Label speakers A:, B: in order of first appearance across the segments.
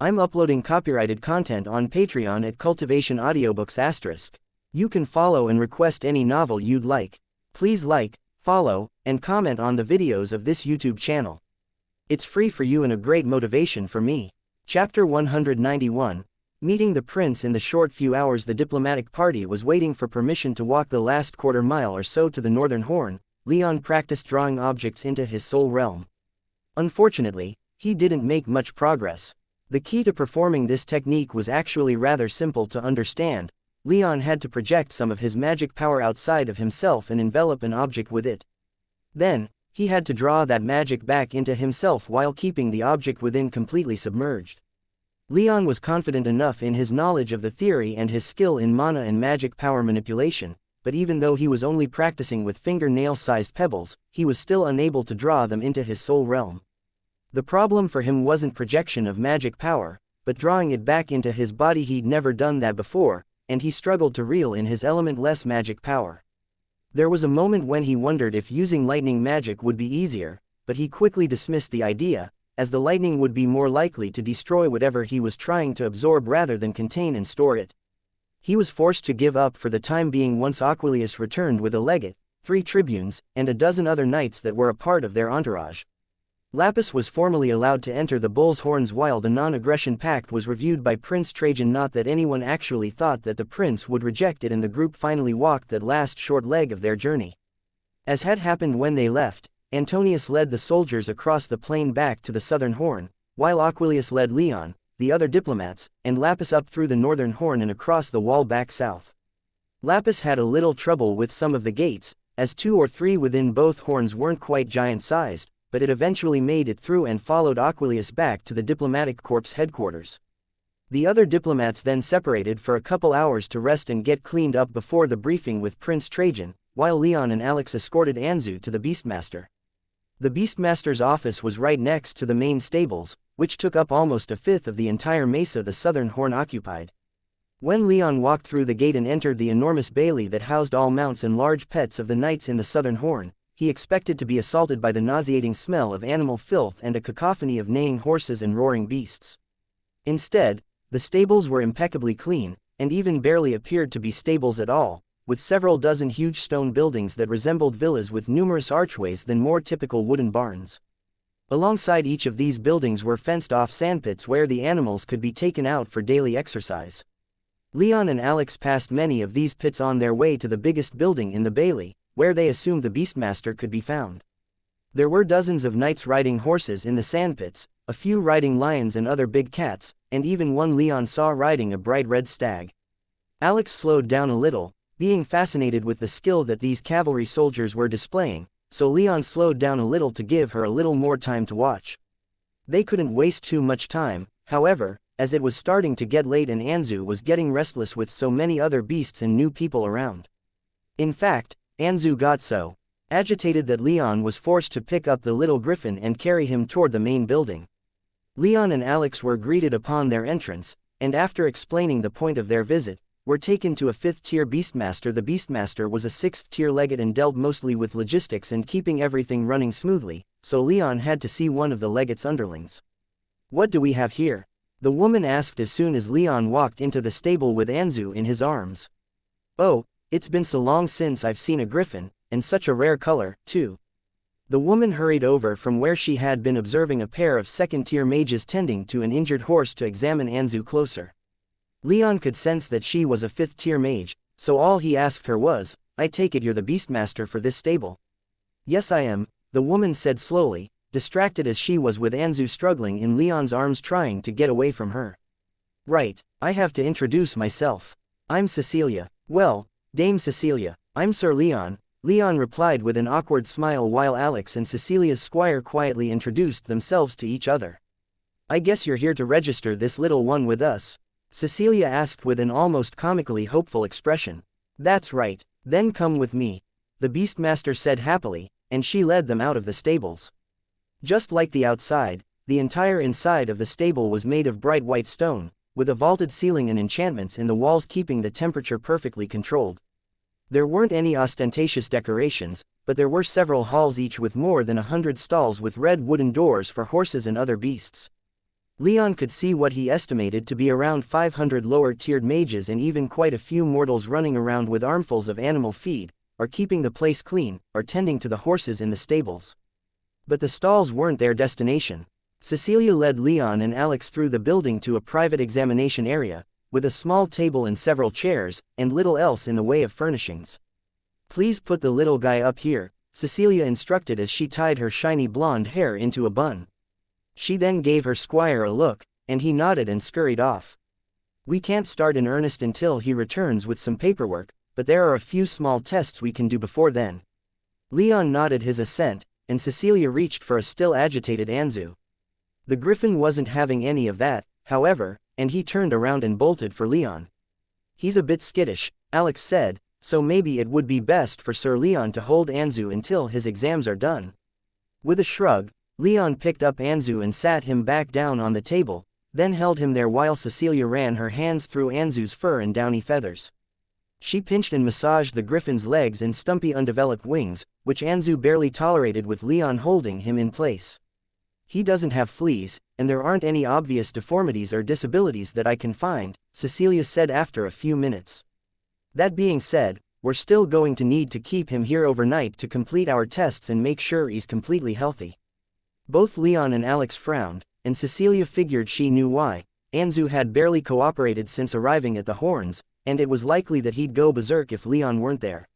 A: I'm uploading copyrighted content on Patreon at Cultivation Audiobooks*. You can follow and request any novel you'd like. Please like, follow, and comment on the videos of this YouTube channel. It's free for you and a great motivation for me. Chapter 191. Meeting the prince. In the short few hours the diplomatic party was waiting for permission to walk the last quarter mile or so to the northern horn. Leon practiced drawing objects into his soul realm. Unfortunately, he didn't make much progress. The key to performing this technique was actually rather simple to understand. Leon had to project some of his magic power outside of himself and envelop an object with it. Then, he had to draw that magic back into himself while keeping the object within completely submerged. Leon was confident enough in his knowledge of the theory and his skill in mana and magic power manipulation, but even though he was only practicing with fingernail-sized pebbles, he was still unable to draw them into his soul realm. The problem for him wasn't projection of magic power, but drawing it back into his body. He'd never done that before, and he struggled to reel in his element-less magic power. There was a moment when he wondered if using lightning magic would be easier, but he quickly dismissed the idea, as the lightning would be more likely to destroy whatever he was trying to absorb rather than contain and store it. He was forced to give up for the time being once Aquilius returned with a legate, 3 tribunes, and a dozen other knights that were a part of their entourage. Lapis was formally allowed to enter the bull's horns while the non-aggression pact was reviewed by Prince Trajan. Not that anyone actually thought that the prince would reject it, and the group finally walked that last short leg of their journey. As had happened when they left, Antonius led the soldiers across the plain back to the southern horn, while Aquilius led Leon, the other diplomats, and Lapis up through the northern horn and across the wall back south. Lapis had a little trouble with some of the gates, as 2 or 3 within both horns weren't quite giant-sized, but it eventually made it through and followed Aquilius back to the diplomatic corps headquarters. The other diplomats then separated for a couple hours to rest and get cleaned up before the briefing with Prince Trajan, while Leon and Alex escorted Anzu to the Beastmaster. The Beastmaster's office was right next to the main stables, which took up almost a fifth of the entire mesa the southern horn occupied. When Leon walked through the gate and entered the enormous bailey that housed all mounts and large pets of the knights in the southern horn, he expected to be assaulted by the nauseating smell of animal filth and a cacophony of neighing horses and roaring beasts. Instead, the stables were impeccably clean, and even barely appeared to be stables at all, with several dozen huge stone buildings that resembled villas with numerous archways than more typical wooden barns. Alongside each of these buildings were fenced-off sandpits where the animals could be taken out for daily exercise. Leon and Alex passed many of these pits on their way to the biggest building in the bailey, where they assumed the Beastmaster could be found. There were dozens of knights riding horses in the sandpits, a few riding lions and other big cats, and even one Leon saw riding a bright red stag. Alex slowed down a little, being fascinated with the skill that these cavalry soldiers were displaying, so Leon slowed down a little to give her a little more time to watch. They couldn't waste too much time, however, as it was starting to get late and Anzu was getting restless with so many other beasts and new people around. In fact, Anzu got so agitated that Leon was forced to pick up the little griffin and carry him toward the main building. Leon and Alex were greeted upon their entrance, and after explaining the point of their visit, were taken to a 5th-tier Beastmaster. The Beastmaster was a 6th-tier legate and dealt mostly with logistics and keeping everything running smoothly, so Leon had to see one of the legate's underlings. "What do we have here?" the woman asked as soon as Leon walked into the stable with Anzu in his arms. "Oh, it's been so long since I've seen a griffin, and such a rare color, too." The woman hurried over from where she had been observing a pair of 2nd-tier mages tending to an injured horse to examine Anzu closer. Leon could sense that she was a 5th-tier mage, so all he asked her was, "I take it you're the Beastmaster for this stable?" "Yes I am," the woman said slowly, distracted as she was with Anzu struggling in Leon's arms trying to get away from her. "Right, I have to introduce myself. I'm Cecilia." "Well, Dame Cecilia, I'm Sir Leon," Leon replied with an awkward smile while Alex and Cecilia's squire quietly introduced themselves to each other. "I guess you're here to register this little one with us?" Cecilia asked with an almost comically hopeful expression. "That's right, then come with me," the Beastmaster said happily, and she led them out of the stables. Just like the outside, the entire inside of the stable was made of bright white stone, with a vaulted ceiling and enchantments in the walls keeping the temperature perfectly controlled. There weren't any ostentatious decorations, but there were several halls each with more than 100 stalls with red wooden doors for horses and other beasts. Leon could see what he estimated to be around 500 lower-tiered mages and even quite a few mortals running around with armfuls of animal feed, or keeping the place clean, or tending to the horses in the stables. But the stalls weren't their destination. Cecilia led Leon and Alex through the building to a private examination area, with a small table and several chairs, and little else in the way of furnishings. "Please put the little guy up here," Cecilia instructed as she tied her shiny blonde hair into a bun. She then gave her squire a look, and he nodded and scurried off. "We can't start in earnest until he returns with some paperwork, but there are a few small tests we can do before then." Leon nodded his assent, and Cecilia reached for a still agitated Anzu. The griffin wasn't having any of that, however, and he turned around and bolted for Leon. "He's a bit skittish," Alex said, "so maybe it would be best for Sir Leon to hold Anzu until his exams are done." With a shrug, Leon picked up Anzu and sat him back down on the table, then held him there while Cecilia ran her hands through Anzu's fur and downy feathers. She pinched and massaged the griffin's legs and stumpy undeveloped wings, which Anzu barely tolerated with Leon holding him in place. "He doesn't have fleas, and there aren't any obvious deformities or disabilities that I can find," Cecilia said after a few minutes. "That being said, we're still going to need to keep him here overnight to complete our tests and make sure he's completely healthy." Both Leon and Alex frowned, and Cecilia figured she knew why. Anzu had barely cooperated since arriving at the Horns, and it was likely that he'd go berserk if Leon weren't there.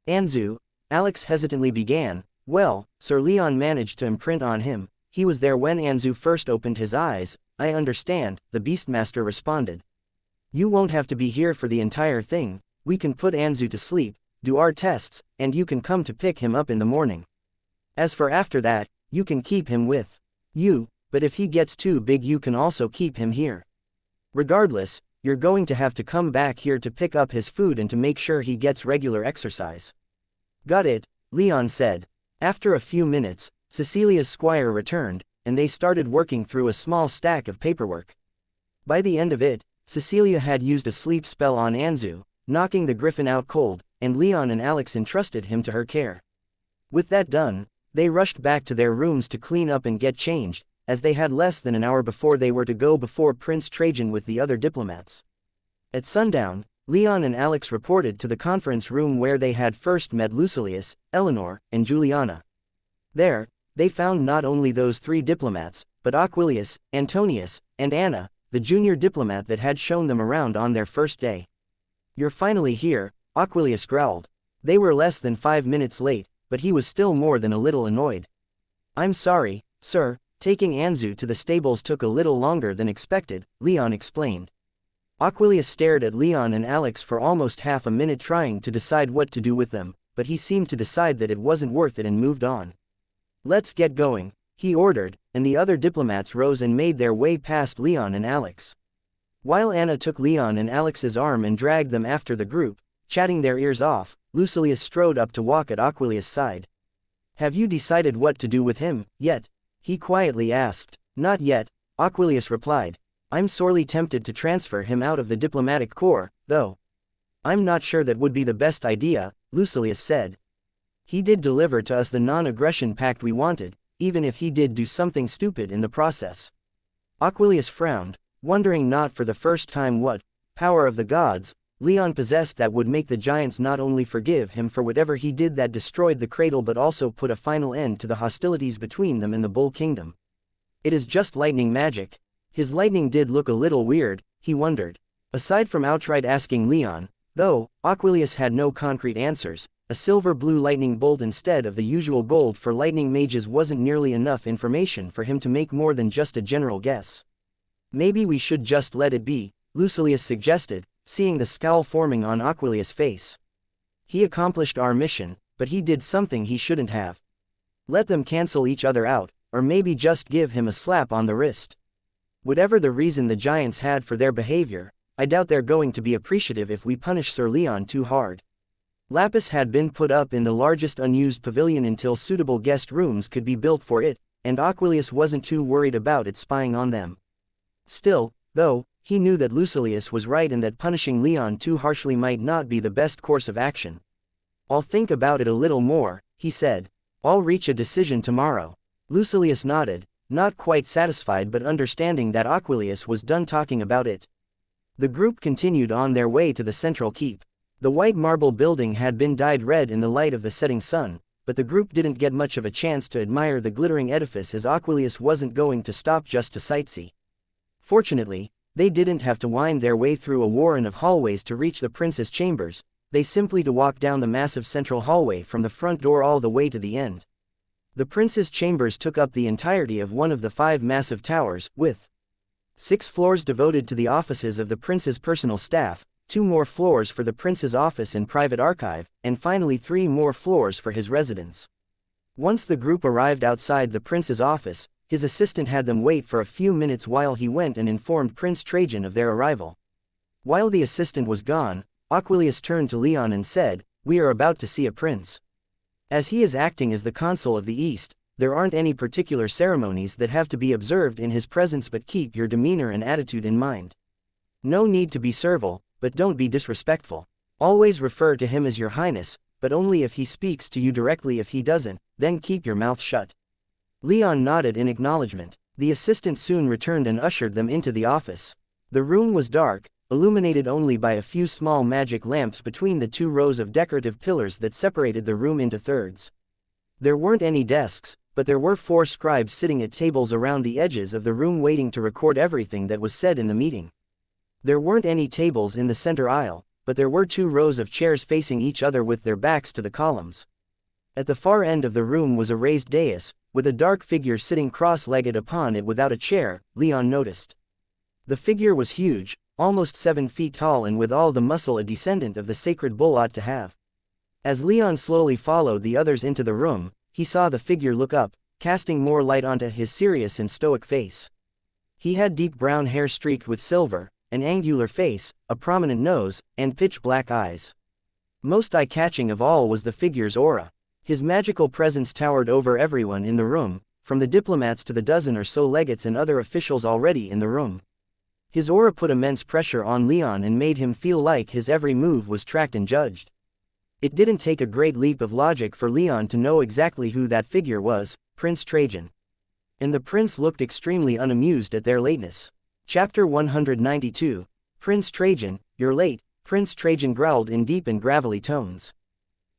A: "Anzu," Alex hesitantly began, "well, Sir Leon managed to imprint on him. He was there when Anzu first opened his eyes." "I understand," the Beastmaster responded. "You won't have to be here for the entire thing. We can put Anzu to sleep, do our tests, and you can come to pick him up in the morning. As for after that, you can keep him with you, but if he gets too big you can also keep him here. Regardless, you're going to have to come back here to pick up his food and to make sure he gets regular exercise." "Got it," Leon said. After a few minutes, Cecilia's squire returned, and they started working through a small stack of paperwork. By the end of it, Cecilia had used a sleep spell on Anzu, knocking the griffin out cold, and Leon and Alex entrusted him to her care. With that done, they rushed back to their rooms to clean up and get changed, as they had less than an hour before they were to go before Prince Trajan with the other diplomats. At sundown, Leon and Alex reported to the conference room where they had first met Lucilius, Eleanor, and Juliana. There, they found not only those three diplomats, but Aquilius, Antonius, and Anna, the junior diplomat that had shown them around on their first day. "You're finally here," Aquilius growled. They were less than 5 minutes late, but he was still more than a little annoyed. "I'm sorry, sir, taking Anzu to the stables took a little longer than expected," Leon explained. Aquilius stared at Leon and Alex for almost half a minute trying to decide what to do with them, but he seemed to decide that it wasn't worth it and moved on. "Let's get going," he ordered, and the other diplomats rose and made their way past Leon and Alex. While Anna took Leon and Alex's arm and dragged them after the group, chatting their ears off, Lucilius strode up to walk at Aquilius' side. "Have you decided what to do with him, yet?" he quietly asked. "Not yet," Aquilius replied. "I'm sorely tempted to transfer him out of the diplomatic corps, though." "I'm not sure that would be the best idea," Lucilius said. "He did deliver to us the non-aggression pact we wanted, even if he did do something stupid in the process." Aquilius frowned, wondering not for the first time what power of the gods Leon possessed that would make the giants not only forgive him for whatever he did that destroyed the cradle but also put a final end to the hostilities between them and the Bull Kingdom. "It is just lightning magic." His lightning did look a little weird, he wondered. Aside from outright asking Leon, though, Aquilius had no concrete answers. A silver-blue lightning bolt instead of the usual gold for lightning mages wasn't nearly enough information for him to make more than just a general guess. "Maybe we should just let it be," Lucilius suggested, seeing the scowl forming on Aquilius' face. "He accomplished our mission, but he did something he shouldn't have. Let them cancel each other out, or maybe just give him a slap on the wrist. Whatever the reason the giants had for their behavior, I doubt they're going to be appreciative if we punish Sir Leon too hard." Lapis had been put up in the largest unused pavilion until suitable guest rooms could be built for it, and Aquilius wasn't too worried about it spying on them. Still, though, he knew that Lucilius was right and that punishing Leon too harshly might not be the best course of action. "I'll think about it a little more," he said. "I'll reach a decision tomorrow." Lucilius nodded, not quite satisfied but understanding that Aquilius was done talking about it. The group continued on their way to the central keep. The white marble building had been dyed red in the light of the setting sun, but the group didn't get much of a chance to admire the glittering edifice as Aquilius wasn't going to stop just to sightsee. Fortunately, they didn't have to wind their way through a warren of hallways to reach the prince's chambers, they simply to walk down the massive central hallway from the front door all the way to the end. The prince's chambers took up the entirety of one of the 5 massive towers, with 6 floors devoted to the offices of the prince's personal staff, 2 more floors for the prince's office and private archive, and finally 3 more floors for his residence. Once the group arrived outside the prince's office, his assistant had them wait for a few minutes while he went and informed Prince Trajan of their arrival. While the assistant was gone, Aquilius turned to Leon and said, "We are about to see a prince. As he is acting as the consul of the East, there aren't any particular ceremonies that have to be observed in his presence, but keep your demeanor and attitude in mind. No need to be servile, but don't be disrespectful. Always refer to him as Your Highness, but only if he speaks to you directly. If he doesn't, then keep your mouth shut." Leon nodded in acknowledgement. The assistant soon returned and ushered them into the office. The room was dark, illuminated only by a few small magic lamps between the 2 rows of decorative pillars that separated the room into thirds. There weren't any desks, but there were 4 scribes sitting at tables around the edges of the room waiting to record everything that was said in the meeting. There weren't any tables in the center aisle, but there were 2 rows of chairs facing each other with their backs to the columns. At the far end of the room was a raised dais, with a dark figure sitting cross-legged upon it without a chair, Leon noticed. The figure was huge, almost 7 feet tall and with all the muscle a descendant of the sacred bull ought to have. As Leon slowly followed the others into the room, he saw the figure look up, casting more light onto his serious and stoic face. He had deep brown hair streaked with silver, an angular face, a prominent nose, and pitch-black eyes. Most eye-catching of all was the figure's aura. His magical presence towered over everyone in the room, from the diplomats to the dozen or so legates and other officials already in the room. His aura put immense pressure on Leon and made him feel like his every move was tracked and judged. It didn't take a great leap of logic for Leon to know exactly who that figure was, Prince Trajan. And the prince looked extremely unamused at their lateness. Chapter 192, Prince Trajan, you're late, Prince Trajan growled in deep and gravelly tones.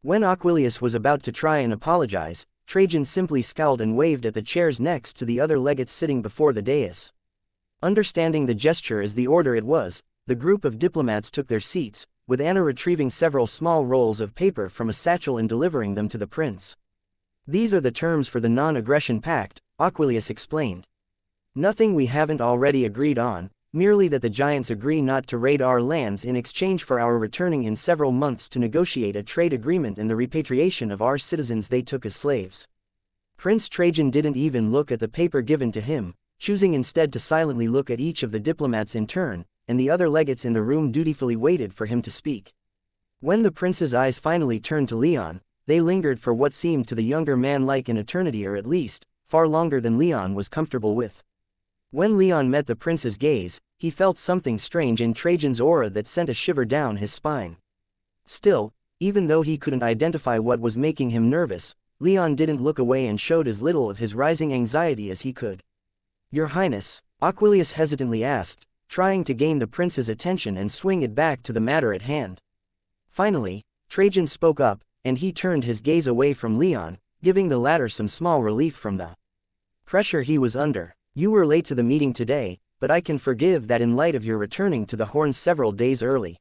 A: When Aquilius was about to try and apologize, Trajan simply scowled and waved at the chairs next to the other legates sitting before the dais. Understanding the gesture as the order it was, the group of diplomats took their seats, with Anna retrieving several small rolls of paper from a satchel and delivering them to the prince. "These are the terms for the non-aggression pact," Aquilius explained. "Nothing we haven't already agreed on, merely that the giants agree not to raid our lands in exchange for our returning in several months to negotiate a trade agreement and the repatriation of our citizens they took as slaves." Prince Trajan didn't even look at the paper given to him, choosing instead to silently look at each of the diplomats in turn, and the other legates in the room dutifully waited for him to speak. When the prince's eyes finally turned to Leon, they lingered for what seemed to the younger man like an eternity, or at least, far longer than Leon was comfortable with. When Leon met the prince's gaze, he felt something strange in Trajan's aura that sent a shiver down his spine. Still, even though he couldn't identify what was making him nervous, Leon didn't look away and showed as little of his rising anxiety as he could. "Your Highness," Aquilius hesitantly asked, trying to gain the prince's attention and swing it back to the matter at hand. Finally, Trajan spoke up, and he turned his gaze away from Leon, giving the latter some small relief from the pressure he was under. "You were late to the meeting today, but I can forgive that in light of your returning to the Horns several days early."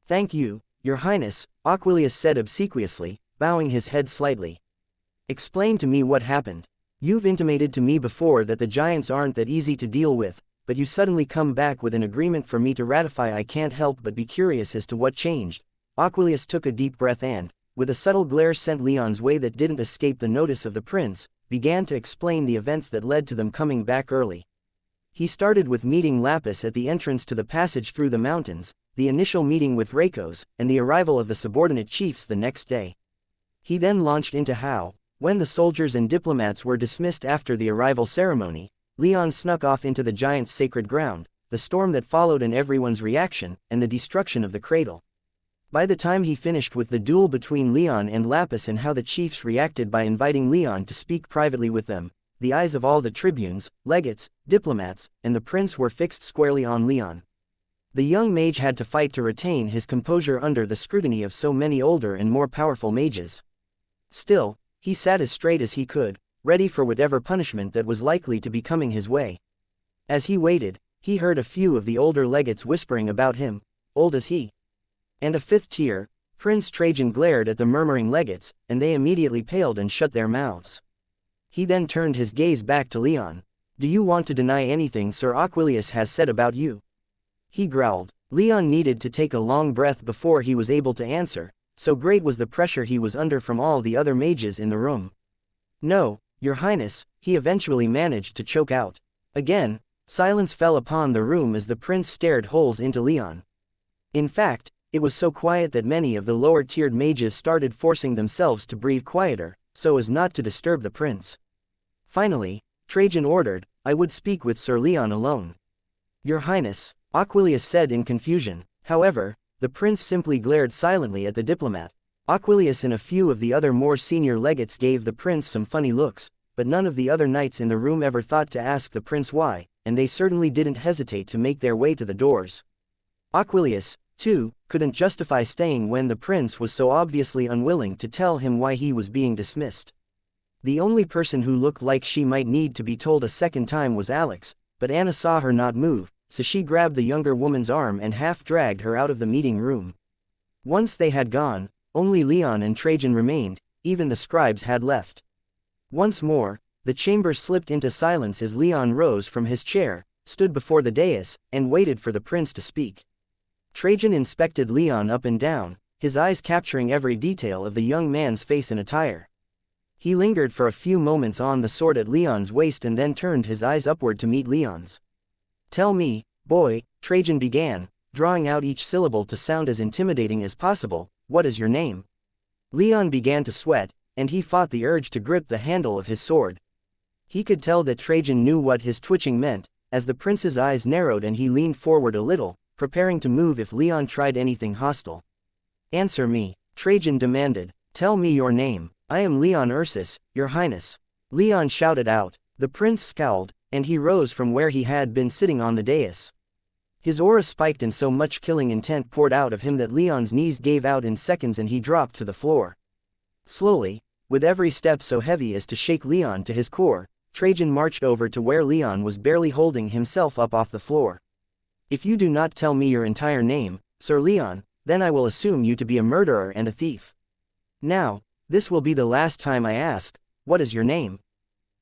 A: "Thank you, Your Highness," Aquilius said obsequiously, bowing his head slightly. "Explain to me what happened. You've intimated to me before that the giants aren't that easy to deal with, but you suddenly come back with an agreement for me to ratify. I can't help but be curious as to what changed." Aquilius took a deep breath and, with a subtle glare sent Leon's way that didn't escape the notice of the prince, began to explain the events that led to them coming back early. He started with meeting Lapis at the entrance to the passage through the mountains, the initial meeting with Rakos, and the arrival of the subordinate chiefs the next day. He then launched into how, when the soldiers and diplomats were dismissed after the arrival ceremony, Leon snuck off into the giant's sacred ground, the storm that followed and everyone's reaction, and the destruction of the cradle. By the time he finished with the duel between Leon and Lapis and how the chiefs reacted by inviting Leon to speak privately with them, the eyes of all the tribunes, legates, diplomats, and the prince were fixed squarely on Leon. The young mage had to fight to retain his composure under the scrutiny of so many older and more powerful mages. Still, he sat as straight as he could, ready for whatever punishment that was likely to be coming his way. As he waited, he heard a few of the older legates whispering about him, old as he. And a fifth tier, Prince Trajan glared at the murmuring legates, and they immediately paled and shut their mouths. He then turned his gaze back to Leon. Do you want to deny anything Sir Aquilius has said about you? He growled. Leon needed to take a long breath before he was able to answer, so great was the pressure he was under from all the other mages in the room. No, Your Highness, he eventually managed to choke out. Again, silence fell upon the room as the prince stared holes into Leon. In fact, it was so quiet that many of the lower-tiered mages started forcing themselves to breathe quieter, so as not to disturb the prince. Finally, Trajan ordered, I would speak with Sir Leon alone. Your Highness, Aquilius said in confusion. However, the prince simply glared silently at the diplomat. Aquilius and a few of the other more senior legates gave the prince some funny looks, but none of the other knights in the room ever thought to ask the prince why, and they certainly didn't hesitate to make their way to the doors. Aquilius, too, couldn't justify staying when the prince was so obviously unwilling to tell him why he was being dismissed. The only person who looked like she might need to be told a second time was Alex, but Anna saw her not move, so she grabbed the younger woman's arm and half-dragged her out of the meeting room. Once they had gone, only Leon and Trajan remained, even the scribes had left. Once more, the chamber slipped into silence as Leon rose from his chair, stood before the dais, and waited for the prince to speak. Trajan inspected Leon up and down, his eyes capturing every detail of the young man's face and attire. He lingered for a few moments on the sword at Leon's waist and then turned his eyes upward to meet Leon's. Tell me, boy, Trajan began, drawing out each syllable to sound as intimidating as possible, what is your name? Leon began to sweat, and he fought the urge to grip the handle of his sword. He could tell that Trajan knew what his twitching meant, as the prince's eyes narrowed and he leaned forward a little, preparing to move if Leon tried anything hostile. Answer me, Trajan demanded. Tell me your name. I am Leon Ursus, Your Highness. Leon shouted out. The prince scowled, and he rose from where he had been sitting on the dais. His aura spiked and so much killing intent poured out of him that Leon's knees gave out in seconds and he dropped to the floor. Slowly, with every step so heavy as to shake Leon to his core, Trajan marched over to where Leon was barely holding himself up off the floor. If you do not tell me your entire name, Sir Leon, then I will assume you to be a murderer and a thief. Now, this will be the last time I ask, what is your name?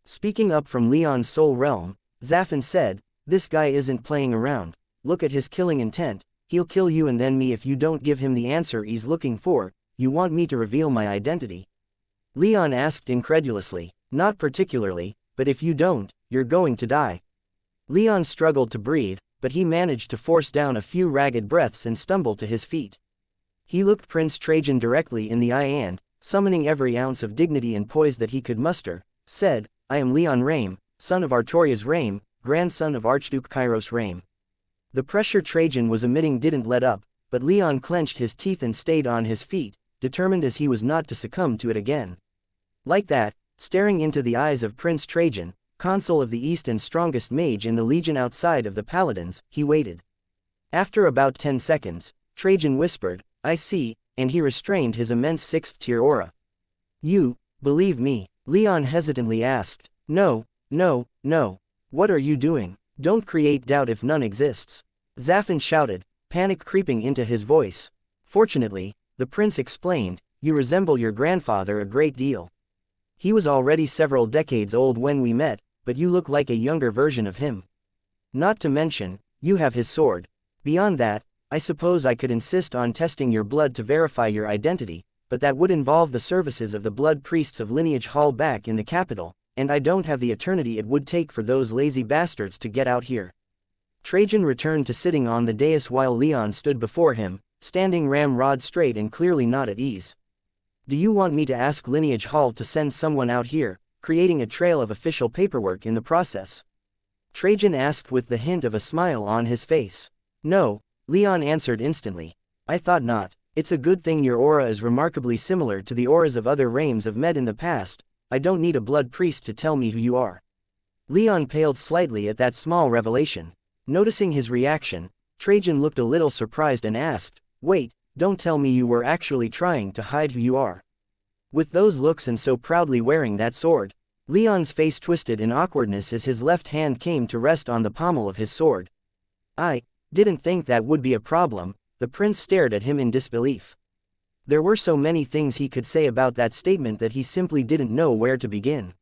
A: Speaking up from Leon's soul realm, Zafin said, this guy isn't playing around. Look at his killing intent, he'll kill you and then me if you don't give him the answer he's looking for. You want me to reveal my identity? Leon asked incredulously. Not particularly, but if you don't, you're going to die. Leon struggled to breathe, but he managed to force down a few ragged breaths and stumble to his feet. He looked Prince Trajan directly in the eye and, summoning every ounce of dignity and poise that he could muster, said, I am Leon Rame, son of Artorias Rame, grandson of Archduke Kairos Rame. The pressure Trajan was emitting didn't let up, but Leon clenched his teeth and stayed on his feet, determined as he was not to succumb to it again. Like that, staring into the eyes of Prince Trajan, consul of the East and strongest mage in the legion outside of the paladins, he waited. After about 10 seconds, Trajan whispered, I see, and he restrained his immense 6th-tier aura. You, believe me? Leon hesitantly asked. No, no, no. What are you doing? Don't create doubt if none exists. Zafin shouted, panic creeping into his voice. Fortunately, the prince explained, you resemble your grandfather a great deal. He was already several decades old when we met, but you look like a younger version of him. Not to mention, you have his sword. Beyond that, I suppose I could insist on testing your blood to verify your identity, but that would involve the services of the blood priests of Lineage Hall back in the capital, and I don't have the eternity it would take for those lazy bastards to get out here. Trajan returned to sitting on the dais while Leon stood before him, standing ramrod straight and clearly not at ease. Do you want me to ask Lineage Hall to send someone out here, creating a trail of official paperwork in the process? Trajan asked with the hint of a smile on his face. No, Leon answered instantly. I thought not. It's a good thing your aura is remarkably similar to the auras of other Rames I've met in the past. I don't need a blood priest to tell me who you are. Leon paled slightly at that small revelation. Noticing his reaction, Trajan looked a little surprised and asked, "Wait, don't tell me you were actually trying to hide who you are." With those looks and so proudly wearing that sword, Leon's face twisted in awkwardness as his left hand came to rest on the pommel of his sword. "I didn't think that would be a problem." The prince stared at him in disbelief. There were so many things he could say about that statement that he simply didn't know where to begin.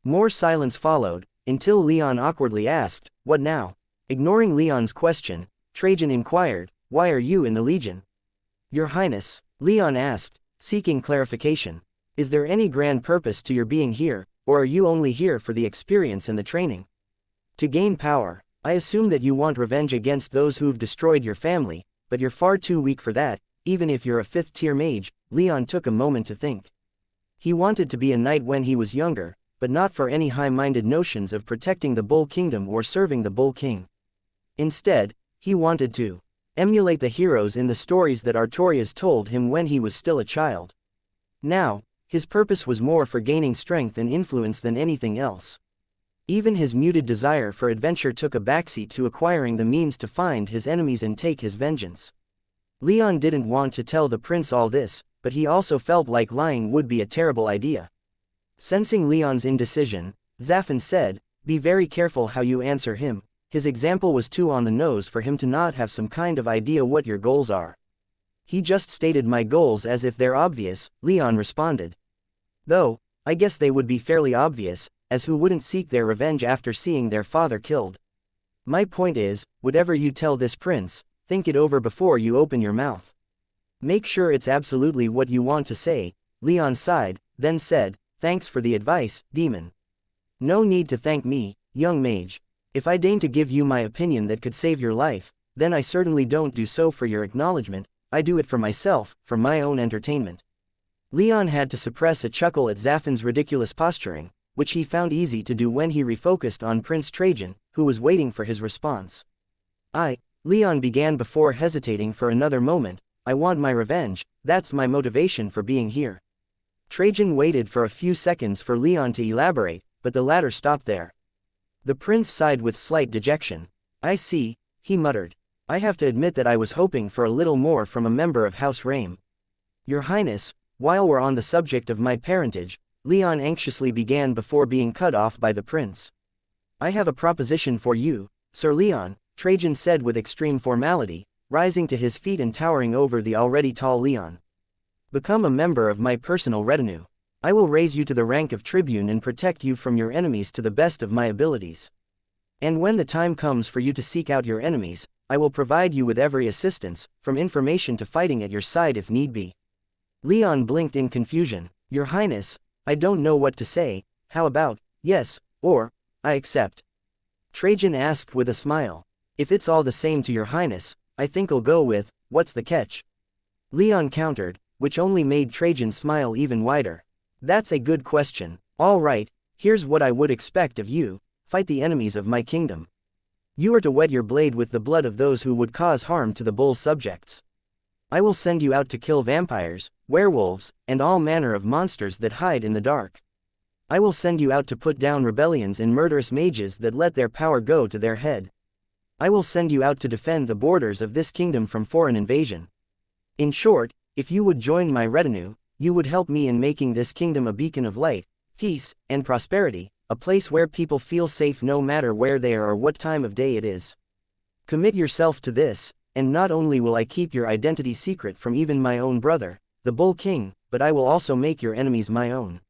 A: More silence followed, until Leon awkwardly asked, "What now?" Ignoring Leon's question, Trajan inquired, "Why are you in the Legion?" "Your Highness," Leon asked, seeking clarification, "is there any grand purpose to your being here, or are you only here for the experience and the training?" "To gain power. I assume that you want revenge against those who've destroyed your family, but you're far too weak for that, even if you're a 5th-tier mage." Leon took a moment to think. He wanted to be a knight when he was younger, but not for any high-minded notions of protecting the Bull Kingdom or serving the Bull King. Instead, he wanted to emulate the heroes in the stories that Artorias told him when he was still a child. Now, his purpose was more for gaining strength and influence than anything else. Even his muted desire for adventure took a backseat to acquiring the means to find his enemies and take his vengeance. Leon didn't want to tell the prince all this, but he also felt like lying would be a terrible idea. Sensing Leon's indecision, Zafin said, "Be very careful how you answer him. His example was too on the nose for him to not have some kind of idea what your goals are." "He just stated my goals as if they're obvious," Leon responded. "Though, I guess they would be fairly obvious, as who wouldn't seek their revenge after seeing their father killed? My point is, whatever you tell this prince, think it over before you open your mouth. Make sure it's absolutely what you want to say." Leon sighed, then said, "Thanks for the advice, demon." "No need to thank me, young mage. If I deign to give you my opinion that could save your life, then I certainly don't do so for your acknowledgement. I do it for myself, for my own entertainment." Leon had to suppress a chuckle at Zafin's ridiculous posturing, which he found easy to do when he refocused on Prince Trajan, who was waiting for his response. Leon began before hesitating for another moment, "I want my revenge, that's my motivation for being here." Trajan waited for a few seconds for Leon to elaborate, but the latter stopped there. The prince sighed with slight dejection. "I see," he muttered. "I have to admit that I was hoping for a little more from a member of House Rame." "Your Highness, while we're on the subject of my parentage," Leon anxiously began before being cut off by the prince. "I have a proposition for you, Sir Leon," Trajan said with extreme formality, rising to his feet and towering over the already tall Leon. "Become a member of my personal retinue. I will raise you to the rank of tribune and protect you from your enemies to the best of my abilities. And when the time comes for you to seek out your enemies, I will provide you with every assistance, from information to fighting at your side if need be." Leon blinked in confusion. "Your Highness, I don't know what to say. How about, yes, or, I accept?" Trajan asked with a smile. "If it's all the same to your Highness, I think I'll go with, what's the catch?" Leon countered, which only made Trajan smile even wider. "That's a good question. All right, here's what I would expect of you: fight the enemies of my kingdom. You are to wet your blade with the blood of those who would cause harm to the bull's subjects. I will send you out to kill vampires, werewolves, and all manner of monsters that hide in the dark. I will send you out to put down rebellions and murderous mages that let their power go to their head. I will send you out to defend the borders of this kingdom from foreign invasion. In short, if you would join my retinue, you would help me in making this kingdom a beacon of light, peace, and prosperity, a place where people feel safe no matter where they are or what time of day it is. Commit yourself to this, and not only will I keep your identity secret from even my own brother, the Bull King, but I will also make your enemies my own.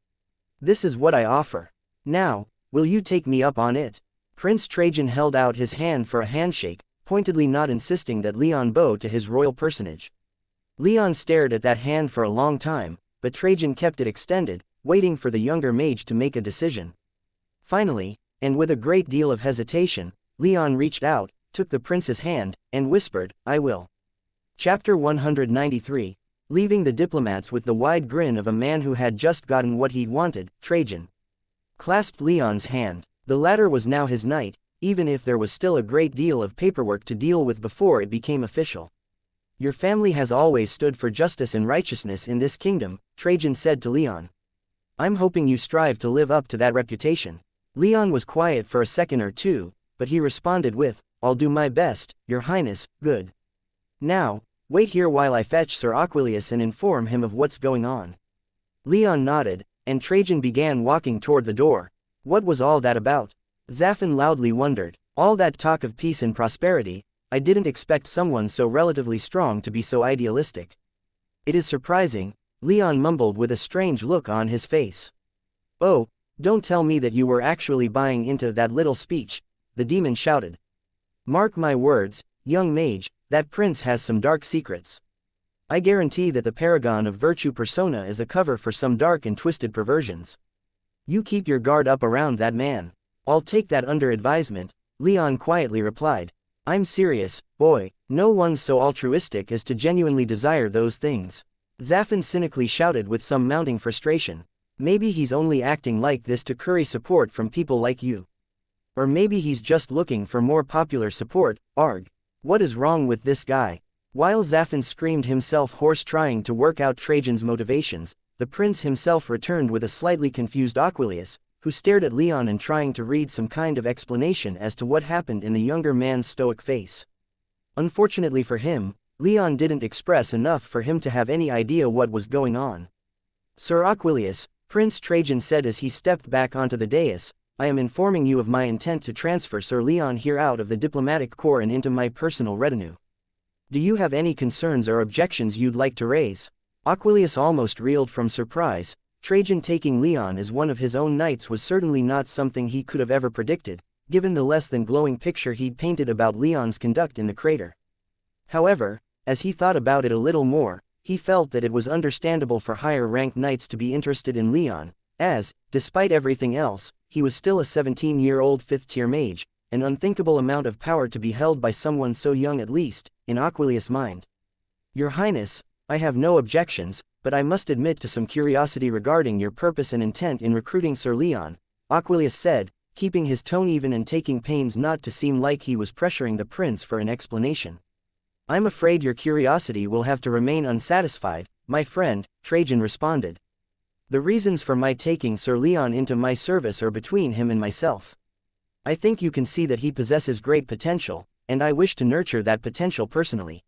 A: This is what I offer. Now, will you take me up on it?" Prince Trajan held out his hand for a handshake, pointedly not insisting that Leon bow to his royal personage. Leon stared at that hand for a long time, but Trajan kept it extended, waiting for the younger mage to make a decision. Finally, and with a great deal of hesitation, Leon reached out, took the prince's hand, and whispered, "I will." Chapter 193. Leaving the diplomats with the wide grin of a man who had just gotten what he'd wanted, Trajan clasped Leon's hand. The latter was now his knight, even if there was still a great deal of paperwork to deal with before it became official. "Your family has always stood for justice and righteousness in this kingdom," Trajan said to Leon. "I'm hoping you strive to live up to that reputation. Leon was quiet for a second or two, but he responded with, "I'll do my best, Your Highness, good. Now, wait here while I fetch Sir Aquilius and inform him of what's going on." Leon nodded, and Trajan began walking toward the door. What was all that about? Zafin loudly wondered. All that talk of peace and prosperity, I didn't expect someone so relatively strong to be so idealistic. It is surprising, Leon mumbled with a strange look on his face. "Oh, don't tell me that you were actually buying into that little speech," the demon shouted. "Mark my words, young mage, that prince has some dark secrets. I guarantee that the paragon of virtue persona is a cover for some dark and twisted perversions. You keep your guard up around that man." "I'll take that under advisement," Leon quietly replied. "I'm serious, boy, no one's so altruistic as to genuinely desire those things." Zafin cynically shouted with some mounting frustration. "Maybe he's only acting like this to curry support from people like you. Or maybe he's just looking for more popular support, arg. What is wrong with this guy?" While Zafin screamed himself hoarse trying to work out Trajan's motivations, the prince himself returned with a slightly confused Aquilius, who stared at Leon and trying to read some kind of explanation as to what happened in the younger man's stoic face. Unfortunately for him, Leon didn't express enough for him to have any idea what was going on. "Sir Aquilius," Prince Trajan said as he stepped back onto the dais, "I am informing you of my intent to transfer Sir Leon here out of the diplomatic corps and into my personal retinue. Do you have any concerns or objections you'd like to raise?" Aquilius almost reeled from surprise. Trajan taking Leon as one of his own knights was certainly not something he could have ever predicted, given the less than glowing picture he'd painted about Leon's conduct in the crater. However, as he thought about it a little more, he felt that it was understandable for higher-ranked knights to be interested in Leon, as, despite everything else, he was still a 17-year-old fifth-tier mage, an unthinkable amount of power to be held by someone so young at least, in Aquilius' mind. "Your Highness, I have no objections, but I must admit to some curiosity regarding your purpose and intent in recruiting Sir Leon," Aquilius said, keeping his tone even and taking pains not to seem like he was pressuring the prince for an explanation. "I'm afraid your curiosity will have to remain unsatisfied, my friend," Trajan responded. "The reasons for my taking Sir Leon into my service are between him and myself. I think you can see that he possesses great potential, and I wish to nurture that potential personally.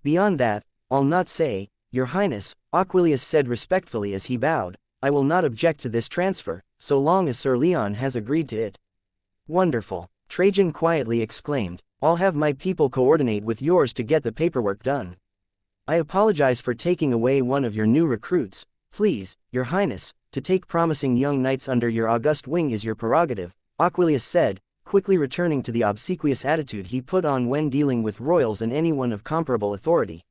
A: Beyond that, I'll not say, Your Highness," Aquilius said respectfully as he bowed, "I will not object to this transfer, so long as Sir Leon has agreed to it." "Wonderful," Trajan quietly exclaimed. "I'll have my people coordinate with yours to get the paperwork done. I apologize for taking away one of your new recruits. Please, Your Highness, to take promising young knights under your august wing is your prerogative," Aquilius said, quickly returning to the obsequious attitude he put on when dealing with royals and anyone of comparable authority.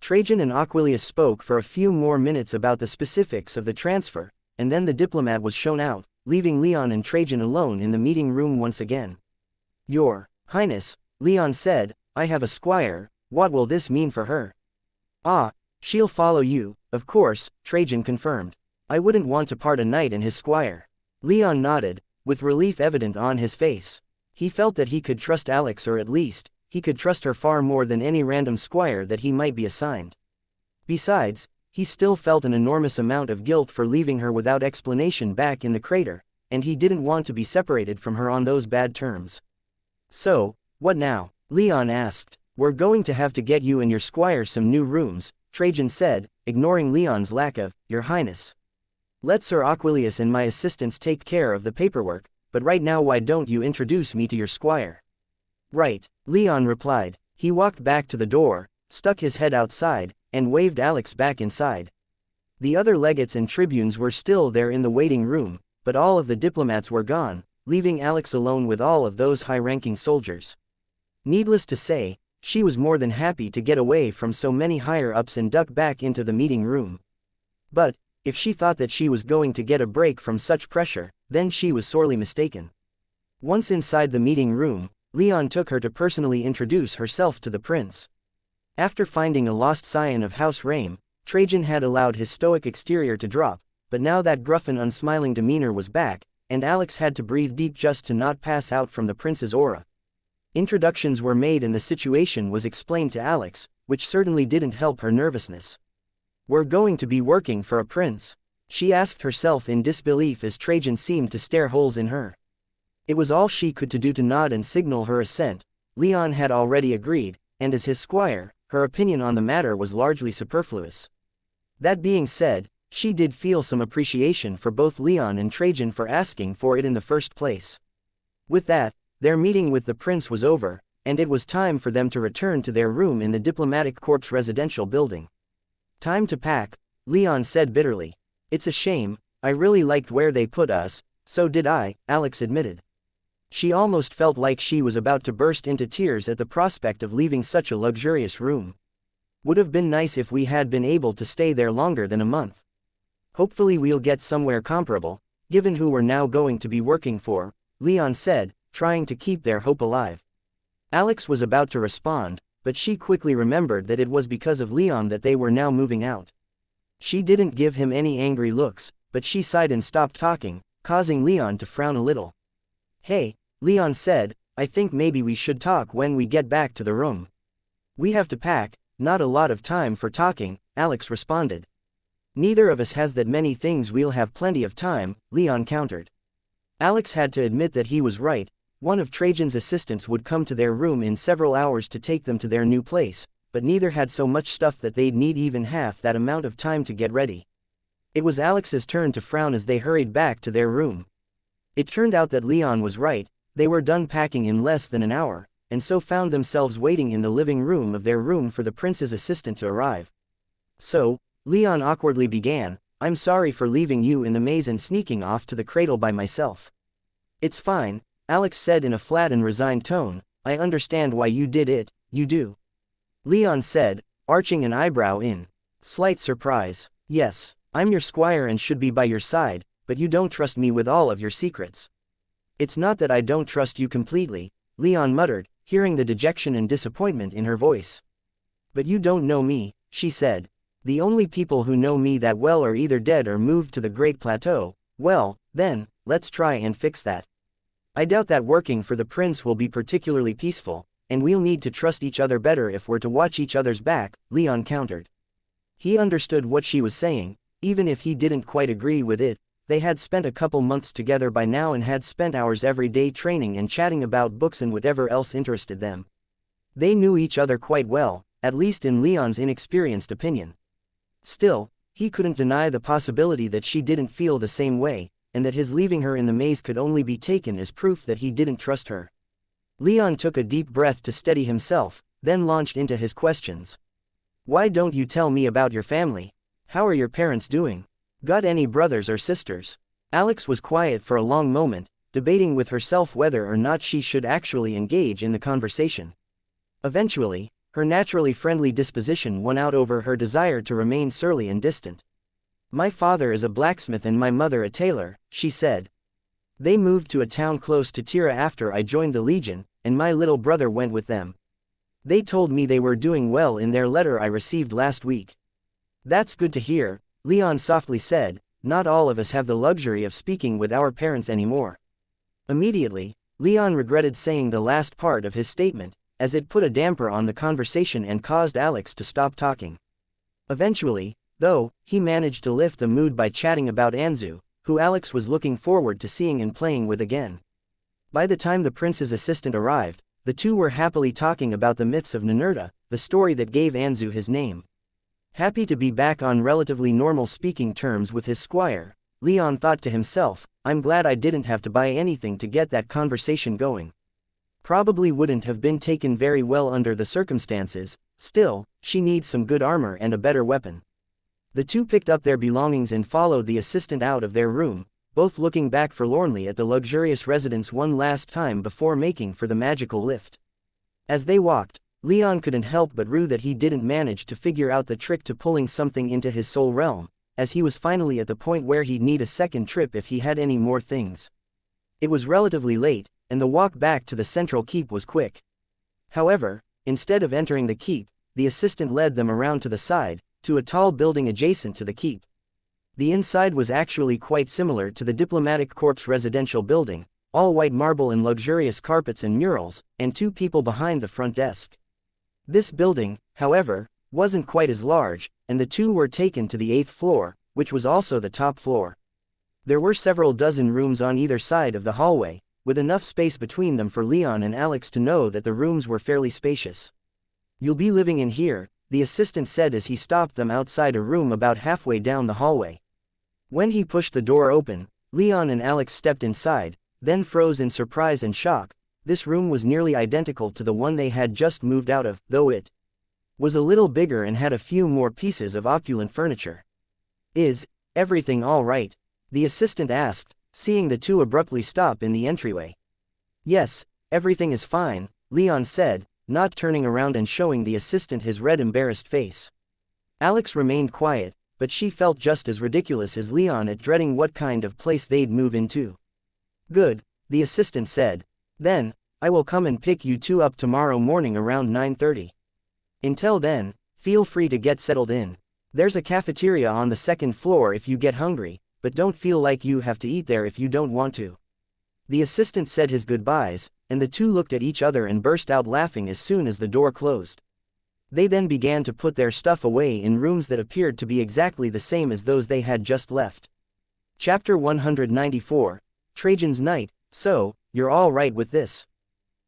A: Trajan and Aquilius spoke for a few more minutes about the specifics of the transfer, and then the diplomat was shown out, leaving Leon and Trajan alone in the meeting room once again. "Your Highness," Leon said, "I have a squire, what will this mean for her?" "Ah, she'll follow you, of course," Trajan confirmed. "I wouldn't want to part a knight and his squire." Leon nodded, with relief evident on his face. He felt that he could trust Alex, or at least, he could trust her far more than any random squire that he might be assigned. Besides, he still felt an enormous amount of guilt for leaving her without explanation back in the crater, and he didn't want to be separated from her on those bad terms. "So, what now?" Leon asked. "We're going to have to get you and your squire some new rooms," Trajan said, ignoring Leon's lack of, "Your Highness. Let Sir Aquilius and my assistants take care of the paperwork, but right now why don't you introduce me to your squire?" "Right," Leon replied. He walked back to the door, stuck his head outside, and waved Alex back inside. The other legates and tribunes were still there in the waiting room, but all of the diplomats were gone, leaving Alex alone with all of those high-ranking soldiers. Needless to say, she was more than happy to get away from so many higher-ups and duck back into the meeting room. But, if she thought that she was going to get a break from such pressure, then she was sorely mistaken. Once inside the meeting room, Leon took her to personally introduce herself to the prince. After finding a lost scion of House Rame, Trajan had allowed his stoic exterior to drop, but now that gruff and unsmiling demeanor was back, and Alex had to breathe deep just to not pass out from the prince's aura. Introductions were made and the situation was explained to Alex, which certainly didn't help her nervousness. "We're going to be working for a prince?" she asked herself in disbelief as Trajan seemed to stare holes in her. It was all she could do to nod and signal her assent. Leon had already agreed, and as his squire, her opinion on the matter was largely superfluous. That being said, she did feel some appreciation for both Leon and Trajan for asking for it in the first place. With that, their meeting with the prince was over, and it was time for them to return to their room in the Diplomatic Corps residential building. Time to pack, Leon said bitterly. It's a shame, I really liked where they put us. So did I, Alex admitted. She almost felt like she was about to burst into tears at the prospect of leaving such a luxurious room. Would have been nice if we had been able to stay there longer than a month. Hopefully we'll get somewhere comparable, given who we're now going to be working for, Leon said, trying to keep their hope alive. Alex was about to respond, but she quickly remembered that it was because of Leon that they were now moving out. She didn't give him any angry looks, but she sighed and stopped talking, causing Leon to frown a little. Hey, Leon said, I think maybe we should talk when we get back to the room. We have to pack, not a lot of time for talking, Alex responded. Neither of us has that many things, we'll have plenty of time, Leon countered. Alex had to admit that he was right. One of Trajan's assistants would come to their room in several hours to take them to their new place, but neither had so much stuff that they'd need even half that amount of time to get ready. It was Alex's turn to frown as they hurried back to their room. It turned out that Leon was right. They were done packing in less than an hour, and so found themselves waiting in the living room of their room for the prince's assistant to arrive. So, Leon awkwardly began, I'm sorry for leaving you in the maze and sneaking off to the cradle by myself. It's fine, Alex said in a flat and resigned tone, I understand why you did it, you do. Leon said, arching an eyebrow in slight surprise. Yes, I'm your squire and should be by your side, but you don't trust me with all of your secrets. It's not that I don't trust you completely, Leon muttered, hearing the dejection and disappointment in her voice. But you don't know me, she said. The only people who know me that well are either dead or moved to the Great Plateau. Well, then, let's try and fix that. I doubt that working for the prince will be particularly peaceful, and we'll need to trust each other better if we're to watch each other's back, Leon countered. He understood what she was saying, even if he didn't quite agree with it. They had spent a couple months together by now and had spent hours every day training and chatting about books and whatever else interested them. They knew each other quite well, at least in Leon's inexperienced opinion. Still, he couldn't deny the possibility that she didn't feel the same way, and that his leaving her in the maze could only be taken as proof that he didn't trust her. Leon took a deep breath to steady himself, then launched into his questions. Why don't you tell me about your family? How are your parents doing? Got any brothers or sisters? Alex was quiet for a long moment, debating with herself whether or not she should actually engage in the conversation. Eventually, her naturally friendly disposition won out over her desire to remain surly and distant. My father is a blacksmith and my mother a tailor, she said. They moved to a town close to Tira after I joined the Legion, and my little brother went with them. They told me they were doing well in their letter I received last week. That's good to hear, Leon softly said. Not all of us have the luxury of speaking with our parents anymore. Immediately, Leon regretted saying the last part of his statement, as it put a damper on the conversation and caused Alex to stop talking. Eventually, though, he managed to lift the mood by chatting about Anzu, who Alex was looking forward to seeing and playing with again. By the time the prince's assistant arrived, the two were happily talking about the myths of Ninurta, the story that gave Anzu his name. Happy to be back on relatively normal speaking terms with his squire, Leon thought to himself, I'm glad I didn't have to buy anything to get that conversation going. Probably wouldn't have been taken very well under the circumstances. Still, she needs some good armor and a better weapon. The two picked up their belongings and followed the assistant out of their room, both looking back forlornly at the luxurious residence one last time before making for the magical lift. As they walked, Leon couldn't help but rue that he didn't manage to figure out the trick to pulling something into his soul realm, as he was finally at the point where he'd need a second trip if he had any more things. It was relatively late, and the walk back to the central keep was quick. However, instead of entering the keep, the assistant led them around to the side, to a tall building adjacent to the keep. The inside was actually quite similar to the Diplomatic Corps residential building, all white marble and luxurious carpets and murals, and two people behind the front desk. This building, however, wasn't quite as large, and the two were taken to the 8th floor, which was also the top floor. There were several dozen rooms on either side of the hallway, with enough space between them for Leon and Alex to know that the rooms were fairly spacious. "You'll be living in here," the assistant said as he stopped them outside a room about halfway down the hallway. When he pushed the door open, Leon and Alex stepped inside, then froze in surprise and shock. This room was nearly identical to the one they had just moved out of, though it was a little bigger and had a few more pieces of opulent furniture. "Is everything all right?" the assistant asked, seeing the two abruptly stop in the entryway. "Yes, everything is fine," Leon said, not turning around and showing the assistant his red embarrassed face. Alex remained quiet, but she felt just as ridiculous as Leon at dreading what kind of place they'd move into. "Good," the assistant said. "Then, I will come and pick you two up tomorrow morning around 9:30. Until then, feel free to get settled in. There's a cafeteria on the second floor if you get hungry, but don't feel like you have to eat there if you don't want to." The assistant said his goodbyes, and the two looked at each other and burst out laughing as soon as the door closed. They then began to put their stuff away in rooms that appeared to be exactly the same as those they had just left. Chapter 194, Trajan's Night. "So, you're all right with this?"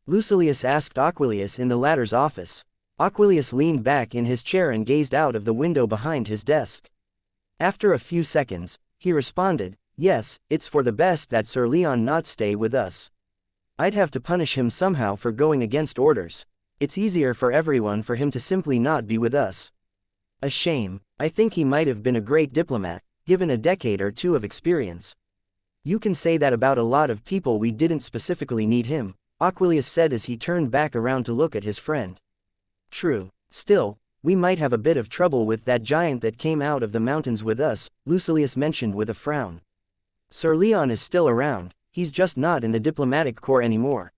A: Lucilius asked Aquilius in the latter's office. Aquilius leaned back in his chair and gazed out of the window behind his desk. After a few seconds, he responded, "Yes, it's for the best that Sir Leon not stay with us. I'd have to punish him somehow for going against orders. It's easier for everyone for him to simply not be with us." "A shame. I think he might have been a great diplomat, given a decade or two of experience." "You can say that about a lot of people. We didn't specifically need him," Aquilius said as he turned back around to look at his friend. "True. Still, we might have a bit of trouble with that giant that came out of the mountains with us," Lucilius mentioned with a frown. "Sir Leon is still around, he's just not in the diplomatic corps anymore.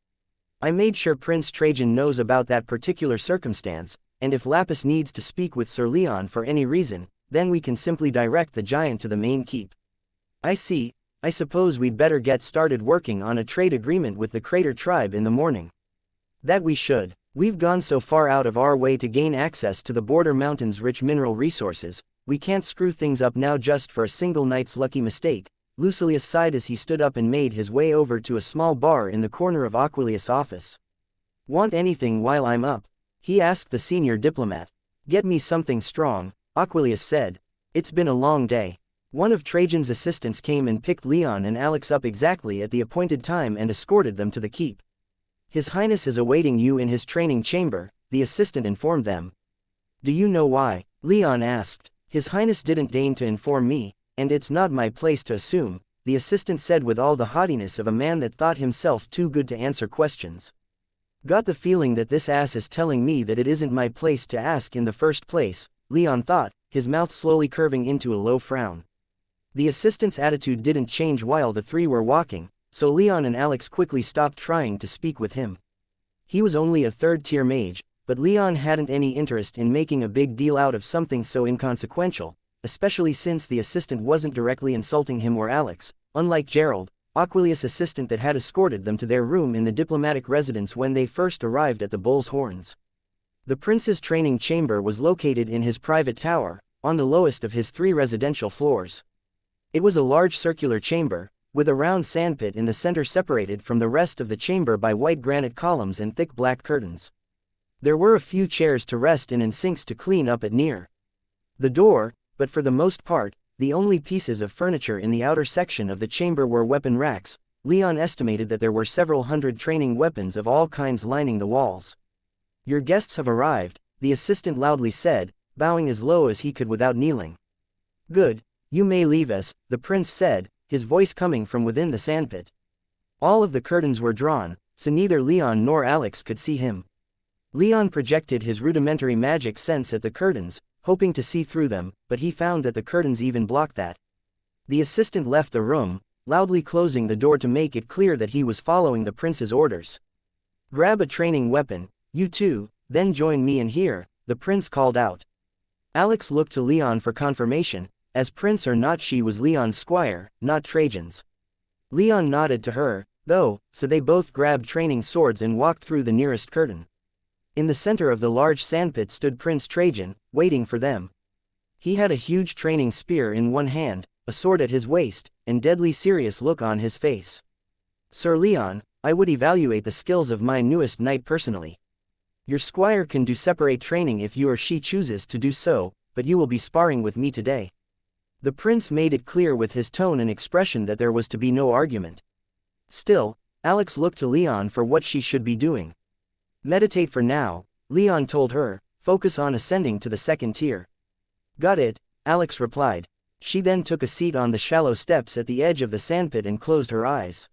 A: I made sure Prince Trajan knows about that particular circumstance, and if Lapis needs to speak with Sir Leon for any reason, then we can simply direct the giant to the main keep." "I see. I suppose we'd better get started working on a trade agreement with the Crater tribe in the morning." "That we should. We've gone so far out of our way to gain access to the border mountains' rich mineral resources, we can't screw things up now just for a single night's lucky mistake." Lucilius sighed as he stood up and made his way over to a small bar in the corner of Aquilius' office. "Want anything while I'm up?" he asked the senior diplomat. "Get me something strong," Aquilius said. "It's been a long day." One of Trajan's assistants came and picked Leon and Alex up exactly at the appointed time and escorted them to the keep. "His Highness is awaiting you in his training chamber," the assistant informed them. "Do you know why?" Leon asked. "His Highness didn't deign to inform me, and it's not my place to assume," the assistant said with all the haughtiness of a man that thought himself too good to answer questions. "Got the feeling that this ass is telling me that it isn't my place to ask in the first place," Leon thought, his mouth slowly curving into a low frown. The assistant's attitude didn't change while the three were walking, so Leon and Alex quickly stopped trying to speak with him. He was only a third-tier mage, but Leon hadn't any interest in making a big deal out of something so inconsequential, especially since the assistant wasn't directly insulting him or Alex, unlike Gerald, Aquilius' assistant that had escorted them to their room in the diplomatic residence when they first arrived at the Bull's Horns. The prince's training chamber was located in his private tower, on the lowest of his 3 residential floors. It was a large circular chamber, with a round sandpit in the center separated from the rest of the chamber by white granite columns and thick black curtains. There were a few chairs to rest in and sinks to clean up at near the door, but for the most part, the only pieces of furniture in the outer section of the chamber were weapon racks. Leon estimated that there were several hundred training weapons of all kinds lining the walls. "Your guests have arrived," the assistant loudly said, bowing as low as he could without kneeling. "Good, you may leave us," the prince said, his voice coming from within the sandpit. All of the curtains were drawn, so neither Leon nor Alex could see him. Leon projected his rudimentary magic sense at the curtains, hoping to see through them, but he found that the curtains even blocked that. The assistant left the room, loudly closing the door to make it clear that he was following the prince's orders. "Grab a training weapon, you two, then join me in here," the prince called out. Alex looked to Leon for confirmation, as prince or not she was Leon's squire, not Trajan's. Leon nodded to her, though, so they both grabbed training swords and walked through the nearest curtain. In the center of the large sandpit stood Prince Trajan, waiting for them. He had a huge training spear in one hand, a sword at his waist, and deadly serious look on his face. "Sir Leon, I would evaluate the skills of my newest knight personally. Your squire can do separate training if you or she chooses to do so, but you will be sparring with me today." The prince made it clear with his tone and expression that there was to be no argument. Still, Alex looked to Leon for what she should be doing. "Meditate for now," Leon told her, "focus on ascending to the second tier." "Got it," Alex replied. She then took a seat on the shallow steps at the edge of the sandpit and closed her eyes.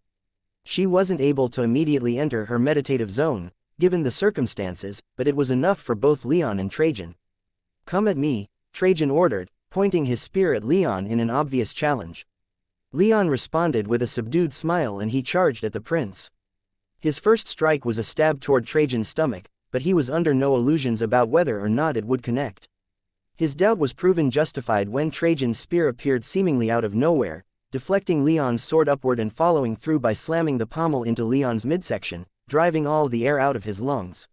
A: She wasn't able to immediately enter her meditative zone, given the circumstances, but it was enough for both Leon and Trajan. "Come at me," Trajan ordered, pointing his spear at Leon in an obvious challenge. Leon responded with a subdued smile and he charged at the prince. His first strike was a stab toward Trajan's stomach, but he was under no illusions about whether or not it would connect. His doubt was proven justified when Trajan's spear appeared seemingly out of nowhere, deflecting Leon's sword upward and following through by slamming the pommel into Leon's midsection, driving all the air out of his lungs.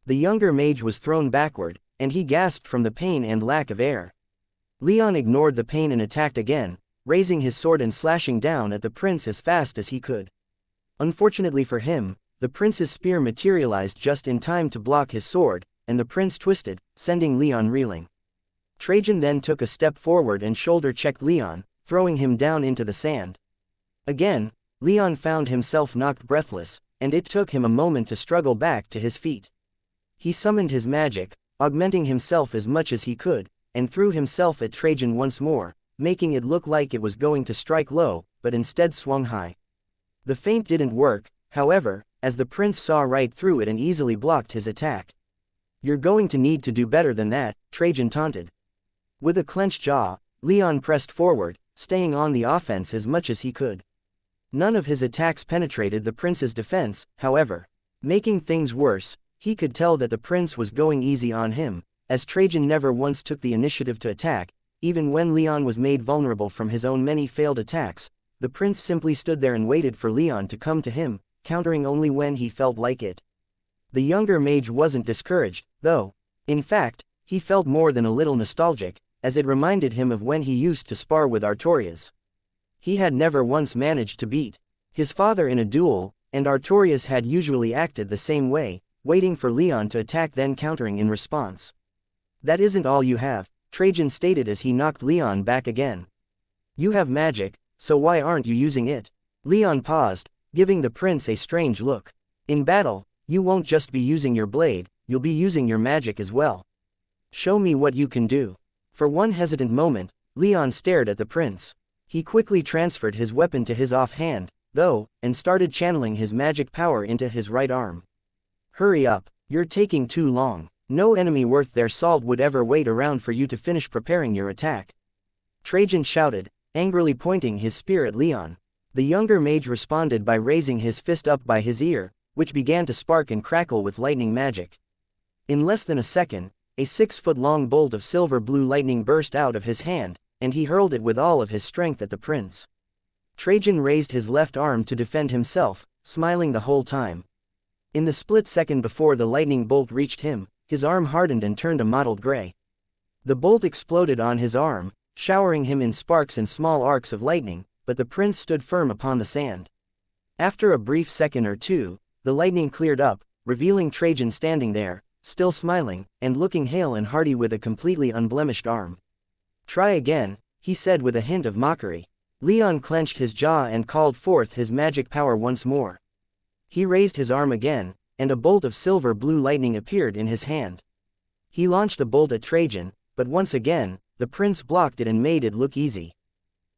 A: The younger mage was thrown backward, and he gasped from the pain and lack of air. Leon ignored the pain and attacked again, raising his sword and slashing down at the prince as fast as he could. Unfortunately for him, the prince's spear materialized just in time to block his sword, and the prince twisted, sending Leon reeling. Trajan then took a step forward and shoulder-checked Leon, throwing him down into the sand. Again, Leon found himself knocked breathless, and it took him a moment to struggle back to his feet. He summoned his magic, augmenting himself as much as he could, and threw himself at Trajan once more, making it look like it was going to strike low, but instead swung high. The feint didn't work, however, as the prince saw right through it and easily blocked his attack. "You're going to need to do better than that," Trajan taunted. With a clenched jaw, Leon pressed forward, staying on the offense as much as he could. None of his attacks penetrated the prince's defense, however. Making things worse, he could tell that the prince was going easy on him, as Trajan never once took the initiative to attack. Even when Leon was made vulnerable from his own many failed attacks, the prince simply stood there and waited for Leon to come to him, countering only when he felt like it. The younger mage wasn't discouraged, though. In fact, he felt more than a little nostalgic, as it reminded him of when he used to spar with Artorias. He had never once managed to beat his father in a duel, and Artorias had usually acted the same way, waiting for Leon to attack then countering in response. "That isn't all you have," Trajan stated as he knocked Leon back again. "You have magic, so why aren't you using it?" Leon paused, giving the prince a strange look. "In battle, you won't just be using your blade, you'll be using your magic as well. Show me what you can do." For one hesitant moment, Leon stared at the prince. He quickly transferred his weapon to his offhand, though, and started channeling his magic power into his right arm. "Hurry up, you're taking too long. No enemy worth their salt would ever wait around for you to finish preparing your attack," Trajan shouted, angrily pointing his spear at Leon. The younger mage responded by raising his fist up by his ear, which began to spark and crackle with lightning magic. In less than a second, a 6-foot-long bolt of silver-blue lightning burst out of his hand, and he hurled it with all of his strength at the prince. Trajan raised his left arm to defend himself, smiling the whole time. In the split second before the lightning bolt reached him, his arm hardened and turned a mottled gray. The bolt exploded on his arm, showering him in sparks and small arcs of lightning, but the prince stood firm upon the sand. After a brief second or two, the lightning cleared up, revealing Trajan standing there, still smiling, and looking hale and hearty with a completely unblemished arm. "Try again," he said with a hint of mockery. Leon clenched his jaw and called forth his magic power once more. He raised his arm again, and a bolt of silver-blue lightning appeared in his hand. He launched the bolt at Trajan, but once again, the prince blocked it and made it look easy.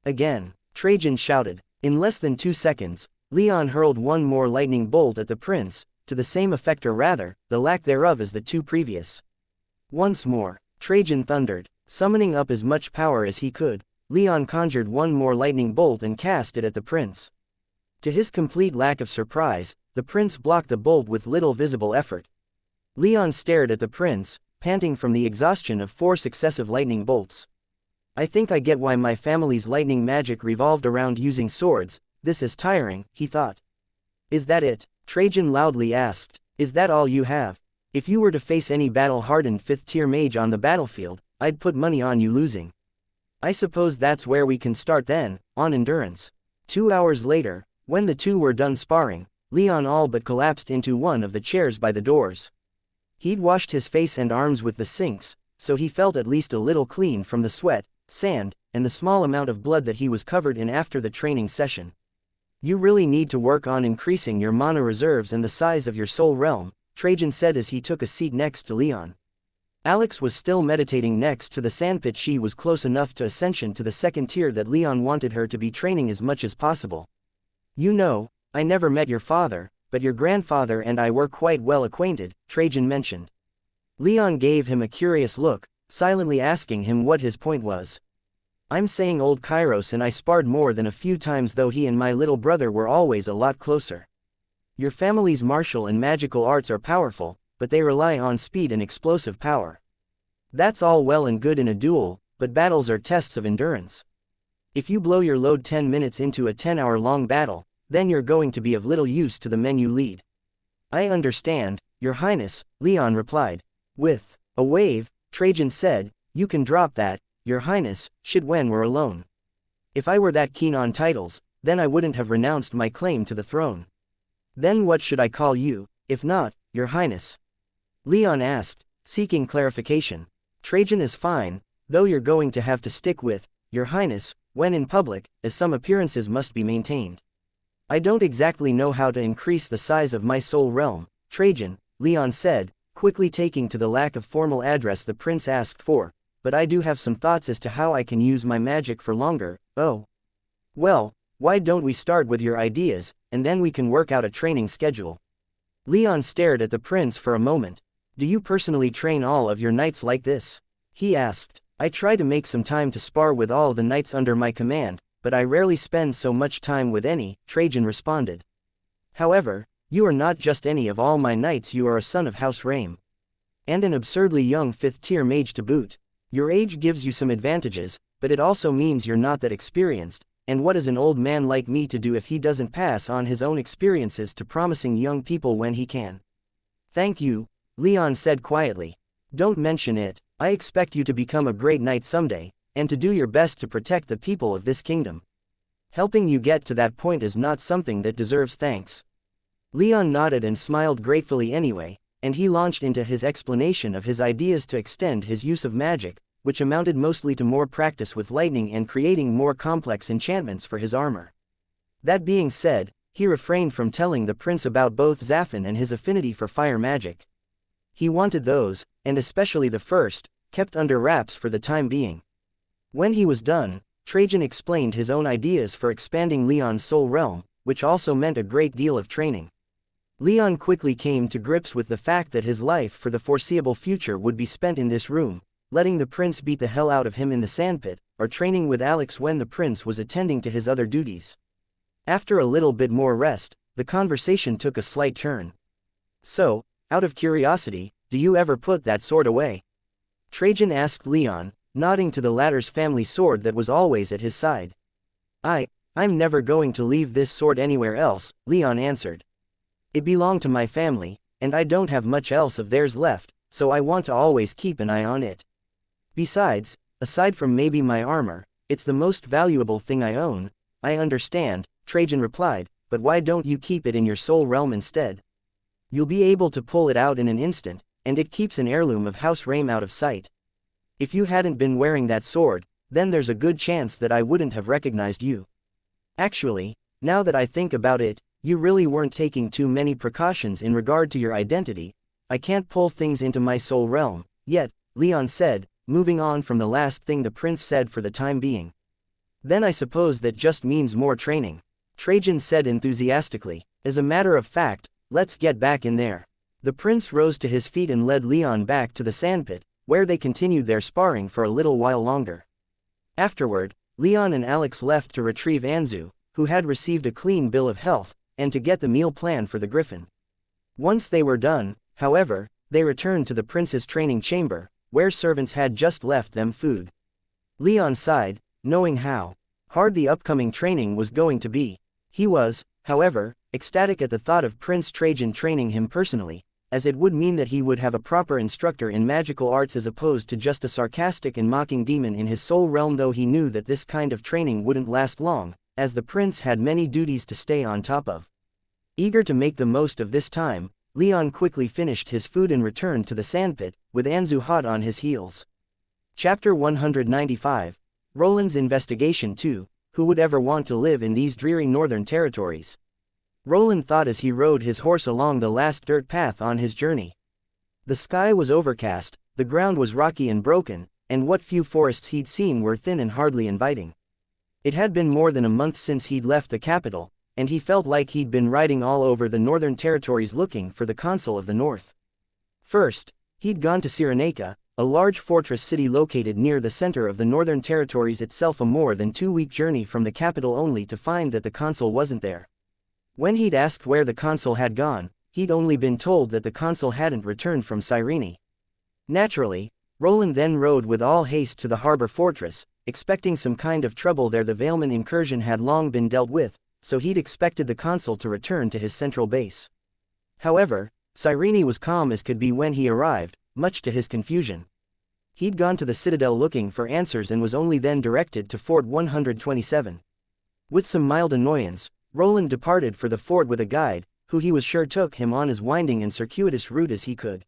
A: "Again," Trajan shouted. In less than 2 seconds, Leon hurled one more lightning bolt at the prince, to the same effect or rather, the lack thereof as the two previous. Once more, Trajan thundered. Summoning up as much power as he could, Leon conjured one more lightning bolt and cast it at the prince. To his complete lack of surprise, the prince blocked the bolt with little visible effort. Leon stared at the prince, panting from the exhaustion of 4 successive lightning bolts. "I think I get why my family's lightning magic revolved around using swords. This is tiring," he thought. "Is that it?" Trajan loudly asked. "Is that all you have? If you were to face any battle-hardened 5th-tier mage on the battlefield, I'd put money on you losing." "I suppose that's where we can start then, on endurance." 2 hours later, when the two were done sparring, Leon all but collapsed into one of the chairs by the doors. He'd washed his face and arms with the sinks, so he felt at least a little clean from the sweat, sand, and the small amount of blood that he was covered in after the training session. You really need to work on increasing your mana reserves and the size of your soul realm, Trajan said as he took a seat next to Leon. Alex was still meditating next to the sandpit. She was close enough to ascension to the second tier that Leon wanted her to be training as much as possible. You know, I never met your father, but your grandfather and I were quite well acquainted, Trajan mentioned. Leon gave him a curious look, silently asking him what his point was. I'm saying old Kairos and I sparred more than a few times, though he and my little brother were always a lot closer. Your family's martial and magical arts are powerful, but they rely on speed and explosive power. That's all well and good in a duel, but battles are tests of endurance. If you blow your load 10 minutes into a 10-hour-long battle, then you're going to be of little use to the men you lead. I understand, Your Highness, Leon replied. With a wave, Trajan said, you can drop that, Your Highness, should when we're alone. If I were that keen on titles, then I wouldn't have renounced my claim to the throne. Then what should I call you, if not, Your Highness? Leon asked, seeking clarification. Trajan is fine, though you're going to have to stick with, Your Highness, when in public, as some appearances must be maintained. I don't exactly know how to increase the size of my soul realm, Trajan, Leon said, quickly taking to the lack of formal address the prince asked for, but I do have some thoughts as to how I can use my magic for longer. Oh. Well, why don't we start with your ideas, and then we can work out a training schedule. Leon stared at the prince for a moment. Do you personally train all of your knights like this? He asked. I try to make some time to spar with all the knights under my command, but I rarely spend so much time with any, Trajan responded. However, you are not just any of all my knights, you are a son of House Rame. And an absurdly young 5th-tier mage to boot. Your age gives you some advantages, but it also means you're not that experienced, and what is an old man like me to do if he doesn't pass on his own experiences to promising young people when he can? Thank you, Leon said quietly. Don't mention it. I expect you to become a great knight someday, and to do your best to protect the people of this kingdom. Helping you get to that point is not something that deserves thanks. Leon nodded and smiled gratefully anyway, and he launched into his explanation of his ideas to extend his use of magic, which amounted mostly to more practice with lightning and creating more complex enchantments for his armor. That being said, he refrained from telling the prince about both Zaffin and his affinity for fire magic. He wanted those, and especially the first, kept under wraps for the time being. When he was done, Trajan explained his own ideas for expanding Leon's soul realm, which also meant a great deal of training. Leon quickly came to grips with the fact that his life for the foreseeable future would be spent in this room, letting the prince beat the hell out of him in the sandpit, or training with Alex when the prince was attending to his other duties. After a little bit more rest, the conversation took a slight turn. So, out of curiosity, do you ever put that sword away? Trajan asked Leon, nodding to the latter's family sword that was always at his side. I'm never going to leave this sword anywhere else, Leon answered. It belonged to my family, and I don't have much else of theirs left, so I want to always keep an eye on it. Besides, aside from maybe my armor, it's the most valuable thing I own. I understand, Trajan replied, but why don't you keep it in your soul realm instead? You'll be able to pull it out in an instant, and it keeps an heirloom of House Rame out of sight. If you hadn't been wearing that sword, then there's a good chance that I wouldn't have recognized you. Actually, now that I think about it, you really weren't taking too many precautions in regard to your identity. I can't pull things into my soul realm, yet, Leon said, moving on from the last thing the prince said for the time being. Then I suppose that just means more training, Trajan said enthusiastically. As a matter of fact, let's get back in there. The prince rose to his feet and led Leon back to the sandpit, where they continued their sparring for a little while longer. Afterward, Leon and Alex left to retrieve Anzu, who had received a clean bill of health, and to get the meal plan for the griffin. Once they were done, however, they returned to the prince's training chamber, where servants had just left them food. Leon sighed, knowing how hard the upcoming training was going to be. He was, however, ecstatic at the thought of Prince Trajan training him personally, as it would mean that he would have a proper instructor in magical arts as opposed to just a sarcastic and mocking demon in his soul realm, though he knew that this kind of training wouldn't last long, as the prince had many duties to stay on top of. Eager to make the most of this time, Leon quickly finished his food and returned to the sandpit, with Anzu hot on his heels. Chapter 195. Roland's Investigation 2. Who would ever want to live in these dreary northern territories? Roland thought as he rode his horse along the last dirt path on his journey. The sky was overcast, the ground was rocky and broken, and what few forests he'd seen were thin and hardly inviting. It had been more than a month since he'd left the capital, and he felt like he'd been riding all over the northern territories looking for the Consul of the North. First, he'd gone to Cyrenaica, a large fortress city located near the center of the northern territories itself, a more than 2-week journey from the capital, only to find that the consul wasn't there. When he'd asked where the consul had gone, he'd only been told that the consul hadn't returned from Cyrene. Naturally, Roland then rode with all haste to the harbor fortress, expecting some kind of trouble there. The Valeman incursion had long been dealt with, so he'd expected the consul to return to his central base. However, Cyrene was calm as could be when he arrived, much to his confusion. He'd gone to the citadel looking for answers and was only then directed to Fort 127. With some mild annoyance, Roland departed for the fort with a guide, who he was sure took him on as winding and circuitous route as he could.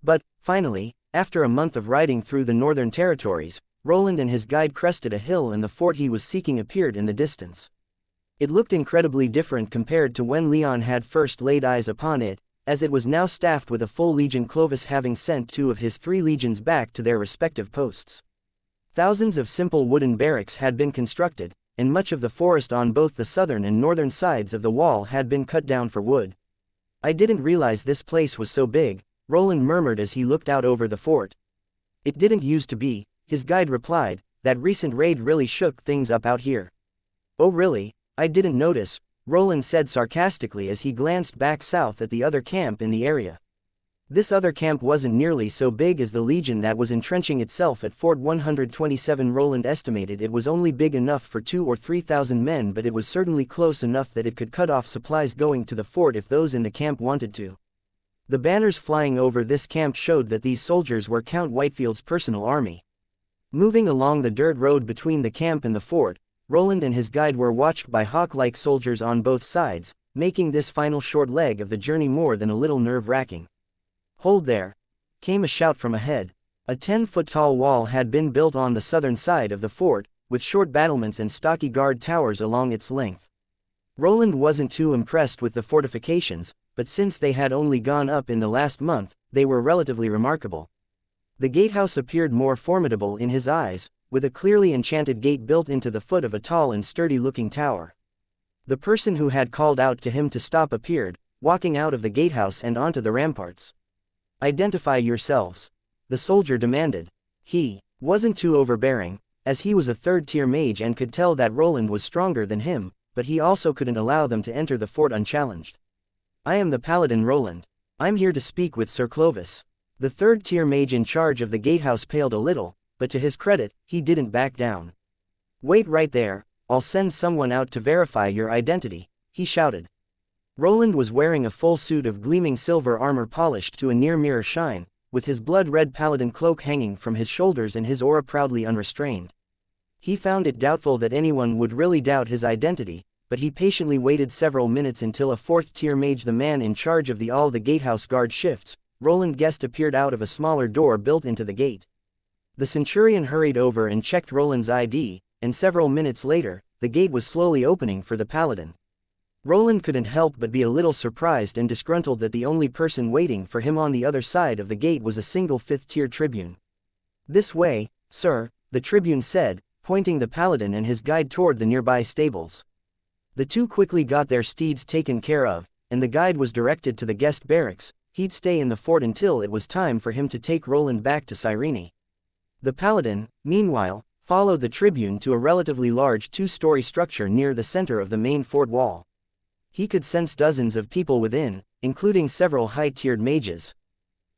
A: But, finally, after a month of riding through the northern territories, Roland and his guide crested a hill and the fort he was seeking appeared in the distance. It looked incredibly different compared to when Leon had first laid eyes upon it, as it was now staffed with a full legion, Clovis having sent 2 of his 3 legions back to their respective posts. Thousands of simple wooden barracks had been constructed, and much of the forest on both the southern and northern sides of the wall had been cut down for wood. "I didn't realize this place was so big," Roland murmured as he looked out over the fort. "It didn't used to be," his guide replied. "That recent raid really shook things up out here." "Oh really? I didn't notice," Roland said sarcastically as he glanced back south at the other camp in the area. This other camp wasn't nearly so big as the legion that was entrenching itself at Fort 127. Roland estimated it was only big enough for 2,000 or 3,000 men, but it was certainly close enough that it could cut off supplies going to the fort if those in the camp wanted to. The banners flying over this camp showed that these soldiers were Count Whitefield's personal army. Moving along the dirt road between the camp and the fort, Roland and his guide were watched by hawk-like soldiers on both sides, making this final short leg of the journey more than a little nerve-wracking. "Hold there!" came a shout from ahead. A 10-foot-tall wall had been built on the southern side of the fort, with short battlements and stocky guard towers along its length. Roland wasn't too impressed with the fortifications, but since they had only gone up in the last month, they were relatively remarkable. The gatehouse appeared more formidable in his eyes, with a clearly enchanted gate built into the foot of a tall and sturdy-looking tower. The person who had called out to him to stop appeared, walking out of the gatehouse and onto the ramparts. "Identify yourselves," the soldier demanded. He wasn't too overbearing, as he was a 3rd-tier mage and could tell that Roland was stronger than him, but he also couldn't allow them to enter the fort unchallenged. "I am the paladin Roland. I'm here to speak with Sir Clovis." The 3rd-tier mage in charge of the gatehouse paled a little, but to his credit, he didn't back down. "Wait right there, I'll send someone out to verify your identity," he shouted. Roland was wearing a full suit of gleaming silver armor polished to a near-mirror shine, with his blood-red paladin cloak hanging from his shoulders and his aura proudly unrestrained. He found it doubtful that anyone would really doubt his identity, but he patiently waited several minutes until a 4th-tier mage, the man in charge of the gatehouse guard shifts, Roland guessed, appeared out of a smaller door built into the gate. The centurion hurried over and checked Roland's ID, and several minutes later, the gate was slowly opening for the paladin. Roland couldn't help but be a little surprised and disgruntled that the only person waiting for him on the other side of the gate was a single 5th-tier tribune. "This way, sir," the tribune said, pointing the paladin and his guide toward the nearby stables. The 2 quickly got their steeds taken care of, and the guide was directed to the guest barracks. He'd stay in the fort until it was time for him to take Roland back to Cyrene. The paladin, meanwhile, followed the tribune to a relatively large 2-story structure near the center of the main fort wall. He could sense dozens of people within, including several high-tiered mages.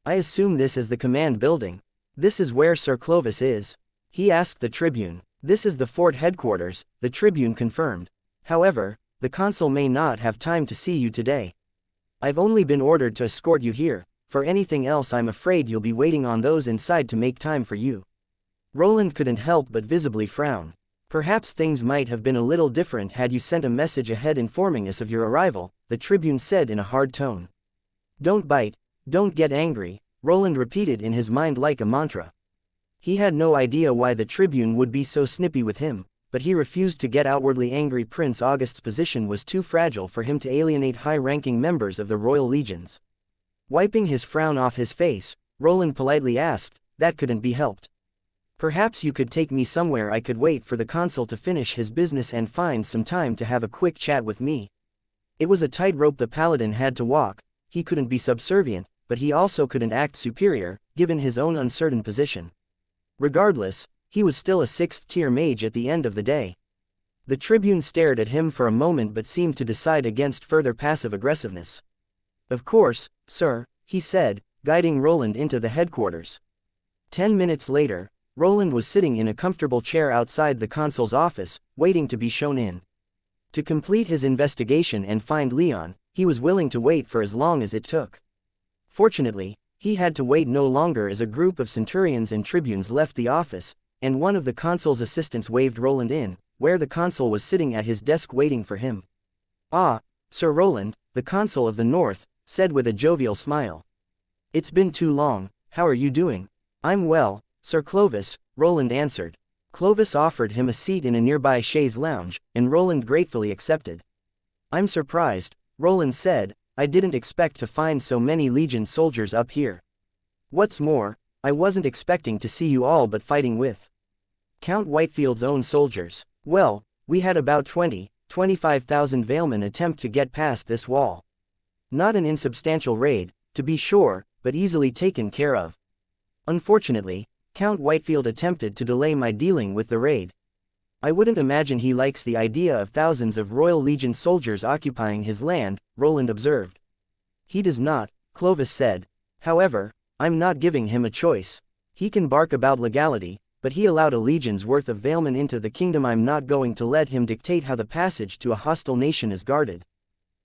A: "I assume this is the command building. This is where Sir Clovis is?" he asked the tribune. "This is the fort headquarters," the tribune confirmed. "However, the consul may not have time to see you today. I've only been ordered to escort you here. For anything else, I'm afraid you'll be waiting on those inside to make time for you." Roland couldn't help but visibly frown. Perhaps things might have been a little different had you sent a message ahead informing us of your arrival, the tribune said in a hard tone. Don't bite, don't get angry, Roland repeated in his mind like a mantra. He had no idea why the tribune would be so snippy with him, but he refused to get outwardly angry. Prince August's position was too fragile for him to alienate high-ranking members of the royal legions. Wiping his frown off his face, Roland politely asked, "That couldn't be helped. Perhaps you could take me somewhere I could wait for the consul to finish his business and find some time to have a quick chat with me." It was a tightrope the paladin had to walk. He couldn't be subservient, but he also couldn't act superior, given his own uncertain position. Regardless, he was still a 6th-tier mage at the end of the day. The tribune stared at him for a moment but seemed to decide against further passive aggressiveness. "Of course, sir," he said, guiding Roland into the headquarters. 10 minutes later, Roland was sitting in a comfortable chair outside the consul's office, waiting to be shown in. To complete his investigation and find Leon, he was willing to wait for as long as it took. Fortunately, he had to wait no longer as a group of centurions and tribunes left the office, and one of the consul's assistants waved Roland in, where the consul was sitting at his desk waiting for him. "Ah, Sir Roland," the consul of the north said with a jovial smile. "It's been too long, how are you doing?" "I'm well, Sir Clovis," Roland answered. Clovis offered him a seat in a nearby chaise lounge, and Roland gratefully accepted. "I'm surprised," Roland said, "I didn't expect to find so many Legion soldiers up here. What's more, I wasn't expecting to see you all but fighting with Count Whitefield's own soldiers. Well, we had about 25,000 Valemen attempt to get past this wall. Not an insubstantial raid, to be sure, but easily taken care of. Unfortunately, Count Whitefield attempted to delay my dealing with the raid. I wouldn't imagine he likes the idea of thousands of Royal Legion soldiers occupying his land," Roland observed. "He does not," Clovis said. "However, I'm not giving him a choice. He can bark about legality, but he allowed a legion's worth of Valemen into the kingdom. I'm not going to let him dictate how the passage to a hostile nation is guarded.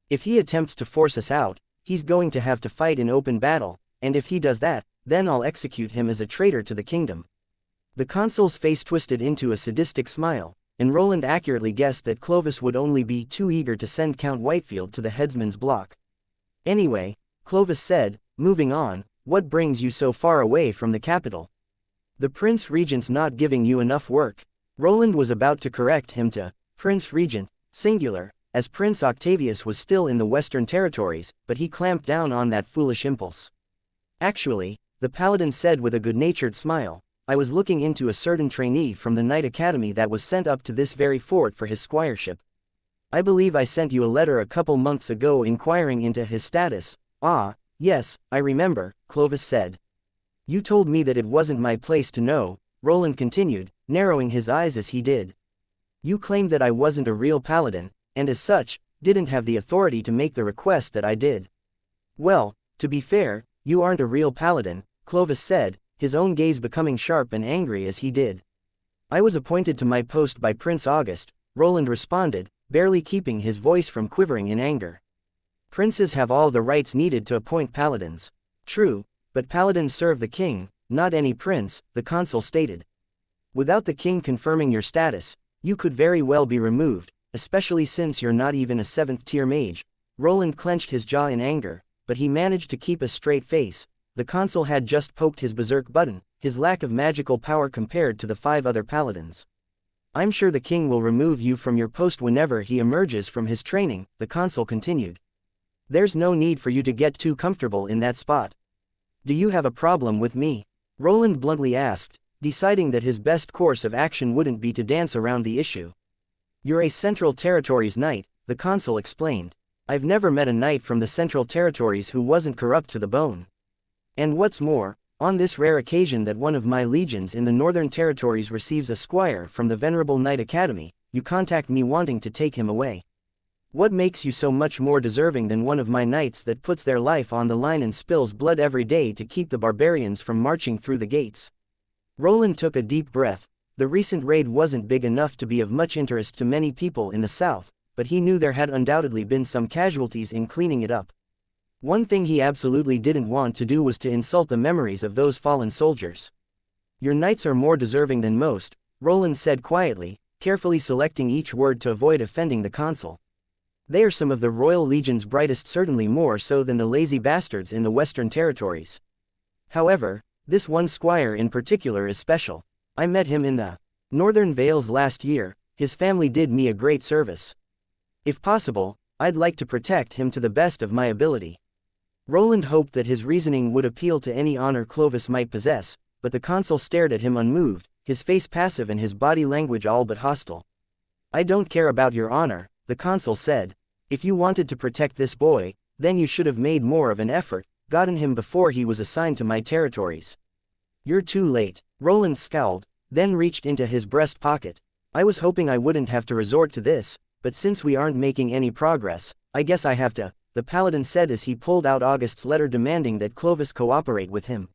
A: If he attempts to force us out, he's going to have to fight in open battle, and if he does that, then I'll execute him as a traitor to the kingdom." The consul's face twisted into a sadistic smile, and Roland accurately guessed that Clovis would only be too eager to send Count Whitefield to the headsman's block. "Anyway," Clovis said, moving on, "what brings you so far away from the capital?" "The Prince Regent's not giving you enough work." Roland was about to correct him to Prince Regent, singular, as Prince Octavius was still in the Western Territories, but he clamped down on that foolish impulse. "Actually," the paladin said with a good-natured smile, "I was looking into a certain trainee from the Knight Academy that was sent up to this very fort for his squireship. I believe I sent you a letter a couple months ago inquiring into his status." "Ah, yes, I remember," Clovis said. "You told me that it wasn't my place to know," Roland continued, narrowing his eyes as he did. "You claimed that I wasn't a real paladin, and as such, didn't have the authority to make the request that I did." "Well, to be fair, you aren't a real paladin," Clovis said, his own gaze becoming sharp and angry as he did. "I was appointed to my post by Prince August," Roland responded, barely keeping his voice from quivering in anger. "Princes have all the rights needed to appoint paladins." "True, but paladins serve the king, not any prince," the consul stated. "Without the king confirming your status, you could very well be removed, especially since you're not even a 7th-tier mage." Roland clenched his jaw in anger, but he managed to keep a straight face. The consul had just poked his berserk button, his lack of magical power compared to the 5 other paladins. "I'm sure the king will remove you from your post whenever he emerges from his training," the consul continued. "There's no need for you to get too comfortable in that spot." "Do you have a problem with me?" Roland bluntly asked, deciding that his best course of action wouldn't be to dance around the issue. "You're a Central Territories knight," the consul explained. "I've never met a knight from the Central Territories who wasn't corrupt to the bone. And what's more, on this rare occasion that one of my legions in the Northern Territories receives a squire from the Venerable Knight Academy, you contact me wanting to take him away. What makes you so much more deserving than one of my knights that puts their life on the line and spills blood every day to keep the barbarians from marching through the gates?" Roland took a deep breath. The recent raid wasn't big enough to be of much interest to many people in the south, but he knew there had undoubtedly been some casualties in cleaning it up. One thing he absolutely didn't want to do was to insult the memories of those fallen soldiers. "Your knights are more deserving than most," Roland said quietly, carefully selecting each word to avoid offending the consul. "They are some of the Royal Legion's brightest, certainly more so than the lazy bastards in the Western Territories. However, this one squire in particular is special. I met him in the Northern Vales last year. His family did me a great service. If possible, I'd like to protect him to the best of my ability." Roland hoped that his reasoning would appeal to any honor Clovis might possess, but the consul stared at him unmoved, his face passive and his body language all but hostile. "I don't care about your honor," the consul said. "If you wanted to protect this boy, then you should have made more of an effort, gotten him before he was assigned to my territories." "You're too late." Roland scowled, then reached into his breast pocket. "I was hoping I wouldn't have to resort to this, but since we aren't making any progress, I guess I have to," the paladin said as he pulled out August's letter demanding that Clovis cooperate with him.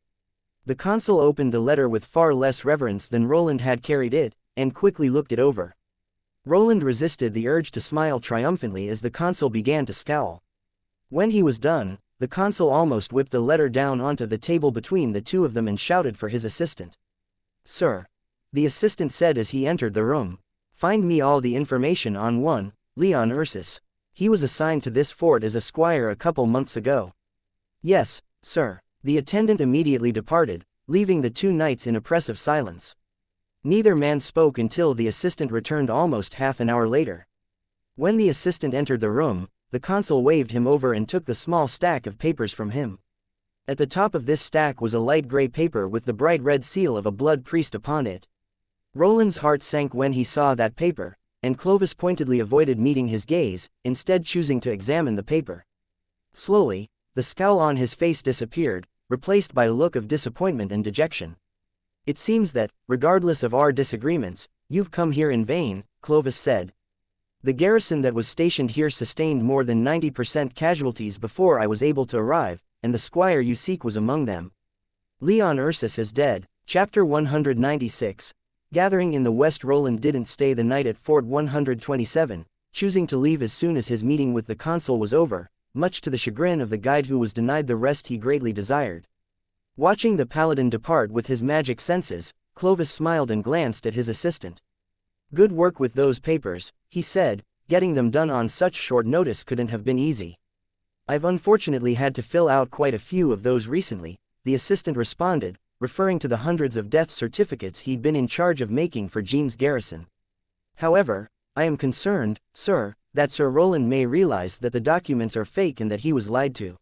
A: The consul opened the letter with far less reverence than Roland had carried it, and quickly looked it over. Roland resisted the urge to smile triumphantly as the consul began to scowl. When he was done, the consul almost whipped the letter down onto the table between the two of them and shouted for his assistant. "Sir," the assistant said as he entered the room, "find me all the information on one Leon Ursus. He was assigned to this fort as a squire a couple months ago." "Yes, sir." The attendant immediately departed, leaving the two knights in oppressive silence. Neither man spoke until the assistant returned almost half an hour later. When the assistant entered the room, the consul waved him over and took the small stack of papers from him. At the top of this stack was a light gray paper with the bright red seal of a blood priest upon it. Roland's heart sank when he saw that paper, and Clovis pointedly avoided meeting his gaze, instead choosing to examine the paper. Slowly, the scowl on his face disappeared, replaced by a look of disappointment and dejection. "It seems that, regardless of our disagreements, you've come here in vain," Clovis said. "The garrison that was stationed here sustained more than 90% casualties before I was able to arrive, and the squire you seek was among them. Leon Ursus is dead." Chapter 196. Gathering in the west, Roland didn't stay the night at Fort 127, choosing to leave as soon as his meeting with the consul was over, much to the chagrin of the guide who was denied the rest he greatly desired. Watching the paladin depart with his magic senses, Clovis smiled and glanced at his assistant. "Good work with those papers," he said. "Getting them done on such short notice couldn't have been easy." "I've unfortunately had to fill out quite a few of those recently," the assistant responded, referring to the hundreds of death certificates he'd been in charge of making for Jean's garrison. "However, I am concerned, sir, that Sir Roland may realize that the documents are fake and that he was lied to."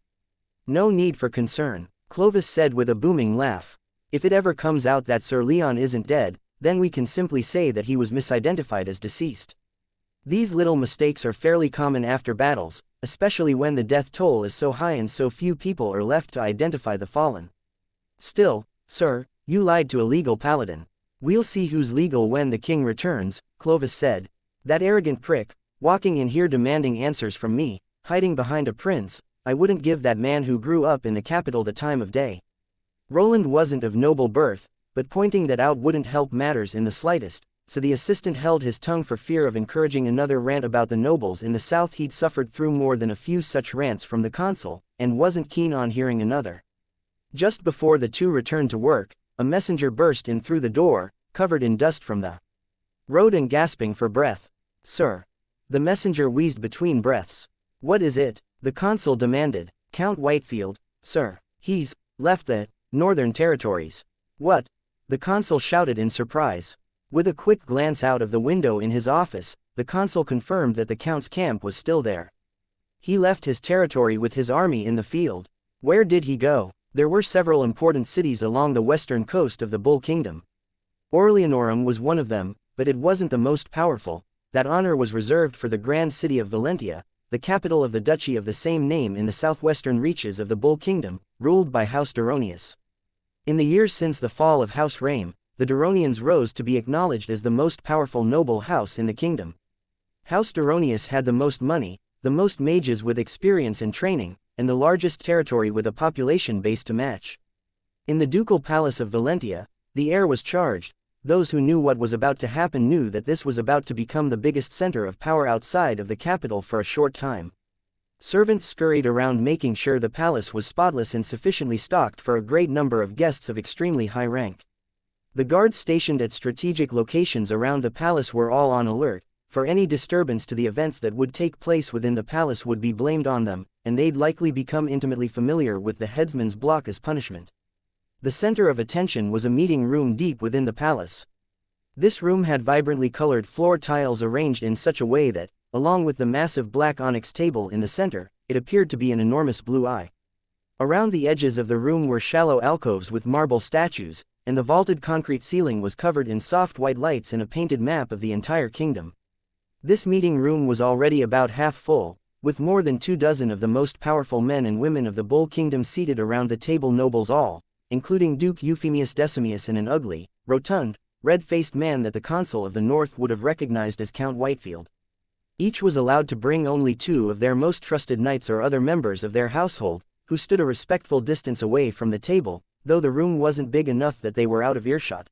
A: "No need for concern," Clovis said with a booming laugh. "If it ever comes out that Sir Leon isn't dead, then we can simply say that he was misidentified as deceased. These little mistakes are fairly common after battles, especially when the death toll is so high and so few people are left to identify the fallen. Still, sir, you lied to a legal paladin." "We'll see who's legal when the king returns," Clovis said. "That arrogant prick, walking in here demanding answers from me, hiding behind a prince, I wouldn't give that man who grew up in the capital the time of day." Roland wasn't of noble birth, but pointing that out wouldn't help matters in the slightest, so the assistant held his tongue for fear of encouraging another rant about the nobles in the south. He'd suffered through more than a few such rants from the consul, and wasn't keen on hearing another. Just before the two returned to work, a messenger burst in through the door, covered in dust from the road and gasping for breath. "Sir." The messenger wheezed between breaths. "What is it?" the consul demanded. "Count Whitefield, sir. He's left the Northern Territories." "What?" the consul shouted in surprise. With a quick glance out of the window in his office, the consul confirmed that the count's camp was still there. "He left his territory with his army in the field." "Where did he go?" There were several important cities along the western coast of the Bull Kingdom. Orleanorum was one of them, but it wasn't the most powerful. That honor was reserved for the grand city of Valentia, the capital of the duchy of the same name in the southwestern reaches of the Bull Kingdom, ruled by House Duronius. In the years since the fall of House Rame, the Duronians rose to be acknowledged as the most powerful noble house in the kingdom. House Duronius had the most money, the most mages with experience and training, and the largest territory with a population base to match. In the ducal palace of Valentia, the air was charged. Those who knew what was about to happen knew that this was about to become the biggest center of power outside of the capital for a short time. Servants scurried around making sure the palace was spotless and sufficiently stocked for a great number of guests of extremely high rank. The guards stationed at strategic locations around the palace were all on alert, for any disturbance to the events that would take place within the palace would be blamed on them, and they'd likely become intimately familiar with the headsman's block as punishment. The center of attention was a meeting room deep within the palace. This room had vibrantly colored floor tiles arranged in such a way that, along with the massive black onyx table in the center, it appeared to be an enormous blue eye. Around the edges of the room were shallow alcoves with marble statues, and the vaulted concrete ceiling was covered in soft white lights and a painted map of the entire kingdom. This meeting room was already about half full, with more than 24 of the most powerful men and women of the Bull Kingdom seated around the table, nobles all, including Duke Euphemius Decimus and an ugly, rotund, red-faced man that the consul of the north would have recognized as Count Whitefield. Each was allowed to bring only 2 of their most trusted knights or other members of their household, who stood a respectful distance away from the table, though the room wasn't big enough that they were out of earshot.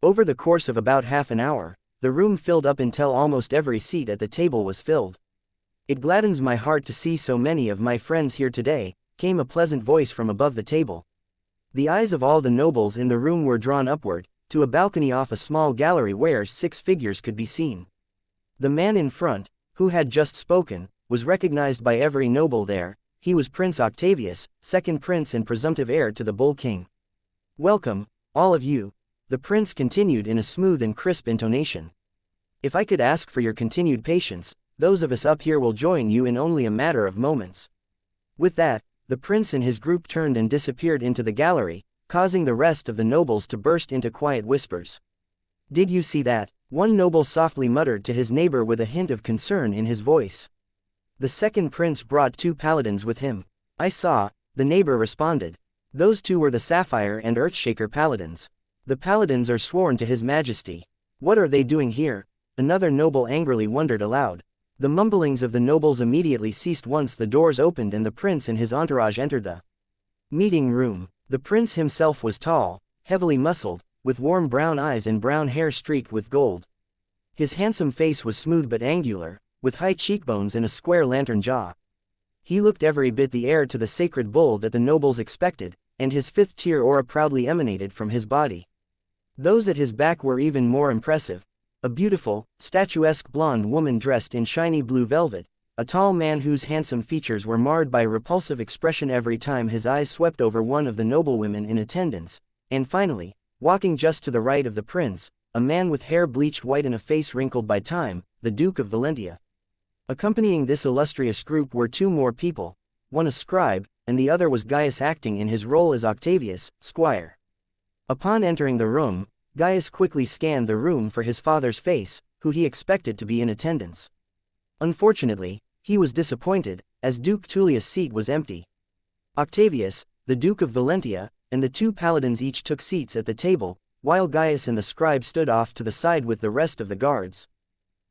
A: Over the course of about half an hour, the room filled up until almost every seat at the table was filled. "It gladdens my heart to see so many of my friends here today," came a pleasant voice from above the table. The eyes of all the nobles in the room were drawn upward, to a balcony off a small gallery where 6 figures could be seen. The man in front, who had just spoken, was recognized by every noble there. He was Prince Octavius, second prince and presumptive heir to the Bull King. "Welcome, all of you," the prince continued in a smooth and crisp intonation. "If I could ask for your continued patience, those of us up here will join you in only a matter of moments." With that, the prince and his group turned and disappeared into the gallery, causing the rest of the nobles to burst into quiet whispers. "Did you see that?" one noble softly muttered to his neighbor with a hint of concern in his voice. The second prince brought 2 paladins with him. "I saw," the neighbor responded. "Those 2 were the Sapphire and Earthshaker paladins. The paladins are sworn to His Majesty." "What are they doing here?" another noble angrily wondered aloud. The mumblings of the nobles immediately ceased once the doors opened and the prince and his entourage entered the meeting room. The prince himself was tall, heavily muscled, with warm brown eyes and brown hair streaked with gold. His handsome face was smooth but angular, with high cheekbones and a square lantern jaw. He looked every bit the heir to the sacred bull that the nobles expected, and his 5th-tier aura proudly emanated from his body. Those at his back were even more impressive. A beautiful, statuesque blonde woman dressed in shiny blue velvet, a tall man whose handsome features were marred by a repulsive expression every time his eyes swept over one of the noblewomen in attendance, and finally, walking just to the right of the prince, a man with hair bleached white and a face wrinkled by time, the Duke of Valentia. Accompanying this illustrious group were 2 more people, one a scribe, and the other was Gaius acting in his role as Octavius, squire. Upon entering the room, Gaius quickly scanned the room for his father's face, who he expected to be in attendance. Unfortunately, he was disappointed, as Duke Tullius' seat was empty. Octavius, the Duke of Valentia, and the 2 paladins each took seats at the table, while Gaius and the scribe stood off to the side with the rest of the guards.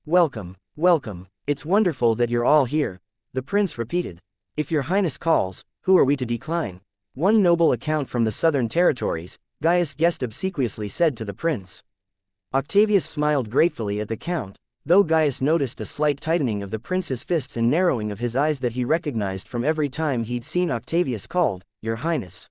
A: "Welcome, welcome. It's wonderful that you're all here," the prince repeated. "If your highness calls, who are we to decline?" One noble account from the southern territories, Gaius guessed obsequiously said to the prince. Octavius smiled gratefully at the count, though Gaius noticed a slight tightening of the prince's fists and narrowing of his eyes that he recognized from every time he'd seen Octavius called, "Your Highness."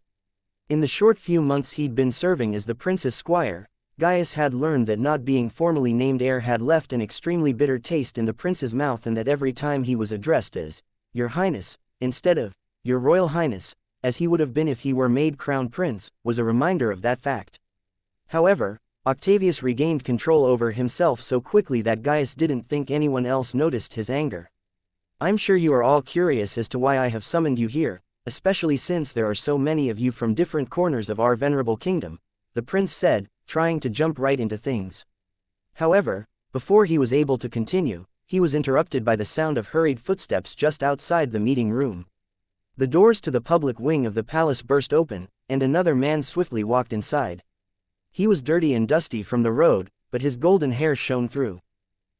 A: In the short few months he'd been serving as the prince's squire, Gaius had learned that not being formally named heir had left an extremely bitter taste in the prince's mouth, and that every time he was addressed as, "Your Highness," instead of, "Your Royal Highness," as he would have been if he were made crown prince, was a reminder of that fact. However, Octavius regained control over himself so quickly that Gaius didn't think anyone else noticed his anger. "I'm sure you are all curious as to why I have summoned you here, especially since there are so many of you from different corners of our venerable kingdom," the prince said, trying to jump right into things. However, before he was able to continue, he was interrupted by the sound of hurried footsteps just outside the meeting room. The doors to the public wing of the palace burst open, and another man swiftly walked inside. He was dirty and dusty from the road, but his golden hair shone through.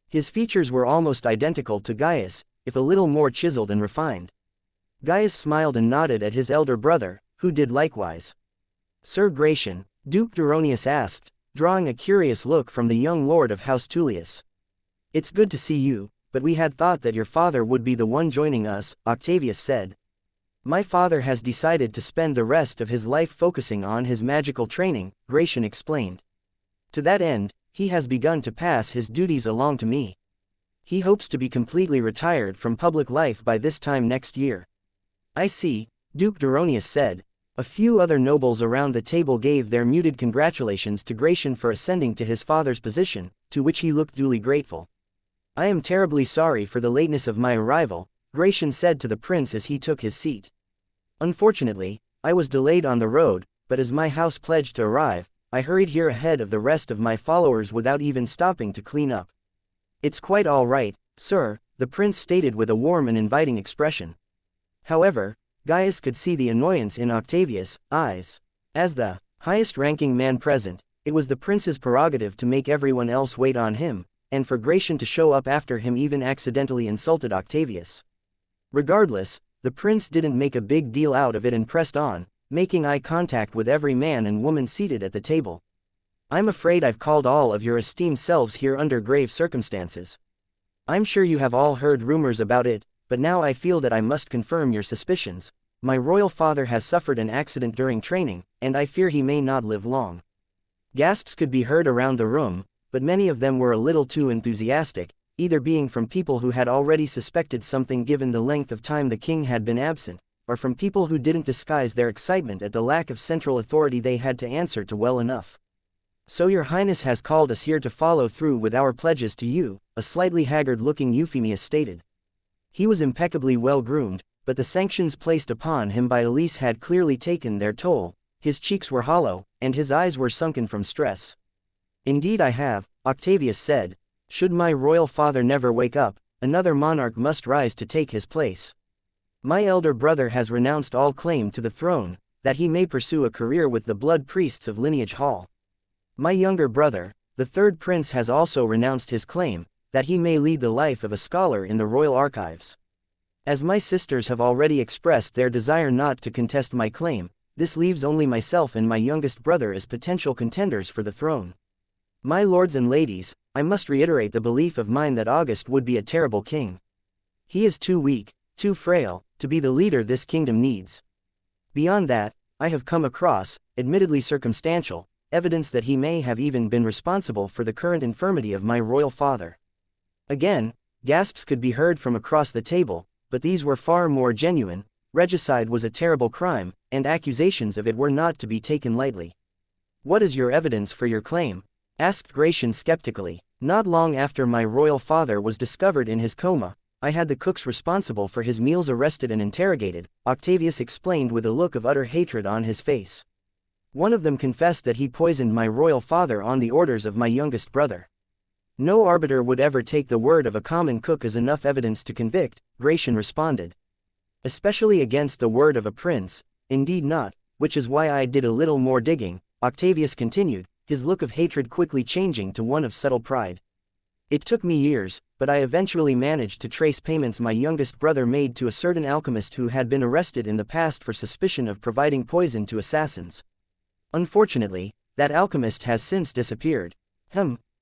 A: His features were almost identical to Gaius, if a little more chiseled and refined. Gaius smiled and nodded at his elder brother, who did likewise. "Sir Gratian," Duke Duronius asked, drawing a curious look from the young lord of House Tullius. "It's good to see you, but we had thought that your father would be the one joining us," Octavius said. "My father has decided to spend the rest of his life focusing on his magical training," Gratian explained. To that end, he has begun to pass his duties along to me. He hopes to be completely retired from public life by this time next year. I see, Duke Duronius said. A few other nobles around the table gave their muted congratulations to Gratian for ascending to his father's position, to which he looked duly grateful. I am terribly sorry for the lateness of my arrival, Gratian said to the prince as he took his seat. Unfortunately, I was delayed on the road, but as my house pledged to arrive, I hurried here ahead of the rest of my followers without even stopping to clean up. It's quite all right, sir, the prince stated with a warm and inviting expression. However, Gaius could see the annoyance in Octavius' eyes. As the highest-ranking man present, it was the prince's prerogative to make everyone else wait on him, and for Gratian to show up after him even accidentally insulted Octavius. Regardless, the prince didn't make a big deal out of it and pressed on, making eye contact with every man and woman seated at the table. I'm afraid I've called all of your esteemed selves here under grave circumstances. I'm sure you have all heard rumors about it, but now I feel that I must confirm your suspicions. My royal father has suffered an accident during training, and I fear he may not live long. Gasps could be heard around the room, but many of them were a little too enthusiastic, either being from people who had already suspected something given the length of time the king had been absent, or from people who didn't disguise their excitement at the lack of central authority they had to answer to well enough. So your highness has called us here to follow through with our pledges to you, a slightly haggard-looking Euphemius stated. He was impeccably well-groomed, but the sanctions placed upon him by Elise had clearly taken their toll. His cheeks were hollow, and his eyes were sunken from stress. Indeed I have, Octavius said. Should my royal father never wake up, another monarch must rise to take his place. My elder brother has renounced all claim to the throne, that he may pursue a career with the blood priests of Lineage Hall. My younger brother, the third prince, has also renounced his claim, that he may lead the life of a scholar in the royal archives. As my sisters have already expressed their desire not to contest my claim, this leaves only myself and my youngest brother as potential contenders for the throne. My lords and ladies, I must reiterate the belief of mine that August would be a terrible king. He is too weak, too frail, to be the leader this kingdom needs. Beyond that, I have come across, admittedly circumstantial, evidence that he may have even been responsible for the current infirmity of my royal father. Again, gasps could be heard from across the table, but these were far more genuine. Regicide was a terrible crime, and accusations of it were not to be taken lightly. What is your evidence for your claim? Asked Gratian skeptically. Not long after my royal father was discovered in his coma, I had the cooks responsible for his meals arrested and interrogated, Octavius explained with a look of utter hatred on his face. One of them confessed that he poisoned my royal father on the orders of my youngest brother. No arbiter would ever take the word of a common cook as enough evidence to convict, Gratian responded. Especially against the word of a prince, indeed not, which is why I did a little more digging, Octavius continued, his look of hatred quickly changing to one of subtle pride. It took me years, but I eventually managed to trace payments my youngest brother made to a certain alchemist who had been arrested in the past for suspicion of providing poison to assassins. Unfortunately, that alchemist has since disappeared.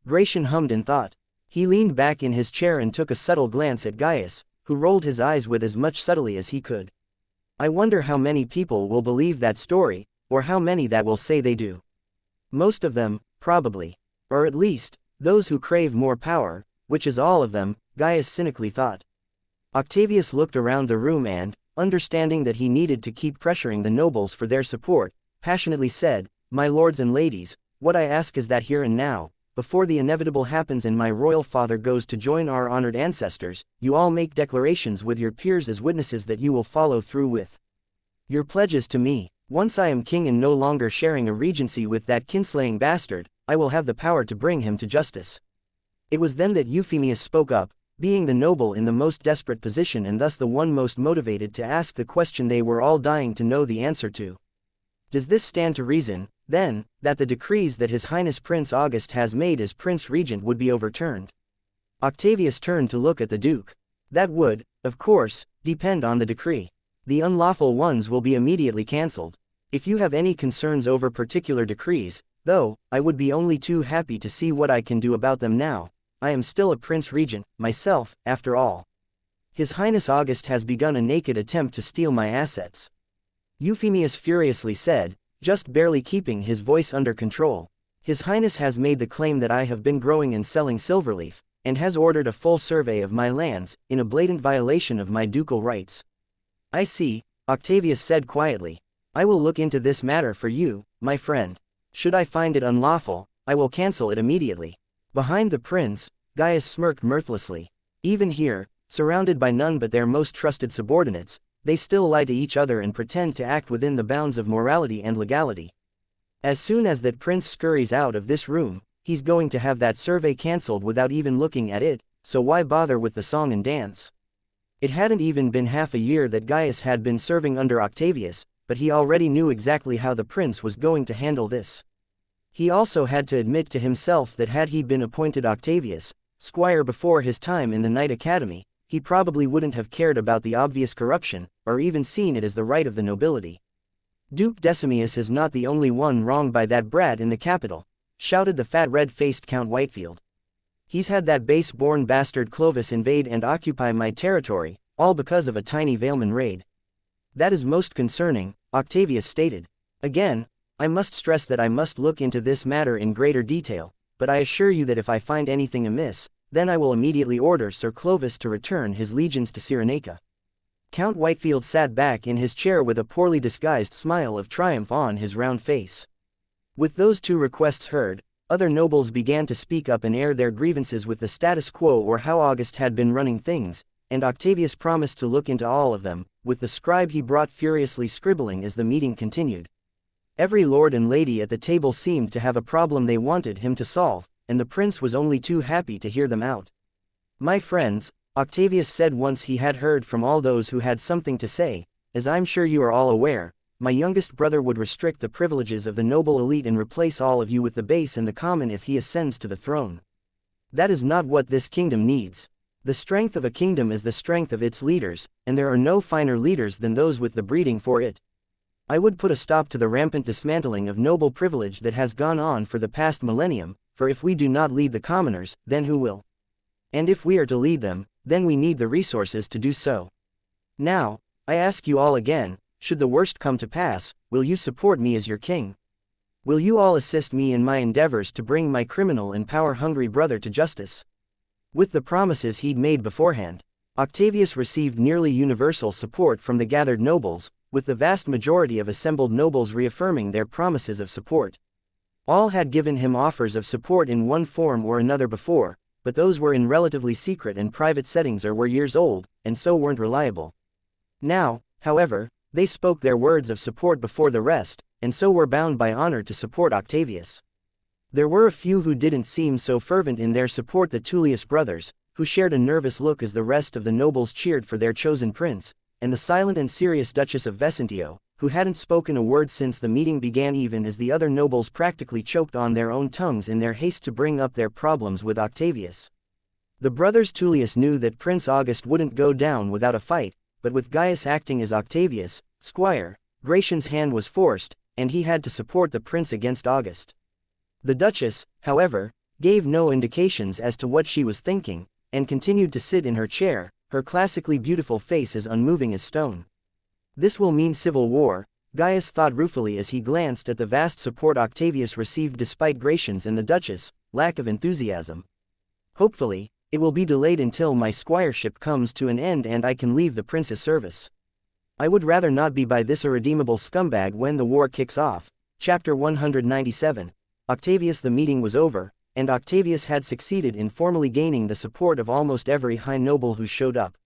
A: Gratian hummed in thought. He leaned back in his chair and took a subtle glance at Gaius, who rolled his eyes with as much subtlety as he could. I wonder how many people will believe that story, or how many that will say they do. Most of them, probably. Or at least, those who crave more power, which is all of them, Gaius cynically thought. Octavius looked around the room and, understanding that he needed to keep pressuring the nobles for their support, passionately said, My lords and ladies, what I ask is that here and now, before the inevitable happens and my royal father goes to join our honored ancestors, you all make declarations with your peers as witnesses that you will follow through with your pledges to me. Once I am king and no longer sharing a regency with that kinslaying bastard, I will have the power to bring him to justice. It was then that Euphemius spoke up, being the noble in the most desperate position and thus the one most motivated to ask the question they were all dying to know the answer to. Does this stand to reason, then, that the decrees that His Highness Prince August has made as Prince Regent would be overturned? Octavius turned to look at the Duke. That would, of course, depend on the decree. The unlawful ones will be immediately cancelled. If you have any concerns over particular decrees, though, I would be only too happy to see what I can do about them now. I am still a Prince Regent, myself, after all. His Highness August has begun a naked attempt to steal my assets. Euphemius furiously said, just barely keeping his voice under control. His Highness has made the claim that I have been growing and selling silverleaf, and has ordered a full survey of my lands, in a blatant violation of my ducal rights. I see, Octavius said quietly. I will look into this matter for you, my friend. Should I find it unlawful, I will cancel it immediately. Behind the prince, Gaius smirked mirthlessly. Even here, surrounded by none but their most trusted subordinates, they still lie to each other and pretend to act within the bounds of morality and legality. As soon as that prince scurries out of this room, he's going to have that survey cancelled without even looking at it, so why bother with the song and dance? It hadn't even been half a year that Gaius had been serving under Octavius, but he already knew exactly how the prince was going to handle this. He also had to admit to himself that had he been appointed Octavius, squire before his time in the Knight Academy, he probably wouldn't have cared about the obvious corruption, or even seen it as the right of the nobility. Duke Decimus is not the only one wronged by that brat in the capital, shouted the fat red-faced Count Whitefield. He's had that base-born bastard Clovis invade and occupy my territory, all because of a tiny Valeman raid. That is most concerning, Octavius stated. Again, I must stress that I must look into this matter in greater detail, but I assure you that if I find anything amiss, then I will immediately order Sir Clovis to return his legions to Cyrenaica. Count Whitefield sat back in his chair with a poorly disguised smile of triumph on his round face. With those two requests heard, other nobles began to speak up and air their grievances with the status quo or how August had been running things, and Octavius promised to look into all of them, with the scribe he brought furiously scribbling as the meeting continued. Every lord and lady at the table seemed to have a problem they wanted him to solve, and the prince was only too happy to hear them out. My friends, Octavius said once he had heard from all those who had something to say, as I'm sure you are all aware, my youngest brother would restrict the privileges of the noble elite and replace all of you with the base and the common if he ascends to the throne. That is not what this kingdom needs. The strength of a kingdom is the strength of its leaders, and there are no finer leaders than those with the breeding for it. I would put a stop to the rampant dismantling of noble privilege that has gone on for the past millennium, for if we do not lead the commoners, then who will? And if we are to lead them, then we need the resources to do so. Now, I ask you all again, should the worst come to pass, will you support me as your king? Will you all assist me in my endeavors to bring my criminal and power-hungry brother to justice? With the promises he'd made beforehand, Octavius received nearly universal support from the gathered nobles, with the vast majority of assembled nobles reaffirming their promises of support. All had given him offers of support in one form or another before, but those were in relatively secret and private settings or were years old, and so weren't reliable. Now, however, they spoke their words of support before the rest, and so were bound by honor to support Octavius. There were a few who didn't seem so fervent in their support, the Tullius brothers, who shared a nervous look as the rest of the nobles cheered for their chosen prince, and the silent and serious Duchess of Vesentio, who hadn't spoken a word since the meeting began, even as the other nobles practically choked on their own tongues in their haste to bring up their problems with Octavius. The brothers Tullius knew that Prince August wouldn't go down without a fight, but with Gaius acting as Octavius' squire, Gratian's hand was forced, and he had to support the prince against August. The Duchess, however, gave no indications as to what she was thinking, and continued to sit in her chair, her classically beautiful face as unmoving as stone. This will mean civil war, Gaius thought ruefully as he glanced at the vast support Octavius received despite Gratian's and the Duchess' lack of enthusiasm. Hopefully, it will be delayed until my squireship comes to an end and I can leave the prince's service. I would rather not be by this irredeemable scumbag when the war kicks off. Chapter 197. Octavius. The meeting was over, and Octavius had succeeded in formally gaining the support of almost every high noble who showed up.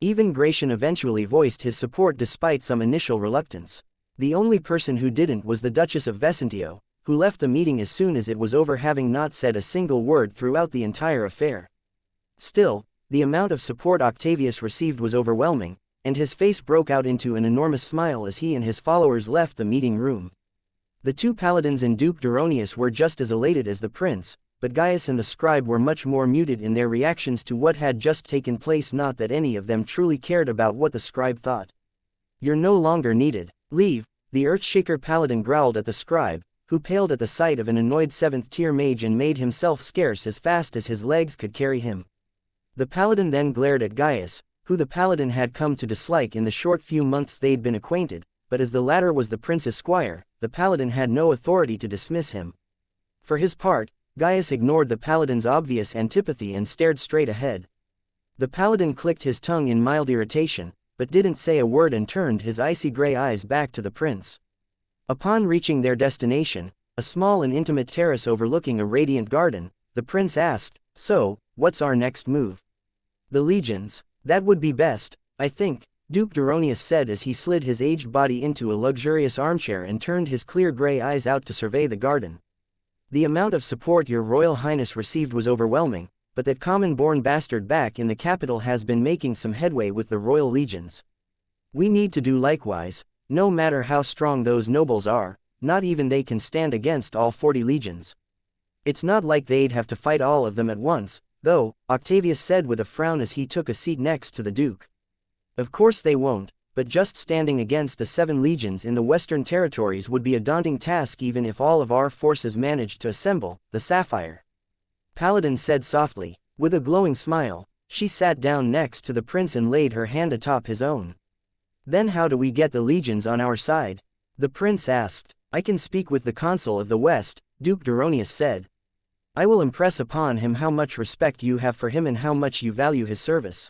A: Even Gratian eventually voiced his support despite some initial reluctance. The only person who didn't was the Duchess of Vesentio, who left the meeting as soon as it was over, having not said a single word throughout the entire affair. Still, the amount of support Octavius received was overwhelming, and his face broke out into an enormous smile as he and his followers left the meeting room. The two paladins and Duke Duronius were just as elated as the prince, but Gaius and the scribe were much more muted in their reactions to what had just taken place. Not that any of them truly cared about what the scribe thought. You're no longer needed. Leave, the Earthshaker paladin growled at the scribe, who paled at the sight of an annoyed 7th-tier mage and made himself scarce as fast as his legs could carry him. The paladin then glared at Gaius, who the paladin had come to dislike in the short few months they'd been acquainted, but as the latter was the prince's squire, the paladin had no authority to dismiss him. For his part, Gaius ignored the paladin's obvious antipathy and stared straight ahead. The paladin clicked his tongue in mild irritation, but didn't say a word and turned his icy gray eyes back to the prince. Upon reaching their destination, a small and intimate terrace overlooking a radiant garden, the prince asked, "So, what's our next move?" "The legions. That would be best, I think," Duke Duronius said as he slid his aged body into a luxurious armchair and turned his clear gray eyes out to survey the garden. "The amount of support your Royal Highness received was overwhelming, but that common-born bastard back in the capital has been making some headway with the royal legions. We need to do likewise. No matter how strong those nobles are, not even they can stand against all 40 legions. It's not like they'd have to fight all of them at once, though," Octavius said with a frown as he took a seat next to the duke. "Of course they won't, but just standing against the 7 legions in the western territories would be a daunting task even if all of our forces managed to assemble." "The Sapphire Paladin said softly. With a glowing smile, she sat down next to the prince and laid her hand atop his own. "Then how do we get the legions on our side?" the prince asked. "I can speak with the consul of the West," Duke Duronius said. "I will impress upon him how much respect you have for him and how much you value his service.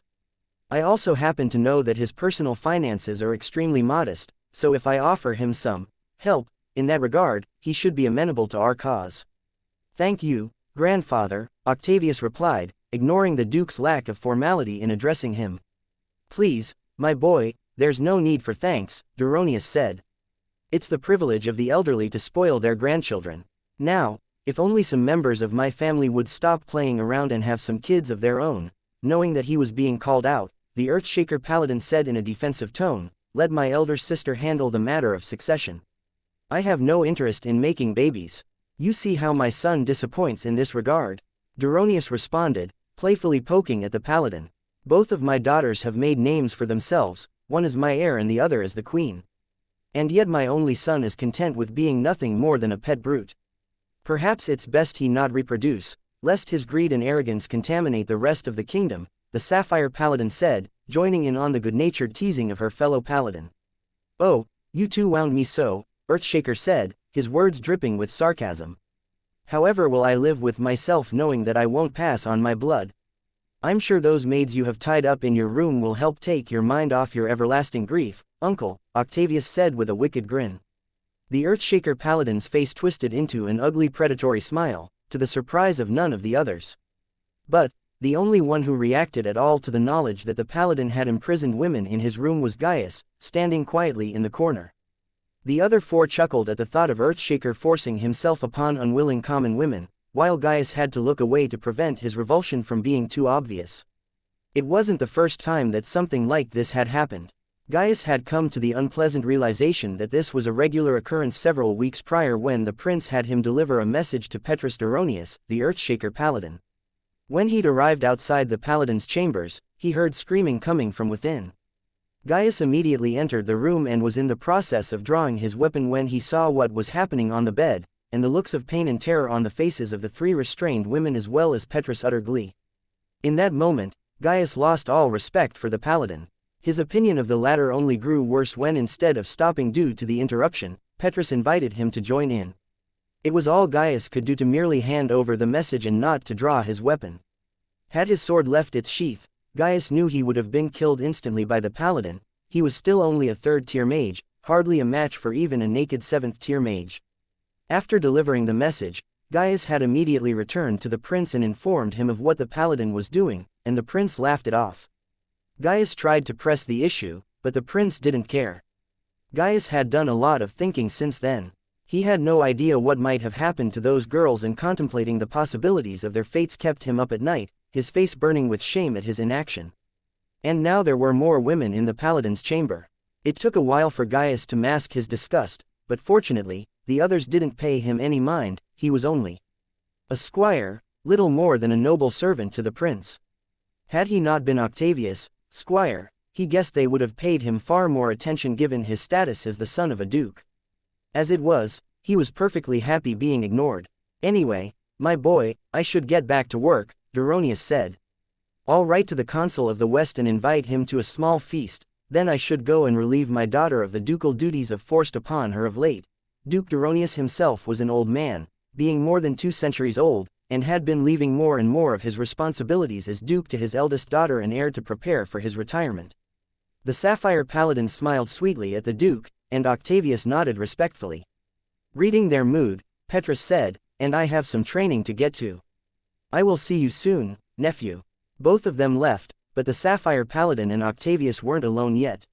A: I also happen to know that his personal finances are extremely modest, so if I offer him some help in that regard, he should be amenable to our cause." "Thank you, grandfather," Octavius replied, ignoring the duke's lack of formality in addressing him. "Please, my boy, there's no need for thanks," Duronius said. "It's the privilege of the elderly to spoil their grandchildren. Now, if only some members of my family would stop playing around and have some kids of their own." Knowing that he was being called out, the Earthshaker Paladin said in a defensive tone, "Let my elder sister handle the matter of succession. I have no interest in making babies. You see how my son disappoints in this regard." Duronius responded, playfully poking at the paladin. "Both of my daughters have made names for themselves, one as my heir and the other as the queen. And yet my only son is content with being nothing more than a pet brute. Perhaps it's best he not reproduce, lest his greed and arrogance contaminate the rest of the kingdom," the Sapphire Paladin said, joining in on the good-natured teasing of her fellow paladin. "Oh, you two wound me so," Earthshaker said, his words dripping with sarcasm. "However will I live with myself knowing that I won't pass on my blood? I'm sure those maids you have tied up in your room will help take your mind off your everlasting grief, uncle," Octavius said with a wicked grin. The Earthshaker Paladin's face twisted into an ugly predatory smile, to the surprise of none of the others. But, the only one who reacted at all to the knowledge that the paladin had imprisoned women in his room was Gaius, standing quietly in the corner. The other 4 chuckled at the thought of Earthshaker forcing himself upon unwilling common women, while Gaius had to look away to prevent his revulsion from being too obvious. It wasn't the first time that something like this had happened. Gaius had come to the unpleasant realization that this was a regular occurrence several weeks prior when the prince had him deliver a message to Petrus Duronius, the Earthshaker Paladin. When he'd arrived outside the paladin's chambers, he heard screaming coming from within. Gaius immediately entered the room and was in the process of drawing his weapon when he saw what was happening on the bed, and the looks of pain and terror on the faces of the 3 restrained women as well as Petrus' utter glee. In that moment, Gaius lost all respect for the paladin. His opinion of the latter only grew worse when instead of stopping due to the interruption, Petrus invited him to join in. It was all Gaius could do to merely hand over the message and not to draw his weapon. Had his sword left its sheath, Gaius knew he would have been killed instantly by the paladin. He was still only a 3rd-tier mage, hardly a match for even a naked 7th-tier mage. After delivering the message, Gaius had immediately returned to the prince and informed him of what the paladin was doing, and the prince laughed it off. Gaius tried to press the issue, but the prince didn't care. Gaius had done a lot of thinking since then. He had no idea what might have happened to those girls, and contemplating the possibilities of their fates kept him up at night, his face burning with shame at his inaction. And now there were more women in the paladin's chamber. It took a while for Gaius to mask his disgust, but fortunately, the others didn't pay him any mind. He was only a squire, little more than a noble servant to the prince. Had he not been Octavius, squire, he guessed they would have paid him far more attention given his status as the son of a duke. As it was, he was perfectly happy being ignored. "Anyway, my boy, I should get back to work," Duronius said. "I'll write to the consul of the West and invite him to a small feast, then I should go and relieve my daughter of the ducal duties forced upon her of late." Duke Duronius himself was an old man, being more than 2 centuries old, and had been leaving more and more of his responsibilities as duke to his eldest daughter and heir to prepare for his retirement. The Sapphire Paladin smiled sweetly at the duke, and Octavius nodded respectfully. Reading their mood, Petrus said, "And I have some training to get to. I will see you soon, nephew." Both of them left, but the Sapphire Paladin and Octavius weren't alone yet.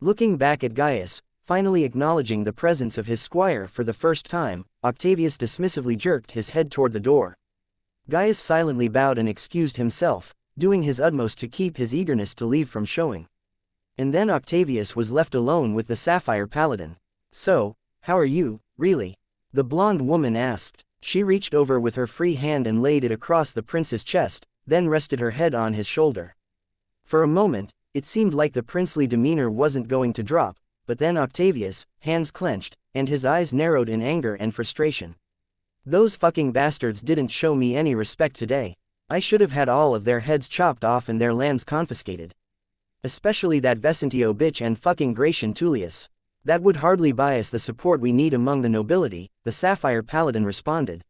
A: Looking back at Gaius, finally acknowledging the presence of his squire for the first time, Octavius dismissively jerked his head toward the door. Gaius silently bowed and excused himself, doing his utmost to keep his eagerness to leave from showing. And then Octavius was left alone with the Sapphire Paladin. "So, how are you, really?" the blonde woman asked. She reached over with her free hand and laid it across the prince's chest, then rested her head on his shoulder. For a moment, it seemed like the princely demeanor wasn't going to drop, but then Octavius, hands clenched, and his eyes narrowed in anger and frustration. "Those fucking bastards didn't show me any respect today. I should have had all of their heads chopped off and their lands confiscated. Especially that Vesentio bitch and fucking Gratian Tullius. That would hardly buy us the support we need among the nobility," the Sapphire Paladin responded.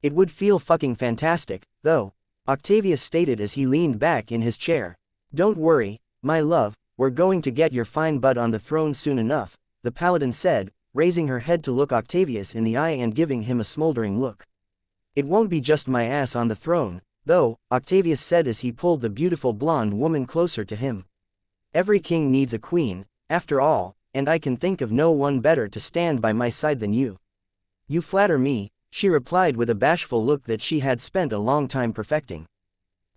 A: "It would feel fucking fantastic, though," Octavius stated as he leaned back in his chair. "Don't worry, my love, we're going to get your fine butt on the throne soon enough," the Paladin said, raising her head to look Octavius in the eye and giving him a smoldering look. "It won't be just my ass on the throne, though," Octavius said as he pulled the beautiful blonde woman closer to him. "Every king needs a queen, after all, and I can think of no one better to stand by my side than you." "You flatter me," she replied with a bashful look that she had spent a long time perfecting.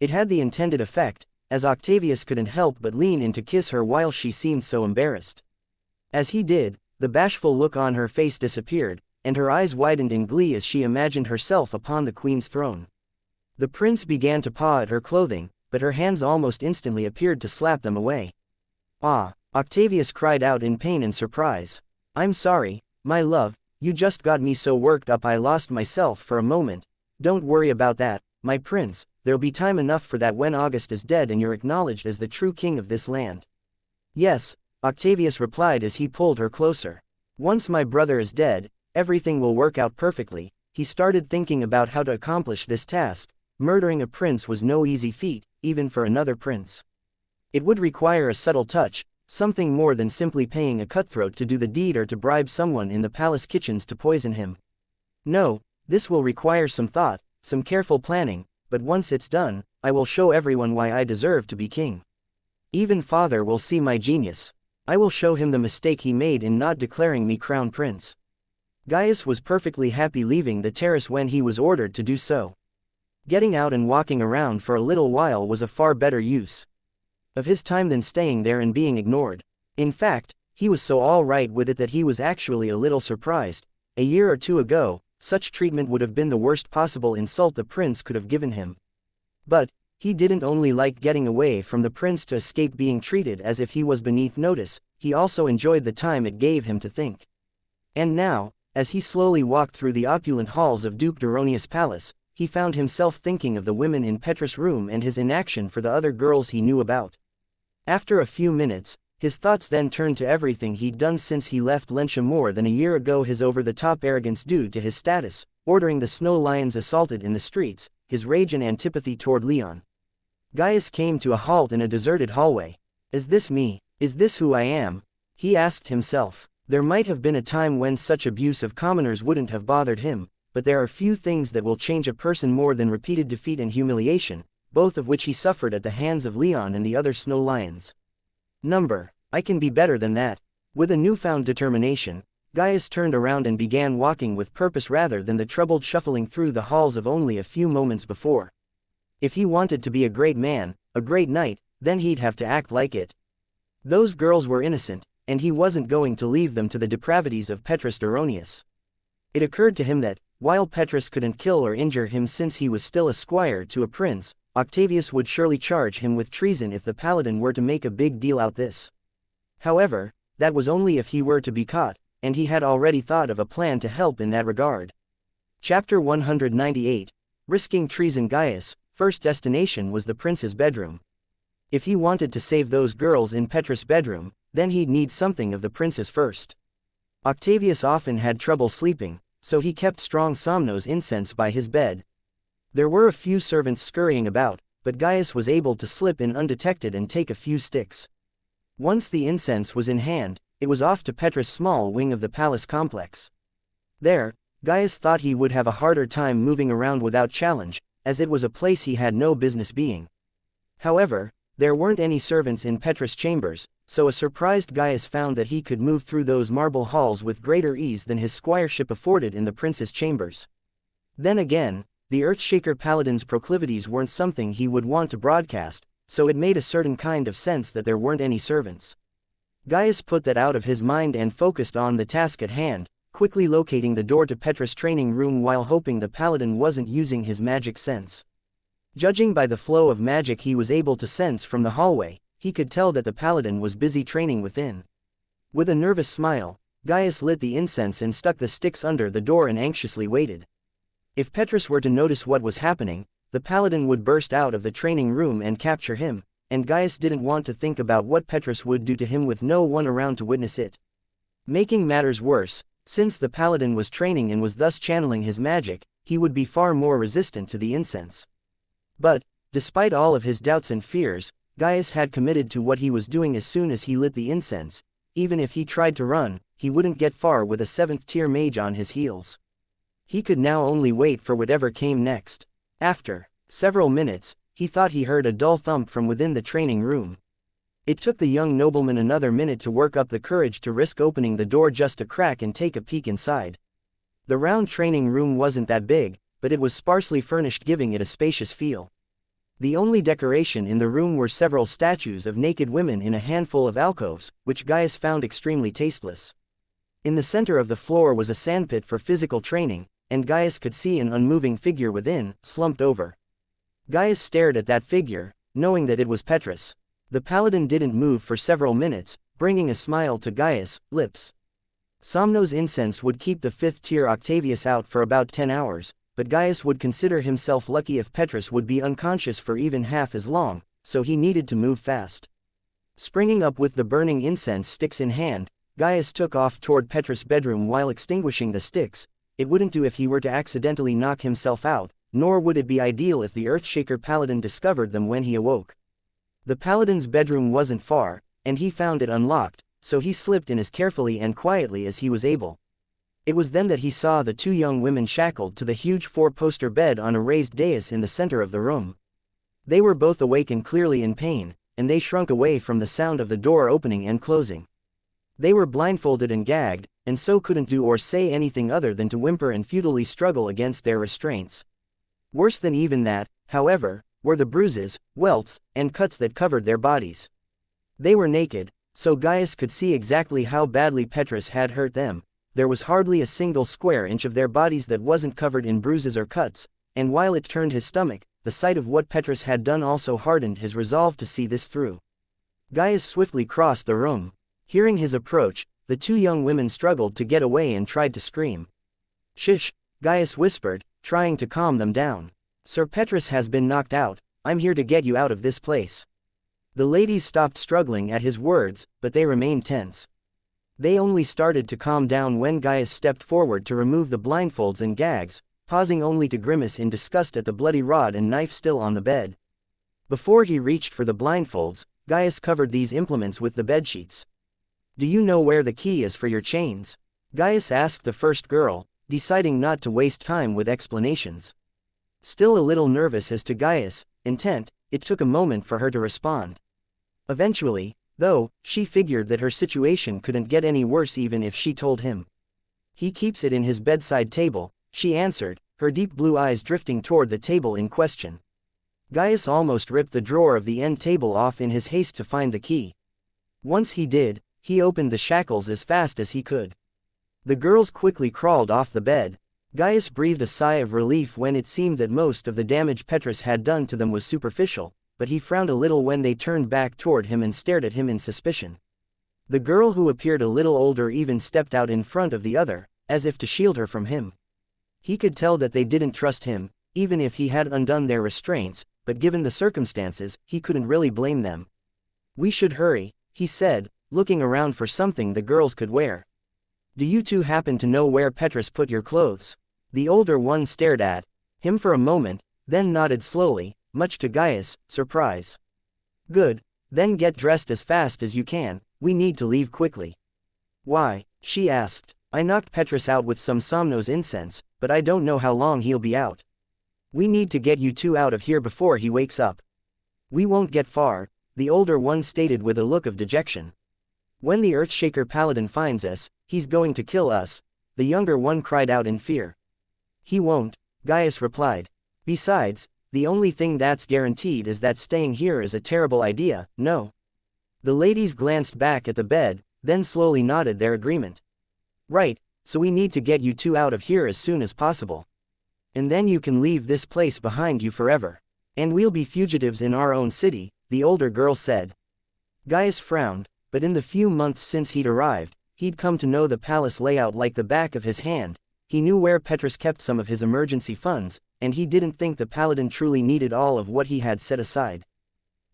A: It had the intended effect, as Octavius couldn't help but lean in to kiss her while she seemed so embarrassed. As he did, the bashful look on her face disappeared, and her eyes widened in glee as she imagined herself upon the queen's throne. The prince began to paw at her clothing, but her hands almost instantly appeared to slap them away. "Ah!" Octavius cried out in pain and surprise. "I'm sorry, my love, you just got me so worked up I lost myself for a moment. Don't worry about that, my prince, there'll be time enough for that when August is dead and you're acknowledged as the true king of this land." "Yes," Octavius replied as he pulled her closer. "Once my brother is dead, everything will work out perfectly." He started thinking about how to accomplish this task. Murdering a prince was no easy feat, even for another prince. It would require a subtle touch, something more than simply paying a cutthroat to do the deed or to bribe someone in the palace kitchens to poison him. "No, this will require some thought, some careful planning, but once it's done, I will show everyone why I deserve to be king. Even father will see my genius. I will show him the mistake he made in not declaring me crown prince." Gaius was perfectly happy leaving the terrace when he was ordered to do so. Getting out and walking around for a little while was a far better use of his time than staying there and being ignored. In fact, he was so all right with it that he was actually a little surprised. A year or two ago, such treatment would have been the worst possible insult the prince could have given him. But he didn't only like getting away from the prince to escape being treated as if he was beneath notice, he also enjoyed the time it gave him to think. And now, as he slowly walked through the opulent halls of Duke Duronius' palace, he found himself thinking of the women in Petrus' room and his inaction for the other girls he knew about. After a few minutes, his thoughts then turned to everything he'd done since he left Lentia more than a year ago, his over-the-top arrogance due to his status, ordering the snow lions assaulted in the streets, his rage and antipathy toward Leon. Gaius came to a halt in a deserted hallway. "Is this me? Is this who I am?" he asked himself. There might have been a time when such abuse of commoners wouldn't have bothered him, but there are few things that will change a person more than repeated defeat and humiliation, both of which he suffered at the hands of Leon and the other snow lions. I can be better than that." With a newfound determination, Gaius turned around and began walking with purpose rather than the troubled shuffling through the halls of only a few moments before. If he wanted to be a great man, a great knight, then he'd have to act like it. Those girls were innocent, and he wasn't going to leave them to the depravities of Petrus Duronius. It occurred to him that, while Petrus couldn't kill or injure him since he was still a squire to a prince, Octavius would surely charge him with treason if the paladin were to make a big deal out this. However, that was only if he were to be caught, and he had already thought of a plan to help in that regard. Chapter 198. Risking Treason. Gaius' first destination was the prince's bedroom. If he wanted to save those girls in Petrus' bedroom, then he'd need something of the prince's first. Octavius often had trouble sleeping, so he kept strong Somno's incense by his bed. There were a few servants scurrying about, but Gaius was able to slip in undetected and take a few sticks. Once the incense was in hand, it was off to Petrus' small wing of the palace complex. There, Gaius thought he would have a harder time moving around without challenge, as it was a place he had no business being. However, there weren't any servants in Petrus' chambers, so a surprised Gaius found that he could move through those marble halls with greater ease than his squireship afforded in the prince's chambers. Then again, the Earthshaker Paladin's proclivities weren't something he would want to broadcast, so it made a certain kind of sense that there weren't any servants. Gaius put that out of his mind and focused on the task at hand, quickly locating the door to Petrus' training room while hoping the Paladin wasn't using his magic sense. Judging by the flow of magic he was able to sense from the hallway, he could tell that the Paladin was busy training within. With a nervous smile, Gaius lit the incense and stuck the sticks under the door and anxiously waited. If Petrus were to notice what was happening, the Paladin would burst out of the training room and capture him, and Gaius didn't want to think about what Petrus would do to him with no one around to witness it. Making matters worse, since the Paladin was training and was thus channeling his magic, he would be far more resistant to the incense. But, despite all of his doubts and fears, Gaius had committed to what he was doing as soon as he lit the incense. Even if he tried to run, he wouldn't get far with a 7th-tier mage on his heels. He could now only wait for whatever came next. After several minutes, he thought he heard a dull thump from within the training room. It took the young nobleman another minute to work up the courage to risk opening the door just a crack and take a peek inside. The round training room wasn't that big, but it was sparsely furnished, giving it a spacious feel. The only decoration in the room were several statues of naked women in a handful of alcoves, which Gaius found extremely tasteless. In the center of the floor was a sandpit for physical training, and Gaius could see an unmoving figure within, slumped over. Gaius stared at that figure, knowing that it was Petrus. The Paladin didn't move for several minutes, bringing a smile to Gaius' lips. Somno's incense would keep the 5th-tier Octavius out for about 10 hours, but Gaius would consider himself lucky if Petrus would be unconscious for even half as long, so he needed to move fast. Springing up with the burning incense sticks in hand, Gaius took off toward Petrus' bedroom while extinguishing the sticks. It wouldn't do if he were to accidentally knock himself out, nor would it be ideal if the Earthshaker Paladin discovered them when he awoke. The Paladin's bedroom wasn't far, and he found it unlocked, so he slipped in as carefully and quietly as he was able. It was then that he saw the 2 young women shackled to the huge 4-poster bed on a raised dais in the center of the room. They were both awake and clearly in pain, and they shrunk away from the sound of the door opening and closing. They were blindfolded and gagged, and so couldn't do or say anything other than to whimper and futilely struggle against their restraints. Worse than even that, however, were the bruises, welts, and cuts that covered their bodies. They were naked, so Gaius could see exactly how badly Petrus had hurt them. There was hardly a single square inch of their bodies that wasn't covered in bruises or cuts, and while it turned his stomach, the sight of what Petrus had done also hardened his resolve to see this through. Gaius swiftly crossed the room. Hearing his approach, the 2 young women struggled to get away and tried to scream. "Shush," Gaius whispered, trying to calm them down. "Sir Petrus has been knocked out. I'm here to get you out of this place." The ladies stopped struggling at his words, but they remained tense. They only started to calm down when Gaius stepped forward to remove the blindfolds and gags, pausing only to grimace in disgust at the bloody rod and knife still on the bed. Before he reached for the blindfolds, Gaius covered these implements with the bedsheets. "Do you know where the key is for your chains?" Gaius asked the first girl, deciding not to waste time with explanations. Still a little nervous as to Gaius' intent, it took a moment for her to respond. Eventually, though, she figured that her situation couldn't get any worse even if she told him. "He keeps it in his bedside table," she answered, her deep blue eyes drifting toward the table in question. Gaius almost ripped the drawer of the end table off in his haste to find the key. Once he did, he opened the shackles as fast as he could. The girls quickly crawled off the bed. Gaius breathed a sigh of relief when it seemed that most of the damage Petrus had done to them was superficial, but he frowned a little when they turned back toward him and stared at him in suspicion. The girl, who appeared a little older, even stepped out in front of the other, as if to shield her from him. He could tell that they didn't trust him, even if he had undone their restraints, but given the circumstances, he couldn't really blame them. "We should hurry," he said, looking around for something the girls could wear. Do you two happen to know where Petrus put your clothes? The older one stared at him for a moment, then nodded slowly, much to Gaius' surprise. Good, then get dressed as fast as you can, we need to leave quickly. Why? She asked. I knocked Petrus out with some Somnos incense, but I don't know how long he'll be out. We need to get you two out of here before he wakes up. We won't get far, the older one stated with a look of dejection. When the Earthshaker Paladin finds us, he's going to kill us, the younger one cried out in fear. He won't, Gaius replied. Besides, the only thing that's guaranteed is that staying here is a terrible idea, no? The ladies glanced back at the bed, then slowly nodded their agreement. Right, so we need to get you two out of here as soon as possible. And then you can leave this place behind you forever. And we'll be fugitives in our own city, the older girl said. Gaius frowned, but in the few months since he'd arrived, he'd come to know the palace layout like the back of his hand. He knew where Petrus kept some of his emergency funds, and he didn't think the paladin truly needed all of what he had set aside.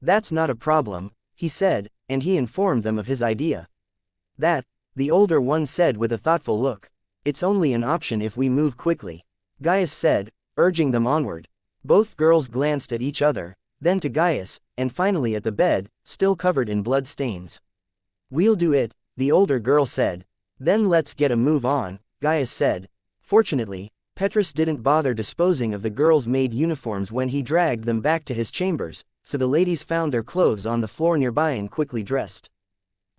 A: That's not a problem, he said, and he informed them of his idea. That, the older one said with a thoughtful look. It's only an option if we move quickly, Gaius said, urging them onward. Both girls glanced at each other, then to Gaius, and finally at the bed, still covered in blood stains. We'll do it, the older girl said. Then let's get a move on, Gaius said. Fortunately, Petrus didn't bother disposing of the girls' maid uniforms when he dragged them back to his chambers, so the ladies found their clothes on the floor nearby and quickly dressed.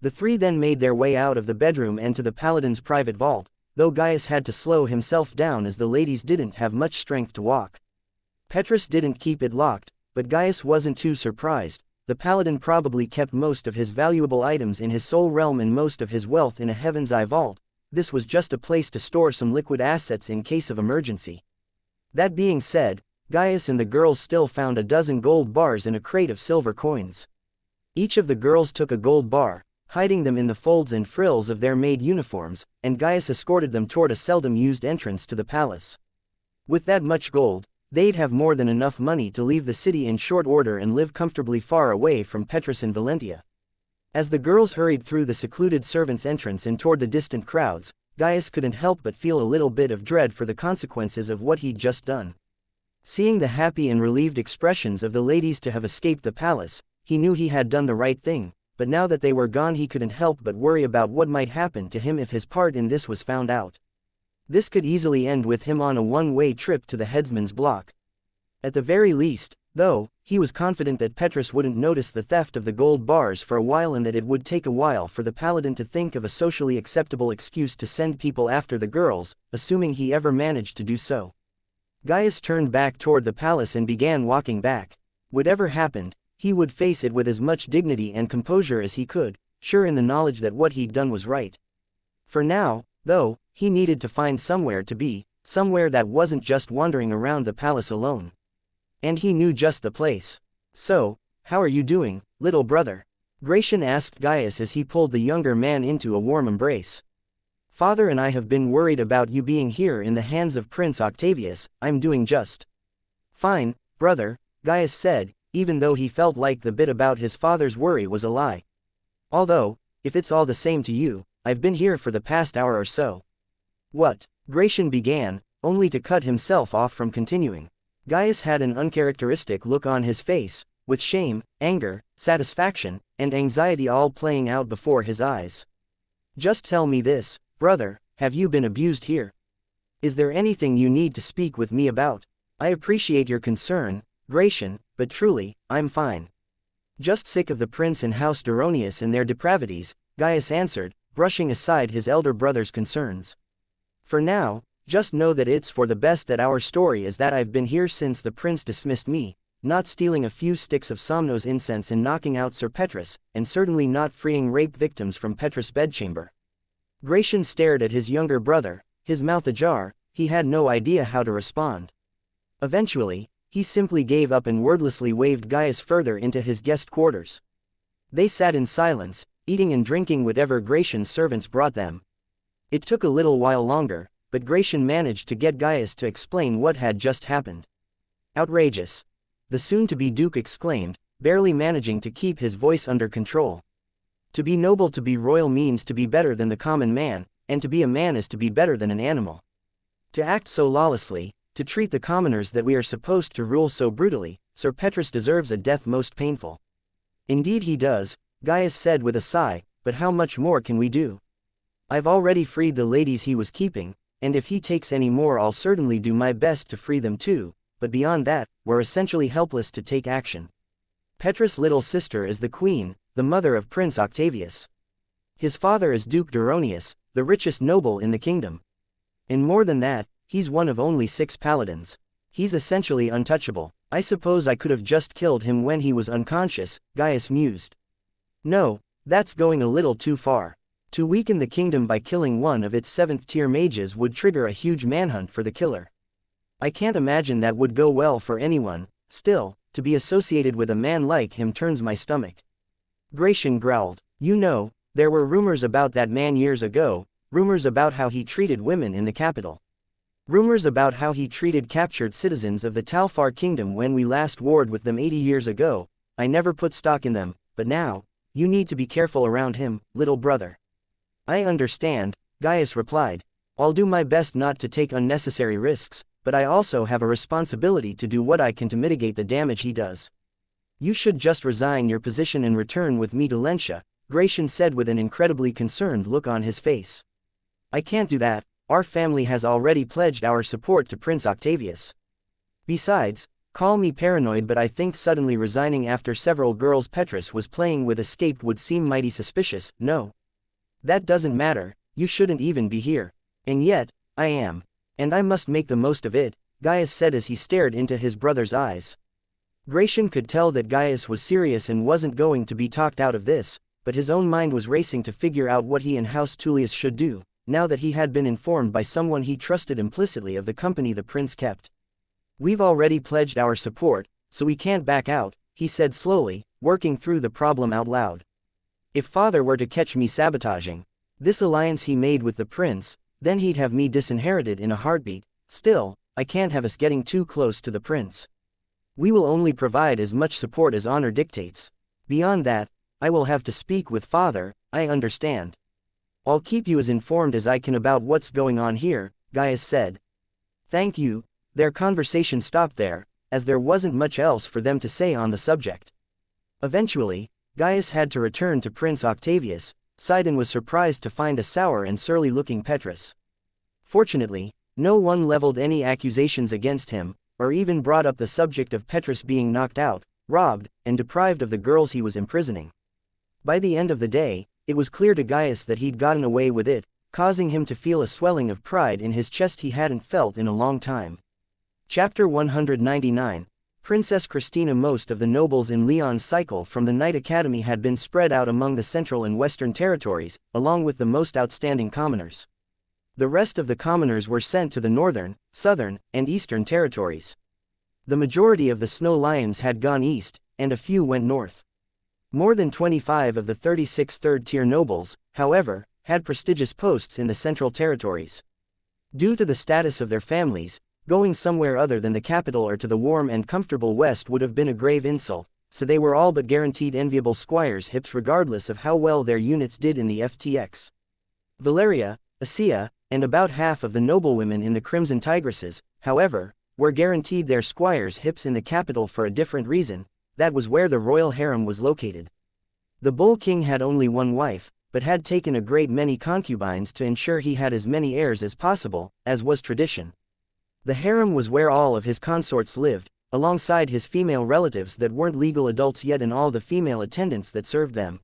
A: The three then made their way out of the bedroom and to the paladin's private vault, though Gaius had to slow himself down as the ladies didn't have much strength to walk. Petrus didn't keep it locked, but Gaius wasn't too surprised. The paladin probably kept most of his valuable items in his soul realm and most of his wealth in a Heaven's Eye vault. This was just a place to store some liquid assets in case of emergency. That being said, Gaius and the girls still found a dozen gold bars in a crate of silver coins. Each of the girls took a gold bar, hiding them in the folds and frills of their maid uniforms, and Gaius escorted them toward a seldom-used entrance to the palace. With that much gold, they'd have more than enough money to leave the city in short order and live comfortably far away from Petrus and Valentia. As the girls hurried through the secluded servants' entrance and toward the distant crowds, Gaius couldn't help but feel a little bit of dread for the consequences of what he'd just done. Seeing the happy and relieved expressions of the ladies to have escaped the palace, he knew he had done the right thing, but now that they were gone he couldn't help but worry about what might happen to him if his part in this was found out. This could easily end with him on a one-way trip to the headsman's block. At the very least, though, he was confident that Petrus wouldn't notice the theft of the gold bars for a while and that it would take a while for the paladin to think of a socially acceptable excuse to send people after the girls, assuming he ever managed to do so. Gaius turned back toward the palace and began walking back. Whatever happened, he would face it with as much dignity and composure as he could, sure in the knowledge that what he'd done was right. For now, though, he needed to find somewhere to be, somewhere that wasn't just wandering around the palace alone. And he knew just the place. So, how are you doing, little brother? Gratian asked Gaius as he pulled the younger man into a warm embrace. Father and I have been worried about you being here in the hands of Prince Octavius. I'm doing just fine, brother, Gaius said, even though he felt like the bit about his father's worry was a lie. Although, if it's all the same to you, I've been here for the past hour or so. What? Gratian began, only to cut himself off from continuing. Gaius had an uncharacteristic look on his face, with shame, anger, satisfaction, and anxiety all playing out before his eyes. Just tell me this, brother, have you been abused here? Is there anything you need to speak with me about? I appreciate your concern, Gratian, but truly, I'm fine. Just sick of the prince and House Duronius and their depravities, Gaius answered, brushing aside his elder brother's concerns. For now, just know that it's for the best that our story is that I've been here since the prince dismissed me, not stealing a few sticks of Somnos incense and knocking out Sir Petrus, and certainly not freeing rape victims from Petrus' bedchamber. Gratian stared at his younger brother, his mouth ajar. He had no idea how to respond. Eventually, he simply gave up and wordlessly waved Gaius further into his guest quarters. They sat in silence, eating and drinking whatever Gratian's servants brought them. It took a little while longer, but Gratian managed to get Gaius to explain what had just happened. Outrageous! The soon-to-be duke exclaimed, barely managing to keep his voice under control. To be noble, to be royal means to be better than the common man, and to be a man is to be better than an animal. To act so lawlessly, to treat the commoners that we are supposed to rule so brutally, Sir Petrus deserves a death most painful. Indeed he does, Gaius said with a sigh, but how much more can we do? I've already freed the ladies he was keeping, and if he takes any more I'll certainly do my best to free them too, but beyond that, we're essentially helpless to take action. Petrus' little sister is the queen, the mother of Prince Octavius. His father is Duke Duronius, the richest noble in the kingdom. And more than that, he's one of only 6 paladins. He's essentially untouchable. I suppose I could have just killed him when he was unconscious, Gaius mused. No, that's going a little too far. To weaken the kingdom by killing one of its 7th-tier mages would trigger a huge manhunt for the killer. I can't imagine that would go well for anyone. Still, to be associated with a man like him turns my stomach. Gratian growled. You know, there were rumors about that man years ago, rumors about how he treated women in the capital. Rumors about how he treated captured citizens of the Talfar kingdom when we last warred with them 80 years ago. I never put stock in them, but now, you need to be careful around him, little brother. I understand, Gaius replied. I'll do my best not to take unnecessary risks, but I also have a responsibility to do what I can to mitigate the damage he does. You should just resign your position and return with me to Xianxia, Gratian said with an incredibly concerned look on his face. I can't do that, our family has already pledged our support to Prince Octavius. Besides, call me paranoid, but I think suddenly resigning after several girls Petrus was playing with escaped would seem mighty suspicious. No. That doesn't matter, you shouldn't even be here. And yet, I am. And I must make the most of it, Gaius said as he stared into his brother's eyes. Gratian could tell that Gaius was serious and wasn't going to be talked out of this, but his own mind was racing to figure out what he and House Tullius should do, now that he had been informed by someone he trusted implicitly of the company the prince kept. We've already pledged our support, so we can't back out, he said slowly, working through the problem out loud. If father were to catch me sabotaging this alliance he made with the prince, then he'd have me disinherited in a heartbeat. Still, I can't have us getting too close to the prince. We will only provide as much support as honor dictates. Beyond that, I will have to speak with father. I understand. I'll keep you as informed as I can about what's going on here, Gaius said. Thank you. Their conversation stopped there, as there wasn't much else for them to say on the subject. Eventually, Gaius had to return to Prince Octavius, sighed and was surprised to find a sour and surly-looking Petrus. Fortunately, no one leveled any accusations against him, or even brought up the subject of Petrus being knocked out, robbed, and deprived of the girls he was imprisoning. By the end of the day, it was clear to Gaius that he'd gotten away with it, causing him to feel a swelling of pride in his chest he hadn't felt in a long time. Chapter 199. Princess Christina. Most of the nobles in Leon's cycle from the Knight Academy had been spread out among the central and western territories, along with the most outstanding commoners. The rest of the commoners were sent to the northern, southern, and eastern territories. The majority of the Snow Lions had gone east, and a few went north. More than 25 of the 36 third-tier nobles, however, had prestigious posts in the central territories. Due to the status of their families, going somewhere other than the capital or to the warm and comfortable west would have been a grave insult, so they were all but guaranteed enviable squires' hips regardless of how well their units did in the FTX. Valeria, Asia, and about half of the noblewomen in the Crimson Tigresses, however, were guaranteed their squires' hips in the capital for a different reason. That was where the royal harem was located. The Bull King had only one wife, but had taken a great many concubines to ensure he had as many heirs as possible, as was tradition. The harem was where all of his consorts lived, alongside his female relatives that weren't legal adults yet and all the female attendants that served them.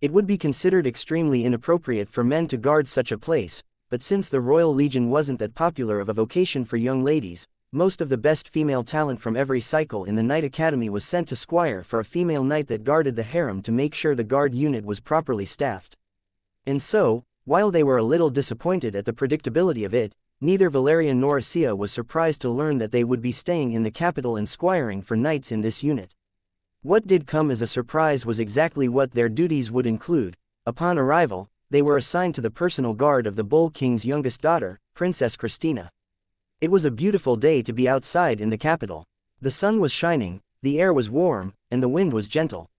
A: It would be considered extremely inappropriate for men to guard such a place, but since the Royal Legion wasn't that popular of a vocation for young ladies, most of the best female talent from every cycle in the Knight Academy was sent to squire for a female knight that guarded the harem to make sure the guard unit was properly staffed. And so, while they were a little disappointed at the predictability of it, neither Valeria nor Asia was surprised to learn that they would be staying in the capital and squiring for knights in this unit. What did come as a surprise was exactly what their duties would include. Upon arrival, they were assigned to the personal guard of the Bull King's youngest daughter, Princess Christina. It was a beautiful day to be outside in the capital. The sun was shining, the air was warm, and the wind was gentle.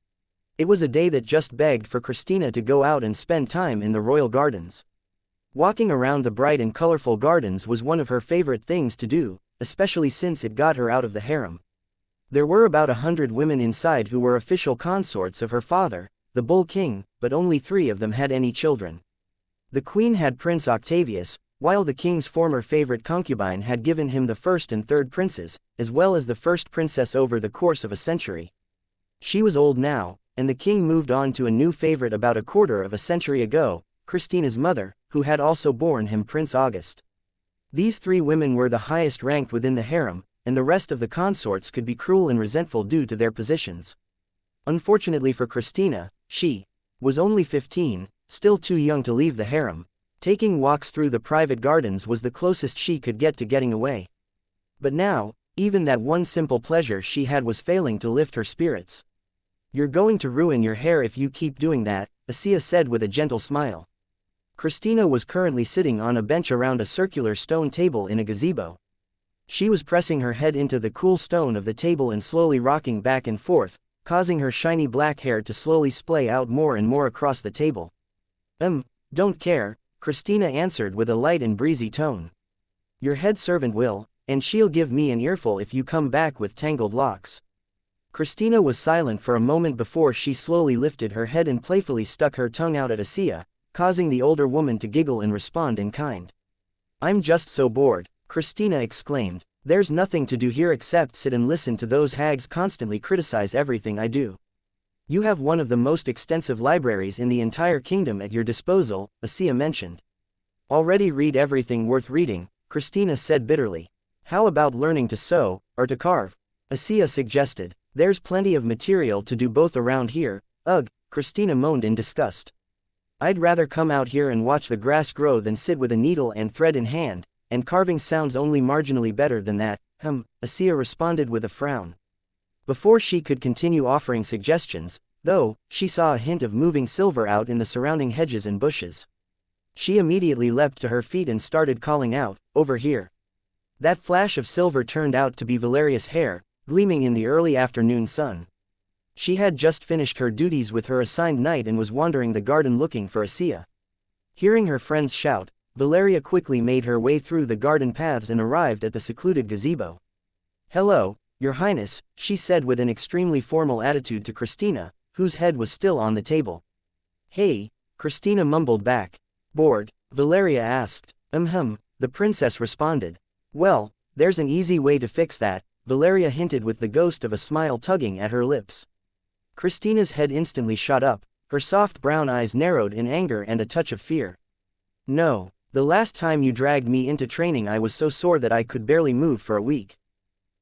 A: It was a day that just begged for Christina to go out and spend time in the royal gardens. Walking around the bright and colorful gardens was one of her favorite things to do, especially since it got her out of the harem. There were about 100 women inside who were official consorts of her father, the Bull King, but only 3 of them had any children. The queen had Prince Octavius, while the king's former favorite concubine had given him the first and third princes, as well as the first princess over the course of a century. She was old now, and the king moved on to a new favorite about a quarter of a century ago, Christina's mother, who had also borne him Prince August. These 3 women were the highest ranked within the harem, and the rest of the consorts could be cruel and resentful due to their positions. Unfortunately for Christina, she was only 15, still too young to leave the harem. Taking walks through the private gardens was the closest she could get to getting away. But now, even that one simple pleasure she had was failing to lift her spirits. "You're going to ruin your hair if you keep doing that," xianxia said with a gentle smile. Christina was currently sitting on a bench around a circular stone table in a gazebo. She was pressing her head into the cool stone of the table and slowly rocking back and forth, causing her shiny black hair to slowly splay out more and more across the table. Don't care," Christina answered with a light and breezy tone. "Your head servant will, and she'll give me an earful if you come back with tangled locks." Christina was silent for a moment before she slowly lifted her head and playfully stuck her tongue out at xianxia, causing the older woman to giggle and respond in kind. "I'm just so bored," Christina exclaimed. "There's nothing to do here except sit and listen to those hags constantly criticize everything I do." "You have one of the most extensive libraries in the entire kingdom at your disposal," xianxia mentioned. "Already read everything worth reading," Christina said bitterly. "How about learning to sew, or to carve?" xianxia suggested. "There's plenty of material to do both around here." "Ugh," Christina moaned in disgust. "I'd rather come out here and watch the grass grow than sit with a needle and thread in hand, and carving sounds only marginally better than that." xianxia responded with a frown. Before she could continue offering suggestions, though, she saw a hint of moving silver out in the surrounding hedges and bushes. She immediately leapt to her feet and started calling out, "Over here!" That flash of silver turned out to be Valeria's hair, gleaming in the early afternoon sun. She had just finished her duties with her assigned knight and was wandering the garden looking for xianxia. Hearing her friends shout, Valeria quickly made her way through the garden paths and arrived at the secluded gazebo. "Hello, Your Highness," she said with an extremely formal attitude to Christina, whose head was still on the table. "Hey," Christina mumbled back. "Bored?" Valeria asked. The princess responded. "Well, there's an easy way to fix that," Valeria hinted with the ghost of a smile tugging at her lips. Christina's head instantly shot up, her soft brown eyes narrowed in anger and a touch of fear. "No, the last time you dragged me into training I was so sore that I could barely move for a week."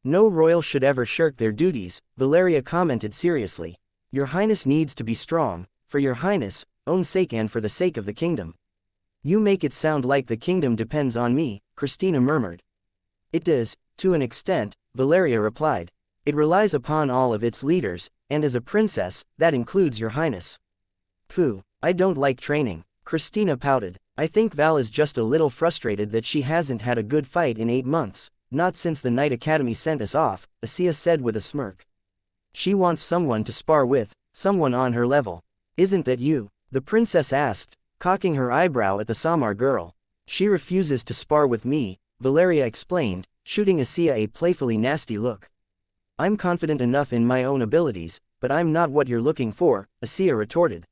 A: "No royal should ever shirk their duties," Valeria commented seriously. "Your Highness needs to be strong, for your Highness' own sake and for the sake of the kingdom." "You make it sound like the kingdom depends on me," Christina murmured. "It does, to an extent," Valeria replied. "It relies upon all of its leaders, and as a princess, that includes your Highness." "Pooh, I don't like training," Christina pouted. "I think Val is just a little frustrated that she hasn't had a good fight in 8 months, not since the Knight Academy sent us off," xianxia said with a smirk. "She wants someone to spar with, someone on her level. Isn't that you?" the princess asked, cocking her eyebrow at the Samar girl. "She refuses to spar with me," Valeria explained, shooting xianxia a playfully nasty look. "I'm confident enough in my own abilities, but I'm not what you're looking for," xianxia retorted.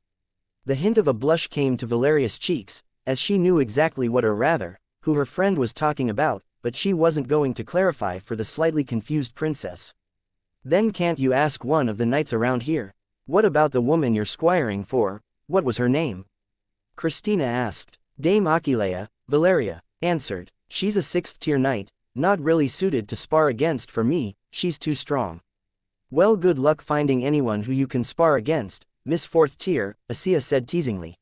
A: The hint of a blush came to Valeria's cheeks, as she knew exactly what or rather, who her friend was talking about, but she wasn't going to clarify for the slightly confused princess. "Then can't you ask one of the knights around here? What about the woman you're squiring for? What was her name?" Christina asked. "Dame Achillea," Valeria answered. "She's a 6th-tier knight, not really suited to spar against for me, she's too strong." "Well, good luck finding anyone who you can spar against, Miss 4th tier, xianxia said teasingly.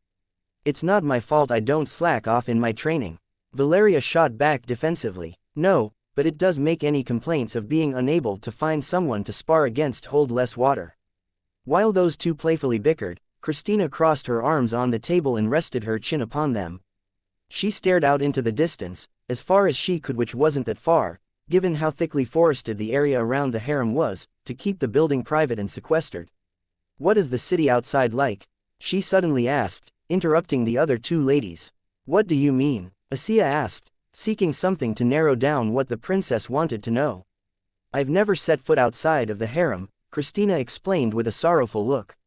A: "It's not my fault I don't slack off in my training." Valeria shot back defensively. "No, but it does make any complaints of being unable to find someone to spar against hold less water." While those two playfully bickered, Christina crossed her arms on the table and rested her chin upon them. She stared out into the distance, as far as she could, which wasn't that far, given how thickly forested the area around the harem was, to keep the building private and sequestered. "What is the city outside like?" she suddenly asked, interrupting the other two ladies. What do you mean? Xianxia asked, seeking something to narrow down what the princess wanted to know. I've never set foot outside of the harem, Christina explained with a sorrowful look.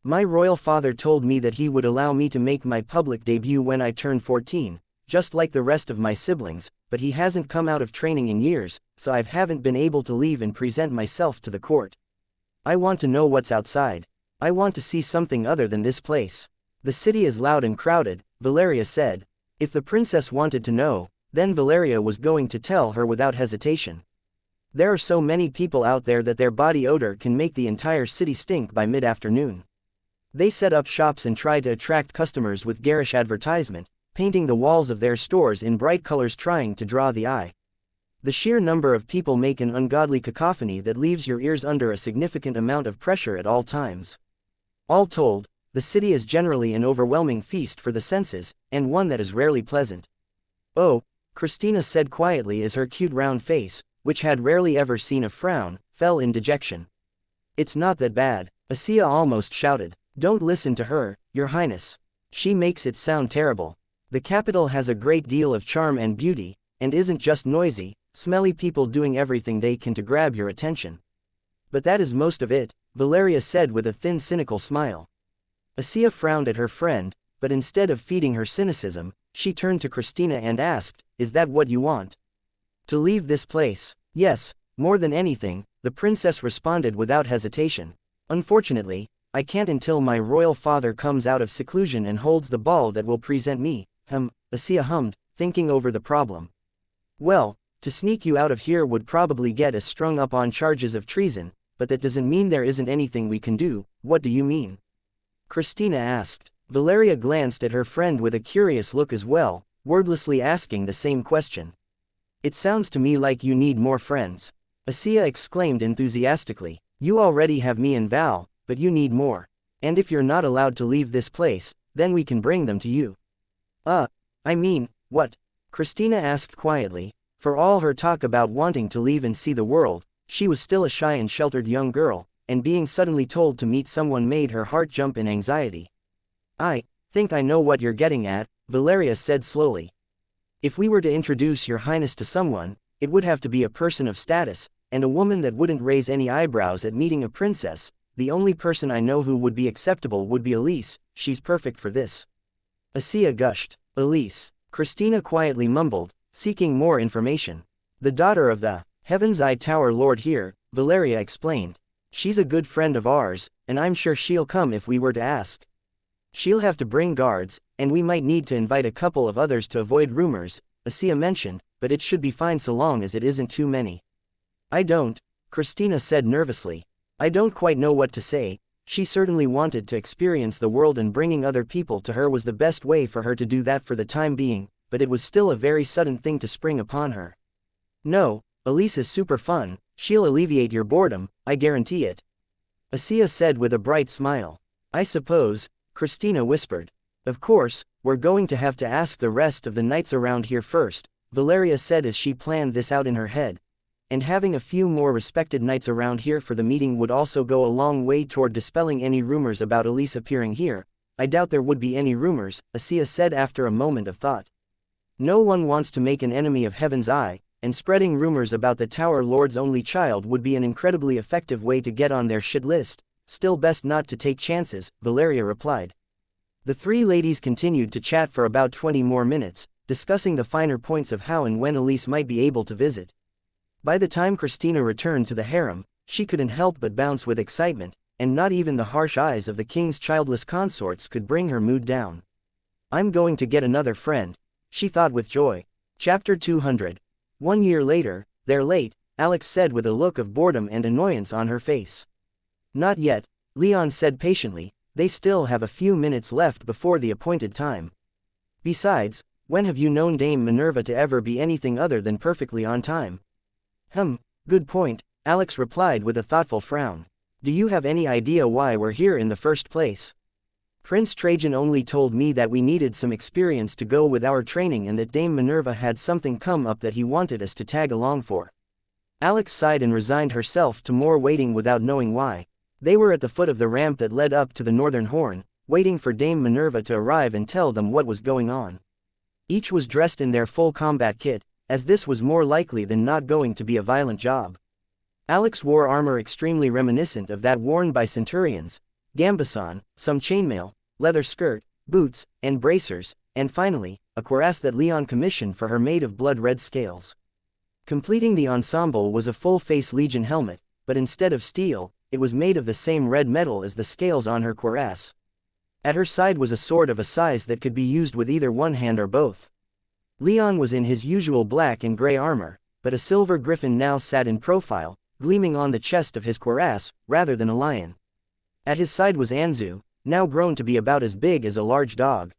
A: My royal father told me that he would allow me to make my public debut when I turned 14, just like the rest of my siblings, but he hasn't come out of training in years, so I haven't been able to leave and present myself to the court. I want to know what's outside. I want to see something other than this place. The city is loud and crowded, Valeria said. If the princess wanted to know, then Valeria was going to tell her without hesitation. There are so many people out there that their body odor can make the entire city stink by mid-afternoon. They set up shops and try to attract customers with garish advertisement, painting the walls of their stores in bright colors trying to draw the eye. The sheer number of people make an ungodly cacophony that leaves your ears under a significant amount of pressure at all times. All told, the city is generally an overwhelming feast for the senses, and one that is rarely pleasant. Oh, Christina said quietly as her cute round face, which had rarely ever seen a frown, fell in dejection. It's not that bad, Xianxia almost shouted. Don't listen to her, Your Highness. She makes it sound terrible. The capital has a great deal of charm and beauty, and isn't just noisy, smelly people doing everything they can to grab your attention. But that is most of it, Valeria said with a thin cynical smile. Xianxia frowned at her friend, but instead of feeding her cynicism, she turned to Christina and asked, Is that what you want? To leave this place? Yes, more than anything, the princess responded without hesitation. Unfortunately, I can't until my royal father comes out of seclusion and holds the ball that will present me, Xianxia hummed, thinking over the problem. Well, to sneak you out of here would probably get us strung up on charges of treason, but that doesn't mean there isn't anything we can do. What do you mean? Christina asked. Valeria glanced at her friend with a curious look as well, wordlessly asking the same question. It sounds to me like you need more friends. Xianxia exclaimed enthusiastically. You already have me and Val, but you need more. And if you're not allowed to leave this place, then we can bring them to you. I mean, what? Christina asked quietly. For all her talk about wanting to leave and see the world, she was still a shy and sheltered young girl, and being suddenly told to meet someone made her heart jump in anxiety. I think I know what you're getting at, Valeria said slowly. If we were to introduce Your Highness to someone, it would have to be a person of status, and a woman that wouldn't raise any eyebrows at meeting a princess. The only person I know who would be acceptable would be Elise. She's perfect for this. Xianxia gushed. Elise. Christina quietly mumbled, seeking more information. The daughter of the Heaven's Eye Tower Lord here, Valeria explained. She's a good friend of ours, and I'm sure she'll come if we were to ask. She'll have to bring guards, and we might need to invite a couple of others to avoid rumors, Xianxia mentioned, but it should be fine so long as it isn't too many. I don't, Christina said nervously. I don't quite know what to say. She certainly wanted to experience the world, and bringing other people to her was the best way for her to do that for the time being, but it was still a very sudden thing to spring upon her. No, Elise is super fun. She'll alleviate your boredom, I guarantee it. Xianxia said with a bright smile. I suppose, Christina whispered. Of course, we're going to have to ask the rest of the knights around here first, Valeria said as she planned this out in her head. And having a few more respected knights around here for the meeting would also go a long way toward dispelling any rumors about Elise appearing here. I doubt there would be any rumors, Xianxia said after a moment of thought. No one wants to make an enemy of Heaven's Eye, and spreading rumors about the Tower Lord's only child would be an incredibly effective way to get on their shit list. Still best not to take chances, Valeria replied. The three ladies continued to chat for about 20 more minutes, discussing the finer points of how and when Elise might be able to visit. By the time Christina returned to the harem, she couldn't help but bounce with excitement, and not even the harsh eyes of the king's childless consorts could bring her mood down. I'm going to get another friend, she thought with joy. Chapter 200. 1 year later, they're late, Alex said with a look of boredom and annoyance on her face. Not yet, Leon said patiently, they still have a few minutes left before the appointed time. Besides, when have you known Dame Minerva to ever be anything other than perfectly on time? Good point, Alex replied with a thoughtful frown. Do you have any idea why we're here in the first place? Prince Trajan only told me that we needed some experience to go with our training and that Dame Minerva had something come up that he wanted us to tag along for. Alex sighed and resigned herself to more waiting without knowing why. They were at the foot of the ramp that led up to the northern horn, waiting for Dame Minerva to arrive and tell them what was going on. Each was dressed in their full combat kit, as this was more likely than not going to be a violent job. Alex wore armor extremely reminiscent of that worn by centurions, gambeson, some chainmail, leather skirt, boots, and bracers, and finally, a cuirass that Leon commissioned for her made of blood-red scales. Completing the ensemble was a full-face Legion helmet, but instead of steel, it was made of the same red metal as the scales on her cuirass. At her side was a sword of a size that could be used with either one hand or both. Leon was in his usual black and gray armor, but a silver griffin now sat in profile, gleaming on the chest of his cuirass, rather than a lion. At his side was Anzu, now grown to be about as big as a large dog.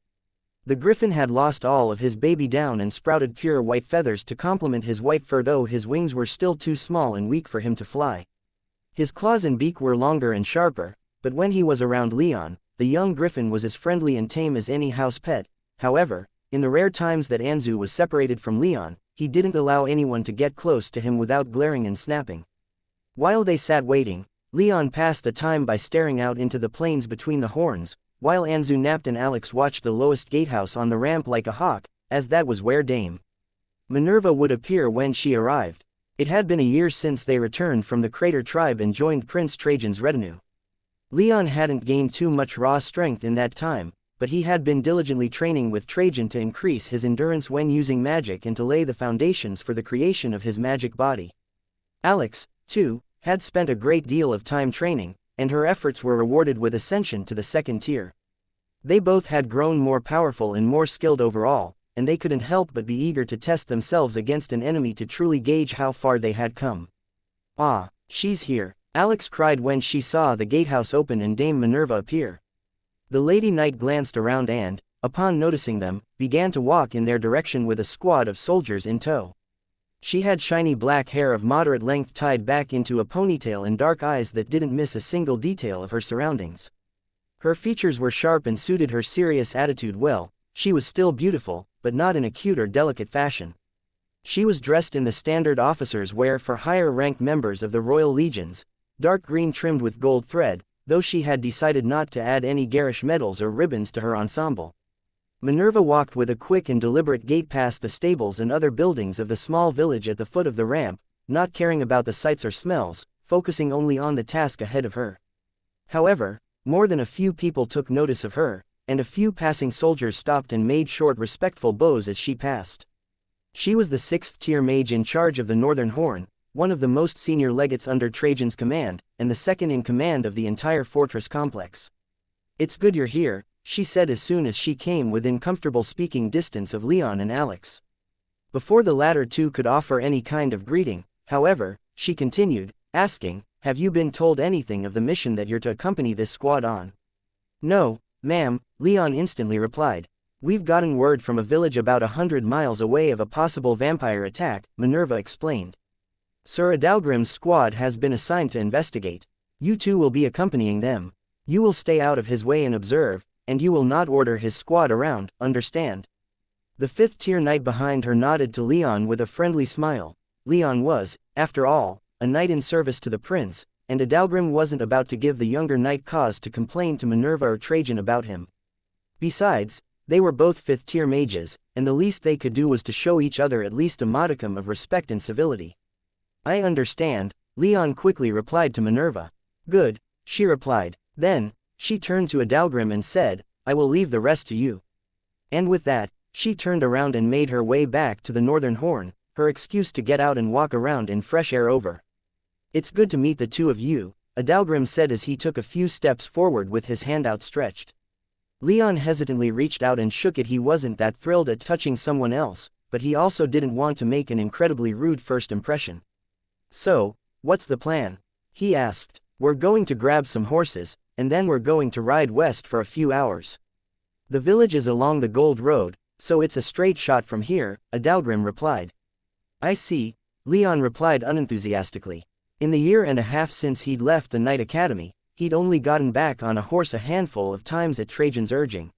A: The griffin had lost all of his baby down and sprouted pure white feathers to complement his white fur, though his wings were still too small and weak for him to fly. His claws and beak were longer and sharper, but when he was around Leon, the young griffin was as friendly and tame as any house pet. However, in the rare times that Anzu was separated from Leon, he didn't allow anyone to get close to him without glaring and snapping. While they sat waiting, Leon passed the time by staring out into the plains between the horns, while Anzu napped and Alex watched the lowest gatehouse on the ramp like a hawk, as that was where Dame Minerva would appear when she arrived. It had been a year since they returned from the Crater tribe and joined Prince Trajan's retinue. Leon hadn't gained too much raw strength in that time, but he had been diligently training with Trajan to increase his endurance when using magic and to lay the foundations for the creation of his magic body. Alex, too, had spent a great deal of time training, and her efforts were rewarded with ascension to the second tier. They both had grown more powerful and more skilled overall, and they couldn't help but be eager to test themselves against an enemy to truly gauge how far they had come. "Ah, she's here," Alex cried when she saw the gatehouse open and Dame Minerva appear. The Lady Knight glanced around and, upon noticing them, began to walk in their direction with a squad of soldiers in tow. She had shiny black hair of moderate length tied back into a ponytail and dark eyes that didn't miss a single detail of her surroundings. Her features were sharp and suited her serious attitude well. She was still beautiful, but not in a cute or delicate fashion. She was dressed in the standard officers' wear for higher-ranked members of the Royal Legions, dark green trimmed with gold thread, though she had decided not to add any garish medals or ribbons to her ensemble. Minerva walked with a quick and deliberate gait past the stables and other buildings of the small village at the foot of the ramp, not caring about the sights or smells, focusing only on the task ahead of her. However, more than a few people took notice of her, and a few passing soldiers stopped and made short respectful bows as she passed. She was the 6th-tier mage in charge of the Northern Horn, one of the most senior legates under Trajan's command, and the second in command of the entire fortress complex. "It's good you're here," she said as soon as she came within comfortable speaking distance of Leon and Alex. Before the latter two could offer any kind of greeting, however, she continued, asking, "Have you been told anything of the mission that you're to accompany this squad on?" "No, ma'am," Leon instantly replied. "We've gotten word from a village about 100 miles away of a possible vampire attack," Minerva explained. "Sir Adalgrim's squad has been assigned to investigate. You two will be accompanying them. You will stay out of his way and observe, and you will not order his squad around, understand?" The 5th-tier knight behind her nodded to Leon with a friendly smile. Leon was, after all, a knight in service to the prince, and Adalgrim wasn't about to give the younger knight cause to complain to Minerva or Trajan about him. Besides, they were both 5th-tier mages, and the least they could do was to show each other at least a modicum of respect and civility. "I understand," Leon quickly replied to Minerva. "Good," she replied. Then, she turned to Adalgrim and said, "I will leave the rest to you." And with that, she turned around and made her way back to the Northern Horn, her excuse to get out and walk around in fresh air over. "It's good to meet the two of you," Adalgrim said as he took a few steps forward with his hand outstretched. Leon hesitantly reached out and shook it. He wasn't that thrilled at touching someone else, but he also didn't want to make an incredibly rude first impression. "So, what's the plan?" he asked. "We're going to grab some horses, and then we're going to ride west for a few hours. The village is along the Gold Road, so it's a straight shot from here," Adalgrim replied. "I see," Leon replied unenthusiastically. In the year and a half since he'd left the Knight Academy, he'd only gotten back on a horse a handful of times at Trajan's urging.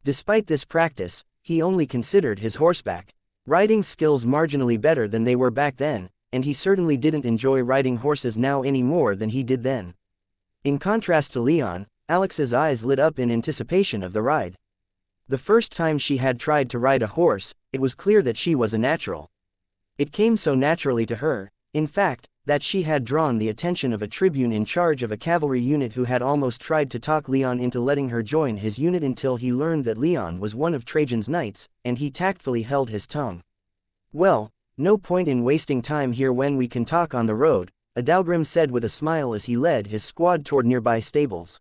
A: Despite this practice, he only considered his horseback riding skills marginally better than they were back then, and he certainly didn't enjoy riding horses now any more than he did then. In contrast to Leon, Alex's eyes lit up in anticipation of the ride. The first time she had tried to ride a horse, it was clear that she was a natural. It came so naturally to her, in fact, that she had drawn the attention of a tribune in charge of a cavalry unit who had almost tried to talk Leon into letting her join his unit until he learned that Leon was one of Trajan's knights, and he tactfully held his tongue. "Well, no point in wasting time here when we can talk on the road," Adalgrim said with a smile as he led his squad toward nearby stables.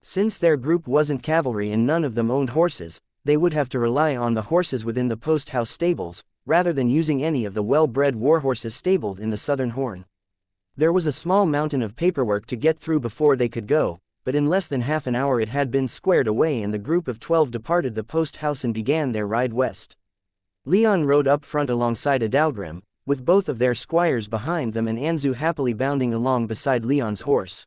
A: Since their group wasn't cavalry and none of them owned horses, they would have to rely on the horses within the post-house stables, rather than using any of the well-bred warhorses stabled in the Southern Horn. There was a small mountain of paperwork to get through before they could go, but in less than half an hour it had been squared away and the group of 12 departed the post-house and began their ride west. Leon rode up front alongside Adalgrim, with both of their squires behind them and Anzu happily bounding along beside Leon's horse.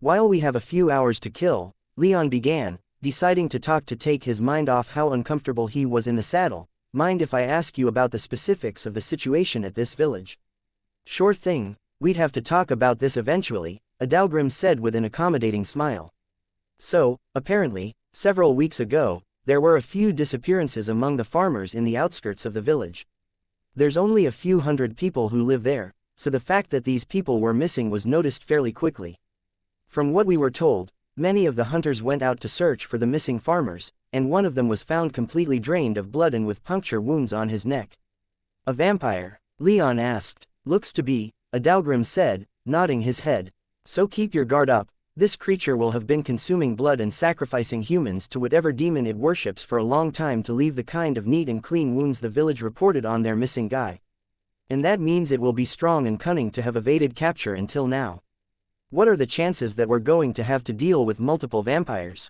A: "While we have a few hours to kill," Leon began, deciding to talk to take his mind off how uncomfortable he was in the saddle. "Mind if I ask you about the specifics of the situation at this village?" "Sure thing, we'd have to talk about this eventually," Adalgrim said with an accommodating smile. "So, apparently, several weeks ago, there were a few disappearances among the farmers in the outskirts of the village. There's only a few hundred people who live there, so the fact that these people were missing was noticed fairly quickly. From what we were told, many of the hunters went out to search for the missing farmers, and one of them was found completely drained of blood and with puncture wounds on his neck." "A vampire?" Leon asked. "Looks to be," Adalgrim said, nodding his head. "So keep your guard up, this creature will have been consuming blood and sacrificing humans to whatever demon it worships for a long time to leave the kind of neat and clean wounds the village reported on their missing guy. And that means it will be strong and cunning to have evaded capture until now. What are the chances that we're going to have to deal with multiple vampires?"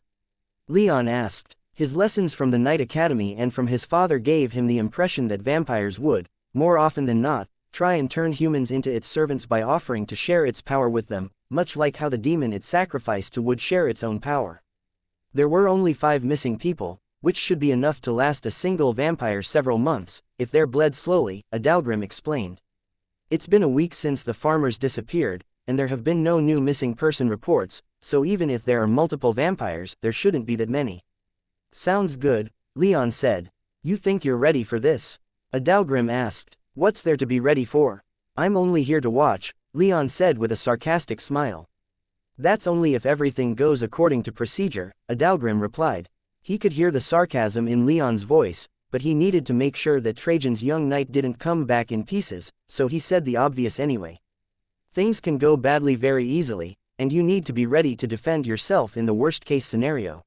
A: Leon asked. His lessons from the Knight Academy and from his father gave him the impression that vampires would, more often than not, try and turn humans into its servants by offering to share its power with them, much like how the demon it sacrificed to would share its own power. "There were only 5 missing people, which should be enough to last a single vampire several months, if they're bled slowly," Adalgrim explained. "It's been a week since the farmers disappeared, and there have been no new missing person reports, so even if there are multiple vampires, there shouldn't be that many." "Sounds good," Leon said. "You think you're ready for this?" Adalgrim asked. "What's there to be ready for? I'm only here to watch," Leon said with a sarcastic smile. "That's only if everything goes according to procedure," Adalgrim replied. He could hear the sarcasm in Leon's voice, but he needed to make sure that Trajan's young knight didn't come back in pieces, so he said the obvious anyway. "Things can go badly very easily, and you need to be ready to defend yourself in the worst-case scenario."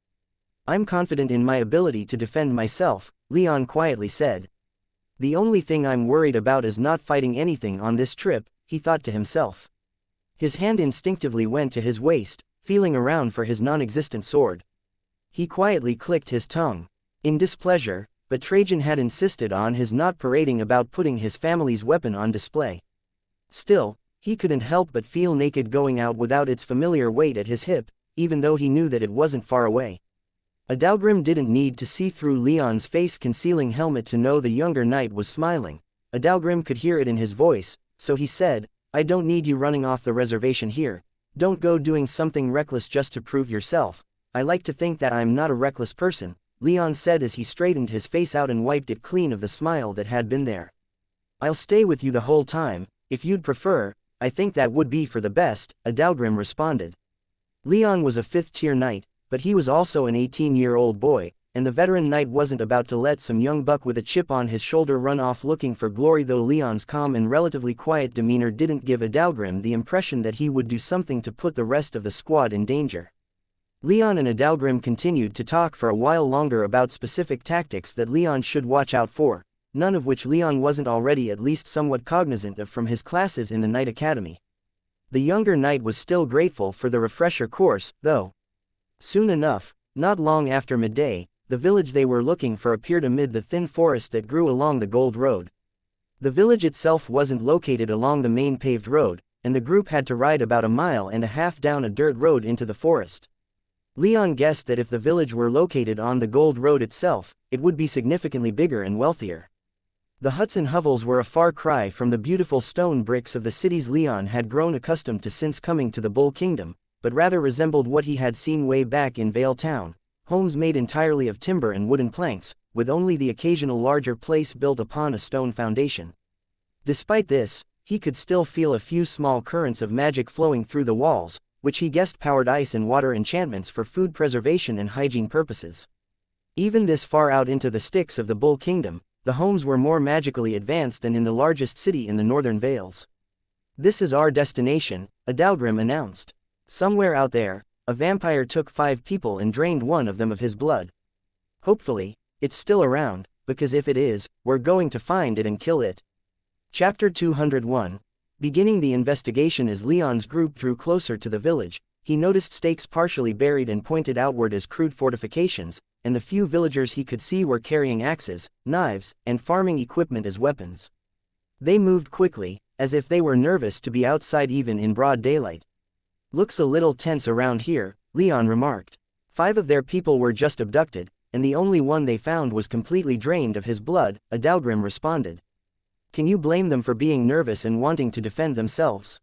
A: "I'm confident in my ability to defend myself," Leon quietly said. "The only thing I'm worried about is not fighting anything on this trip," he thought to himself. His hand instinctively went to his waist, feeling around for his non-existent sword. He quietly clicked his tongue in displeasure, but Trajan had insisted on his not parading about putting his family's weapon on display. Still, he couldn't help but feel naked going out without its familiar weight at his hip, even though he knew that it wasn't far away. Adalgrim didn't need to see through Leon's face-concealing helmet to know the younger knight was smiling. Adalgrim could hear it in his voice, so he said, "I don't need you running off the reservation here. Don't go doing something reckless just to prove yourself. I like to think that I'm not a reckless person," Leon said as he straightened his face out and wiped it clean of the smile that had been there. "I'll stay with you the whole time, if you'd prefer. I think that would be for the best," Adalgrim responded. Leon was a 5th-tier knight, but he was also an 18-year-old boy, and the veteran knight wasn't about to let some young buck with a chip on his shoulder run off looking for glory, though Leon's calm and relatively quiet demeanor didn't give Adalgrim the impression that he would do something to put the rest of the squad in danger. Leon and Adalgrim continued to talk for a while longer about specific tactics that Leon should watch out for, none of which Leon wasn't already at least somewhat cognizant of from his classes in the Knight Academy. The younger knight was still grateful for the refresher course, though. Soon enough, not long after midday, the village they were looking for appeared amid the thin forest that grew along the Gold Road. The village itself wasn't located along the main paved road, and the group had to ride about a mile and a half down a dirt road into the forest. Leon guessed that if the village were located on the Gold Road itself, it would be significantly bigger and wealthier. The huts and hovels were a far cry from the beautiful stone bricks of the cities Leon had grown accustomed to since coming to the Bull Kingdom, but rather resembled what he had seen way back in Vale Town, homes made entirely of timber and wooden planks, with only the occasional larger place built upon a stone foundation. Despite this, he could still feel a few small currents of magic flowing through the walls, which he guessed powered ice and water enchantments for food preservation and hygiene purposes. Even this far out into the sticks of the Bull Kingdom, the homes were more magically advanced than in the largest city in the Northern Vales. "This is our destination," Adalgrim announced. "Somewhere out there, a vampire took 5 people and drained one of them of his blood. Hopefully, it's still around, because if it is, we're going to find it and kill it." Chapter 201. Beginning the investigation. As Leon's group drew closer to the village, he noticed stakes partially buried and pointed outward as crude fortifications, and the few villagers he could see were carrying axes, knives, and farming equipment as weapons. They moved quickly, as if they were nervous to be outside even in broad daylight. "Looks a little tense around here," Leon remarked. 5 of their people were just abducted, and the only one they found was completely drained of his blood, Adalgrim responded. "Can you blame them for being nervous and wanting to defend themselves?"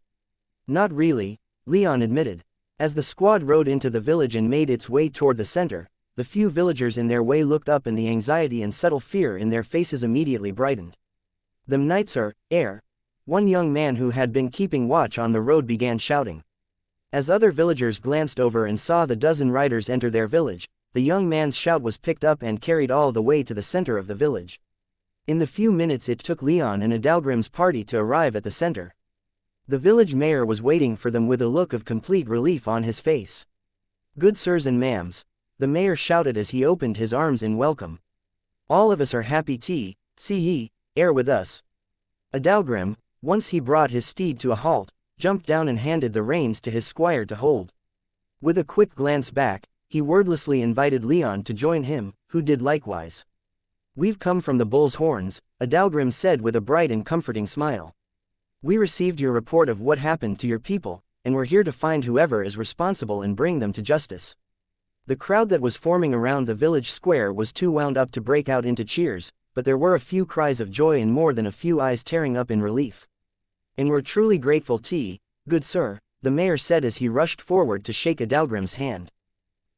A: "Not really," Leon admitted. As the squad rode into the village and made its way toward the center, the few villagers in their way looked up and the anxiety and subtle fear in their faces immediately brightened. "Them knights are, one young man who had been keeping watch on the road began shouting. As other villagers glanced over and saw the dozen riders enter their village, the young man's shout was picked up and carried all the way to the center of the village. In the few minutes it took Leon and Adalgrim's party to arrive at the center. The village mayor was waiting for them with a look of complete relief on his face. "Good sirs and ma'ams," the mayor shouted as he opened his arms in welcome. "All of us are happy to see ye with us." Adalgrim, once he brought his steed to a halt, jumped down and handed the reins to his squire to hold. With a quick glance back, he wordlessly invited Leon to join him, who did likewise. "We've come from the Bull's Horns," Adalgrim said with a bright and comforting smile. "We received your report of what happened to your people, and we're here to find whoever is responsible and bring them to justice." The crowd that was forming around the village square was too wound up to break out into cheers, but there were a few cries of joy and more than a few eyes tearing up in relief. "And we're truly grateful to good sir," the mayor said as he rushed forward to shake Adalgrim's hand.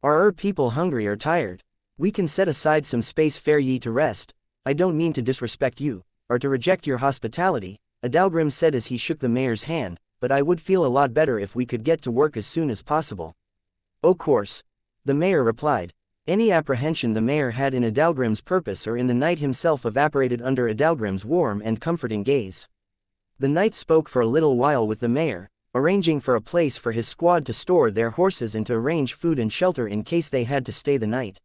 A: "Are people hungry or tired? We can set aside some space for ye to rest. I don't mean to disrespect you, or to reject your hospitality," Adalgrim said as he shook the mayor's hand, "but I would feel a lot better if we could get to work as soon as possible." "O' course," the mayor replied. Any apprehension the mayor had in Adalgrim's purpose or in the knight himself evaporated under Adalgrim's warm and comforting gaze. The knight spoke for a little while with the mayor, arranging for a place for his squad to store their horses and to arrange food and shelter in case they had to stay the night.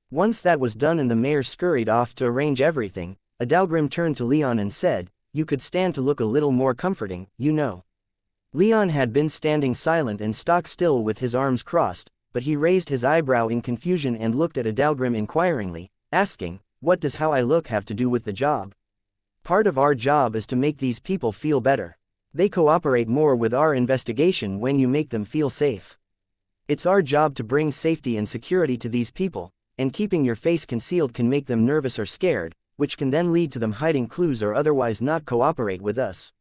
A: Once that was done and the mayor scurried off to arrange everything, Adalgrim turned to Leon and said, "You could stand to look a little more comforting, you know." Leon had been standing silent and stock still with his arms crossed, but he raised his eyebrow in confusion and looked at Adalgrim inquiringly, asking, "What does how I look have to do with the job?" "Part of our job is to make these people feel better. They cooperate more with our investigation when you make them feel safe. It's our job to bring safety and security to these people, and keeping your face concealed can make them nervous or scared, which can then lead to them hiding clues or otherwise not cooperate with us."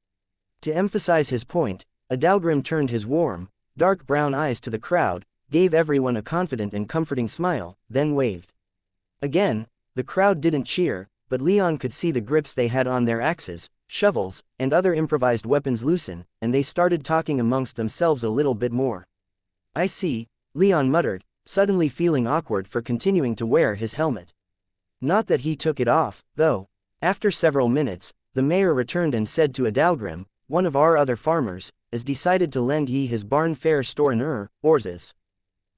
A: To emphasize his point, Adalgrim turned his warm, dark brown eyes to the crowd, gave everyone a confident and comforting smile, then waved. Again, the crowd didn't cheer, but Leon could see the grips they had on their axes, shovels, and other improvised weapons loosen, and they started talking amongst themselves a little bit more. "I see," Leon muttered, suddenly feeling awkward for continuing to wear his helmet. Not that he took it off, though. After several minutes, the mayor returned and said to Adalgrim, "One of our other farmers has decided to lend ye his barn fair store in Orzes."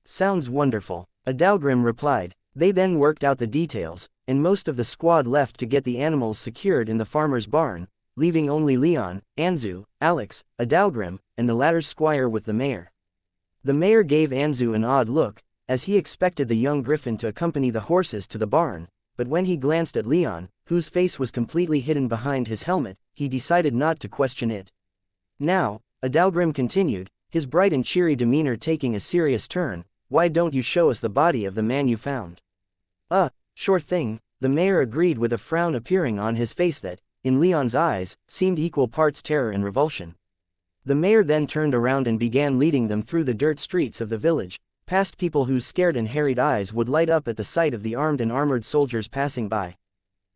A: "Sounds wonderful," Adalgrim replied. They then worked out the details, and most of the squad left to get the animals secured in the farmer's barn, leaving only Leon, Anzu, Alex, Adalgrim, and the latter's squire with the mayor. The mayor gave Anzu an odd look, as he expected the young griffin to accompany the horses to the barn, but when he glanced at Leon, whose face was completely hidden behind his helmet, he decided not to question it. "Now," Adalgrim continued, his bright and cheery demeanor taking a serious turn, "why don't you show us the body of the man you found?" Sure thing," the mayor agreed with a frown appearing on his face that, in Leon's eyes, seemed equal parts terror and revulsion. The mayor then turned around and began leading them through the dirt streets of the village, past people whose scared and harried eyes would light up at the sight of the armed and armored soldiers passing by.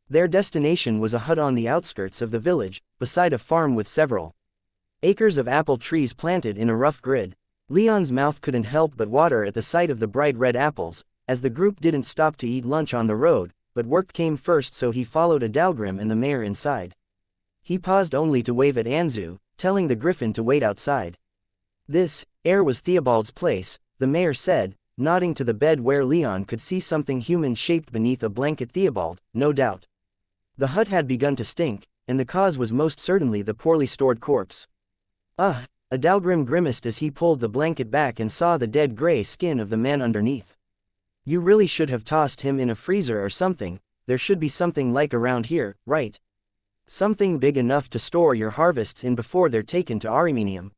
A: Their destination was a hut on the outskirts of the village, beside a farm with several acres of apple trees planted in a rough grid. Leon's mouth couldn't help but water at the sight of the bright red apples, as the group didn't stop to eat lunch on the road, but work came first, so he followed Adalgrim and the mayor inside. He paused only to wave at Anzu, telling the griffin to wait outside. This air was Theobald's place, the mayor said, nodding to the bed where Leon could see something human-shaped beneath a blanket. Theobald, no doubt. The hut had begun to stink, and the cause was most certainly the poorly stored corpse. Ugh, Adalgrim grimaced as he pulled the blanket back and saw the dead gray skin of the man underneath. You really should have tossed him in a freezer or something. There should be something like around here, right? Something big enough to store your harvests in before they're taken to Arimenium.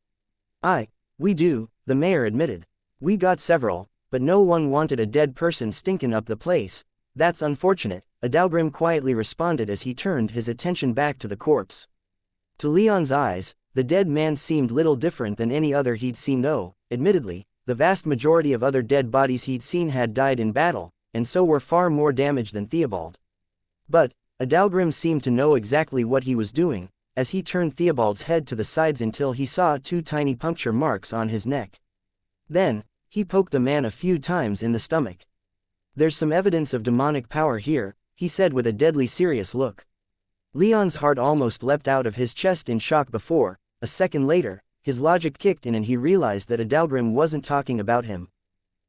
A: We do, the mayor admitted. We got several, but no one wanted a dead person stinking up the place. That's unfortunate, Adalgrim quietly responded as he turned his attention back to the corpse. To Leon's eyes, the dead man seemed little different than any other he'd seen, though, admittedly, the vast majority of other dead bodies he'd seen had died in battle, and so were far more damaged than Theobald. But Adalgrim seemed to know exactly what he was doing, as he turned Theobald's head to the sides until he saw 2 tiny puncture marks on his neck. Then, he poked the man a few times in the stomach. There's some evidence of demonic power here, he said with a deadly serious look. Leon's heart almost leapt out of his chest in shock before, a second later, his logic kicked in and he realized that Adalgrim wasn't talking about him.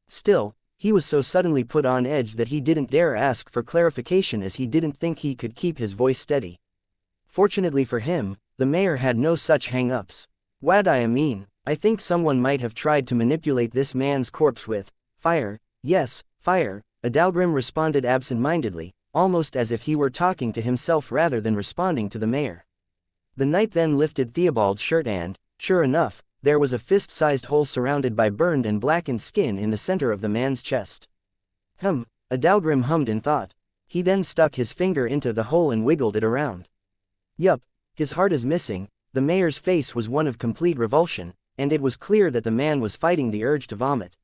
A: Still, he was so suddenly put on edge that he didn't dare ask for clarification, as he didn't think he could keep his voice steady. Fortunately for him, the mayor had no such hang-ups. I think someone might have tried to manipulate this man's corpse with fire. Yes, fire, Adalgrim responded absent-mindedly, almost as if he were talking to himself rather than responding to the mayor. The knight then lifted Theobald's shirt and, sure enough, there was a fist-sized hole surrounded by burned and blackened skin in the center of the man's chest. Adalgrim hummed in thought. He then stuck his finger into the hole and wiggled it around. Yup, his heart is missing. The mayor's face was one of complete revulsion, and it was clear that the man was fighting the urge to vomit.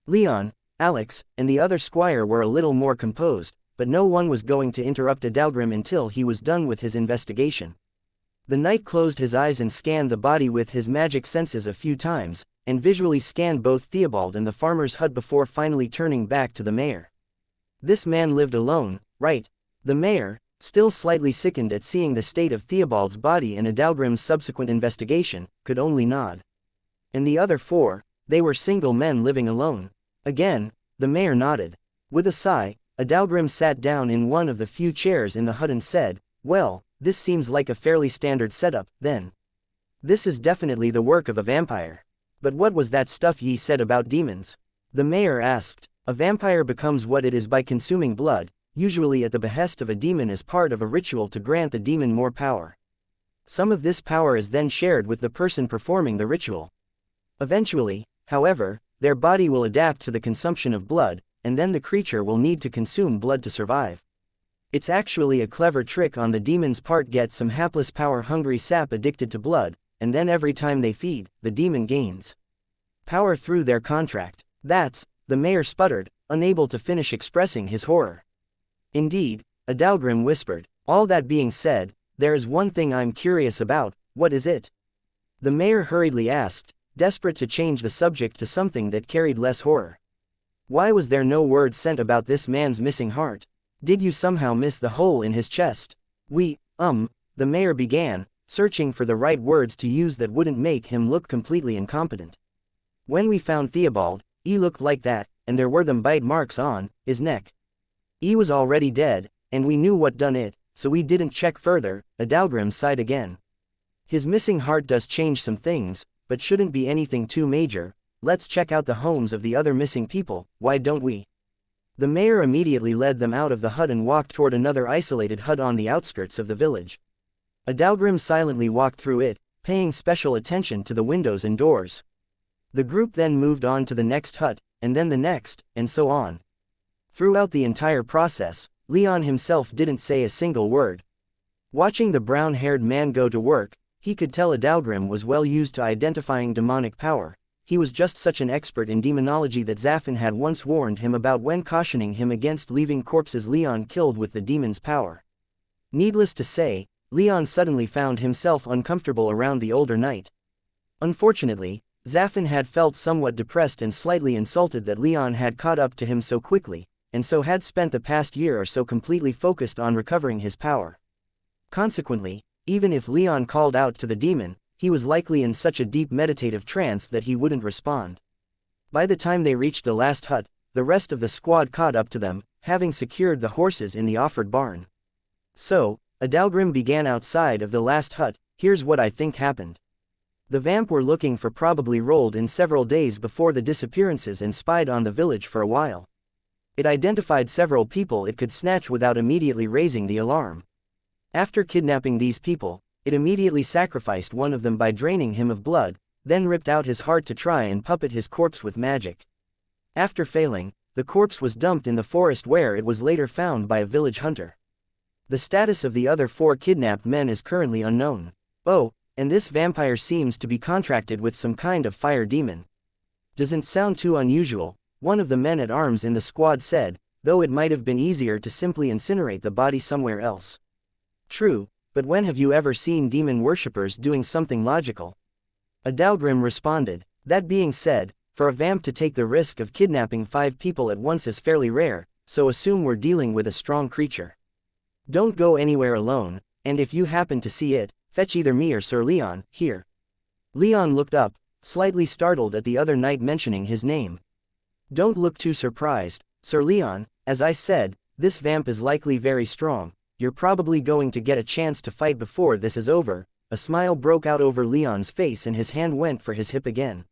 A: Leon, Alex, and the other squire were a little more composed, but no one was going to interrupt Adalgrim until he was done with his investigation. The knight closed his eyes and scanned the body with his magic senses a few times, and visually scanned both Theobald and the farmer's hut before finally turning back to the mayor. This man lived alone, right? The mayor, still slightly sickened at seeing the state of Theobald's body and Adalgrim's subsequent investigation, could only nod. And the other 4, they were single men living alone. Again, the mayor nodded. With a sigh, Adalgrim sat down in one of the few chairs in the hut and said, well, this seems like a fairly standard setup, then. This is definitely the work of a vampire. But what was that stuff ye said about demons? The mayor asked. A vampire becomes what it is by consuming blood, usually at the behest of a demon as part of a ritual to grant the demon more power. Some of this power is then shared with the person performing the ritual. Eventually, however, their body will adapt to the consumption of blood, and then the creature will need to consume blood to survive. It's actually a clever trick on the demon's part. Get some hapless power-hungry sap addicted to blood, and then every time they feed, the demon gains power through their contract. That's, the mayor sputtered, unable to finish expressing his horror. Indeed, Adalgrim whispered. All that being said, there is one thing I'm curious about. What is it? The mayor hurriedly asked, desperate to change the subject to something that carried less horror. Why was there no word sent about this man's missing heart? Did you somehow miss the hole in his chest? The mayor began, searching for the right words to use that wouldn't make him look completely incompetent. When we found Theobald, he looked like that, and there were them bite marks on his neck. He was already dead, and we knew what done it, so we didn't check further. Adalgrim sighed again. His missing heart does change some things, but shouldn't be anything too major. Let's check out the homes of the other missing people, why don't we? The mayor immediately led them out of the hut and walked toward another isolated hut on the outskirts of the village. Adalgrim silently walked through it, paying special attention to the windows and doors. The group then moved on to the next hut, and then the next, and so on. Throughout the entire process, Leon himself didn't say a single word. Watching the brown-haired man go to work, he could tell Adalgrim was well used to identifying demonic power. he was just such an expert in demonology that Zafin had once warned him about when cautioning him against leaving corpses Leon killed with the demon's power. Needless to say, Leon suddenly found himself uncomfortable around the older knight. Unfortunately, Zafin had felt somewhat depressed and slightly insulted that Leon had caught up to him so quickly, and so had spent the past year or so completely focused on recovering his power. Consequently, even if Leon called out to the demon, he was likely in such a deep meditative trance that he wouldn't respond. By the time they reached the last hut, the rest of the squad caught up to them, having secured the horses in the offered barn. So, Adalgrim began outside of the last hut. Here's what I think happened. The vamp were looking for probably rolled in several days before the disappearances and spied on the village for a while. It identified several people it could snatch without immediately raising the alarm. After kidnapping these people, it immediately sacrificed one of them by draining him of blood, then ripped out his heart to try and puppet his corpse with magic. After failing, the corpse was dumped in the forest where it was later found by a village hunter. The status of the other 4 kidnapped men is currently unknown. Oh, and this vampire seems to be contracted with some kind of fire demon. Doesn't sound too unusual, one of the men at arms in the squad said, though it might have been easier to simply incinerate the body somewhere else. True, but when have you ever seen demon worshippers doing something logical? Adalgrim responded. That being said, for a vamp to take the risk of kidnapping 5 people at once is fairly rare, so assume we're dealing with a strong creature. Don't go anywhere alone, and if you happen to see it, fetch either me or Sir Leon, here. Leon looked up, slightly startled at the other knight mentioning his name. Don't look too surprised, Sir Leon, as I said, this vamp is likely very strong. You're probably going to get a chance to fight before this is over. A smile broke out over Leon's face and his hand went for his hip again.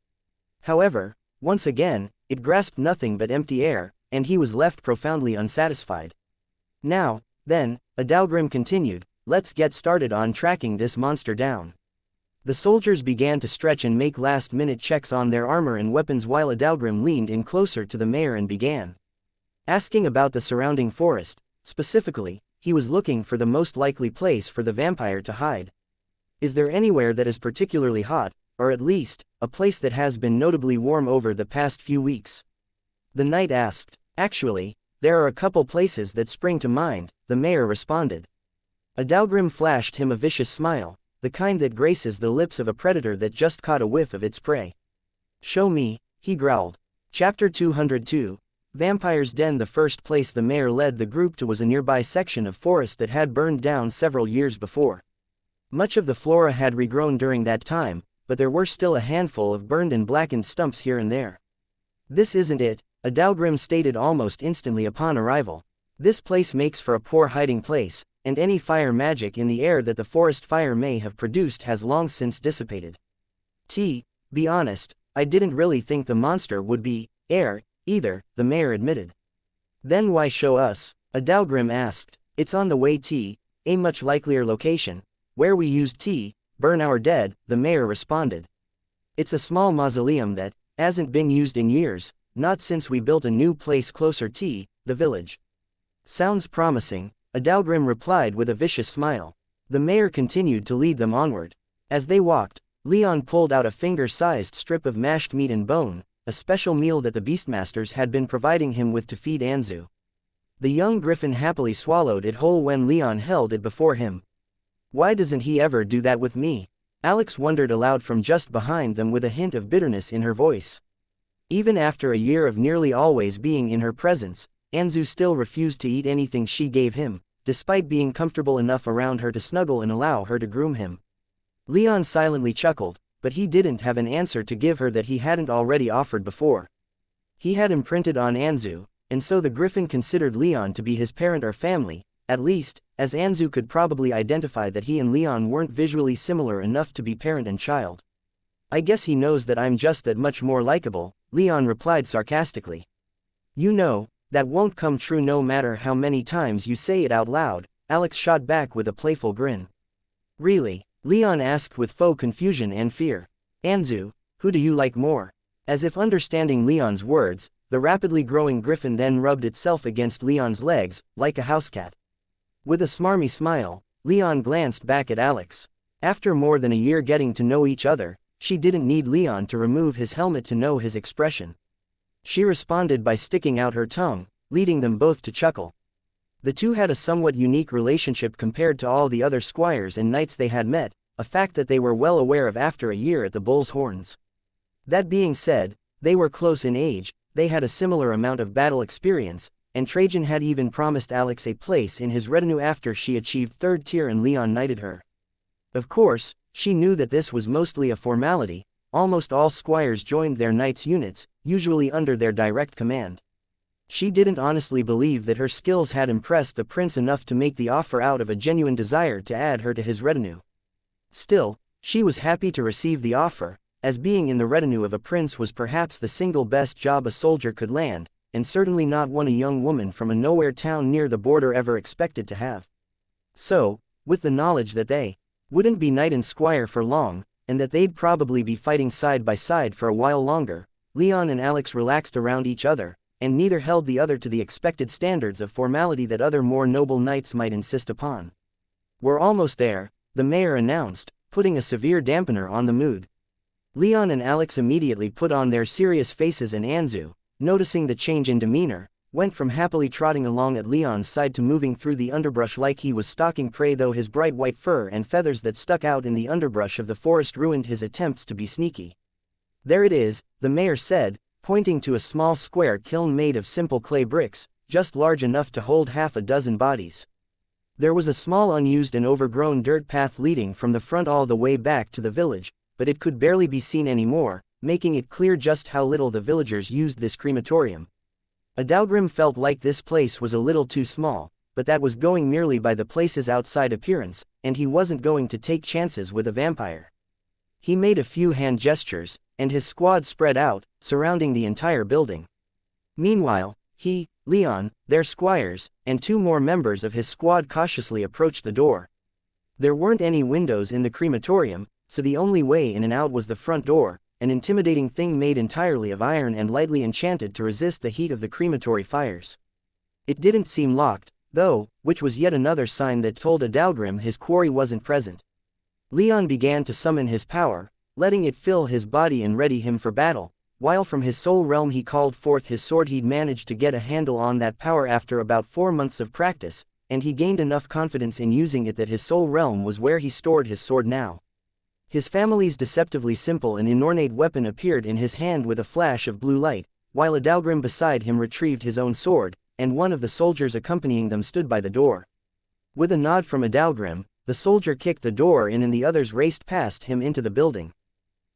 A: However, once again, it grasped nothing but empty air, and he was left profoundly unsatisfied. Now, then, Adalgrim continued, let's get started on tracking this monster down. The soldiers began to stretch and make last-minute checks on their armor and weapons while Adalgrim leaned in closer to the mayor and began asking about the surrounding forest. Specifically, he was looking for the most likely place for the vampire to hide. Is there anywhere that is particularly hot, or at least, a place that has been notably warm over the past few weeks? The knight asked. Actually, there are a couple places that spring to mind, the mayor responded. Adalgrim flashed him a vicious smile, the kind that graces the lips of a predator that just caught a whiff of its prey. Show me, he growled. Chapter 202. Vampire's Den. The first place the mayor led the group to was a nearby section of forest that had burned down several years before. Much of the flora had regrown during that time, but there were still a handful of burned and blackened stumps here and there. This isn't it, Adalgrim stated almost instantly upon arrival. This place makes for a poor hiding place, and any fire magic in the air that the forest fire may have produced has long since dissipated. Be honest, I didn't really think the monster would be air either, the mayor admitted. Then why show us? Adalgrim asked. It's on the way a much likelier location, where we used burn our dead, the mayor responded. It's a small mausoleum that hasn't been used in years, not since we built a new place closer the village. Sounds promising, Adalgrim replied with a vicious smile. The mayor continued to lead them onward. As they walked, Leon pulled out a finger-sized strip of mashed meat and bone, a special meal that the Beastmasters had been providing him with to feed Anzu. The young griffin happily swallowed it whole when Leon held it before him. Why doesn't he ever do that with me? Alex wondered aloud from just behind them with a hint of bitterness in her voice. Even after a year of nearly always being in her presence, Anzu still refused to eat anything she gave him, despite being comfortable enough around her to snuggle and allow her to groom him. Leon silently chuckled, but he didn't have an answer to give her that he hadn't already offered before. He had imprinted on Anzu, and so the griffin considered Leon to be his parent or family, at least, as Anzu could probably identify that he and Leon weren't visually similar enough to be parent and child. I guess he knows that I'm just that much more likable, Leon replied sarcastically. You know, that won't come true no matter how many times you say it out loud, Alex shot back with a playful grin. Really? Leon asked with faux confusion and fear. Anzu, who do you like more? As if understanding Leon's words, the rapidly growing griffin then rubbed itself against Leon's legs, like a housecat. With a smarmy smile, Leon glanced back at Alex. After more than a year getting to know each other, she didn't need Leon to remove his helmet to know his expression. She responded by sticking out her tongue, leading them both to chuckle. The two had a somewhat unique relationship compared to all the other squires and knights they had met, a fact that they were well aware of after a year at the Bull's Horns. That being said, they were close in age, they had a similar amount of battle experience, and Trajan had even promised Alex a place in his retinue after she achieved 3rd tier and Leon knighted her. Of course, she knew that this was mostly a formality. Almost all squires joined their knights' units, usually under their direct command. She didn't honestly believe that her skills had impressed the prince enough to make the offer out of a genuine desire to add her to his retinue. Still, she was happy to receive the offer, as being in the retinue of a prince was perhaps the single best job a soldier could land, and certainly not one a young woman from a nowhere town near the border ever expected to have. So, with the knowledge that they wouldn't be knight and squire for long, and that they'd probably be fighting side by side for a while longer, Leon and Alex relaxed around each other, and neither held the other to the expected standards of formality that other more noble knights might insist upon. "We're almost there," the mayor announced, putting a severe dampener on the mood. Leon and Alex immediately put on their serious faces, and Anzu, noticing the change in demeanor, went from happily trotting along at Leon's side to moving through the underbrush like he was stalking prey, though his bright white fur and feathers that stuck out in the underbrush of the forest ruined his attempts to be sneaky. "There it is," the mayor said, pointing to a small square kiln made of simple clay bricks, just large enough to hold half a dozen bodies. There was a small unused and overgrown dirt path leading from the front all the way back to the village, but it could barely be seen anymore, making it clear just how little the villagers used this crematorium. Adalgrim felt like this place was a little too small, but that was going merely by the place's outside appearance, and he wasn't going to take chances with a vampire. He made a few hand gestures, and his squad spread out, surrounding the entire building. Meanwhile, he, Leon, their squires, and 2 more members of his squad cautiously approached the door. There weren't any windows in the crematorium, so the only way in and out was the front door, an intimidating thing made entirely of iron and lightly enchanted to resist the heat of the crematory fires. It didn't seem locked, though, which was yet another sign that told Adalgrim his quarry wasn't present. Leon began to summon his power, letting it fill his body and ready him for battle, while from his soul realm he called forth his sword. He'd managed to get a handle on that power after about 4 months of practice, and he gained enough confidence in using it that his soul realm was where he stored his sword now. His family's deceptively simple and inornate weapon appeared in his hand with a flash of blue light, while Adalgrim beside him retrieved his own sword, and one of the soldiers accompanying them stood by the door. With a nod from Adalgrim, the soldier kicked the door in and the others raced past him into the building.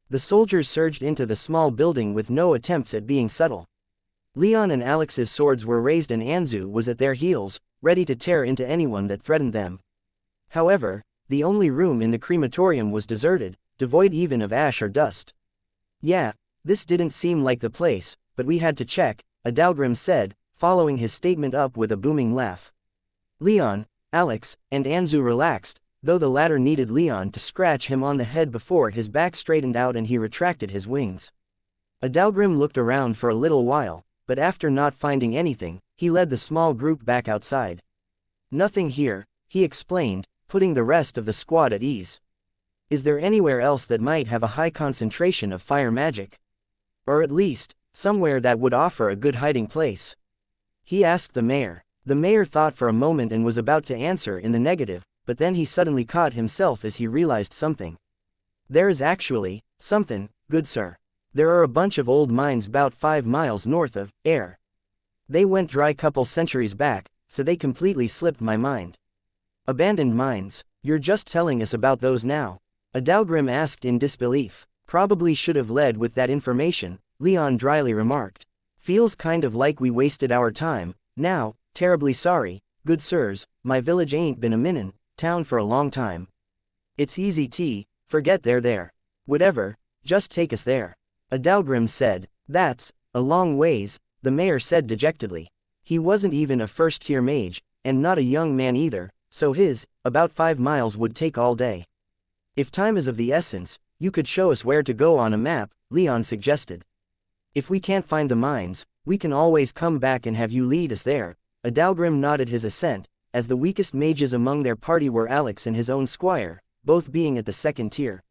A: The soldiers surged into the small building with no attempts at being subtle. Leon and Alex's swords were raised and Anzu was at their heels, ready to tear into anyone that threatened them. However, the only room in the crematorium was deserted, devoid even of ash or dust. "Yeah, this didn't seem like the place, but we had to check," Adalgrim said, following his statement up with a booming laugh. Leon, Alex, and Anzu relaxed, though the latter needed Leon to scratch him on the head before his back straightened out and he retracted his wings. Adalgrim looked around for a little while, but after not finding anything, he led the small group back outside. "Nothing here," he explained, putting the rest of the squad at ease. "Is there anywhere else that might have a high concentration of fire magic? Or at least, somewhere that would offer a good hiding place?" he asked the mayor. The mayor thought for a moment and was about to answer in the negative, but then he suddenly caught himself as he realized something. "There is actually something, good sir. There are a bunch of old mines about 5 miles north of Air. They went dry couple centuries back, so they completely slipped my mind." "Abandoned mines, you're just telling us about those now?" Adalgrim asked in disbelief. "Probably should have led with that information," Leon dryly remarked. "Feels kind of like we wasted our time. Now, terribly sorry, good sirs, my village ain't been a minin' town for a long time. It's easy tea, forget they're there. Whatever, just take us there." Adalgrim said. "That's a long ways," the mayor said dejectedly. He wasn't even a first-tier mage, and not a young man either, so his, about 5 miles would take all day. "If time is of the essence, you could show us where to go on a map," Leon suggested. "If we can't find the mines, we can always come back and have you lead us there." Adalgrim nodded his assent, as the weakest mages among their party were Alex and his own squire, both being at the 2nd tier.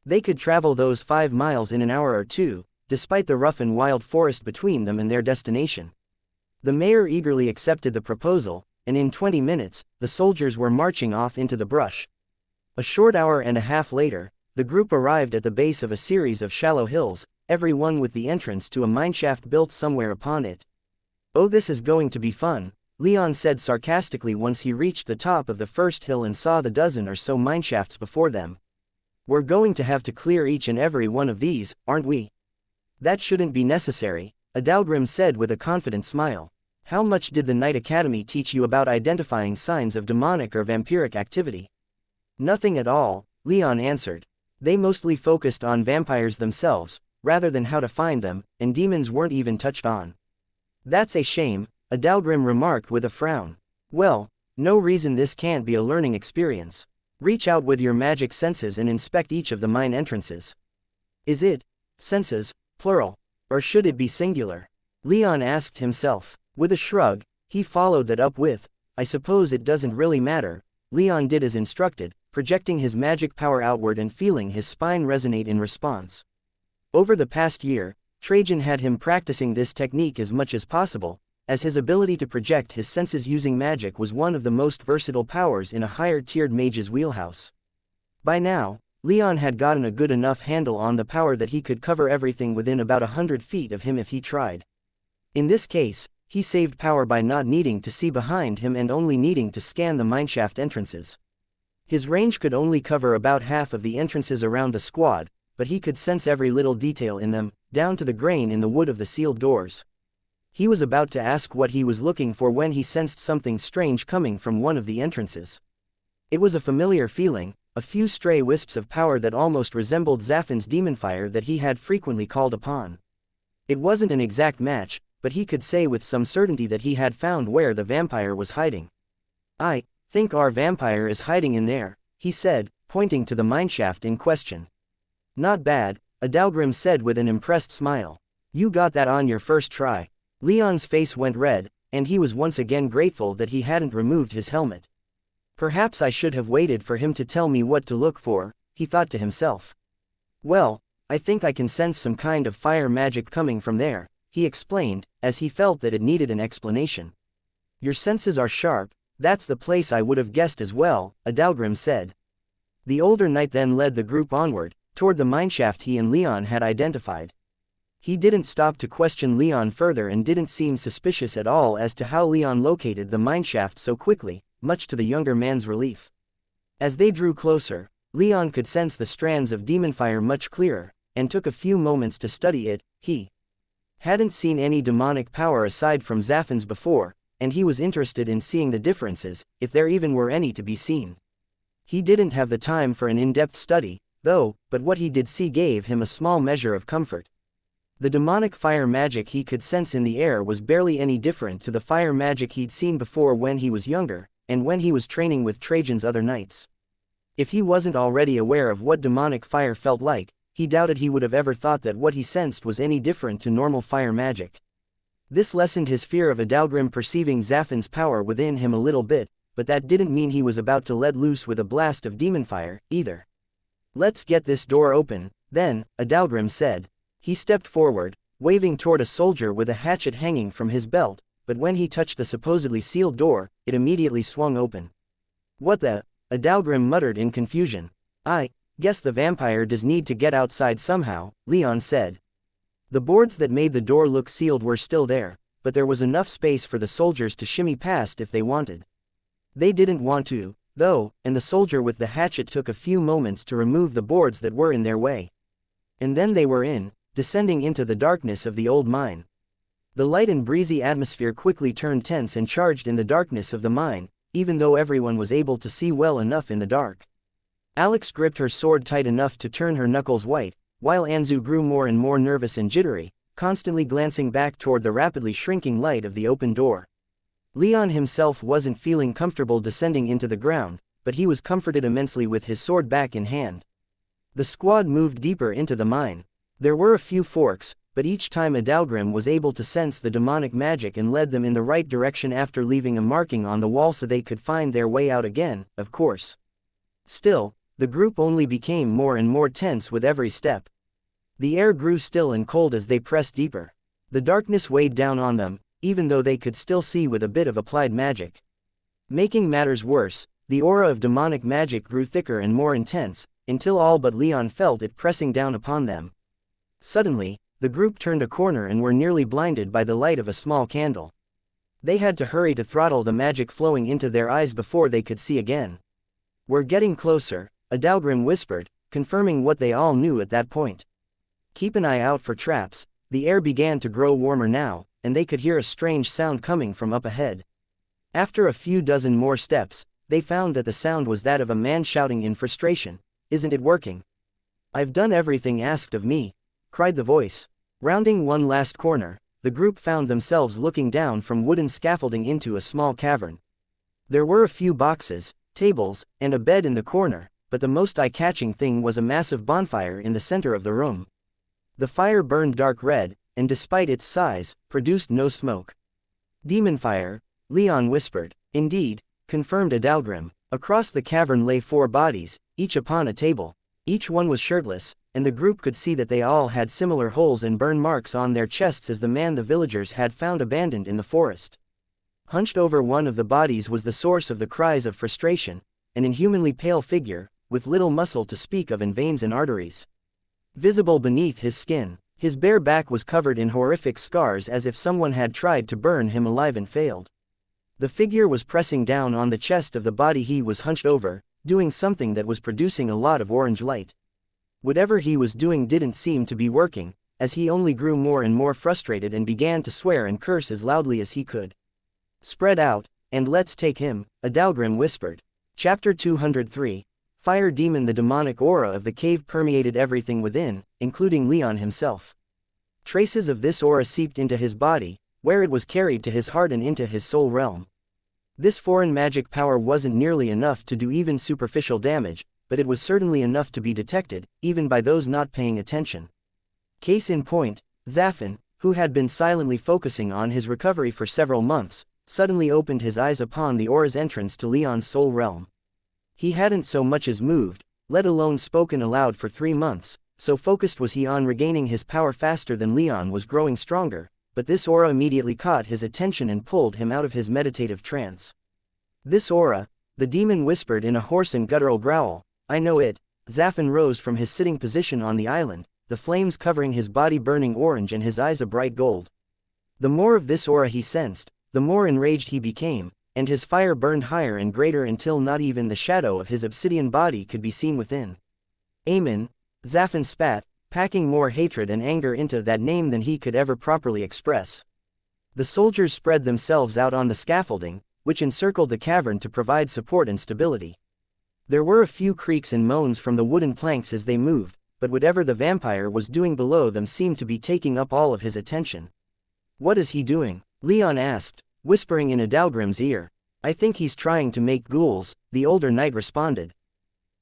A: They could travel those 5 miles in an hour or two, despite the rough and wild forest between them and their destination. The mayor eagerly accepted the proposal, and in 20 minutes, the soldiers were marching off into the brush. A short hour and a half later, the group arrived at the base of a series of shallow hills, every one with the entrance to a mineshaft built somewhere upon it. "Oh, this is going to be fun," Leon said sarcastically once he reached the top of the first hill and saw the dozen or so mineshafts before them. "We're going to have to clear each and every one of these, aren't we?" "That shouldn't be necessary," Adalgrim said with a confident smile. "How much did the Knight Academy teach you about identifying signs of demonic or vampiric activity?" "Nothing at all," Leon answered. "They mostly focused on vampires themselves, rather than how to find them, and demons weren't even touched on." "That's a shame," Adalgrim remarked with a frown. "Well, no reason this can't be a learning experience. Reach out with your magic senses and inspect each of the mine entrances." "Is it senses, plural, or should it be singular?" Leon asked himself. With a shrug, he followed that up with, "I suppose it doesn't really matter." Leon did as instructed, projecting his magic power outward and feeling his spine resonate in response. Over the past year, Trajan had him practicing this technique as much as possible, as his ability to project his senses using magic was one of the most versatile powers in a higher-tiered mage's wheelhouse. By now, Leon had gotten a good enough handle on the power that he could cover everything within about 100 feet of him if he tried. In this case, he saved power by not needing to see behind him and only needing to scan the mineshaft entrances. His range could only cover about half of the entrances around the squad, but he could sense every little detail in them, down to the grain in the wood of the sealed doors. He was about to ask what he was looking for when he sensed something strange coming from one of the entrances. It was a familiar feeling, a few stray wisps of power that almost resembled Zaffin's demon fire that he had frequently called upon. It wasn't an exact match, but he could say with some certainty that he had found where the vampire was hiding. "I think our vampire is hiding in there," he said, pointing to the mineshaft in question. "Not bad," Adalgrim said with an impressed smile. "You got that on your first try." Leon's face went red, and he was once again grateful that he hadn't removed his helmet. "Perhaps I should have waited for him to tell me what to look for," he thought to himself. "Well, I think I can sense some kind of fire magic coming from there," he explained, as he felt that it needed an explanation. "Your senses are sharp, that's the place I would have guessed as well," Adalgrim said. The older knight then led the group onward, toward the mineshaft he and Leon had identified. He didn't stop to question Leon further and didn't seem suspicious at all as to how Leon located the mineshaft so quickly, much to the younger man's relief. As they drew closer, Leon could sense the strands of demon fire much clearer, and took a few moments to study it. He hadn't seen any demonic power aside from Zaffin's before, and he was interested in seeing the differences, if there even were any to be seen. He didn't have the time for an in-depth study, though, but what he did see gave him a small measure of comfort. The demonic fire magic he could sense in the air was barely any different to the fire magic he'd seen before when he was younger, and when he was training with Trajan's other knights. If he wasn't already aware of what demonic fire felt like, he doubted he would have ever thought that what he sensed was any different to normal fire magic. This lessened his fear of Adalgrim perceiving Zaffin's power within him a little bit, but that didn't mean he was about to let loose with a blast of demon fire, either. "Let's get this door open, then," Adalgrim said. He stepped forward, waving toward a soldier with a hatchet hanging from his belt, but when he touched the supposedly sealed door, it immediately swung open. "What the?" Adalgrim muttered in confusion. "I guess the vampire does need to get outside somehow," Leon said. The boards that made the door look sealed were still there, but there was enough space for the soldiers to shimmy past if they wanted. They didn't want to, though, and the soldier with the hatchet took a few moments to remove the boards that were in their way. And then they were in, descending into the darkness of the old mine. The light and breezy atmosphere quickly turned tense and charged in the darkness of the mine, even though everyone was able to see well enough in the dark. Alex gripped her sword tight enough to turn her knuckles white, while Anzu grew more and more nervous and jittery, constantly glancing back toward the rapidly shrinking light of the open door. Leon himself wasn't feeling comfortable descending into the ground, but he was comforted immensely with his sword back in hand. The squad moved deeper into the mine. There were a few forks, but each time Adalgrim was able to sense the demonic magic and led them in the right direction after leaving a marking on the wall so they could find their way out again, of course. Still, The group only became more and more tense with every step. The air grew still and cold as they pressed deeper. The darkness weighed down on them, even though they could still see with a bit of applied magic. Making matters worse, the aura of demonic magic grew thicker and more intense, until all but Leon felt it pressing down upon them. Suddenly, the group turned a corner and were nearly blinded by the light of a small candle. They had to hurry to throttle the magic flowing into their eyes before they could see again. "We're getting closer," Adalgrim whispered, confirming what they all knew at that point. "Keep an eye out for traps." The air began to grow warmer now, and they could hear a strange sound coming from up ahead. After a few dozen more steps, they found that the sound was that of a man shouting in frustration. "Isn't it working? I've done everything asked of me," cried the voice. Rounding one last corner, the group found themselves looking down from wooden scaffolding into a small cavern. There were a few boxes, tables, and a bed in the corner, but the most eye-catching thing was a massive bonfire in the center of the room. The fire burned dark red, and despite its size, produced no smoke. "Demon fire," Leon whispered. "Indeed," confirmed Adalgrim. Across the cavern lay 4 bodies, each upon a table. Each one was shirtless, and the group could see that they all had similar holes and burn marks on their chests as the man the villagers had found abandoned in the forest. Hunched over one of the bodies was the source of the cries of frustration, an inhumanly pale figure, with little muscle to speak of in veins and arteries. Visible beneath his skin, his bare back was covered in horrific scars as if someone had tried to burn him alive and failed. The figure was pressing down on the chest of the body he was hunched over, doing something that was producing a lot of orange light. Whatever he was doing didn't seem to be working, as he only grew more and more frustrated and began to swear and curse as loudly as he could. "Spread out, and let's take him," Adalgrim whispered. Chapter 203. Fire Demon. The demonic aura of the cave permeated everything within, including Leon himself. Traces of this aura seeped into his body, where it was carried to his heart and into his soul realm. This foreign magic power wasn't nearly enough to do even superficial damage, but it was certainly enough to be detected, even by those not paying attention. Case in point, Zafin, who had been silently focusing on his recovery for several months, suddenly opened his eyes upon the aura's entrance to Leon's soul realm. He hadn't so much as moved, let alone spoken aloud for 3 months, so focused was he on regaining his power faster than Leon was growing stronger, but this aura immediately caught his attention and pulled him out of his meditative trance. "This aura," the demon whispered in a hoarse and guttural growl. "I know it." Zafin rose from his sitting position on the island, the flames covering his body burning orange and his eyes a bright gold. The more of this aura he sensed, the more enraged he became, and his fire burned higher and greater until not even the shadow of his obsidian body could be seen within. "Amen," Zafin spat, packing more hatred and anger into that name than he could ever properly express. The soldiers spread themselves out on the scaffolding, which encircled the cavern to provide support and stability. There were a few creaks and moans from the wooden planks as they moved, but whatever the vampire was doing below them seemed to be taking up all of his attention. "What is he doing?" Leon asked, whispering in Adalgrim's ear. "I think he's trying to make ghouls," the older knight responded.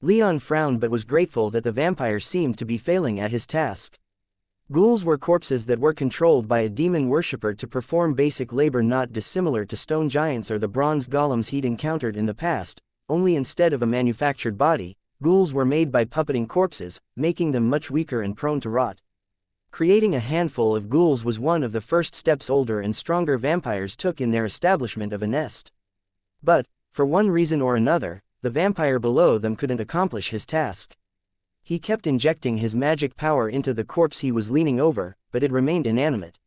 A: Leon frowned but was grateful that the vampire seemed to be failing at his task. Ghouls were corpses that were controlled by a demon worshipper to perform basic labor not dissimilar to stone giants or the bronze golems he'd encountered in the past, only instead of a manufactured body, ghouls were made by puppeting corpses, making them much weaker and prone to rot. Creating a handful of ghouls was one of the first steps older and stronger vampires took in their establishment of a nest. But, for one reason or another, the vampire below them couldn't accomplish his task. He kept injecting his magic power into the corpse he was leaning over, but it remained inanimate.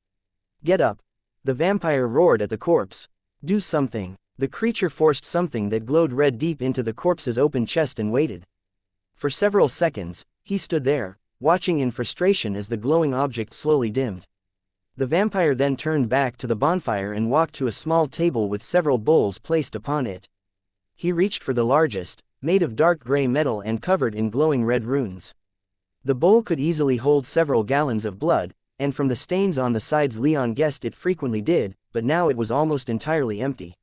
A: "Get up!" the vampire roared at the corpse. "Do something!" The creature forced something that glowed red deep into the corpse's open chest and waited. For several seconds, he stood there, watching in frustration as the glowing object slowly dimmed. The vampire then turned back to the bonfire and walked to a small table with several bowls placed upon it. He reached for the largest, made of dark gray metal and covered in glowing red runes. The bowl could easily hold several gallons of blood, and from the stains on the sides Leon guessed it frequently did, but now it was almost entirely empty.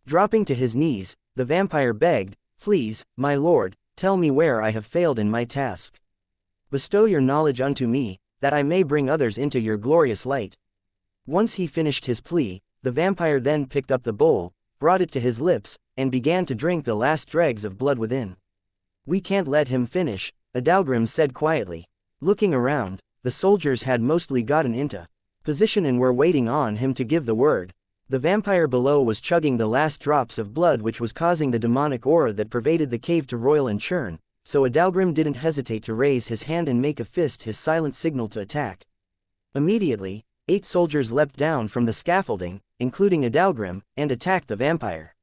A: Dropping to his knees, the vampire begged, "Please, my lord, tell me where I have failed in my task. Bestow your knowledge unto me, that I may bring others into your glorious light." Once he finished his plea, the vampire then picked up the bowl, brought it to his lips, and began to drink the last dregs of blood within. "We can't let him finish," Adalgrim said quietly. Looking around, the soldiers had mostly gotten into position and were waiting on him to give the word. The vampire below was chugging the last drops of blood, which was causing the demonic aura that pervaded the cave to roil and churn, so Adalgrim didn't hesitate to raise his hand and make a fist his silent signal to attack. Immediately, 8 soldiers leapt down from the scaffolding, including Adalgrim, and attacked the vampire.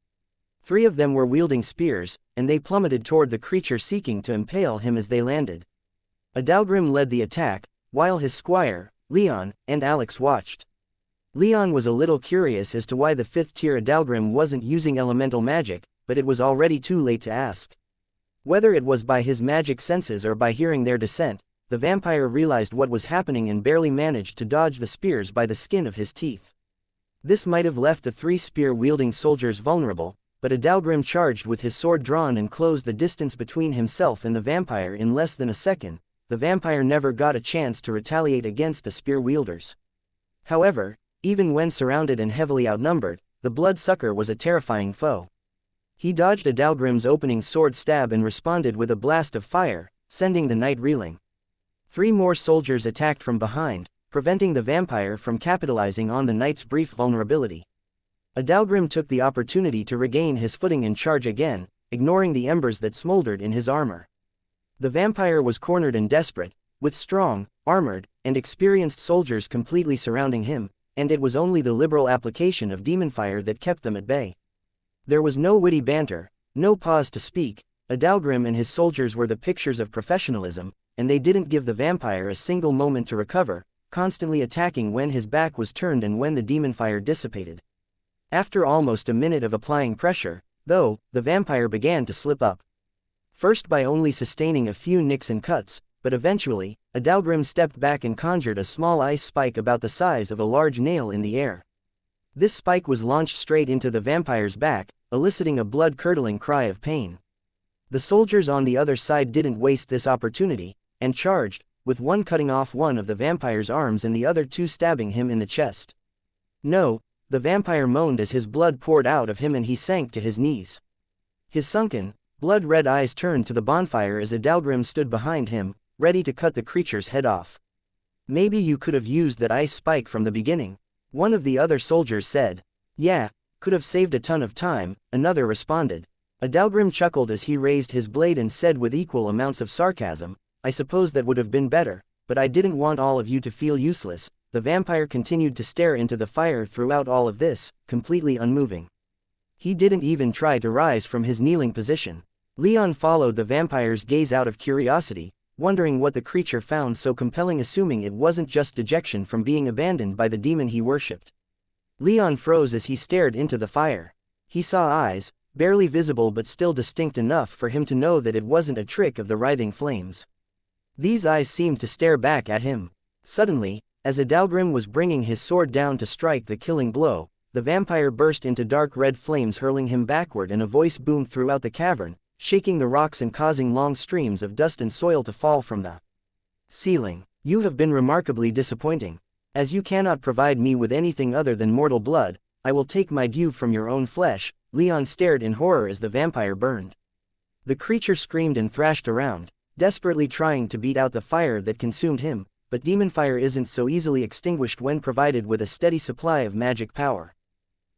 A: 3 of them were wielding spears, and they plummeted toward the creature, seeking to impale him as they landed. Adalgrim led the attack, while his squire, Leon, and Alex watched. Leon was a little curious as to why the 5th tier Adalgrim wasn't using elemental magic, but it was already too late to ask. Whether it was by his magic senses or by hearing their descent, the vampire realized what was happening and barely managed to dodge the spears by the skin of his teeth. This might have left the 3 spear-wielding soldiers vulnerable, but Adalgrim charged with his sword drawn and closed the distance between himself and the vampire in less than a second. The vampire never got a chance to retaliate against the spear-wielders. However, even when surrounded and heavily outnumbered, the bloodsucker was a terrifying foe. He dodged Adalgrim's opening sword stab and responded with a blast of fire, sending the knight reeling. 3 more soldiers attacked from behind, preventing the vampire from capitalizing on the knight's brief vulnerability. Adalgrim took the opportunity to regain his footing and charge again, ignoring the embers that smoldered in his armor. The vampire was cornered and desperate, with strong, armored, and experienced soldiers completely surrounding him, and it was only the liberal application of demon fire that kept them at bay. There was no witty banter, no pause to speak. Adalgrim and his soldiers were the pictures of professionalism, and they didn't give the vampire a single moment to recover, constantly attacking when his back was turned and when the demon fire dissipated. After almost a minute of applying pressure, though, the vampire began to slip up. First by only sustaining a few nicks and cuts, but eventually, Adalgrim stepped back and conjured a small ice spike about the size of a large nail in the air. This spike was launched straight into the vampire's back, eliciting a blood-curdling cry of pain. The soldiers on the other side didn't waste this opportunity, and charged, with one cutting off one of the vampire's arms and the other 2 stabbing him in the chest. "No," the vampire moaned as his blood poured out of him and he sank to his knees. His sunken, blood-red eyes turned to the bonfire as Adalgrim stood behind him, ready to cut the creature's head off. "Maybe you could have used that ice spike from the beginning," one of the other soldiers said. "Yeah, could have saved a ton of time," another responded. Adalgrim chuckled as he raised his blade and said with equal amounts of sarcasm, "I suppose that would have been better, but I didn't want all of you to feel useless." The vampire continued to stare into the fire throughout all of this, completely unmoving. He didn't even try to rise from his kneeling position. Leon followed the vampire's gaze out of curiosity, wondering what the creature found so compelling, assuming it wasn't just dejection from being abandoned by the demon he worshipped. Leon froze as he stared into the fire. He saw eyes, barely visible but still distinct enough for him to know that it wasn't a trick of the writhing flames. These eyes seemed to stare back at him. Suddenly, as Adalgrim was bringing his sword down to strike the killing blow, the vampire burst into dark red flames, hurling him backward, and a voice boomed throughout the cavern, shaking the rocks and causing long streams of dust and soil to fall from the ceiling. "You have been remarkably disappointing. As you cannot provide me with anything other than mortal blood, I will take my due from your own flesh." Leon stared in horror as the vampire burned. The creature screamed and thrashed around, desperately trying to beat out the fire that consumed him, but demon fire isn't so easily extinguished when provided with a steady supply of magic power.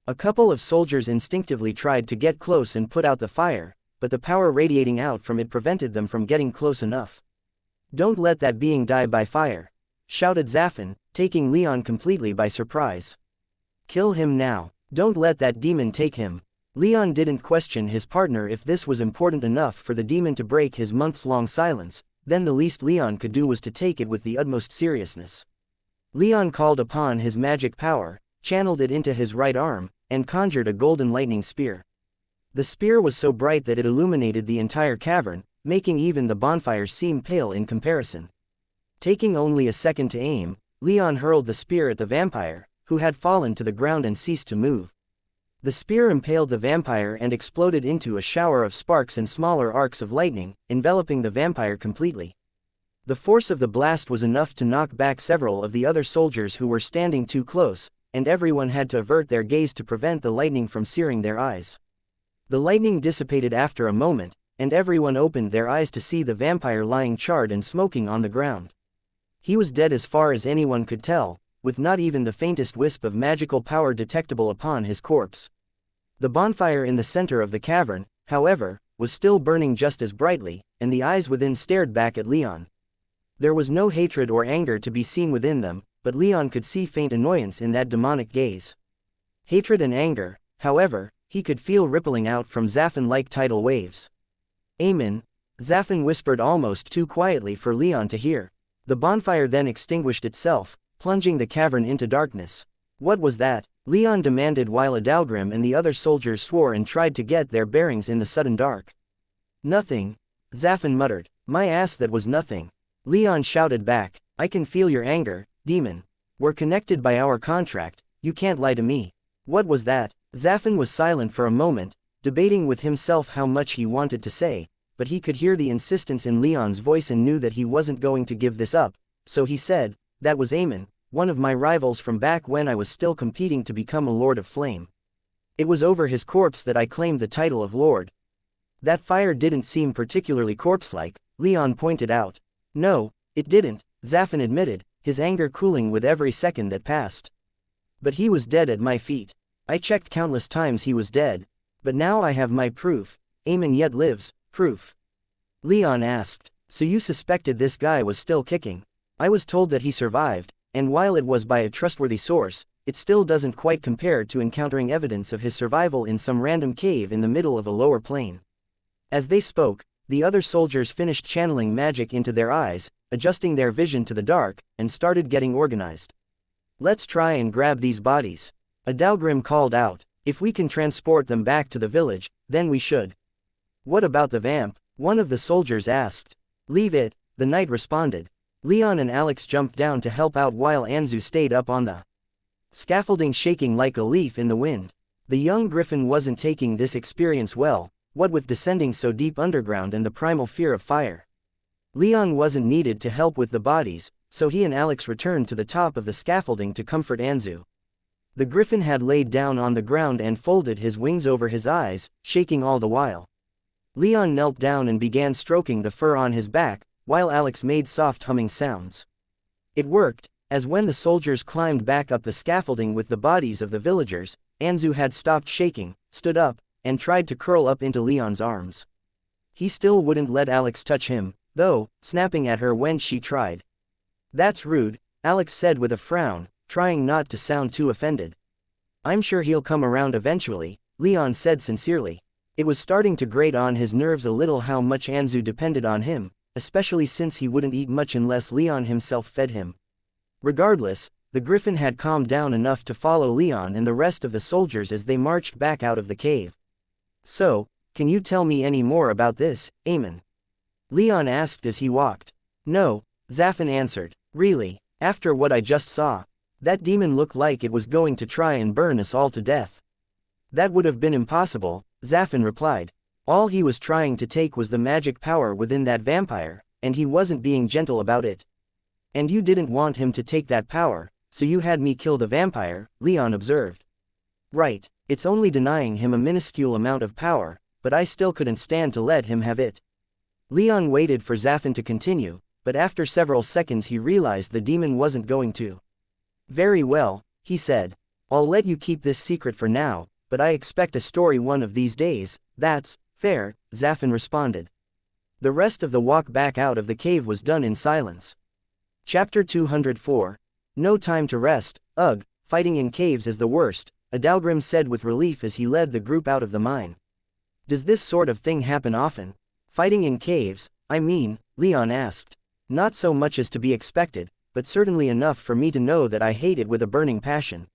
A: A couple of soldiers instinctively tried to get close and put out the fire, but the power radiating out from it prevented them from getting close enough. "Don't let that being die by fire," shouted Zaffin, taking Leon completely by surprise. "Kill him now. Don't let that demon take him." Leon didn't question his partner. If this was important enough for the demon to break his months-long silence, then the least Leon could do was to take it with the utmost seriousness. Leon called upon his magic power, channeled it into his right arm, and conjured a golden lightning spear. The spear was so bright that it illuminated the entire cavern, making even the bonfires seem pale in comparison. Taking only a second to aim, Leon hurled the spear at the vampire, who had fallen to the ground and ceased to move. The spear impaled the vampire and exploded into a shower of sparks and smaller arcs of lightning, enveloping the vampire completely. The force of the blast was enough to knock back several of the other soldiers who were standing too close, and everyone had to avert their gaze to prevent the lightning from searing their eyes. The lightning dissipated after a moment, and everyone opened their eyes to see the vampire lying charred and smoking on the ground. He was dead as far as anyone could tell, with not even the faintest wisp of magical power detectable upon his corpse. The bonfire in the center of the cavern, however, was still burning just as brightly, and the eyes within stared back at Leon. There was no hatred or anger to be seen within them, but Leon could see faint annoyance in that demonic gaze. Hatred and anger, however, he could feel rippling out from Zaffin like tidal waves. "Amen," Zaffin whispered almost too quietly for Leon to hear. The bonfire then extinguished itself, plunging the cavern into darkness. "What was that?" Leon demanded while Adalgrim and the other soldiers swore and tried to get their bearings in the sudden dark. "Nothing," Zaffin muttered. "My ass, that was nothing." Leon shouted back, "I can feel your anger, demon. We're connected by our contract, you can't lie to me." "What was that?" Zaffin was silent for a moment, debating with himself how much he wanted to say, but he could hear the insistence in Leon's voice and knew that he wasn't going to give this up, so he said, "That was Aemon, one of my rivals from back when I was still competing to become a Lord of Flame. It was over his corpse that I claimed the title of Lord." "That fire didn't seem particularly corpse-like," Leon pointed out. "No, it didn't," Zaffin admitted, his anger cooling with every second that passed. "But he was dead at my feet. I checked countless times, he was dead. But now I have my proof. Aemon yet lives." "Proof?" Leon asked. "So you suspected this guy was still kicking?" "I was told that he survived, and while it was by a trustworthy source, it still doesn't quite compare to encountering evidence of his survival in some random cave in the middle of a lower plane." As they spoke, the other soldiers finished channeling magic into their eyes, adjusting their vision to the dark, and started getting organized. "Let's try and grab these bodies," Adalgrim called out. "If we can transport them back to the village, then we should." "What about the vamp?" one of the soldiers asked. "Leave it," the knight responded. Leon and Alex jumped down to help out while Anzu stayed up on the scaffolding shaking like a leaf in the wind. The young griffin wasn't taking this experience well, what with descending so deep underground and the primal fear of fire. Leon wasn't needed to help with the bodies, so he and Alex returned to the top of the scaffolding to comfort Anzu. The griffin had laid down on the ground and folded his wings over his eyes, shaking all the while. Leon knelt down and began stroking the fur on his back, while Alex made soft humming sounds. It worked, as when the soldiers climbed back up the scaffolding with the bodies of the villagers, Anzu had stopped shaking, stood up, and tried to curl up into Leon's arms. He still wouldn't let Alex touch him, though, snapping at her when she tried. "That's rude," Alex said with a frown, trying not to sound too offended. "I'm sure he'll come around eventually," Leon said sincerely. It was starting to grate on his nerves a little how much Anzu depended on him, especially since he wouldn't eat much unless Leon himself fed him. Regardless, the griffin had calmed down enough to follow Leon and the rest of the soldiers as they marched back out of the cave. "So, can you tell me any more about this, Aemon?" Leon asked as he walked. "No," Zaffin answered. "Really, after what I just saw, that demon looked like it was going to try and burn us all to death." "That would have been impossible," Zaffin replied. "All he was trying to take was the magic power within that vampire, and he wasn't being gentle about it." "And you didn't want him to take that power, so you had me kill the vampire," Leon observed. "Right, it's only denying him a minuscule amount of power, but I still couldn't stand to let him have it." Leon waited for Zaffin to continue, but after several seconds he realized the demon wasn't going to. "Very well," he said. "I'll let you keep this secret for now, but I expect a story one of these days." "That's fair," Zaffin responded. The rest of the walk back out of the cave was done in silence. Chapter 204. No time to rest. "Ugh, fighting in caves is the worst," Adalgrim said with relief as he led the group out of the mine. "Does this sort of thing happen often?" "Fighting in caves, I mean," Leon asked. "Not so much as to be expected, but certainly enough for me to know that I hate it with a burning passion."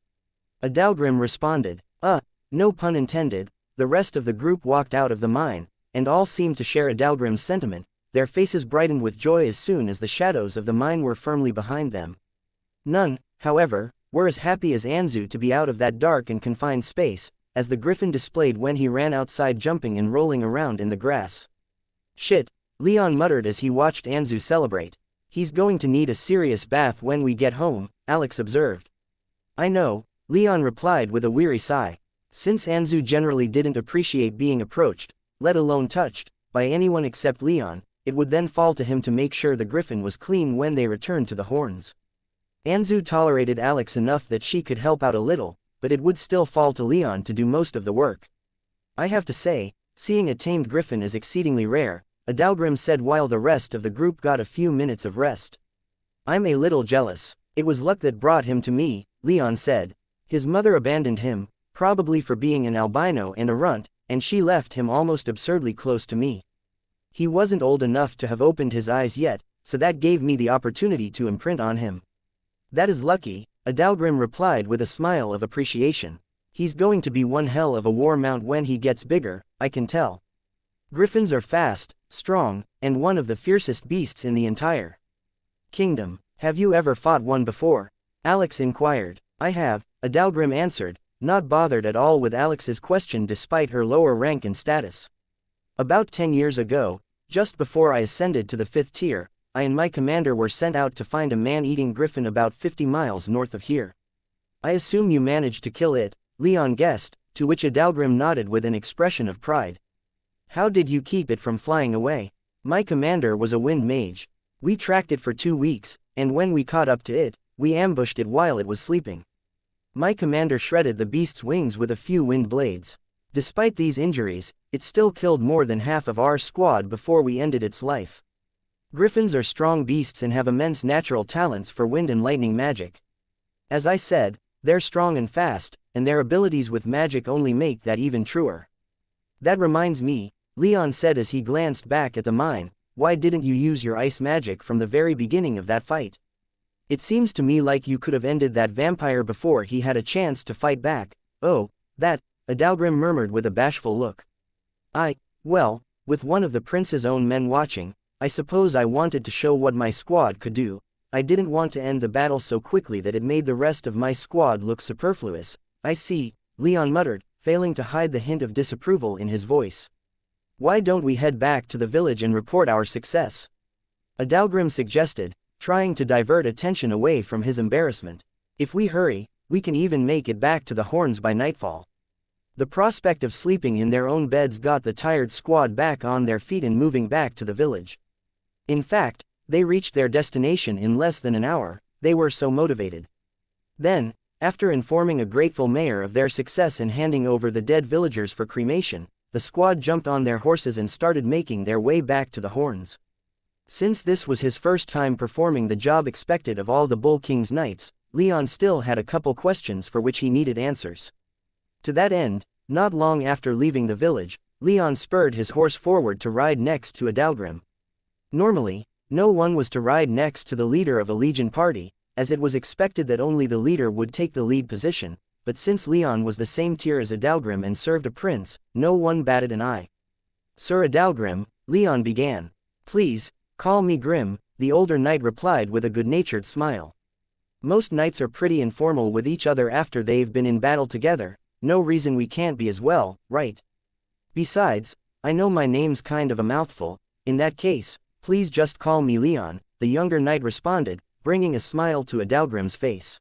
A: Adalgrim responded. No pun intended." The rest of the group walked out of the mine, and all seemed to share Adalgrim's sentiment. Their faces brightened with joy as soon as the shadows of the mine were firmly behind them. None, however, were as happy as Anzu to be out of that dark and confined space, as the griffin displayed when he ran outside jumping and rolling around in the grass. "Shit," Leon muttered as he watched Anzu celebrate. "He's going to need a serious bath when we get home," Alex observed. "I know," Leon replied with a weary sigh. Since Anzu generally didn't appreciate being approached, let alone touched, by anyone except Leon, it would then fall to him to make sure the griffin was clean when they returned to the horns. Anzu tolerated Alex enough that she could help out a little, but it would still fall to Leon to do most of the work. I have to say, seeing a tamed griffin is exceedingly rare, Adalgrim said while the rest of the group got a few minutes of rest. I'm a little jealous. It was luck that brought him to me, Leon said. His mother abandoned him, probably for being an albino and a runt, and she left him almost absurdly close to me. He wasn't old enough to have opened his eyes yet, so that gave me the opportunity to imprint on him. That is lucky, Adalgrim replied with a smile of appreciation. He's going to be one hell of a war mount when he gets bigger, I can tell. Griffins are fast, strong, and one of the fiercest beasts in the entire kingdom. Have you ever fought one before? Alex inquired. I have, Adalgrim answered, not bothered at all with Alex's question despite her lower rank and status. About 10 years ago, just before I ascended to the 5th tier, I and my commander were sent out to find a man-eating griffin about 50 miles north of here. I assume you managed to kill it, Leon guessed, to which Adalgrim nodded with an expression of pride. How did you keep it from flying away? My commander was a wind mage. We tracked it for 2 weeks, and when we caught up to it, we ambushed it while it was sleeping. My commander shredded the beast's wings with a few wind blades. Despite these injuries, it still killed more than half of our squad before we ended its life. Griffins are strong beasts and have immense natural talents for wind and lightning magic. As I said, they're strong and fast, and their abilities with magic only make that even truer. That reminds me, Leon said as he glanced back at the mine, why didn't you use your ice magic from the very beginning of that fight? It seems to me like you could have ended that vampire before he had a chance to fight back. Oh, that, Adalgrim murmured with a bashful look. Well, with one of the prince's own men watching, I suppose I wanted to show what my squad could do. I didn't want to end the battle so quickly that it made the rest of my squad look superfluous. I see, Leon muttered, failing to hide the hint of disapproval in his voice. Why don't we head back to the village and report our success? Adalgrim suggested, trying to divert attention away from his embarrassment. If we hurry, we can even make it back to the horns by nightfall. The prospect of sleeping in their own beds got the tired squad back on their feet and moving back to the village. In fact, they reached their destination in less than an hour, they were so motivated. Then, after informing a grateful mayor of their success and handing over the dead villagers for cremation, the squad jumped on their horses and started making their way back to the horns. Since this was his first time performing the job expected of all the Bull King's knights, Leon still had a couple questions for which he needed answers. To that end, not long after leaving the village, Leon spurred his horse forward to ride next to Adalgrim. Normally, no one was to ride next to the leader of a legion party, as it was expected that only the leader would take the lead position, but since Leon was the same tier as Adalgrim and served a prince, no one batted an eye. Sir Adalgrim, Leon began. Please, call me Grim, the older knight replied with a good-natured smile. Most knights are pretty informal with each other after they've been in battle together, no reason we can't be as well, right? Besides, I know my name's kind of a mouthful. In that case, please just call me Leon, the younger knight responded, bringing a smile to Adalgrim's face.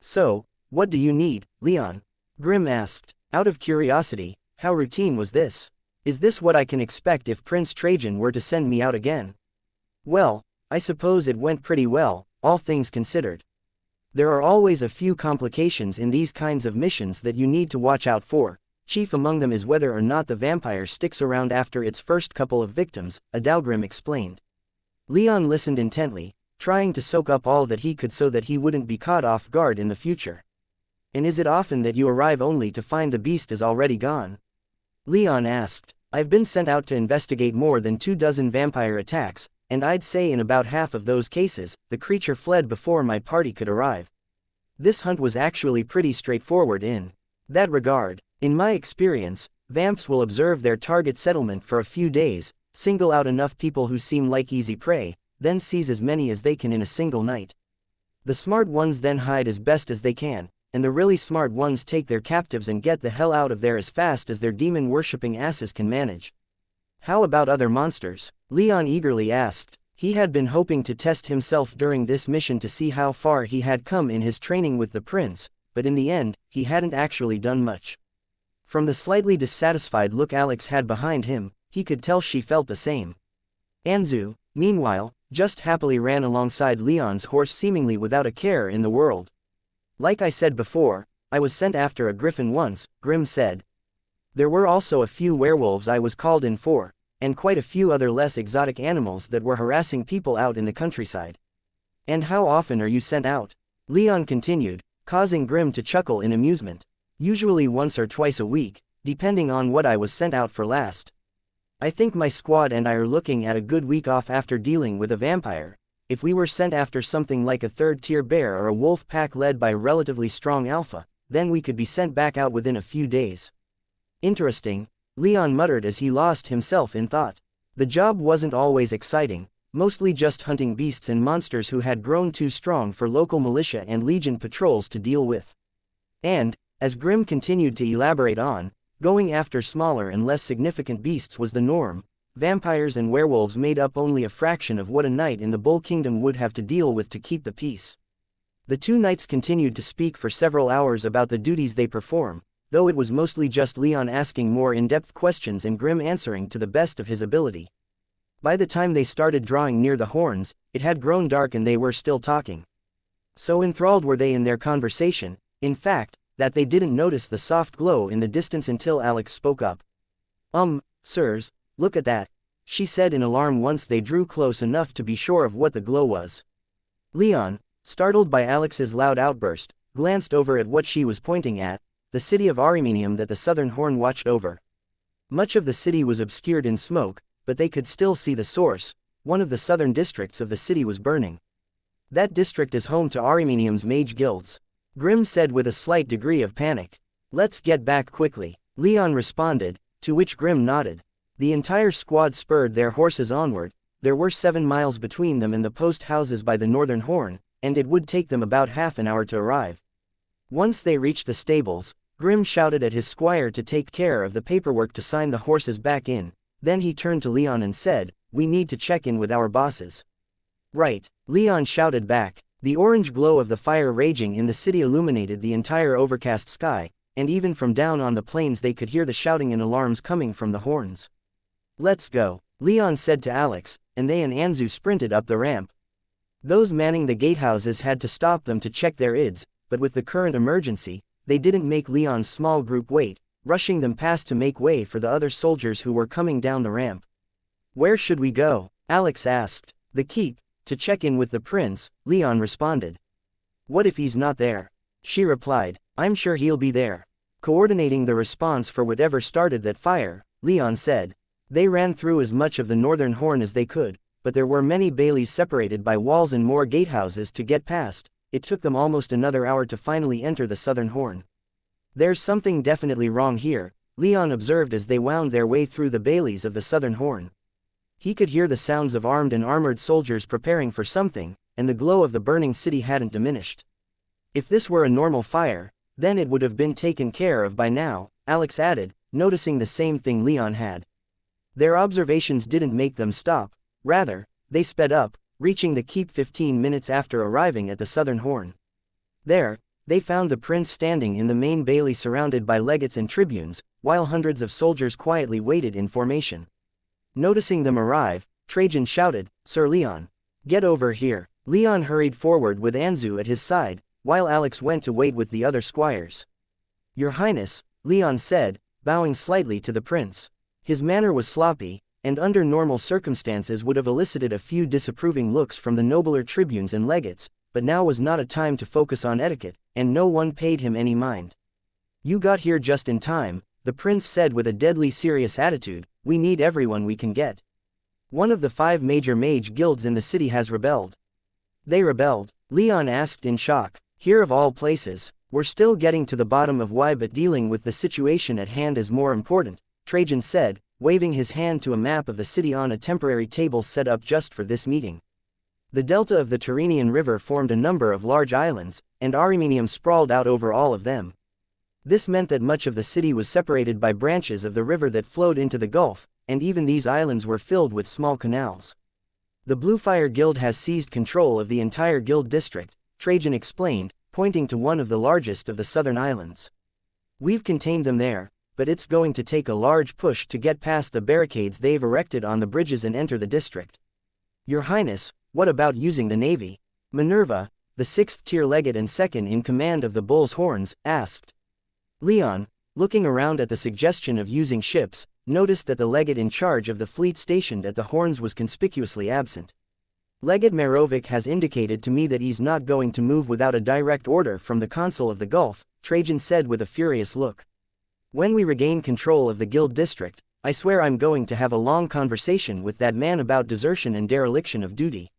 A: So, what do you need, Leon? Grim asked. Out of curiosity, how routine was this? Is this what I can expect if Prince Trajan were to send me out again? Well, I suppose it went pretty well, all things considered. There are always a few complications in these kinds of missions that you need to watch out for. Chief among them is whether or not the vampire sticks around after its first couple of victims, Adalgrim explained. Leon listened intently, trying to soak up all that he could so that he wouldn't be caught off guard in the future. And is it often that you arrive only to find the beast is already gone? Leon asked. I've been sent out to investigate more than 24 vampire attacks, and I'd say in about half of those cases, the creature fled before my party could arrive. This hunt was actually pretty straightforward in that regard. In my experience, vamps will observe their target settlement for a few days, single out enough people who seem like easy prey, then seize as many as they can in a single night. The smart ones then hide as best as they can, and the really smart ones take their captives and get the hell out of there as fast as their demon-worshipping asses can manage. How about other monsters? Leon eagerly asked. He had been hoping to test himself during this mission to see how far he had come in his training with the prince, but in the end, he hadn't actually done much. From the slightly dissatisfied look Alex had behind him, he could tell she felt the same. Anzu, meanwhile, just happily ran alongside Leon's horse seemingly without a care in the world. Like I said before, I was sent after a griffin once, Grim said. There were also a few werewolves I was called in for, and quite a few other less exotic animals that were harassing people out in the countryside. And how often are you sent out? Leon continued, causing Grim to chuckle in amusement. Usually once or twice a week, depending on what I was sent out for last. I think my squad and I are looking at a good week off after dealing with a vampire. If we were sent after something like a third-tier bear or a wolf pack led by a relatively strong alpha, then we could be sent back out within a few days. Interesting, Leon muttered as he lost himself in thought. The job wasn't always exciting, mostly just hunting beasts and monsters who had grown too strong for local militia and legion patrols to deal with. And, as Grim continued to elaborate on, going after smaller and less significant beasts was the norm. Vampires and werewolves made up only a fraction of what a knight in the Bull Kingdom would have to deal with to keep the peace. The two knights continued to speak for several hours about the duties they perform, though it was mostly just Leon asking more in-depth questions and Grim answering to the best of his ability. By the time they started drawing near the horns, it had grown dark and they were still talking. So enthralled were they in their conversation, in fact, that they didn't notice the soft glow in the distance until Alex spoke up. Sirs, look at that, she said in alarm once they drew close enough to be sure of what the glow was. Leon, startled by Alex's loud outburst, glanced over at what she was pointing at, the city of Arimenium that the Southern Horn watched over. Much of the city was obscured in smoke, but they could still see the source. One of the southern districts of the city was burning. That district is home to Arimenium's mage guilds. Grim said with a slight degree of panic. Let's get back quickly, Leon responded, to which Grim nodded. The entire squad spurred their horses onward. There were 7 miles between them and the post houses by the Northern Horn, and it would take them about half an hour to arrive. Once they reached the stables, Grim shouted at his squire to take care of the paperwork to sign the horses back in. Then he turned to Leon and said, "We need to check in with our bosses." "Right," Leon shouted back. The orange glow of the fire raging in the city illuminated the entire overcast sky, and even from down on the plains they could hear the shouting and alarms coming from the horns. "Let's go," Leon said to Alex, and they and Anzu sprinted up the ramp. Those manning the gatehouses had to stop them to check their IDs, but with the current emergency, they didn't make Leon's small group wait, rushing them past to make way for the other soldiers who were coming down the ramp. "Where should we go?" Alex asked. "The keep, to check in with the prince," Leon responded. "What if he's not there?" she replied. "I'm sure he'll be there." Coordinating the response for whatever started that fire, Leon said. They ran through as much of the Northern Horn as they could, but there were many baileys separated by walls and more gatehouses to get past. It took them almost another hour to finally enter the Southern Horn. "There's something definitely wrong here," Leon observed as they wound their way through the baileys of the Southern Horn. He could hear the sounds of armed and armored soldiers preparing for something, and the glow of the burning city hadn't diminished. If this were a normal fire, then it would have been taken care of by now, Alex added, noticing the same thing Leon had. Their observations didn't make them stop, rather, they sped up, reaching the keep 15 minutes after arriving at the Southern Horn. There, they found the prince standing in the main bailey surrounded by legates and tribunes, while hundreds of soldiers quietly waited in formation. Noticing them arrive, Trajan shouted, "Sir Leon, get over here." Leon hurried forward with Anzu at his side, while Alex went to wait with the other squires. "Your Highness," Leon said, bowing slightly to the prince. His manner was sloppy, and under normal circumstances would have elicited a few disapproving looks from the nobler tribunes and legates, but now was not a time to focus on etiquette, and no one paid him any mind. "You got here just in time," the prince said with a deadly serious attitude. "We need everyone we can get. One of the 5 major mage guilds in the city has rebelled." "They rebelled?" Leon asked in shock. "Here of all places. We're still getting to the bottom of why, but dealing with the situation at hand is more important," Trajan said, waving his hand to a map of the city on a temporary table set up just for this meeting. The delta of the Tyrrhenian River formed a number of large islands, and Arimenium sprawled out over all of them. This meant that much of the city was separated by branches of the river that flowed into the Gulf, and even these islands were filled with small canals. "The Bluefire Guild has seized control of the entire guild district," Trajan explained, pointing to one of the largest of the southern islands. "We've contained them there, but it's going to take a large push to get past the barricades they've erected on the bridges and enter the district. Your Highness, what about using the navy? Minerva, the 6th-tier legate and second in command of the Bull's Horns, asked. Leon, looking around at the suggestion of using ships, noticed that the legate in charge of the fleet stationed at the Horns was conspicuously absent. Legate Merovic has indicated to me that he's not going to move without a direct order from the Consul of the Gulf, Trajan said with a furious look. When we regain control of the guild district, I swear I'm going to have a long conversation with that man about desertion and dereliction of duty.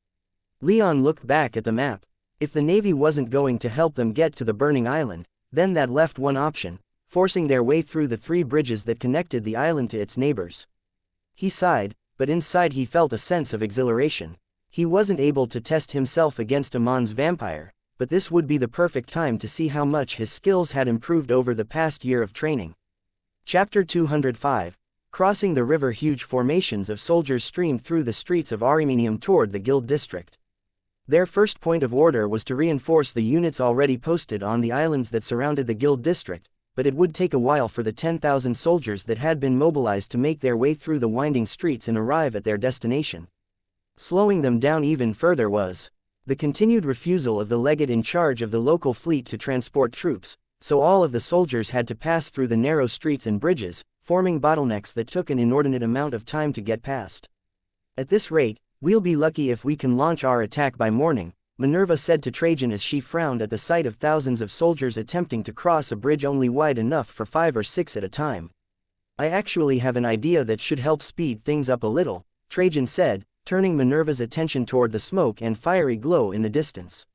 A: Leon looked back at the map. If the navy wasn't going to help them get to the burning island, then that left one option, forcing their way through the 3 bridges that connected the island to its neighbors. He sighed, but inside he felt a sense of exhilaration. He wasn't able to test himself against Amon's vampire, but this would be the perfect time to see how much his skills had improved over the past year of training. Chapter 205. Crossing the river. Huge formations of soldiers streamed through the streets of Arimenium toward the guild district. Their first point of order was to reinforce the units already posted on the islands that surrounded the guild district, but it would take a while for the 10,000 soldiers that had been mobilized to make their way through the winding streets and arrive at their destination. Slowing them down even further was the continued refusal of the legate in charge of the local fleet to transport troops, so all of the soldiers had to pass through the narrow streets and bridges, forming bottlenecks that took an inordinate amount of time to get past. At this rate, we'll be lucky if we can launch our attack by morning, Minerva said to Trajan as she frowned at the sight of thousands of soldiers attempting to cross a bridge only wide enough for 5 or 6 at a time. I actually have an idea that should help speed things up a little, Trajan said, turning Minerva's attention toward the smoke and fiery glow in the distance.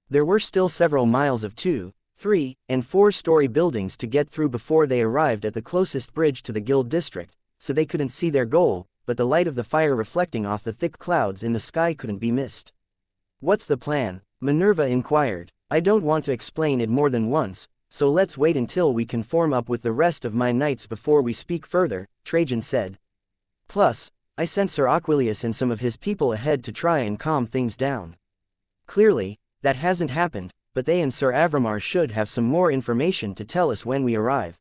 A: There were still several miles of 2, 3, and 4-story buildings to get through before they arrived at the closest bridge to the guild district, so they couldn't see their goal, but the light of the fire reflecting off the thick clouds in the sky couldn't be missed. What's the plan? Minerva inquired. I don't want to explain it more than once, so let's wait until we can form up with the rest of my knights before we speak further, Trajan said. Plus, I sent Sir Aquilius and some of his people ahead to try and calm things down. Clearly, that hasn't happened, but they and Sir Avramar should have some more information to tell us when we arrive.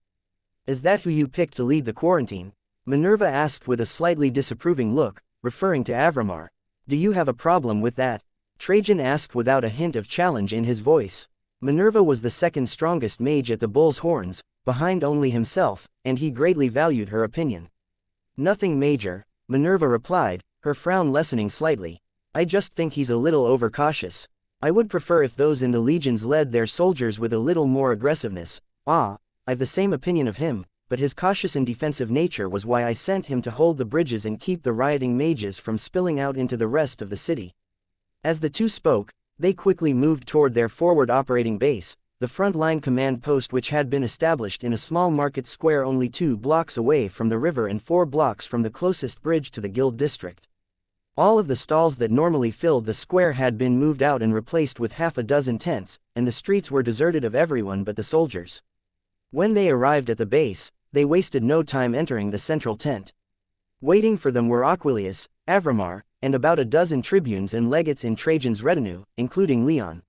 A: Is that who you picked to lead the quarantine? Minerva asked with a slightly disapproving look, referring to Avramar. Do you have a problem with that? Trajan asked without a hint of challenge in his voice. Minerva was the second strongest mage at the Bull's Horns, behind only himself, and he greatly valued her opinion. Nothing major, Minerva replied, her frown lessening slightly. I just think he's a little overcautious. I would prefer if those in the legions led their soldiers with a little more aggressiveness. I've the same opinion of him, but his cautious and defensive nature was why I sent him to hold the bridges and keep the rioting mages from spilling out into the rest of the city. As the two spoke, they quickly moved toward their forward operating base, the front-line command post which had been established in a small market square only 2 blocks away from the river and 4 blocks from the closest bridge to the guild district. All of the stalls that normally filled the square had been moved out and replaced with half a dozen tents, and the streets were deserted of everyone but the soldiers. When they arrived at the base, they wasted no time entering the central tent. Waiting for them were Aquilius, Avramar, and about a dozen tribunes and legates in Trajan's retinue, including Leon.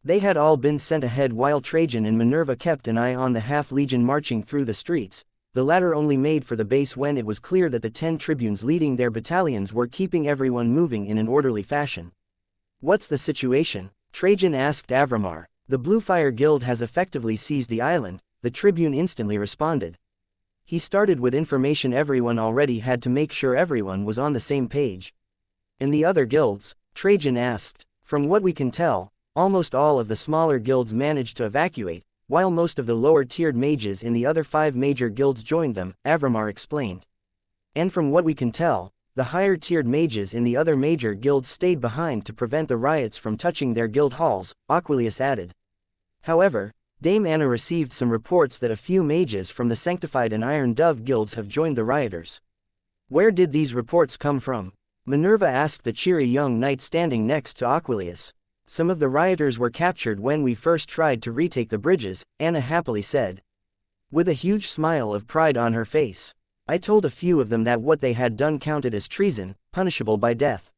A: They had all been sent ahead while Trajan and Minerva kept an eye on the half-legion marching through the streets, the latter only made for the base when it was clear that the 10 tribunes leading their battalions were keeping everyone moving in an orderly fashion. What's the situation? Trajan asked Avramar. The Bluefire Guild has effectively seized the island, the tribune instantly responded. He started with information everyone already had to make sure everyone was on the same page. In the other guilds? Trajan asked. From what we can tell, almost all of the smaller guilds managed to evacuate, while most of the lower-tiered mages in the other 5 major guilds joined them, Avramar explained. And from what we can tell, the higher-tiered mages in the other major guilds stayed behind to prevent the riots from touching their guild halls, Aquilius added. However, Dame Anna received some reports that a few mages from the Sanctified and Iron Dove guilds have joined the rioters. Where did these reports come from? Minerva asked the cheery young knight standing next to Aquilius. Some of the rioters were captured when we first tried to retake the bridges, Anna happily said. With a huge smile of pride on her face. I told a few of them that what they had done counted as treason, punishable by death.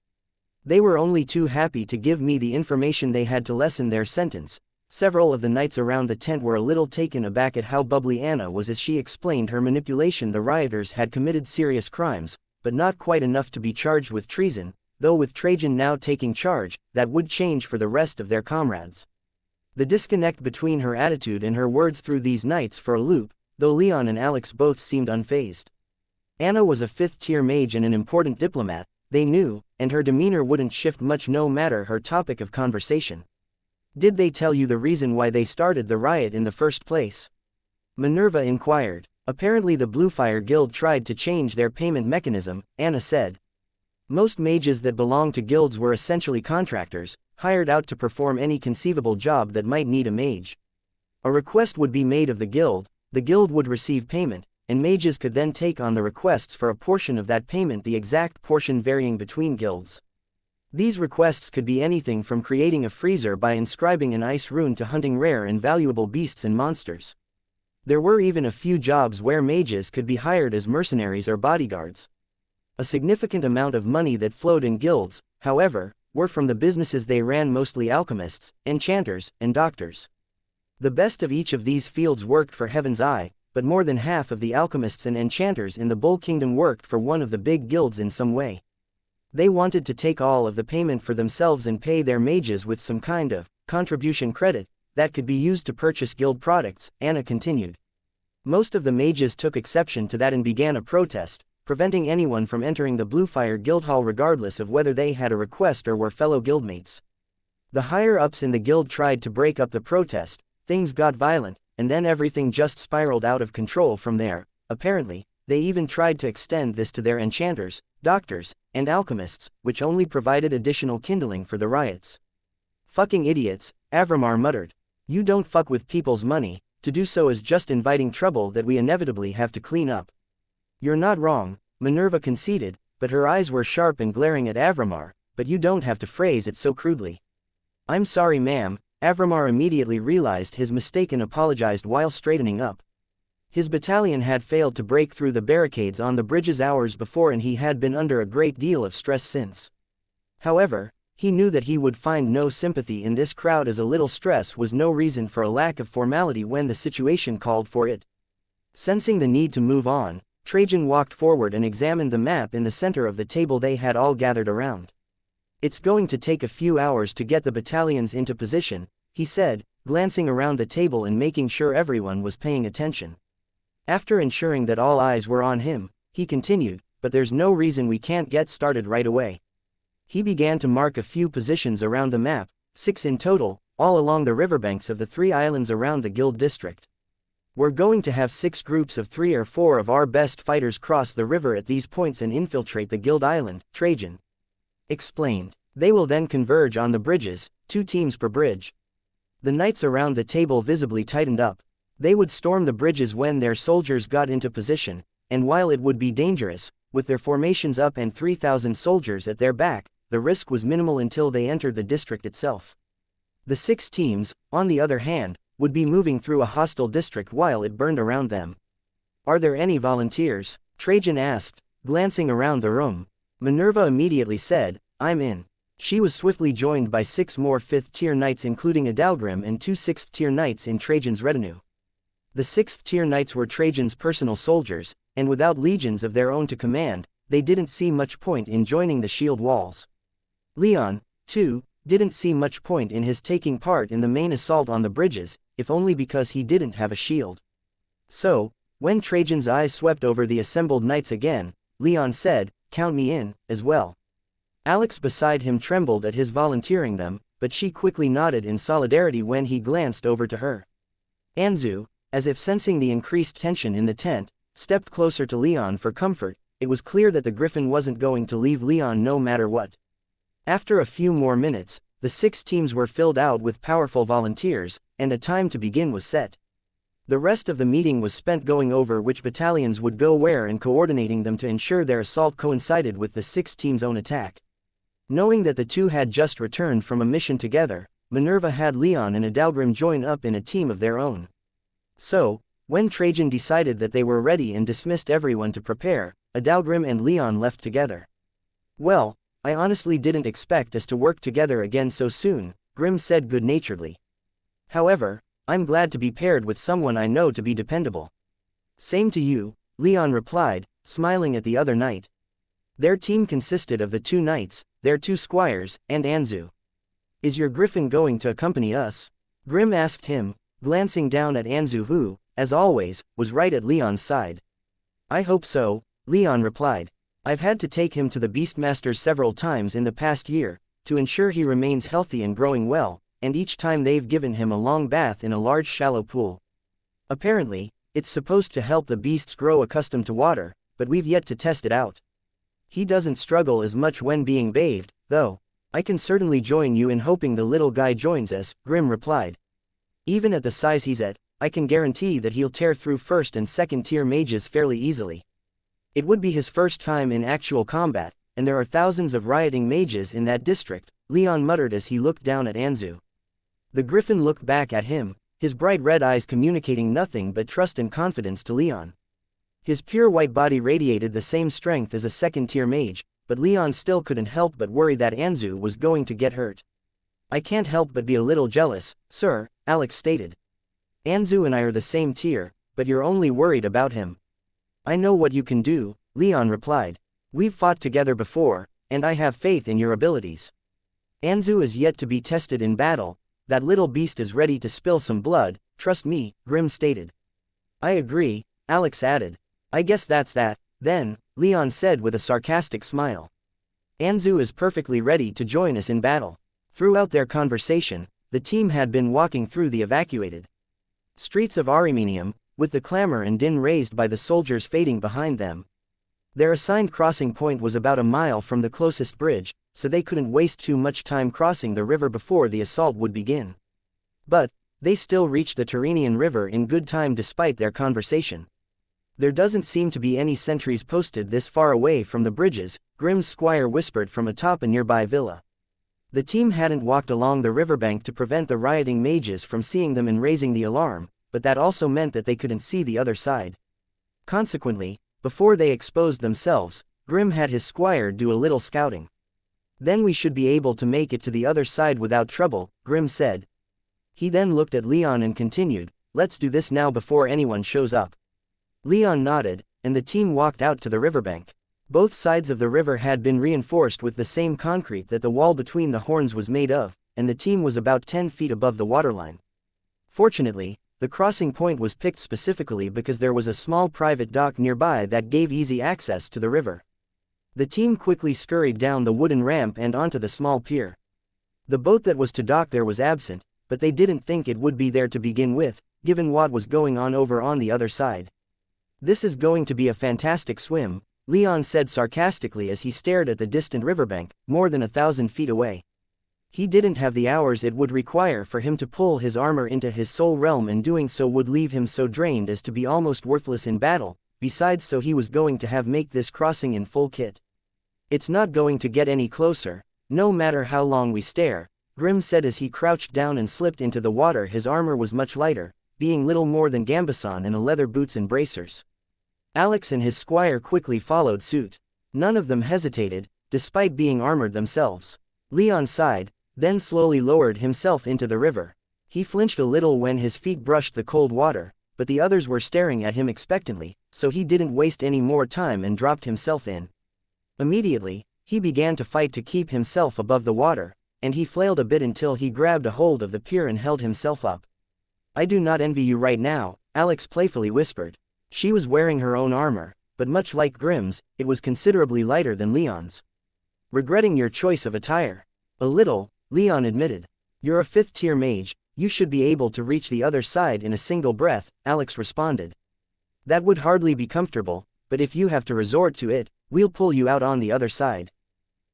A: They were only too happy to give me the information they had to lessen their sentence, Several of the knights around the tent were a little taken aback at how bubbly Anna was as she explained her manipulation. The rioters had committed serious crimes, but not quite enough to be charged with treason, though with Trajan now taking charge, that would change for the rest of their comrades. The disconnect between her attitude and her words threw these knights for a loop, though Leon and Alex both seemed unfazed. Anna was a 5th-tier mage and an important diplomat, they knew, and her demeanor wouldn't shift much no matter her topic of conversation. Did they tell you the reason why they started the riot in the first place? Minerva inquired. Apparently the Bluefire Guild tried to change their payment mechanism, Anna said. Most mages that belonged to guilds were essentially contractors, hired out to perform any conceivable job that might need a mage. A request would be made of the guild would receive payment, and mages could then take on the requests for a portion of that payment, the exact portion varying between guilds. These requests could be anything from creating a freezer by inscribing an ice rune to hunting rare and valuable beasts and monsters. There were even a few jobs where mages could be hired as mercenaries or bodyguards. A significant amount of money that flowed in guilds, however, were from the businesses they ran, mostly alchemists, enchanters, and doctors. The best of each of these fields worked for Heaven's Eye, but more than half of the alchemists and enchanters in the Bull Kingdom worked for one of the big guilds in some way. They wanted to take all of the payment for themselves and pay their mages with some kind of contribution credit that could be used to purchase guild products, Anna continued. Most of the mages took exception to that and began a protest, preventing anyone from entering the Bluefire Guildhall regardless of whether they had a request or were fellow guildmates. The higher-ups in the guild tried to break up the protest, things got violent, and then everything just spiraled out of control from there. Apparently, they even tried to extend this to their enchanters, doctors, and alchemists, which only provided additional kindling for the riots. Fucking idiots, Avramar muttered. You don't fuck with people's money, to do so is just inviting trouble that we inevitably have to clean up. You're not wrong, Minerva conceded, but her eyes were sharp and glaring at Avramar, but you don't have to phrase it so crudely. I'm sorry ma'am, Avramar immediately realized his mistake and apologized while straightening up. His battalion had failed to break through the barricades on the bridges hours before and he had been under a great deal of stress since. However, he knew that he would find no sympathy in this crowd as a little stress was no reason for a lack of formality when the situation called for it. Sensing the need to move on, Trajan walked forward and examined the map in the center of the table they had all gathered around. It's going to take a few hours to get the battalions into position, he said, glancing around the table and making sure everyone was paying attention. After ensuring that all eyes were on him, he continued, but there's no reason we can't get started right away. He began to mark a few positions around the map, 6 in total, all along the riverbanks of the 3 islands around the guild district. We're going to have 6 groups of 3 or 4 of our best fighters cross the river at these points and infiltrate the guild island, Trajan explained. They will then converge on the bridges, 2 teams per bridge. The knights around the table visibly tightened up. They would storm the bridges when their soldiers got into position, and while it would be dangerous, with their formations up and 3,000 soldiers at their back, the risk was minimal until they entered the district itself. The 6 teams, on the other hand, would be moving through a hostile district while it burned around them. Are there any volunteers? Trajan asked, glancing around the room. Minerva immediately said, I'm in. She was swiftly joined by 6 more 5th-tier knights including Adalgrim and 2 6th-tier knights in Trajan's retinue. The 6th-tier knights were Trajan's personal soldiers, and without legions of their own to command, they didn't see much point in joining the shield walls. Leon, too, didn't see much point in his taking part in the main assault on the bridges, if only because he didn't have a shield. So, when Trajan's eyes swept over the assembled knights again, Leon said, count me in, as well. Alex beside him trembled at his volunteering them, but she quickly nodded in solidarity when he glanced over to her. Anzu, as if sensing the increased tension in the tent, stepped closer to Leon for comfort. It was clear that the Griffin wasn't going to leave Leon no matter what. After a few more minutes, the 6 teams were filled out with powerful volunteers, and a time to begin was set. The rest of the meeting was spent going over which battalions would go where and coordinating them to ensure their assault coincided with the 6 teams' own attack. Knowing that the 2 had just returned from a mission together, Minerva had Leon and Adalgrim join up in a team of their own. So, when Trajan decided that they were ready and dismissed everyone to prepare, Adalgrim and Leon left together. Well, I honestly didn't expect us to work together again so soon, Grim said good-naturedly. However, I'm glad to be paired with someone I know to be dependable. Same to you, Leon replied, smiling at the other knight. Their team consisted of the 2 knights, their 2 squires, and Anzu. Is your griffin going to accompany us? Grim asked him, glancing down at Anzu who, as always, was right at Leon's side. I hope so, Leon replied. I've had to take him to the Beastmasters several times in the past year, to ensure he remains healthy and growing well, and each time they've given him a long bath in a large shallow pool. Apparently, it's supposed to help the beasts grow accustomed to water, but we've yet to test it out. He doesn't struggle as much when being bathed, though. I can certainly join you in hoping the little guy joins us, Grim replied. Even at the size he's at, I can guarantee that he'll tear through 1st and 2nd tier mages fairly easily. It would be his first time in actual combat, and there are thousands of rioting mages in that district, Leon muttered as he looked down at Anzu. The griffin looked back at him, his bright red eyes communicating nothing but trust and confidence to Leon. His pure white body radiated the same strength as a 2nd-tier mage, but Leon still couldn't help but worry that Anzu was going to get hurt. I can't help but be a little jealous, sir, Alex stated. Anzu and I are the same tier, but you're only worried about him. I know what you can do, Leon replied. We've fought together before, and I have faith in your abilities. Anzu is yet to be tested in battle, that little beast is ready to spill some blood, trust me, Grim stated. I agree, Alex added. I guess that's that, then, Leon said with a sarcastic smile. Anzu is perfectly ready to join us in battle. Throughout their conversation, the team had been walking through the evacuated streets of Arimenium, with the clamor and din raised by the soldiers fading behind them. Their assigned crossing point was about a mile from the closest bridge, so they couldn't waste too much time crossing the river before the assault would begin. But, they still reached the Tyrrhenian River in good time despite their conversation. There doesn't seem to be any sentries posted this far away from the bridges, Grim's squire whispered from atop a nearby villa. The team hadn't walked along the riverbank to prevent the rioting mages from seeing them and raising the alarm, but that also meant that they couldn't see the other side. Consequently, before they exposed themselves, Grim had his squire do a little scouting. Then we should be able to make it to the other side without trouble, Grim said. He then looked at Leon and continued, let's do this now before anyone shows up. Leon nodded, and the team walked out to the riverbank. Both sides of the river had been reinforced with the same concrete that the wall between the horns was made of, and the team was about 10 feet above the waterline. Fortunately, the crossing point was picked specifically because there was a small private dock nearby that gave easy access to the river. The team quickly scurried down the wooden ramp and onto the small pier. The boat that was to dock there was absent, but they didn't think it would be there to begin with, given what was going on over on the other side. This is going to be a fantastic swim, Leon said sarcastically as he stared at the distant riverbank, more than 1,000 feet away. He didn't have the hours it would require for him to pull his armor into his soul realm, and doing so would leave him so drained as to be almost worthless in battle, besides so he was going to have make this crossing in full kit. It's not going to get any closer, no matter how long we stare, Grim said as he crouched down and slipped into the water. His armor was much lighter, being little more than gambeson and a leather boots and bracers. Alex and his squire quickly followed suit. None of them hesitated, despite being armored themselves. Leon sighed, then slowly lowered himself into the river. He flinched a little when his feet brushed the cold water, but the others were staring at him expectantly, so he didn't waste any more time and dropped himself in. Immediately, he began to fight to keep himself above the water, and he flailed a bit until he grabbed a hold of the pier and held himself up. I do not envy you right now, Alex playfully whispered. She was wearing her own armor, but much like Grim's, it was considerably lighter than Leon's. Regretting your choice of attire? A little, Leon admitted. You're a 5th-tier mage, you should be able to reach the other side in a single breath, Alex responded. That would hardly be comfortable, but if you have to resort to it, we'll pull you out on the other side.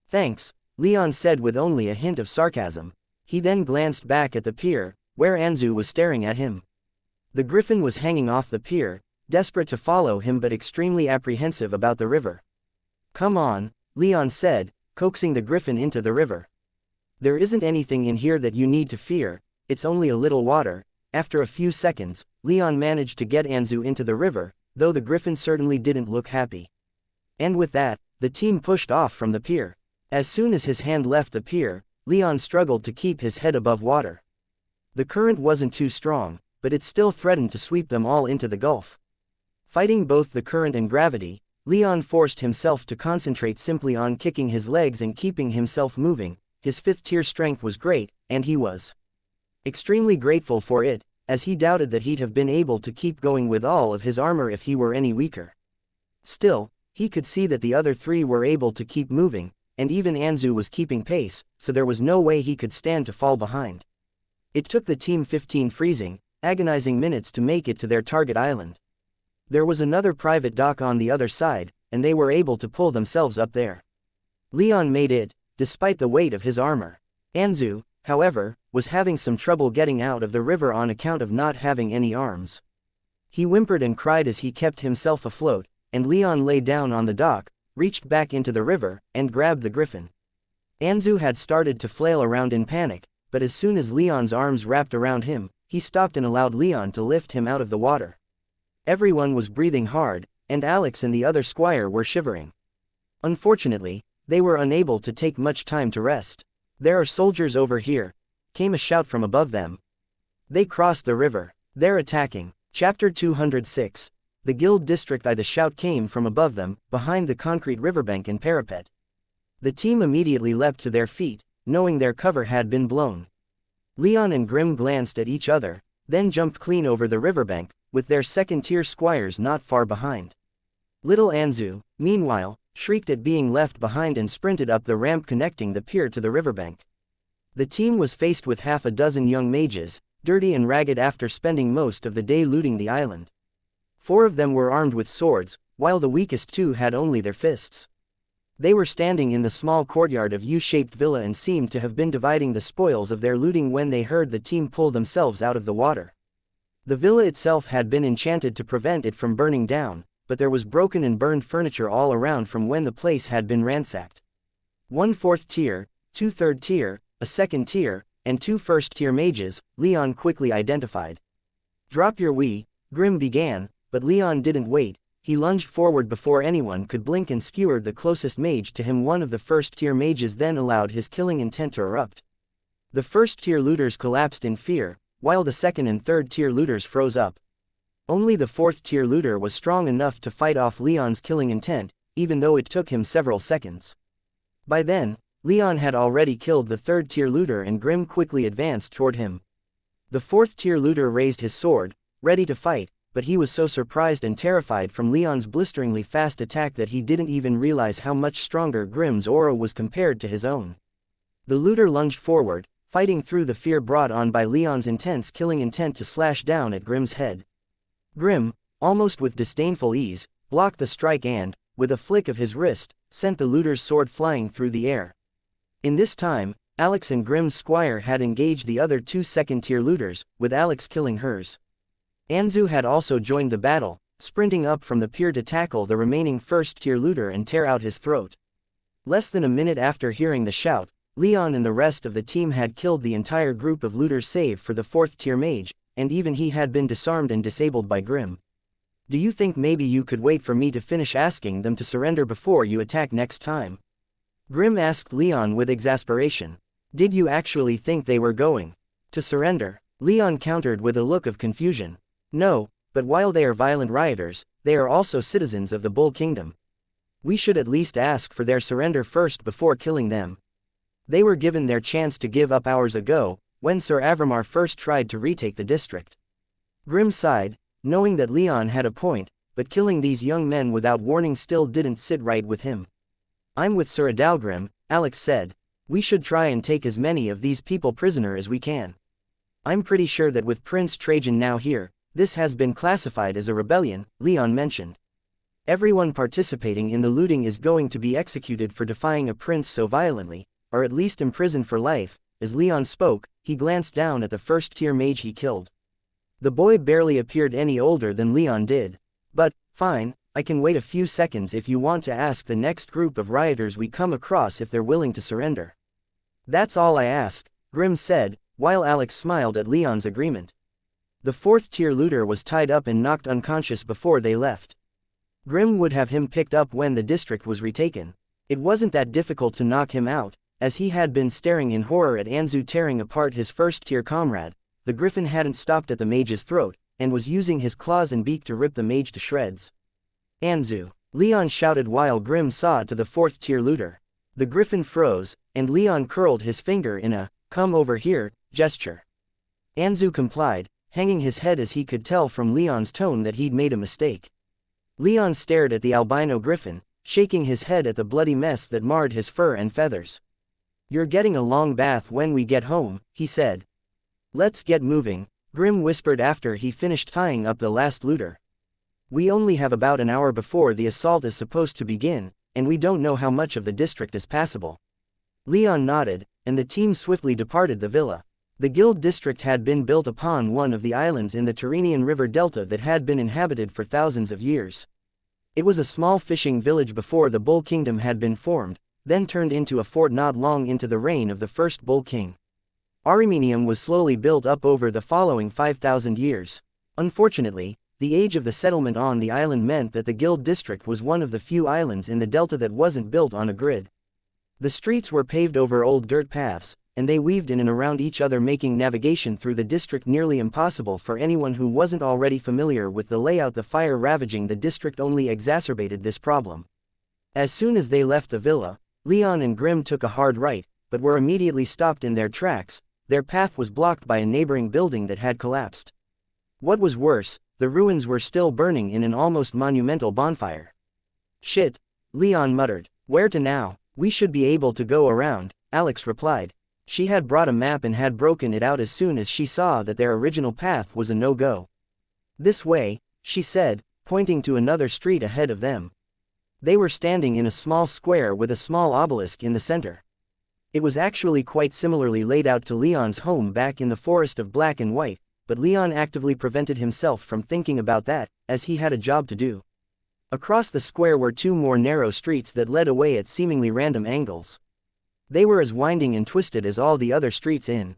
A: Thanks, Leon said with only a hint of sarcasm. He then glanced back at the pier, where Anzu was staring at him. The griffin was hanging off the pier, desperate to follow him but extremely apprehensive about the river. Come on, Leon said, coaxing the griffin into the river. There isn't anything in here that you need to fear, it's only a little water. After a few seconds, Leon managed to get Anzu into the river, though the griffin certainly didn't look happy. And with that, the team pushed off from the pier. As soon as his hand left the pier, Leon struggled to keep his head above water. The current wasn't too strong, but it still threatened to sweep them all into the gulf. Fighting both the current and gravity, Leon forced himself to concentrate simply on kicking his legs and keeping himself moving. His 5th tier strength was great, and he was extremely grateful for it, as he doubted that he'd have been able to keep going with all of his armor if he were any weaker. Still, he could see that the other 3 were able to keep moving, and even Anzu was keeping pace, so there was no way he could stand to fall behind. It took the team 15 freezing, agonizing minutes to make it to their target island. There was another private dock on the other side, and they were able to pull themselves up there. Leon made it, despite the weight of his armor. Anzu, however, was having some trouble getting out of the river on account of not having any arms. He whimpered and cried as he kept himself afloat, and Leon lay down on the dock, reached back into the river, and grabbed the griffin. Anzu had started to flail around in panic, but as soon as Leon's arms wrapped around him, he stopped and allowed Leon to lift him out of the water. Everyone was breathing hard, and Alex and the other squire were shivering. Unfortunately, they were unable to take much time to rest. "There are soldiers over here," came a shout from above them. They crossed the river. "They're attacking." Chapter 206. The Guild District. The shout came from above them, behind the concrete riverbank and parapet. The team immediately leapt to their feet, knowing their cover had been blown. Leon and Grim glanced at each other, then jumped clean over the riverbank, with their 2nd-tier squires not far behind. Little Anzu, meanwhile, shrieked at being left behind and sprinted up the ramp connecting the pier to the riverbank. The team was faced with half a dozen young mages, dirty and ragged after spending most of the day looting the island. 4 of them were armed with swords, while the weakest 2 had only their fists. They were standing in the small courtyard of U-shaped villa and seemed to have been dividing the spoils of their looting when they heard the team pull themselves out of the water. The villa itself had been enchanted to prevent it from burning down, but there was broken and burned furniture all around from when the place had been ransacked. 1 4th tier, 2 3rd tier, a 2nd tier, and 2 1st-tier mages, Leon quickly identified. "Drop your wee," Grim began, but Leon didn't wait. He lunged forward before anyone could blink and skewered the closest mage to him. One of the 1st-tier mages then allowed his killing intent to erupt. The 1st-tier looters collapsed in fear, while the 2nd and 3rd-tier looters froze up. Only the 4th-tier looter was strong enough to fight off Leon's killing intent, even though it took him several seconds. By then, Leon had already killed the 3rd-tier looter and Grim quickly advanced toward him. The 4th-tier looter raised his sword, ready to fight, but he was so surprised and terrified from Leon's blisteringly fast attack that he didn't even realize how much stronger Grim's aura was compared to his own. The looter lunged forward, fighting through the fear brought on by Leon's intense killing intent to slash down at Grim's head. Grim, almost with disdainful ease, blocked the strike and, with a flick of his wrist, sent the looter's sword flying through the air. In this time, Alex and Grim's squire had engaged the other 2 2nd-tier looters, with Alex killing hers. Anzu had also joined the battle, sprinting up from the pier to tackle the remaining 1st-tier looter and tear out his throat. Less than a minute after hearing the shout, Leon and the rest of the team had killed the entire group of looters save for the 4th-tier mage, and even he had been disarmed and disabled by Grim. "Do you think maybe you could wait for me to finish asking them to surrender before you attack next time?" Grim asked Leon with exasperation. "Did you actually think they were going to surrender?" Leon countered with a look of confusion. "No, but while they are violent rioters, they are also citizens of the Bull Kingdom. We should at least ask for their surrender first before killing them. They were given their chance to give up hours ago, when Sir Avramar first tried to retake the district." Grim sighed, knowing that Leon had a point, but killing these young men without warning still didn't sit right with him. "I'm with Sir Adalgrim," Alex said. "We should try and take as many of these people prisoner as we can. I'm pretty sure that with Prince Trajan now here, this has been classified as a rebellion," Leon mentioned. "Everyone participating in the looting is going to be executed for defying a prince so violently, or at least imprisoned for life." As Leon spoke, he glanced down at the 1st-tier mage he killed. The boy barely appeared any older than Leon did. "But, fine, I can wait a few seconds if you want to ask the next group of rioters we come across if they're willing to surrender." "That's all I ask," Grim said, while Alex smiled at Leon's agreement. The 4th-tier looter was tied up and knocked unconscious before they left. Grim would have him picked up when the district was retaken. It wasn't that difficult to knock him out, as he had been staring in horror at Anzu tearing apart his 1st-tier comrade. the griffin hadn't stopped at the mage's throat, and was using his claws and beak to rip the mage to shreds. Anzu! Leon shouted while Grim saw to the 4th-tier looter. The griffin froze, and Leon curled his finger in a "come over here" gesture. Anzu complied, hanging his head as he could tell from Leon's tone that he'd made a mistake. Leon stared at the albino griffin, shaking his head at the bloody mess that marred his fur and feathers. "You're getting a long bath when we get home," he said. "Let's get moving," Grim whispered after he finished tying up the last looter. "We only have about an hour before the assault is supposed to begin, and we don't know how much of the district is passable." Leon nodded, and the team swiftly departed the villa. The guild district had been built upon one of the islands in the Tyrrhenian River Delta that had been inhabited for thousands of years. It was a small fishing village before the Bull Kingdom had been formed, then turned into a fort not long into the reign of the first Bull King. Arimenium was slowly built up over the following 5,000 years. Unfortunately, the age of the settlement on the island meant that the guild district was one of the few islands in the delta that wasn't built on a grid. The streets were paved over old dirt paths, and they weaved in and around each other, making navigation through the district nearly impossible for anyone who wasn't already familiar with the layout. The fire ravaging the district only exacerbated this problem. As soon as they left the villa, Leon and Grim took a hard right, but were immediately stopped in their tracks. Their path was blocked by a neighboring building that had collapsed. What was worse, the ruins were still burning in an almost monumental bonfire. "Shit," Leon muttered. "Where to now? We should be able to go around," Alex replied. She had brought a map and had broken it out as soon as she saw that their original path was a no-go. "This way," she said, pointing to another street ahead of them. They were standing in a small square with a small obelisk in the center. It was actually quite similarly laid out to Leon's home back in the Forest of Black and White, but Leon actively prevented himself from thinking about that, as he had a job to do. Across the square were 2 more narrow streets that led away at seemingly random angles. They were as winding and twisted as all the other streets in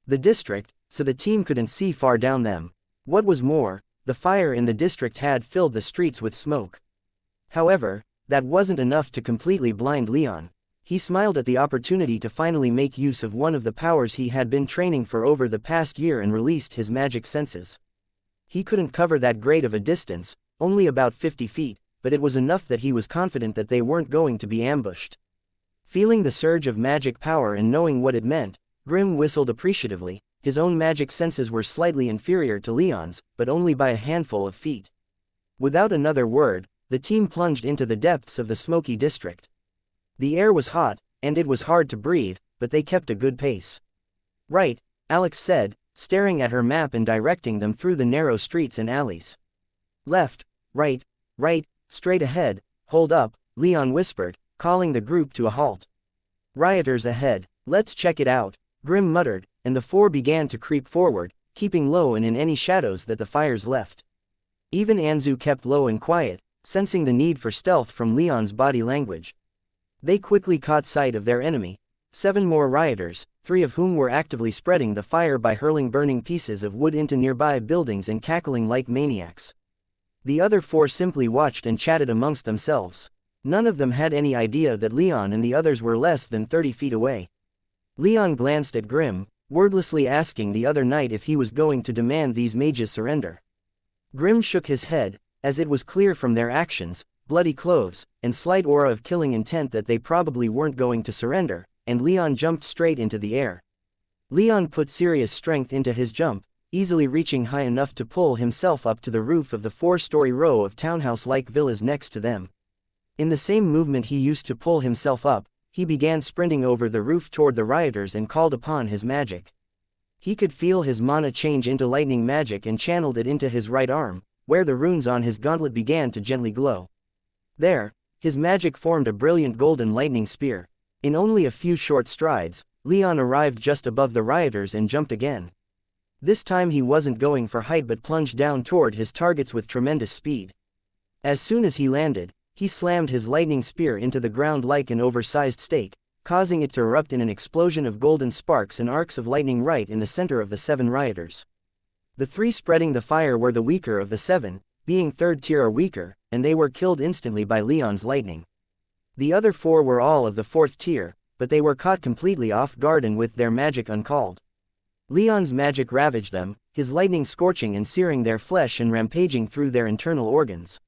A: the district, so the team couldn't see far down them. What was more, the fire in the district had filled the streets with smoke. However, that wasn't enough to completely blind Leon. He smiled at the opportunity to finally make use of one of the powers he had been training for over the past year and released his magic senses. He couldn't cover that great of a distance, only about 50 feet, but it was enough that he was confident that they weren't going to be ambushed. Feeling the surge of magic power and knowing what it meant, Grim whistled appreciatively. His own magic senses were slightly inferior to Leon's, but only by a handful of feet. Without another word, the team plunged into the depths of the smoky district. The air was hot, and it was hard to breathe, but they kept a good pace. "Right," Alex said, staring at her map and directing them through the narrow streets and alleys. "Left, right, straight ahead, hold up," Leon whispered, calling the group to a halt. "Rioters ahead, let's check it out," Grim muttered, and the 4 began to creep forward, keeping low and in any shadows that the fires left. Even Anzu kept low and quiet, sensing the need for stealth from Leon's body language. They quickly caught sight of their enemy, 7 more rioters, 3 of whom were actively spreading the fire by hurling burning pieces of wood into nearby buildings and cackling like maniacs. The other 4 simply watched and chatted amongst themselves. None of them had any idea that Leon and the others were less than 30 feet away. Leon glanced at Grim, wordlessly asking the other knight if he was going to demand these mages surrender. Grim shook his head, as it was clear from their actions, bloody clothes, and slight aura of killing intent that they probably weren't going to surrender, and Leon jumped straight into the air. Leon put serious strength into his jump, easily reaching high enough to pull himself up to the roof of the 4-story row of townhouse-like villas next to them. In the same movement he used to pull himself up, he began sprinting over the roof toward the rioters and called upon his magic. He could feel his mana change into lightning magic and channeled it into his right arm, where the runes on his gauntlet began to gently glow. There, his magic formed a brilliant golden lightning spear. In only a few short strides, Leon arrived just above the rioters and jumped again. This time he wasn't going for height but plunged down toward his targets with tremendous speed. As soon as he landed, he slammed his lightning spear into the ground like an oversized stake, causing it to erupt in an explosion of golden sparks and arcs of lightning right in the center of the 7 rioters. The 3 spreading the fire were the weaker of the 7, being 3rd tier or weaker, and they were killed instantly by Leon's lightning. The other 4 were all of the 4th tier, but they were caught completely off guard and with their magic uncalled. Leon's magic ravaged them, his lightning scorching and searing their flesh and rampaging through their internal organs.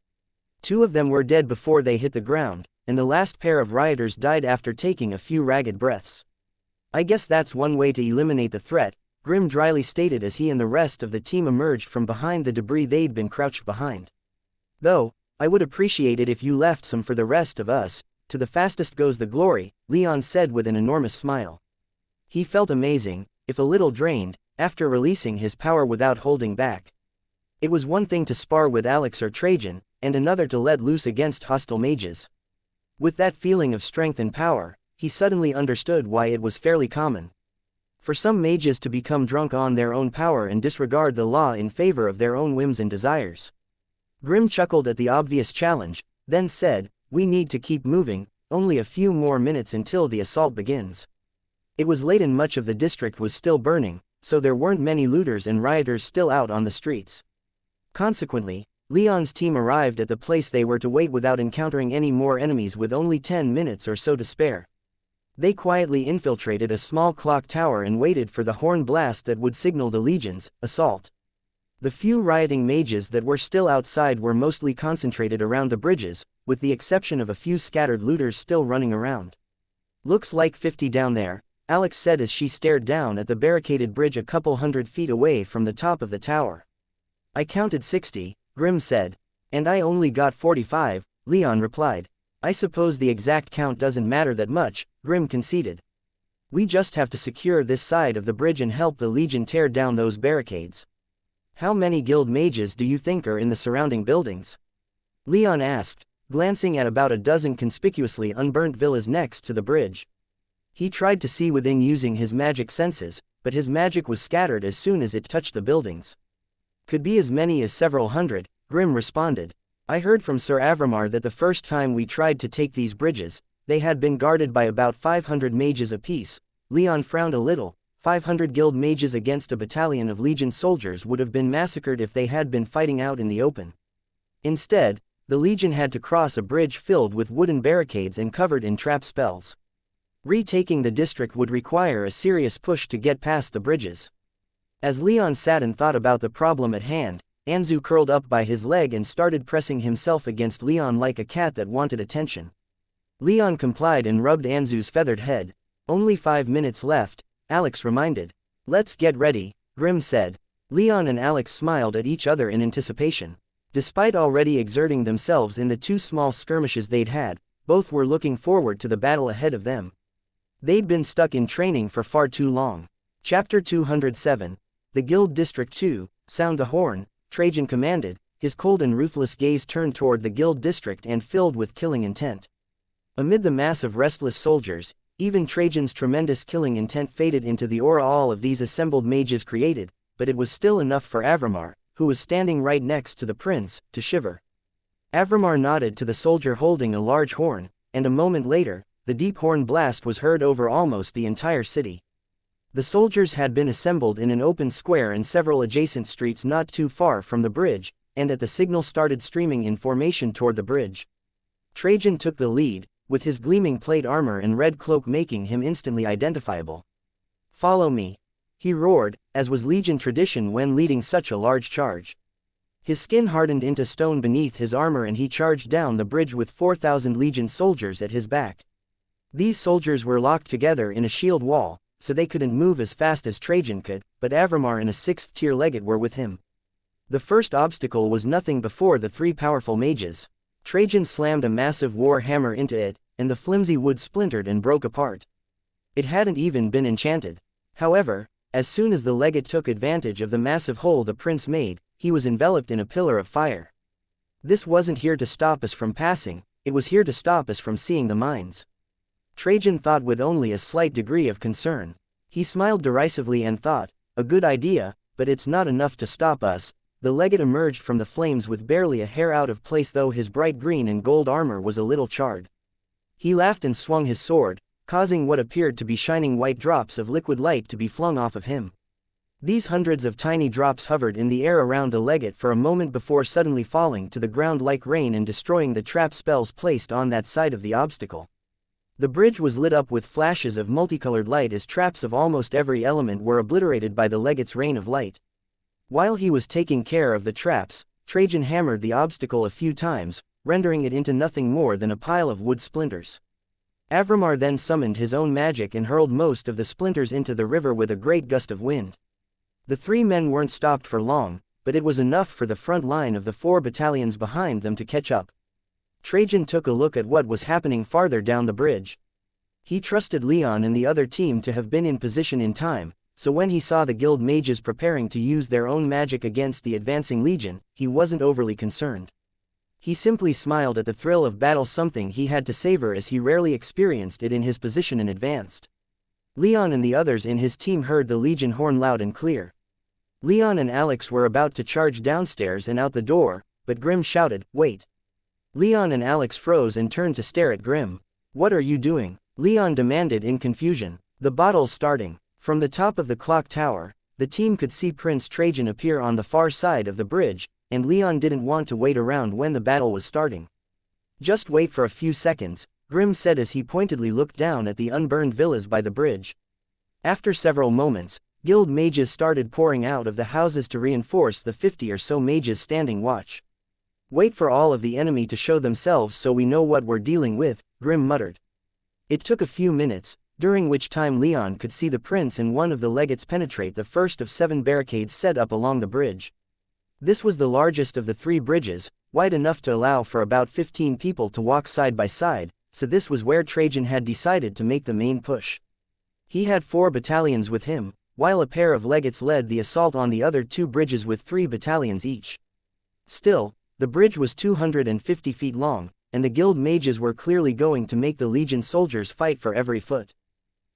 A: 2 of them were dead before they hit the ground, and the last pair of rioters died after taking a few ragged breaths. I guess that's one way to eliminate the threat, Grimm dryly stated as he and the rest of the team emerged from behind the debris they'd been crouched behind. Though, I would appreciate it if you left some for the rest of us. To the fastest goes the glory, Leon said with an enormous smile. He felt amazing, if a little drained, after releasing his power without holding back. It was one thing to spar with Alex or Trajan, and another to let loose against hostile mages. With that feeling of strength and power, he suddenly understood why it was fairly common for some mages to become drunk on their own power and disregard the law in favor of their own whims and desires. Grimm chuckled at the obvious challenge, then said, "We need to keep moving, only a few more minutes until the assault begins." It was late and much of the district was still burning, so there weren't many looters and rioters still out on the streets. Consequently, Leon's team arrived at the place they were to wait without encountering any more enemies with only 10 minutes or so to spare. They quietly infiltrated a small clock tower and waited for the horn blast that would signal the Legion's assault. The few rioting mages that were still outside were mostly concentrated around the bridges, with the exception of a few scattered looters still running around. "Looks like 50 down there," Alex said as she stared down at the barricaded bridge a couple 100 feet away from the top of the tower. "I counted 60, Grimm said. "And I only got 45, Leon replied. "I suppose the exact count doesn't matter that much," Grimm conceded. "We just have to secure this side of the bridge and help the Legion tear down those barricades." "How many guild mages do you think are in the surrounding buildings?" Leon asked, glancing at about a dozen conspicuously unburnt villas next to the bridge. He tried to see within using his magic senses, but his magic was scattered as soon as it touched the buildings. "Could be as many as several hundred," Grimm responded. "I heard from Sir Avramar that the first time we tried to take these bridges, they had been guarded by about 500 mages apiece." Leon frowned a little. 500 guild mages against a battalion of Legion soldiers would have been massacred if they had been fighting out in the open. Instead, the Legion had to cross a bridge filled with wooden barricades and covered in trap spells. Retaking the district would require a serious push to get past the bridges. As Leon sat and thought about the problem at hand, Anzu curled up by his leg and started pressing himself against Leon like a cat that wanted attention. Leon complied and rubbed Anzu's feathered head. "Only 5 minutes left," Alex reminded. "Let's get ready," Grimm said. Leon and Alex smiled at each other in anticipation. Despite already exerting themselves in the 2 small skirmishes they'd had, both were looking forward to the battle ahead of them. They'd been stuck in training for far too long. Chapter 207, The Guild District 2, "Sound the horn," Trajan commanded, his cold and ruthless gaze turned toward the guild district and filled with killing intent. Amid the mass of restless soldiers, even Trajan's tremendous killing intent faded into the aura all of these assembled mages created, but it was still enough for Avramar, who was standing right next to the prince, to shiver. Avramar nodded to the soldier holding a large horn, and a moment later, the deep horn blast was heard over almost the entire city. The soldiers had been assembled in an open square and several adjacent streets not too far from the bridge, and at the signal started streaming in formation toward the bridge. Trajan took the lead, with his gleaming plate armor and red cloak making him instantly identifiable. "Follow me," he roared, as was Legion tradition when leading such a large charge. His skin hardened into stone beneath his armor and he charged down the bridge with 4,000 Legion soldiers at his back. These soldiers were locked together in a shield wall, so they couldn't move as fast as Trajan could, but Avramar and a 6th-tier legate were with him. The first obstacle was nothing before the 3 powerful mages. Trajan slammed a massive war hammer into it, and the flimsy wood splintered and broke apart. It hadn't even been enchanted. However, as soon as the legate took advantage of the massive hole the prince made, he was enveloped in a pillar of fire. This wasn't here to stop us from passing, it was here to stop us from seeing the mines. Trajan thought with only a slight degree of concern. He smiled derisively and thought, "A good idea, but it's not enough to stop us." The legate emerged from the flames with barely a hair out of place, though his bright green and gold armor was a little charred. He laughed and swung his sword, causing what appeared to be shining white drops of liquid light to be flung off of him. These hundreds of tiny drops hovered in the air around the legate for a moment before suddenly falling to the ground like rain and destroying the trap spells placed on that side of the obstacle. The bridge was lit up with flashes of multicolored light as traps of almost every element were obliterated by the legate's rain of light. While he was taking care of the traps, Trajan hammered the obstacle a few times, rendering it into nothing more than a pile of wood splinters. Avramar then summoned his own magic and hurled most of the splinters into the river with a great gust of wind. The three men weren't stopped for long, but it was enough for the front line of the 4 battalions behind them to catch up. Trajan took a look at what was happening farther down the bridge. He trusted Leon and the other team to have been in position in time, so when he saw the guild mages preparing to use their own magic against the advancing legion, he wasn't overly concerned. He simply smiled at the thrill of battle, something he had to savor as he rarely experienced it in his position in advanced. Leon and the others in his team heard the legion horn loud and clear. Leon and Alex were about to charge downstairs and out the door, but Grim shouted, "Wait!" Leon and Alex froze and turned to stare at Grim. "What are you doing?" Leon demanded in confusion. "The battle's starting." From the top of the clock tower, the team could see Prince Trajan appear on the far side of the bridge, and Leon didn't want to wait around when the battle was starting. "Just wait for a few seconds," Grim said as he pointedly looked down at the unburned villas by the bridge. After several moments, guild mages started pouring out of the houses to reinforce the 50 or so mages standing watch. "Wait for all of the enemy to show themselves so we know what we're dealing with," Grim muttered. It took a few minutes, during which time Leon could see the prince and one of the legates penetrate the first of 7 barricades set up along the bridge. This was the largest of the 3 bridges, wide enough to allow for about 15 people to walk side by side, so this was where Trajan had decided to make the main push. He had 4 battalions with him, while a pair of legates led the assault on the other 2 bridges with 3 battalions each. Still, the bridge was 250 feet long, and the guild mages were clearly going to make the legion soldiers fight for every foot.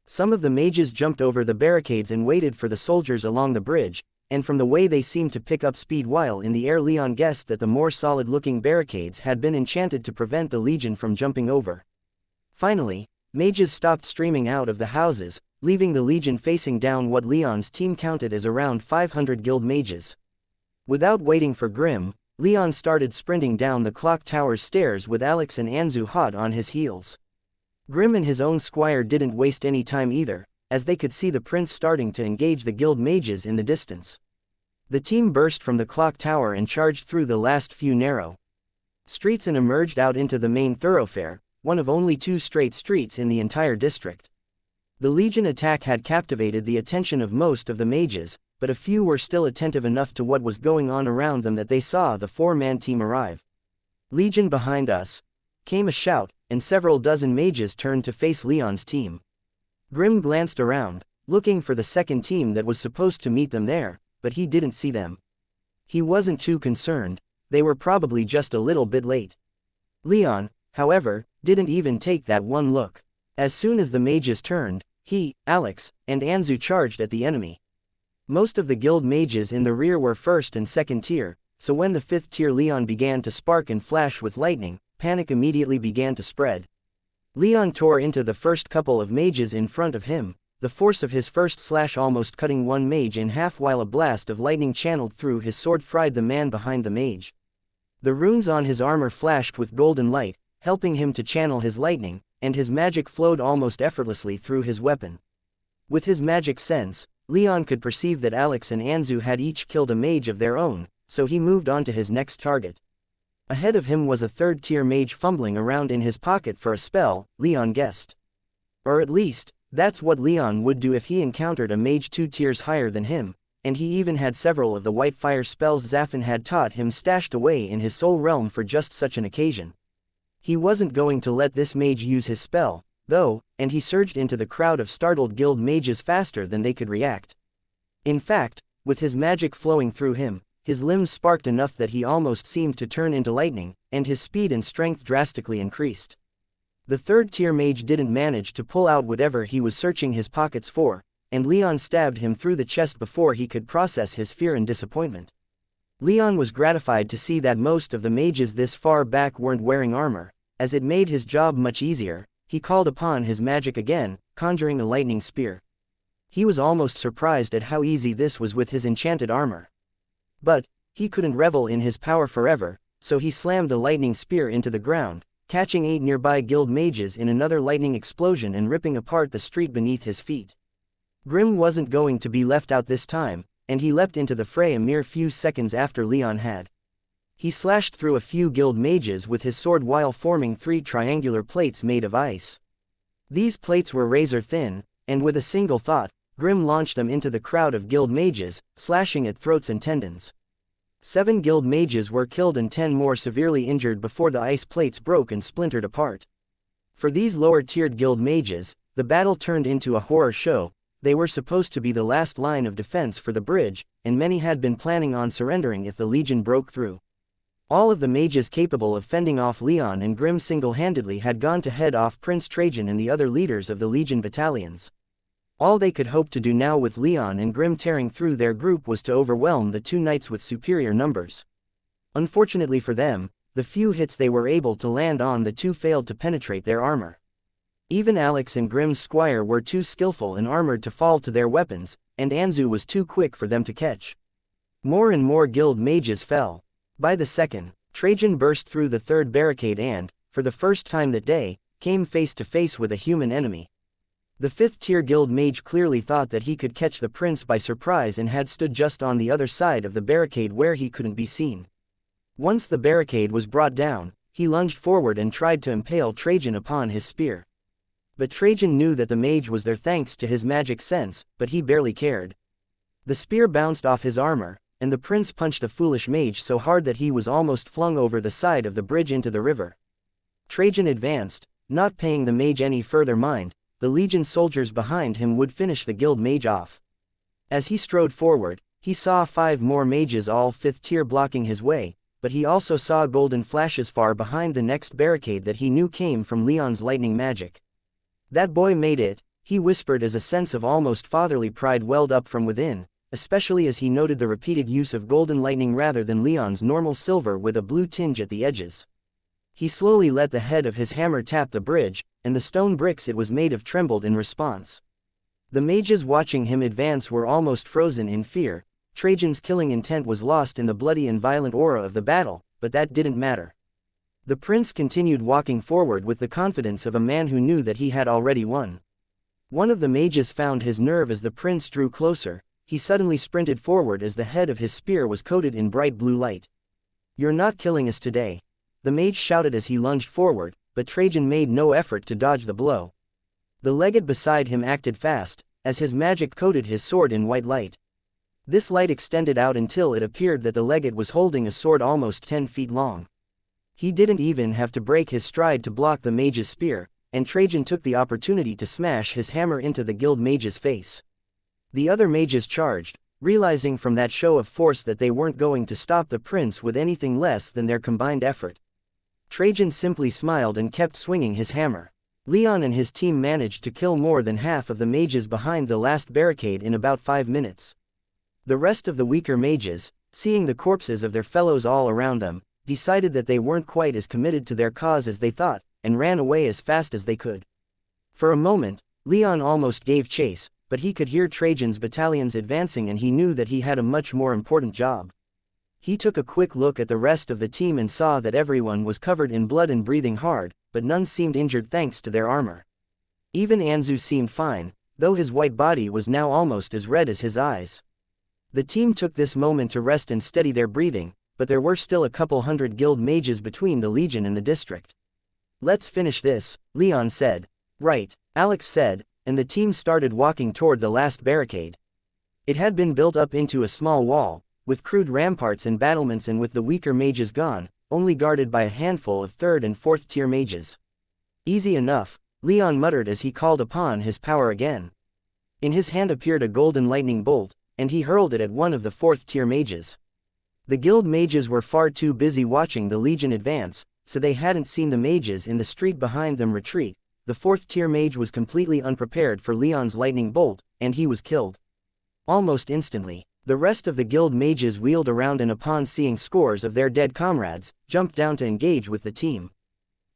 A: Some of the mages jumped over the barricades and waited for the soldiers along the bridge, and from the way they seemed to pick up speed while in the air, Leon guessed that the more solid-looking barricades had been enchanted to prevent the legion from jumping over. Finally, mages stopped streaming out of the houses, leaving the legion facing down what Leon's team counted as around 500 guild mages. Without waiting for Grim, Leon started sprinting down the clock tower's stairs with Alex and Anzu hot on his heels. Grim and his own squire didn't waste any time either, as they could see the prince starting to engage the guild mages in the distance. The team burst from the clock tower and charged through the last few narrow streets and emerged out into the main thoroughfare, one of only 2 straight streets in the entire district. The legion attack had captivated the attention of most of the mages, but a few were still attentive enough to what was going on around them that they saw the 4-man team arrive. "Legion behind us!" came a shout, and several dozen mages turned to face Leon's team. Grim glanced around, looking for the second team that was supposed to meet them there, but he didn't see them. He wasn't too concerned, they were probably just a little bit late. Leon, however, didn't even take that one look. As soon as the mages turned, he, Alex, and Anzu charged at the enemy. Most of the guild mages in the rear were 1st and 2nd tier, so when the 5th tier Leon began to spark and flash with lightning, panic immediately began to spread. Leon tore into the first couple of mages in front of him, the force of his first slash almost cutting one mage in half while a blast of lightning channeled through his sword fried the man behind the mage. The runes on his armor flashed with golden light, helping him to channel his lightning, and his magic flowed almost effortlessly through his weapon. With his magic sense, Leon could perceive that Alex and Anzu had each killed a mage of their own, so he moved on to his next target. Ahead of him was a 3rd-tier mage fumbling around in his pocket for a spell, Leon guessed. Or at least, that's what Leon would do if he encountered a mage 2 tiers higher than him, and he even had several of the white fire spells Zafin had taught him stashed away in his soul realm for just such an occasion. He wasn't going to let this mage use his spell, though, and he surged into the crowd of startled guild mages faster than they could react. In fact, with his magic flowing through him, his limbs sparked enough that he almost seemed to turn into lightning, and his speed and strength drastically increased. The 3rd-tier mage didn't manage to pull out whatever he was searching his pockets for, and Leon stabbed him through the chest before he could process his fear and disappointment. Leon was gratified to see that most of the mages this far back weren't wearing armor, as it made his job much easier. He called upon his magic again, conjuring a lightning spear. He was almost surprised at how easy this was with his enchanted armor. But he couldn't revel in his power forever, so he slammed the lightning spear into the ground, catching 8 nearby guild mages in another lightning explosion and ripping apart the street beneath his feet. Grim wasn't going to be left out this time, and he leapt into the fray a mere few seconds after Leon had. He slashed through a few guild mages with his sword while forming 3 triangular plates made of ice. These plates were razor thin, and with a single thought, Grim launched them into the crowd of guild mages, slashing at throats and tendons. 7 guild mages were killed and 10 more severely injured before the ice plates broke and splintered apart. For these lower-tiered guild mages, the battle turned into a horror show. They were supposed to be the last line of defense for the bridge, and many had been planning on surrendering if the Legion broke through. All of the mages capable of fending off Leon and Grim single-handedly had gone to head off Prince Trajan and the other leaders of the Legion battalions. All they could hope to do now with Leon and Grim tearing through their group was to overwhelm the 2 knights with superior numbers. Unfortunately for them, the few hits they were able to land on the 2 failed to penetrate their armor. Even Alex and Grim's squire were too skillful and armored to fall to their weapons, and Anzu was too quick for them to catch. More and more guild mages fell. By the second, Trajan burst through the 3rd barricade and, for the first time that day, came face to face with a human enemy. The 5th-tier guild mage clearly thought that he could catch the prince by surprise and had stood just on the other side of the barricade where he couldn't be seen. Once the barricade was brought down, he lunged forward and tried to impale Trajan upon his spear. But Trajan knew that the mage was there thanks to his magic sense, but he barely cared. The spear bounced off his armor, and the prince punched the foolish mage so hard that he was almost flung over the side of the bridge into the river. Trajan advanced, not paying the mage any further mind. The Legion soldiers behind him would finish the guild mage off. As he strode forward, he saw 5 more mages all 5th tier blocking his way, but he also saw golden flashes far behind the next barricade that he knew came from Leon's lightning magic. That boy made it, he whispered as a sense of almost fatherly pride welled up from within, especially as he noted the repeated use of golden lightning rather than Leon's normal silver with a blue tinge at the edges. He slowly let the head of his hammer tap the bridge, and the stone bricks it was made of trembled in response. The mages watching him advance were almost frozen in fear. Trajan's killing intent was lost in the bloody and violent aura of the battle, but that didn't matter. The prince continued walking forward with the confidence of a man who knew that he had already won. One of the mages found his nerve as the prince drew closer. He suddenly sprinted forward as the head of his spear was coated in bright blue light. "You're not killing us today," the mage shouted as he lunged forward, but Trajan made no effort to dodge the blow. The legate beside him acted fast, as his magic coated his sword in white light. This light extended out until it appeared that the legate was holding a sword almost 10 feet long. He didn't even have to break his stride to block the mage's spear, and Trajan took the opportunity to smash his hammer into the guild mage's face. The other mages charged, realizing from that show of force that they weren't going to stop the prince with anything less than their combined effort. Trajan simply smiled and kept swinging his hammer. Leon and his team managed to kill more than half of the mages behind the last barricade in about 5 minutes. The rest of the weaker mages, seeing the corpses of their fellows all around them, decided that they weren't quite as committed to their cause as they thought, and ran away as fast as they could. For a moment, Leon almost gave chase, but he could hear Trajan's battalions advancing and he knew that he had a much more important job. He took a quick look at the rest of the team and saw that everyone was covered in blood and breathing hard, but none seemed injured thanks to their armor. Even Anzu seemed fine, though his white body was now almost as red as his eyes. The team took this moment to rest and steady their breathing, but there were still a couple hundred guild mages between the Legion and the district. "Let's finish this," Leon said. "Right," Alex said, and the team started walking toward the last barricade. It had been built up into a small wall, with crude ramparts and battlements, and with the weaker mages gone, only guarded by a handful of 3rd and 4th tier mages. "Easy enough," Leon muttered as he called upon his power again. In his hand appeared a golden lightning bolt, and he hurled it at one of the 4th tier mages. The guild mages were far too busy watching the Legion advance, so they hadn't seen the mages in the street behind them retreat. The 4th tier mage was completely unprepared for Leon's lightning bolt, and he was killed. Almost instantly, the rest of the guild mages wheeled around and upon seeing scores of their dead comrades, jumped down to engage with the team.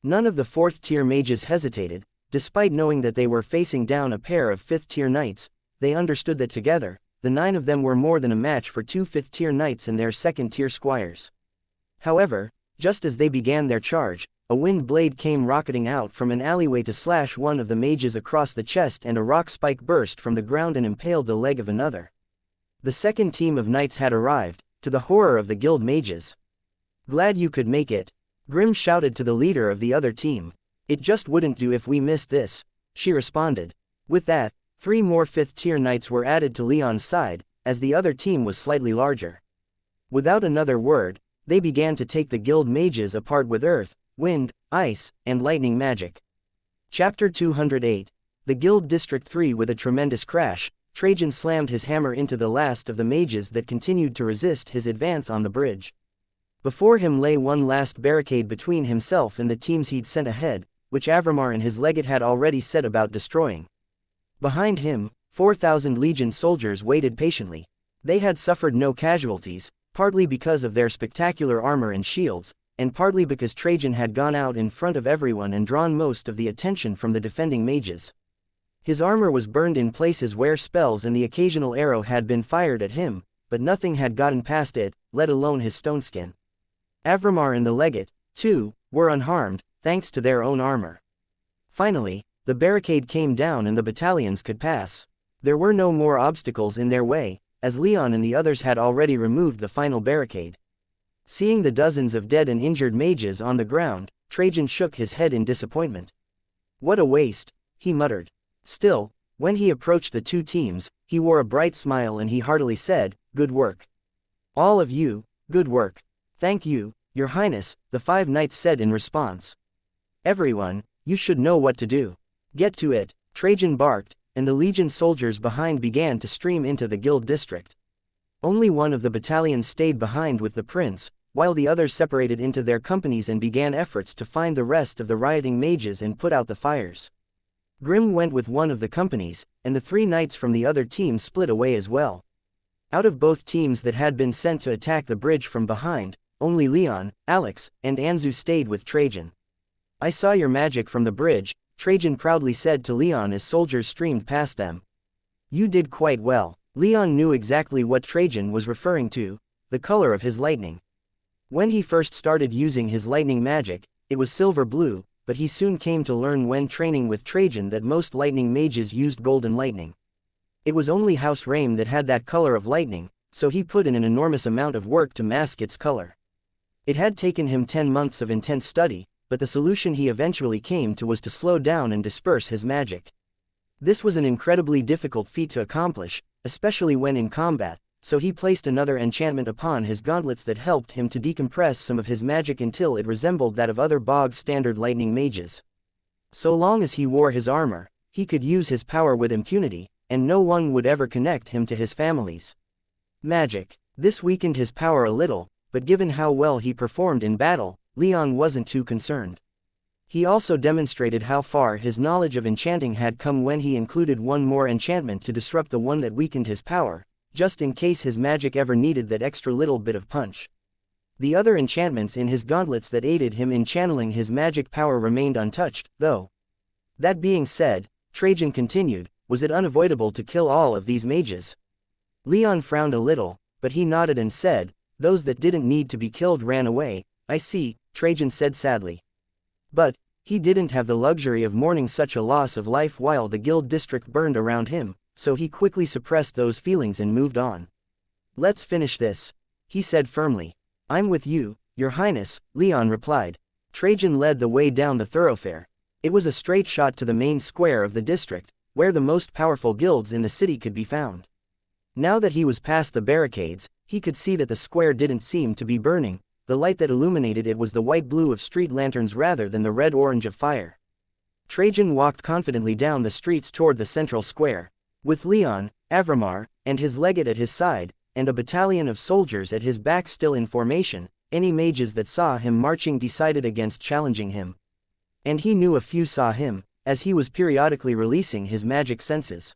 A: None of the 4th tier mages hesitated, despite knowing that they were facing down a pair of 5th tier knights. They understood that together, the 9 of them were more than a match for 2 5th tier knights and their 2nd tier squires. However, Just as they began their charge, a wind blade came rocketing out from an alleyway to slash one of the mages across the chest, and a rock spike burst from the ground and impaled the leg of another. The second team of knights had arrived, to the horror of the guild mages. "Glad you could make it," Grim shouted to the leader of the other team. "It just wouldn't do if we missed this," she responded. With that, 3 more 5th-tier knights were added to Leon's side, as the other team was slightly larger. Without another word, they began to take the guild mages apart with earth, wind, ice, and lightning magic. Chapter 208. The Guild District 3. With a tremendous crash, Trajan slammed his hammer into the last of the mages that continued to resist his advance on the bridge. Before him lay one last barricade between himself and the teams he'd sent ahead, which Avramar and his legate had already set about destroying. Behind him, 4,000 Legion soldiers waited patiently. They had suffered no casualties, partly because of their spectacular armor and shields, and partly because Trajan had gone out in front of everyone and drawn most of the attention from the defending mages. His armor was burned in places where spells and the occasional arrow had been fired at him, but nothing had gotten past it, let alone his stone skin. Avramar and the legate, too, were unharmed, thanks to their own armor. Finally, the barricade came down and the battalions could pass. There were no more obstacles in their way, as Leon and the others had already removed the final barricade. Seeing the dozens of dead and injured mages on the ground, Trajan shook his head in disappointment. "What a waste," he muttered. Still, when he approached the 2 teams, he wore a bright smile and he heartily said, "Good work. All of you, good work." "Thank you, Your Highness," the 5 knights said in response. "Everyone, you should know what to do. Get to it," Trajan barked, and the Legion soldiers behind began to stream into the guild district. Only one of the battalions stayed behind with the prince, while the others separated into their companies and began efforts to find the rest of the rioting mages and put out the fires. Grim went with one of the companies, and the 3 knights from the other team split away as well. Out of both teams that had been sent to attack the bridge from behind, only Leon, Alex, and Anzu stayed with Trajan. "I saw your magic from the bridge," Trajan proudly said to Leon as soldiers streamed past them. "You did quite well." Leon knew exactly what Trajan was referring to, the color of his lightning. When he first started using his lightning magic, it was silver blue, but he soon came to learn when training with Trajan that most lightning mages used golden lightning. It was only House Raim that had that color of lightning, so he put in an enormous amount of work to mask its color. It had taken him 10 months of intense study, but the solution he eventually came to was to slow down and disperse his magic. This was an incredibly difficult feat to accomplish, especially when in combat, so he placed another enchantment upon his gauntlets that helped him to decompress some of his magic until it resembled that of other bog-standard lightning mages. So long as he wore his armor, he could use his power with impunity, and no one would ever connect him to his families. Magic. This weakened his power a little, but given how well he performed in battle, Leon wasn't too concerned. He also demonstrated how far his knowledge of enchanting had come when he included one more enchantment to disrupt the one that weakened his power, just in case his magic ever needed that extra little bit of punch. The other enchantments in his gauntlets that aided him in channeling his magic power remained untouched, though. That being said, Trajan continued, was it unavoidable to kill all of these mages? Leon frowned a little, but he nodded and said, "Those that didn't need to be killed ran away." "I see," Trajan said sadly. But he didn't have the luxury of mourning such a loss of life while the guild district burned around him, so he quickly suppressed those feelings and moved on. "Let's finish this," he said firmly. "I'm with you, Your Highness," Leon replied. Trajan led the way down the thoroughfare. It was a straight shot to the main square of the district, where the most powerful guilds in the city could be found. Now that he was past the barricades, he could see that the square didn't seem to be burning. The light that illuminated it was the white-blue of street lanterns rather than the red-orange of fire. Trajan walked confidently down the streets toward the central square. With Leon, Avramar, and his legate at his side, and a battalion of soldiers at his back still in formation, any mages that saw him marching decided against challenging him. And he knew a few saw him, as he was periodically releasing his magic senses.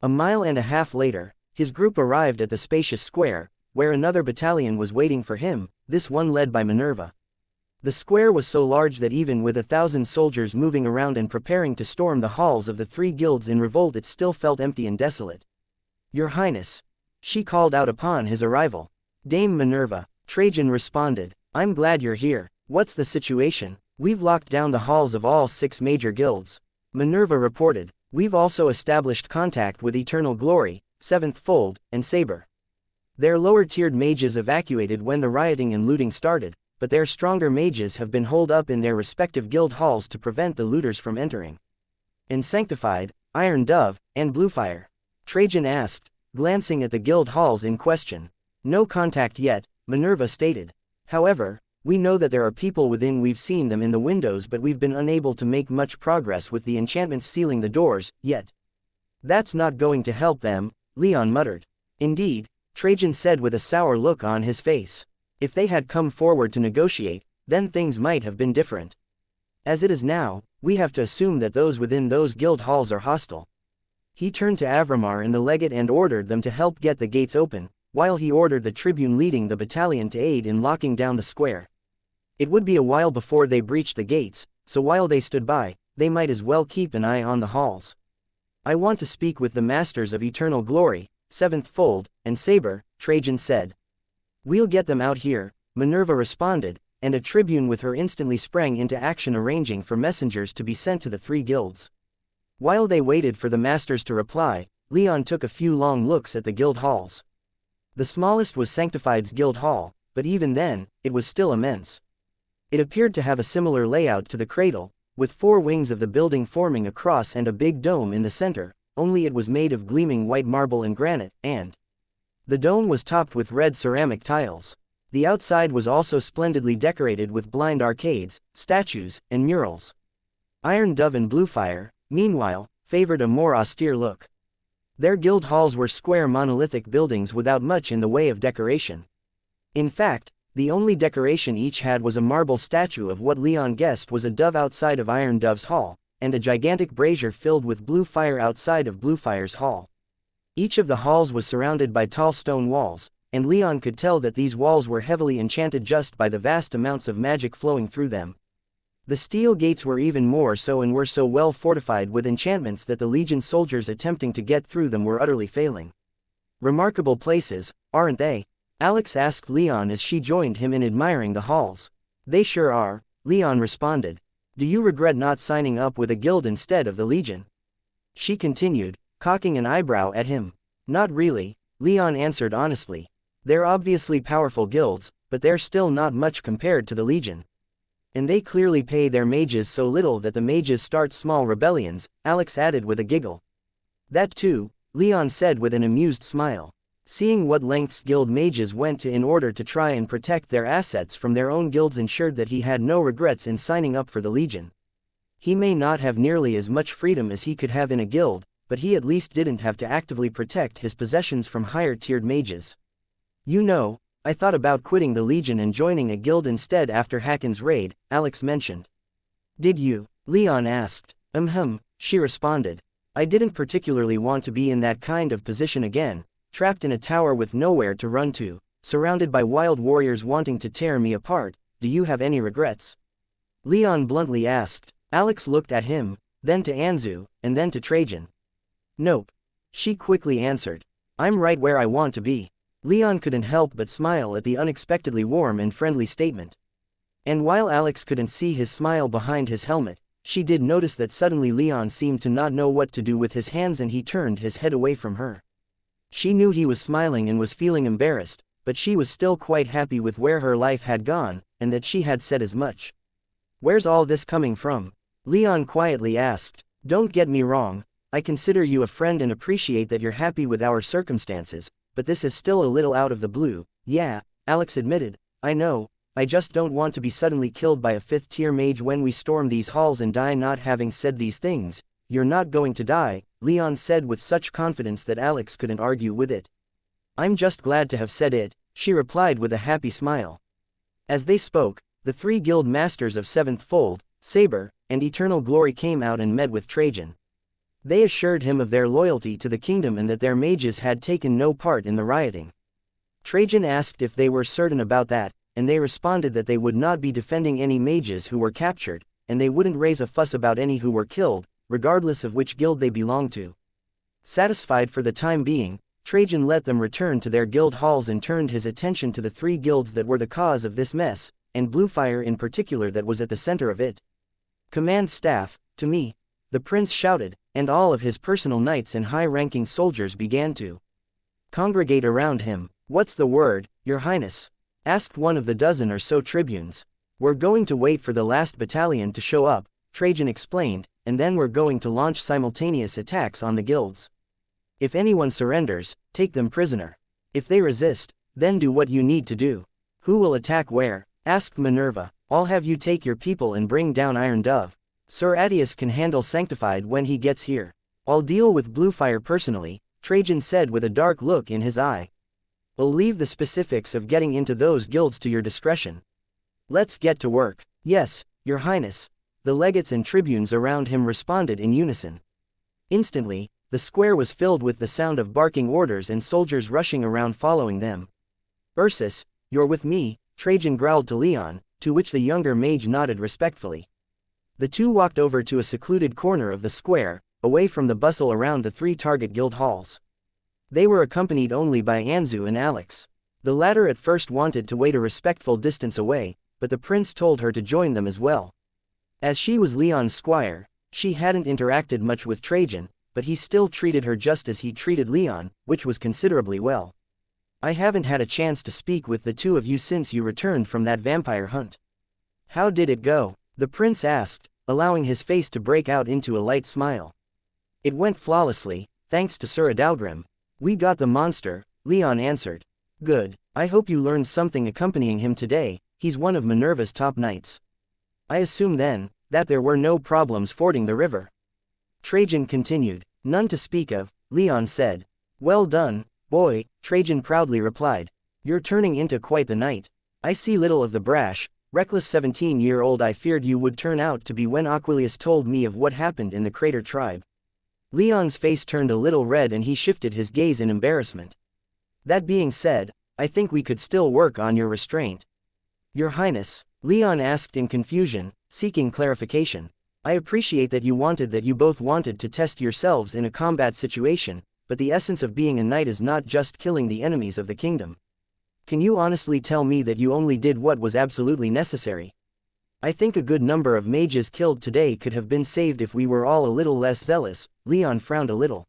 A: A mile and a half later, his group arrived at the spacious square, where another battalion was waiting for him, this one led by Minerva. The square was so large that even with 1,000 soldiers moving around and preparing to storm the halls of the 3 guilds in revolt, it still felt empty and desolate. "Your Highness," she called out upon his arrival. "Dame Minerva," Trajan responded, I'm glad you're here. What's the situation? We've locked down the halls of all 6 major guilds. Minerva reported. We've also established contact with Eternal Glory, Seventh Fold, and Saber. Their lower-tiered mages evacuated when the rioting and looting started, but their stronger mages have been holed up in their respective guild halls to prevent the looters from entering. And Sanctified, Iron Dove, and Bluefire? Trajan asked, glancing at the guild halls in question. No contact yet, Minerva stated. However, we know that there are people within. We've seen them in the windows, but we've been unable to make much progress with the enchantments sealing the doors, yet. That's not going to help them, Leon muttered. Indeed, Trajan said with a sour look on his face. If they had come forward to negotiate, then things might have been different. As it is now, we have to assume that those within those guild halls are hostile. He turned to Avramar and the legate and ordered them to help get the gates open, while he ordered the tribune leading the battalion to aid in locking down the square. It would be a while before they breached the gates, so while they stood by, they might as well keep an eye on the halls. I want to speak with the masters of Eternal Glory, Seventh Fold, and Saber, Trajan said. We'll get them out here, Minerva responded, and a tribune with her instantly sprang into action arranging for messengers to be sent to the 3 guilds. While they waited for the masters to reply, Leon took a few long looks at the guild halls. The smallest was Sanctified's guild hall, but even then, it was still immense. It appeared to have a similar layout to the cradle, with 4 wings of the building forming a cross and a big dome in the center, only it was made of gleaming white marble and granite, and the dome was topped with red ceramic tiles. The outside was also splendidly decorated with blind arcades, statues, and murals. Iron Dove and Bluefire, meanwhile, favored a more austere look. Their guild halls were square monolithic buildings without much in the way of decoration. In fact, the only decoration each had was a marble statue of what Leon guessed was a dove outside of Iron Dove's hall, and a gigantic brazier filled with blue fire outside of Bluefire's hall. Each of the halls was surrounded by tall stone walls, and Leon could tell that these walls were heavily enchanted just by the vast amounts of magic flowing through them. The steel gates were even more so and were so well fortified with enchantments that the Legion soldiers attempting to get through them were utterly failing. Remarkable places, aren't they? Alex asked Leon as she joined him in admiring the halls. They sure are, Leon responded. Do you regret not signing up with a guild instead of the Legion? She continued, cocking an eyebrow at him. Not really, Leon answered honestly. They're obviously powerful guilds, but they're still not much compared to the Legion. And they clearly pay their mages so little that the mages start small rebellions, Alex added with a giggle. That too, Leon said with an amused smile. Seeing what lengths guild mages went to in order to try and protect their assets from their own guilds ensured that he had no regrets in signing up for the Legion. He may not have nearly as much freedom as he could have in a guild, but he at least didn't have to actively protect his possessions from higher-tiered mages. You know, I thought about quitting the Legion and joining a guild instead after Hakon's raid, Alex mentioned. Did you? Leon asked. She responded. I didn't particularly want to be in that kind of position again, trapped in a tower with nowhere to run to, surrounded by wild warriors wanting to tear me apart. Do you have any regrets? Leon bluntly asked. Alex looked at him, then to Anzu, and then to Trajan. Nope. She quickly answered. I'm right where I want to be. Leon couldn't help but smile at the unexpectedly warm and friendly statement. And while Alex couldn't see his smile behind his helmet, she did notice that suddenly Leon seemed to not know what to do with his hands and he turned his head away from her. She knew he was smiling and was feeling embarrassed, but she was still quite happy with where her life had gone, and that she had said as much. Where's all this coming from? Leon quietly asked. Don't get me wrong, I consider you a friend and appreciate that you're happy with our circumstances, but this is still a little out of the blue. Yeah, Alex admitted. I know, I just don't want to be suddenly killed by a 5th-tier mage when we storm these halls and die. Not having said these things, you're not going to die, Leon said with such confidence that Alex couldn't argue with it. I'm just glad to have said it, she replied with a happy smile. As they spoke, the 3 guild masters of Seventh Fold, Saber, and Eternal Glory came out and met with Trajan. They assured him of their loyalty to the kingdom and that their mages had taken no part in the rioting. Trajan asked if they were certain about that, and they responded that they would not be defending any mages who were captured, and they wouldn't raise a fuss about any who were killed, regardless of which guild they belonged to. Satisfied for the time being, Trajan let them return to their guild halls and turned his attention to the 3 guilds that were the cause of this mess, and blue fire in particular that was at the center of it. "Command staff, to me," the prince shouted, and all of his personal knights and high-ranking soldiers began to congregate around him. "What's the word, Your Highness?" asked one of the dozen or so tribunes. "We're going to wait for the last battalion to show up," Trajan explained, "and then we're going to launch simultaneous attacks on the guilds. If anyone surrenders, take them prisoner. If they resist, then do what you need to do." "Who will attack where?" asked Minerva. "I'll have you take your people and bring down Iron Dove. Sir Attius can handle Sanctified when he gets here. I'll deal with Blue Fire personally," Trajan said with a dark look in his eye. "I'll leave the specifics of getting into those guilds to your discretion. Let's get to work." "Yes, Your Highness," the legates and tribunes around him responded in unison. Instantly, the square was filled with the sound of barking orders and soldiers rushing around following them. "Ursus, you're with me," Trajan growled to Leon, to which the younger mage nodded respectfully. The two walked over to a secluded corner of the square, away from the bustle around the three target guild halls. They were accompanied only by Anzu and Alex. The latter at first wanted to wait a respectful distance away, but the prince told her to join them as well. As she was Leon's squire, she hadn't interacted much with Trajan, but he still treated her just as he treated Leon, which was considerably well. "I haven't had a chance to speak with the two of you since you returned from that vampire hunt. How did it go?" the prince asked, allowing his face to break out into a light smile. "It went flawlessly, thanks to Sir Adalgrim. We got the monster," Leon answered. "Good, I hope you learned something accompanying him today. He's one of Minerva's top knights. I assume then, that there were no problems fording the river." Trajan continued. "None to speak of," Leon said. "Well done, boy," Trajan proudly replied. "You're turning into quite the knight. I see little of the brash, reckless 17-year-old I feared you would turn out to be when Aquilius told me of what happened in the Crater tribe." Leon's face turned a little red and he shifted his gaze in embarrassment. "That being said, I think we could still work on your restraint." "Your Highness," Leon asked in confusion, seeking clarification. "I appreciate that you both wanted to test yourselves in a combat situation, but the essence of being a knight is not just killing the enemies of the kingdom. Can you honestly tell me that you only did what was absolutely necessary? I think a good number of mages killed today could have been saved if we were all a little less zealous." Leon frowned a little.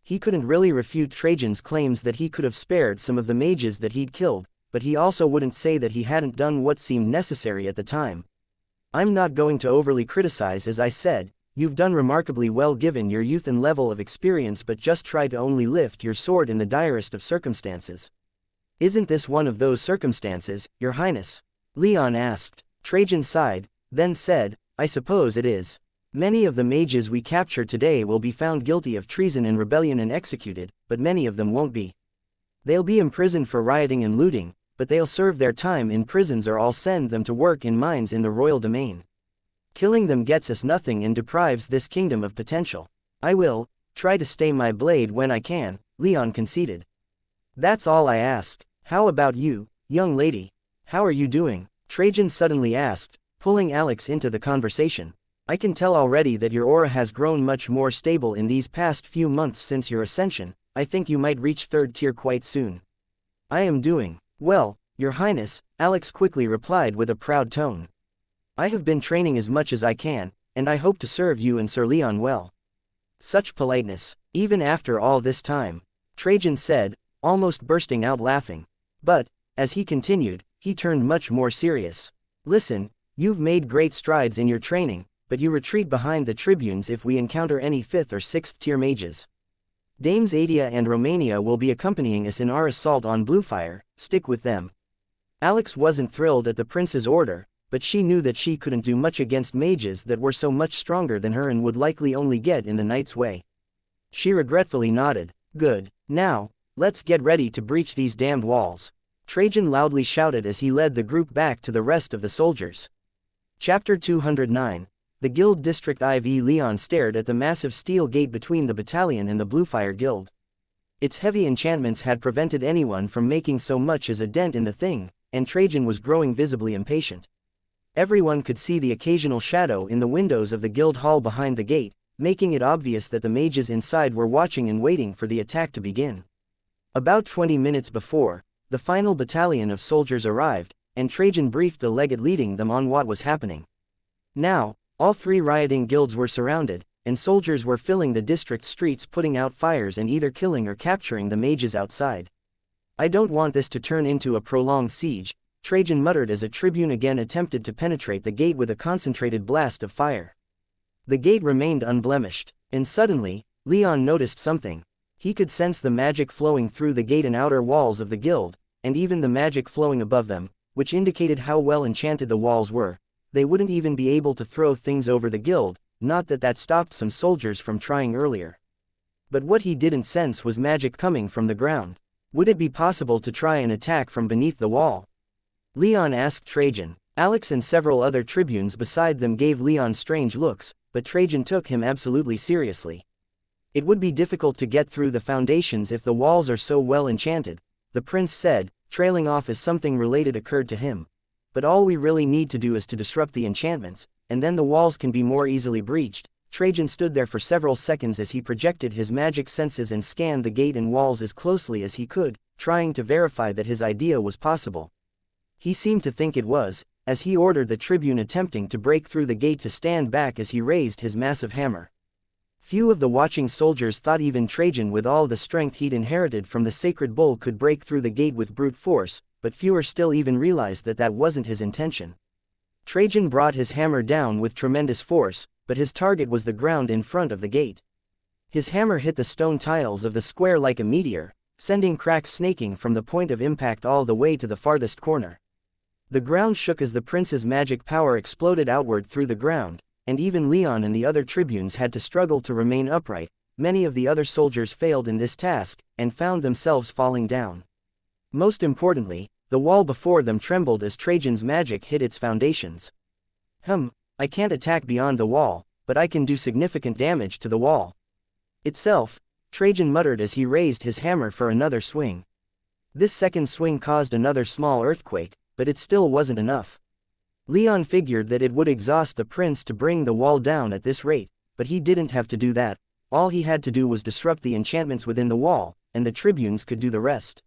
A: He couldn't really refute Trajan's claims that he could have spared some of the mages that he'd killed, but he also wouldn't say that he hadn't done what seemed necessary at the time. "I'm not going to overly criticize, as I said. You've done remarkably well given your youth and level of experience, but just try to only lift your sword in the direst of circumstances." "Isn't this one of those circumstances, Your Highness?" Leon asked. Trajan sighed, then said, "I suppose it is. Many of the mages we capture today will be found guilty of treason and rebellion and executed, but many of them won't be. They'll be imprisoned for rioting and looting, but they'll serve their time in prisons or I'll send them to work in mines in the royal domain. Killing them gets us nothing and deprives this kingdom of potential. I will try to stay my blade when I can," Leon conceded. "That's all I ask. How about you, young lady? How are you doing?" Trajan suddenly asked, pulling Alex into the conversation. "I can tell already that your aura has grown much more stable in these past few months since your ascension. I think you might reach 3rd tier quite soon." "I am doing well, Your Highness," Alex quickly replied with a proud tone. "I have been training as much as I can, and I hope to serve you and Sir Leon well." "Such politeness, even after all this time," Trajan said, almost bursting out laughing. But, as he continued, he turned much more serious. "Listen, you've made great strides in your training, but you retreat behind the tribunes if we encounter any 5th or 6th tier mages. Dames Adia and Romania will be accompanying us in our assault on Bluefire. Stick with them." Alex wasn't thrilled at the prince's order, but she knew that she couldn't do much against mages that were so much stronger than her and would likely only get in the knight's way. She regretfully nodded. "Good. Now, let's get ready to breach these damned walls," Trajan loudly shouted as he led the group back to the rest of the soldiers. Chapter 209. The Guild District IV. Leon stared at the massive steel gate between the battalion and the Bluefire Guild. Its heavy enchantments had prevented anyone from making so much as a dent in the thing, and Trajan was growing visibly impatient. Everyone could see the occasional shadow in the windows of the guild hall behind the gate, making it obvious that the mages inside were watching and waiting for the attack to begin. About 20 minutes before, the final battalion of soldiers arrived, and Trajan briefed the legate leading them on what was happening. Now, all 3 rioting guilds were surrounded, and soldiers were filling the district streets putting out fires and either killing or capturing the mages outside. "I don't want this to turn into a prolonged siege," Trajan muttered as a tribune again attempted to penetrate the gate with a concentrated blast of fire. The gate remained unblemished, and suddenly, Leon noticed something. He could sense the magic flowing through the gate and outer walls of the guild, and even the magic flowing above them, which indicated how well enchanted the walls were. They wouldn't even be able to throw things over the guild, not that that stopped some soldiers from trying earlier. But what he didn't sense was magic coming from the ground. Would it be possible to try an attack from beneath the wall? Leon asked Trajan. Alex and several other tribunes beside them gave Leon strange looks, but Trajan took him absolutely seriously. "It would be difficult to get through the foundations if the walls are so well enchanted," the prince said, trailing off as something related occurred to him. "But all we really need to do is to disrupt the enchantments, and then the walls can be more easily breached." Trajan stood there for several seconds as he projected his magic senses and scanned the gate and walls as closely as he could, trying to verify that his idea was possible. He seemed to think it was, as he ordered the tribune attempting to break through the gate to stand back as he raised his massive hammer. Few of the watching soldiers thought even Trajan, with all the strength he'd inherited from the sacred bull, could break through the gate with brute force, but fewer still even realized that that wasn't his intention. Trajan brought his hammer down with tremendous force, but his target was the ground in front of the gate. His hammer hit the stone tiles of the square like a meteor, sending cracks snaking from the point of impact all the way to the farthest corner. The ground shook as the prince's magic power exploded outward through the ground, and even Leon and the other tribunes had to struggle to remain upright. Many of the other soldiers failed in this task, and found themselves falling down. Most importantly, the wall before them trembled as Trajan's magic hit its foundations. I can't attack beyond the wall, but I can do significant damage to the wall itself," Trajan muttered as he raised his hammer for another swing. This second swing caused another small earthquake, but it still wasn't enough. Leon figured that it would exhaust the prince to bring the wall down at this rate, but he didn't have to do that. All he had to do was disrupt the enchantments within the wall, and the tribunes could do the rest.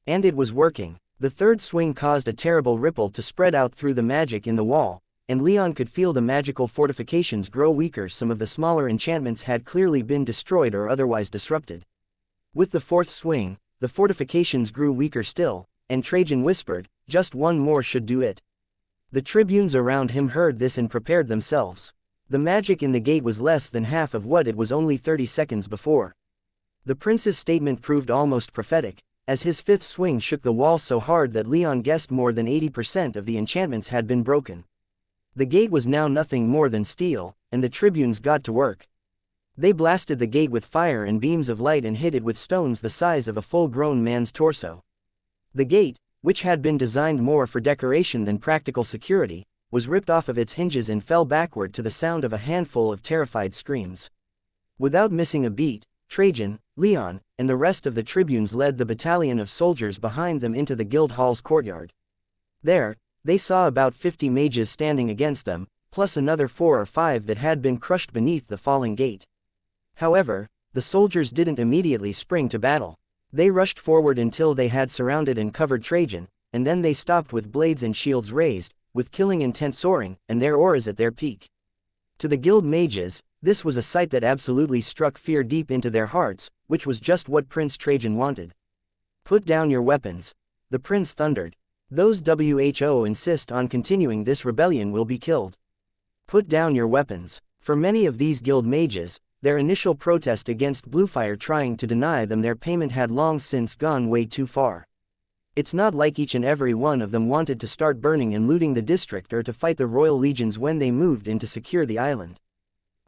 A: And it was working. The third swing caused a terrible ripple to spread out through the magic in the wall, and Leon could feel the magical fortifications grow weaker. Some of the smaller enchantments had clearly been destroyed or otherwise disrupted. With the fourth swing, the fortifications grew weaker still, and Trajan whispered, "Just one more should do it." The tribunes around him heard this and prepared themselves. The magic in the gate was less than half of what it was only 30 seconds before. The prince's statement proved almost prophetic, as his fifth swing shook the wall so hard that Leon guessed more than 80% of the enchantments had been broken. The gate was now nothing more than steel, and the tribunes got to work. They blasted the gate with fire and beams of light and hit it with stones the size of a full-grown man's torso. The gate, which had been designed more for decoration than practical security, was ripped off of its hinges and fell backward to the sound of a handful of terrified screams. Without missing a beat, Trajan, Leon, and the rest of the tribunes led the battalion of soldiers behind them into the guild hall's courtyard. There, they saw about 50 mages standing against them, plus another 4 or 5 that had been crushed beneath the falling gate. However, the soldiers didn't immediately spring to battle. They rushed forward until they had surrounded and covered Trajan, and then they stopped with blades and shields raised, with killing intent soaring, and their auras at their peak. To the guild mages, this was a sight that absolutely struck fear deep into their hearts, which was just what Prince Trajan wanted. "Put down your weapons," the prince thundered. "Those who insist on continuing this rebellion will be killed. Put down your weapons." For many of these guild mages, their initial protest against Bluefire trying to deny them their payment had long since gone way too far. It's not like each and every one of them wanted to start burning and looting the district or to fight the royal legions when they moved in to secure the island.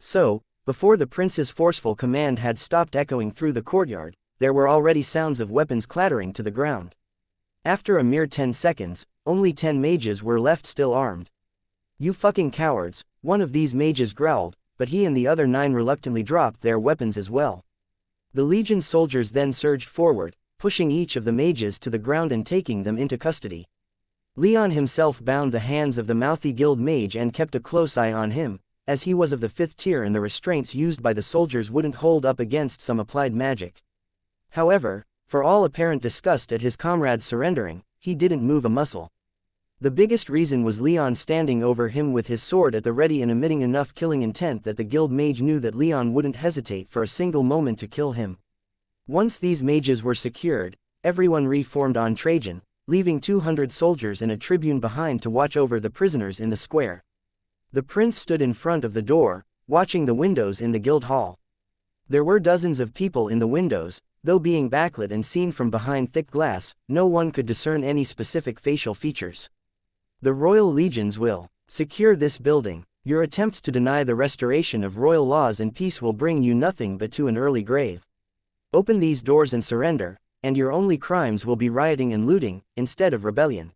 A: So, before the prince's forceful command had stopped echoing through the courtyard, there were already sounds of weapons clattering to the ground. After a mere 10 seconds, only 10 mages were left still armed. "You fucking cowards," one of these mages growled, but he and the other 9 reluctantly dropped their weapons as well. The legion soldiers then surged forward, pushing each of the mages to the ground and taking them into custody. Leon himself bound the hands of the mouthy guild mage and kept a close eye on him, as he was of the 5th tier and the restraints used by the soldiers wouldn't hold up against some applied magic. However, for all apparent disgust at his comrades surrendering, he didn't move a muscle. The biggest reason was Leon standing over him with his sword at the ready and emitting enough killing intent that the guild mage knew that Leon wouldn't hesitate for a single moment to kill him. Once these mages were secured, everyone reformed on Trajan, leaving 200 soldiers and a tribune behind to watch over the prisoners in the square. The prince stood in front of the door, watching the windows in the guild hall. There were dozens of people in the windows, though being backlit and seen from behind thick glass, no one could discern any specific facial features. The royal legions will secure this building. Your attempts to deny the restoration of royal laws and peace will bring you nothing but to an early grave. Open these doors and surrender, and your only crimes will be rioting and looting, instead of rebellion.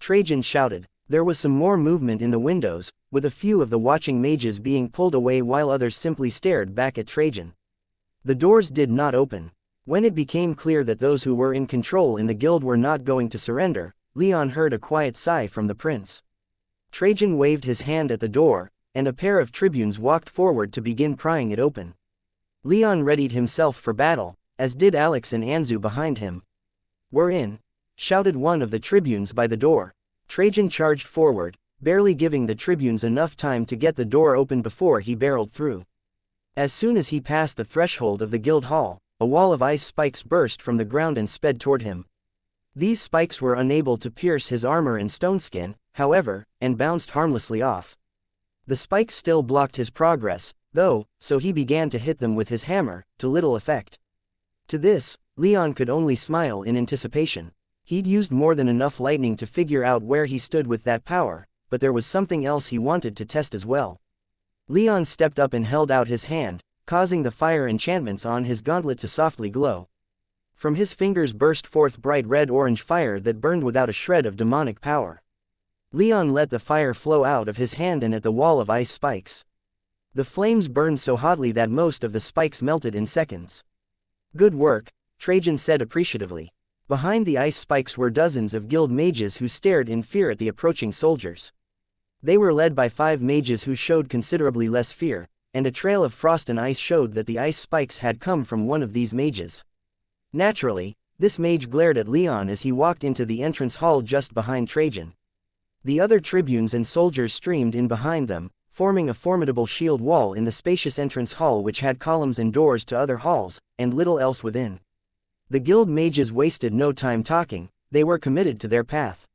A: Trajan shouted. There was some more movement in the windows, with a few of the watching mages being pulled away while others simply stared back at Trajan. The doors did not open. When it became clear that those who were in control in the guild were not going to surrender, Leon heard a quiet sigh from the prince. Trajan waved his hand at the door, and a pair of tribunes walked forward to begin prying it open. Leon readied himself for battle, as did Alex and Anzu behind him. "We're in," shouted one of the tribunes by the door. Trajan charged forward, barely giving the tribunes enough time to get the door open before he barreled through. As soon as he passed the threshold of the guild hall, a wall of ice spikes burst from the ground and sped toward him. These spikes were unable to pierce his armor and stone skin, however, and bounced harmlessly off. The spikes still blocked his progress, though, so he began to hit them with his hammer, to little effect. To this, Leon could only smile in anticipation. He'd used more than enough lightning to figure out where he stood with that power, but there was something else he wanted to test as well. Leon stepped up and held out his hand, causing the fire enchantments on his gauntlet to softly glow. From his fingers burst forth bright red-orange fire that burned without a shred of demonic power. Leon let the fire flow out of his hand and at the wall of ice spikes. The flames burned so hotly that most of the spikes melted in seconds. "Good work," Trajan said appreciatively. Behind the ice spikes were dozens of guild mages who stared in fear at the approaching soldiers. They were led by 5 mages who showed considerably less fear, and a trail of frost and ice showed that the ice spikes had come from one of these mages. Naturally, this mage glared at Leon as he walked into the entrance hall just behind Trajan. The other tribunes and soldiers streamed in behind them, forming a formidable shield wall in the spacious entrance hall which had columns and doors to other halls, and little else within. The guild mages wasted no time talking, they were committed to their path.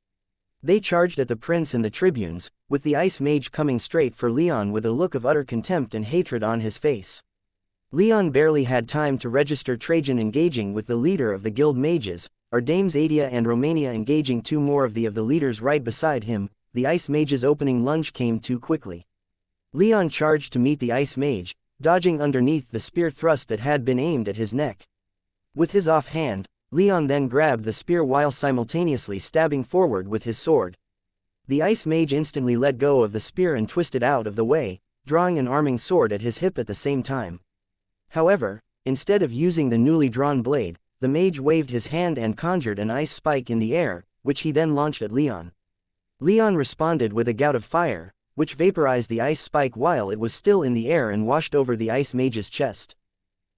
A: They charged at the prince and the tribunes, with the ice mage coming straight for Leon with a look of utter contempt and hatred on his face. Leon barely had time to register Trajan engaging with the leader of the guild mages, or Dames Adia and Romania engaging 2 more of the leaders right beside him. The ice mage's opening lunge came too quickly. Leon charged to meet the ice mage, dodging underneath the spear thrust that had been aimed at his neck. With his offhand, Leon then grabbed the spear while simultaneously stabbing forward with his sword. The ice mage instantly let go of the spear and twisted out of the way, drawing an arming sword at his hip at the same time. However, instead of using the newly drawn blade, the mage waved his hand and conjured an ice spike in the air, which he then launched at Leon. Leon responded with a gout of fire, which vaporized the ice spike while it was still in the air and washed over the ice mage's chest.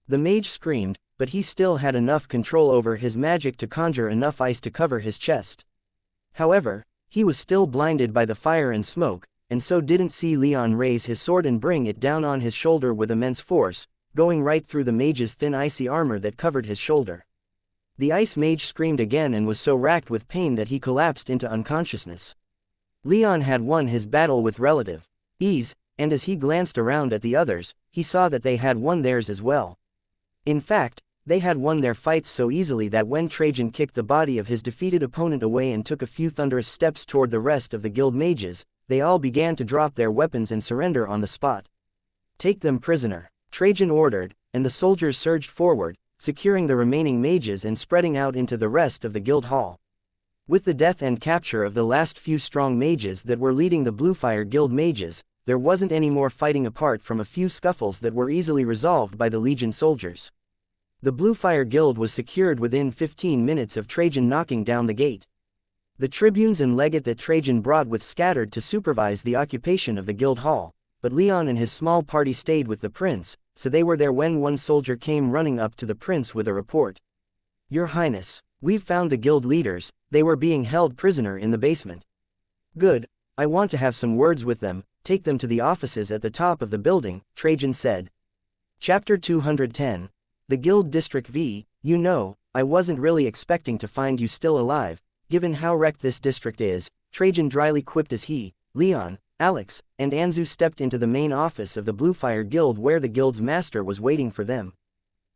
A: The mage screamed, but he still had enough control over his magic to conjure enough ice to cover his chest. However, he was still blinded by the fire and smoke, and so didn't see Leon raise his sword and bring it down on his shoulder with immense force, going right through the mage's thin icy armor that covered his shoulder. The ice mage screamed again and was so racked with pain that he collapsed into unconsciousness. Leon had won his battle with relative ease, and as he glanced around at the others, he saw that they had won theirs as well. In fact, they had won their fights so easily that when Trajan kicked the body of his defeated opponent away and took a few thunderous steps toward the rest of the guild mages, they all began to drop their weapons and surrender on the spot. "Take them prisoner," Trajan ordered, and the soldiers surged forward, securing the remaining mages and spreading out into the rest of the guild hall. With the death and capture of the last few strong mages that were leading the Bluefire Guild mages, there wasn't any more fighting apart from a few scuffles that were easily resolved by the Legion soldiers. The Bluefire Guild was secured within 15 minutes of Trajan knocking down the gate. The tribunes and legate that Trajan brought with scattered to supervise the occupation of the guild hall, but Leon and his small party stayed with the prince, so they were there when one soldier came running up to the prince with a report. "Your Highness, we've found the guild leaders, they were being held prisoner in the basement." Good, I want to have some words with them, take them to the offices at the top of the building, Trajan said. Chapter 210. The Guild District V. You know, I wasn't really expecting to find you still alive, given how wrecked this district is, Trajan dryly quipped as he, Leon, Alex, and Anzu stepped into the main office of the Bluefire Guild where the guild's master was waiting for them.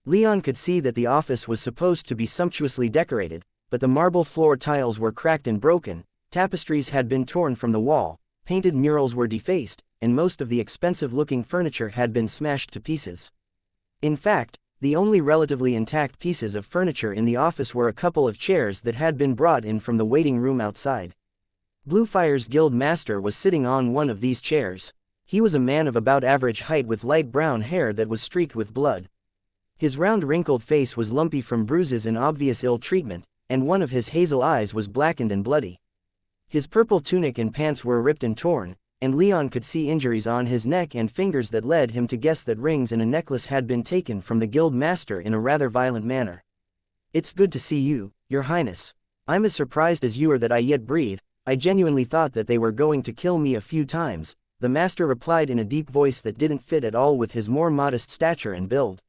A: Leon could see that the office was supposed to be sumptuously decorated, but the marble floor tiles were cracked and broken, tapestries had been torn from the wall, painted murals were defaced, and most of the expensive-looking furniture had been smashed to pieces. In fact, the only relatively intact pieces of furniture in the office were a couple of chairs that had been brought in from the waiting room outside. Bluefire's guild master was sitting on one of these chairs. He was a man of about average height with light brown hair that was streaked with blood. His round wrinkled face was lumpy from bruises and obvious ill treatment, and one of his hazel eyes was blackened and bloody. His purple tunic and pants were ripped and torn, and Leon could see injuries on his neck and fingers that led him to guess that rings and a necklace had been taken from the guild master in a rather violent manner. "It's good to see you, Your Highness. I'm as surprised as you are that I yet breathe. I genuinely thought that they were going to kill me a few times," the master replied in a deep voice that didn't fit at all with his more modest stature and build.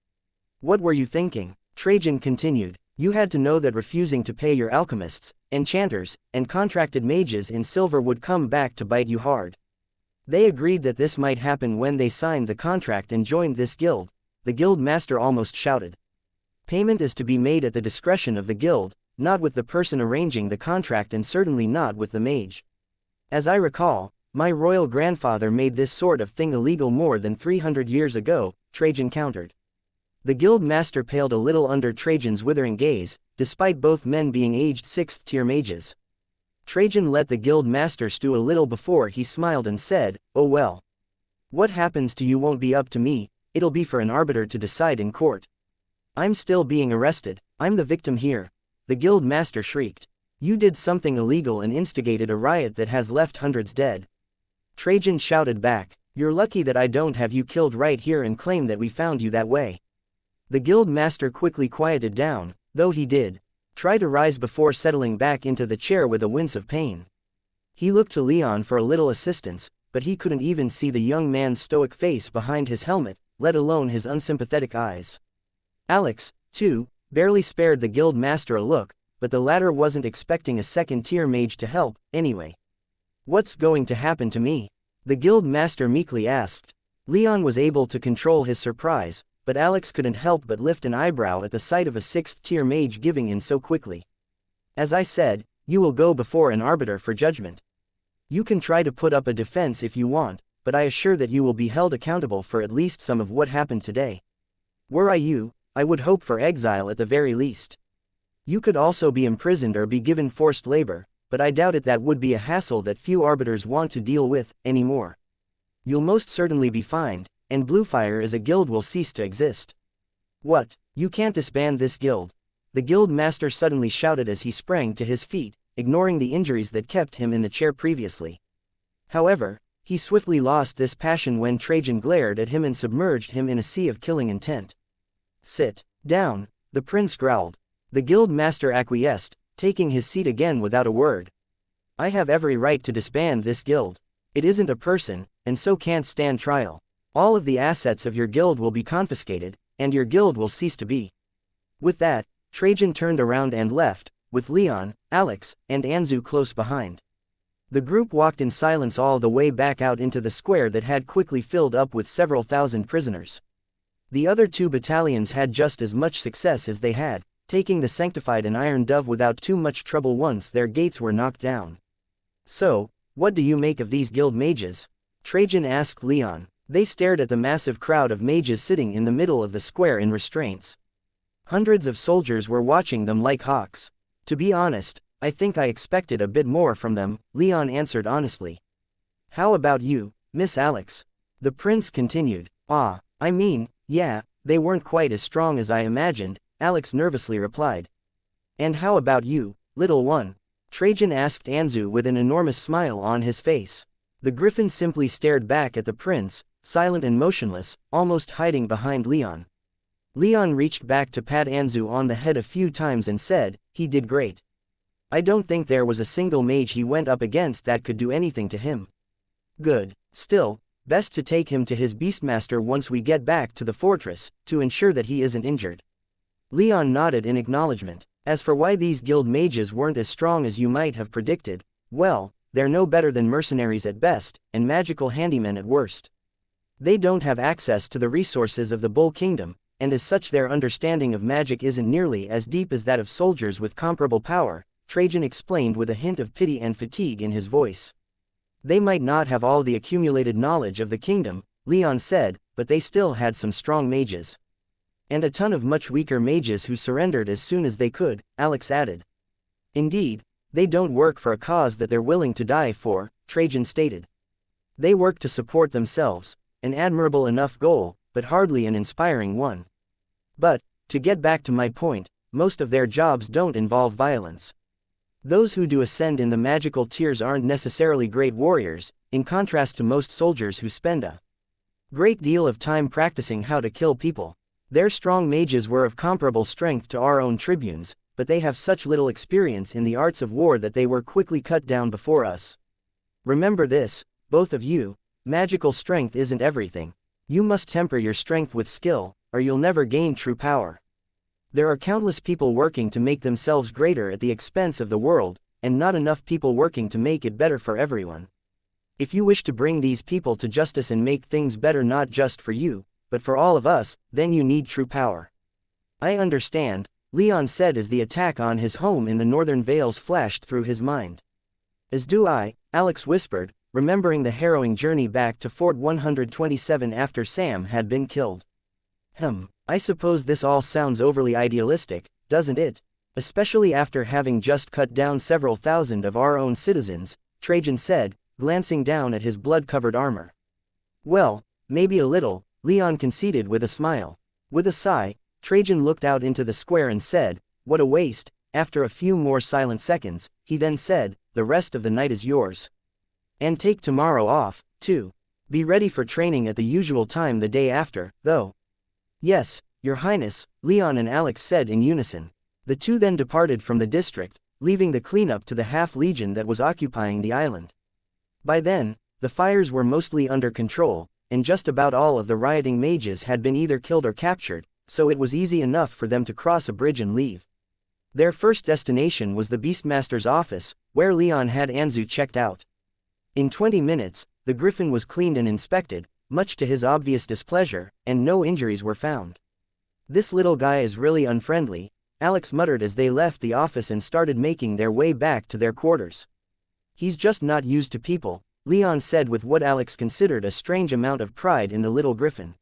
A: "What were you thinking?" Trajan continued. "You had to know that refusing to pay your alchemists, enchanters, and contracted mages in silver would come back to bite you hard. They agreed that this might happen when they signed the contract and joined this guild," the guild master almost shouted. "Payment is to be made at the discretion of the guild, not with the person arranging the contract and certainly not with the mage. As I recall, my royal grandfather made this sort of thing illegal more than 300 years ago," Trajan countered. The guild master paled a little under Trajan's withering gaze, despite both men being aged 6th-tier mages. Trajan let the guild master stew a little before he smiled and said, "Oh well. What happens to you won't be up to me, it'll be for an arbiter to decide in court. I'm still being arrested, I'm the victim here," the guild master shrieked. "You did something illegal and instigated a riot that has left hundreds dead." Trajan shouted back, "You're lucky that I don't have you killed right here and claim that we found you that way." The guild master quickly quieted down, though he did try to rise before settling back into the chair with a wince of pain. He looked to Leon for a little assistance, but he couldn't even see the young man's stoic face behind his helmet, let alone his unsympathetic eyes. Alex, too, barely spared the guild master a look, but the latter wasn't expecting a second-tier mage to help, anyway. "What's going to happen to me?" the guild master meekly asked. Leon was able to control his surprise, but Alex couldn't help but lift an eyebrow at the sight of a 6th-tier mage giving in so quickly. "As I said, you will go before an arbiter for judgment. You can try to put up a defense if you want, but I assure that you will be held accountable for at least some of what happened today. Were I you, I would hope for exile at the very least. You could also be imprisoned or be given forced labor, but I doubt it. That would be a hassle that few arbiters want to deal with anymore. You'll most certainly be fined, and Bluefire as a guild will cease to exist." "What? You can't disband this guild?" the guild master suddenly shouted as he sprang to his feet, ignoring the injuries that kept him in the chair previously. However, he swiftly lost this passion when Trajan glared at him and submerged him in a sea of killing intent. "Sit down," the prince growled. The guild master acquiesced, taking his seat again without a word. "I have every right to disband this guild. It isn't a person, and so can't stand trial. All of the assets of your guild will be confiscated, and your guild will cease to be." With that, Trajan turned around and left, with Leon, Alex, and Anzu close behind. The group walked in silence all the way back out into the square that had quickly filled up with several thousand prisoners. The other two battalions had just as much success as they had, taking the Sanctified and Iron Dove without too much trouble once their gates were knocked down. "So, what do you make of these guild mages?" Trajan asked Leon. They stared at the massive crowd of mages sitting in the middle of the square in restraints. Hundreds of soldiers were watching them like hawks. "To be honest, I think I expected a bit more from them," Leon answered honestly. "How about you, Miss Alex?" the prince continued. I mean, yeah, they weren't quite as strong as I imagined," Alex nervously replied. "And how about you, little one?" Trajan asked Anzu with an enormous smile on his face. The griffin simply stared back at the prince, silent and motionless, almost hiding behind Leon. Leon reached back to pat Anzu on the head a few times and said, "He did great. I don't think there was a single mage he went up against that could do anything to him. Good. Still, best to take him to his beastmaster once we get back to the fortress, to ensure that he isn't injured. Leon nodded in acknowledgement. As for why these guild mages weren't as strong as you might have predicted, well, they're no better than mercenaries at best, and magical handymen at worst. They don't have access to the resources of the Bull Kingdom, and as such their understanding of magic isn't nearly as deep as that of soldiers with comparable power, Trajan explained with a hint of pity and fatigue in his voice. They might not have all the accumulated knowledge of the kingdom, Leon said, but they still had some strong mages. And a ton of much weaker mages who surrendered as soon as they could, Alex added. Indeed, they don't work for a cause that they're willing to die for, Trajan stated. They work to support themselves, an admirable enough goal, but hardly an inspiring one. But, to get back to my point, most of their jobs don't involve violence. Those who do ascend in the magical tiers aren't necessarily great warriors, in contrast to most soldiers who spend a great deal of time practicing how to kill people. Their strong mages were of comparable strength to our own tribunes, but they have such little experience in the arts of war that they were quickly cut down before us. Remember this, both of you, magical strength isn't everything. You must temper your strength with skill, or you'll never gain true power. There are countless people working to make themselves greater at the expense of the world, and not enough people working to make it better for everyone. If you wish to bring these people to justice and make things better not just for you, but for all of us, then you need true power. I understand, Leon said as the attack on his home in the Northern Vales flashed through his mind. As do I, Alex whispered, remembering the harrowing journey back to Fort 127 after Sam had been killed. I suppose this all sounds overly idealistic, doesn't it? Especially after having just cut down several thousand of our own citizens, Trajan said, glancing down at his blood-covered armor. Well, maybe a little, Leon conceded with a smile. With a sigh, Trajan looked out into the square and said, what a waste. After a few more silent seconds, he then said, the rest of the night is yours. And take tomorrow off, too. Be ready for training at the usual time the day after, though. Yes, Your Highness, Leon and Alex said in unison. The two then departed from the district, leaving the cleanup to the half-legion that was occupying the island. By then, the fires were mostly under control, and just about all of the rioting mages had been either killed or captured, so it was easy enough for them to cross a bridge and leave. Their first destination was the Beastmaster's office, where Leon had Anzu checked out. In 20 minutes, the griffin was cleaned and inspected, much to his obvious displeasure, and no injuries were found. This little guy is really unfriendly, Alex muttered as they left the office and started making their way back to their quarters. He's just not used to people, Leon said with what Alex considered a strange amount of pride in the little griffin.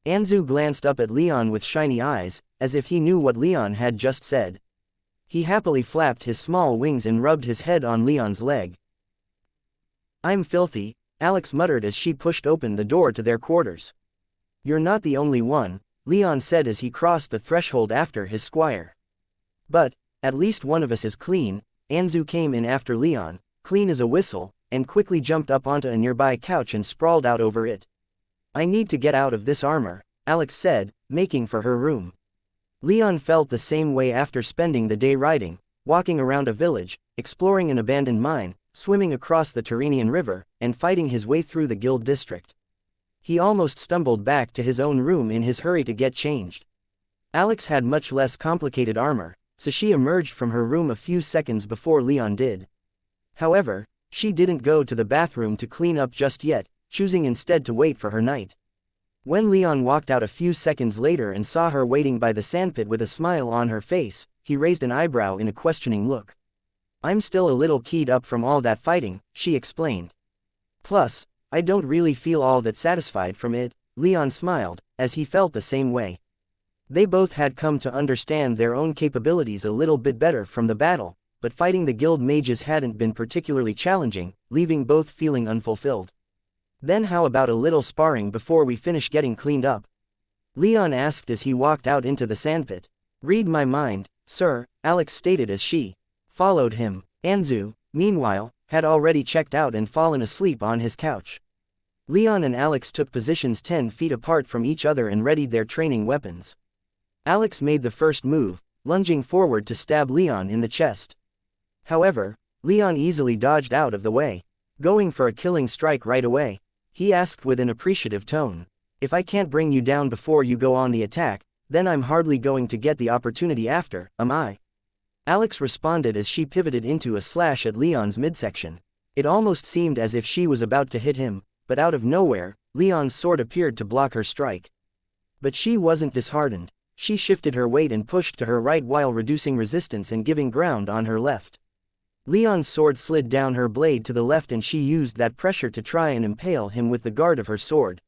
A: Anzu glanced up at Leon with shiny eyes, as if he knew what Leon had just said. He happily flapped his small wings and rubbed his head on Leon's leg. I'm filthy, Alex muttered as she pushed open the door to their quarters. You're not the only one, Leon said as he crossed the threshold after his squire. But, at least one of us is clean, Anzu came in after Leon, clean as a whistle, and quickly jumped up onto a nearby couch and sprawled out over it. I need to get out of this armor, Alex said, making for her room. Leon felt the same way after spending the day riding, walking around a village, exploring an abandoned mine, swimming across the Tyrrhenian River, and fighting his way through the guild district. He almost stumbled back to his own room in his hurry to get changed. Alex had much less complicated armor, so she emerged from her room a few seconds before Leon did. However, she didn't go to the bathroom to clean up just yet, choosing instead to wait for her night. When Leon walked out a few seconds later and saw her waiting by the sandpit with a smile on her face, he raised an eyebrow in a questioning look. I'm still a little keyed up from all that fighting, she explained. Plus, I don't really feel all that satisfied from it, Leon smiled, as he felt the same way. They both had come to understand their own capabilities a little bit better from the battle, but fighting the guild mages hadn't been particularly challenging, leaving both feeling unfulfilled. Then how about a little sparring before we finish getting cleaned up? Leon asked as he walked out into the sandpit. Read my mind, sir, Alex stated as she followed him. Anzu, meanwhile, had already checked out and fallen asleep on his couch. Leon and Alex took positions 10 feet apart from each other and readied their training weapons. Alex made the first move, lunging forward to stab Leon in the chest. However, Leon easily dodged out of the way, going for a killing strike right away. He asked with an appreciative tone, "If I can't bring you down before you go on the attack, then I'm hardly going to get the opportunity after, am I?" Alex responded as she pivoted into a slash at Leon's midsection. It almost seemed as if she was about to hit him, but out of nowhere, Leon's sword appeared to block her strike. But she wasn't disheartened. She shifted her weight and pushed to her right while reducing resistance and giving ground on her left. Leon's sword slid down her blade to the left and she used that pressure to try and impale him with the guard of her sword.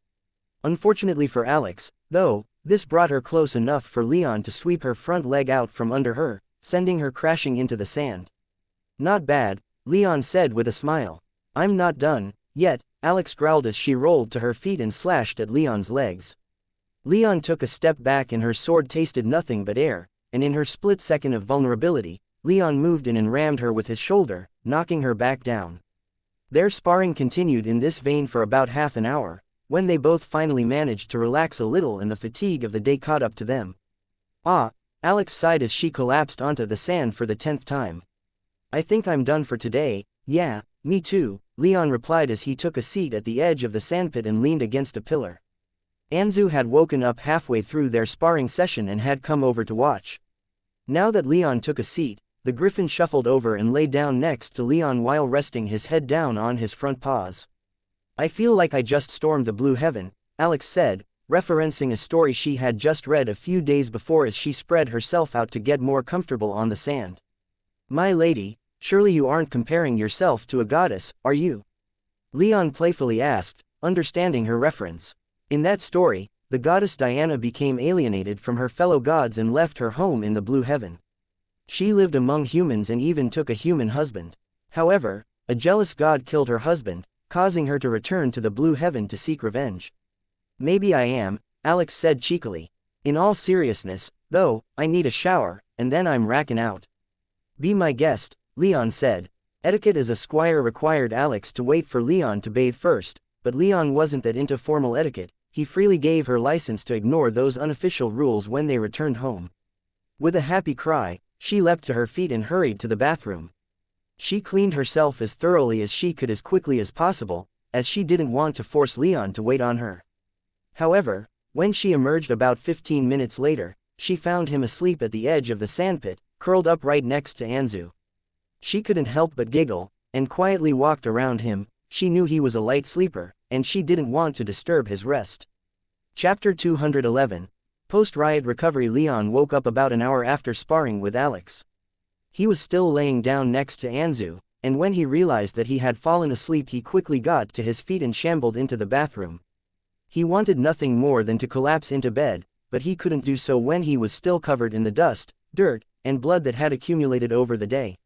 A: Unfortunately for Alex, though, this brought her close enough for Leon to sweep her front leg out from under her, sending her crashing into the sand. "Not bad," Leon said with a smile. "I'm not done yet," Alex growled as she rolled to her feet and slashed at Leon's legs. Leon took a step back and her sword tasted nothing but air, and in her split second of vulnerability, Leon moved in and rammed her with his shoulder, knocking her back down. Their sparring continued in this vein for about half an hour, when they both finally managed to relax a little and the fatigue of the day caught up to them. "Ah," Alex sighed as she collapsed onto the sand for the 10th time. "I think I'm done for today." "Yeah, me too," Leon replied as he took a seat at the edge of the sandpit and leaned against a pillar. Anzu had woken up halfway through their sparring session and had come over to watch. Now that Leon took a seat, the griffin shuffled over and lay down next to Leon while resting his head down on his front paws. "I feel like I just stormed the blue heaven," Alex said, referencing a story she had just read a few days before as she spread herself out to get more comfortable on the sand. "My lady, surely you aren't comparing yourself to a goddess, are you?" Leon playfully asked, understanding her reference. In that story, the goddess Diana became alienated from her fellow gods and left her home in the blue heaven. She lived among humans and even took a human husband. However, a jealous god killed her husband, causing her to return to the blue heaven to seek revenge. "Maybe I am," Alex said cheekily. "In all seriousness, though, I need a shower, and then I'm racking out." "Be my guest," Leon said. Etiquette as a squire required Alex to wait for Leon to bathe first, but Leon wasn't that into formal etiquette. He freely gave her license to ignore those unofficial rules when they returned home. With a happy cry, she leapt to her feet and hurried to the bathroom. She cleaned herself as thoroughly as she could as quickly as possible, as she didn't want to force Leon to wait on her. However, when she emerged about 15 minutes later, she found him asleep at the edge of the sandpit, curled up right next to Anzu. She couldn't help but giggle, and quietly walked around him. She knew he was a light sleeper, and she didn't want to disturb his rest. Chapter 211. Post-riot recovery. Leon woke up about an hour after sparring with Alex. He was still laying down next to Anzu, and when he realized that he had fallen asleep he quickly got to his feet and shambled into the bathroom. He wanted nothing more than to collapse into bed, but he couldn't do so when he was still covered in the dust, dirt, and blood that had accumulated over the day.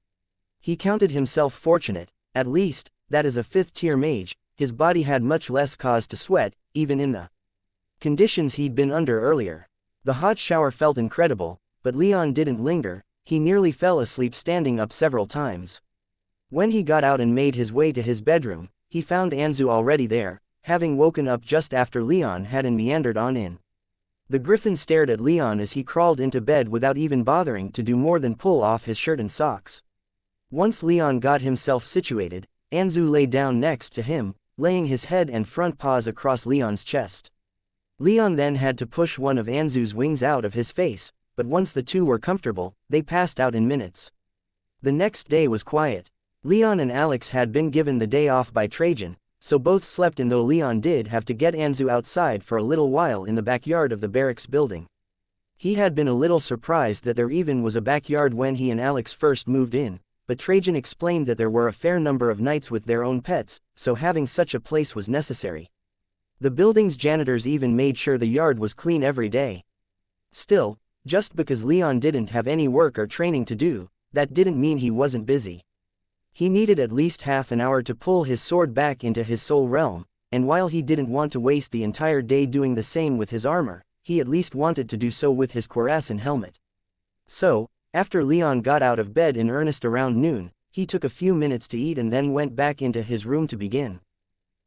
A: He counted himself fortunate, at least, that as a 5th-tier mage, his body had much less cause to sweat, even in the conditions he'd been under earlier. The hot shower felt incredible, but Leon didn't linger. He nearly fell asleep standing up several times. When he got out and made his way to his bedroom, he found Anzu already there, having woken up just after Leon had meandered on in. The griffin stared at Leon as he crawled into bed without even bothering to do more than pull off his shirt and socks. Once Leon got himself situated, Anzu lay down next to him, laying his head and front paws across Leon's chest. Leon then had to push one of Anzu's wings out of his face, but once the two were comfortable, they passed out in minutes. The next day was quiet. Leon and Alex had been given the day off by Trajan, so both slept in, though Leon did have to get Anzu outside for a little while in the backyard of the barracks building. He had been a little surprised that there even was a backyard when he and Alex first moved in, but Trajan explained that there were a fair number of knights with their own pets, so having such a place was necessary. The building's janitors even made sure the yard was clean every day. Still, just because Leon didn't have any work or training to do, that didn't mean he wasn't busy. He needed at least half an hour to pull his sword back into his soul realm, and while he didn't want to waste the entire day doing the same with his armor, he at least wanted to do so with his cuirass and helmet. So, after Leon got out of bed in earnest around noon, he took a few minutes to eat and then went back into his room to begin.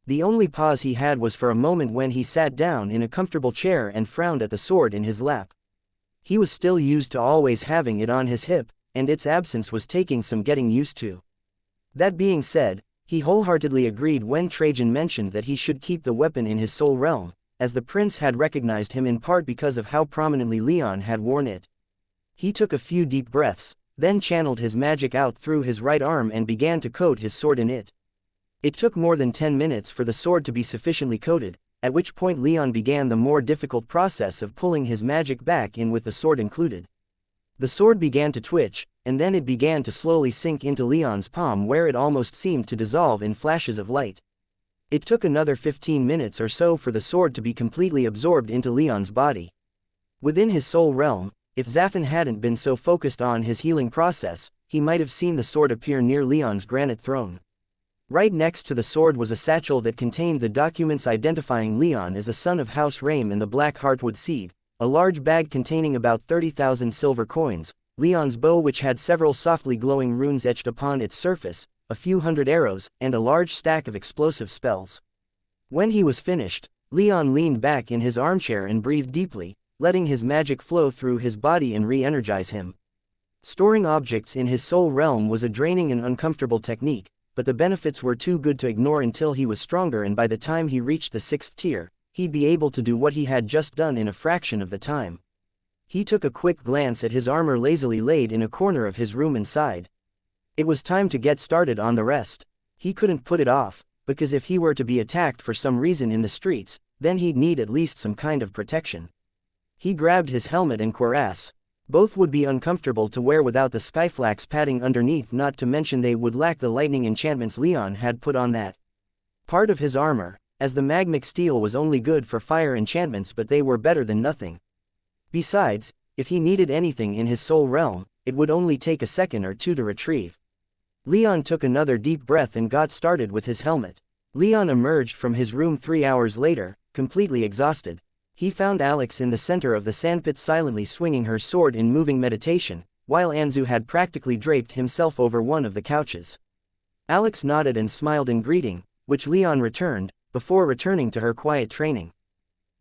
A: The only pause he had was for a moment when he sat down in a comfortable chair and frowned at the sword in his lap. He was still used to always having it on his hip, and its absence was taking some getting used to. That being said, he wholeheartedly agreed when Trajan mentioned that he should keep the weapon in his soul realm, as the prince had recognized him in part because of how prominently Leon had worn it. He took a few deep breaths, then channeled his magic out through his right arm and began to coat his sword in it. It took more than 10 minutes for the sword to be sufficiently coated, at which point Leon began the more difficult process of pulling his magic back in with the sword included. The sword began to twitch, and then it began to slowly sink into Leon's palm where it almost seemed to dissolve in flashes of light. It took another 15 minutes or so for the sword to be completely absorbed into Leon's body. Within his soul realm, if Zaffin hadn't been so focused on his healing process, he might have seen the sword appear near Leon's granite throne. Right next to the sword was a satchel that contained the documents identifying Leon as a son of House Rame and the Black Heartwood Seed, a large bag containing about 30,000 silver coins, Leon's bow which had several softly glowing runes etched upon its surface, a few hundred arrows, and a large stack of explosive spells. When he was finished, Leon leaned back in his armchair and breathed deeply, letting his magic flow through his body and re-energize him. Storing objects in his soul realm was a draining and uncomfortable technique, but the benefits were too good to ignore until he was stronger, and by the time he reached the 6th tier, he'd be able to do what he had just done in a fraction of the time. He took a quick glance at his armor lazily laid in a corner of his room and sighed. It was time to get started on the rest. He couldn't put it off, because if he were to be attacked for some reason in the streets, then he'd need at least some kind of protection. He grabbed his helmet and cuirass. Both would be uncomfortable to wear without the skyflax padding underneath, not to mention they would lack the lightning enchantments Leon had put on that part of his armor, as the magmic steel was only good for fire enchantments, but they were better than nothing. Besides, if he needed anything in his soul realm, it would only take a second or two to retrieve. Leon took another deep breath and got started with his helmet. Leon emerged from his room 3 hours later, completely exhausted. He found Alex in the center of the sandpit silently swinging her sword in moving meditation, while Anzu had practically draped himself over one of the couches. Alex nodded and smiled in greeting, which Leon returned, before returning to her quiet training.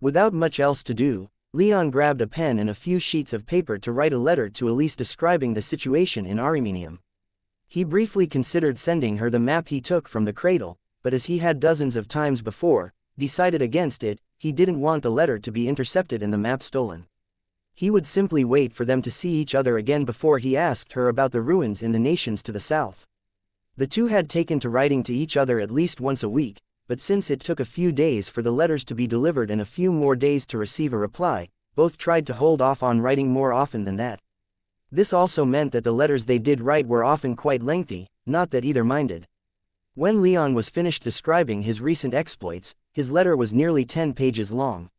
A: Without much else to do, Leon grabbed a pen and a few sheets of paper to write a letter to Elise describing the situation in Ariminium. He briefly considered sending her the map he took from the cradle, but as he had dozens of times before, decided against it. He didn't want the letter to be intercepted and the map stolen. He would simply wait for them to see each other again before he asked her about the ruins in the nations to the south. The two had taken to writing to each other at least once a week, but since it took a few days for the letters to be delivered and a few more days to receive a reply, both tried to hold off on writing more often than that. This also meant that the letters they did write were often quite lengthy, not that either minded. When Leon was finished describing his recent exploits, his letter was nearly 10 pages long.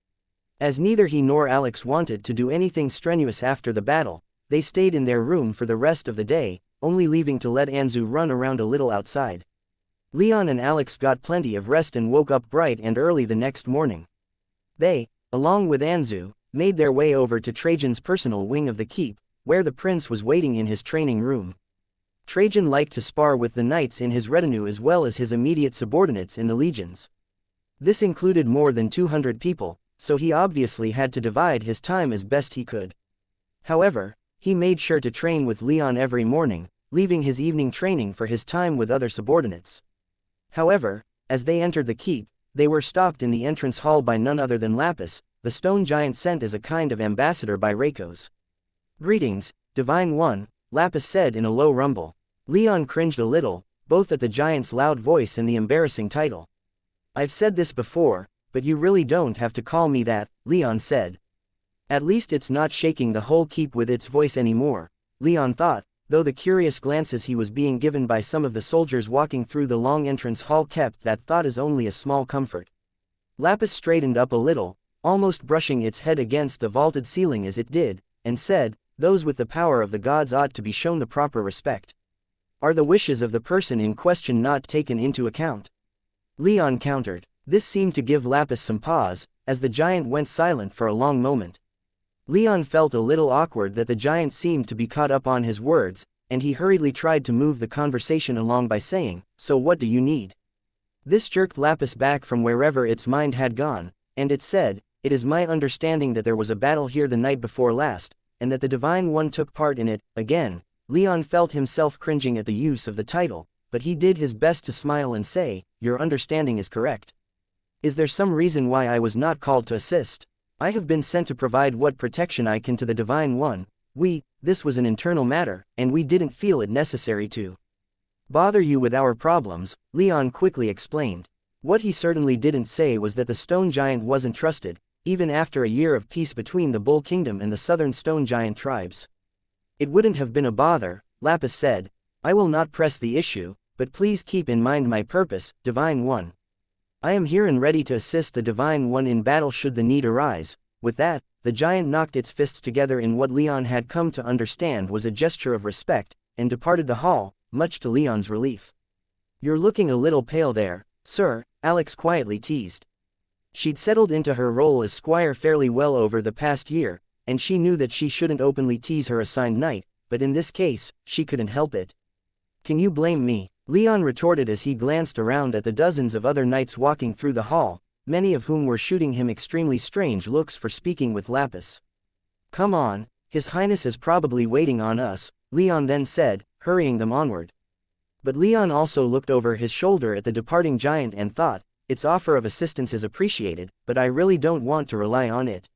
A: As neither he nor Alex wanted to do anything strenuous after the battle, they stayed in their room for the rest of the day, only leaving to let Anzu run around a little outside. Leon and Alex got plenty of rest and woke up bright and early the next morning. They, along with Anzu, made their way over to Trajan's personal wing of the keep, where the prince was waiting in his training room. Trajan liked to spar with the knights in his retinue as well as his immediate subordinates in the legions. This included more than 200 people, so he obviously had to divide his time as best he could. However, he made sure to train with Leon every morning, leaving his evening training for his time with other subordinates. However, as they entered the keep, they were stopped in the entrance hall by none other than Lapis, the stone giant sent as a kind of ambassador by Reikos. "Greetings, Divine One," Lapis said in a low rumble. Leon cringed a little, both at the giant's loud voice and the embarrassing title. "I've said this before, but you really don't have to call me that," Leon said. At least it's not shaking the whole keep with its voice anymore, Leon thought, though the curious glances he was being given by some of the soldiers walking through the long entrance hall kept that thought as only a small comfort. Lapis straightened up a little, almost brushing its head against the vaulted ceiling as it did, and said, "Those with the power of the gods ought to be shown the proper respect. Are the wishes of the person in question not taken into account?" Leon countered. This seemed to give Lapis some pause, as the giant went silent for a long moment. Leon felt a little awkward that the giant seemed to be caught up on his words, and he hurriedly tried to move the conversation along by saying, "So what do you need?" This jerked Lapis back from wherever its mind had gone, and it said, "It is my understanding that there was a battle here the night before last, and that the Divine One took part in it." Again, Leon felt himself cringing at the use of the title, but he did his best to smile and say, "Your understanding is correct. Is there some reason why I was not called to assist? I have been sent to provide what protection I can to the Divine One. This was an internal matter, and we didn't feel it necessary to bother you with our problems," Leon quickly explained. What he certainly didn't say was that the stone giant wasn't trusted, even after a year of peace between the Bull Kingdom and the southern stone giant tribes. "It wouldn't have been a bother," Lapis said. "I will not press the issue, but please keep in mind my purpose, Divine One. I am here and ready to assist the Divine One in battle should the need arise." With that, the giant knocked its fists together in what Leon had come to understand was a gesture of respect, and departed the hall, much to Leon's relief. "You're looking a little pale there, sir," Alex quietly teased. She'd settled into her role as squire fairly well over the past year, and she knew that she shouldn't openly tease her assigned knight, but in this case, she couldn't help it. "Can you blame me?" Leon retorted as he glanced around at the dozens of other knights walking through the hall, many of whom were shooting him extremely strange looks for speaking with Lapis. "Come on, His Highness is probably waiting on us," Leon then said, hurrying them onward. But Leon also looked over his shoulder at the departing giant and thought, "Its offer of assistance is appreciated, but I really don't want to rely on it.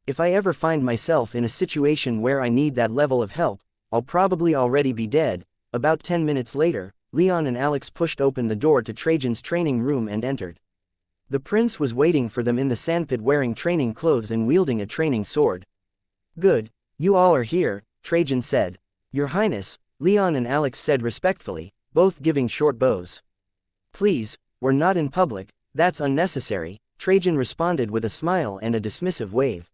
A: If I ever find myself in a situation where I need that level of help, I'll probably already be dead." About 10 minutes later, Leon and Alex pushed open the door to Trajan's training room and entered. The prince was waiting for them in the sandpit wearing training clothes and wielding a training sword. "Good, you all are here," Trajan said. "Your Highness," Leon and Alex said respectfully, both giving short bows. "Please, we're not in public, that's unnecessary," Trajan responded with a smile and a dismissive wave.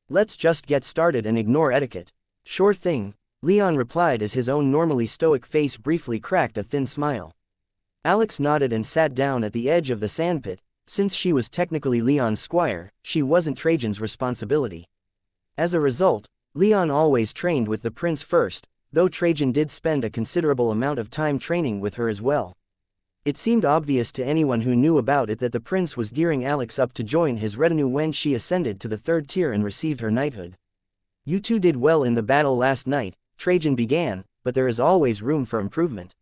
A: "Let's just get started and ignore etiquette." "Sure thing," Leon replied as his own normally stoic face briefly cracked a thin smile. Alex nodded and sat down at the edge of the sandpit. Since she was technically Leon's squire, she wasn't Trajan's responsibility. As a result, Leon always trained with the prince first, though Trajan did spend a considerable amount of time training with her as well. It seemed obvious to anyone who knew about it that the prince was gearing Alex up to join his retinue when she ascended to the 3rd tier and received her knighthood. "You two did well in the battle last night," Trajan began, "but there is always room for improvement.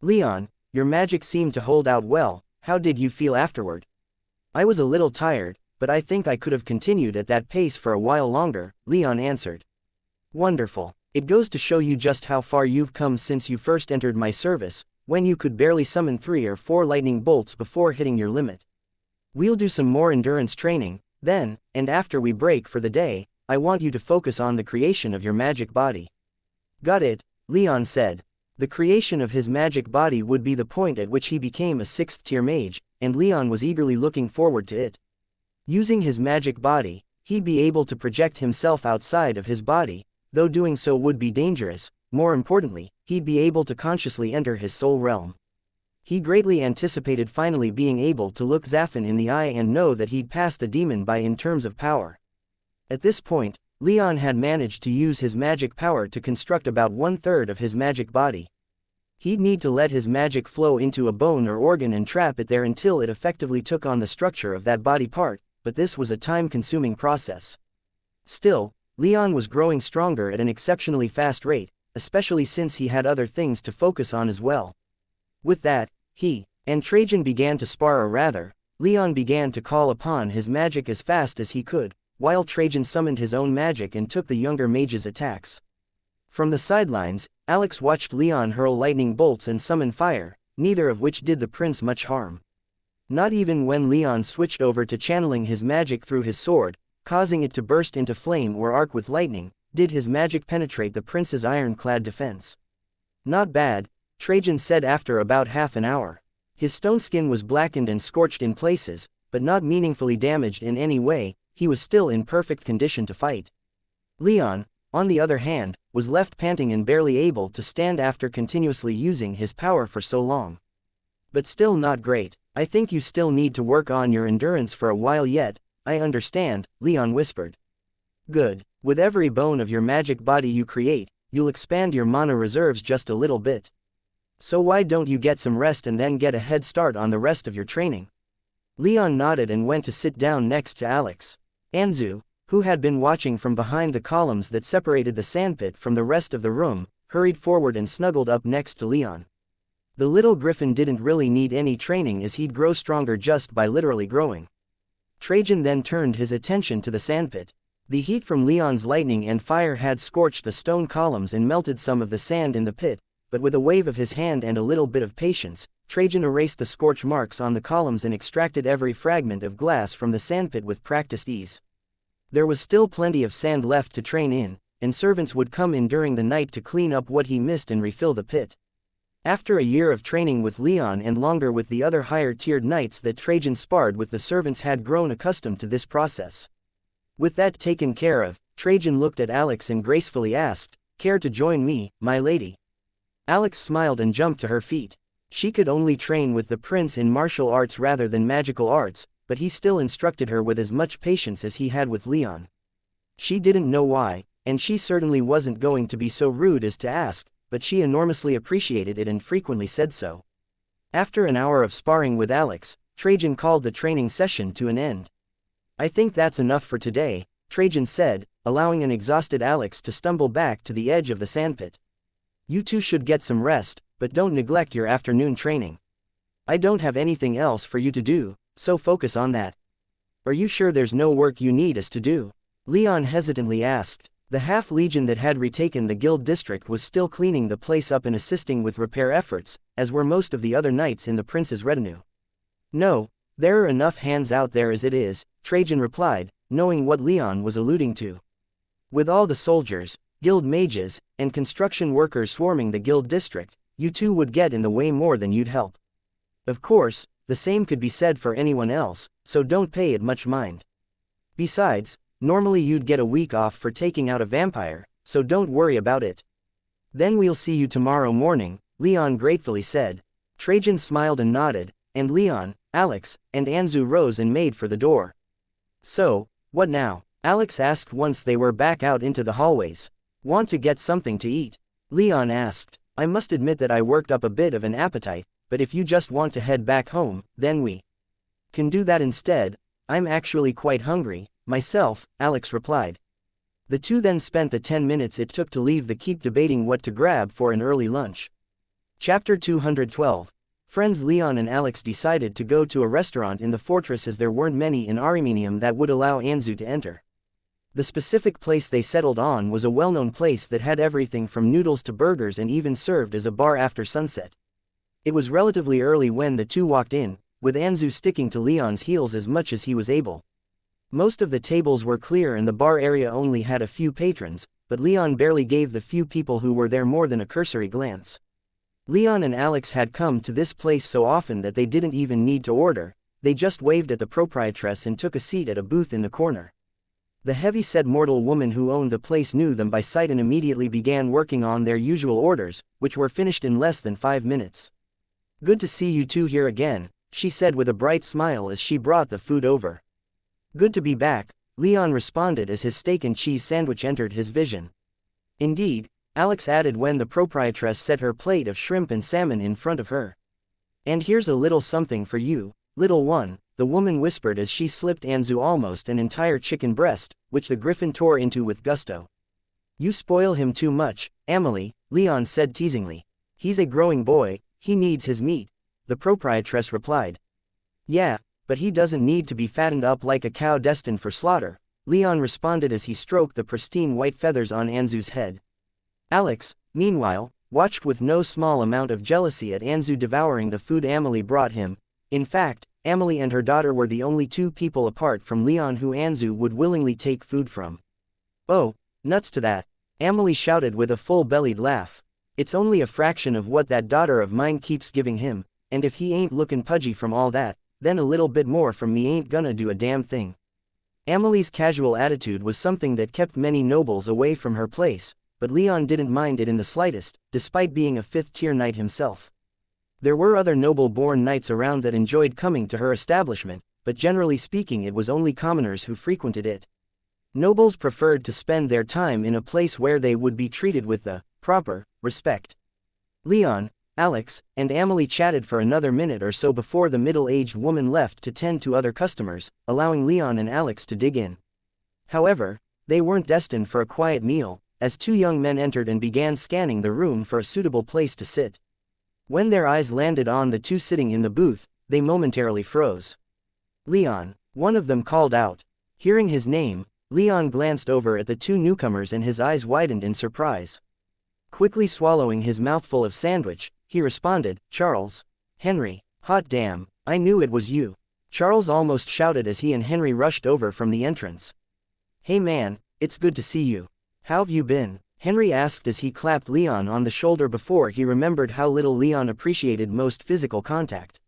A: Leon, your magic seemed to hold out well. How did you feel afterward?" "I was a little tired, but I think I could have continued at that pace for a while longer," Leon answered. "Wonderful. It goes to show you just how far you've come since you first entered my service, when you could barely summon 3 or 4 lightning bolts before hitting your limit. We'll do some more endurance training, then, and after we break for the day, I want you to focus on the creation of your magic body." "Got it," Leon said. The creation of his magic body would be the point at which he became a 6th tier mage, and Leon was eagerly looking forward to it. Using his magic body, he'd be able to project himself outside of his body, though doing so would be dangerous. More importantly, he'd be able to consciously enter his soul realm. He greatly anticipated finally being able to look Zafin in the eye and know that he'd passed the demon by in terms of power. At this point, Leon had managed to use his magic power to construct about 1/3 of his magic body. He'd need to let his magic flow into a bone or organ and trap it there until it effectively took on the structure of that body part, but this was a time-consuming process. Still, Leon was growing stronger at an exceptionally fast rate, especially since he had other things to focus on as well. With that, he and Trajan began to spar, or rather, Leon began to call upon his magic as fast as he could, while Trajan summoned his own magic and took the younger mage's attacks. From the sidelines, Alex watched Leon hurl lightning bolts and summon fire, neither of which did the prince much harm. Not even when Leon switched over to channeling his magic through his sword, causing it to burst into flame or arc with lightning, did his magic penetrate the prince's ironclad defense. "Not bad," Trajan said after about half an hour. His stone skin was blackened and scorched in places, but not meaningfully damaged in any way. He was still in perfect condition to fight. Leon, on the other hand, was left panting and barely able to stand after continuously using his power for so long. "But still not great. I think you still need to work on your endurance for a while yet." "I understand," Leon whispered. "Good. With every bone of your magic body you create, you'll expand your mana reserves just a little bit. So why don't you get some rest and then get a head start on the rest of your training?" Leon nodded and went to sit down next to Alex. Anzu, who had been watching from behind the columns that separated the sandpit from the rest of the room, hurried forward and snuggled up next to Leon. The little griffin didn't really need any training, as he'd grow stronger just by literally growing. Trajan then turned his attention to the sandpit. The heat from Leon's lightning and fire had scorched the stone columns and melted some of the sand in the pit, but with a wave of his hand and a little bit of patience, Trajan erased the scorch marks on the columns and extracted every fragment of glass from the sandpit with practiced ease. There was still plenty of sand left to train in, and servants would come in during the night to clean up what he missed and refill the pit. After a year of training with Leon and longer with the other higher-tiered knights that Trajan sparred with, the servants had grown accustomed to this process. With that taken care of, Trajan looked at Alex and gracefully asked, "Care to join me, my lady?" Alex smiled and jumped to her feet. She could only train with the prince in martial arts rather than magical arts, but he still instructed her with as much patience as he had with Leon. She didn't know why, and she certainly wasn't going to be so rude as to ask, but she enormously appreciated it and frequently said so. After an hour of sparring with Alex, Trajan called the training session to an end. "I think that's enough for today," Trajan said, allowing an exhausted Alex to stumble back to the edge of the sandpit. "You two should get some rest, but don't neglect your afternoon training. I don't have anything else for you to do, so focus on that." "Are you sure there's no work you need us to do?" Leon hesitantly asked. The half-legion that had retaken the guild district was still cleaning the place up and assisting with repair efforts, as were most of the other knights in the prince's retinue. "No, there are enough hands out there as it is," Trajan replied, knowing what Leon was alluding to. "With all the soldiers, guild mages, and construction workers swarming the guild district, you two would get in the way more than you'd help. Of course, the same could be said for anyone else, so don't pay it much mind. Besides, normally you'd get a week off for taking out a vampire, so don't worry about it." "Then we'll see you tomorrow morning," Leon gratefully said. Trajan smiled and nodded, and Leon, Alex, and Anzu rose and made for the door. "So, what now?" Alex asked once they were back out into the hallways. "Want to get something to eat?" Leon asked. "I must admit that I worked up a bit of an appetite, but if you just want to head back home, then we can do that instead. I'm actually quite hungry, myself," Alex replied. The two then spent the 10 minutes it took to leave the keep debating what to grab for an early lunch. Chapter 212. Friends Leon and Alex decided to go to a restaurant in the fortress, as there weren't many in Ariminium that would allow Anzu to enter. The specific place they settled on was a well-known place that had everything from noodles to burgers and even served as a bar after sunset. It was relatively early when the two walked in, with Anzu sticking to Leon's heels as much as he was able. Most of the tables were clear and the bar area only had a few patrons, but Leon barely gave the few people who were there more than a cursory glance. Leon and Alex had come to this place so often that they didn't even need to order, they just waved at the proprietress and took a seat at a booth in the corner. The heavy-set mortal woman who owned the place knew them by sight and immediately began working on their usual orders, which were finished in less than 5 minutes. "Good to see you two here again," she said with a bright smile as she brought the food over. "Good to be back," Leon responded as his steak and cheese sandwich entered his vision. "Indeed," Alex added when the proprietress set her plate of shrimp and salmon in front of her. "And here's a little something for you, little one," the woman whispered as she slipped Anzu almost an entire chicken breast, which the griffin tore into with gusto. "You spoil him too much, Amelie," Leon said teasingly. "He's a growing boy, he needs his meat," the proprietress replied. "Yeah, but he doesn't need to be fattened up like a cow destined for slaughter," Leon responded as he stroked the pristine white feathers on Anzu's head. Alex, meanwhile, watched with no small amount of jealousy at Anzu devouring the food Amelie brought him. In fact, Amelie and her daughter were the only two people apart from Leon who Anzu would willingly take food from. "Oh, nuts to that," Amelie shouted with a full-bellied laugh. "It's only a fraction of what that daughter of mine keeps giving him, and if he ain't looking pudgy from all that, then a little bit more from me ain't gonna do a damn thing." Amelie's casual attitude was something that kept many nobles away from her place, but Leon didn't mind it in the slightest, despite being a 5th-tier knight himself. There were other noble-born knights around that enjoyed coming to her establishment, but generally speaking it was only commoners who frequented it. Nobles preferred to spend their time in a place where they would be treated with the proper respect. Leon, Alex, and Amelie chatted for another minute or so before the middle-aged woman left to tend to other customers, allowing Leon and Alex to dig in. However, they weren't destined for a quiet meal, as two young men entered and began scanning the room for a suitable place to sit. When their eyes landed on the two sitting in the booth, they momentarily froze. Leon, one of them called out. Hearing his name, Leon glanced over at the two newcomers and his eyes widened in surprise. Quickly swallowing his mouthful of sandwich, he responded, "Charles." "Henry, hot damn, I knew it was you," Charles almost shouted as he and Henry rushed over from the entrance. "Hey man, it's good to see you. How've you been?" Henry asked as he clapped Leon on the shoulder before he remembered how little Leon appreciated most physical contact.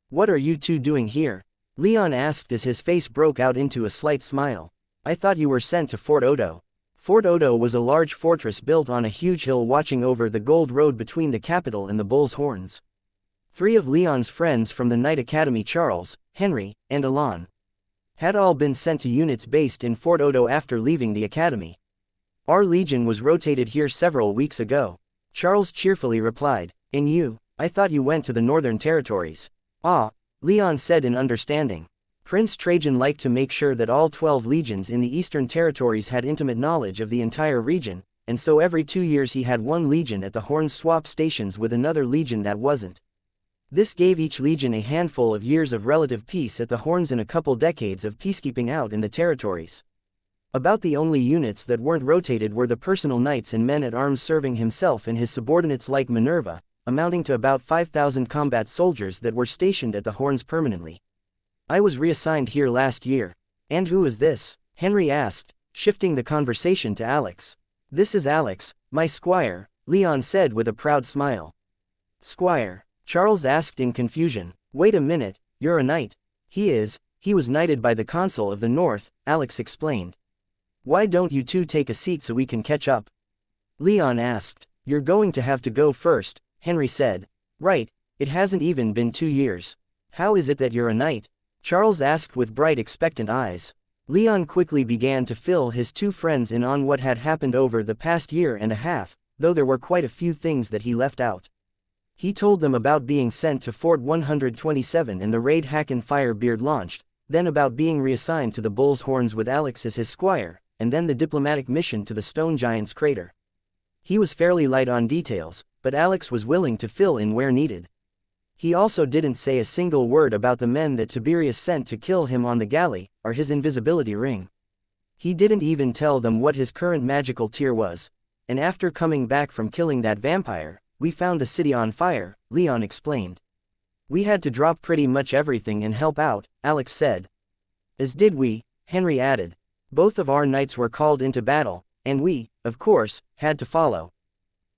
A: "What are you two doing here?" Leon asked as his face broke out into a slight smile. "I thought you were sent to Fort Odo." Fort Odo was a large fortress built on a huge hill watching over the gold road between the capital and the Bull's Horns. Three of Leon's friends from the Knight Academy, Charles, Henry, and Alon, had all been sent to units based in Fort Odo after leaving the academy. "Our legion was rotated here several weeks ago," Charles cheerfully replied. "And you? I thought you went to the Northern Territories." "Ah," Leon said in understanding. Prince Trajan liked to make sure that all 12 legions in the Eastern Territories had intimate knowledge of the entire region, and so every 2 years he had one legion at the Horns swap stations with another legion that wasn't. This gave each legion a handful of years of relative peace at the Horns and a couple decades of peacekeeping out in the territories. About the only units that weren't rotated were the personal knights and men at arms serving himself and his subordinates like Minerva, amounting to about 5,000 combat soldiers that were stationed at the Horns permanently. "I was reassigned here last year." "And who is this?" Henry asked, shifting the conversation to Alex. "This is Alex, my squire," Leon said with a proud smile. "Squire?" Charles asked in confusion. "Wait a minute, you're a knight." He was knighted by the consul of the North," Alex explained. "Why don't you two take a seat so we can catch up?" Leon asked. "You're going to have to go first," Henry said. "Right, it hasn't even been 2 years. How is it that you're a knight?" Charles asked with bright expectant eyes. Leon quickly began to fill his two friends in on what had happened over the past year and a half, though there were quite a few things that he left out. He told them about being sent to Fort 127 and the raid Hakon Firebeard launched, then about being reassigned to the Bull's Horns with Alex as his squire, and then the diplomatic mission to the Stone Giant's crater. He was fairly light on details, but Alex was willing to fill in where needed. He also didn't say a single word about the men that Tiberius sent to kill him on the galley, or his invisibility ring. He didn't even tell them what his current magical tier was. "And after coming back from killing that vampire, we found the city on fire," Leon explained. "We had to drop pretty much everything and help out," Alex said. "As did we," Henry added. "Both of our knights were called into battle, and we, of course, had to follow."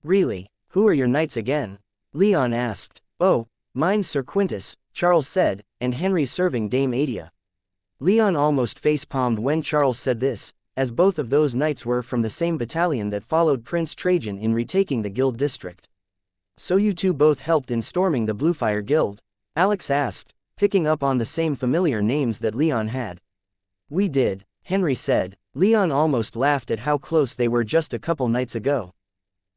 A: "Really? Who are your knights again?" Leon asked. "Oh, mine's Sir Quintus," Charles said, "and Henry's serving Dame Adia." Leon almost face-palmed when Charles said this, as both of those knights were from the same battalion that followed Prince Trajan in retaking the guild district. "So you two both helped in storming the Bluefire Guild?" Alex asked, picking up on the same familiar names that Leon had. "We did," Henry said. Leon almost laughed at how close they were just a couple nights ago.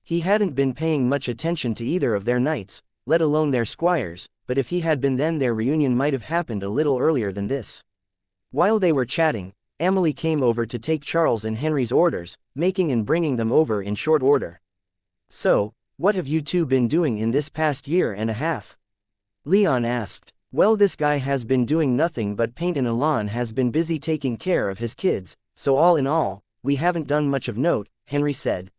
A: He hadn't been paying much attention to either of their knights, let alone their squires, but if he had been then their reunion might have happened a little earlier than this. While they were chatting, Emily came over to take Charles and Henry's orders, making and bringing them over in short order. "So, what have you two been doing in this past year and a half?" Leon asked. "Well, this guy has been doing nothing but paint and Alon has been busy taking care of his kids, so all in all, we haven't done much of note," Henry said.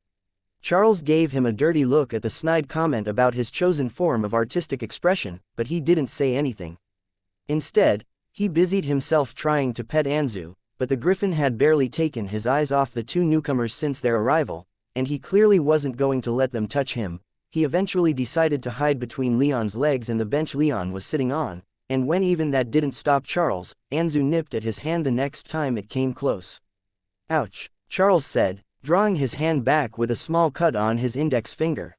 A: Charles gave him a dirty look at the snide comment about his chosen form of artistic expression, but he didn't say anything. Instead, he busied himself trying to pet Anzu, but the griffin had barely taken his eyes off the two newcomers since their arrival, and he clearly wasn't going to let them touch him. He eventually decided to hide between Leon's legs and the bench Leon was sitting on, and when even that didn't stop Charles, Anzu nipped at his hand the next time it came close. "Ouch," Charles said, drawing his hand back with a small cut on his index finger.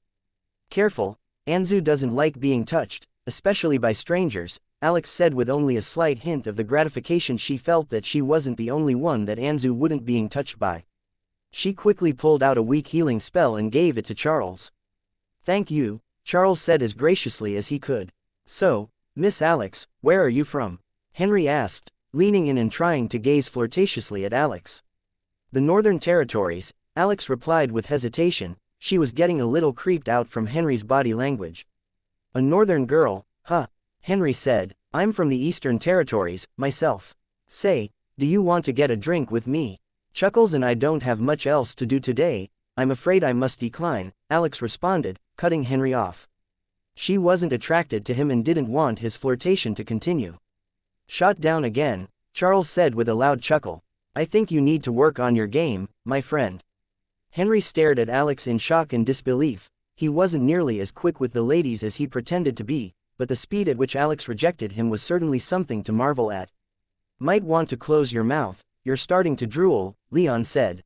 A: "Careful, Anzu doesn't like being touched, especially by strangers," Alex said with only a slight hint of the gratification she felt that she wasn't the only one that Anzu wouldn't being touched by. She quickly pulled out a weak healing spell and gave it to Charles. "Thank you," Charles said as graciously as he could. "So, Miss Alex, where are you from?" Henry asked, leaning in and trying to gaze flirtatiously at Alex. "The Northern Territories," Alex replied with hesitation. She was getting a little creeped out from Henry's body language. A northern girl, huh? Henry said. I'm from the Eastern Territories, myself. Say, do you want to get a drink with me? Chuckles and I don't have much else to do today. I'm afraid I must decline, Alex responded, cutting Henry off. She wasn't attracted to him and didn't want his flirtation to continue. Shot down again, Charles said with a loud chuckle. I think you need to work on your game, my friend. Henry stared at Alex in shock and disbelief. He wasn't nearly as quick with the ladies as he pretended to be, but the speed at which Alex rejected him was certainly something to marvel at. Might want to close your mouth, you're starting to drool, Leon said.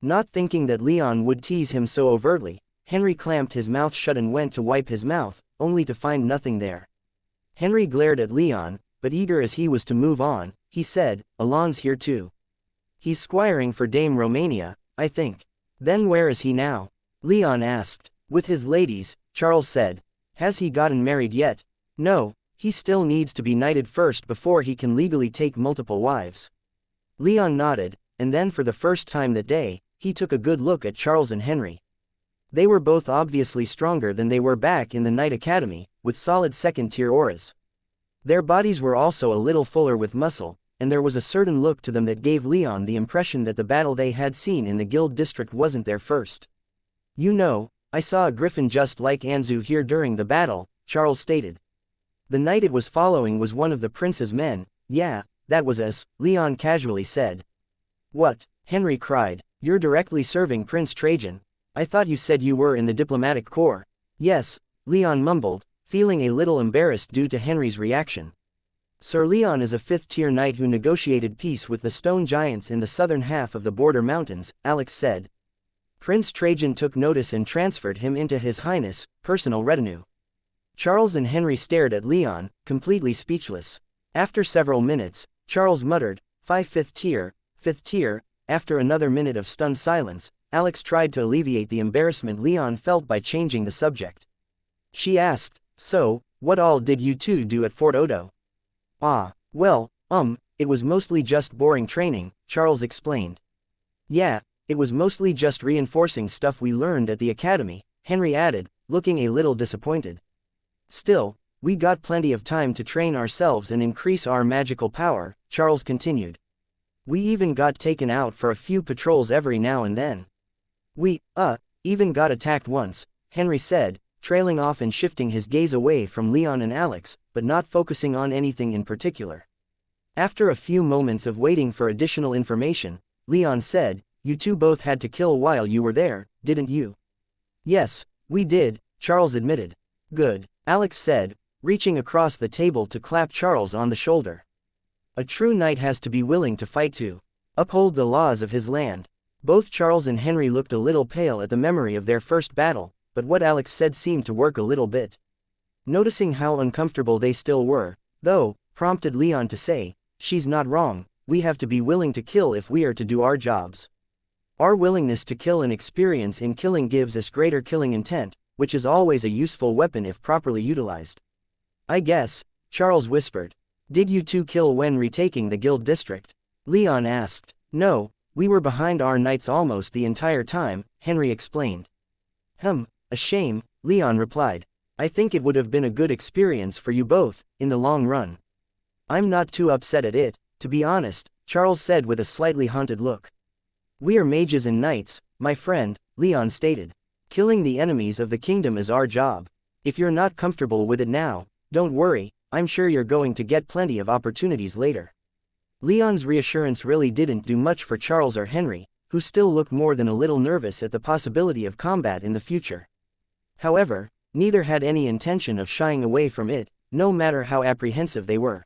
A: Not thinking that Leon would tease him so overtly, Henry clamped his mouth shut and went to wipe his mouth, only to find nothing there. Henry glared at Leon, but eager as he was to move on, he said, Alon's here too. He's squiring for Dame Romania, I think. Then where is he now? Leon asked. With his ladies, Charles said. Has he gotten married yet? No, he still needs to be knighted first before he can legally take multiple wives. Leon nodded, and then for the first time that day, he took a good look at Charles and Henry. They were both obviously stronger than they were back in the Knight Academy, with solid second-tier auras. Their bodies were also a little fuller with muscle, and there was a certain look to them that gave Leon the impression that the battle they had seen in the guild district wasn't their first. You know, I saw a griffin just like Anzu here during the battle, Charles stated. The knight it was following was one of the prince's men. Yeah, that was us, Leon casually said. What? Henry cried. You're directly serving Prince Trajan. I thought you said you were in the diplomatic corps. Yes, Leon mumbled, feeling a little embarrassed due to Henry's reaction. Sir Leon is a fifth-tier knight who negotiated peace with the stone giants in the southern half of the border mountains, Alex said. Prince Trajan took notice and transferred him into His Highness' personal retinue. Charles and Henry stared at Leon, completely speechless. After several minutes, Charles muttered, fifth tier. After another minute of stunned silence, Alex tried to alleviate the embarrassment Leon felt by changing the subject. She asked, So, what all did you two do at Fort Odo? Well, it was mostly just boring training, Charles explained. Yeah, it was mostly just reinforcing stuff we learned at the academy, Henry added, looking a little disappointed. Still, we got plenty of time to train ourselves and increase our magical power, Charles continued. We even got taken out for a few patrols every now and then. We, even got attacked once, Henry said, trailing off and shifting his gaze away from Leon and Alex, but not focusing on anything in particular. After a few moments of waiting for additional information, Leon said, You two both had to kill while you were there, didn't you? Yes, we did, Charles admitted. Good, Alex said, reaching across the table to clap Charles on the shoulder. A true knight has to be willing to fight to uphold the laws of his land. Both Charles and Henry looked a little pale at the memory of their first battle, but what Alex said seemed to work a little bit. Noticing how uncomfortable they still were, though, prompted Leon to say, She's not wrong, we have to be willing to kill if we are to do our jobs. Our willingness to kill and experience in killing gives us greater killing intent, which is always a useful weapon if properly utilized. I guess, Charles whispered. Did you two kill when retaking the guild district? Leon asked. No, we were behind our knights almost the entire time, Henry explained. A shame, Leon replied. I think it would have been a good experience for you both, in the long run. I'm not too upset at it, to be honest, Charles said with a slightly haunted look. We are mages and knights, my friend, Leon stated. Killing the enemies of the kingdom is our job. If you're not comfortable with it now, don't worry, I'm sure you're going to get plenty of opportunities later. Leon's reassurance really didn't do much for Charles or Henry, who still looked more than a little nervous at the possibility of combat in the future. However, neither had any intention of shying away from it, no matter how apprehensive they were.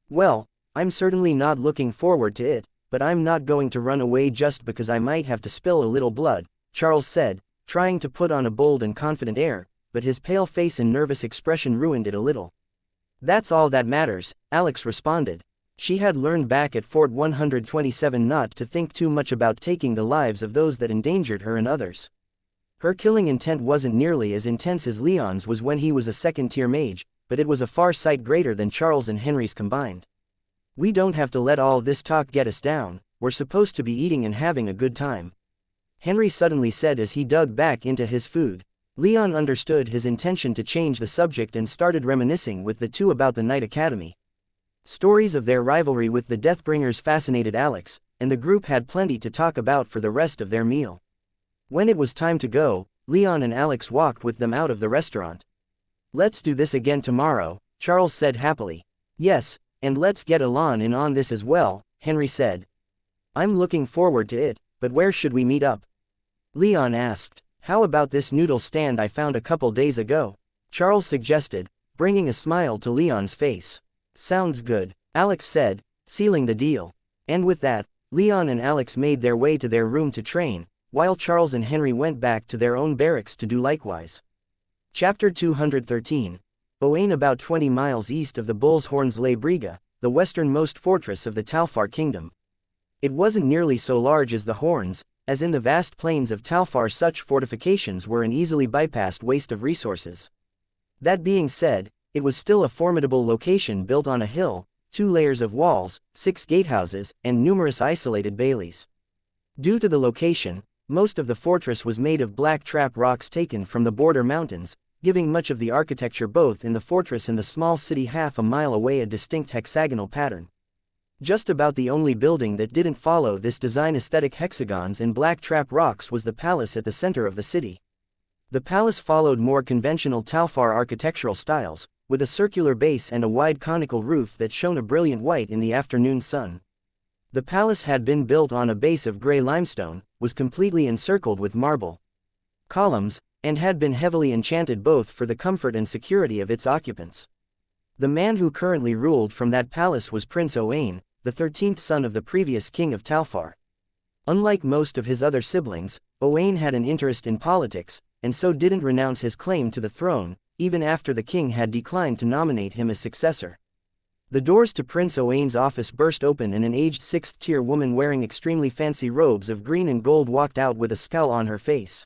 A: Well, I'm certainly not looking forward to it, but I'm not going to run away just because I might have to spill a little blood, Charles said, trying to put on a bold and confident air, but his pale face and nervous expression ruined it a little. That's all that matters, Alex responded. She had learned back at Fort 127 not to think too much about taking the lives of those that endangered her and others. Her killing intent wasn't nearly as intense as Leon's was when he was a second-tier mage, but it was a far sight greater than Charles and Henry's combined. We don't have to let all this talk get us down, we're supposed to be eating and having a good time. Henry suddenly said as he dug back into his food. Leon understood his intention to change the subject and started reminiscing with the two about the Knight Academy. Stories of their rivalry with the Deathbringers fascinated Alex, and the group had plenty to talk about for the rest of their meal. When it was time to go, Leon and Alex walked with them out of the restaurant. "Let's do this again tomorrow," Charles said happily. "Yes, and let's get Alon in on this as well," Henry said. "I'm looking forward to it, but where should we meet up?" Leon asked. "How about this noodle stand I found a couple days ago?" Charles suggested, bringing a smile to Leon's face. "Sounds good," Alex said, sealing the deal. And with that, Leon and Alex made their way to their room to train, while Charles and Henry went back to their own barracks to do likewise. Chapter 213. Owain. About 20 miles east of the Bull's Horns lay Briga, the westernmost fortress of the Talfar kingdom. It wasn't nearly so large as the Horns, as in the vast plains of Talfar such fortifications were an easily bypassed waste of resources. That being said, it was still a formidable location built on a hill, 2 layers of walls, 6 gatehouses, and numerous isolated baileys. Due to the location, most of the fortress was made of black trap rocks taken from the border mountains, giving much of the architecture both in the fortress and the small city half a mile away a distinct hexagonal pattern. Just about the only building that didn't follow this design aesthetic hexagons and black trap rocks was the palace at the center of the city. The palace followed more conventional Talfar architectural styles, with a circular base and a wide conical roof that shone a brilliant white in the afternoon sun. The palace had been built on a base of gray limestone, was completely encircled with marble columns, and had been heavily enchanted both for the comfort and security of its occupants. The man who currently ruled from that palace was Prince Owain, the 13th son of the previous king of Talfar. Unlike most of his other siblings, Owain had an interest in politics, and so didn't renounce his claim to the throne, even after the king had declined to nominate him as successor. The doors to Prince Owain's office burst open and an aged 6th-tier woman wearing extremely fancy robes of green and gold walked out with a scowl on her face.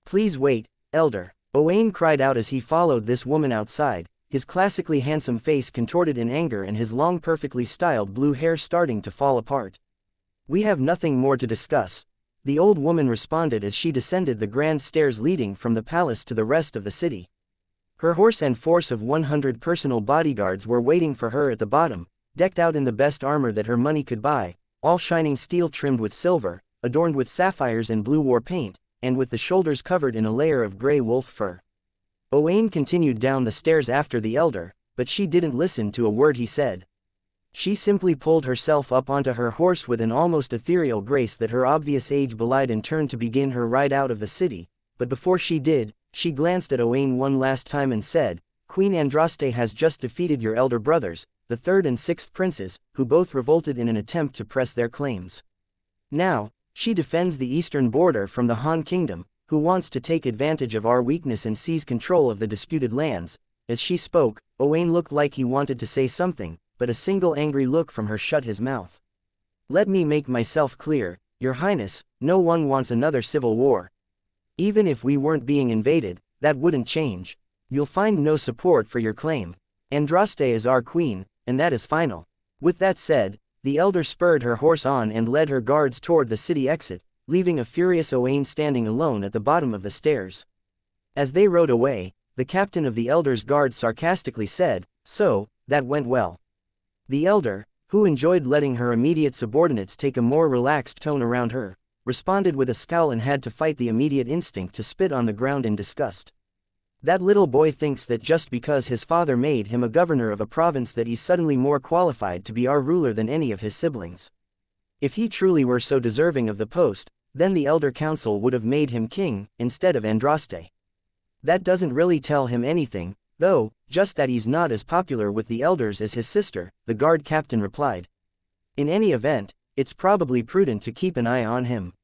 A: "Please wait, elder," Owain cried out as he followed this woman outside, his classically handsome face contorted in anger and his long perfectly styled blue hair starting to fall apart. "We have nothing more to discuss," the old woman responded as she descended the grand stairs leading from the palace to the rest of the city. Her horse and force of 100 personal bodyguards were waiting for her at the bottom, decked out in the best armor that her money could buy, all shining steel trimmed with silver, adorned with sapphires and blue war paint, and with the shoulders covered in a layer of gray wolf fur. Owain continued down the stairs after the elder, but she didn't listen to a word he said. She simply pulled herself up onto her horse with an almost ethereal grace that her obvious age belied and turned to begin her ride out of the city, but before she did, she glanced at Owain one last time and said, "Queen Andraste has just defeated your elder brothers, the 3rd and 6th princes, who both revolted in an attempt to press their claims. Now, she defends the eastern border from the Han kingdom, who wants to take advantage of our weakness and seize control of the disputed lands." As she spoke, Owain looked like he wanted to say something, but a single angry look from her shut his mouth. "Let me make myself clear, Your Highness, no one wants another civil war. Even if we weren't being invaded, that wouldn't change. You'll find no support for your claim. Andraste is our queen, and that is final." With that said, the elder spurred her horse on and led her guards toward the city exit, leaving a furious Owain standing alone at the bottom of the stairs. As they rode away, the captain of the elder's guard sarcastically said, "So, that went well." The elder, who enjoyed letting her immediate subordinates take a more relaxed tone around her, responded with a scowl and had to fight the immediate instinct to spit on the ground in disgust. That little boy thinks that just because his father made him a governor of a province that he's suddenly more qualified to be our ruler than any of his siblings. If he truly were so deserving of the post, then the elder council would have made him king, instead of Andraste. That doesn't really tell him anything, though, just that he's not as popular with the elders as his sister, the guard captain replied. In any event, it's probably prudent to keep an eye on him.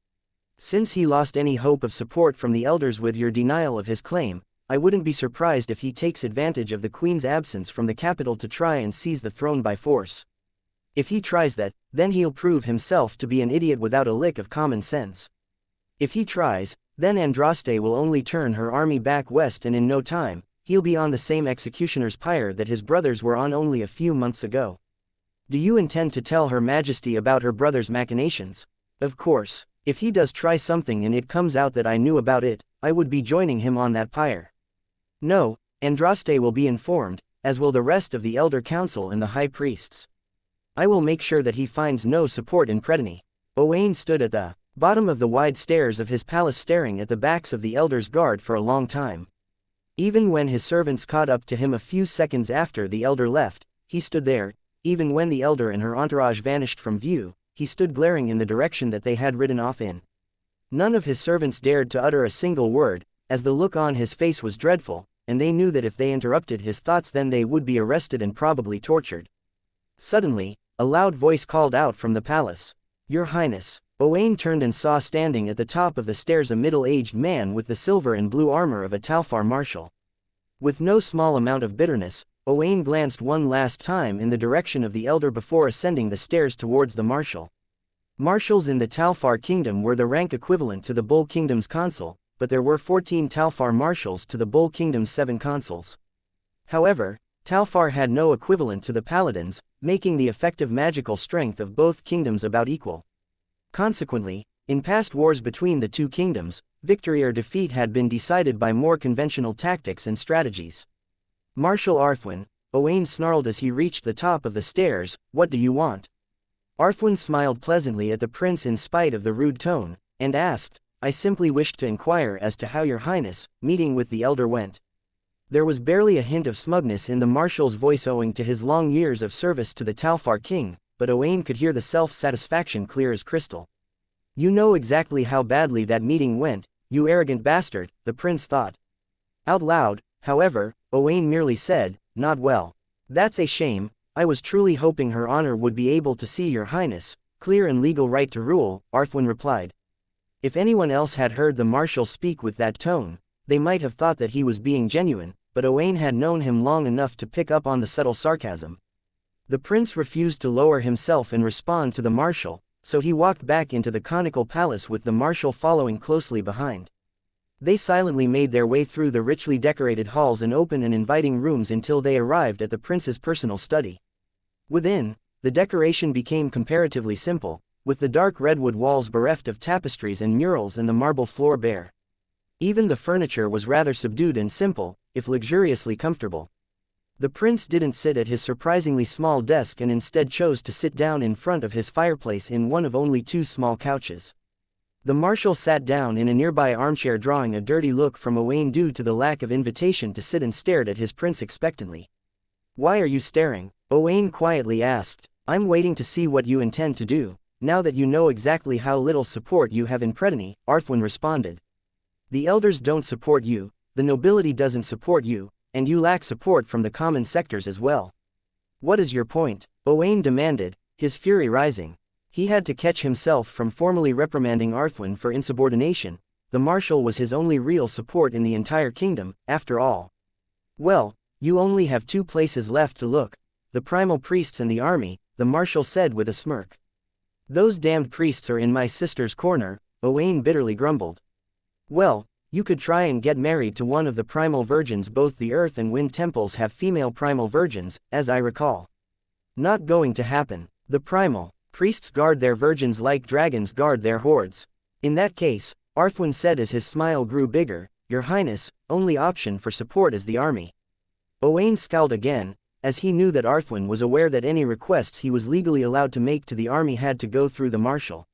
A: Since he lost any hope of support from the elders with your denial of his claim, I wouldn't be surprised if he takes advantage of the queen's absence from the capital to try and seize the throne by force. If he tries that, then he'll prove himself to be an idiot without a lick of common sense. If he tries, then Andraste will only turn her army back west and in no time, he'll be on the same executioner's pyre that his brothers were on only a few months ago. Do you intend to tell Her Majesty about her brother's machinations? Of course. If he does try something and it comes out that I knew about it, I would be joining him on that pyre. No, Andraste will be informed, as will the rest of the Elder Council and the High Priests. I will make sure that he finds no support in Predany. Owain stood at the bottom of the wide stairs of his palace staring at the backs of the Elder's Guard for a long time. Even when his servants caught up to him a few seconds after the Elder left, he stood there. Even when the Elder and her entourage vanished from view, he stood glaring in the direction that they had ridden off in. None of his servants dared to utter a single word, as the look on his face was dreadful, and they knew that if they interrupted his thoughts then they would be arrested and probably tortured. Suddenly, a loud voice called out from the palace. "Your Highness." Owain turned and saw standing at the top of the stairs a middle-aged man with the silver and blue armor of a Talfar marshal. With no small amount of bitterness, Owain glanced one last time in the direction of the Elder before ascending the stairs towards the marshal. Marshals in the Talfar kingdom were the rank equivalent to the Bull Kingdom's consul, but there were 14 Talfar marshals to the Bull Kingdom's 7 consuls. However, Talfar had no equivalent to the paladins, making the effective magical strength of both kingdoms about equal. Consequently, in past wars between the two kingdoms, victory or defeat had been decided by more conventional tactics and strategies. "Marshal Arthwin," Owain snarled as he reached the top of the stairs, "what do you want?" Arthwin smiled pleasantly at the prince in spite of the rude tone, and asked, "I simply wished to inquire as to how your Highness' meeting with the Elder went." There was barely a hint of smugness in the marshal's voice owing to his long years of service to the Talfar king, but Owain could hear the self-satisfaction clear as crystal. "You know exactly how badly that meeting went, you arrogant bastard," the prince thought. Out loud, however, Owain merely said, "Not well. That's a shame. I was truly hoping Her Honor would be able to see your Highness' clear and legal right to rule," Arthwin replied. If anyone else had heard the marshal speak with that tone, they might have thought that he was being genuine, but Owain had known him long enough to pick up on the subtle sarcasm. The prince refused to lower himself and respond to the marshal, so he walked back into the conical palace with the marshal following closely behind. They silently made their way through the richly decorated halls and open and inviting rooms until they arrived at the prince's personal study. Within, the decoration became comparatively simple, with the dark redwood walls bereft of tapestries and murals and the marble floor bare. Even the furniture was rather subdued and simple, if luxuriously comfortable. The prince didn't sit at his surprisingly small desk and instead chose to sit down in front of his fireplace in one of only 2 small couches. The marshal sat down in a nearby armchair drawing a dirty look from Owain due to the lack of invitation to sit and stared at his prince expectantly. "Why are you staring?" Owain quietly asked. "I'm waiting to see what you intend to do, now that you know exactly how little support you have in Predany," Arthwin responded. "The elders don't support you, the nobility doesn't support you, and you lack support from the common sectors as well. What is your point?" Owain demanded, his fury rising. He had to catch himself from formally reprimanding Arthwin for insubordination. The marshal was his only real support in the entire kingdom, after all. "Well, you only have 2 places left to look, the primal priests and the army," the marshal said with a smirk. "Those damned priests are in my sister's corner," Owain bitterly grumbled. "Well, you could try and get married to one of the primal virgins. Both the earth and wind temples have female primal virgins, as I recall." "Not going to happen. The primal priests guard their virgins like dragons guard their hordes." "In that case," Arthwin said as his smile grew bigger, "Your Highness' only option for support is the army." Owain scowled again, as he knew that Arthwin was aware that any requests he was legally allowed to make to the army had to go through the marshal.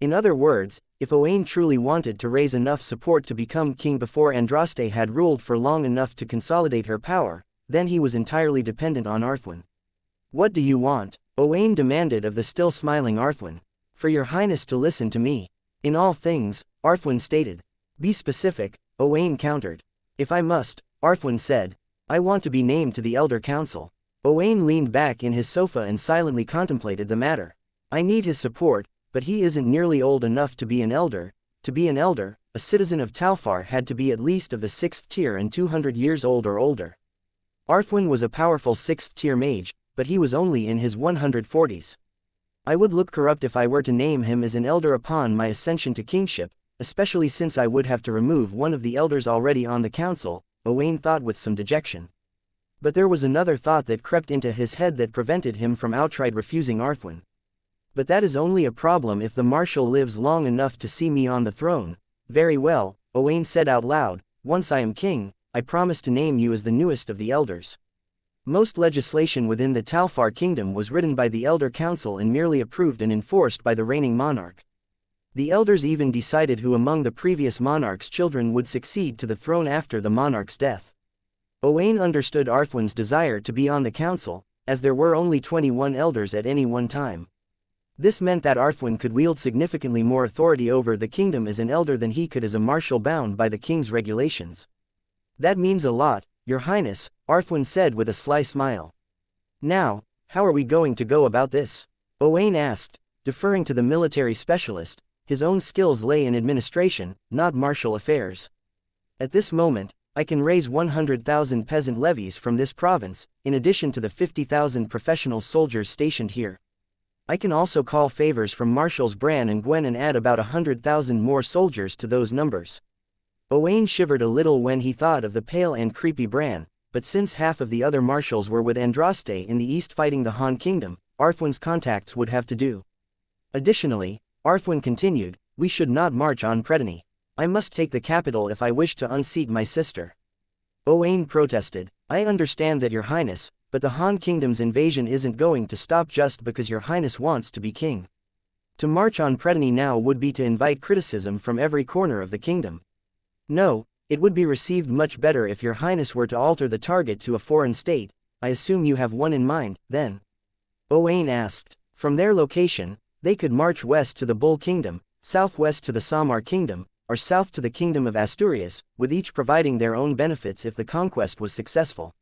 A: In other words, if Owain truly wanted to raise enough support to become king before Andraste had ruled for long enough to consolidate her power, then he was entirely dependent on Arthwin. "What do you want?" Owain demanded of the still smiling Arthwin. "For your Highness to listen to me. In all things," Arthwin stated. "Be specific," Owain countered. "If I must," Arthwin said, "I want to be named to the Elder Council." Owain leaned back in his sofa and silently contemplated the matter. "I need his support, but he isn't nearly old enough to be an elder. To be an elder, a citizen of Talfar had to be at least of the 6th tier and 200 years old or older. Arthwin was a powerful 6th tier mage, but he was only in his 140s. I would look corrupt if I were to name him as an elder upon my ascension to kingship, especially since I would have to remove one of the elders already on the council," Owain thought with some dejection. But there was another thought that crept into his head that prevented him from outright refusing Arthwin. But that is only a problem if the marshal lives long enough to see me on the throne. Very well, Owain said out loud, once I am king, I promise to name you as the newest of the elders. Most legislation within the Talfar kingdom was written by the Elder Council and merely approved and enforced by the reigning monarch. The elders even decided who among the previous monarch's children would succeed to the throne after the monarch's death. Owain understood Arthwin's desire to be on the council, as there were only 21 elders at any one time. This meant that Arthwin could wield significantly more authority over the kingdom as an elder than he could as a marshal bound by the king's regulations. That means a lot, Your Highness, Arthwin said with a sly smile. Now, how are we going to go about this? Owain asked, deferring to the military specialist. His own skills lay in administration, not martial affairs. At this moment, I can raise 100,000 peasant levies from this province, in addition to the 50,000 professional soldiers stationed here. I can also call favors from Marshals Bran and Gwen and add about 100,000 more soldiers to those numbers. Owain shivered a little when he thought of the pale and creepy Bran, but since half of the other marshals were with Andraste in the east fighting the Han Kingdom, Arthwin's contacts would have to do. Additionally, Arthwin continued, we should not march on Predany. I must take the capital if I wish to unseat my sister. Owain protested, I understand that Your Highness, but the Han Kingdom's invasion isn't going to stop just because Your Highness wants to be king. To march on Predany now would be to invite criticism from every corner of the kingdom. No, it would be received much better if Your Highness were to alter the target to a foreign state. I assume you have one in mind, then? Owain asked. From their location, they could march west to the Bull Kingdom, southwest to the Samar Kingdom, or south to the Kingdom of Asturias, with each providing their own benefits if the conquest was successful.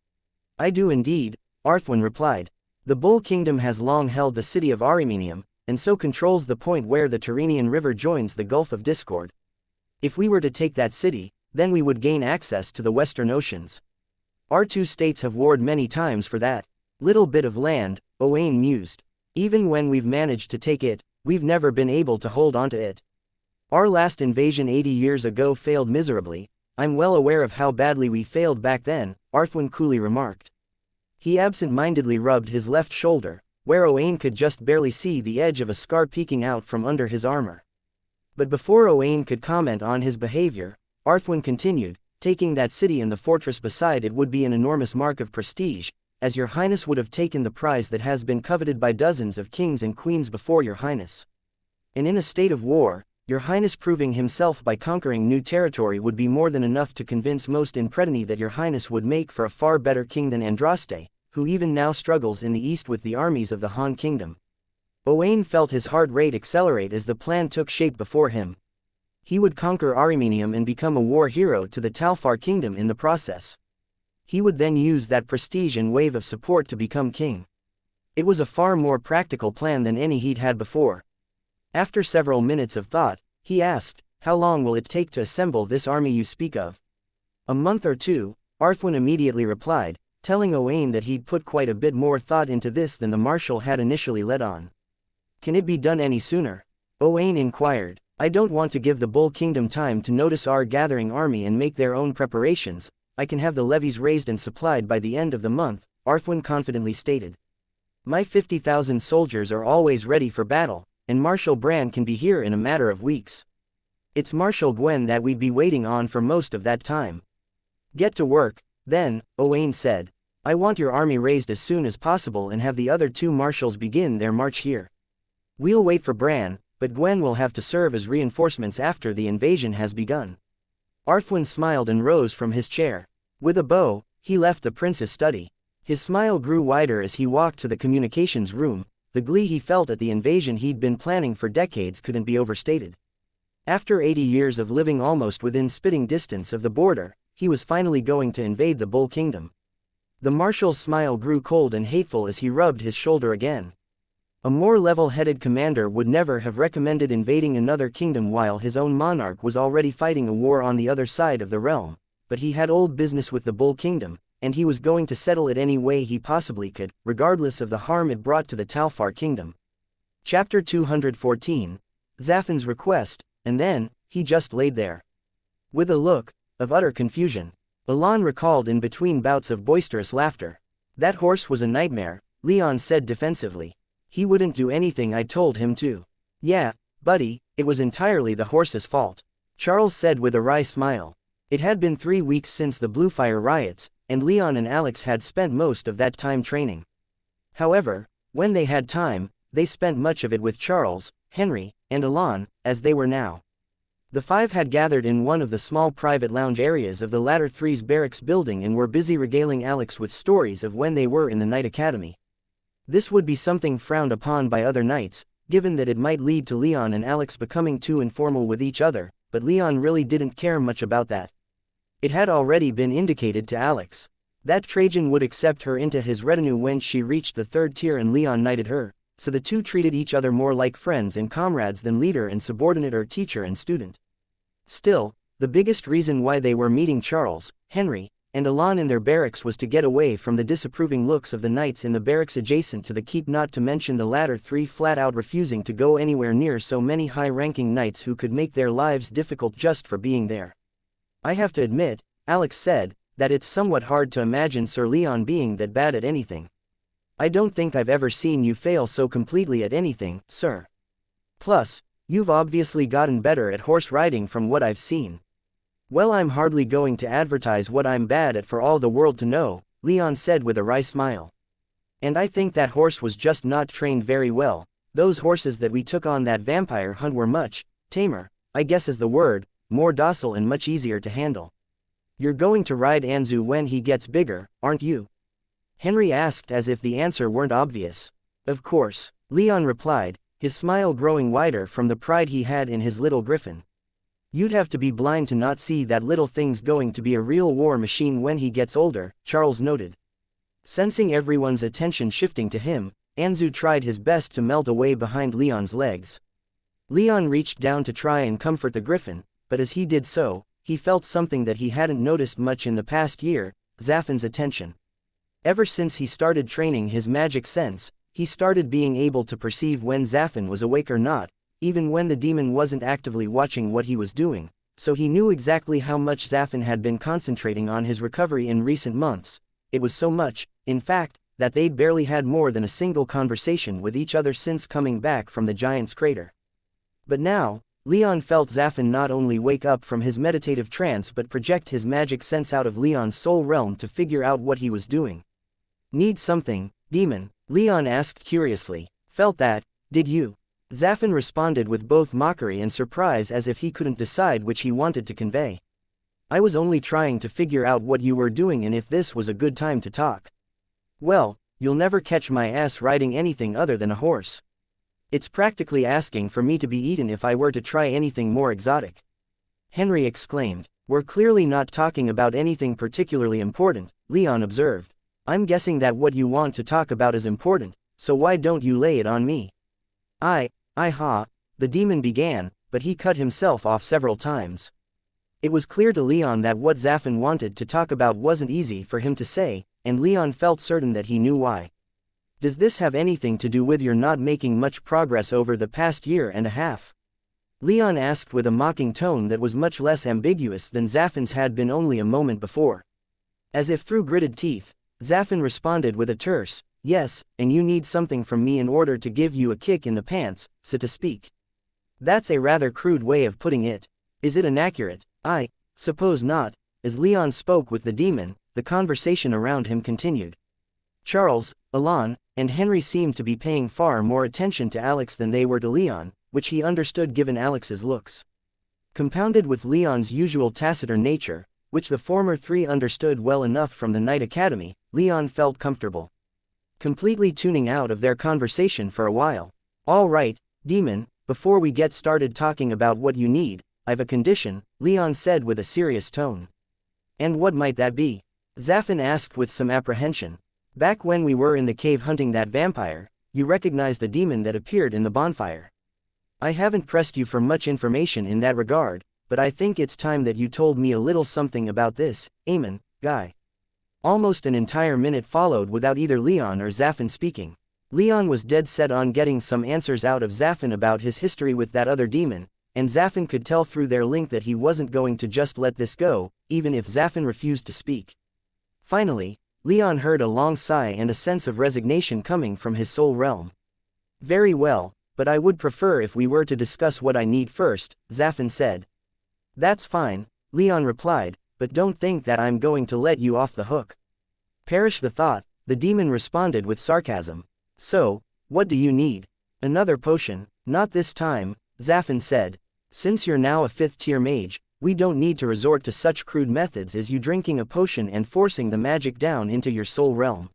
A: I do indeed, Arthwin replied. The Bull Kingdom has long held the city of Arimenium, and so controls the point where the Tyrrhenian River joins the Gulf of Discord. If we were to take that city, then we would gain access to the Western Oceans. Our two states have warred many times for that little bit of land, Owain mused. Even when we've managed to take it, we've never been able to hold onto it. Our last invasion 80 years ago failed miserably. I'm well aware of how badly we failed back then, Arthwin coolly remarked. He absent-mindedly rubbed his left shoulder, where Owain could just barely see the edge of a scar peeking out from under his armor. But before Owain could comment on his behavior, Arthwin continued, taking that city and the fortress beside it would be an enormous mark of prestige, as Your Highness would have taken the prize that has been coveted by dozens of kings and queens before Your Highness. And in a state of war, Your Highness proving himself by conquering new territory would be more than enough to convince most in Predany that Your Highness would make for a far better king than Andraste, who even now struggles in the east with the armies of the Han Kingdom. Owain felt his heart rate accelerate as the plan took shape before him. He would conquer Arimenium and become a war hero to the Talfar Kingdom in the process. He would then use that prestige and wave of support to become king. It was a far more practical plan than any he'd had before. After several minutes of thought, he asked, how long will it take to assemble this army you speak of? A month or two, Arthwin immediately replied, telling Owain that he'd put quite a bit more thought into this than the marshal had initially let on. Can it be done any sooner? Owain inquired. I don't want to give the Bull Kingdom time to notice our gathering army and make their own preparations. I can have the levies raised and supplied by the end of the month, Arthwin confidently stated. My 50,000 soldiers are always ready for battle, and Marshal Bran can be here in a matter of weeks. It's Marshal Gwen that we'd be waiting on for most of that time. Get to work, then, Owain said. I want your army raised as soon as possible and have the other two marshals begin their march here. We'll wait for Bran, but Gwen will have to serve as reinforcements after the invasion has begun. Arthwin smiled and rose from his chair. With a bow, he left the prince's study. His smile grew wider as he walked to the communications room. The glee he felt at the invasion he'd been planning for decades couldn't be overstated. After 80 years of living almost within spitting distance of the border, he was finally going to invade the Bull Kingdom. The marshal's smile grew cold and hateful as he rubbed his shoulder again. A more level-headed commander would never have recommended invading another kingdom while his own monarch was already fighting a war on the other side of the realm, but he had old business with the Bull Kingdom, and he was going to settle it any way he possibly could, regardless of the harm it brought to the Talfar Kingdom. Chapter 214. Zaphan's request, and then, he just laid there. With a look of utter confusion, Elan recalled in between bouts of boisterous laughter. That horse was a nightmare, Leon said defensively. He wouldn't do anything I told him to. Yeah, buddy, it was entirely the horse's fault, Charles said with a wry smile. It had been 3 weeks since the Bluefire riots, and Leon and Alex had spent most of that time training. However, when they had time, they spent much of it with Charles, Henry, and Alon, as they were now. The 5 had gathered in one of the small private lounge areas of the latter three's barracks building and were busy regaling Alex with stories of when they were in the Knight Academy. This would be something frowned upon by other knights, given that it might lead to Leon and Alex becoming too informal with each other, but Leon really didn't care much about that. It had already been indicated to Alex that Trajan would accept her into his retinue when she reached the 3rd tier and Leon knighted her, so the two treated each other more like friends and comrades than leader and subordinate or teacher and student. Still, the biggest reason why they were meeting Charles, Henry, and Alon in their barracks was to get away from the disapproving looks of the knights in the barracks adjacent to the keep, not to mention the latter 3 flat out refusing to go anywhere near so many high-ranking knights who could make their lives difficult just for being there. I have to admit, Alex said, that it's somewhat hard to imagine Sir Leon being that bad at anything. I don't think I've ever seen you fail so completely at anything, sir. Plus, you've obviously gotten better at horse riding from what I've seen. Well, I'm hardly going to advertise what I'm bad at for all the world to know, Leon said with a wry smile. And I think that horse was just not trained very well. Those horses that we took on that vampire hunt were much tamer, I guess is the word, more docile and much easier to handle. You're going to ride Anzu when he gets bigger, aren't you? Henry asked as if the answer weren't obvious. Of course, Leon replied, his smile growing wider from the pride he had in his little griffin. You'd have to be blind to not see that little thing's going to be a real war machine when he gets older, Charles noted. Sensing everyone's attention shifting to him, Anzu tried his best to melt away behind Leon's legs. Leon reached down to try and comfort the griffin, but as he did so, he felt something that he hadn't noticed much in the past year, Zaffin's attention. Ever since he started training his magic sense, he started being able to perceive when Zaffin was awake or not, even when the demon wasn't actively watching what he was doing, so he knew exactly how much Zaffin had been concentrating on his recovery in recent months. It was so much, in fact, that they'd barely had more than a single conversation with each other since coming back from the giant's crater. But now, Leon felt Zaffin not only wake up from his meditative trance but project his magic sense out of Leon's soul realm to figure out what he was doing. Need something, demon? Leon asked curiously. Felt that, did you? Zaffin responded with both mockery and surprise as if he couldn't decide which he wanted to convey. I was only trying to figure out what you were doing and if this was a good time to talk. Well, you'll never catch my ass riding anything other than a horse. It's practically asking for me to be eaten if I were to try anything more exotic. Henry exclaimed. We're clearly not talking about anything particularly important, Leon observed. I'm guessing that what you want to talk about is important, so why don't you lay it on me? The demon began, but he cut himself off several times. It was clear to Leon that what Zaffin wanted to talk about wasn't easy for him to say, and Leon felt certain that he knew why. Does this have anything to do with your not making much progress over the past year and a half? Leon asked with a mocking tone that was much less ambiguous than Zaffin's had been only a moment before. As if through gritted teeth, Zaffin responded with a terse, yes, and you need something from me in order to give you a kick in the pants, so to speak. That's a rather crude way of putting it. Is it inaccurate? I suppose not. As Leon spoke with the demon, the conversation around him continued. Charles, Alon, and Henry seemed to be paying far more attention to Alex than they were to Leon, which he understood given Alex's looks. Compounded with Leon's usual taciturn nature, which the former 3 understood well enough from the Knight Academy, Leon felt comfortable. Completely tuning out of their conversation for a while. All right, demon, before we get started talking about what you need, I've a condition, Leon said with a serious tone. And what might that be? Zaffin asked with some apprehension. Back when we were in the cave hunting that vampire, you recognized the demon that appeared in the bonfire. I haven't pressed you for much information in that regard, but I think it's time that you told me a little something about this, Amon, guy. Almost an entire minute followed without either Leon or Zaffin speaking. Leon was dead set on getting some answers out of Zaffin about his history with that other demon, and Zaffin could tell through their link that he wasn't going to just let this go, even if Zaffin refused to speak. Finally, Leon heard a long sigh and a sense of resignation coming from his soul realm. Very well, but I would prefer if we were to discuss what I need first, Zafin said. That's fine, Leon replied, but don't think that I'm going to let you off the hook. Perish the thought, the demon responded with sarcasm. So, what do you need? Another potion, not this time, Zafin said. Since you're now a 5th-tier mage, we don't need to resort to such crude methods as you drinking a potion and forcing the magic down into your soul realm.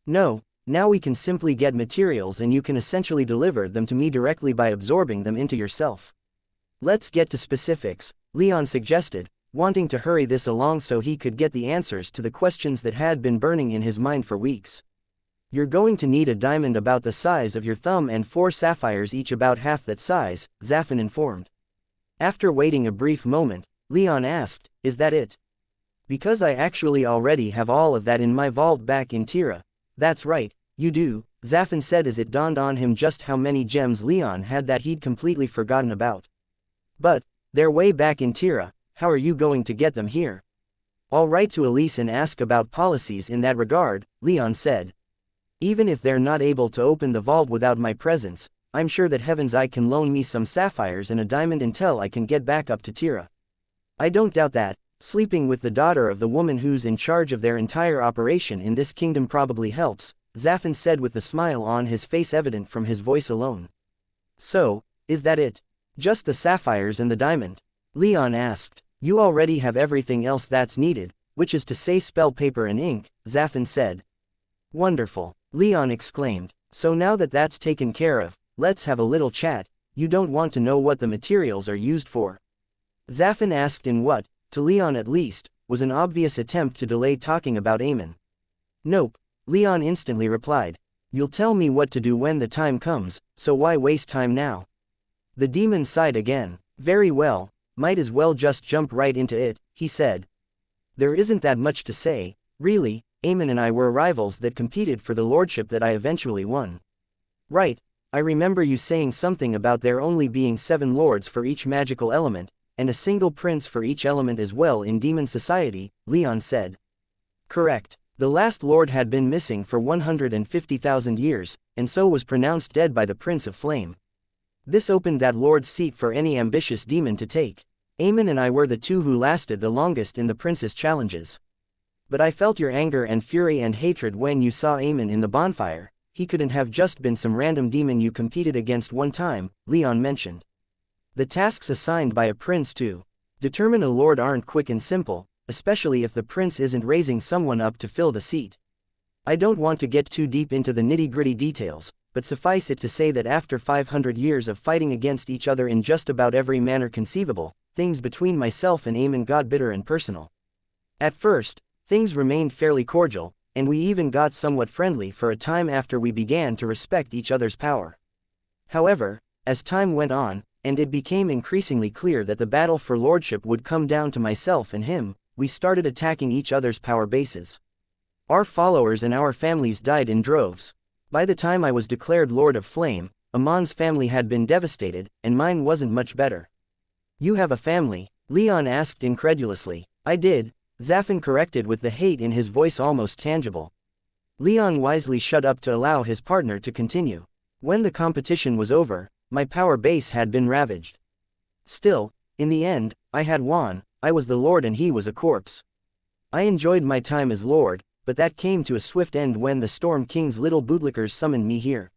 A: No, now we can simply get materials and you can essentially deliver them to me directly by absorbing them into yourself. Let's get to specifics, Leon suggested, wanting to hurry this along so he could get the answers to the questions that had been burning in his mind for weeks. You're going to need a diamond about the size of your thumb and 4 sapphires each about half that size, Zafin informed. After waiting a brief moment, Leon asked, is that it? Because I actually already have all of that in my vault back in Tira. That's right, you do, Zafin said as it dawned on him just how many gems Leon had that he'd completely forgotten about. But, they're way back in Tira, how are you going to get them here? I'll write to Elise and ask about policies in that regard, Leon said. Even if they're not able to open the vault without my presence, I'm sure that Heaven's Eye can loan me some sapphires and a diamond until I can get back up to Tira. I don't doubt that, sleeping with the daughter of the woman who's in charge of their entire operation in this kingdom probably helps, Zafin said with the smile on his face evident from his voice alone. So, is that it? Just the sapphires and the diamond? Leon asked. You already have everything else that's needed, which is to say spell paper and ink, Zafin said. Wonderful, Leon exclaimed. So now that that's taken care of, let's have a little chat. You don't want to know what the materials are used for? Zafin asked in what, to Leon at least, was an obvious attempt to delay talking about Aemon. Nope, Leon instantly replied. You'll tell me what to do when the time comes, so why waste time now? The demon sighed again. Very well, might as well just jump right into it, he said. There isn't that much to say, really. Aemon and I were rivals that competed for the lordship that I eventually won. Right, I remember you saying something about there only being 7 lords for each magical element, and a single prince for each element as well in demon society, Leon said. Correct, the last lord had been missing for 150,000 years, and so was pronounced dead by the Prince of Flame. This opened that lord's seat for any ambitious demon to take. Aemon and I were the 2 who lasted the longest in the prince's challenges. But I felt your anger and fury and hatred when you saw Aemon in the bonfire. He couldn't have just been some random demon you competed against one time, Leon mentioned. The tasks assigned by a prince to determine a lord aren't quick and simple, especially if the prince isn't raising someone up to fill the seat. I don't want to get too deep into the nitty-gritty details, but suffice it to say that after 500 years of fighting against each other in just about every manner conceivable, things between myself and Aemon got bitter and personal. At first, things remained fairly cordial, and we even got somewhat friendly for a time after we began to respect each other's power. However, as time went on, and it became increasingly clear that the battle for lordship would come down to myself and him, we started attacking each other's power bases. Our followers and our families died in droves. By the time I was declared Lord of Flame, Amon's family had been devastated, and mine wasn't much better. You have a family? Leon asked incredulously. I did, Zafin corrected with the hate in his voice almost tangible. Leon wisely shut up to allow his partner to continue. When the competition was over, my power base had been ravaged. Still, in the end, I had won. I was the lord and he was a corpse. I enjoyed my time as lord, but that came to a swift end when the Storm King's little bootlickers summoned me here.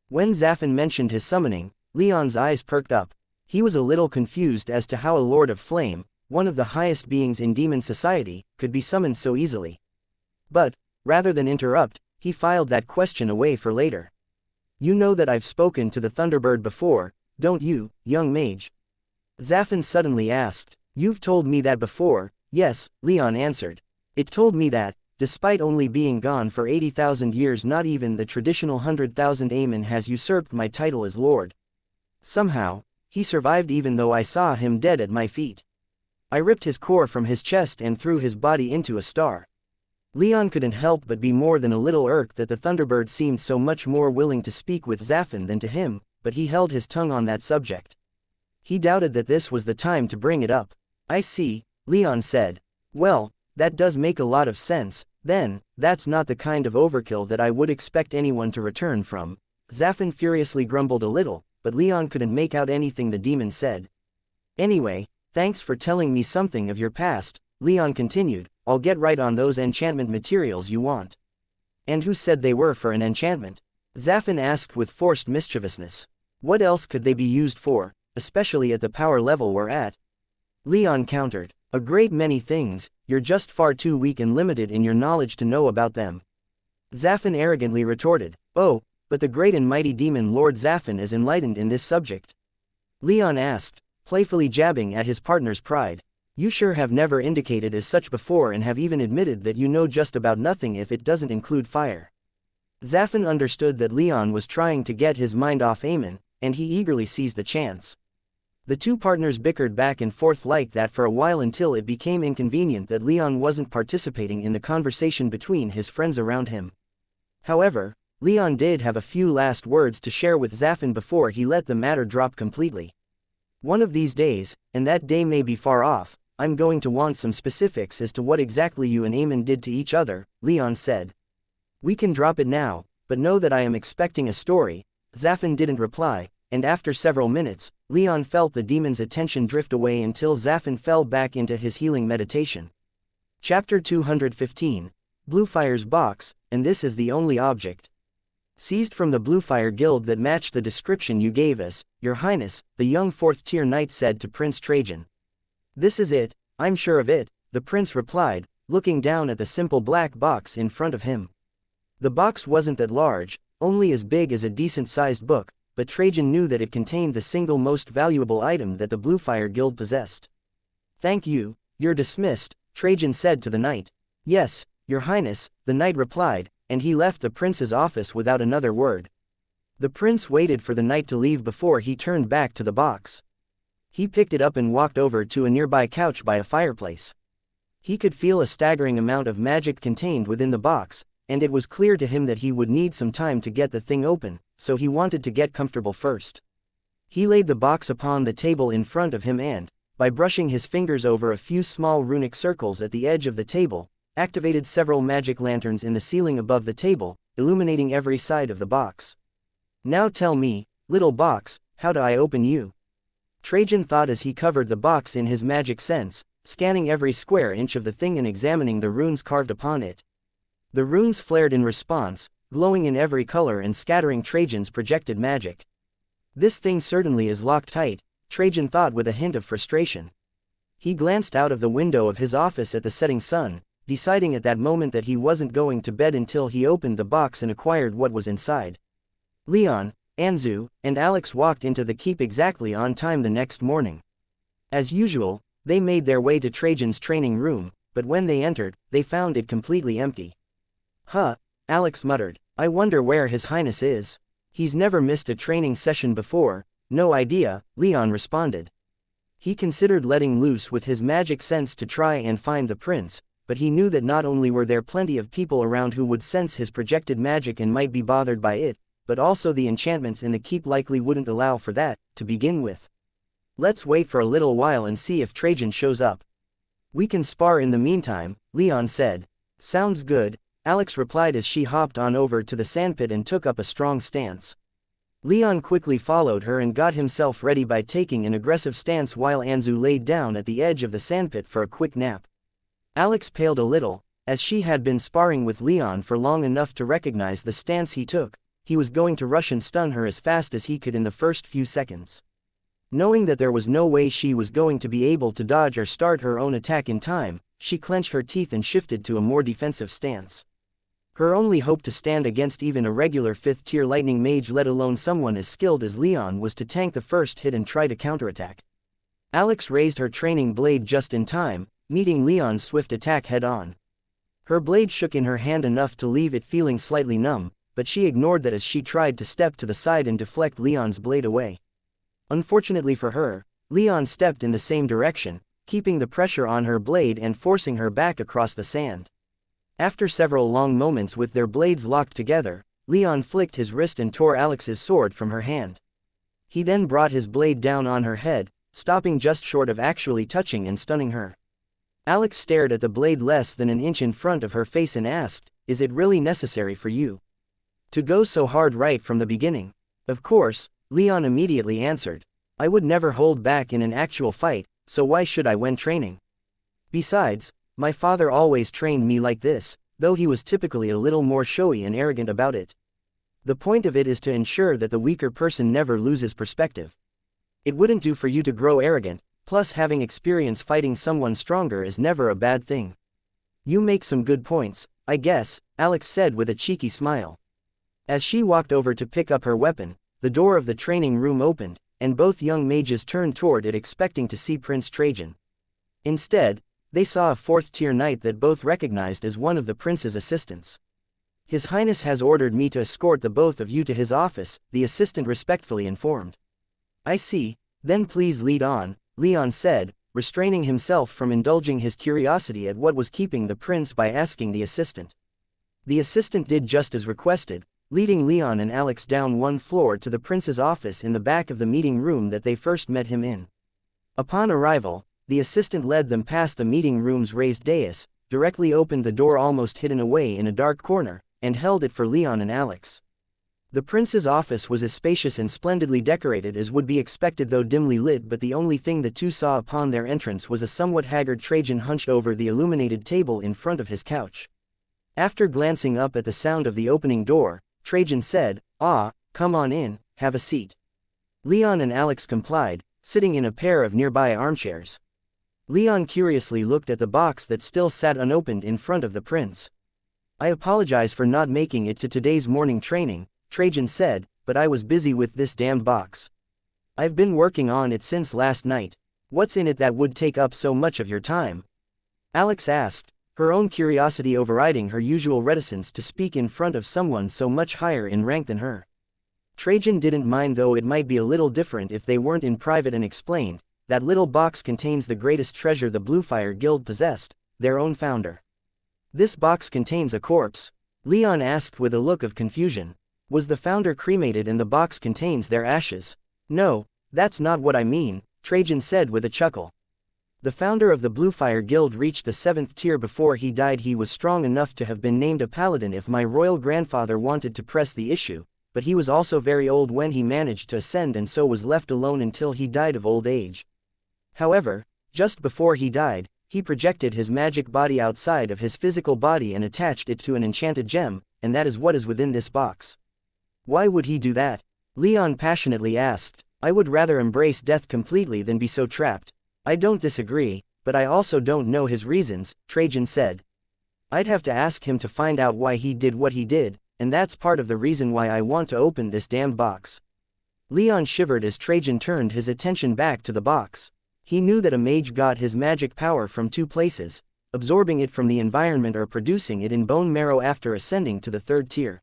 A: When Zafin mentioned his summoning, Leon's eyes perked up. He was a little confused as to how a Lord of Flame, one of the highest beings in demon society, could be summoned so easily. But, rather than interrupt, he filed that question away for later. You know that I've spoken to the Thunderbird before, don't you, young mage? Zafin suddenly asked. You've told me that before, yes, Leon answered. It told me that, despite only being gone for 80,000 years, not even the traditional 100,000 Aemon has usurped my title as Lord. Somehow, he survived even though I saw him dead at my feet. I ripped his core from his chest and threw his body into a star. Leon couldn't help but be more than a little irked that the Thunderbird seemed so much more willing to speak with Zafin than to him, but he held his tongue on that subject. He doubted that this was the time to bring it up. I see, Leon said. Well, that does make a lot of sense. Then, that's not the kind of overkill that I would expect anyone to return from. Zafin furiously grumbled a little, but Leon couldn't make out anything the demon said. Anyway, thanks for telling me something of your past, Leon continued. I'll get right on those enchantment materials you want. And who said they were for an enchantment? Zafin asked with forced mischievousness. What else could they be used for, especially at the power level we're at? Leon countered. A great many things, you're just far too weak and limited in your knowledge to know about them. Zafin arrogantly retorted. Oh, but the great and mighty demon Lord Zafin is enlightened in this subject. Leon asked, playfully jabbing at his partner's pride. You sure have never indicated as such before and have even admitted that you know just about nothing if it doesn't include fire. Zafin understood that Leon was trying to get his mind off Eamon, and he eagerly seized the chance. The two partners bickered back and forth like that for a while until it became inconvenient that Leon wasn't participating in the conversation between his friends around him. However, Leon did have a few last words to share with Zafin before he let the matter drop completely. One of these days, and that day may be far off, I'm going to want some specifics as to what exactly you and Eamon did to each other, Leon said. We can drop it now, but know that I am expecting a story. Zafin didn't reply, and after several minutes, Leon felt the demon's attention drift away until Zafin fell back into his healing meditation. Chapter 215. Bluefire's Box, and this is the only object seized from the Bluefire Guild that matched the description you gave us, Your Highness, the young 4th-tier knight said to Prince Trajan. This is it, I'm sure of it, the prince replied, looking down at the simple black box in front of him. The box wasn't that large, only as big as a decent-sized book, but Trajan knew that it contained the single most valuable item that the Bluefire Guild possessed. Thank you, you're dismissed, Trajan said to the knight. Yes, Your Highness, the knight replied, and he left the prince's office without another word. The prince waited for the knight to leave before he turned back to the box. He picked it up and walked over to a nearby couch by a fireplace. He could feel a staggering amount of magic contained within the box, and it was clear to him that he would need some time to get the thing open, so he wanted to get comfortable first. He laid the box upon the table in front of him and, by brushing his fingers over a few small runic circles at the edge of the table, activated several magic lanterns in the ceiling above the table, illuminating every side of the box. Now tell me, little box, how do I open you? Trajan thought as he covered the box in his magic sense, scanning every square inch of the thing and examining the runes carved upon it. The runes flared in response, glowing in every color and scattering Trajan's projected magic. This thing certainly is locked tight, Trajan thought with a hint of frustration. He glanced out of the window of his office at the setting sun, deciding at that moment that he wasn't going to bed until he opened the box and acquired what was inside. Leon, Anzu, and Alex walked into the keep exactly on time the next morning. As usual, they made their way to Trajan's training room, but when they entered, they found it completely empty. Huh, Alex muttered, I wonder where His Highness is. He's never missed a training session before. No idea, Leon responded. He considered letting loose with his magic sense to try and find the prince, but he knew that not only were there plenty of people around who would sense his projected magic and might be bothered by it, but also the enchantments in the keep likely wouldn't allow for that, to begin with. Let's wait for a little while and see if Trajan shows up. We can spar in the meantime, Leon said. Sounds good, Alex replied as she hopped on over to the sandpit and took up a strong stance. Leon quickly followed her and got himself ready by taking an aggressive stance while Anzu laid down at the edge of the sandpit for a quick nap. Alex paled a little, as she had been sparring with Leon for long enough to recognize the stance he took. He was going to rush and stun her as fast as he could in the first few seconds. Knowing that there was no way she was going to be able to dodge or start her own attack in time, she clenched her teeth and shifted to a more defensive stance. Her only hope to stand against even a regular 5th-tier lightning mage, let alone someone as skilled as Leon, was to tank the first hit and try to counterattack. Alex raised her training blade just in time, meeting Leon's swift attack head-on. Her blade shook in her hand enough to leave it feeling slightly numb, but she ignored that as she tried to step to the side and deflect Leon's blade away. Unfortunately for her, Leon stepped in the same direction, keeping the pressure on her blade and forcing her back across the sand. After several long moments with their blades locked together, Leon flicked his wrist and tore Alex's sword from her hand. He then brought his blade down on her head, stopping just short of actually touching and stunning her. Alex stared at the blade less than an inch in front of her face and asked, "Is it really necessary for you?" To go so hard right from the beginning. Of course, Leon immediately answered. I would never hold back in an actual fight, so why should I when training? Besides, my father always trained me like this, though he was typically a little more showy and arrogant about it. The point of it is to ensure that the weaker person never loses perspective. It wouldn't do for you to grow arrogant, plus having experience fighting someone stronger is never a bad thing. You make some good points, I guess, Alex said with a cheeky smile. As she walked over to pick up her weapon, the door of the training room opened, and both young mages turned toward it expecting to see Prince Trajan. Instead, they saw a fourth-tier knight that both recognized as one of the prince's assistants. His Highness has ordered me to escort the both of you to his office, the assistant respectfully informed. I see, then please lead on, Leon said, restraining himself from indulging his curiosity at what was keeping the prince by asking the assistant. The assistant did just as requested, leading Leon and Alex down one floor to the prince's office in the back of the meeting room that they first met him in. Upon arrival, the assistant led them past the meeting room's raised dais, directly opened the door almost hidden away in a dark corner, and held it for Leon and Alex. The prince's office was as spacious and splendidly decorated as would be expected though dimly lit, but the only thing the two saw upon their entrance was a somewhat haggard Trajan hunched over the illuminated table in front of his couch. After glancing up at the sound of the opening door, Trajan said, "Ah, come on in, have a seat." Leon and Alex complied, sitting in a pair of nearby armchairs. Leon curiously looked at the box that still sat unopened in front of the prince. I apologize for not making it to today's morning training, Trajan said, but I was busy with this damned box. I've been working on it since last night. What's in it that would take up so much of your time? Alex asked, her own curiosity overriding her usual reticence to speak in front of someone so much higher in rank than her. Trajan didn't mind, though it might be a little different if they weren't in private, and explained, that little box contains the greatest treasure the Bluefire Guild possessed, their own founder. This box contains a corpse? Leon asked with a look of confusion. Was the founder cremated and the box contains their ashes? No, that's not what I mean, Trajan said with a chuckle. The founder of the Bluefire Guild reached the 7th tier before he died. He was strong enough to have been named a paladin if my royal grandfather wanted to press the issue, but he was also very old when he managed to ascend and so was left alone until he died of old age. However, just before he died, he projected his magic body outside of his physical body and attached it to an enchanted gem, and that is what is within this box. Why would he do that? Leon passionately asked. I would rather embrace death completely than be so trapped. I don't disagree, but I also don't know his reasons, Trajan said. I'd have to ask him to find out why he did what he did, and that's part of the reason why I want to open this damned box. Leon shivered as Trajan turned his attention back to the box. He knew that a mage got his magic power from two places, absorbing it from the environment or producing it in bone marrow after ascending to the 3rd tier.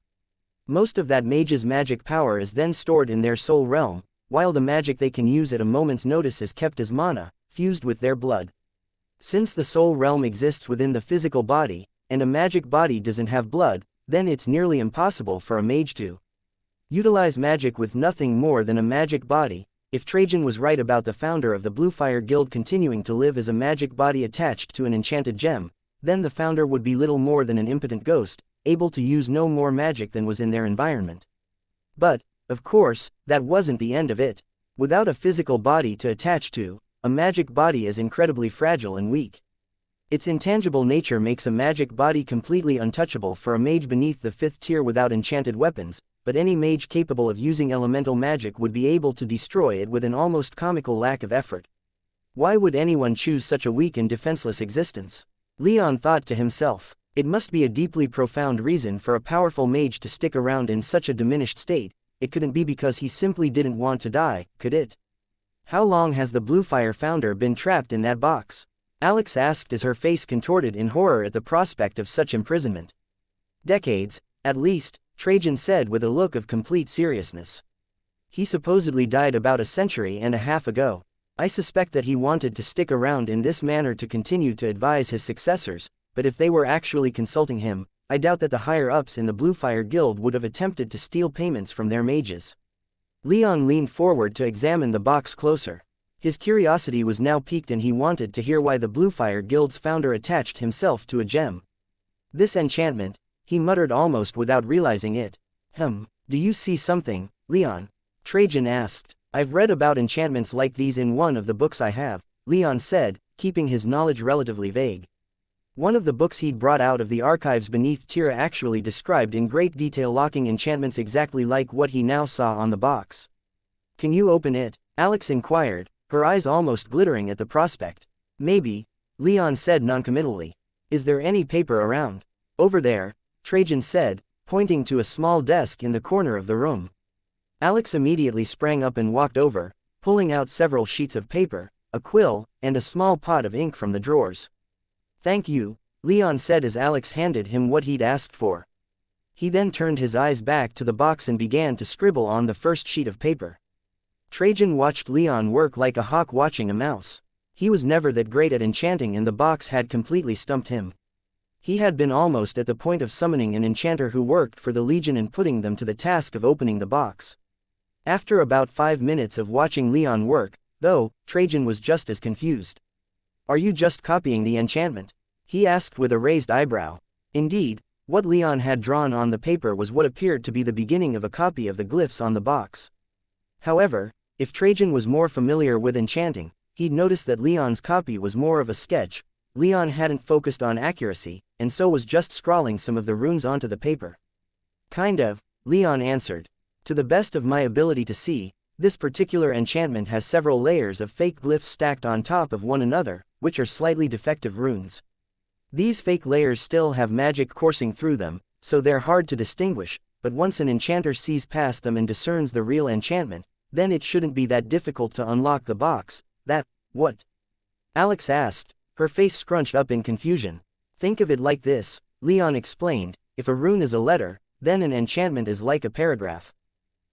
A: Most of that mage's magic power is then stored in their soul realm, while the magic they can use at a moment's notice is kept as mana, fused with their blood. Since the soul realm exists within the physical body, and a magic body doesn't have blood, then it's nearly impossible for a mage to utilize magic with nothing more than a magic body. If Trajan was right about the founder of the Bluefire Guild continuing to live as a magic body attached to an enchanted gem, then the founder would be little more than an impotent ghost, able to use no more magic than was in their environment. But, of course, that wasn't the end of it. Without a physical body to attach to, a magic body is incredibly fragile and weak. Its intangible nature makes a magic body completely untouchable for a mage beneath the 5th tier without enchanted weapons, but any mage capable of using elemental magic would be able to destroy it with an almost comical lack of effort. Why would anyone choose such a weak and defenseless existence? Leon thought to himself. It must be a deeply profound reason for a powerful mage to stick around in such a diminished state. It couldn't be because he simply didn't want to die, could it? How long has the Bluefire founder been trapped in that box? Alex asked as her face contorted in horror at the prospect of such imprisonment. Decades, at least, Trajan said with a look of complete seriousness. He supposedly died about a century and a half ago. I suspect that he wanted to stick around in this manner to continue to advise his successors, but if they were actually consulting him, I doubt that the higher-ups in the Bluefire Guild would have attempted to steal payments from their mages. Leon leaned forward to examine the box closer. His curiosity was now piqued and he wanted to hear why the Bluefire Guild's founder attached himself to a gem. This enchantment, he muttered almost without realizing it, Do you see something, Leon? Trajan asked. I've read about enchantments like these in one of the books I have, Leon said, keeping his knowledge relatively vague. One of the books he'd brought out of the archives beneath Tira actually described in great detail locking enchantments exactly like what he now saw on the box. Can you open it? Alex inquired, her eyes almost glittering at the prospect. Maybe, Leon said noncommittally. Is there any paper around? Over there, Trajan said, pointing to a small desk in the corner of the room. Alex immediately sprang up and walked over, pulling out several sheets of paper, a quill, and a small pot of ink from the drawers. Thank you, Leon said as Alex handed him what he'd asked for. He then turned his eyes back to the box and began to scribble on the first sheet of paper. Trajan watched Leon work like a hawk watching a mouse. He was never that great at enchanting and the box had completely stumped him. He had been almost at the point of summoning an enchanter who worked for the Legion and putting them to the task of opening the box. After about 5 minutes of watching Leon work, though, Trajan was just as confused. Are you just copying the enchantment? He asked with a raised eyebrow. Indeed, what Leon had drawn on the paper was what appeared to be the beginning of a copy of the glyphs on the box. However, if Trajan was more familiar with enchanting, he'd noticed that Leon's copy was more of a sketch. Leon hadn't focused on accuracy, and so was just scrawling some of the runes onto the paper. Kind of, Leon answered. To the best of my ability to see, this particular enchantment has several layers of fake glyphs stacked on top of one another, which are slightly defective runes. These fake layers still have magic coursing through them, so they're hard to distinguish, but once an enchanter sees past them and discerns the real enchantment, then it shouldn't be that difficult to unlock the box. What? Alex asked, her face scrunched up in confusion. Think of it like this, Leon explained, if a rune is a letter, then an enchantment is like a paragraph.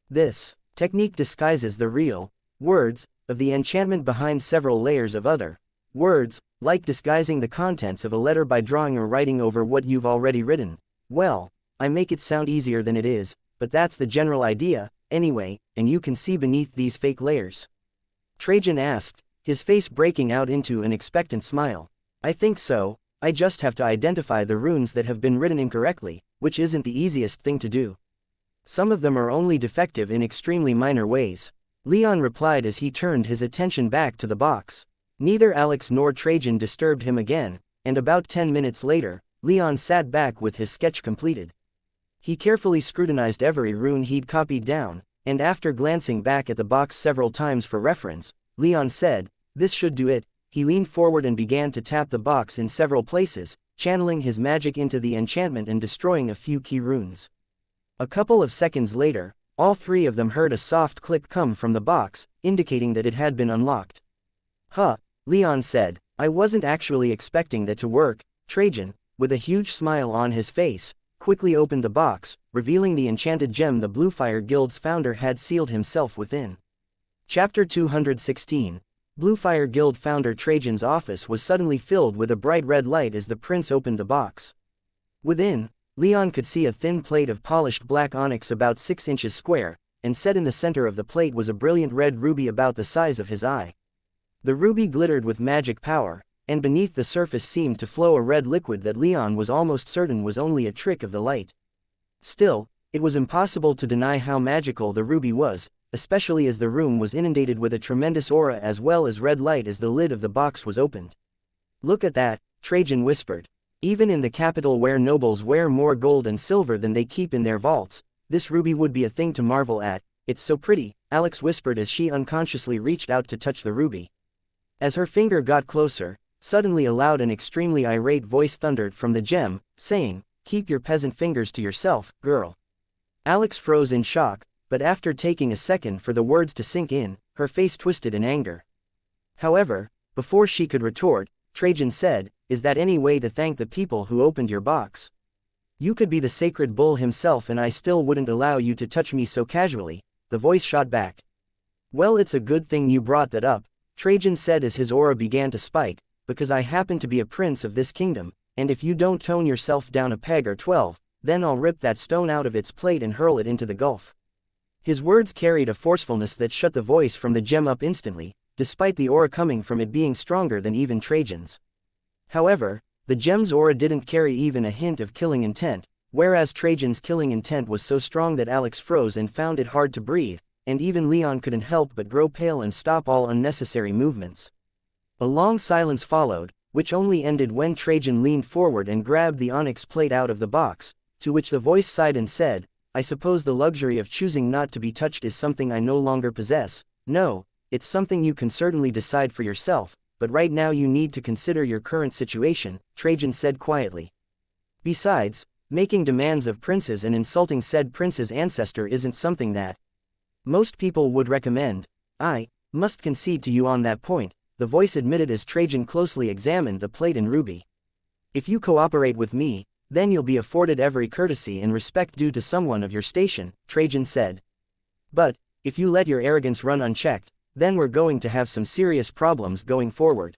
A: This technique disguises the real words of the enchantment behind several layers of other words, like disguising the contents of a letter by drawing or writing over what you've already written. Well, I make it sound easier than it is, but that's the general idea, anyway, and you can see beneath these fake layers. Trajan asked, his face breaking out into an expectant smile. I think so, I just have to identify the runes that have been written incorrectly, which isn't the easiest thing to do. Some of them are only defective in extremely minor ways. Leon replied as he turned his attention back to the box. Neither Alex nor Trajan disturbed him again, and about 10 minutes later, Leon sat back with his sketch completed. He carefully scrutinized every rune he'd copied down, and after glancing back at the box several times for reference, Leon said, "This should do it." He leaned forward and began to tap the box in several places, channeling his magic into the enchantment and destroying a few key runes. A couple of seconds later, all three of them heard a soft click come from the box, indicating that it had been unlocked. Huh, Leon said, I wasn't actually expecting that to work. Trajan, with a huge smile on his face, quickly opened the box, revealing the enchanted gem the Bluefire Guild's founder had sealed himself within. Chapter 216. Bluefire Guild founder Trajan's office was suddenly filled with a bright red light as the prince opened the box. Within, Leon could see a thin plate of polished black onyx about 6 inches square, and set in the center of the plate was a brilliant red ruby about the size of his eye. The ruby glittered with magic power, and beneath the surface seemed to flow a red liquid that Leon was almost certain was only a trick of the light. Still, it was impossible to deny how magical the ruby was, especially as the room was inundated with a tremendous aura as well as red light as the lid of the box was opened. Look at that, Trajan whispered. Even in the capital where nobles wear more gold and silver than they keep in their vaults, this ruby would be a thing to marvel at. It's so pretty, Alex whispered as she unconsciously reached out to touch the ruby. As her finger got closer, suddenly a loud and extremely irate voice thundered from the gem, saying, "Keep your peasant fingers to yourself, girl." Alex froze in shock, but after taking a second for the words to sink in, her face twisted in anger. However, before she could retort, Trajan said, "Is that any way to thank the people who opened your box? You could be the sacred bull himself and I still wouldn't allow you to touch me so casually," the voice shot back. "Well, it's a good thing you brought that up," Trajan said as his aura began to spike, "because I happen to be a prince of this kingdom, and if you don't tone yourself down a peg or 12, then I'll rip that stone out of its plate and hurl it into the gulf." His words carried a forcefulness that shut the voice from the gem up instantly, despite the aura coming from it being stronger than even Trajan's. However, the gem's aura didn't carry even a hint of killing intent, Whereas Trajan's killing intent was so strong that Alex froze and found it hard to breathe, and even Leon couldn't help but grow pale and stop all unnecessary movements. A long silence followed, which only ended when Trajan leaned forward and grabbed the onyx plate out of the box, to which the voice sighed and said, "I suppose the luxury of choosing not to be touched is something I no longer possess. No, it's something you can certainly decide for yourself, but right now you need to consider your current situation," Trajan said quietly. "Besides, making demands of princes and insulting said prince's ancestor isn't something that most people would recommend. I must concede to you on that point," the voice admitted as Trajan closely examined the plate and ruby. "If you cooperate with me, then you'll be afforded every courtesy and respect due to someone of your station," Trajan said. "But, if you let your arrogance run unchecked, then we're going to have some serious problems going forward."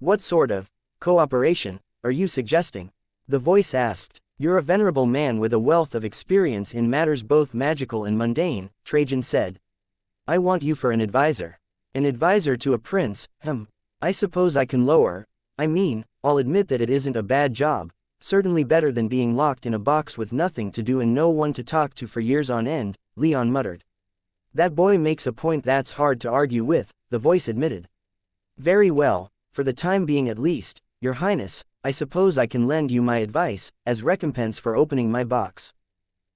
A: "What sort of cooperation are you suggesting?" the voice asked. "You're a venerable man with a wealth of experience in matters both magical and mundane," Trajan said. "I want you for an advisor." "An advisor to a prince, I suppose I can I'll admit that it isn't a bad job, certainly better than being locked in a box with nothing to do and no one to talk to for years on end," Leon muttered. "That boy makes a point that's hard to argue with," the voice admitted. "Very well, for the time being at least, Your Highness, I suppose I can lend you my advice, as recompense for opening my box."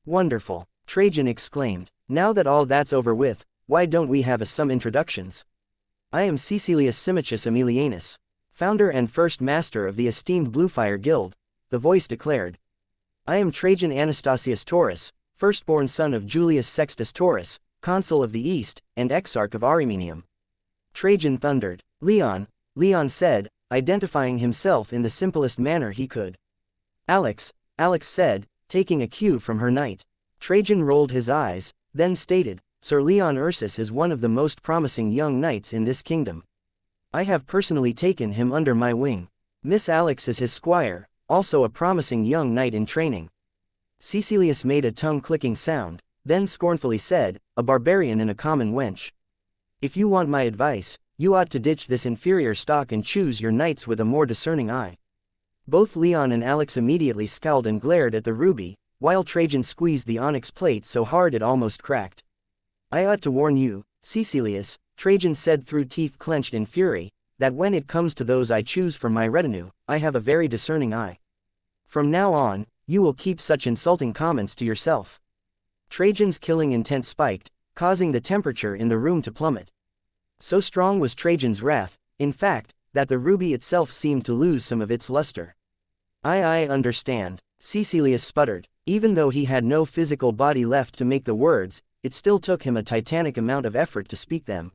A: "Wonderful," Trajan exclaimed. "Now that all that's over with, why don't we have some introductions? I am Caecilius Symmachus Aemilianus, founder and first master of the esteemed Bluefire Guild," the voice declared. "I am Trajan Anastasius Taurus, firstborn son of Julius Sextus Taurus, consul of the East, and exarch of Armenium." Trajan thundered. Leon said, identifying himself in the simplest manner he could. "Alex said, taking a cue from her knight. Trajan rolled his eyes, then stated, "Sir Leon Ursus is one of the most promising young knights in this kingdom. I have personally taken him under my wing. Miss Alex is his squire, also a promising young knight in training." Caecilius made a tongue-clicking sound, then scornfully said, "A barbarian and a common wench. If you want my advice, you ought to ditch this inferior stock and choose your knights with a more discerning eye." Both Leon and Alex immediately scowled and glared at the ruby, while Trajan squeezed the onyx plate so hard it almost cracked. "I ought to warn you, Caecilius," Trajan said through teeth clenched in fury, "that when it comes to those I choose for my retinue, I have a very discerning eye. From now on, you will keep such insulting comments to yourself." Trajan's killing intent spiked, causing the temperature in the room to plummet. So strong was Trajan's wrath, in fact, that the ruby itself seemed to lose some of its luster. I understand," Caecilius sputtered. Even though he had no physical body left to make the words, it still took him a titanic amount of effort to speak them.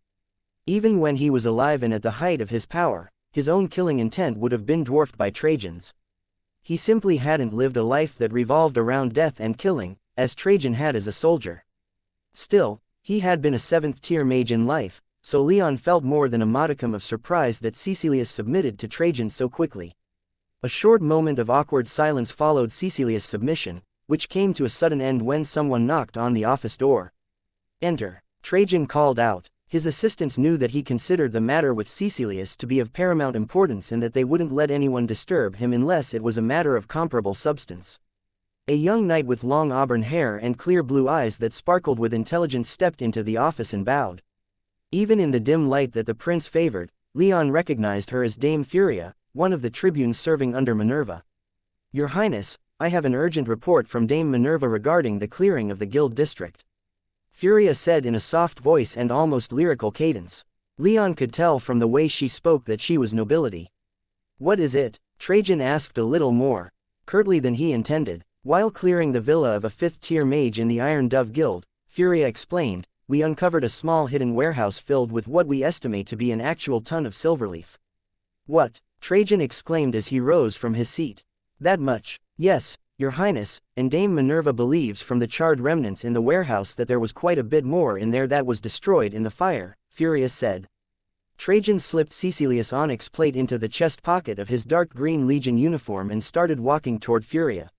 A: Even when he was alive and at the height of his power, his own killing intent would have been dwarfed by Trajan's. He simply hadn't lived a life that revolved around death and killing, as Trajan had as a soldier. Still, he had been a 7th-tier mage in life, so Leon felt more than a modicum of surprise that Caecilius submitted to Trajan so quickly. A short moment of awkward silence followed Caecilius' submission, which came to a sudden end when someone knocked on the office door. "Enter," Trajan called out. His assistants knew that he considered the matter with Caecilius to be of paramount importance and that they wouldn't let anyone disturb him unless it was a matter of comparable substance. A young knight with long auburn hair and clear blue eyes that sparkled with intelligence stepped into the office and bowed. Even in the dim light that the prince favored, Leon recognized her as Dame Furia, one of the tribunes serving under Minerva. "Your Highness, I have an urgent report from Dame Minerva regarding the clearing of the guild district," Furia said in a soft voice and almost lyrical cadence. Leon could tell from the way she spoke that she was nobility. "What is it?" Trajan asked a little more curtly than he intended. "While clearing the villa of a 5th-tier mage in the Iron Dove Guild," Furia explained, "we uncovered a small hidden warehouse filled with what we estimate to be an actual ton of silverleaf." "What?" Trajan exclaimed as he rose from his seat. "That much?" "Yes, Your Highness, and Dame Minerva believes from the charred remnants in the warehouse that there was quite a bit more in there that was destroyed in the fire," Furia said. Trajan slipped Caecilius' onyx plate into the chest pocket of his dark green legion uniform and started walking toward Furia.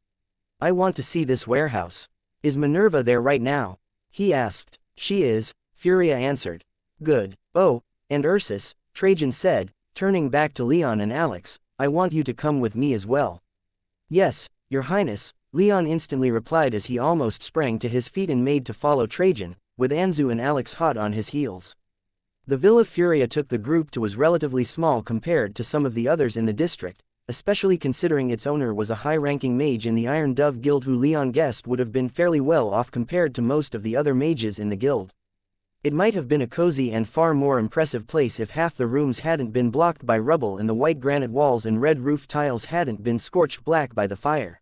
A: "I want to see this warehouse. Is Minerva there right now?" he asked. "She is," Furia answered. "Good. Oh, and Ursus," Trajan said, turning back to Leon and Alex, "I want you to come with me as well." "Yes, Your Highness," Leon instantly replied as he almost sprang to his feet and made to follow Trajan, with Anzu and Alex hot on his heels. The Villa Furia took the group to was relatively small compared to some of the others in the district, especially considering its owner was a high-ranking mage in the Iron Dove Guild who Leon guessed would have been fairly well off compared to most of the other mages in the guild. It might have been a cozy and far more impressive place if half the rooms hadn't been blocked by rubble and the white granite walls and red roof tiles hadn't been scorched black by the fire.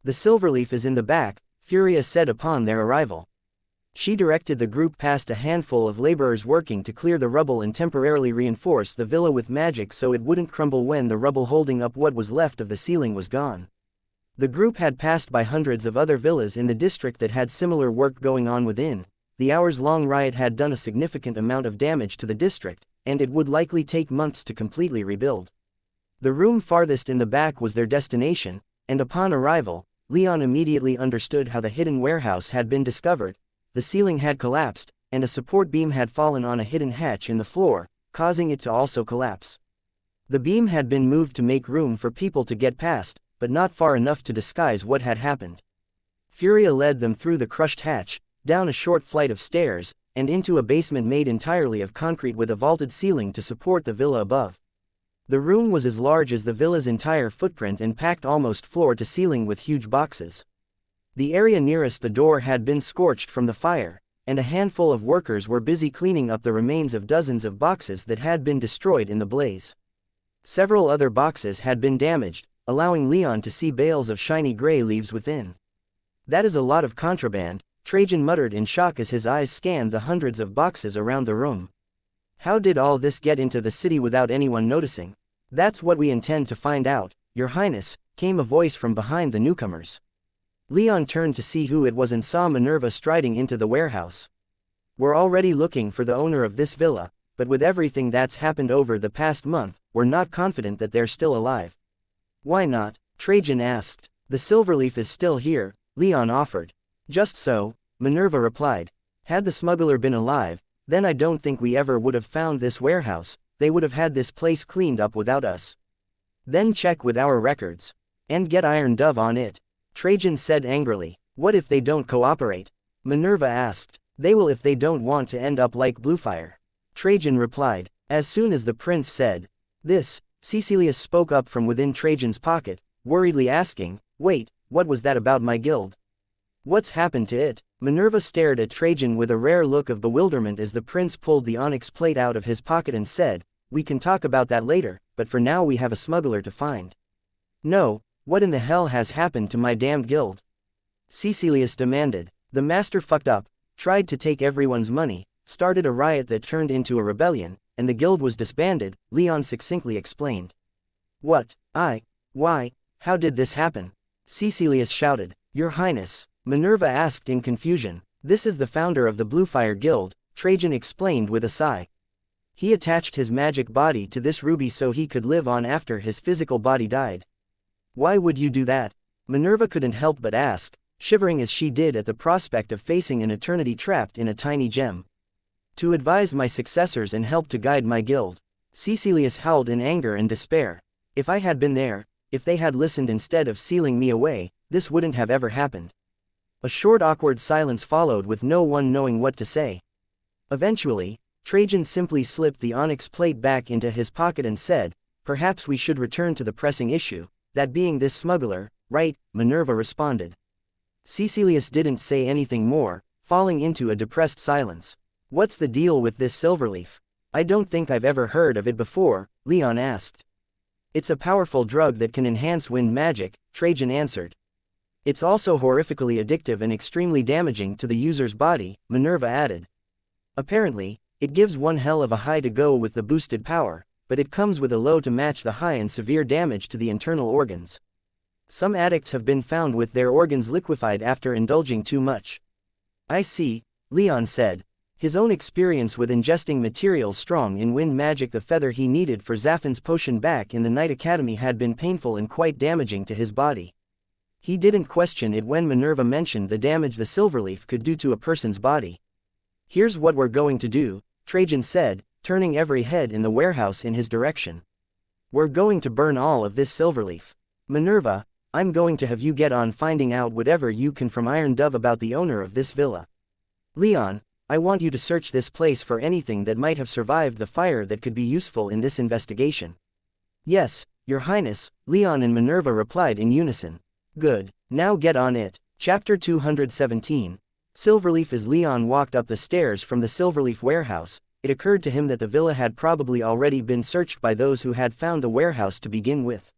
A: "The Silverleaf is in the back," Furia said upon their arrival. She directed the group past a handful of laborers working to clear the rubble and temporarily reinforce the villa with magic so it wouldn't crumble when the rubble holding up what was left of the ceiling was gone. The group had passed by hundreds of other villas in the district that had similar work going on within. The hours-long riot had done a significant amount of damage to the district, and it would likely take months to completely rebuild. The room farthest in the back was their destination, and upon arrival, Leon immediately understood how the hidden warehouse had been discovered. The ceiling had collapsed, and a support beam had fallen on a hidden hatch in the floor, causing it to also collapse. The beam had been moved to make room for people to get past, but not far enough to disguise what had happened. Furia led them through the crushed hatch, down a short flight of stairs, and into a basement made entirely of concrete with a vaulted ceiling to support the villa above. The room was as large as the villa's entire footprint and packed almost floor to ceiling with huge boxes. The area nearest the door had been scorched from the fire, and a handful of workers were busy cleaning up the remains of dozens of boxes that had been destroyed in the blaze. Several other boxes had been damaged, allowing Leon to see bales of shiny gray leaves within. "That is a lot of contraband," Trajan muttered in shock as his eyes scanned the hundreds of boxes around the room. "How did all this get into the city without anyone noticing?" "That's what we intend to find out, Your Highness," came a voice from behind the newcomers. Leon turned to see who it was and saw Minerva striding into the warehouse. "We're already looking for the owner of this villa, but with everything that's happened over the past month, we're not confident that they're still alive." "Why not?" Trajan asked. "The Silverleaf is still here," Leon offered. "Just so," Minerva replied. "Had the smuggler been alive, then I don't think we ever would have found this warehouse. They would have had this place cleaned up without us. Then check with our records. And get Iron Dove on it," Trajan said angrily. "What if they don't cooperate?" Minerva asked. "They will if they don't want to end up like Bluefire," Trajan replied. As soon as the prince said this, Caecilius spoke up from within Trajan's pocket, worriedly asking, "Wait, what was that about my guild? What's happened to it?" Minerva stared at Trajan with a rare look of bewilderment as the prince pulled the onyx plate out of his pocket and said, "We can talk about that later, but for now we have a smuggler to find." "No, what in the hell has happened to my damned guild?" Caecilius demanded. "The master fucked up, tried to take everyone's money, started a riot that turned into a rebellion, and the guild was disbanded," Leon succinctly explained. "What? Why, how did this happen?" Caecilius shouted. "Your Highness," Minerva asked in confusion. "This is the founder of the Bluefire Guild," Trajan explained with a sigh. "He attached his magic body to this ruby so he could live on after his physical body died." "Why would you do that?" Minerva couldn't help but ask, shivering as she did at the prospect of facing an eternity trapped in a tiny gem. "To advise my successors and help to guide my guild," Caecilius howled in anger and despair. "If I had been there, if they had listened instead of sealing me away, this wouldn't have ever happened." A short awkward silence followed with no one knowing what to say. Eventually, Trajan simply slipped the onyx plate back into his pocket and said, "Perhaps we should return to the pressing issue, that being this smuggler, right?" Minerva responded. Caecilius didn't say anything more, falling into a depressed silence. "What's the deal with this Silverleaf? I don't think I've ever heard of it before," Leon asked. "It's a powerful drug that can enhance wind magic," Trajan answered. "It's also horrifically addictive and extremely damaging to the user's body," Minerva added. "Apparently, it gives one hell of a high to go with the boosted power, but it comes with a low to match the high and severe damage to the internal organs. Some addicts have been found with their organs liquefied after indulging too much." "I see," Leon said. His own experience with ingesting material strong in wind magic, the feather he needed for Zaffin's potion back in the Night Academy, had been painful and quite damaging to his body. He didn't question it when Minerva mentioned the damage the Silverleaf could do to a person's body. "Here's what we're going to do," Trajan said, turning every head in the warehouse in his direction. "We're going to burn all of this Silverleaf." Minerva, I'm going to have you get on finding out whatever you can from Iron Dove about the owner of this villa. Leon, I want you to search this place for anything that might have survived the fire that could be useful in this investigation." "Yes, Your Highness," Leon and Minerva replied in unison. "Good, now get on it." Chapter 217. Silverleaf. As Leon walked up the stairs from the Silverleaf warehouse, it occurred to him that the villa had probably already been searched by those who had found the warehouse to begin with.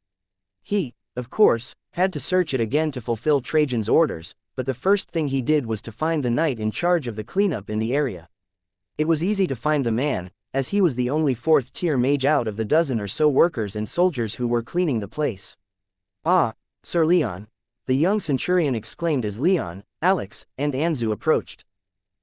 A: He, of course, had to search it again to fulfill Trajan's orders, but the first thing he did was to find the knight in charge of the cleanup in the area. It was easy to find the man, as he was the only fourth-tier mage out of the dozen or so workers and soldiers who were cleaning the place. "Ah, Sir Leon," the young centurion exclaimed as Leon, Alex, and Anzu approached.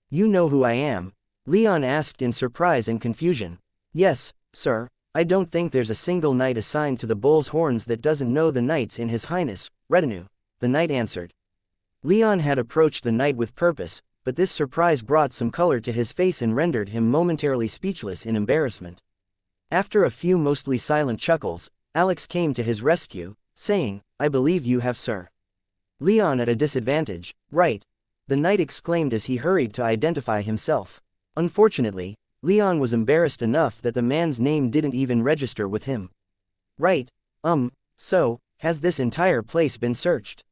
A: "You know who I am?" Leon asked in surprise and confusion. "Yes, sir. I don't think there's a single knight assigned to the bull's horns that doesn't know the knights in his highness' retinue," the knight answered. Leon had approached the knight with purpose, but this surprise brought some color to his face and rendered him momentarily speechless in embarrassment. After a few mostly silent chuckles, Alex came to his rescue, saying, "I believe you have, sir." Leon at a disadvantage, "Right," the knight exclaimed as he hurried to identify himself. Unfortunately, Leon was embarrassed enough that the man's name didn't even register with him. "Right, so, has this entire place been searched?"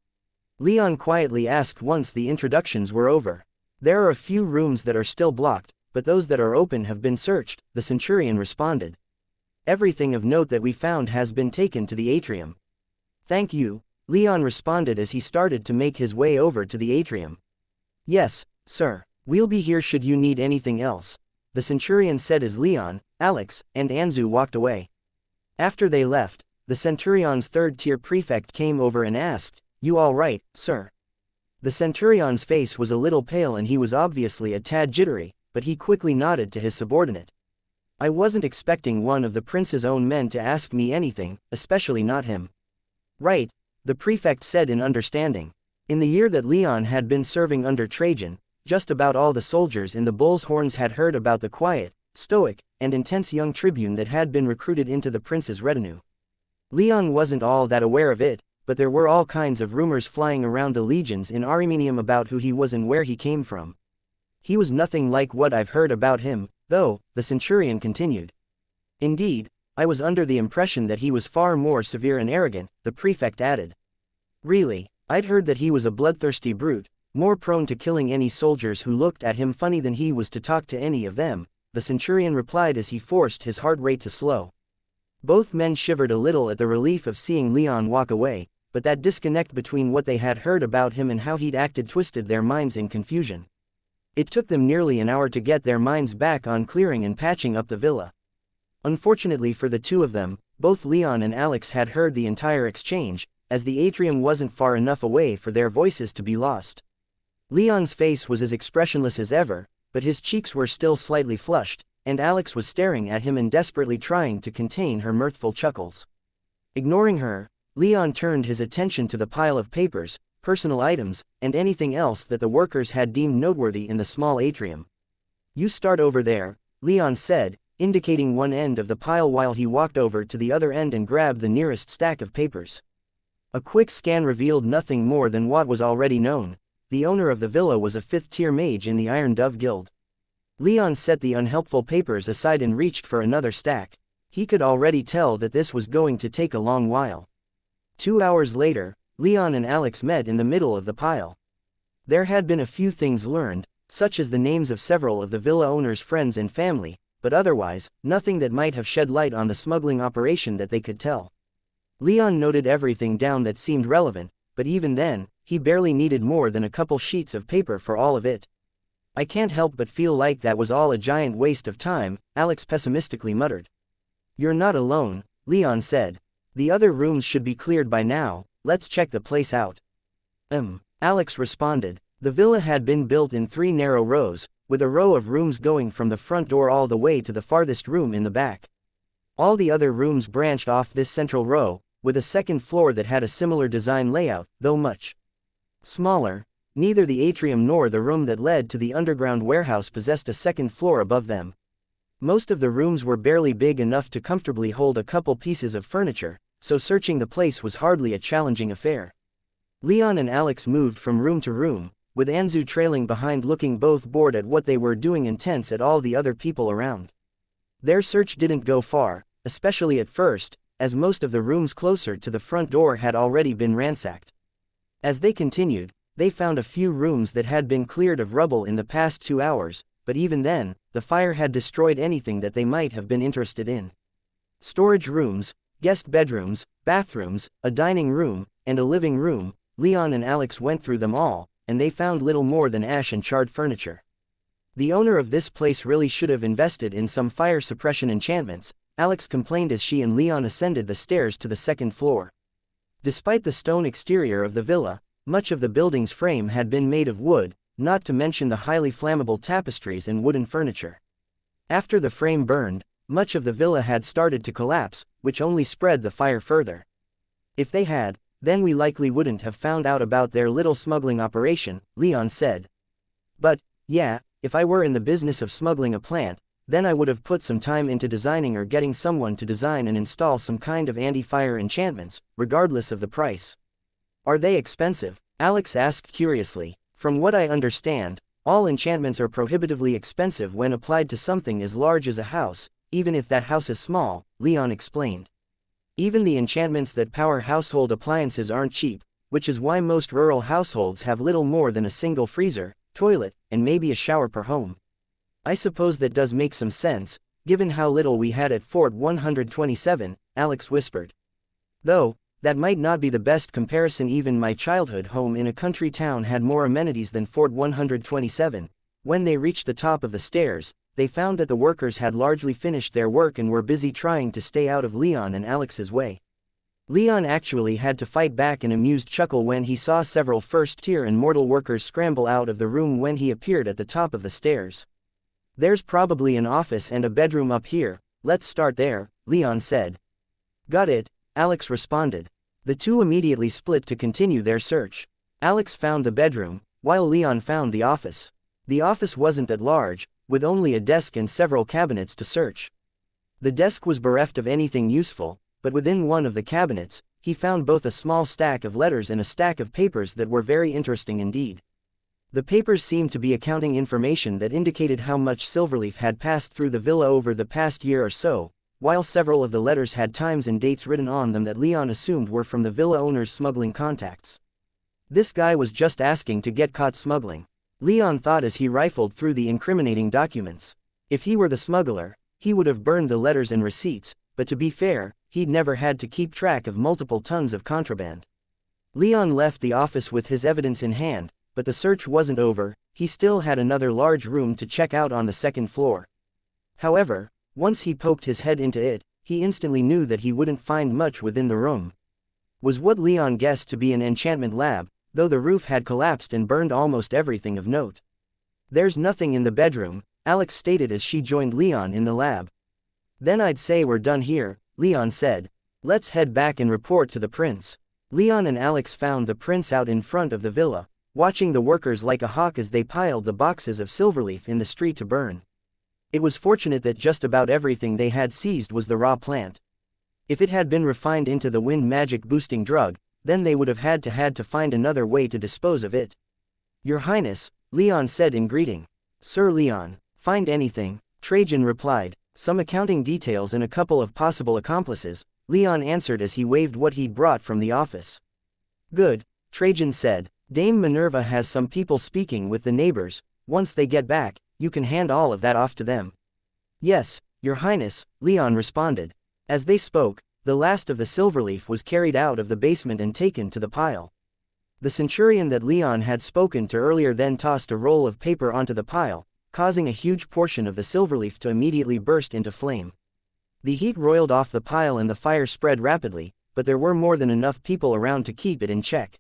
A: Leon quietly asked once the introductions were over. "There are a few rooms that are still blocked, but those that are open have been searched," the centurion responded. "Everything of note that we found has been taken to the atrium." "Thank you," Leon responded as he started to make his way over to the atrium. "Yes, sir. We'll be here should you need anything else," the centurion said as Leon, Alex, and Anzu walked away. After they left, the centurion's third-tier prefect came over and asked, "You all right, sir?" The centurion's face was a little pale and he was obviously a tad jittery, but he quickly nodded to his subordinate. "I wasn't expecting one of the prince's own men to ask me anything, especially not him." "Right," the prefect said in understanding. In the year that Leon had been serving under Trajan, just about all the soldiers in the Bull's Horns had heard about the quiet, stoic, and intense young tribune that had been recruited into the prince's retinue. Leon wasn't all that aware of it, but there were all kinds of rumors flying around the legions in Armenium about who he was and where he came from. "He was nothing like what I've heard about him, though," the centurion continued. "Indeed, I was under the impression that he was far more severe and arrogant," the prefect added. "Really, I'd heard that he was a bloodthirsty brute, more prone to killing any soldiers who looked at him funny than he was to talk to any of them," the centurion replied as he forced his heart rate to slow. Both men shivered a little at the relief of seeing Leon walk away, but that disconnect between what they had heard about him and how he'd acted twisted their minds in confusion. It took them nearly an hour to get their minds back on clearing and patching up the villa. Unfortunately for the two of them, both Leon and Alex had heard the entire exchange, as the atrium wasn't far enough away for their voices to be lost. Leon's face was as expressionless as ever, but his cheeks were still slightly flushed, and Alex was staring at him and desperately trying to contain her mirthful chuckles. Ignoring her, Leon turned his attention to the pile of papers, personal items, and anything else that the workers had deemed noteworthy in the small atrium. "You start over there," Leon said, indicating one end of the pile while he walked over to the other end and grabbed the nearest stack of papers. A quick scan revealed nothing more than what was already known. The owner of the villa was a fifth-tier mage in the Iron Dove Guild. Leon set the unhelpful papers aside and reached for another stack. He could already tell that this was going to take a long while. 2 hours later, Leon and Alex met in the middle of the pile. There had been a few things learned, such as the names of several of the villa owner's friends and family, but otherwise, nothing that might have shed light on the smuggling operation that they could tell. Leon noted everything down that seemed relevant, but even then, he barely needed more than a couple sheets of paper for all of it. "I can't help but feel like that was all a giant waste of time," Alex pessimistically muttered. "You're not alone," Leon said. "The other rooms should be cleared by now, let's check the place out." Alex responded. The villa had been built in 3 narrow rows, with a row of rooms going from the front door all the way to the farthest room in the back. All the other rooms branched off this central row, with a second floor that had a similar design layout, though much smaller. Neither the atrium nor the room that led to the underground warehouse possessed a second floor above them. Most of the rooms were barely big enough to comfortably hold a couple pieces of furniture, so searching the place was hardly a challenging affair. Leon and Alex moved from room to room, with Anzu trailing behind, looking both bored at what they were doing and tense at all the other people around. Their search didn't go far, especially at first, as most of the rooms closer to the front door had already been ransacked. As they continued, they found a few rooms that had been cleared of rubble in the past 2 hours, but even then, the fire had destroyed anything that they might have been interested in. Storage rooms, guest bedrooms, bathrooms, a dining room, and a living room. Leon and Alex went through them all, and they found little more than ash and charred furniture. The owner of this place really should have invested in some fire suppression enchantments, Alex complained as she and Leon ascended the stairs to the second floor. Despite the stone exterior of the villa, much of the building's frame had been made of wood, not to mention the highly flammable tapestries and wooden furniture. After the frame burned, much of the villa had started to collapse, which only spread the fire further. If they had, then we likely wouldn't have found out about their little smuggling operation, Leon said. But, yeah, if I were in the business of smuggling a plant, then I would have put some time into designing or getting someone to design and install some kind of anti-fire enchantments, regardless of the price. Are they expensive? Alex asked curiously. From what I understand, all enchantments are prohibitively expensive when applied to something as large as a house, even if that house is small, Leon explained. Even the enchantments that power household appliances aren't cheap, which is why most rural households have little more than a single freezer, toilet, and maybe a shower per home. I suppose that does make some sense, given how little we had at Fort 127, Alex whispered. Though, that might not be the best comparison. Even my childhood home in a country town had more amenities than Fort 127. When they reached the top of the stairs, they found that the workers had largely finished their work and were busy trying to stay out of Leon and Alex's way. Leon actually had to fight back an amused chuckle when he saw several first-tier and mortal workers scramble out of the room when he appeared at the top of the stairs. There's probably an office and a bedroom up here, let's start there, Leon said. Got it, Alex responded. The two immediately split to continue their search. Alex found the bedroom, while Leon found the office. The office wasn't that large, with only a desk and several cabinets to search. The desk was bereft of anything useful, but within one of the cabinets, he found both a small stack of letters and a stack of papers that were very interesting indeed. The papers seemed to be accounting information that indicated how much Silverleaf had passed through the villa over the past year or so, while several of the letters had times and dates written on them that Leon assumed were from the villa owner's smuggling contacts. This guy was just asking to get caught smuggling, Leon thought as he rifled through the incriminating documents. If he were the smuggler, he would have burned the letters and receipts, but to be fair, he'd never had to keep track of multiple tons of contraband. Leon left the office with his evidence in hand, but the search wasn't over. He still had another large room to check out on the second floor. However, once he poked his head into it, he instantly knew that he wouldn't find much within the room. Was what Leon guessed to be an enchantment lab, though the roof had collapsed and burned almost everything of note. There's nothing in the bedroom, Alex stated as she joined Leon in the lab. Then I'd say we're done here, Leon said. Let's head back and report to the prince. Leon and Alex found the prince out in front of the villa, watching the workers like a hawk as they piled the boxes of Silverleaf in the street to burn. It was fortunate that just about everything they had seized was the raw plant. If it had been refined into the wind magic boosting drug, then they would have had to find another way to dispose of it. Your Highness, Leon said in greeting. Sir Leon, find anything? Trajan replied. Some accounting details and a couple of possible accomplices, Leon answered as he waved what he'd brought from the office. Good, Trajan said. Dame Minerva has some people speaking with the neighbors. Once they get back, you can hand all of that off to them. Yes, Your Highness, Leon responded. As they spoke, the last of the Silverleaf was carried out of the basement and taken to the pile. The centurion that Leon had spoken to earlier then tossed a roll of paper onto the pile, causing a huge portion of the Silverleaf to immediately burst into flame. The heat roiled off the pile and the fire spread rapidly, but there were more than enough people around to keep it in check.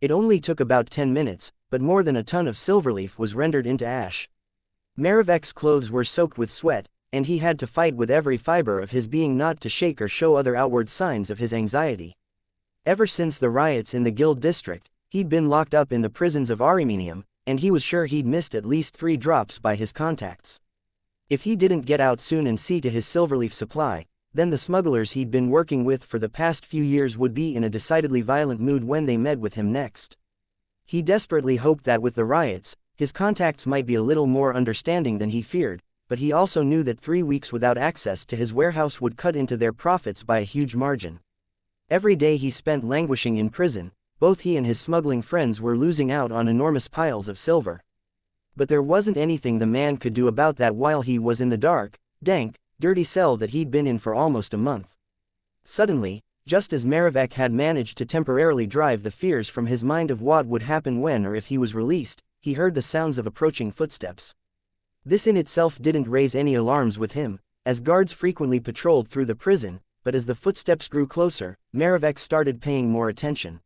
A: It only took about 10 minutes, but more than a ton of Silverleaf was rendered into ash. Maravek's clothes were soaked with sweat, and he had to fight with every fiber of his being not to shake or show other outward signs of his anxiety. Ever since the riots in the Guild District, he'd been locked up in the prisons of Arimenium, and he was sure he'd missed at least 3 drops by his contacts. If he didn't get out soon and see to his Silverleaf supply, then the smugglers he'd been working with for the past few years would be in a decidedly violent mood when they met with him next. He desperately hoped that with the riots, his contacts might be a little more understanding than he feared, but he also knew that 3 weeks without access to his warehouse would cut into their profits by a huge margin. Every day he spent languishing in prison, both he and his smuggling friends were losing out on enormous piles of silver. But there wasn't anything the man could do about that while he was in the dark, dank, dirty cell that he'd been in for almost a month. Suddenly, just as Merivek had managed to temporarily drive the fears from his mind of what would happen when or if he was released, he heard the sounds of approaching footsteps. This in itself didn't raise any alarms with him, as guards frequently patrolled through the prison, but as the footsteps grew closer, Merivek started paying more attention.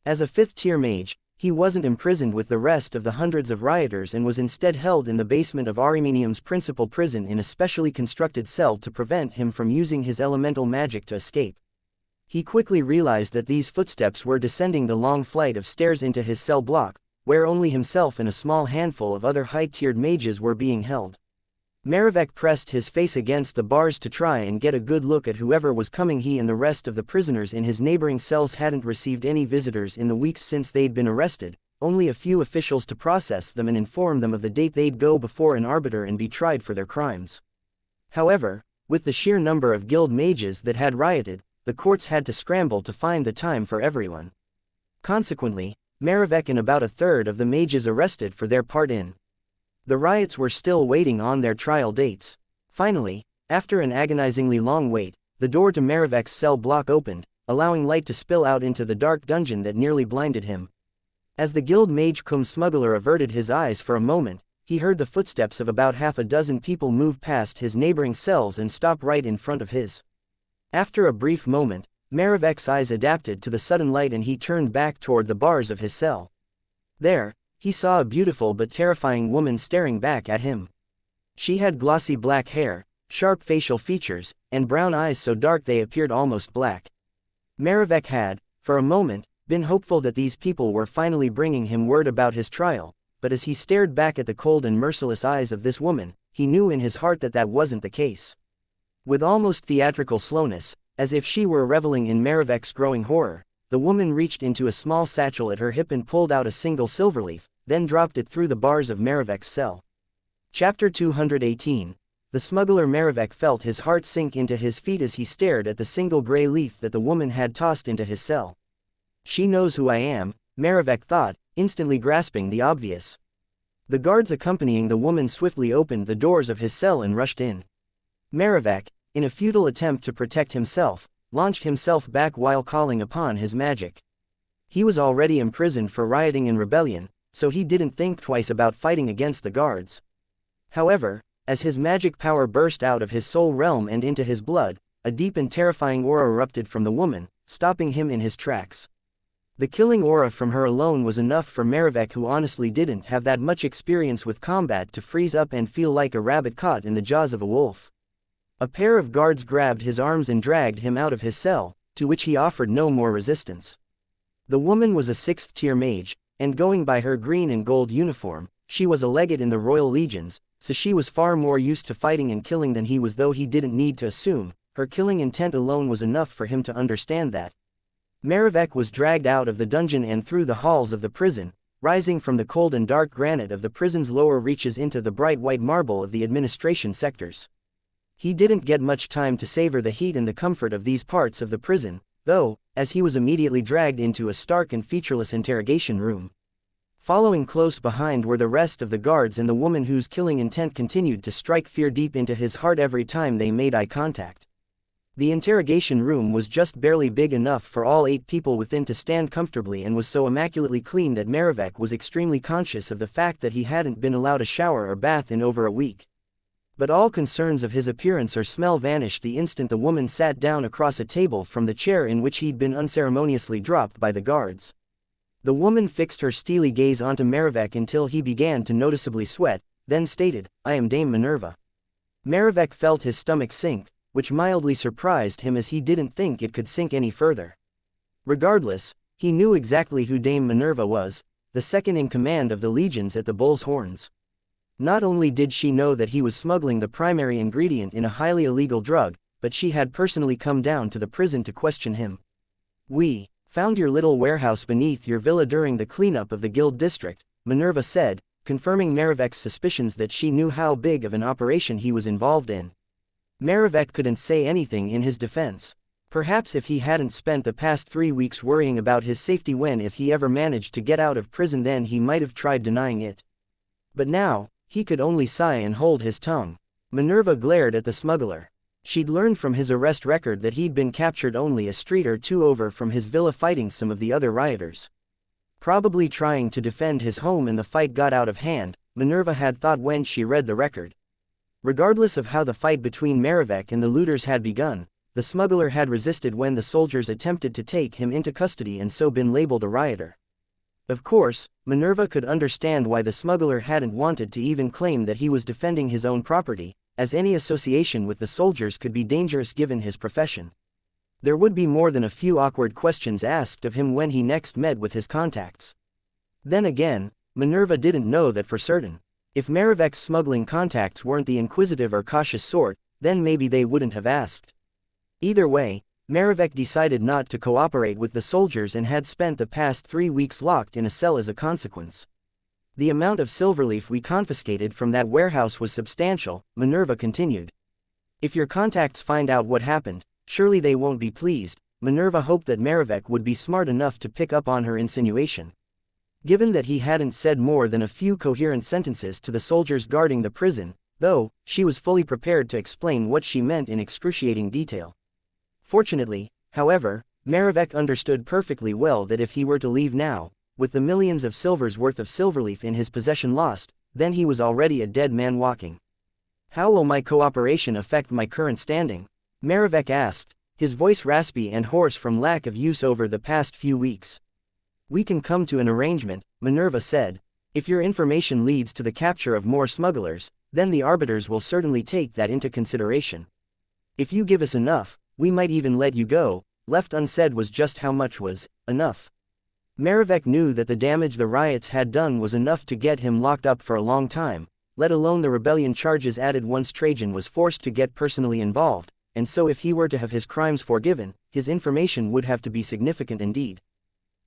A: As a fifth-tier mage, he wasn't imprisoned with the rest of the hundreds of rioters and was instead held in the basement of Arimenium's principal prison in a specially constructed cell to prevent him from using his elemental magic to escape. He quickly realized that these footsteps were descending the long flight of stairs into his cell block, where only himself and a small handful of other high-tiered mages were being held. Merivek pressed his face against the bars to try and get a good look at whoever was coming. He and the rest of the prisoners in his neighboring cells hadn't received any visitors in the weeks since they'd been arrested, only a few officials to process them and inform them of the date they'd go before an arbiter and be tried for their crimes. However, with the sheer number of guild mages that had rioted, the courts had to scramble to find the time for everyone. Consequently, Merivek and about a third of the mages arrested for their part in the riots were still waiting on their trial dates. Finally, after an agonizingly long wait, the door to Merivek's cell block opened, allowing light to spill out into the dark dungeon that nearly blinded him. As the guild mage cum smuggler averted his eyes for a moment, he heard the footsteps of about half a dozen people move past his neighboring cells and stop right in front of his. After a brief moment, Merivek's eyes adapted to the sudden light and he turned back toward the bars of his cell. There, he saw a beautiful but terrifying woman staring back at him. She had glossy black hair, sharp facial features, and brown eyes so dark they appeared almost black. Merivek had, for a moment, been hopeful that these people were finally bringing him word about his trial, but as he stared back at the cold and merciless eyes of this woman, he knew in his heart that that wasn't the case. With almost theatrical slowness, as if she were reveling in Merivek's growing horror, the woman reached into a small satchel at her hip and pulled out a single silverleaf, then dropped it through the bars of Merivek's cell. Chapter 218. The smuggler. Merivek felt his heart sink into his feet as he stared at the single gray leaf that the woman had tossed into his cell. She knows who I am, Merivek thought, instantly grasping the obvious. The guards accompanying the woman swiftly opened the doors of his cell and rushed in. Merivek, in a futile attempt to protect himself, launched himself back while calling upon his magic. He was already imprisoned for rioting and rebellion, so he didn't think twice about fighting against the guards. However, as his magic power burst out of his soul realm and into his blood, a deep and terrifying aura erupted from the woman, stopping him in his tracks. The killing aura from her alone was enough for Merivek, who honestly didn't have that much experience with combat, to freeze up and feel like a rabbit caught in the jaws of a wolf. A pair of guards grabbed his arms and dragged him out of his cell, to which he offered no more resistance. The woman was a 6th-tier mage, and going by her green and gold uniform, she was a legate in the Royal Legions, so she was far more used to fighting and killing than he was, though he didn't need to assume. Her killing intent alone was enough for him to understand that. Merivek was dragged out of the dungeon and through the halls of the prison, rising from the cold and dark granite of the prison's lower reaches into the bright white marble of the administration sectors. He didn't get much time to savor the heat and the comfort of these parts of the prison, though, as he was immediately dragged into a stark and featureless interrogation room. Following close behind were the rest of the guards and the woman whose killing intent continued to strike fear deep into his heart every time they made eye contact. The interrogation room was just barely big enough for all 8 people within to stand comfortably and was so immaculately clean that Merivek was extremely conscious of the fact that he hadn't been allowed a shower or bath in over a week. But all concerns of his appearance or smell vanished the instant the woman sat down across a table from the chair in which he'd been unceremoniously dropped by the guards. The woman fixed her steely gaze onto Merivek until he began to noticeably sweat, then stated, "I am Dame Minerva." Merivek felt his stomach sink, which mildly surprised him as he didn't think it could sink any further. Regardless, he knew exactly who Dame Minerva was, the second in command of the legions at the Bull's Horns. Not only did she know that he was smuggling the primary ingredient in a highly illegal drug, but she had personally come down to the prison to question him. "We found your little warehouse beneath your villa during the cleanup of the guild district," Minerva said, confirming Merivek's suspicions that she knew how big of an operation he was involved in. Merivek couldn't say anything in his defense. Perhaps if he hadn't spent the past 3 weeks worrying about his safety when if he ever managed to get out of prison, then he might have tried denying it. But now, he could only sigh and hold his tongue. Minerva glared at the smuggler. She'd learned from his arrest record that he'd been captured only a street or two over from his villa fighting some of the other rioters. Probably trying to defend his home and the fight got out of hand, Minerva had thought when she read the record. Regardless of how the fight between Merivek and the looters had begun, the smuggler had resisted when the soldiers attempted to take him into custody and so been labeled a rioter. Of course, Minerva could understand why the smuggler hadn't wanted to even claim that he was defending his own property, as any association with the soldiers could be dangerous given his profession. There would be more than a few awkward questions asked of him when he next met with his contacts. Then again, Minerva didn't know that for certain. If Merivek's smuggling contacts weren't the inquisitive or cautious sort, then maybe they wouldn't have asked. Either way, Merivek decided not to cooperate with the soldiers and had spent the past 3 weeks locked in a cell as a consequence. "The amount of silverleaf we confiscated from that warehouse was substantial," Minerva continued. "If your contacts find out what happened, surely they won't be pleased." Minerva hoped that Merivek would be smart enough to pick up on her insinuation. Given that he hadn't said more than a few coherent sentences to the soldiers guarding the prison, though, she was fully prepared to explain what she meant in excruciating detail. Fortunately, however, Merivek understood perfectly well that if he were to leave now, with the millions of silver's worth of silverleaf in his possession lost, then he was already a dead man walking. "How will my cooperation affect my current standing?" Merivek asked, his voice raspy and hoarse from lack of use over the past few weeks. "We can come to an arrangement," Minerva said. "If your information leads to the capture of more smugglers, then the arbiters will certainly take that into consideration. If you give us enough, we might even let you go." Left unsaid was just how much was enough. Merivek knew that the damage the riots had done was enough to get him locked up for a long time, let alone the rebellion charges added once Trajan was forced to get personally involved, and so if he were to have his crimes forgiven, his information would have to be significant indeed.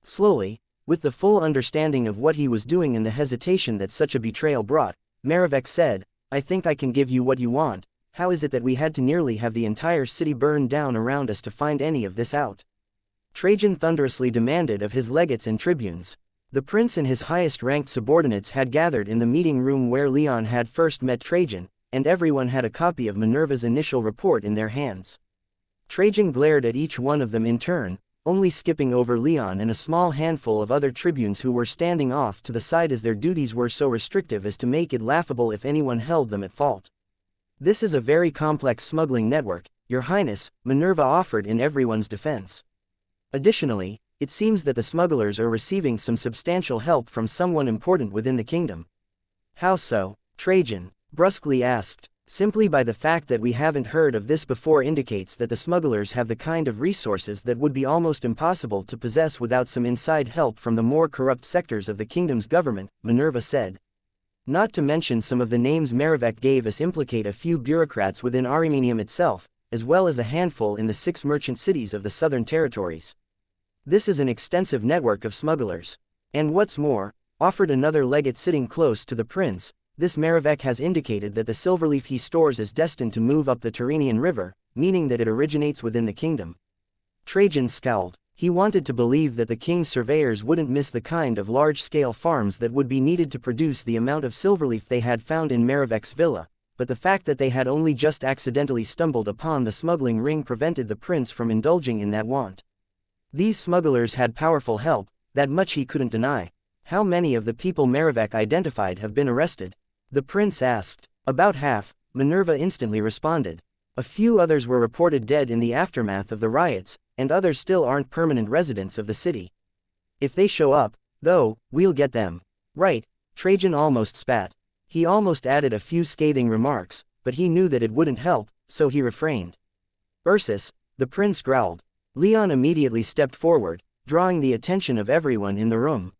A: Slowly, with the full understanding of what he was doing and the hesitation that such a betrayal brought, Merivek said, "I think I can give you what you want. How is it that we had to nearly have the entire city burned down around us to find any of this out?" Trajan thunderously demanded of his legates and tribunes. The prince and his highest-ranked subordinates had gathered in the meeting room where Leon had first met Trajan, and everyone had a copy of Minerva's initial report in their hands. Trajan glared at each one of them in turn, only skipping over Leon and a small handful of other tribunes who were standing off to the side as their duties were so restrictive as to make it laughable if anyone held them at fault. "This is a very complex smuggling network, Your Highness," Minerva offered in everyone's defense. "Additionally, it seems that the smugglers are receiving some substantial help from someone important within the kingdom." "How so?" Trajan brusquely asked. "Simply by the fact that we haven't heard of this before indicates that the smugglers have the kind of resources that would be almost impossible to possess without some inside help from the more corrupt sectors of the kingdom's government," Minerva said. "Not to mention some of the names Merivek gave us implicate a few bureaucrats within Arimanium itself, as well as a handful in the 6 merchant cities of the southern territories. This is an extensive network of smugglers. And what's more," offered another legate sitting close to the prince, "this Merivek has indicated that the silverleaf he stores is destined to move up the Tyrrhenian River, meaning that it originates within the kingdom." Trajan scowled. He wanted to believe that the king's surveyors wouldn't miss the kind of large-scale farms that would be needed to produce the amount of silverleaf they had found in Merivek's villa, but the fact that they had only just accidentally stumbled upon the smuggling ring prevented the prince from indulging in that want. These smugglers had powerful help, that much he couldn't deny. "How many of the people Merivek identified have been arrested?" the prince asked. "About half," Minerva instantly responded. "A few others were reported dead in the aftermath of the riots, and others still aren't permanent residents of the city. If they show up, though, we'll get them." "Right," Trajan almost spat. He almost added a few scathing remarks, but he knew that it wouldn't help, so he refrained. "Ursus," the prince growled. Leon immediately stepped forward, drawing the attention of everyone in the room.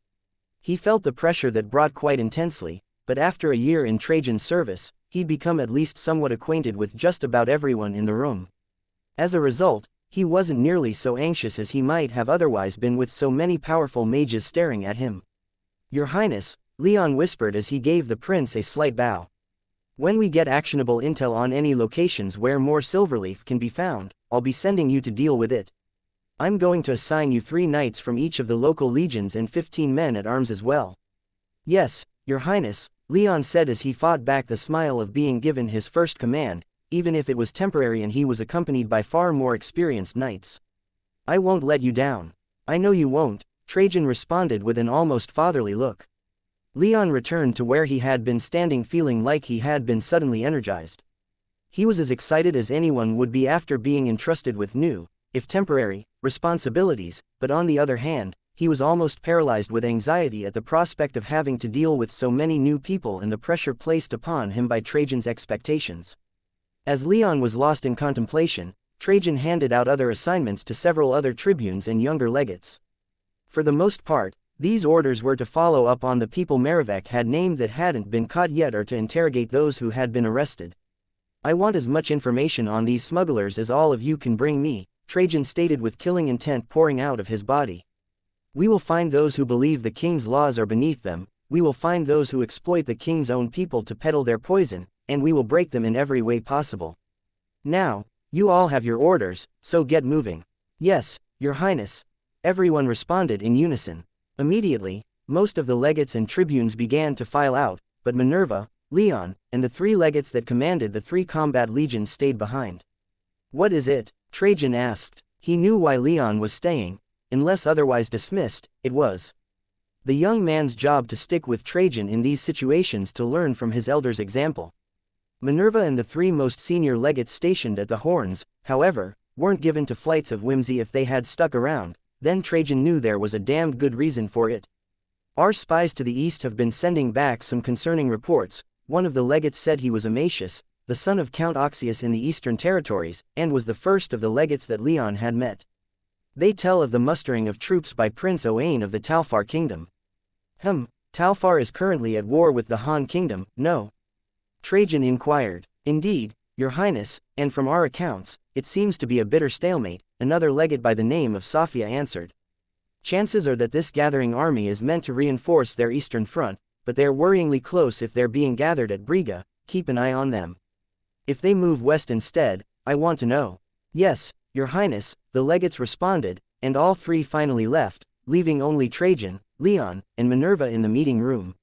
A: He felt the pressure that brought quite intensely, but after a year in Trajan's service, he'd become at least somewhat acquainted with just about everyone in the room. As a result, he wasn't nearly so anxious as he might have otherwise been with so many powerful mages staring at him. "Your Highness," Leon whispered as he gave the prince a slight bow. "When we get actionable intel on any locations where more silverleaf can be found, I'll be sending you to deal with it. I'm going to assign you 3 knights from each of the local legions and 15 men at arms as well." "Yes, Your Highness," Leon said as he fought back the smile of being given his first command, even if it was temporary and he was accompanied by far more experienced knights. "I won't let you down." "I know you won't," Trajan responded with an almost fatherly look. Leon returned to where he had been standing, feeling like he had been suddenly energized. He was as excited as anyone would be after being entrusted with new, if temporary, responsibilities, but on the other hand, he was almost paralyzed with anxiety at the prospect of having to deal with so many new people and the pressure placed upon him by Trajan's expectations. As Leon was lost in contemplation, Trajan handed out other assignments to several other tribunes and younger legates. For the most part, these orders were to follow up on the people Merivek had named that hadn't been caught yet or to interrogate those who had been arrested. "I want as much information on these smugglers as all of you can bring me," Trajan stated with killing intent pouring out of his body. "We will find those who believe the king's laws are beneath them, we will find those who exploit the king's own people to peddle their poison, and we will break them in every way possible. Now, you all have your orders, so get moving." "Yes, Your Highness," everyone responded in unison. Immediately, most of the legates and tribunes began to file out, but Minerva, Leon, and the 3 legates that commanded the 3 combat legions stayed behind. "What is it?" Trajan asked. He knew why Leon was staying. Unless otherwise dismissed, it was the young man's job to stick with Trajan in these situations to learn from his elder's example. Minerva and the 3 most senior legates stationed at the horns, however, weren't given to flights of whimsy. If they had stuck around, then Trajan knew there was a damned good reason for it. "Our spies to the east have been sending back some concerning reports," one of the legates said. He was Amatius, the son of Count Oxius in the eastern territories, and was the first of the legates that Leon had met. "They tell of the mustering of troops by Prince Owain of the Talfar kingdom." Talfar is currently at war with the Han kingdom, no?" Trajan inquired. "Indeed, Your Highness, and from our accounts, it seems to be a bitter stalemate," another legate by the name of Sophia answered. "Chances are that this gathering army is meant to reinforce their eastern front, but they're worryingly close if they're being gathered at Briga. Keep an eye on them. If they move west instead, I want to know." "Yes, Your Highness," the legates responded, and all 3 finally left, leaving only Trajan, Leon, and Minerva in the meeting room.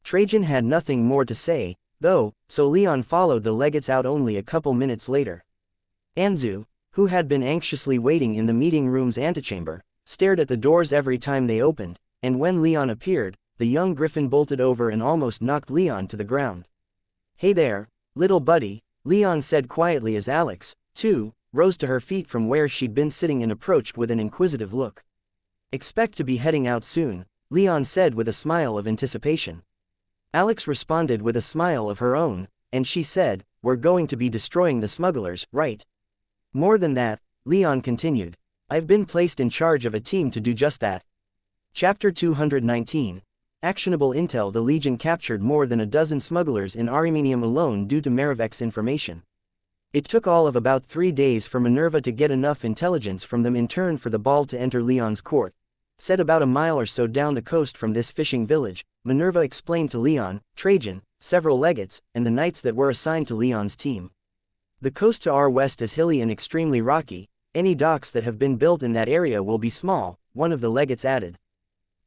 A: Trajan had nothing more to say, though, so Leon followed the legates out only a couple minutes later. Anzu, who had been anxiously waiting in the meeting room's antechamber, stared at the doors every time they opened, and when Leon appeared, the young griffin bolted over and almost knocked Leon to the ground. "Hey there, little buddy," Leon said quietly as Alex, too, rose to her feet from where she'd been sitting and approached with an inquisitive look. "Expect to be heading out soon," Leon said with a smile of anticipation. Alex responded with a smile of her own, and she said, "We're going to be destroying the smugglers, right?" "More than that," Leon continued. "I've been placed in charge of a team to do just that." Chapter 219. Actionable Intel. The Legion captured more than a dozen smugglers in Arimanium alone due to Merivek's information. It took all of about 3 days for Minerva to get enough intelligence from them in turn for the ball to enter Leon's court. Set about a mile or so down the coast from this fishing village, Minerva explained to Leon, Trajan, several legates, and the knights that were assigned to Leon's team. "The coast to our west is hilly and extremely rocky. Any docks that have been built in that area will be small," one of the legates added.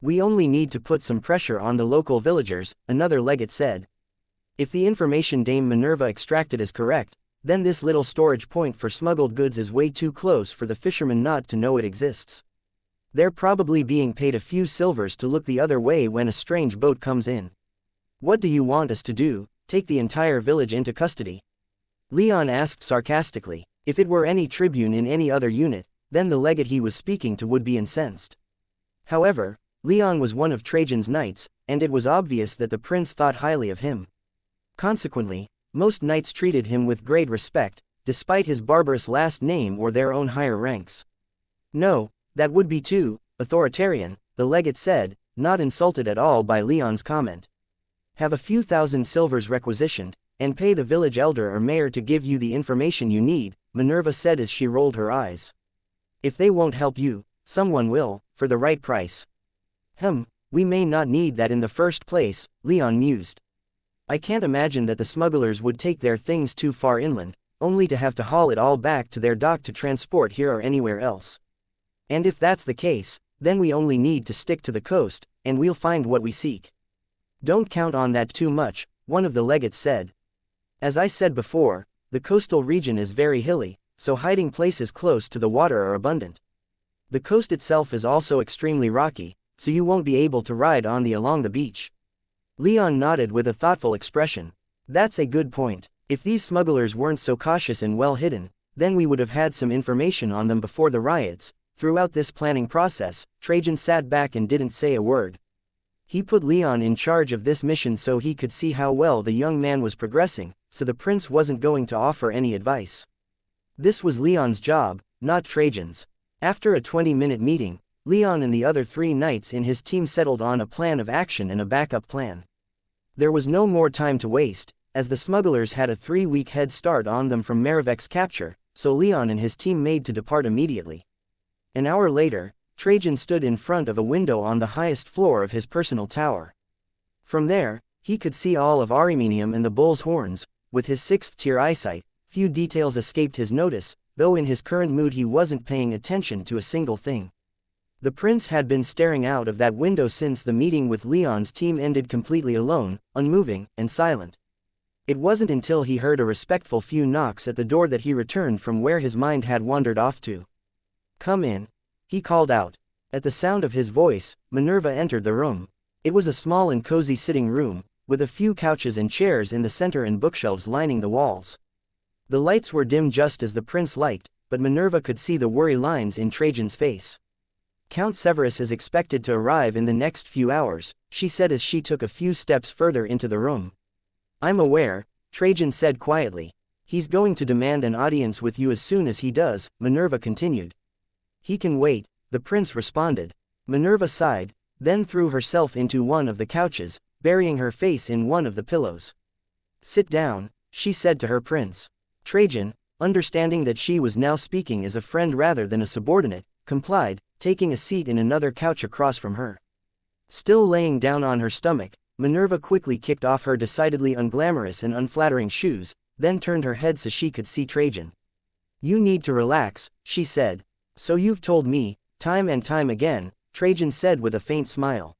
A: "We only need to put some pressure on the local villagers," another legate said. "If the information Dame Minerva extracted is correct, then this little storage point for smuggled goods is way too close for the fishermen not to know it exists. They're probably being paid a few silvers to look the other way when a strange boat comes in. What do you want us to do, take the entire village into custody?" Leon asked sarcastically. If it were any tribune in any other unit, then the legate he was speaking to would be incensed. However, Leon was one of Trajan's knights, and it was obvious that the prince thought highly of him. Consequently, most knights treated him with great respect, despite his barbarous last name or their own higher ranks. "No, that would be too authoritarian," the legate said, not insulted at all by Leon's comment. "Have a few thousand silvers requisitioned, and pay the village elder or mayor to give you the information you need, Minerva said as she rolled her eyes. If they won't help you, someone will, for the right price. We may not need that in the first place, Leon mused. I can't imagine that the smugglers would take their things too far inland, only to have to haul it all back to their dock to transport here or anywhere else. And if that's the case, then we only need to stick to the coast, and we'll find what we seek. Don't count on that too much, one of the legates said. As I said before, the coastal region is very hilly, so hiding places close to the water are abundant. The coast itself is also extremely rocky, so you won't be able to ride along the beach. Leon nodded with a thoughtful expression. That's a good point. If these smugglers weren't so cautious and well hidden, then we would have had some information on them before the riots. Throughout this planning process, Trajan sat back and didn't say a word. He put Leon in charge of this mission so he could see how well the young man was progressing, so the prince wasn't going to offer any advice. This was Leon's job, not Trajan's. After a 20-minute meeting, Leon and the other 3 knights in his team settled on a plan of action and a backup plan. There was no more time to waste, as the smugglers had a 3-week head start on them from Merivek's capture, so Leon and his team made to depart immediately. An hour later, Trajan stood in front of a window on the highest floor of his personal tower. From there, he could see all of Armenium and the bull's horns. With his 6th-tier eyesight, few details escaped his notice, though in his current mood he wasn't paying attention to a single thing. The prince had been staring out of that window since the meeting with Leon's team ended, completely alone, unmoving, and silent. It wasn't until he heard a respectful few knocks at the door that he returned from where his mind had wandered off to. "Come in," he called out. At the sound of his voice, Minerva entered the room. It was a small and cozy sitting room, with a few couches and chairs in the center and bookshelves lining the walls. The lights were dim just as the prince liked, but Minerva could see the worry lines in Trajan's face. "Count Severus is expected to arrive in the next few hours," she said as she took a few steps further into the room. "I'm aware," Trajan said quietly. "He's going to demand an audience with you as soon as he does," Minerva continued. "He can wait," the prince responded. Minerva sighed, then threw herself into one of the couches, burying her face in one of the pillows. "Sit down," she said to her prince. Trajan, understanding that she was now speaking as a friend rather than a subordinate, complied, taking a seat in another couch across from her. Still laying down on her stomach, Minerva quickly kicked off her decidedly unglamorous and unflattering shoes, then turned her head so she could see Trajan. "You need to relax," she said. "So you've told me, time and time again," Trajan said with a faint smile.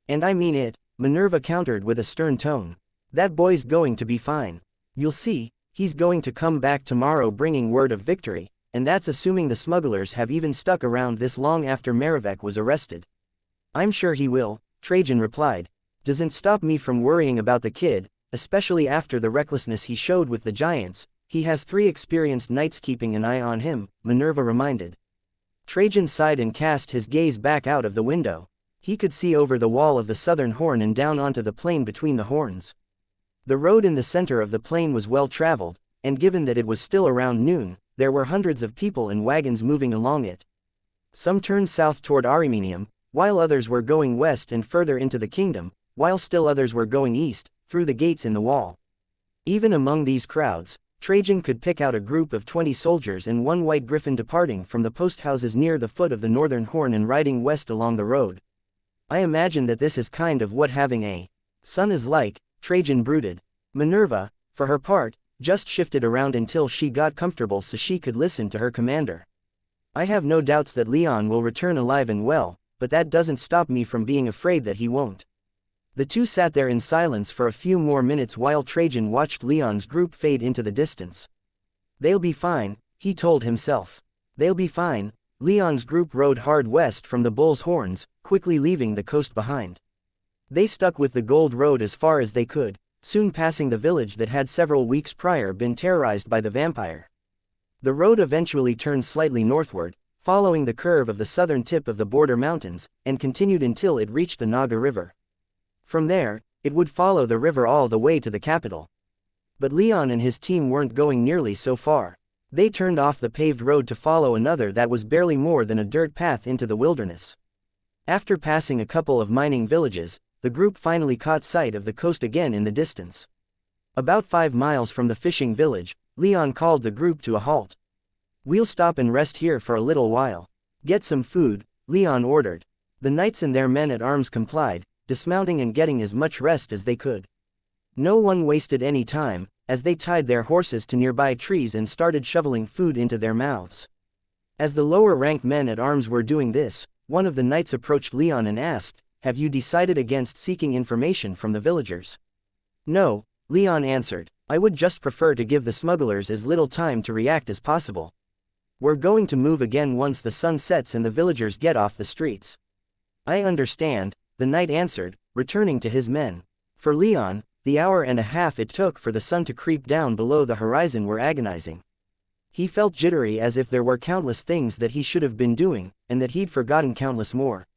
A: "And I mean it," Minerva countered with a stern tone. "That boy's going to be fine. You'll see, he's going to come back tomorrow bringing word of victory, and that's assuming the smugglers have even stuck around this long after Merivek was arrested." "I'm sure he will," Trajan replied. "Doesn't stop me from worrying about the kid, especially after the recklessness he showed with the giants. He has 3 experienced knights keeping an eye on him," Minerva reminded. Trajan sighed and cast his gaze back out of the window. He could see over the wall of the southern horn and down onto the plain between the horns. The road in the center of the plain was well traveled, and given that it was still around noon, there were hundreds of people and wagons moving along it. Some turned south toward Armenium, while others were going west and further into the kingdom, while still others were going east, through the gates in the wall. Even among these crowds, Trajan could pick out a group of 20 soldiers and 1 white griffin departing from the post houses near the foot of the northern horn and riding west along the road. "I imagine that this is kind of what having a son is like," Trajan brooded. Minerva, for her part, just shifted around until she got comfortable so she could listen to her commander. "I have no doubts that Leon will return alive and well, but that doesn't stop me from being afraid that he won't." The two sat there in silence for a few more minutes while Trajan watched Leon's group fade into the distance. "They'll be fine," he told himself. "They'll be fine." Leon's group rode hard west from the Bull's Horns, quickly leaving the coast behind. They stuck with the Gold Road as far as they could, soon passing the village that had several weeks prior been terrorized by the vampire. The road eventually turned slightly northward, following the curve of the southern tip of the border mountains, and continued until it reached the Naga River. From there, it would follow the river all the way to the capital. But Leon and his team weren't going nearly so far. They turned off the paved road to follow another that was barely more than a dirt path into the wilderness. After passing a couple of mining villages, the group finally caught sight of the coast again in the distance. About 5 miles from the fishing village, Leon called the group to a halt. "We'll stop and rest here for a little while. Get some food," Leon ordered. The knights and their men at arms complied, dismounting and getting as much rest as they could. No one wasted any time, as they tied their horses to nearby trees and started shoveling food into their mouths. As the lower-ranked men at arms were doing this, one of the knights approached Leon and asked, "Have you decided against seeking information from the villagers?" "No," Leon answered. "I would just prefer to give the smugglers as little time to react as possible. We're going to move again once the sun sets and the villagers get off the streets." "I understand," the knight answered, returning to his men. For Leon, the hour and a half it took for the sun to creep down below the horizon were agonizing. He felt jittery as if there were countless things that he should have been doing, and that he'd forgotten countless more.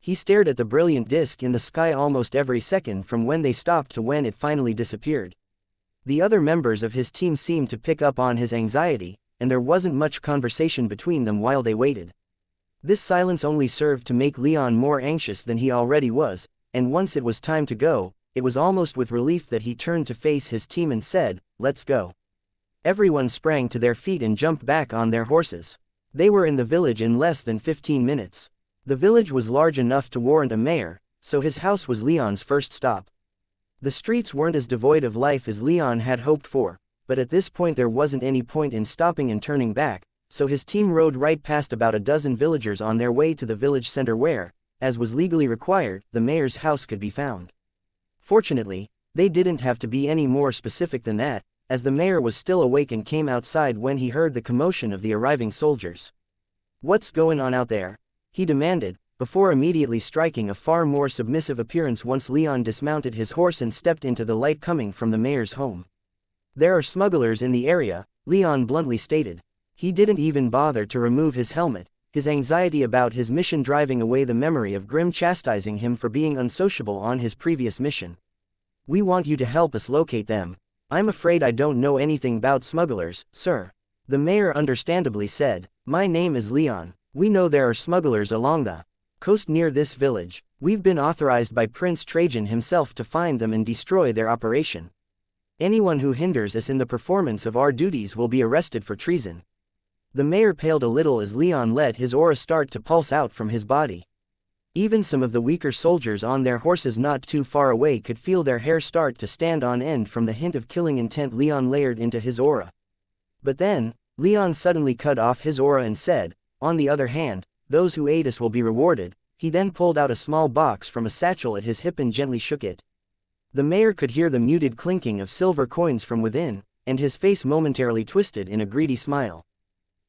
A: He stared at the brilliant disk in the sky almost every second from when they stopped to when it finally disappeared. The other members of his team seemed to pick up on his anxiety, and there wasn't much conversation between them while they waited. This silence only served to make Leon more anxious than he already was, and once it was time to go, it was almost with relief that he turned to face his team and said, "Let's go." Everyone sprang to their feet and jumped back on their horses. They were in the village in less than 15 minutes. The village was large enough to warrant a mayor, so his house was Leon's first stop. The streets weren't as devoid of life as Leon had hoped for, but at this point there wasn't any point in stopping and turning back, so his team rode right past about a dozen villagers on their way to the village center where, as was legally required, the mayor's house could be found. Fortunately, they didn't have to be any more specific than that, as the mayor was still awake and came outside when he heard the commotion of the arriving soldiers. "What's going on out there?" he demanded, before immediately striking a far more submissive appearance once Leon dismounted his horse and stepped into the light coming from the mayor's home. "There are smugglers in the area," Leon bluntly stated. He didn't even bother to remove his helmet, his anxiety about his mission driving away the memory of Grim chastising him for being unsociable on his previous mission. "We want you to help us locate them." "I'm afraid I don't know anything about smugglers, sir," the mayor understandably said. "My name is Leon. We know there are smugglers along the coast near this village. We've been authorized by Prince Trajan himself to find them and destroy their operation. Anyone who hinders us in the performance of our duties will be arrested for treason." The mayor paled a little as Leon let his aura start to pulse out from his body. Even some of the weaker soldiers on their horses not too far away could feel their hair start to stand on end from the hint of killing intent Leon layered into his aura. But then, Leon suddenly cut off his aura and said, "On the other hand, those who aid us will be rewarded." He then pulled out a small box from a satchel at his hip and gently shook it. The mayor could hear the muted clinking of silver coins from within, and his face momentarily twisted in a greedy smile.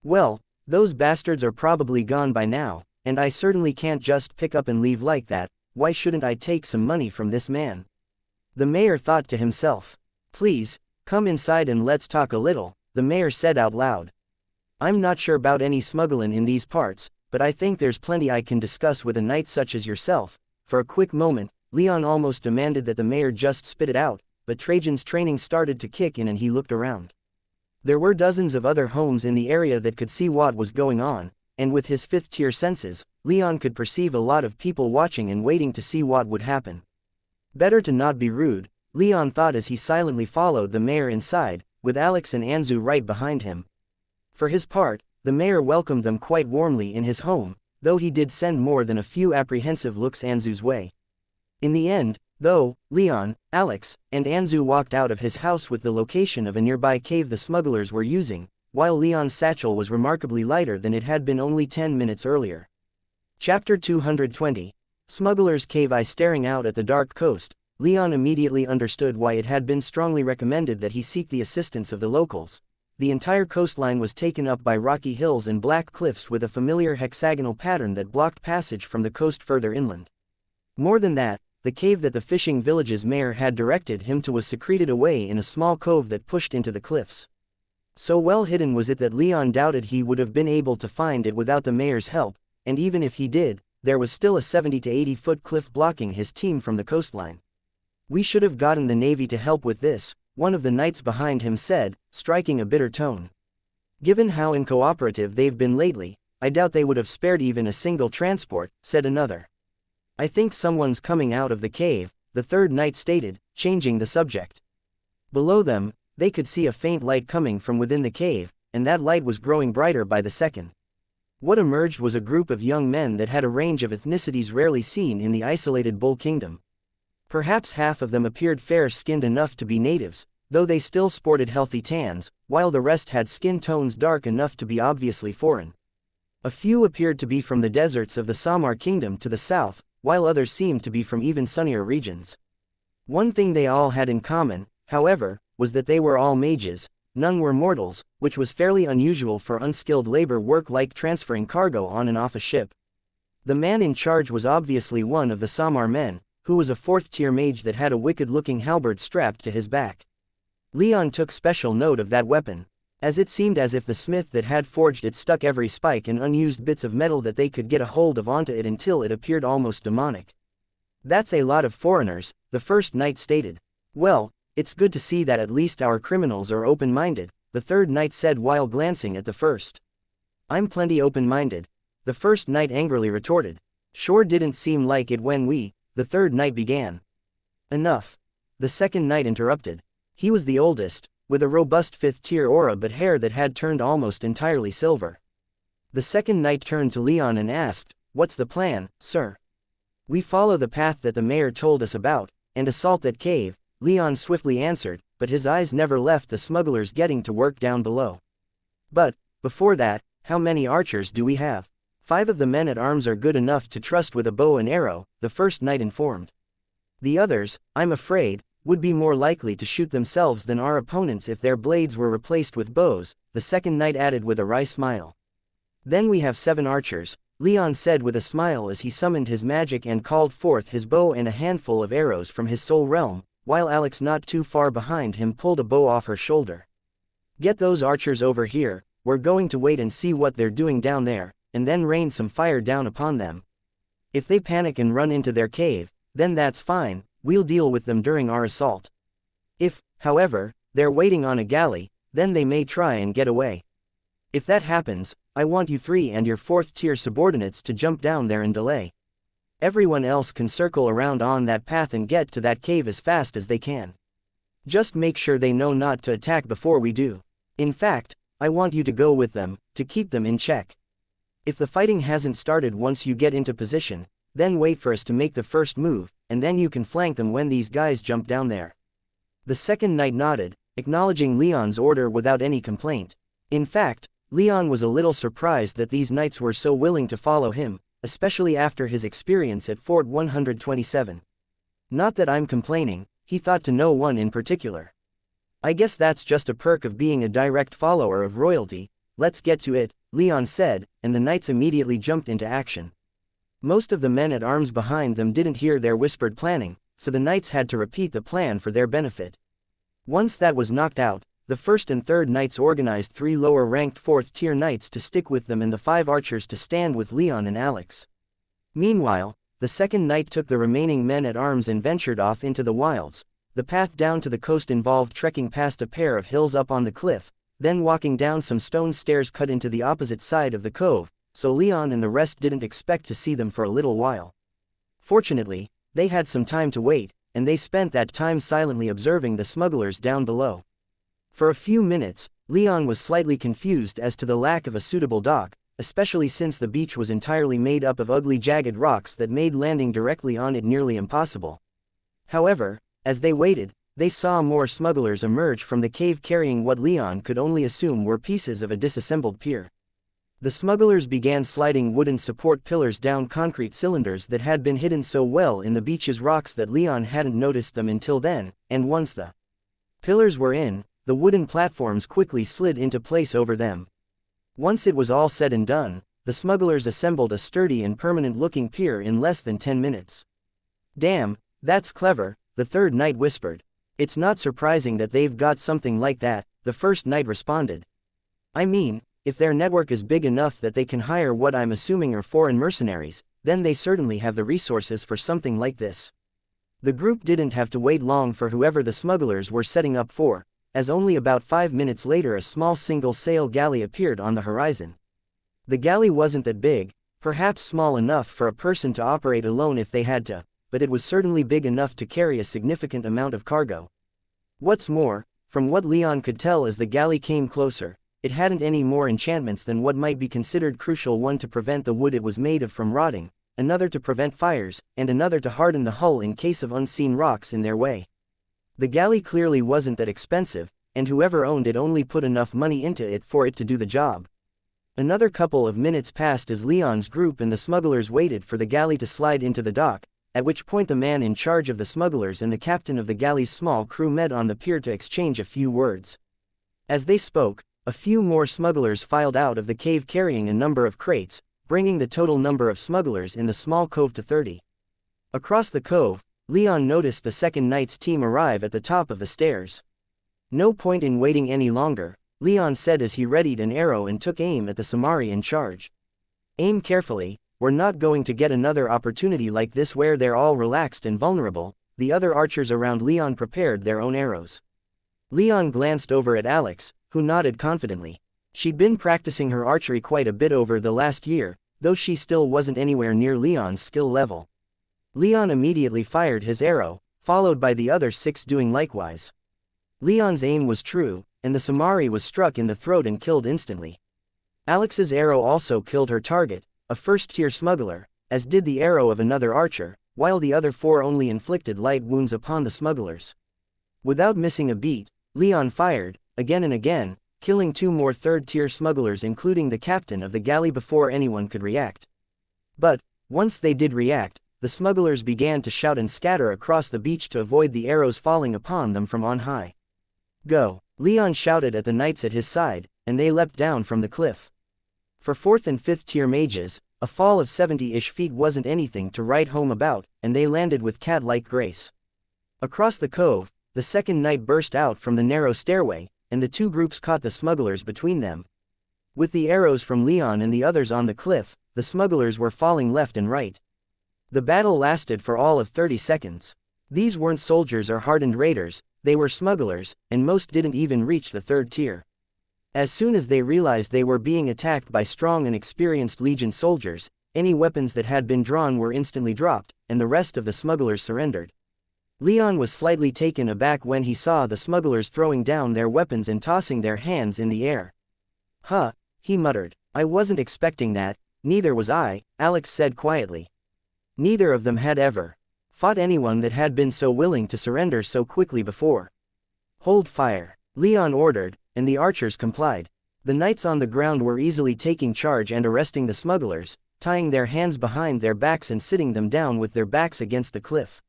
A: "Well, those bastards are probably gone by now, and I certainly can't just pick up and leave like that. Why shouldn't I take some money from this man?" The mayor thought to himself. "Please, come inside and let's talk a little," the mayor said out loud. "I'm not sure about any smuggling in these parts, but I think there's plenty I can discuss with a knight such as yourself." For a quick moment, Leon almost demanded that the mayor just spit it out, but Trajan's training started to kick in and he looked around. There were dozens of other homes in the area that could see what was going on, and with his fifth-tier senses, Leon could perceive a lot of people watching and waiting to see what would happen. Better to not be rude, Leon thought as he silently followed the mayor inside, with Alex and Anzu right behind him. For his part, the mayor welcomed them quite warmly in his home, though he did send more than a few apprehensive looks Anzu's way. In the end, though, Leon, Alex, and Anzu walked out of his house with the location of a nearby cave the smugglers were using, while Leon's satchel was remarkably lighter than it had been only 10 minutes earlier. Chapter 220. Smuggler's Cave. Staring out at the dark coast, Leon immediately understood why it had been strongly recommended that he seek the assistance of the locals. The entire coastline was taken up by rocky hills and black cliffs with a familiar hexagonal pattern that blocked passage from the coast further inland. More than that, the cave that the fishing village's mayor had directed him to was secreted away in a small cove that pushed into the cliffs. So well hidden was it that Leon doubted he would have been able to find it without the mayor's help, and even if he did, there was still a 70 to 80-foot cliff blocking his team from the coastline. "We should have gotten the Navy to help with this," one of the knights behind him said, striking a bitter tone. "Given how uncooperative they've been lately, I doubt they would have spared even a single transport," said another. "I think someone's coming out of the cave," the third knight stated, changing the subject. Below them, they could see a faint light coming from within the cave, and that light was growing brighter by the second. What emerged was a group of young men that had a range of ethnicities rarely seen in the isolated Bull Kingdom. Perhaps half of them appeared fair-skinned enough to be natives, though they still sported healthy tans, while the rest had skin tones dark enough to be obviously foreign. A few appeared to be from the deserts of the Samar Kingdom to the south, while others seemed to be from even sunnier regions. One thing they all had in common, however, was that they were all mages. None were mortals, which was fairly unusual for unskilled labor work like transferring cargo on and off a ship. The man in charge was obviously one of the Samar men, who was a fourth-tier mage that had a wicked-looking halberd strapped to his back. Leon took special note of that weapon, as it seemed as if the smith that had forged it stuck every spike and unused bits of metal that they could get a hold of onto it until it appeared almost demonic. "That's a lot of foreigners," the first knight stated. "Well, it's good to see that at least our criminals are open-minded," the third knight said while glancing at the first. "I'm plenty open-minded," the first knight angrily retorted. "Sure didn't seem like it when the third knight began." "Enough," the second knight interrupted. He was the oldest, with a robust fifth-tier aura but hair that had turned almost entirely silver. The second knight turned to Leon and asked, "What's the plan, sir?" "We follow the path that the mayor told us about, and assault that cave," Leon swiftly answered, but his eyes never left the smugglers getting to work down below. "But, before that, how many archers do we have?" "5 of the men-at-arms are good enough to trust with a bow and arrow," the first knight informed. "The others, I'm afraid, would be more likely to shoot themselves than our opponents if their blades were replaced with bows," the second knight added with a wry smile. "Then we have 7 archers," Leon said with a smile as he summoned his magic and called forth his bow and a handful of arrows from his soul realm, while Alex not too far behind him pulled a bow off her shoulder. "Get those archers over here, we're going to wait and see what they're doing down there, and then rain some fire down upon them. If they panic and run into their cave, then that's fine, we'll deal with them during our assault. If, however, they're waiting on a galley, then they may try and get away. If that happens, I want you 3 and your 4th-tier subordinates to jump down there and delay. Everyone else can circle around on that path and get to that cave as fast as they can. Just make sure they know not to attack before we do. In fact, I want you to go with them, to keep them in check. If the fighting hasn't started once you get into position, then wait for us to make the first move, and then you can flank them when these guys jump down there." The second knight nodded, acknowledging Leon's order without any complaint. In fact, Leon was a little surprised that these knights were so willing to follow him, especially after his experience at Fort 127. "Not that I'm complaining," he thought to no one in particular. "I guess that's just a perk of being a direct follower of royalty. Let's get to it," Leon said, and the knights immediately jumped into action. Most of the men-at-arms behind them didn't hear their whispered planning, so the knights had to repeat the plan for their benefit. Once that was knocked out, the first and third knights organized 3 lower-ranked 4th-tier knights to stick with them and the 5 archers to stand with Leon and Alex. Meanwhile, the second knight took the remaining men-at-arms and ventured off into the wilds. The path down to the coast involved trekking past a pair of hills up on the cliff, then walking down some stone stairs cut into the opposite side of the cove, so Leon and the rest didn't expect to see them for a little while. Fortunately, they had some time to wait, and they spent that time silently observing the smugglers down below. For a few minutes, Leon was slightly confused as to the lack of a suitable dock, especially since the beach was entirely made up of ugly jagged rocks that made landing directly on it nearly impossible. However, as they waited, they saw more smugglers emerge from the cave carrying what Leon could only assume were pieces of a disassembled pier. The smugglers began sliding wooden support pillars down concrete cylinders that had been hidden so well in the beach's rocks that Leon hadn't noticed them until then, and once the pillars were in, the wooden platforms quickly slid into place over them. Once it was all said and done, the smugglers assembled a sturdy and permanent-looking pier in less than 10 minutes. "Damn, that's clever," the third knight whispered. "It's not surprising that they've got something like that," the first knight responded. "I mean, if their network is big enough that they can hire what I'm assuming are foreign mercenaries, then they certainly have the resources for something like this." The group didn't have to wait long for whoever the smugglers were setting up for, as only about 5 minutes later a small single-sail galley appeared on the horizon. The galley wasn't that big, perhaps small enough for a person to operate alone if they had to, but it was certainly big enough to carry a significant amount of cargo. What's more, from what Leon could tell as the galley came closer, it hadn't any more enchantments than what might be considered crucial: one to prevent the wood it was made of from rotting, another to prevent fires, and another to harden the hull in case of unseen rocks in their way. The galley clearly wasn't that expensive, and whoever owned it only put enough money into it for it to do the job. Another couple of minutes passed as Leon's group and the smugglers waited for the galley to slide into the dock, at which point the man in charge of the smugglers and the captain of the galley's small crew met on the pier to exchange a few words. As they spoke, a few more smugglers filed out of the cave carrying a number of crates, bringing the total number of smugglers in the small cove to 30. Across the cove, Leon noticed the second night's team arrive at the top of the stairs. No point in waiting any longer, Leon said as he readied an arrow and took aim at the Samari in charge. Aim carefully, we're not going to get another opportunity like this where they're all relaxed and vulnerable. The other archers around Leon prepared their own arrows. Leon glanced over at Alex, who nodded confidently. She'd been practicing her archery quite a bit over the last year, though she still wasn't anywhere near Leon's skill level. Leon immediately fired his arrow, followed by the other 6 doing likewise. Leon's aim was true, and the Samari was struck in the throat and killed instantly. Alex's arrow also killed her target, a first-tier smuggler, as did the arrow of another archer, while the other 4 only inflicted light wounds upon the smugglers. Without missing a beat, Leon fired, again and again, killing 2 more third-tier smugglers including the captain of the galley before anyone could react. But, once they did react, the smugglers began to shout and scatter across the beach to avoid the arrows falling upon them from on high. Go! Leon shouted at the knights at his side, and they leapt down from the cliff. For 4th and 5th tier mages, a fall of 70-ish feet wasn't anything to write home about, and they landed with cat-like grace. Across the cove, the second knight burst out from the narrow stairway, and the 2 groups caught the smugglers between them. With the arrows from Leon and the others on the cliff, the smugglers were falling left and right. The battle lasted for all of 30 seconds. These weren't soldiers or hardened raiders, they were smugglers, and most didn't even reach the 3rd tier. As soon as they realized they were being attacked by strong and experienced Legion soldiers, any weapons that had been drawn were instantly dropped, and the rest of the smugglers surrendered. Leon was slightly taken aback when he saw the smugglers throwing down their weapons and tossing their hands in the air. Huh, he muttered, I wasn't expecting that. Neither was I, Alex said quietly. Neither of them had ever fought anyone that had been so willing to surrender so quickly before. Hold fire, Leon ordered, and the archers complied. The knights on the ground were easily taking charge and arresting the smugglers, tying their hands behind their backs and sitting them down with their backs against the cliff.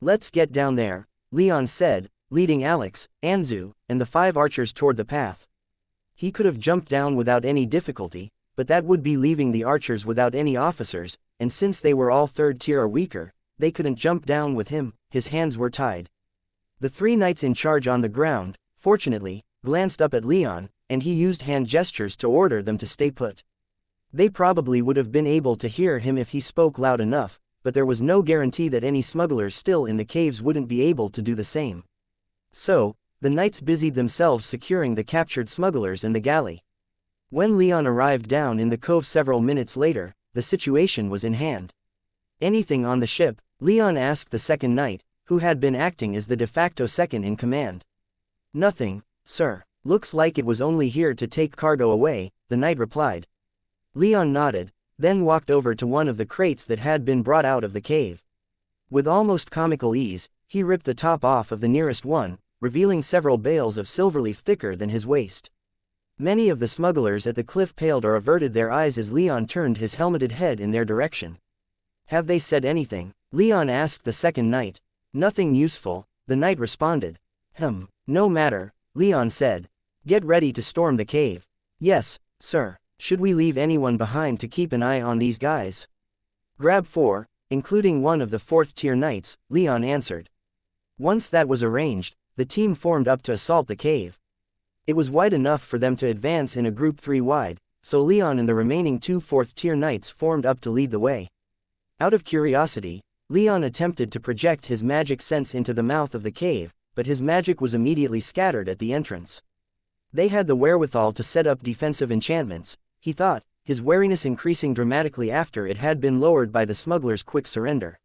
A: Let's get down there, Leon said, leading Alex, Anzu, and the 5 archers toward the path. He could have jumped down without any difficulty, but that would be leaving the archers without any officers, and since they were all 3rd tier or weaker, they couldn't jump down with him. His hands were tied. The 3 knights in charge on the ground, fortunately, glanced up at Leon, and he used hand gestures to order them to stay put. They probably would have been able to hear him if he spoke loud enough, but there was no guarantee that any smugglers still in the caves wouldn't be able to do the same. So, the knights busied themselves securing the captured smugglers and the galley. When Leon arrived down in the cove several minutes later, the situation was in hand. Anything on the ship? Leon asked the second knight, who had been acting as the de facto second in command. Nothing, sir. Looks like it was only here to take cargo away, the knight replied. Leon nodded, then walked over to one of the crates that had been brought out of the cave. With almost comical ease, he ripped the top off of the nearest one, revealing several bales of silverleaf thicker than his waist. Many of the smugglers at the cliff paled or averted their eyes as Leon turned his helmeted head in their direction. Have they said anything? Leon asked the second knight. Nothing useful, the knight responded. No matter, Leon said. Get ready to storm the cave. Yes, sir. Should we leave anyone behind to keep an eye on these guys? Grab 4, including one of the 4th tier knights, Leon answered. Once that was arranged, the team formed up to assault the cave. It was wide enough for them to advance in a group 3 wide, so Leon and the remaining 2 4th tier knights formed up to lead the way. Out of curiosity, Leon attempted to project his magic sense into the mouth of the cave, but his magic was immediately scattered at the entrance. They had the wherewithal to set up defensive enchantments, he thought, his wariness increasing dramatically after it had been lowered by the smuggler's quick surrender.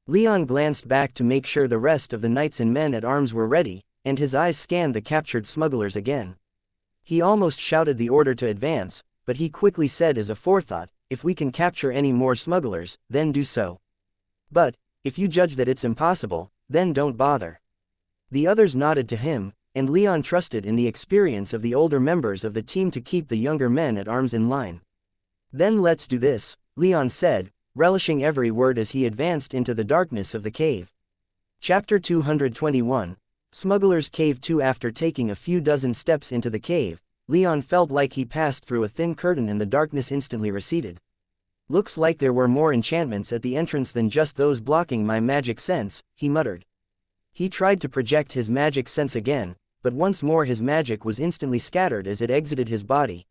A: Leon glanced back to make sure the rest of the knights and men at arms were ready, and his eyes scanned the captured smugglers again. He almost shouted the order to advance, but he quickly said as a forethought, "If we can capture any more smugglers, then do so. But, if you judge that it's impossible, then don't bother." The others nodded to him, and Leon trusted in the experience of the older members of the team to keep the younger men at arms in line. "Then let's do this," Leon said, relishing every word as he advanced into the darkness of the cave. Chapter 221, Smuggler's Cave 2. After taking a few dozen steps into the cave, Leon felt like he passed through a thin curtain and the darkness instantly receded. "Looks like there were more enchantments at the entrance than just those blocking my magic sense," he muttered. He tried to project his magic sense again, but once more his magic was instantly scattered as it exited his body.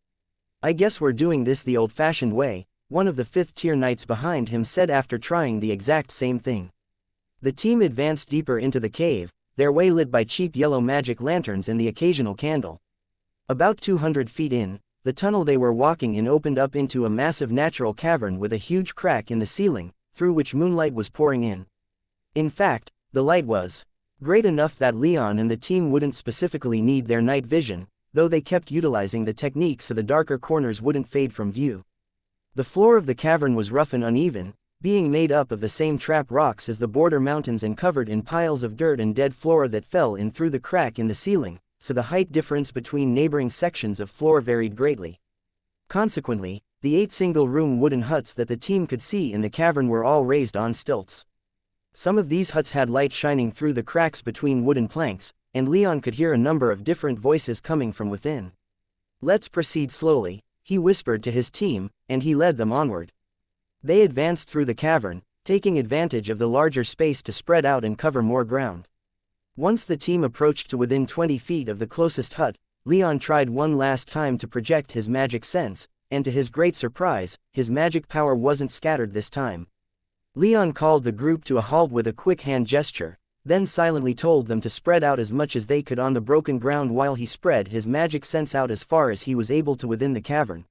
A: "I guess we're doing this the old-fashioned way," one of the fifth-tier knights behind him said after trying the exact same thing. The team advanced deeper into the cave, their way lit by cheap yellow magic lanterns and the occasional candle. About 200 feet in, the tunnel they were walking in opened up into a massive natural cavern with a huge crack in the ceiling, through which moonlight was pouring in. In fact, the light was great enough that Leon and the team wouldn't specifically need their night vision, though they kept utilizing the technique so the darker corners wouldn't fade from view. The floor of the cavern was rough and uneven, being made up of the same trap rocks as the border mountains and covered in piles of dirt and dead flora that fell in through the crack in the ceiling, so the height difference between neighboring sections of floor varied greatly. Consequently, the 8 single-room wooden huts that the team could see in the cavern were all raised on stilts. Some of these huts had light shining through the cracks between wooden planks, and Leon could hear a number of different voices coming from within. "Let's proceed slowly," he whispered to his team, and he led them onward. They advanced through the cavern, taking advantage of the larger space to spread out and cover more ground. Once the team approached to within 20 feet of the closest hut, Leon tried one last time to project his magic sense, and to his great surprise, his magic power wasn't scattered this time. Leon called the group to a halt with a quick hand gesture, then silently told them to spread out as much as they could on the broken ground while he spread his magic sense out as far as he was able to within the cavern.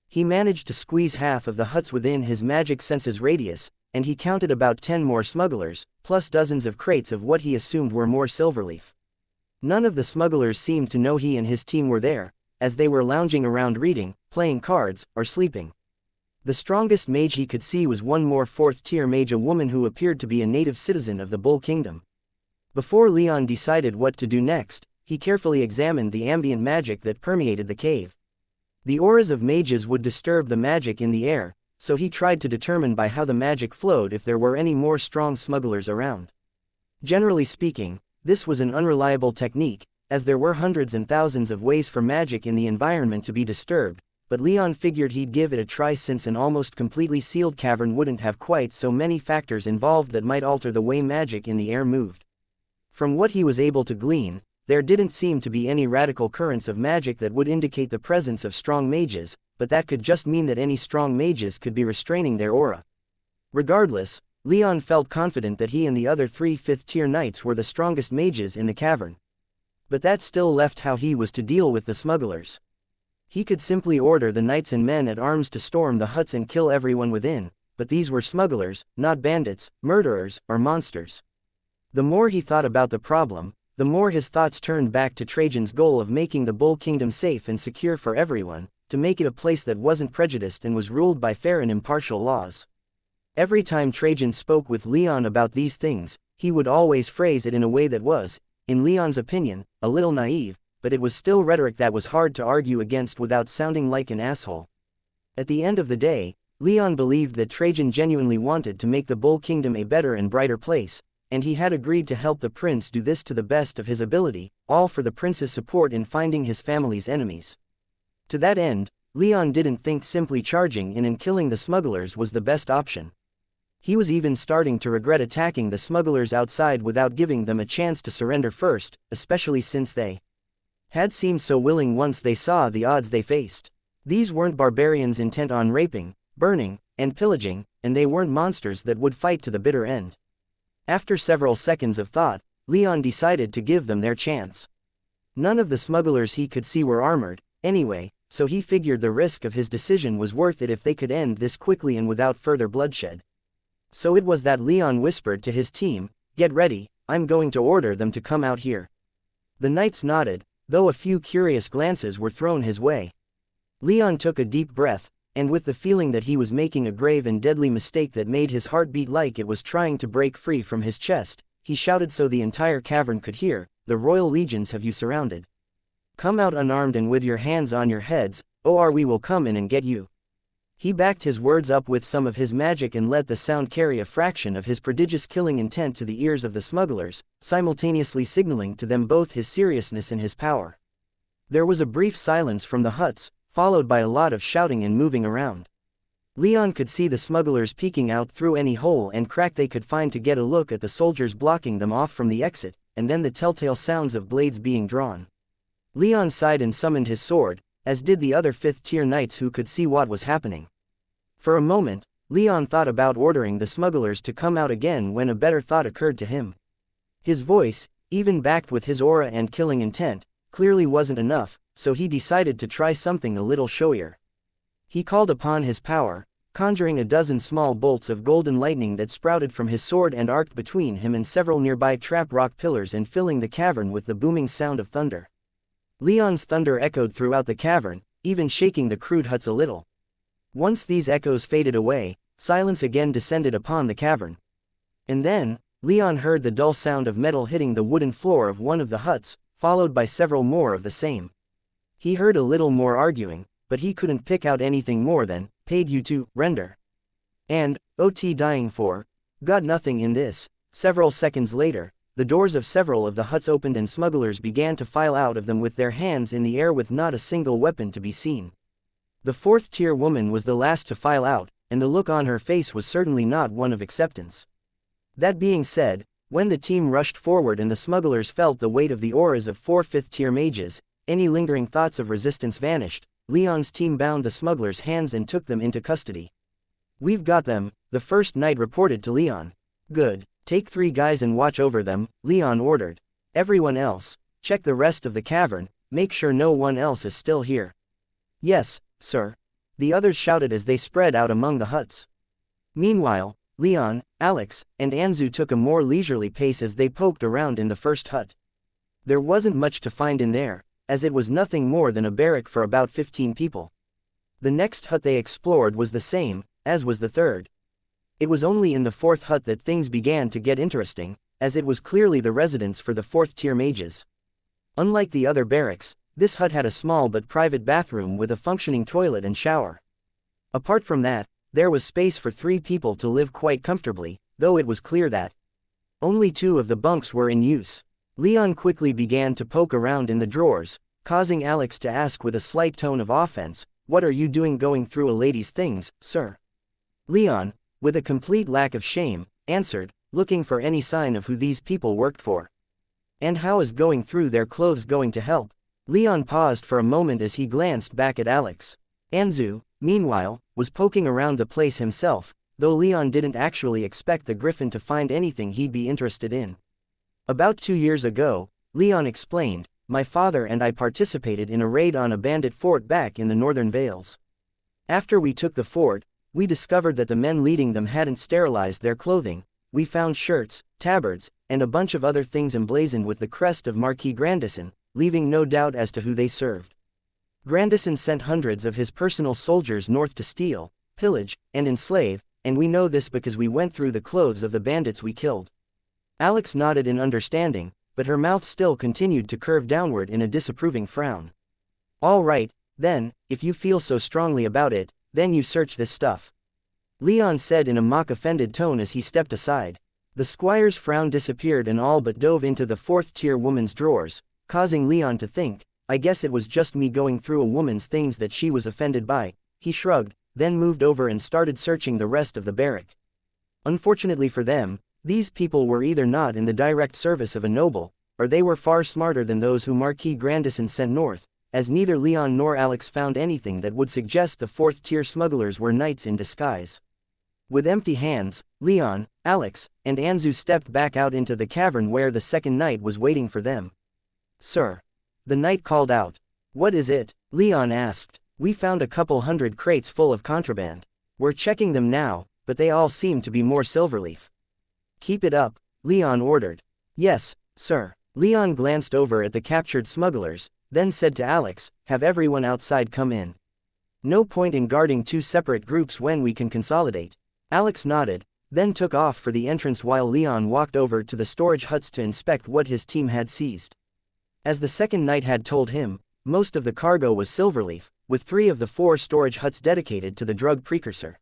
A: He managed to squeeze half of the huts within his magic sense's radius, and he counted about 10 more smugglers, plus dozens of crates of what he assumed were more silverleaf. None of the smugglers seemed to know he and his team were there, as they were lounging around reading, playing cards, or sleeping. The strongest mage he could see was one more 4th-tier mage, a woman who appeared to be a native citizen of the Bull Kingdom. Before Leon decided what to do next, he carefully examined the ambient magic that permeated the cave. The auras of mages would disturb the magic in the air, so he tried to determine by how the magic flowed if there were any more strong smugglers around. Generally speaking, this was an unreliable technique, as there were hundreds and thousands of ways for magic in the environment to be disturbed, but Leon figured he'd give it a try since an almost completely sealed cavern wouldn't have quite so many factors involved that might alter the way magic in the air moved. From what he was able to glean, there didn't seem to be any radical currents of magic that would indicate the presence of strong mages, but that could just mean that any strong mages could be restraining their aura. Regardless, Leon felt confident that he and the other 3 5th-tier knights were the strongest mages in the cavern. But that still left how he was to deal with the smugglers. He could simply order the knights and men at arms to storm the huts and kill everyone within, but these were smugglers, not bandits, murderers, or monsters. The more he thought about the problem, the more his thoughts turned back to Trajan's goal of making the Bull Kingdom safe and secure for everyone, to make it a place that wasn't prejudiced and was ruled by fair and impartial laws. Every time Trajan spoke with Leon about these things, he would always phrase it in a way that was, in Leon's opinion, a little naive, but it was still rhetoric that was hard to argue against without sounding like an asshole. At the end of the day, Leon believed that Trajan genuinely wanted to make the Bull Kingdom a better and brighter place, and he had agreed to help the prince do this to the best of his ability, all for the prince's support in finding his family's enemies. To that end, Leon didn't think simply charging in and killing the smugglers was the best option. He was even starting to regret attacking the smugglers outside without giving them a chance to surrender first, especially since they had seemed so willing once they saw the odds they faced. These weren't barbarians intent on raping, burning, and pillaging, and they weren't monsters that would fight to the bitter end. After several seconds of thought, Leon decided to give them their chance. None of the smugglers he could see were armored, anyway, so he figured the risk of his decision was worth it if they could end this quickly and without further bloodshed. So it was that Leon whispered to his team, "Get ready, I'm going to order them to come out here." The knights nodded, though a few curious glances were thrown his way. Leon took a deep breath, and with the feeling that he was making a grave and deadly mistake that made his heart beat like it was trying to break free from his chest, he shouted so the entire cavern could hear, "The royal legions have you surrounded. Come out unarmed and with your hands on your heads, or we will come in and get you." He backed his words up with some of his magic and let the sound carry a fraction of his prodigious killing intent to the ears of the smugglers, simultaneously signaling to them both his seriousness and his power. There was a brief silence from the huts, followed by a lot of shouting and moving around. Leon could see the smugglers peeking out through any hole and crack they could find to get a look at the soldiers blocking them off from the exit, and then the telltale sounds of blades being drawn. Leon sighed and summoned his sword, as did the other 5th-tier knights who could see what was happening. For a moment, Leon thought about ordering the smugglers to come out again when a better thought occurred to him. His voice, even backed with his aura and killing intent, clearly wasn't enough, so he decided to try something a little showier. He called upon his power, conjuring a dozen small bolts of golden lightning that sprouted from his sword and arced between him and several nearby trap rock pillars and filling the cavern with the booming sound of thunder. Leon's thunder echoed throughout the cavern, even shaking the crude huts a little. Once these echoes faded away, silence again descended upon the cavern. And then, Leon heard the dull sound of metal hitting the wooden floor of one of the huts, followed by several more of the same. He heard a little more arguing, but he couldn't pick out anything more than, "Paid you to render." And, "OT dying for." Got nothing in this. Several seconds later, the doors of several of the huts opened and smugglers began to file out of them with their hands in the air with not a single weapon to be seen. The 4th-tier woman was the last to file out, and the look on her face was certainly not one of acceptance. That being said, when the team rushed forward and the smugglers felt the weight of the auras of 4 5th-tier mages, any lingering thoughts of resistance vanished. Leon's team bound the smugglers' hands and took them into custody. "We've got them," the first knight reported to Leon. "Good. Take 3 guys and watch over them," Leon ordered. "Everyone else, check the rest of the cavern, make sure no one else is still here." "Yes, sir," the others shouted as they spread out among the huts. Meanwhile, Leon, Alex, and Anzu took a more leisurely pace as they poked around in the first hut. There wasn't much to find in there, as it was nothing more than a barrack for about 15 people. The next hut they explored was the same, as was the third. It was only in the 4th hut that things began to get interesting, as it was clearly the residence for the 4th-tier mages. Unlike the other barracks, this hut had a small but private bathroom with a functioning toilet and shower. Apart from that, there was space for 3 people to live quite comfortably, though it was clear that only 2 of the bunks were in use. Leon quickly began to poke around in the drawers, causing Alex to ask with a slight tone of offense, "What are you doing going through a lady's things, sir?" Leon, with a complete lack of shame, answered, "Looking for any sign of who these people worked for." "And how is going through their clothes going to help?" Leon paused for a moment as he glanced back at Alex. Anzu, meanwhile, was poking around the place himself, though Leon didn't actually expect the griffin to find anything he'd be interested in. "About 2 years ago," Leon explained, "my father and I participated in a raid on a bandit fort back in the Northern Vales. After we took the fort, we discovered that the men leading them hadn't sterilized their clothing. We found shirts, tabards, and a bunch of other things emblazoned with the crest of Marquis Grandison, leaving no doubt as to who they served. Grandison sent hundreds of his personal soldiers north to steal, pillage, and enslave, and we know this because we went through the clothes of the bandits we killed." Alex nodded in understanding, but her mouth still continued to curve downward in a disapproving frown. "All right, then, if you feel so strongly about it, then you search this stuff," Leon said in a mock-offended tone as he stepped aside. The squire's frown disappeared and all but dove into the 4th-tier woman's drawers, causing Leon to think, "I guess it was just me going through a woman's things that she was offended by." He shrugged, then moved over and started searching the rest of the barrack. Unfortunately for them, these people were either not in the direct service of a noble, or they were far smarter than those who Marquis Grandison sent north, as neither Leon nor Alex found anything that would suggest the 4th-tier smugglers were knights in disguise. With empty hands, Leon, Alex, and Anzu stepped back out into the cavern where the second knight was waiting for them. "Sir," the knight called out. "What is it?" Leon asked. "We found a couple hundred crates full of contraband. We're checking them now, but they all seem to be more silverleaf." "Keep it up," Leon ordered. "Yes, sir." Leon glanced over at the captured smugglers, then said to Alex, "Have everyone outside come in. No point in guarding two separate groups when we can consolidate." Alex nodded, then took off for the entrance while Leon walked over to the storage huts to inspect what his team had seized. As the second night had told him, most of the cargo was silverleaf, with 3 of the 4 storage huts dedicated to the drug precursor.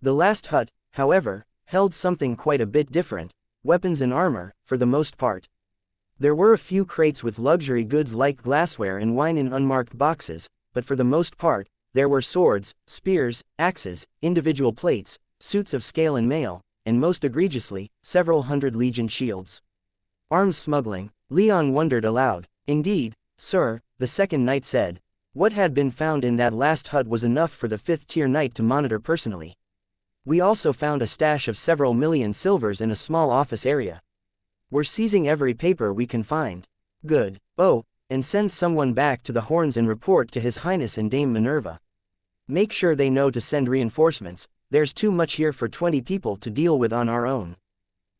A: The last hut, however, held something quite a bit different: weapons and armor, for the most part. There were a few crates with luxury goods like glassware and wine in unmarked boxes, but for the most part, there were swords, spears, axes, individual plates, suits of scale and mail, and most egregiously, several hundred legion shields. Arms smuggling, Leon wondered aloud. Indeed, sir, the second knight said. What had been found in that last hut was enough for the 5th-tier knight to monitor personally. We also found a stash of several million silvers in a small office area. We're seizing every paper we can find. Good. Oh, and send someone back to the Horns and report to His Highness and Dame Minerva. Make sure they know to send reinforcements. There's too much here for 20 people to deal with on our own.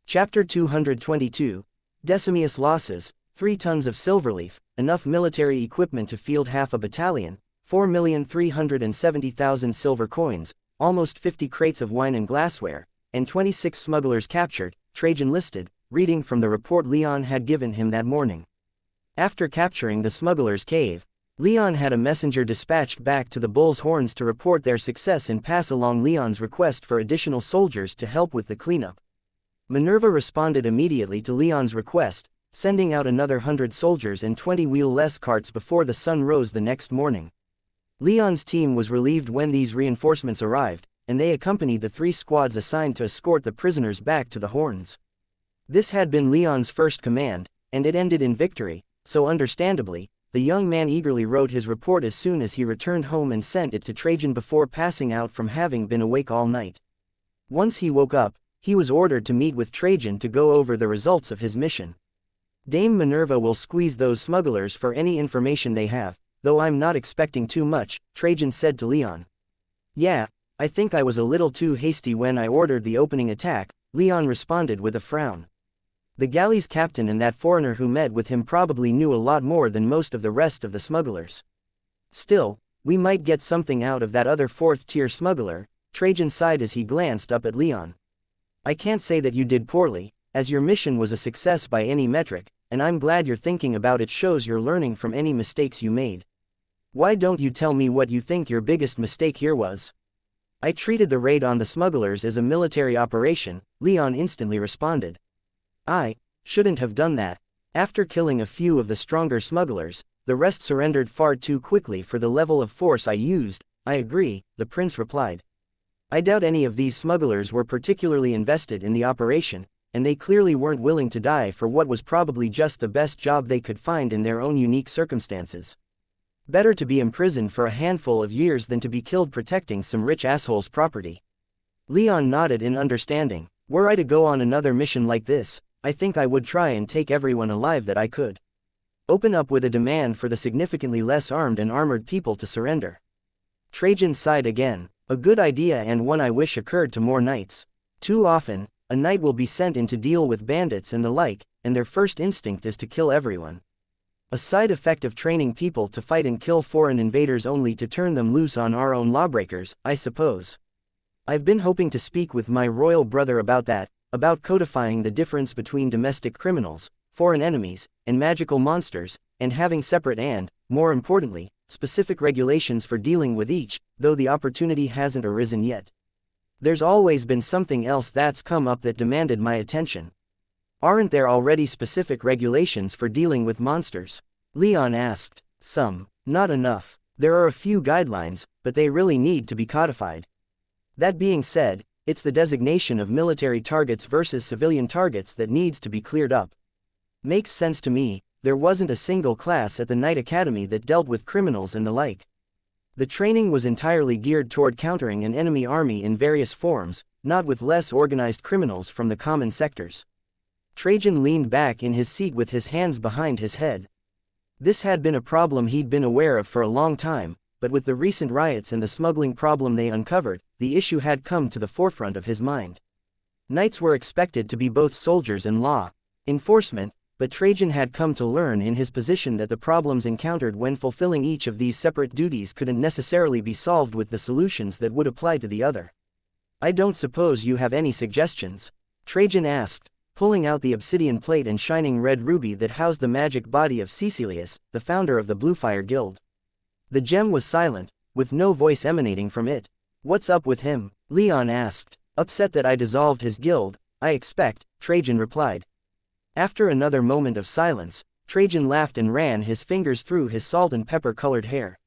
A: Chapter 222. Decimius losses. 3 tons of silverleaf, enough military equipment to field half a battalion, 4,370,000 silver coins, almost 50 crates of wine and glassware, and 26 smugglers captured, Trajan listed, reading from the report Leon had given him that morning. After capturing the smugglers' cave, Leon had a messenger dispatched back to the Bull's Horns to report their success and pass along Leon's request for additional soldiers to help with the cleanup. Minerva responded immediately to Leon's request, sending out another 100 soldiers and 20 wheel-less carts before the sun rose the next morning. Leon's team was relieved when these reinforcements arrived, and they accompanied the 3 squads assigned to escort the prisoners back to the Horns. This had been Leon's first command, and it ended in victory, so understandably, the young man eagerly wrote his report as soon as he returned home and sent it to Trajan before passing out from having been awake all night. Once he woke up, he was ordered to meet with Trajan to go over the results of his mission. Dame Minerva will squeeze those smugglers for any information they have, though I'm not expecting too much, Trajan said to Leon. Yeah, I think I was a little too hasty when I ordered the opening attack, Leon responded with a frown. The galley's captain and that foreigner who met with him probably knew a lot more than most of the rest of the smugglers. Still, we might get something out of that other 4th-tier smuggler, Trajan sighed as he glanced up at Leon. I can't say that you did poorly, as your mission was a success by any metric, and I'm glad you're thinking about it. Shows you're learning from any mistakes you made. Why don't you tell me what you think your biggest mistake here was? I treated the raid on the smugglers as a military operation, Leon instantly responded. I shouldn't have done that. After killing a few of the stronger smugglers, the rest surrendered far too quickly for the level of force I used. I agree, the prince replied. I doubt any of these smugglers were particularly invested in the operation, and they clearly weren't willing to die for what was probably just the best job they could find in their own unique circumstances. Better to be imprisoned for a handful of years than to be killed protecting some rich asshole's property. Leon nodded in understanding. Were I to go on another mission like this, I think I would try and take everyone alive that I could. Open up with a demand for the significantly less armed and armored people to surrender. Trajan sighed again. A good idea, and one I wish occurred to more knights. Too often, a knight will be sent in to deal with bandits and the like, and their first instinct is to kill everyone. A side effect of training people to fight and kill foreign invaders only to turn them loose on our own lawbreakers, I suppose. I've been hoping to speak with my royal brother about that, about codifying the difference between domestic criminals, foreign enemies, and magical monsters, and having separate and, more importantly, specific regulations for dealing with each, though the opportunity hasn't arisen yet. There's always been something else that's come up that demanded my attention. Aren't there already specific regulations for dealing with monsters? Leon asked. Some. Not enough. There are a few guidelines, but they really need to be codified. That being said, it's the designation of military targets versus civilian targets that needs to be cleared up. Makes sense to me. There wasn't a single class at the Knight Academy that dealt with criminals and the like. The training was entirely geared toward countering an enemy army in various forms, not with less organized criminals from the common sectors. Trajan leaned back in his seat with his hands behind his head. This had been a problem he'd been aware of for a long time, but with the recent riots and the smuggling problem they uncovered, the issue had come to the forefront of his mind. Knights were expected to be both soldiers and law enforcement, but Trajan had come to learn in his position that the problems encountered when fulfilling each of these separate duties couldn't necessarily be solved with the solutions that would apply to the other. "I don't suppose you have any suggestions?" Trajan asked, pulling out the obsidian plate and shining red ruby that housed the magic body of Caecilius, the founder of the Bluefire Guild. The gem was silent, with no voice emanating from it. "What's up with him?" Leon asked. "Upset that I dissolved his guild, I expect," Trajan replied. After another moment of silence, Trajan laughed and ran his fingers through his salt and pepper-colored hair.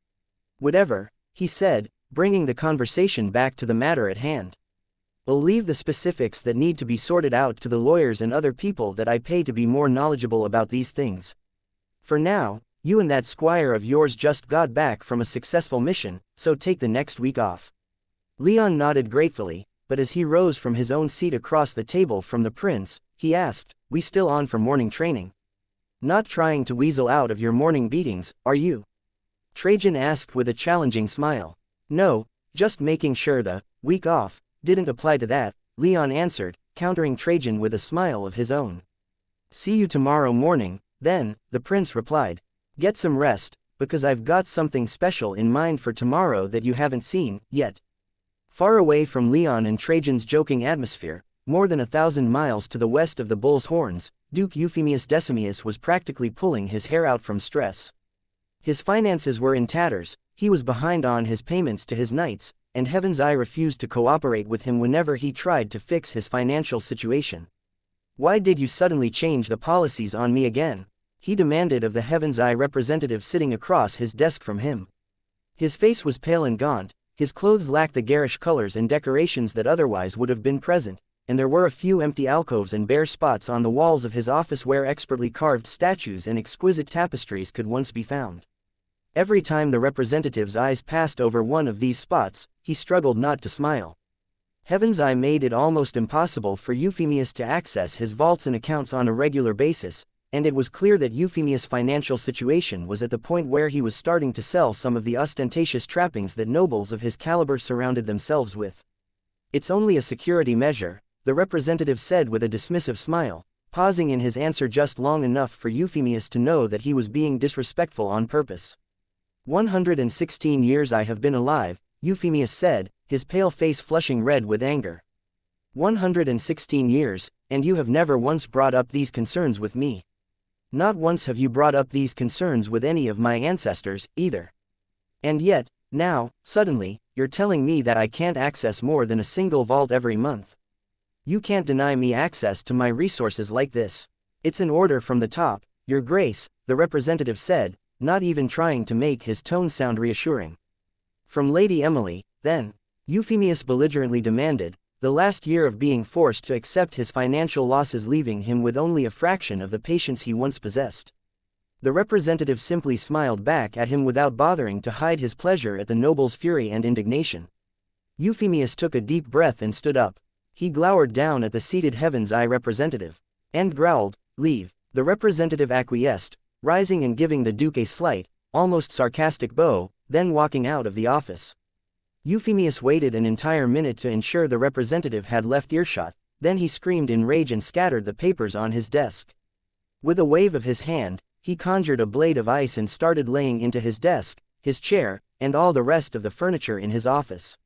A: "Whatever," he said, bringing the conversation back to the matter at hand. "I'll leave the specifics that need to be sorted out to the lawyers and other people that I pay to be more knowledgeable about these things. For now, you and that squire of yours just got back from a successful mission, so take the next week off." Leon nodded gratefully, but as he rose from his own seat across the table from the prince, he asked, "We still on for morning training? Not trying to weasel out of your morning beatings, are you?" Trajan asked with a challenging smile. "No, just making sure the week off didn't apply to that," Leon answered, countering Trajan with a smile of his own. "See you tomorrow morning, then," the prince replied. "Get some rest, because I've got something special in mind for tomorrow that you haven't seen yet." Far away from Leon and Trajan's joking atmosphere, more than 1,000 miles to the west of the Bull's Horns, Duke Euphemius Decimus was practically pulling his hair out from stress. His finances were in tatters, he was behind on his payments to his knights, and Heaven's Eye refused to cooperate with him whenever he tried to fix his financial situation. "Why did you suddenly change the policies on me again?" he demanded of the Heaven's Eye representative sitting across his desk from him. His face was pale and gaunt, his clothes lacked the garish colors and decorations that otherwise would have been present, and there were a few empty alcoves and bare spots on the walls of his office where expertly carved statues and exquisite tapestries could once be found. Every time the representative's eyes passed over one of these spots, he struggled not to smile. Heaven's Eye made it almost impossible for Euphemius to access his vaults and accounts on a regular basis, and it was clear that Euphemius' financial situation was at the point where he was starting to sell some of the ostentatious trappings that nobles of his caliber surrounded themselves with. "It's only a security measure," the representative said with a dismissive smile, pausing in his answer just long enough for Euphemius to know that he was being disrespectful on purpose. 116 years I have been alive," Euphemius said, his pale face flushing red with anger. 116 years, and you have never once brought up these concerns with me. Not once have you brought up these concerns with any of my ancestors, either. And yet, now, suddenly, you're telling me that I can't access more than a single vault every month. You can't deny me access to my resources like this. It's an order from the top, Your Grace, the representative said, not even trying to make his tone sound reassuring. From Lady Emily, then, Euphemius belligerently demanded, the last year of being forced to accept his financial losses leaving him with only a fraction of the patience he once possessed. The representative simply smiled back at him without bothering to hide his pleasure at the noble's fury and indignation. Euphemius took a deep breath and stood up. He glowered down at the seated Heaven's Eye representative, and growled, "Leave." The representative acquiesced, rising and giving the Duke a slight, almost sarcastic bow, then walking out of the office. Euphemius waited an entire minute to ensure the representative had left earshot, then he screamed in rage and scattered the papers on his desk. With a wave of his hand, he conjured a blade of ice and started laying into his desk, his chair, and all the rest of the furniture in his office.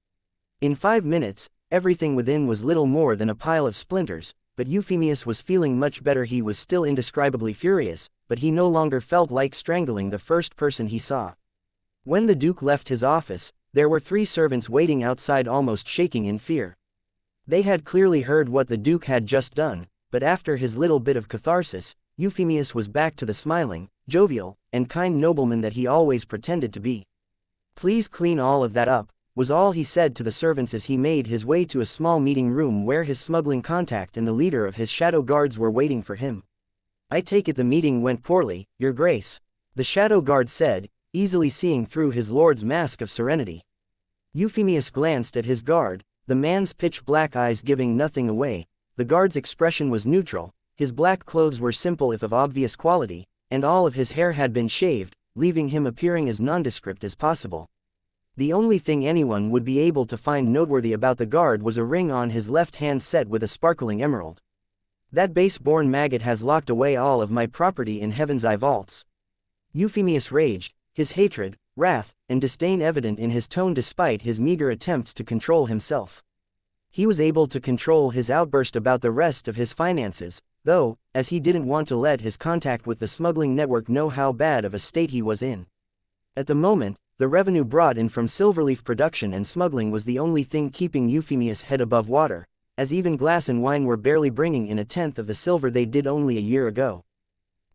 A: In 5 minutes, everything within was little more than a pile of splinters, but Euphemius was feeling much better. He was still indescribably furious, but he no longer felt like strangling the first person he saw. When the Duke left his office, there were 3 servants waiting outside almost shaking in fear. They had clearly heard what the Duke had just done, but after his little bit of catharsis, Euphemius was back to the smiling, jovial, and kind nobleman that he always pretended to be. "Please clean all of that up," was all he said to the servants as he made his way to a small meeting room where his smuggling contact and the leader of his shadow guards were waiting for him. "I take it the meeting went poorly, Your Grace," the shadow guard said, easily seeing through his lord's mask of serenity. Euphemius glanced at his guard, the man's pitch-black eyes giving nothing away. The guard's expression was neutral, his black clothes were simple if of obvious quality, and all of his hair had been shaved, leaving him appearing as nondescript as possible. The only thing anyone would be able to find noteworthy about the guard was a ring on his left hand set with a sparkling emerald. That base-born maggot has locked away all of my property in Heaven's Eye vaults. Euphemius raged, his hatred, wrath, and disdain evident in his tone despite his meager attempts to control himself. He was able to control his outburst about the rest of his finances, though, as he didn't want to let his contact with the smuggling network know how bad of a state he was in. At the moment, the revenue brought in from silverleaf production and smuggling was the only thing keeping Euphemius' head above water, as even glass and wine were barely bringing in a tenth of the silver they did only a year ago.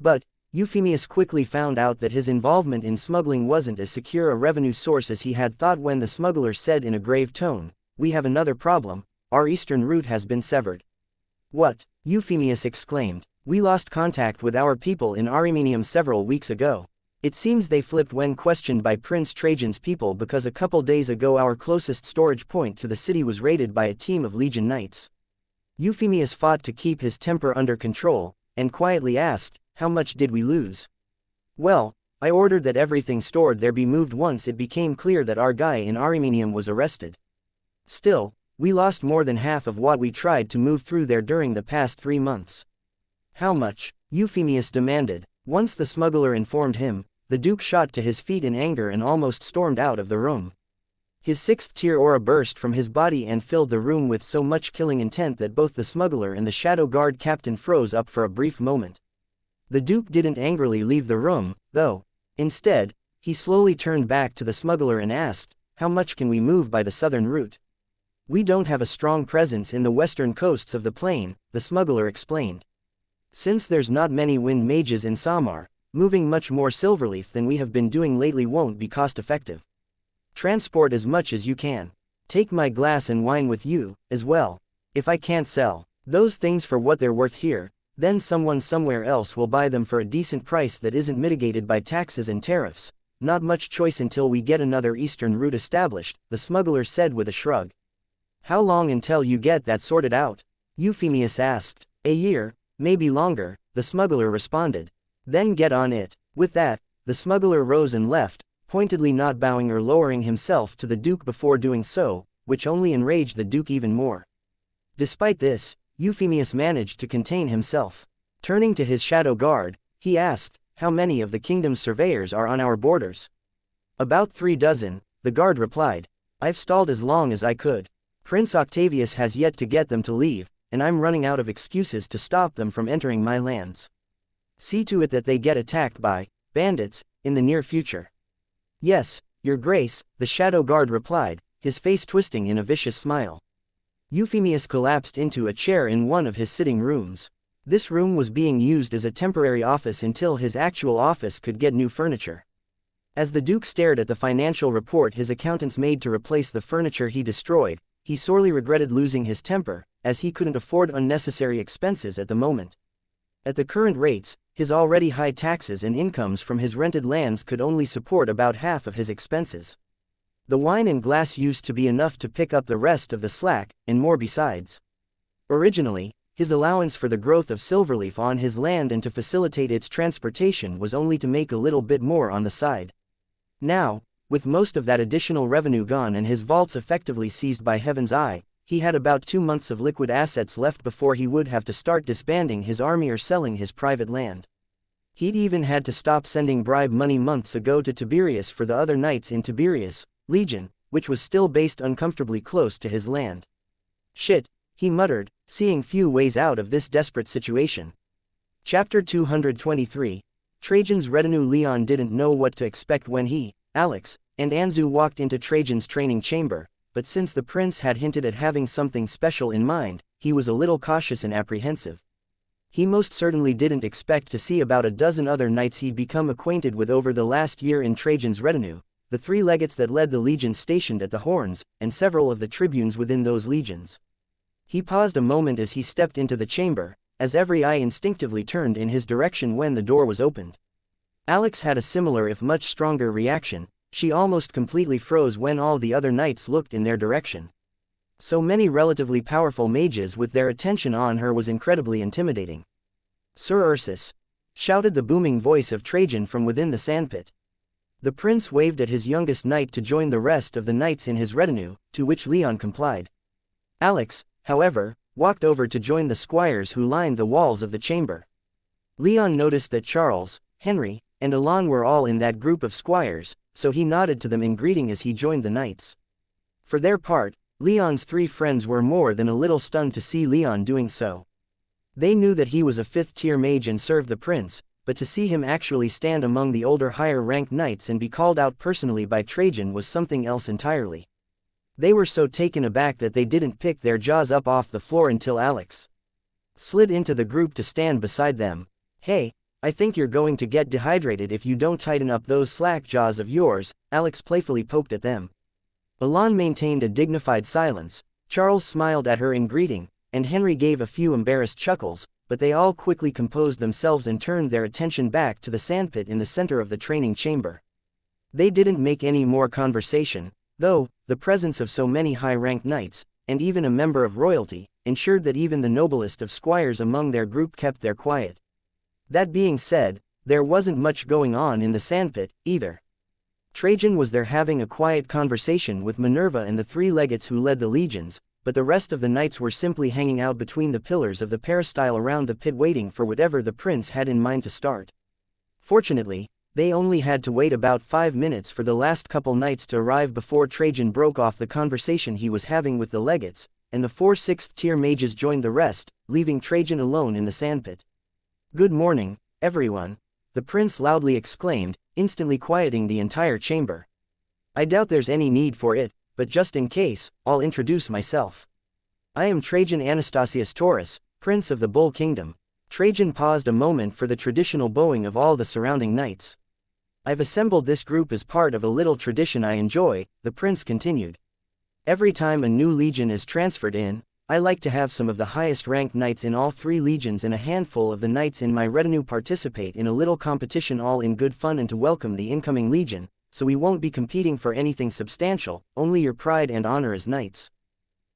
A: But, Euphemius quickly found out that his involvement in smuggling wasn't as secure a revenue source as he had thought when the smuggler said in a grave tone, "We have another problem, our eastern route has been severed." "What?" Euphemius exclaimed. "We lost contact with our people in Armenium several weeks ago. It seems they flipped when questioned by Prince Trajan's people because a couple days ago our closest storage point to the city was raided by a team of Legion Knights." Euphemius fought to keep his temper under control, and quietly asked, "How much did we lose?" "Well, I ordered that everything stored there be moved once it became clear that our guy in Armenium was arrested. Still, we lost more than half of what we tried to move through there during the past 3 months." "How much?" Euphemius demanded. Once the smuggler informed him, the Duke shot to his feet in anger and almost stormed out of the room. His sixth-tier aura burst from his body and filled the room with so much killing intent that both the smuggler and the Shadow Guard captain froze up for a brief moment. The Duke didn't angrily leave the room, though. Instead, he slowly turned back to the smuggler and asked, "How much can we move by the southern route?" "We don't have a strong presence in the western coasts of the plain," the smuggler explained. "Since there's not many wind mages in Samar, moving much more silverleaf than we have been doing lately won't be cost-effective. Transport as much as you can. Take my glass and wine with you, as well. If I can't sell those things for what they're worth here, then someone somewhere else will buy them for a decent price that isn't mitigated by taxes and tariffs. Not much choice until we get another eastern route established," the smuggler said with a shrug. "How long until you get that sorted out?" Euphemius asked. "A year, maybe longer," the smuggler responded. "Then get on it." With that, the smuggler rose and left, pointedly not bowing or lowering himself to the Duke before doing so, which only enraged the Duke even more. Despite this, Euphemius managed to contain himself. Turning to his Shadow Guard, he asked, "How many of the kingdom's surveyors are on our borders?" "About 3 dozen, the guard replied. "I've stalled as long as I could. Prince Octavius has yet to get them to leave, and I'm running out of excuses to stop them from entering my lands. See to it that they get attacked by bandits in the near future." "Yes, Your Grace," the Shadow Guard replied, his face twisting in a vicious smile. Euphemius collapsed into a chair in one of his sitting rooms. This room was being used as a temporary office until his actual office could get new furniture. As the Duke stared at the financial report his accountants made to replace the furniture he destroyed, he sorely regretted losing his temper, as he couldn't afford unnecessary expenses at the moment. At the current rates, his already high taxes and incomes from his rented lands could only support about half of his expenses. The wine and glass used to be enough to pick up the rest of the slack, and more besides. Originally, his allowance for the growth of silverleaf on his land and to facilitate its transportation was only to make a little bit more on the side. Now, with most of that additional revenue gone and his vaults effectively seized by Heaven's Eye, he had about 2 months of liquid assets left before he would have to start disbanding his army or selling his private land. He'd even had to stop sending bribe money months ago to Tiberius for the other knights in Tiberius Legion, which was still based uncomfortably close to his land. "Shit," he muttered, seeing few ways out of this desperate situation. Chapter 223. Trajan's retinue. Leon didn't know what to expect when he, Alex, and Anzu walked into Trajan's training chamber, but since the prince had hinted at having something special in mind, he was a little cautious and apprehensive. He most certainly didn't expect to see about a dozen other knights he'd become acquainted with over the last year in Trajan's retinue, the 3 legates that led the legions stationed at the horns, and several of the tribunes within those legions. He paused a moment as he stepped into the chamber, as every eye instinctively turned in his direction when the door was opened. Alex had a similar if much stronger reaction. She almost completely froze when all the other knights looked in their direction. So many relatively powerful mages with their attention on her was incredibly intimidating. "Sir Ursus!" shouted the booming voice of Trajan from within the sandpit. The prince waved at his youngest knight to join the rest of the knights in his retinue, to which Leon complied. Alex, however, walked over to join the squires who lined the walls of the chamber. Leon noticed that Charles, Henry, and Alon were all in that group of squires, so he nodded to them in greeting as he joined the knights. For their part, Leon's 3 friends were more than a little stunned to see Leon doing so. They knew that he was a 5th-tier mage and served the prince, but to see him actually stand among the older higher-ranked knights and be called out personally by Trajan was something else entirely. They were so taken aback that they didn't pick their jaws up off the floor until Alex slid into the group to stand beside them. "Hey, I think you're going to get dehydrated if you don't tighten up those slack jaws of yours," Alex playfully poked at them. Alon maintained a dignified silence, Charles smiled at her in greeting, and Henry gave a few embarrassed chuckles, but they all quickly composed themselves and turned their attention back to the sandpit in the center of the training chamber. They didn't make any more conversation, though. The presence of so many high-ranked knights, and even a member of royalty, ensured that even the noblest of squires among their group kept their quiet. That being said, there wasn't much going on in the sandpit, either. Trajan was there having a quiet conversation with Minerva and the 3 legates who led the legions, but the rest of the knights were simply hanging out between the pillars of the peristyle around the pit waiting for whatever the prince had in mind to start. Fortunately, they only had to wait about 5 minutes for the last couple knights to arrive before Trajan broke off the conversation he was having with the legates, and the 4 6th-tier mages joined the rest, leaving Trajan alone in the sandpit. "Good morning, everyone," the prince loudly exclaimed, instantly quieting the entire chamber. "I doubt there's any need for it, but just in case, I'll introduce myself. I am Trajan Anastasius Taurus, Prince of the Bull Kingdom." Trajan paused a moment for the traditional bowing of all the surrounding knights. "I've assembled this group as part of a little tradition I enjoy," the prince continued. "Every time a new legion is transferred in, I like to have some of the highest-ranked knights in all 3 legions and a handful of the knights in my retinue participate in a little competition, all in good fun and to welcome the incoming legion, so we won't be competing for anything substantial, only your pride and honor as knights.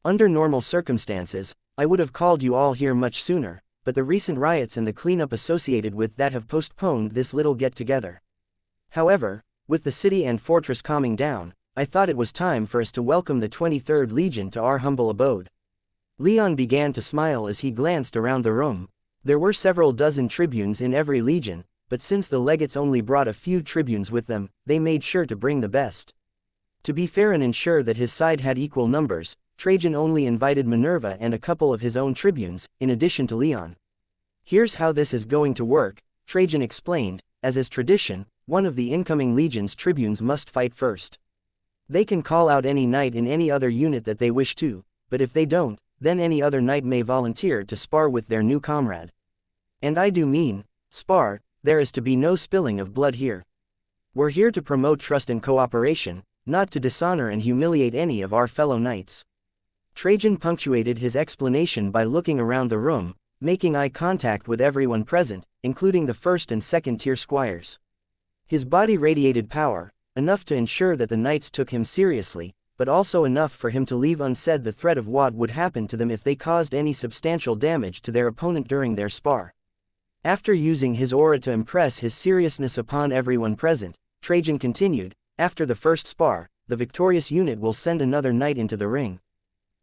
A: Under normal circumstances, I would have called you all here much sooner, but the recent riots and the cleanup associated with that have postponed this little get-together. However, with the city and fortress calming down, I thought it was time for us to welcome the 23rd Legion to our humble abode." Leon began to smile as he glanced around the room. There were several dozen tribunes in every legion, but since the legates only brought a few tribunes with them, they made sure to bring the best. To be fair and ensure that his side had equal numbers, Trajan only invited Minerva and a couple of his own tribunes, in addition to Leon. "Here's how this is going to work," Trajan explained, "as is tradition, one of the incoming legion's tribunes must fight first. They can call out any knight in any other unit that they wish to, but if they don't, then any other knight may volunteer to spar with their new comrade. And I do mean, spar, there is to be no spilling of blood here. We're here to promote trust and cooperation, not to dishonor and humiliate any of our fellow knights." Trajan punctuated his explanation by looking around the room, making eye contact with everyone present, including the 1st and 2nd-tier squires. His body radiated power, enough to ensure that the knights took him seriously, but also enough for him to leave unsaid the threat of what would happen to them if they caused any substantial damage to their opponent during their spar. After using his aura to impress his seriousness upon everyone present, Trajan continued, "After the first spar, the victorious unit will send another knight into the ring.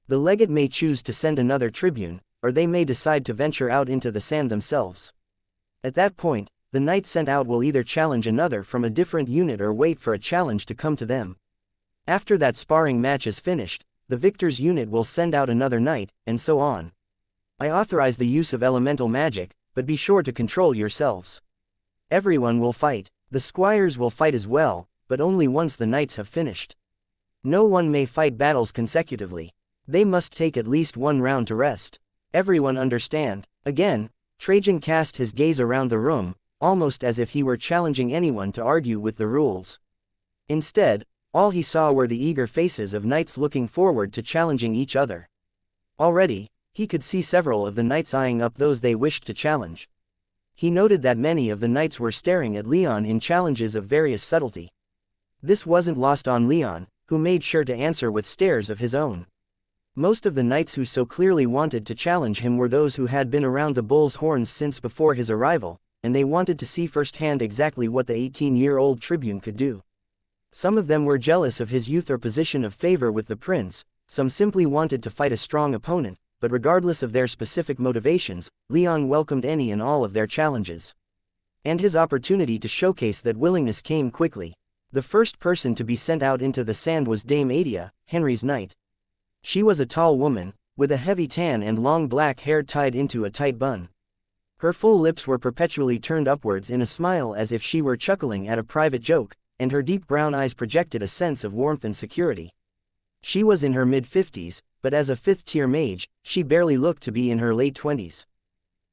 A: The legate may choose to send another tribune, or they may decide to venture out into the sand themselves. At that point, the knight sent out will either challenge another from a different unit or wait for a challenge to come to them. After that sparring match is finished, the victor's unit will send out another knight, and so on. I authorize the use of elemental magic, but be sure to control yourselves. Everyone will fight. The squires will fight as well, but only once the knights have finished. No one may fight battles consecutively. They must take at least 1 round to rest. Everyone understand?" Again, Trajan cast his gaze around the room, almost as if he were challenging anyone to argue with the rules. Instead, all he saw were the eager faces of knights looking forward to challenging each other. Already, he could see several of the knights eyeing up those they wished to challenge. He noted that many of the knights were staring at Leon in challenges of various subtlety. This wasn't lost on Leon, who made sure to answer with stares of his own. Most of the knights who so clearly wanted to challenge him were those who had been around the bull's horns since before his arrival, and they wanted to see firsthand exactly what the 18-year-old tribune could do. Some of them were jealous of his youth or position of favor with the prince, some simply wanted to fight a strong opponent, but regardless of their specific motivations, Leon welcomed any and all of their challenges. And his opportunity to showcase that willingness came quickly. The first person to be sent out into the sand was Dame Adia, Henry's knight. She was a tall woman, with a heavy tan and long black hair tied into a tight bun. Her full lips were perpetually turned upwards in a smile as if she were chuckling at a private joke, and her deep brown eyes projected a sense of warmth and security. She was in her mid-50s, but as a fifth-tier mage, she barely looked to be in her late 20s.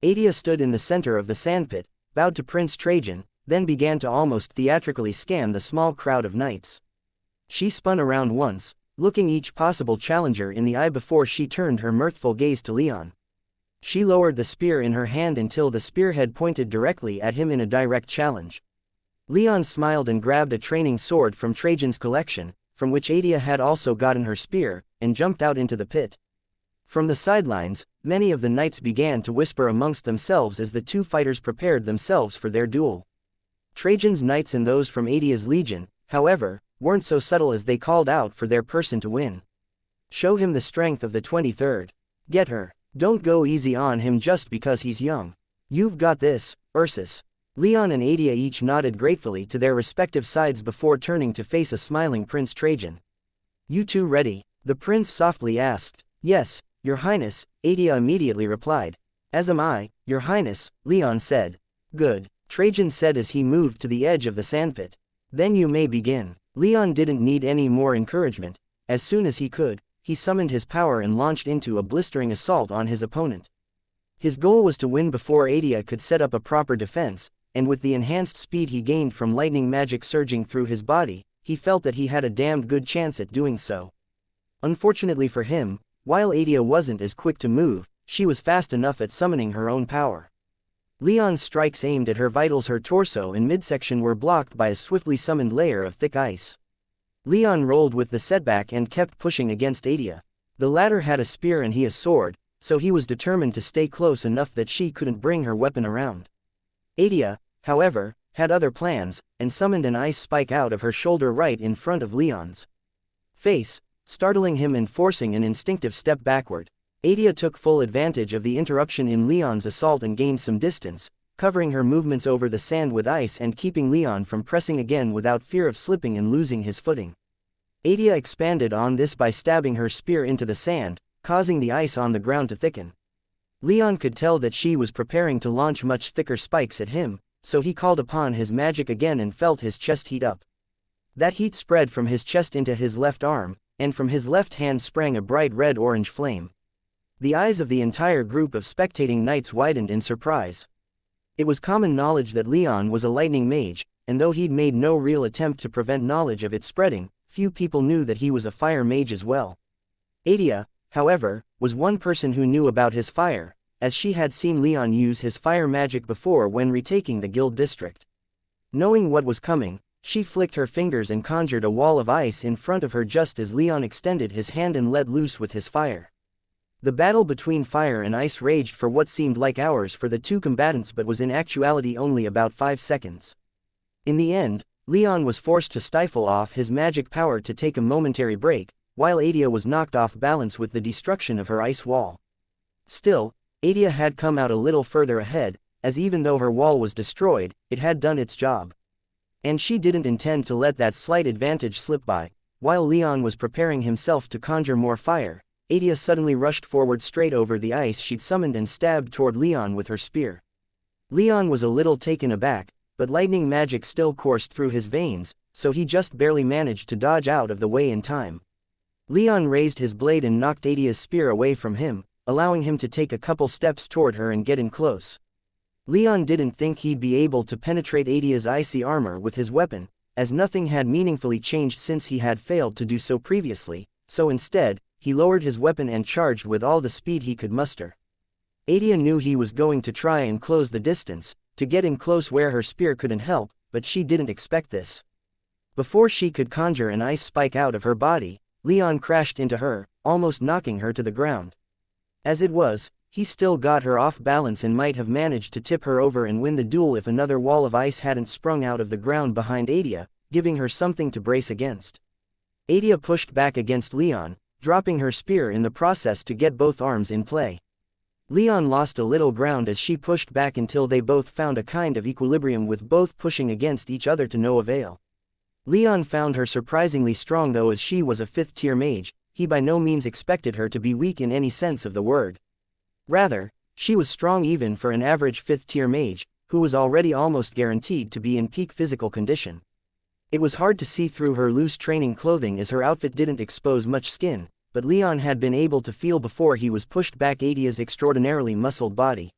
A: Adia stood in the center of the sandpit, bowed to Prince Trajan, then began to almost theatrically scan the small crowd of knights. She spun around once, looking each possible challenger in the eye before she turned her mirthful gaze to Leon. She lowered the spear in her hand until the spearhead pointed directly at him in a direct challenge. Leon smiled and grabbed a training sword from Trajan's collection, from which Adia had also gotten her spear, and jumped out into the pit. From the sidelines, many of the knights began to whisper amongst themselves as the two fighters prepared themselves for their duel. Trajan's knights and those from Adia's legion, however, weren't so subtle as they called out for their person to win. Show him the strength of the 23rd. Get her. Don't go easy on him just because he's young. You've got this, Ursus. Leon and Adia each nodded gratefully to their respective sides before turning to face a smiling Prince Trajan. You two ready? The prince softly asked. Yes, Your Highness, Adia immediately replied. As am I, Your Highness, Leon said. Good, Trajan said as he moved to the edge of the sandpit. Then you may begin. Leon didn't need any more encouragement. As soon as he could, he summoned his power and launched into a blistering assault on his opponent. His goal was to win before Adia could set up a proper defense, and with the enhanced speed he gained from lightning magic surging through his body, he felt that he had a damned good chance at doing so. Unfortunately for him, while Adia wasn't as quick to move, she was fast enough at summoning her own power. Leon's strikes aimed at her vitals, her torso and midsection were blocked by a swiftly summoned layer of thick ice. Leon rolled with the setback and kept pushing against Adia. The latter had a spear and he a sword, so he was determined to stay close enough that she couldn't bring her weapon around. Adia, however, had other plans, and summoned an ice spike out of her shoulder right in front of Leon's face, startling him and forcing an instinctive step backward. Adia took full advantage of the interruption in Leon's assault and gained some distance, covering her movements over the sand with ice and keeping Leon from pressing again without fear of slipping and losing his footing. Adia expanded on this by stabbing her spear into the sand, causing the ice on the ground to thicken. Leon could tell that she was preparing to launch much thicker spikes at him, so he called upon his magic again and felt his chest heat up. That heat spread from his chest into his left arm, and from his left hand sprang a bright red-orange flame. The eyes of the entire group of spectating knights widened in surprise. It was common knowledge that Leon was a lightning mage, and though he'd made no real attempt to prevent knowledge of its spreading, few people knew that he was a fire mage as well. Adia, however, was one person who knew about his fire, as she had seen Leon use his fire magic before when retaking the guild district. Knowing what was coming, she flicked her fingers and conjured a wall of ice in front of her just as Leon extended his hand and let loose with his fire. The battle between fire and ice raged for what seemed like hours for the two combatants but was in actuality only about 5 seconds. In the end, Leon was forced to stifle off his magic power to take a momentary break, while Adia was knocked off balance with the destruction of her ice wall. Still, Adia had come out a little further ahead, as even though her wall was destroyed, it had done its job. And she didn't intend to let that slight advantage slip by. While Leon was preparing himself to conjure more fire, Adia suddenly rushed forward straight over the ice she'd summoned and stabbed toward Leon with her spear. Leon was a little taken aback, but lightning magic still coursed through his veins, so he just barely managed to dodge out of the way in time. Leon raised his blade and knocked Adia's spear away from him, allowing him to take a couple steps toward her and get in close. Leon didn't think he'd be able to penetrate Adia's icy armor with his weapon, as nothing had meaningfully changed since he had failed to do so previously, so instead, he lowered his weapon and charged with all the speed he could muster. Adia knew he was going to try and close the distance, to get in close where her spear couldn't help, but she didn't expect this. Before she could conjure an ice spike out of her body, Leon crashed into her, almost knocking her to the ground. As it was, he still got her off balance and might have managed to tip her over and win the duel if another wall of ice hadn't sprung out of the ground behind Adia, giving her something to brace against. Adia pushed back against Leon, dropping her spear in the process to get both arms in play. Leon lost a little ground as she pushed back until they both found a kind of equilibrium, with both pushing against each other to no avail. Leon found her surprisingly strong, though, as she was a 5th-tier mage. He by no means expected her to be weak in any sense of the word. Rather, she was strong even for an average 5th-tier mage, who was already almost guaranteed to be in peak physical condition. It was hard to see through her loose training clothing as her outfit didn't expose much skin, but Leon had been able to feel before he was pushed back Adia's extraordinarily muscled body.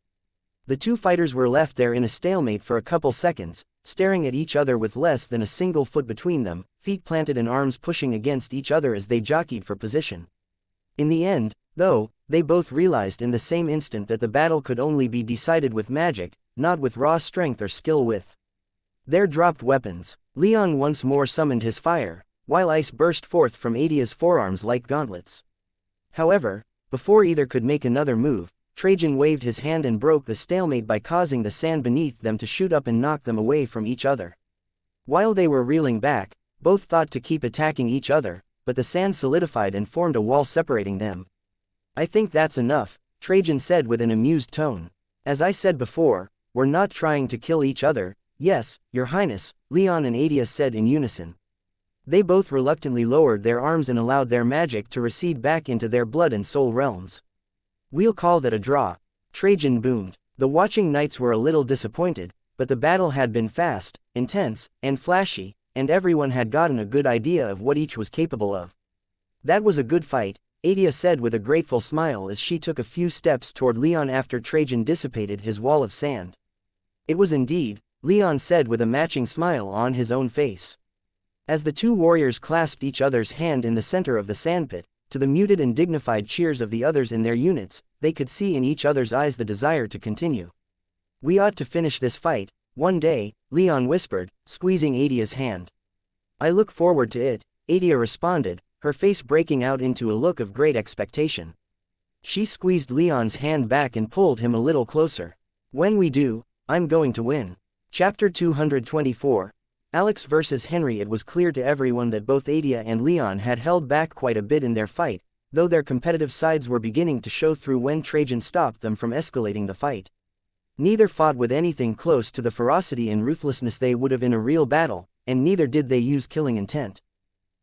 A: The two fighters were left there in a stalemate for a couple seconds, staring at each other with less than a single foot between them, feet planted and arms pushing against each other as they jockeyed for position. In the end, though, they both realized in the same instant that the battle could only be decided with magic, not with raw strength or skill. With their dropped weapons, Leon once more summoned his fire, while ice burst forth from Adia's forearms like gauntlets. However, before either could make another move, Trajan waved his hand and broke the stalemate by causing the sand beneath them to shoot up and knock them away from each other. While they were reeling back, both thought to keep attacking each other, but the sand solidified and formed a wall separating them. "I think that's enough," Trajan said with an amused tone. "As I said before, we're not trying to kill each other." "Yes, Your Highness," Leon and Adia said in unison. They both reluctantly lowered their arms and allowed their magic to recede back into their blood and soul realms. "We'll call that a draw," Trajan boomed. The watching knights were a little disappointed, but the battle had been fast, intense, and flashy, and everyone had gotten a good idea of what each was capable of. "That was a good fight," Adia said with a grateful smile as she took a few steps toward Leon after Trajan dissipated his wall of sand. "It was indeed," Leon said with a matching smile on his own face. As the two warriors clasped each other's hand in the center of the sandpit, to the muted and dignified cheers of the others in their units, they could see in each other's eyes the desire to continue. "We ought to finish this fight one day," Leon whispered, squeezing Adia's hand. "I look forward to it," Adia responded, her face breaking out into a look of great expectation. She squeezed Leon's hand back and pulled him a little closer. "When we do, I'm going to win." Chapter 224. Alex versus Henry. It was clear to everyone that both Adia and Leon had held back quite a bit in their fight, though their competitive sides were beginning to show through when Trajan stopped them from escalating the fight. Neither fought with anything close to the ferocity and ruthlessness they would have in a real battle, and neither did they use killing intent.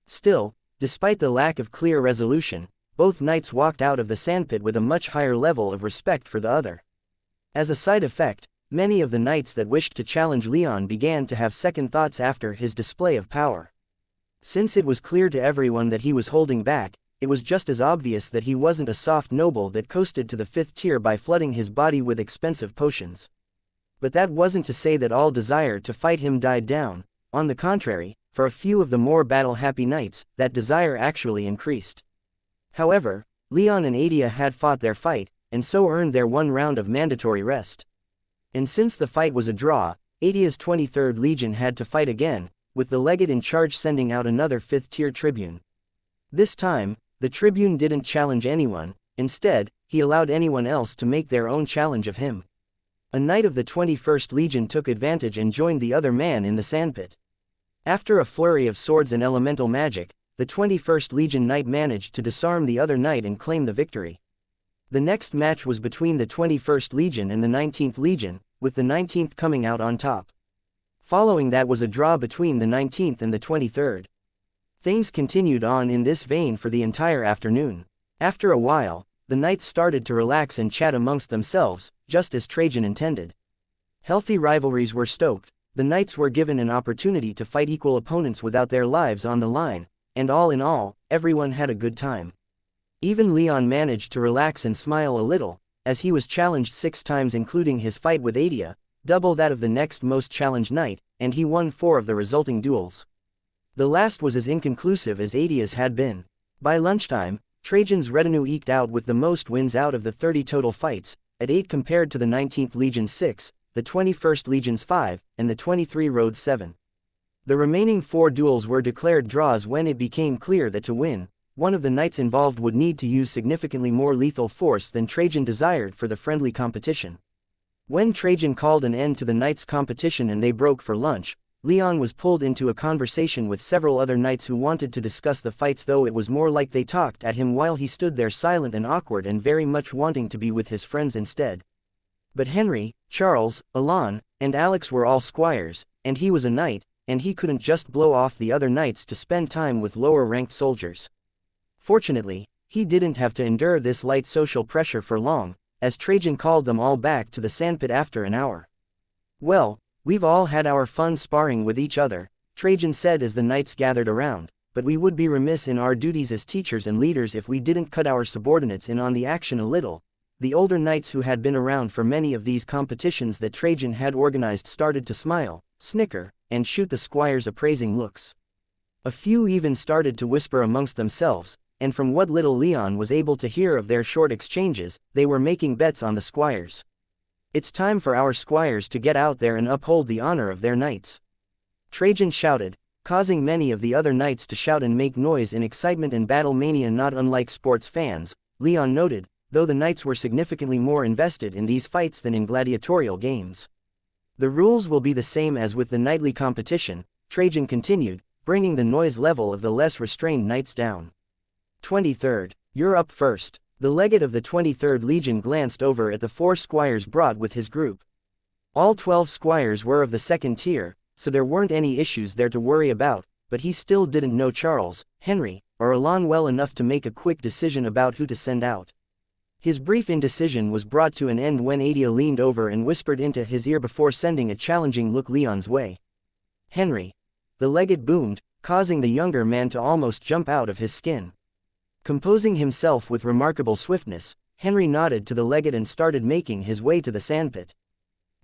A: Still, despite the lack of clear resolution, both knights walked out of the sandpit with a much higher level of respect for the other. As a side effect, many of the knights that wished to challenge Leon began to have second thoughts after his display of power. Since it was clear to everyone that he was holding back, it was just as obvious that he wasn't a soft noble that coasted to the 5th tier by flooding his body with expensive potions. But that wasn't to say that all desire to fight him died down. On the contrary, for a few of the more battle-happy knights, that desire actually increased. However, Leon and Adia had fought their fight, and so earned their one round of mandatory rest. And since the fight was a draw, Adia's 23rd Legion had to fight again, with the legate in charge sending out another 5th-tier tribune. This time, the tribune didn't challenge anyone. Instead, he allowed anyone else to make their own challenge of him. A knight of the 21st Legion took advantage and joined the other man in the sandpit. After a flurry of swords and elemental magic, the 21st Legion knight managed to disarm the other knight and claim the victory. The next match was between the 21st Legion and the 19th Legion, with the 19th coming out on top. Following that was a draw between the 19th and the 23rd. Things continued on in this vein for the entire afternoon. After a while, the knights started to relax and chat amongst themselves, just as Trajan intended. Healthy rivalries were stoked, the knights were given an opportunity to fight equal opponents without their lives on the line, and all in all, everyone had a good time. Even Leon managed to relax and smile a little, as he was challenged 6 times including his fight with Adia, double that of the next most challenged knight, and he won 4 of the resulting duels. The last was as inconclusive as Adia's had been. By lunchtime, Trajan's retinue eked out with the most wins out of the 30 total fights, at 8 compared to the 19th Legion's 6, the 21st Legion's 5, and the 23 Rhodes' 7. The remaining 4 duels were declared draws when it became clear that to win, one of the knights involved would need to use significantly more lethal force than Trajan desired for the friendly competition. When Trajan called an end to the knights' competition and they broke for lunch, Leon was pulled into a conversation with several other knights who wanted to discuss the fights, though it was more like they talked at him while he stood there silent and awkward and very much wanting to be with his friends instead. But Henry, Charles, Alon, and Alex were all squires, and he was a knight, and he couldn't just blow off the other knights to spend time with lower-ranked soldiers. Fortunately, he didn't have to endure this light social pressure for long, as Trajan called them all back to the sandpit after an hour. "Well, we've all had our fun sparring with each other," Trajan said as the knights gathered around, "but we would be remiss in our duties as teachers and leaders if we didn't cut our subordinates in on the action a little." The older knights who had been around for many of these competitions that Trajan had organized started to smile, snicker, and shoot the squires appraising looks. A few even started to whisper amongst themselves, and from what little Leon was able to hear of their short exchanges, they were making bets on the squires. "It's time for our squires to get out there and uphold the honor of their knights," Trajan shouted, causing many of the other knights to shout and make noise in excitement and battle mania. Not unlike sports fans, Leon noted, though the knights were significantly more invested in these fights than in gladiatorial games. "The rules will be the same as with the knightly competition," Trajan continued, bringing the noise level of the less restrained knights down. 23rd, you're up first." The legate of the 23rd Legion glanced over at the 4 squires brought with his group. All 12 squires were of the second tier, so there weren't any issues there to worry about, but he still didn't know Charles, Henry, or Alon well enough to make a quick decision about who to send out. His brief indecision was brought to an end when Adia leaned over and whispered into his ear before sending a challenging look Leon's way. "Henry," the legate boomed, causing the younger man to almost jump out of his skin. Composing himself with remarkable swiftness, Henry nodded to the legate and started making his way to the sandpit.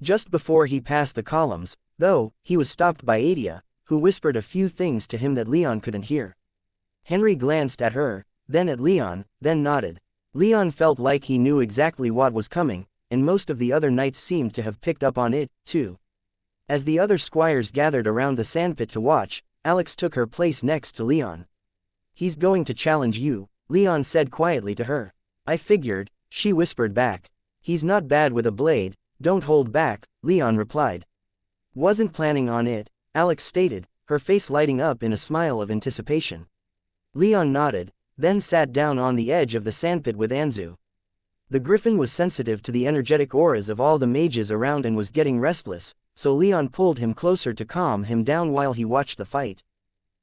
A: Just before he passed the columns, though, he was stopped by Adia, who whispered a few things to him that Leon couldn't hear. Henry glanced at her, then at Leon, then nodded. Leon felt like he knew exactly what was coming, and most of the other knights seemed to have picked up on it, too. As the other squires gathered around the sandpit to watch, Alex took her place next to Leon. "He's going to challenge you," Leon said quietly to her. "I figured," she whispered back. "He's not bad with a blade, don't hold back," Leon replied. "Wasn't planning on it," Alex stated, her face lighting up in a smile of anticipation. Leon nodded, then sat down on the edge of the sandpit with Anzu. The griffin was sensitive to the energetic auras of all the mages around and was getting restless, so Leon pulled him closer to calm him down while he watched the fight.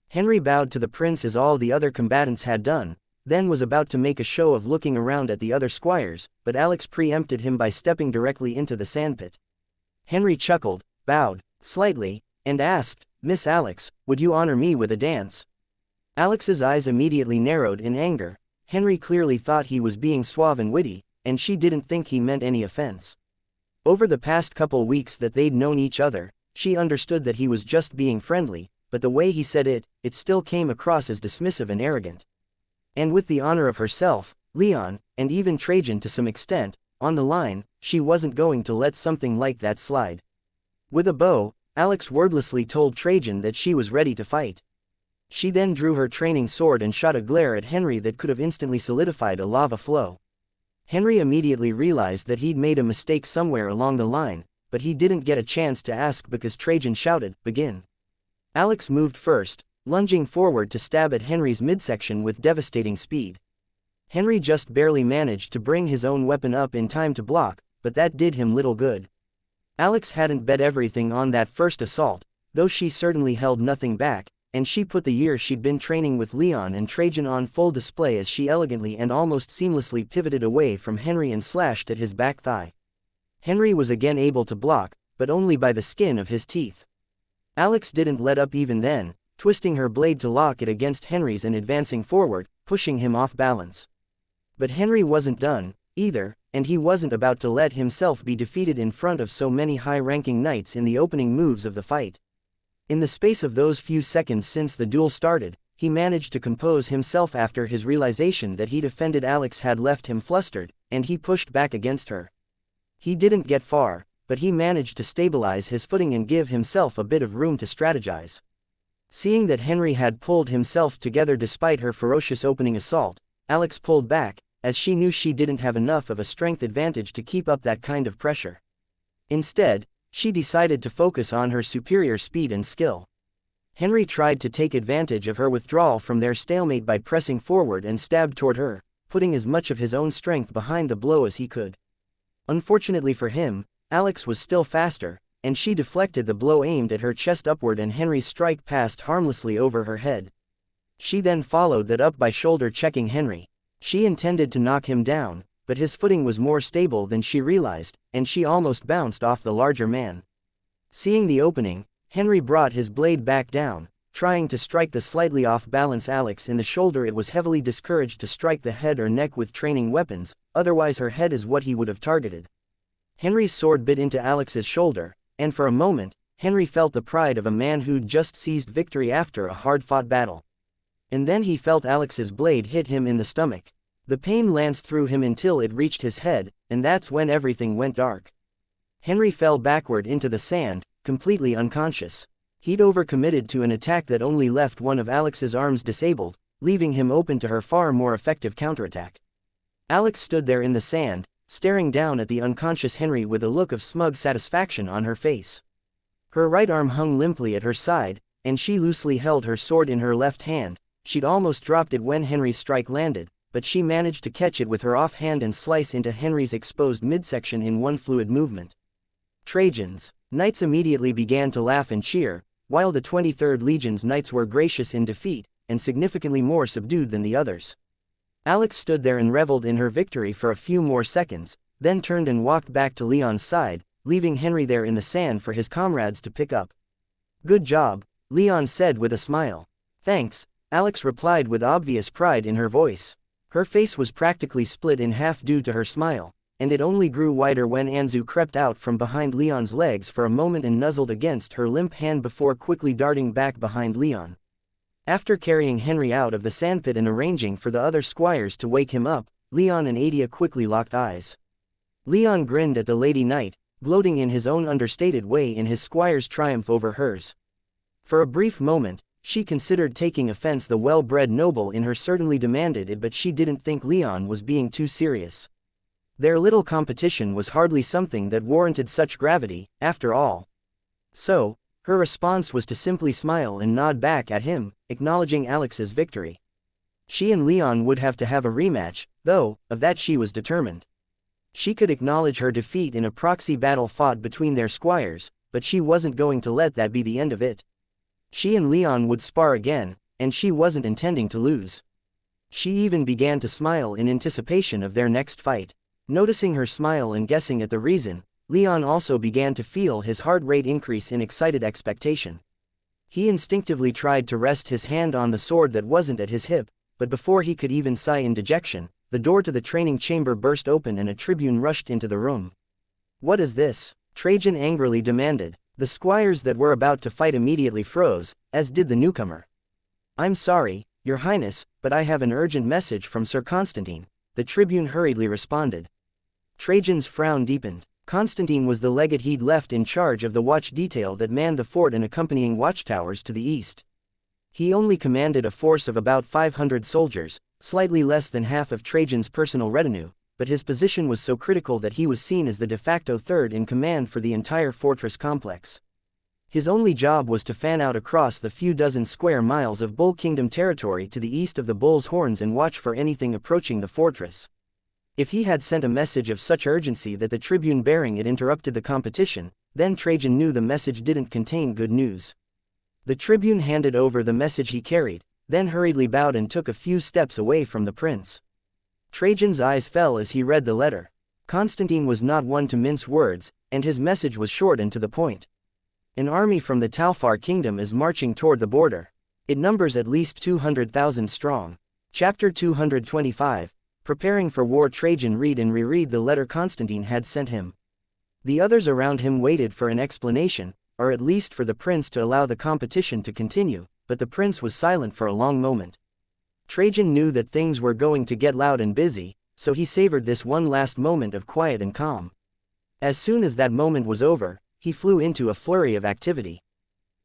A: Henry bowed to the prince as all the other combatants had done, then was about to make a show of looking around at the other squires, but Alex preempted him by stepping directly into the sandpit. Henry chuckled, bowed slightly, and asked, "Miss Alex, would you honor me with a dance?" Alex's eyes immediately narrowed in anger. Henry clearly thought he was being suave and witty, and she didn't think he meant any offense. Over the past couple weeks that they'd known each other, she understood that he was just being friendly, but the way he said it still came across as dismissive and arrogant. And with the honor of herself, Leon, and even Trajan to some extent, on the line, she wasn't going to let something like that slide. With a bow, Alex wordlessly told Trajan that she was ready to fight. She then drew her training sword and shot a glare at Henry that could have instantly solidified a lava flow. Henry immediately realized that he'd made a mistake somewhere along the line, but he didn't get a chance to ask because Trajan shouted, "Begin." Alex moved first, lunging forward to stab at Henry's midsection with devastating speed. Henry just barely managed to bring his own weapon up in time to block, but that did him little good. Alex hadn't bet everything on that first assault, though she certainly held nothing back, and she put the years she'd been training with Leon and Trajan on full display as she elegantly and almost seamlessly pivoted away from Henry and slashed at his back thigh. Henry was again able to block, but only by the skin of his teeth. Alex didn't let up even then, twisting her blade to lock it against Henry's and advancing forward, pushing him off balance. But Henry wasn't done, either, and he wasn't about to let himself be defeated in front of so many high-ranking knights in the opening moves of the fight. In the space of those few seconds since the duel started, he managed to compose himself after his realization that he'd offended Alex had left him flustered, and he pushed back against her. He didn't get far, but he managed to stabilize his footing and give himself a bit of room to strategize. Seeing that Henry had pulled himself together despite her ferocious opening assault, Alex pulled back, as she knew she didn't have enough of a strength advantage to keep up that kind of pressure. Instead, she decided to focus on her superior speed and skill. Henry tried to take advantage of her withdrawal from their stalemate by pressing forward and stabbed toward her, putting as much of his own strength behind the blow as he could. Unfortunately for him, Alex was still faster, and she deflected the blow aimed at her chest upward, and Henry's strike passed harmlessly over her head. She then followed that up by shoulder-checking Henry. She intended to knock him down, but his footing was more stable than she realized, and she almost bounced off the larger man. Seeing the opening, Henry brought his blade back down, trying to strike the slightly off-balance Alex in the shoulder. It was heavily discouraged to strike the head or neck with training weapons, otherwise her head is what he would have targeted. Henry's sword bit into Alex's shoulder, and for a moment, Henry felt the pride of a man who'd just seized victory after a hard-fought battle. And then he felt Alex's blade hit him in the stomach. The pain lanced through him until it reached his head, and that's when everything went dark. Henry fell backward into the sand, completely unconscious. He'd overcommitted to an attack that only left one of Alex's arms disabled, leaving him open to her far more effective counterattack. Alex stood there in the sand, staring down at the unconscious Henry with a look of smug satisfaction on her face. Her right arm hung limply at her side, and she loosely held her sword in her left hand. She'd almost dropped it when Henry's strike landed, but she managed to catch it with her off hand and slice into Henry's exposed midsection in one fluid movement. Trajans. Knights immediately began to laugh and cheer, while the 23rd Legion's knights were gracious in defeat, and significantly more subdued than the others. Alex stood there and reveled in her victory for a few more seconds, then turned and walked back to Leon's side, leaving Henry there in the sand for his comrades to pick up. "Good job," Leon said with a smile. "Thanks," Alex replied with obvious pride in her voice. Her face was practically split in half due to her smile, and it only grew wider when Anzu crept out from behind Leon's legs for a moment and nuzzled against her limp hand before quickly darting back behind Leon. After carrying Henry out of the sandpit and arranging for the other squires to wake him up, Leon and Adia quickly locked eyes. Leon grinned at the Lady Knight, gloating in his own understated way in his squire's triumph over hers. For a brief moment, she considered taking offense. The well-bred noble in her certainly demanded it, but she didn't think Leon was being too serious. Their little competition was hardly something that warranted such gravity, after all. So, her response was to simply smile and nod back at him, acknowledging Alex's victory. She and Leon would have to have a rematch, though, of that she was determined. She could acknowledge her defeat in a proxy battle fought between their squires, but she wasn't going to let that be the end of it. She and Leon would spar again, and she wasn't intending to lose. She even began to smile in anticipation of their next fight. Noticing her smile and guessing at the reason, Leon also began to feel his heart rate increase in excited expectation. He instinctively tried to rest his hand on the sword that wasn't at his hip, but before he could even sigh in dejection, the door to the training chamber burst open and a tribune rushed into the room. "What is this?" Trajan angrily demanded. The squires that were about to fight immediately froze, as did the newcomer. "I'm sorry, Your Highness, but I have an urgent message from Sir Constantine," the tribune hurriedly responded. Trajan's frown deepened. Constantine was the legate he'd left in charge of the watch detail that manned the fort and accompanying watchtowers to the east. He only commanded a force of about 500 soldiers, slightly less than half of Trajan's personal retinue, but his position was so critical that he was seen as the de facto third in command for the entire fortress complex. His only job was to fan out across the few dozen square miles of Bull Kingdom territory to the east of the Bull's Horns and watch for anything approaching the fortress. If he had sent a message of such urgency that the tribune bearing it interrupted the competition, then Trajan knew the message didn't contain good news. The tribune handed over the message he carried, then hurriedly bowed and took a few steps away from the prince. Trajan's eyes fell as he read the letter. Constantine was not one to mince words, and his message was short and to the point. An army from the Talfar kingdom is marching toward the border. It numbers at least 200,000 strong. Chapter 225. Preparing for war. Trajan read and reread the letter Constantine had sent him. The others around him waited for an explanation, or at least for the prince to allow the competition to continue, but the prince was silent for a long moment. Trajan knew that things were going to get loud and busy, so he savored this one last moment of quiet and calm. As soon as that moment was over, he flew into a flurry of activity.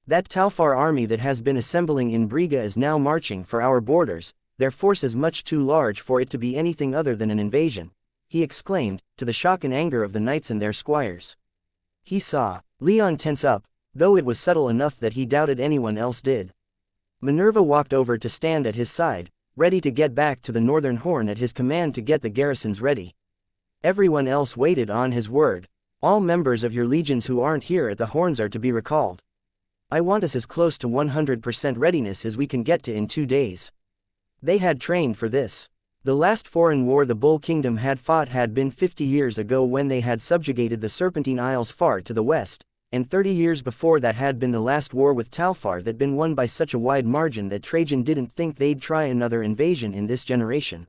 A: "That Talfar army that has been assembling in Briga is now marching for our borders. Their force is much too large for it to be anything other than an invasion," he exclaimed, to the shock and anger of the knights and their squires. He saw Leon tense up, though it was subtle enough that he doubted anyone else did. Minerva walked over to stand at his side, ready to get back to the Northern Horn at his command to get the garrisons ready. Everyone else waited on his word. All members of your legions who aren't here at the Horns are to be recalled. I want us as close to 100% readiness as we can get to in 2 days. They had trained for this. The last foreign war the Bull Kingdom had fought had been 50 years ago when they had subjugated the Serpentine Isles far to the west, and 30 years before that had been the last war with Talfar that been won by such a wide margin that Trajan didn't think they'd try another invasion in this generation.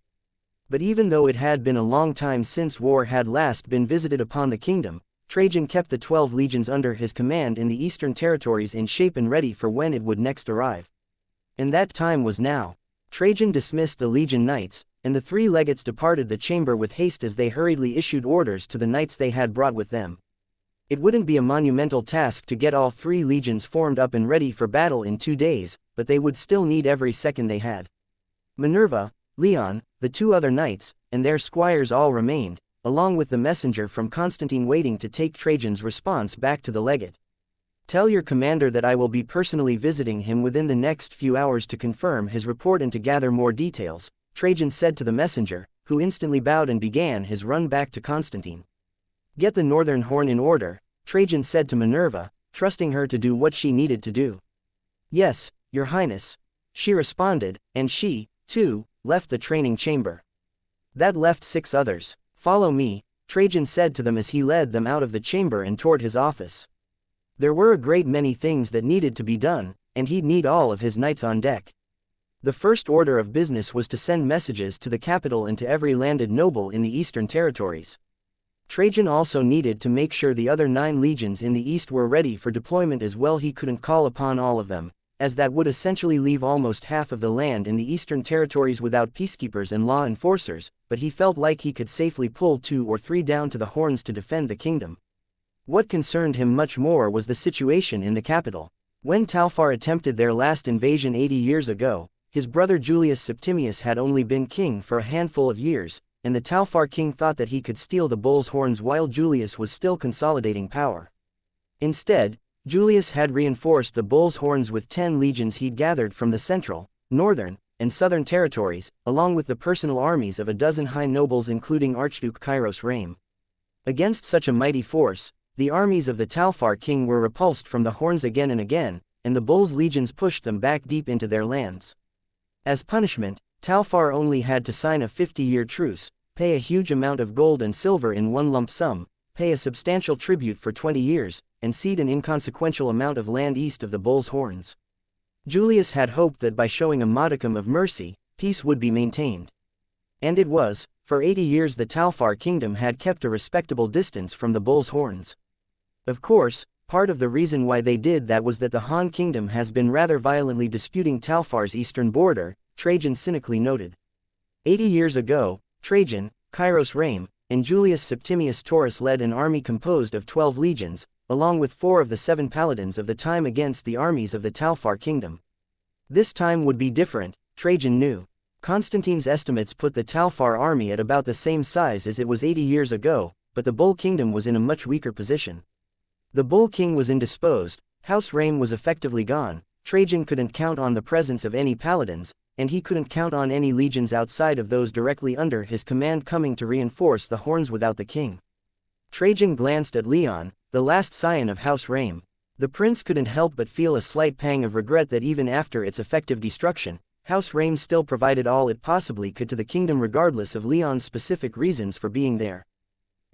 A: But even though it had been a long time since war had last been visited upon the kingdom, Trajan kept the 12 legions under his command in the eastern territories in shape and ready for when it would next arrive. And that time was now. Trajan dismissed the legion knights, and the 3 legates departed the chamber with haste as they hurriedly issued orders to the knights they had brought with them. It wouldn't be a monumental task to get all 3 legions formed up and ready for battle in 2 days, but they would still need every second they had. Minerva, Leon, the 2 other knights, and their squires all remained, along with the messenger from Constantine waiting to take Trajan's response back to the legate. Tell your commander that I will be personally visiting him within the next few hours to confirm his report and to gather more details, Trajan said to the messenger, who instantly bowed and began his run back to Constantine. Get the Northern Horn in order, Trajan said to Minerva, trusting her to do what she needed to do. Yes, your highness. She responded, and she, too, left the training chamber. That left 6 others. Follow me, Trajan said to them as he led them out of the chamber and toward his office. There were a great many things that needed to be done, and he'd need all of his knights on deck. The first order of business was to send messages to the capital and to every landed noble in the eastern territories. Trajan also needed to make sure the other 9 legions in the east were ready for deployment as well. He couldn't call upon all of them, as that would essentially leave almost half of the land in the eastern territories without peacekeepers and law enforcers, but he felt like he could safely pull 2 or 3 down to the Horns to defend the kingdom. What concerned him much more was the situation in the capital. When Talfar attempted their last invasion 80 years ago, his brother Julius Septimius had only been king for a handful of years, and the Talfar king thought that he could steal the bull's horns while Julius was still consolidating power. Instead, Julius had reinforced the bull's horns with 10 legions he'd gathered from the central, northern, and southern territories, along with the personal armies of a dozen high nobles including Archduke Kairos Rame. Against such a mighty force, the armies of the Talfar king were repulsed from the Horns again and again, and the bull's legions pushed them back deep into their lands. As punishment, Talfar only had to sign a 50-year truce, pay a huge amount of gold and silver in one lump sum, pay a substantial tribute for 20 years, and cede an inconsequential amount of land east of the bull's horns. Julius had hoped that by showing a modicum of mercy, peace would be maintained. And it was. For 80 years the Talfar kingdom had kept a respectable distance from the bull's horns. Of course, part of the reason why they did that was that the Han kingdom has been rather violently disputing Talfar's eastern border, Trajan cynically noted. 80 years ago, Trajan, Kairos Rame, and Julius Septimius Taurus led an army composed of 12 legions, along with 4 of the 7 paladins of the time against the armies of the Talfar kingdom. This time would be different, Trajan knew. Constantine's estimates put the Talfar army at about the same size as it was 80 years ago, but the Bull Kingdom was in a much weaker position. The Bull King was indisposed, House Rame was effectively gone, Trajan couldn't count on the presence of any paladins, and he couldn't count on any legions outside of those directly under his command coming to reinforce the Horns without the king. Trajan glanced at Leon, the last scion of House Rame. The prince couldn't help but feel a slight pang of regret that even after its effective destruction, House Rame still provided all it possibly could to the kingdom regardless of Leon's specific reasons for being there.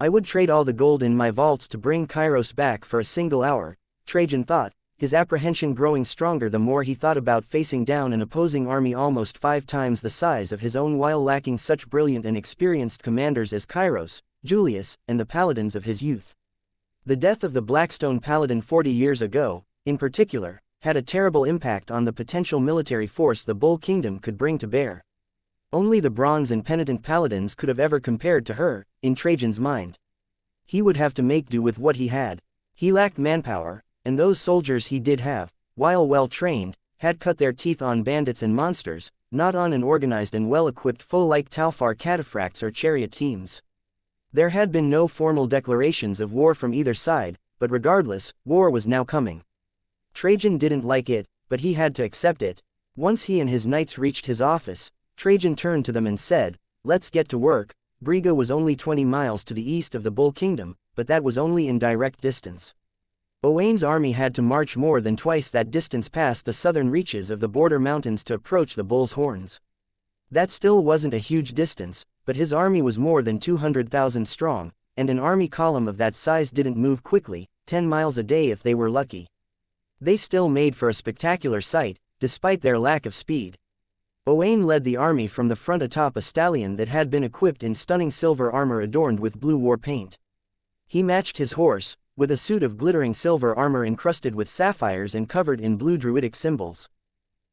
A: I would trade all the gold in my vaults to bring Kairos back for a single hour, Trajan thought, his apprehension growing stronger the more he thought about facing down an opposing army almost 5 times the size of his own while lacking such brilliant and experienced commanders as Kairos, Julius, and the paladins of his youth. The death of the Blackstone paladin 40 years ago, in particular, had a terrible impact on the potential military force the Bull Kingdom could bring to bear. Only the bronze and penitent paladins could have ever compared to her, in Trajan's mind. He would have to make do with what he had. He lacked manpower, and those soldiers he did have, while well trained, had cut their teeth on bandits and monsters, not on an organized and well-equipped foe like Talfar cataphracts or chariot teams. There had been no formal declarations of war from either side, but regardless, war was now coming. Trajan didn't like it, but he had to accept it. Once he and his knights reached his office, Trajan turned to them and said, "Let's get to work." Briga was only 20 miles to the east of the Bull Kingdom, but that was only in direct distance. Owain's army had to march more than twice that distance past the southern reaches of the border mountains to approach the Bull's Horns. That still wasn't a huge distance, but his army was more than 200,000 strong, and an army column of that size didn't move quickly, 10 miles a day if they were lucky. They still made for a spectacular sight, despite their lack of speed. Owain led the army from the front atop a stallion that had been equipped in stunning silver armor adorned with blue war paint. He matched his horse, with a suit of glittering silver armor encrusted with sapphires and covered in blue druidic symbols.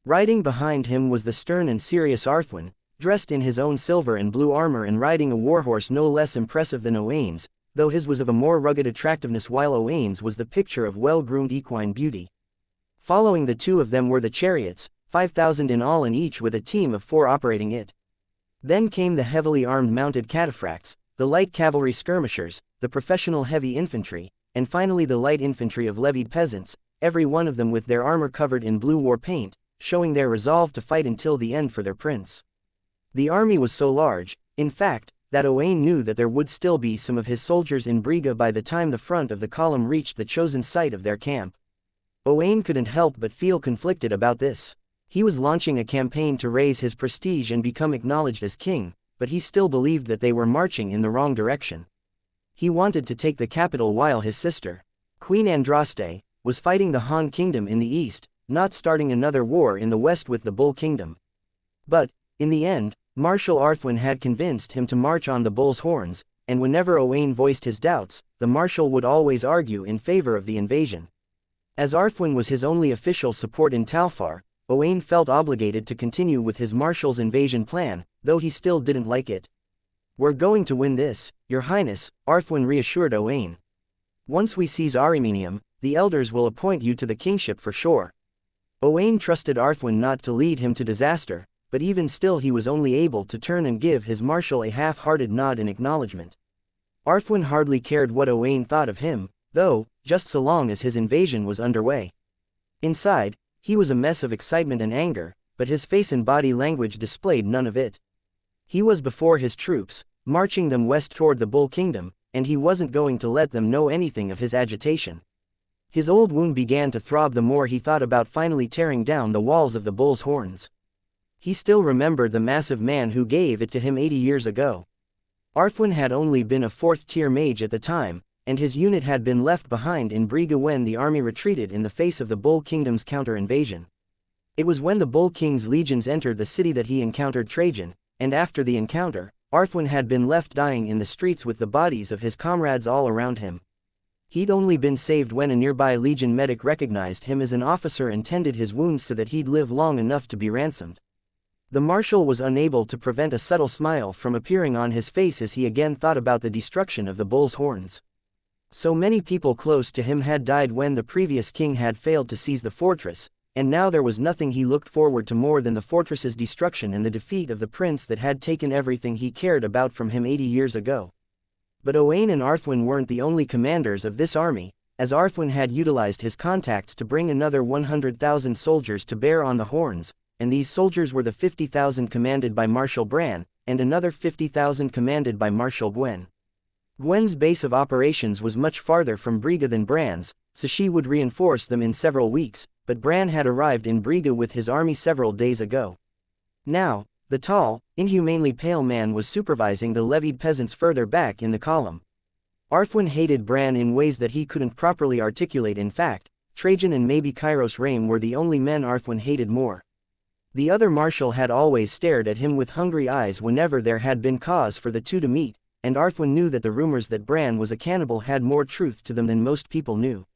A: Riding behind him was the stern and serious Arthwin, dressed in his own silver and blue armor and riding a warhorse no less impressive than Owain's, though his was of a more rugged attractiveness while Owain's was the picture of well-groomed equine beauty. Following the two of them were the chariots, 5,000 in all and each with a team of 4 operating it. Then came the heavily armed mounted cataphracts, the light cavalry skirmishers, the professional heavy infantry, and finally the light infantry of levied peasants, every one of them with their armor covered in blue war paint, showing their resolve to fight until the end for their prince. The army was so large, in fact, that Owain knew that there would still be some of his soldiers in Briga by the time the front of the column reached the chosen site of their camp. Owain couldn't help but feel conflicted about this. He was launching a campaign to raise his prestige and become acknowledged as king, but he still believed that they were marching in the wrong direction. He wanted to take the capital while his sister, Queen Andraste, was fighting the Han Kingdom in the east, not starting another war in the west with the Bull Kingdom. But, in the end, Marshal Arthwin had convinced him to march on the Bull's Horns, and whenever Owain voiced his doubts, the Marshal would always argue in favor of the invasion. As Arthwin was his only official support in Talfar, Owain felt obligated to continue with his Marshal's invasion plan, though he still didn't like it. "We're going to win this, Your Highness," Arthwin reassured Owain. "Once we seize Arimenium, the elders will appoint you to the kingship for sure." Owain trusted Arthwin not to lead him to disaster, but even still he was only able to turn and give his Marshal a half-hearted nod in acknowledgement. Arthwin hardly cared what Owain thought of him, though, just so long as his invasion was underway. Inside, he was a mess of excitement and anger, but his face and body language displayed none of it. He was before his troops, marching them west toward the Bull Kingdom, and he wasn't going to let them know anything of his agitation. His old wound began to throb the more he thought about finally tearing down the walls of the Bull's Horns. He still remembered the massive man who gave it to him 80 years ago. Arthwin had only been a 4th-tier mage at the time, and his unit had been left behind in Briga when the army retreated in the face of the Bull Kingdom's counter-invasion. It was when the Bull King's legions entered the city that he encountered Trajan, and after the encounter, Arthwin had been left dying in the streets with the bodies of his comrades all around him. He'd only been saved when a nearby legion medic recognized him as an officer and tended his wounds so that he'd live long enough to be ransomed. The Marshal was unable to prevent a subtle smile from appearing on his face as he again thought about the destruction of the Bull's Horns. So many people close to him had died when the previous king had failed to seize the fortress, and now there was nothing he looked forward to more than the fortress's destruction and the defeat of the prince that had taken everything he cared about from him 80 years ago. But Owain and Arthwin weren't the only commanders of this army, as Arthwin had utilized his contacts to bring another 100,000 soldiers to bear on the Horns, and these soldiers were the 50,000 commanded by Marshal Bran, and another 50,000 commanded by Marshal Gwen. Gwen's base of operations was much farther from Briga than Bran's, so she would reinforce them in several weeks, but Bran had arrived in Briga with his army several days ago. Now, the tall, inhumanely pale man was supervising the levied peasants further back in the column. Arthwin hated Bran in ways that he couldn't properly articulate. In fact, Trajan and maybe Kairos Rame were the only men Arthwin hated more. The other marshal had always stared at him with hungry eyes whenever there had been cause for the two to meet, and Arthwin knew that the rumors that Bran was a cannibal had more truth to them than most people knew.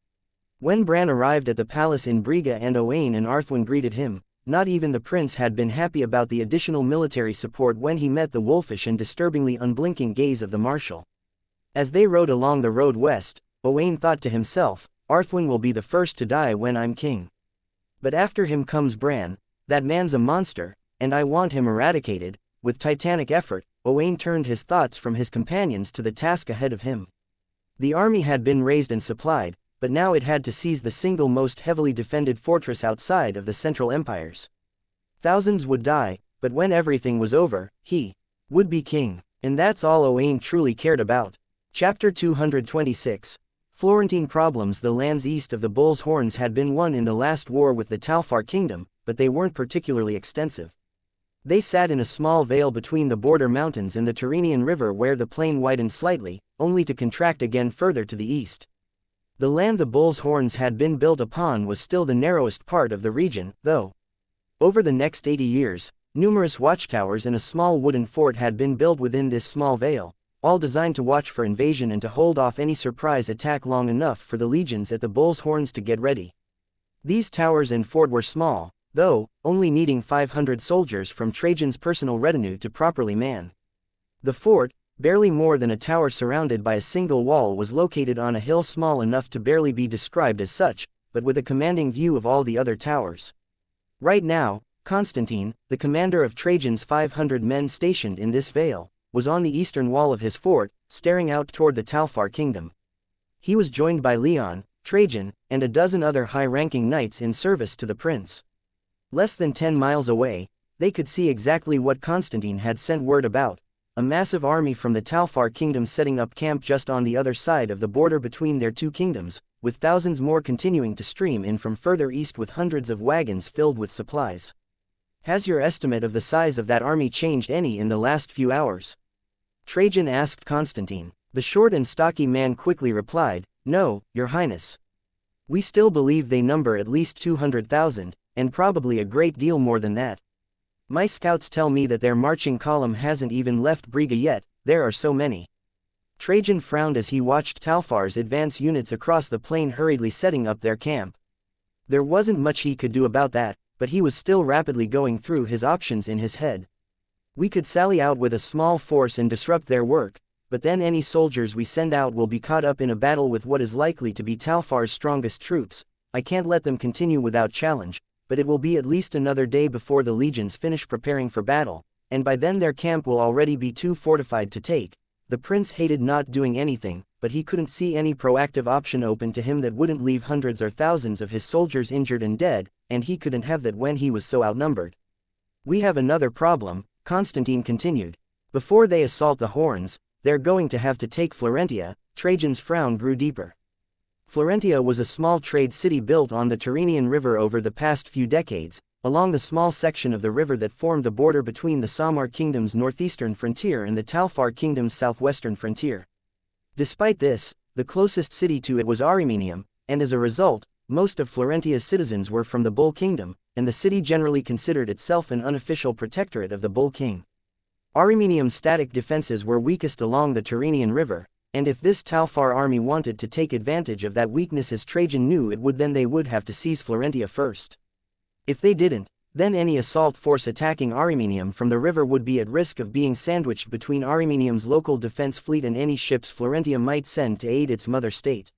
A: When Bran arrived at the palace in Briga and Owain and Arthwin greeted him, not even the prince had been happy about the additional military support when he met the wolfish and disturbingly unblinking gaze of the marshal. As they rode along the road west, Owain thought to himself, Arthwin will be the first to die when I'm king. But after him comes Bran, that man's a monster, and I want him eradicated. With titanic effort, Owain turned his thoughts from his companions to the task ahead of him. The army had been raised and supplied, but now it had to seize the single most heavily defended fortress outside of the Central Empires. Thousands would die, but when everything was over, he would be king. And that's all Owain truly cared about. Chapter 226. Florentine problems. The lands east of the Bull's Horns had been won in the last war with the Talfar kingdom, but they weren't particularly extensive. They sat in a small vale between the border mountains and the Tyrrhenian River where the plain widened slightly, only to contract again further to the east. The land the Bull's Horns had been built upon was still the narrowest part of the region, though. Over the next 80 years, numerous watchtowers and a small wooden fort had been built within this small vale, all designed to watch for invasion and to hold off any surprise attack long enough for the legions at the Bull's Horns to get ready. These towers and fort were small, though, only needing 500 soldiers from Trajan's personal retinue to properly man. The fort, barely more than a tower surrounded by a single wall, was located on a hill small enough to barely be described as such, but with a commanding view of all the other towers. Right now, Constantine, the commander of Trajan's 500 men stationed in this vale, was on the eastern wall of his fort, staring out toward the Talfar kingdom. He was joined by Leon, Trajan, and a dozen other high-ranking knights in service to the prince. Less than 10 miles away, they could see exactly what Constantine had sent word about: a massive army from the Talfar kingdom setting up camp just on the other side of the border between their two kingdoms, with thousands more continuing to stream in from further east with hundreds of wagons filled with supplies. Has your estimate of the size of that army changed any in the last few hours? Trajan asked Constantine. The short and stocky man quickly replied, "No, Your Highness. We still believe they number at least 200,000, and probably a great deal more than that. My scouts tell me that their marching column hasn't even left Briga yet, there are so many." Trajan frowned as he watched Talfar's advance units across the plain hurriedly setting up their camp. There wasn't much he could do about that, but he was still rapidly going through his options in his head. "We could sally out with a small force and disrupt their work, but then any soldiers we send out will be caught up in a battle with what is likely to be Talfar's strongest troops. I can't let them continue without challenge, but it will be at least another day before the legions finish preparing for battle, and by then their camp will already be too fortified to take." The prince hated not doing anything, but he couldn't see any proactive option open to him that wouldn't leave hundreds or thousands of his soldiers injured and dead, and he couldn't have that when he was so outnumbered. "We have another problem," Constantine continued. "Before they assault the Horns, they're going to have to take Florentia." Trajan's frown grew deeper. Florentia was a small trade city built on the Tyrrhenian River over the past few decades, along the small section of the river that formed the border between the Samar kingdom's northeastern frontier and the Talfar kingdom's southwestern frontier. Despite this, the closest city to it was Armenium, and as a result, most of Florentia's citizens were from the Bull Kingdom, and the city generally considered itself an unofficial protectorate of the Bull King. Armenium's static defenses were weakest along the Tyrrhenian River, and if this Talfar army wanted to take advantage of that weakness as Trajan knew it would, then they would have to seize Florentia first. If they didn't, then any assault force attacking Armenium from the river would be at risk of being sandwiched between Armenium's local defense fleet and any ships Florentia might send to aid its mother state.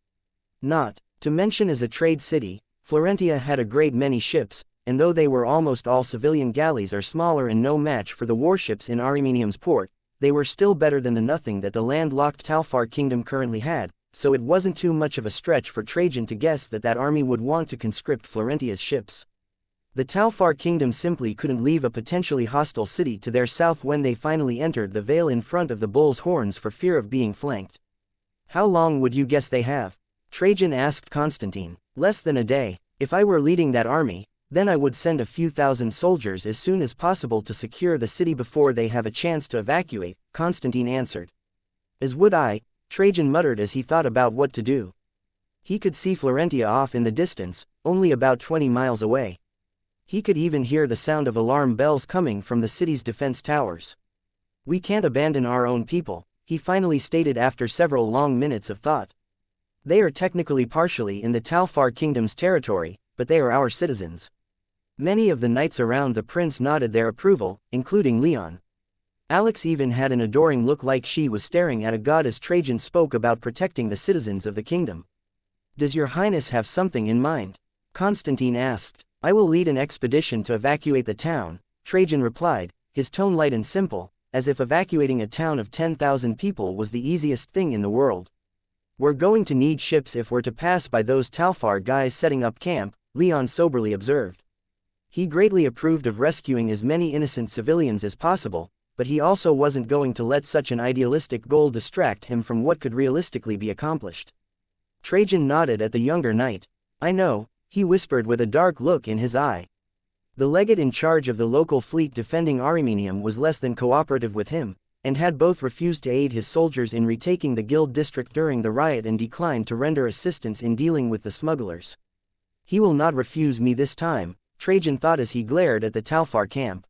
A: Not to mention, as a trade city, Florentia had a great many ships, and though they were almost all civilian galleys or smaller and no match for the warships in Armenium's port, they were still better than the nothing that the landlocked Talfar kingdom currently had, so it wasn't too much of a stretch for Trajan to guess that that army would want to conscript Florentia's ships. The Talfar kingdom simply couldn't leave a potentially hostile city to their south when they finally entered the vale in front of the Bull's Horns for fear of being flanked. "How long would you guess they have?" Trajan asked Constantine. "Less than a day. If I were leading that army, then I would send a few thousand soldiers as soon as possible to secure the city before they have a chance to evacuate," Constantine answered. "As would I," Trajan muttered as he thought about what to do. He could see Florentia off in the distance, only about 20 miles away. He could even hear the sound of alarm bells coming from the city's defense towers. "We can't abandon our own people," he finally stated after several long minutes of thought. "They are technically partially in the Talfar kingdom's territory, but they are our citizens." Many of the knights around the prince nodded their approval, including Leon. Alex even had an adoring look, like she was staring at a god as Trajan spoke about protecting the citizens of the kingdom. "Does your highness have something in mind?" Constantine asked. "I will lead an expedition to evacuate the town," Trajan replied, his tone light and simple, as if evacuating a town of 10,000 people was the easiest thing in the world. We're going to need ships if we're to pass by those Talfar guys setting up camp, Leon soberly observed. He greatly approved of rescuing as many innocent civilians as possible, but he also wasn't going to let such an idealistic goal distract him from what could realistically be accomplished. Trajan nodded at the younger knight. I know, he whispered with a dark look in his eye. The legate in charge of the local fleet defending Armenium was less than cooperative with him, and had both refused to aid his soldiers in retaking the guild district during the riot and declined to render assistance in dealing with the smugglers. He will not refuse me this time, Trajan thought as he glared at the Talfar camp.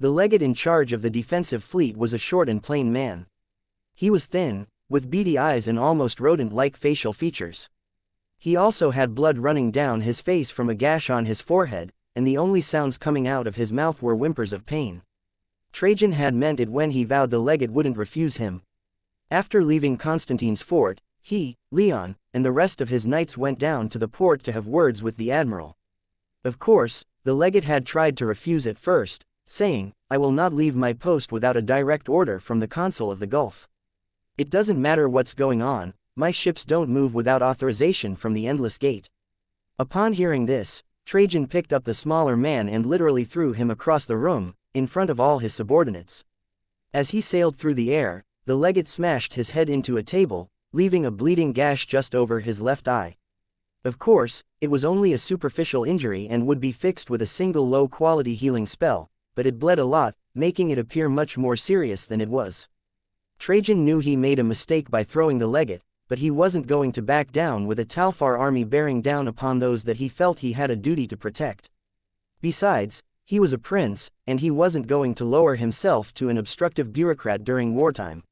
A: The legate in charge of the defensive fleet was a short and plain man. He was thin, with beady eyes and almost rodent-like facial features. He also had blood running down his face from a gash on his forehead, and the only sounds coming out of his mouth were whimpers of pain. Trajan had meant it when he vowed the legate wouldn't refuse him. After leaving Constantine's fort, he, Leon, and the rest of his knights went down to the port to have words with the admiral. Of course, the legate had tried to refuse at first, saying, I will not leave my post without a direct order from the consul of the Gulf. It doesn't matter what's going on, my ships don't move without authorization from the Endless Gate. Upon hearing this, Trajan picked up the smaller man and literally threw him across the room, in front of all his subordinates. As he sailed through the air, the legate smashed his head into a table, leaving a bleeding gash just over his left eye. Of course, it was only a superficial injury and would be fixed with a single low-quality healing spell, but it bled a lot, making it appear much more serious than it was. Trajan knew he made a mistake by throwing the legate, but he wasn't going to back down with a Talfar army bearing down upon those that he felt he had a duty to protect. Besides, he was a prince, and he wasn't going to lower himself to an obstructive bureaucrat during wartime.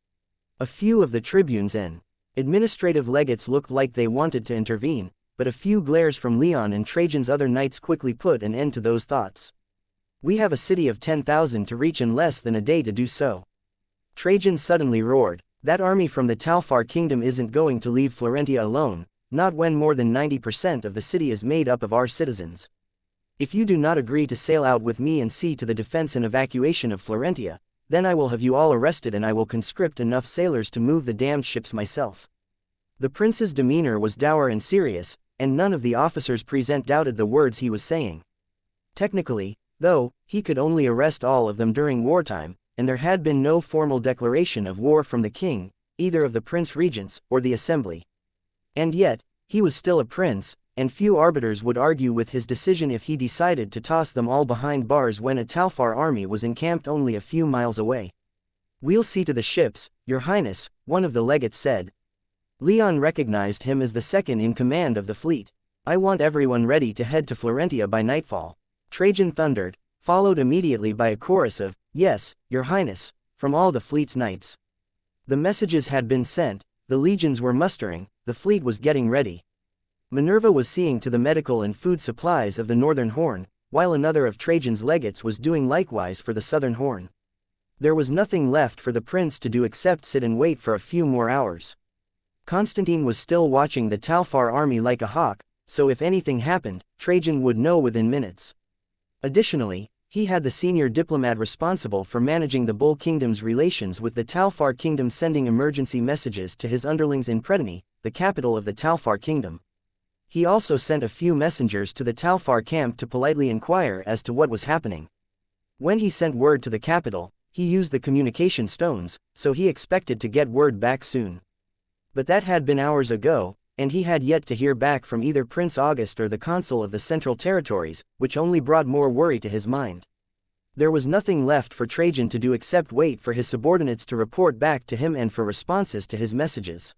A: A few of the tribunes and administrative legates looked like they wanted to intervene, but a few glares from Leon and Trajan's other knights quickly put an end to those thoughts. We have a city of 10,000 to reach in less than a day to do so. Trajan suddenly roared. That army from the Talfar kingdom isn't going to leave Florentia alone, not when more than 90% of the city is made up of our citizens. If you do not agree to sail out with me and see to the defense and evacuation of Florentia, then I will have you all arrested and I will conscript enough sailors to move the damned ships myself. The prince's demeanor was dour and serious, and none of the officers present doubted the words he was saying. Technically, though, he could only arrest all of them during wartime, and there had been no formal declaration of war from the king, either of the prince-regents, or the assembly. And yet, he was still a prince, and few arbiters would argue with his decision if he decided to toss them all behind bars when a Talfar army was encamped only a few miles away. We'll see to the ships, your highness, one of the legates said. Leon recognized him as the second in command of the fleet. I want everyone ready to head to Florentia by nightfall. Trajan thundered, followed immediately by a chorus of, yes, your highness, from all the fleet's knights. The messages had been sent, the legions were mustering, the fleet was getting ready. Minerva was seeing to the medical and food supplies of the Northern Horn, while another of Trajan's legates was doing likewise for the Southern Horn. There was nothing left for the prince to do except sit and wait for a few more hours. Constantine was still watching the Talfar army like a hawk, so if anything happened, Trajan would know within minutes. Additionally, he had the senior diplomat responsible for managing the Bull Kingdom's relations with the Talfar Kingdom, sending emergency messages to his underlings in Predony, the capital of the Talfar Kingdom. He also sent a few messengers to the Talfar camp to politely inquire as to what was happening. When he sent word to the capital, he used the communication stones, so he expected to get word back soon. But that had been hours ago, and he had yet to hear back from either Prince August or the consul of the Central Territories, which only brought more worry to his mind. There was nothing left for Trajan to do except wait for his subordinates to report back to him and for responses to his messages.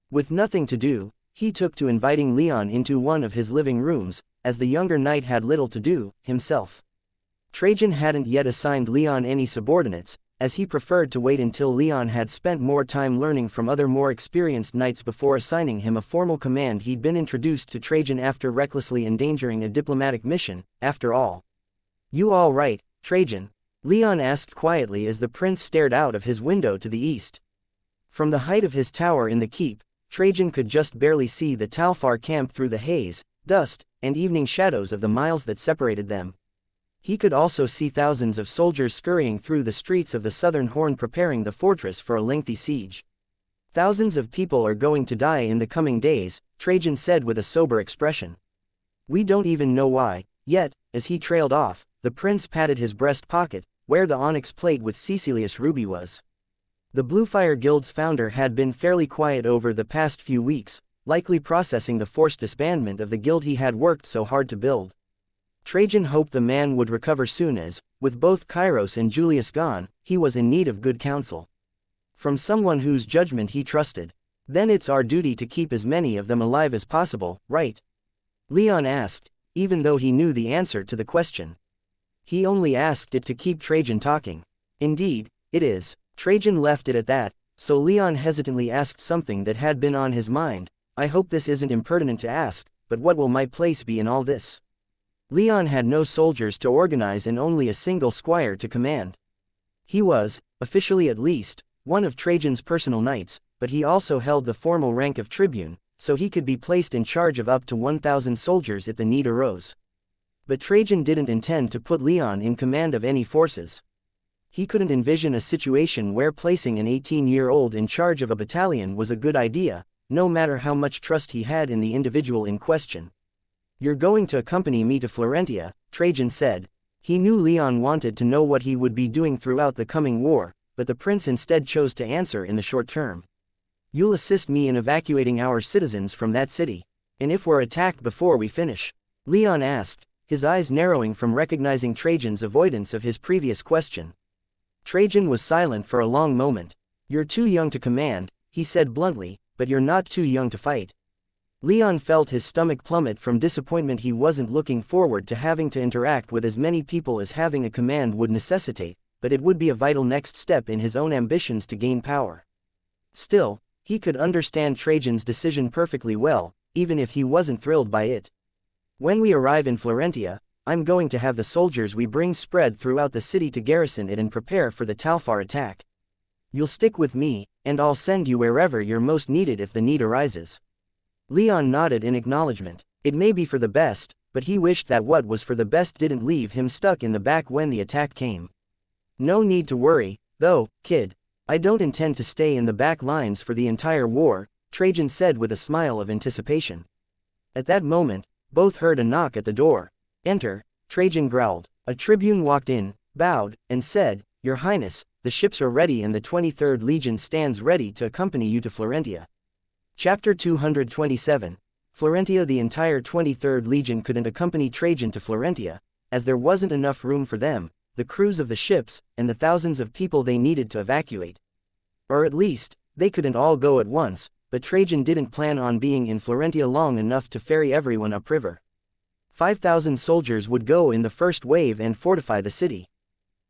A: With nothing to do, he took to inviting Leon into one of his living rooms, as the younger knight had little to do, himself. Trajan hadn't yet assigned Leon any subordinates, as he preferred to wait until Leon had spent more time learning from other more experienced knights before assigning him a formal command. He'd been introduced to Trajan after recklessly endangering a diplomatic mission, after all. You all right, Trajan? Leon asked quietly as the prince stared out of his window to the east. From the height of his tower in the keep, Trajan could just barely see the Talfar camp through the haze, dust, and evening shadows of the miles that separated them. He could also see thousands of soldiers scurrying through the streets of the Southern Horn preparing the fortress for a lengthy siege. Thousands of people are going to die in the coming days, Trajan said with a sober expression. We don't even know why, yet. As he trailed off, the prince patted his breast pocket, where the onyx plate with Caecilius ruby was. The Bluefire Guild's founder had been fairly quiet over the past few weeks, likely processing the forced disbandment of the guild he had worked so hard to build. Trajan hoped the man would recover soon as, with both Kairos and Julius gone, he was in need of good counsel. From someone whose judgment he trusted. Then it's our duty to keep as many of them alive as possible, right? Leon asked, even though he knew the answer to the question. He only asked it to keep Trajan talking. Indeed, it is. Trajan left it at that, so Leon hesitantly asked something that had been on his mind. I hope this isn't impertinent to ask, but what will my place be in all this? Leon had no soldiers to organize and only a single squire to command. He was, officially at least, one of Trajan's personal knights, but he also held the formal rank of tribune, so he could be placed in charge of up to 1,000 soldiers if the need arose. But Trajan didn't intend to put Leon in command of any forces. He couldn't envision a situation where placing an 18-year-old in charge of a battalion was a good idea, no matter how much trust he had in the individual in question. You're going to accompany me to Florentia, Trajan said. He knew Leon wanted to know what he would be doing throughout the coming war, but the prince instead chose to answer in the short term. You'll assist me in evacuating our citizens from that city. And if we're attacked before we finish? Leon asked, his eyes narrowing from recognizing Trajan's avoidance of his previous question. Trajan was silent for a long moment. You're too young to command, he said bluntly, but you're not too young to fight. Leon felt his stomach plummet from disappointment. He wasn't looking forward to having to interact with as many people as having a command would necessitate, but it would be a vital next step in his own ambitions to gain power. Still, he could understand Trajan's decision perfectly well, even if he wasn't thrilled by it. When we arrive in Florentia, I'm going to have the soldiers we bring spread throughout the city to garrison it and prepare for the Talfar attack. You'll stick with me, and I'll send you wherever you're most needed if the need arises. Leon nodded in acknowledgement. It may be for the best, but he wished that what was for the best didn't leave him stuck in the back when the attack came. No need to worry, though, kid. I don't intend to stay in the back lines for the entire war, Trajan said with a smile of anticipation. At that moment, both heard a knock at the door. Enter, Trajan growled. A tribune walked in, bowed, and said, Your Highness, the ships are ready and the 23rd Legion stands ready to accompany you to Florentia. Chapter 227. Florentia. The entire 23rd Legion couldn't accompany Trajan to Florentia, as there wasn't enough room for them, the crews of the ships, and the thousands of people they needed to evacuate. Or at least, they couldn't all go at once, but Trajan didn't plan on being in Florentia long enough to ferry everyone upriver. 5,000 soldiers would go in the first wave and fortify the city.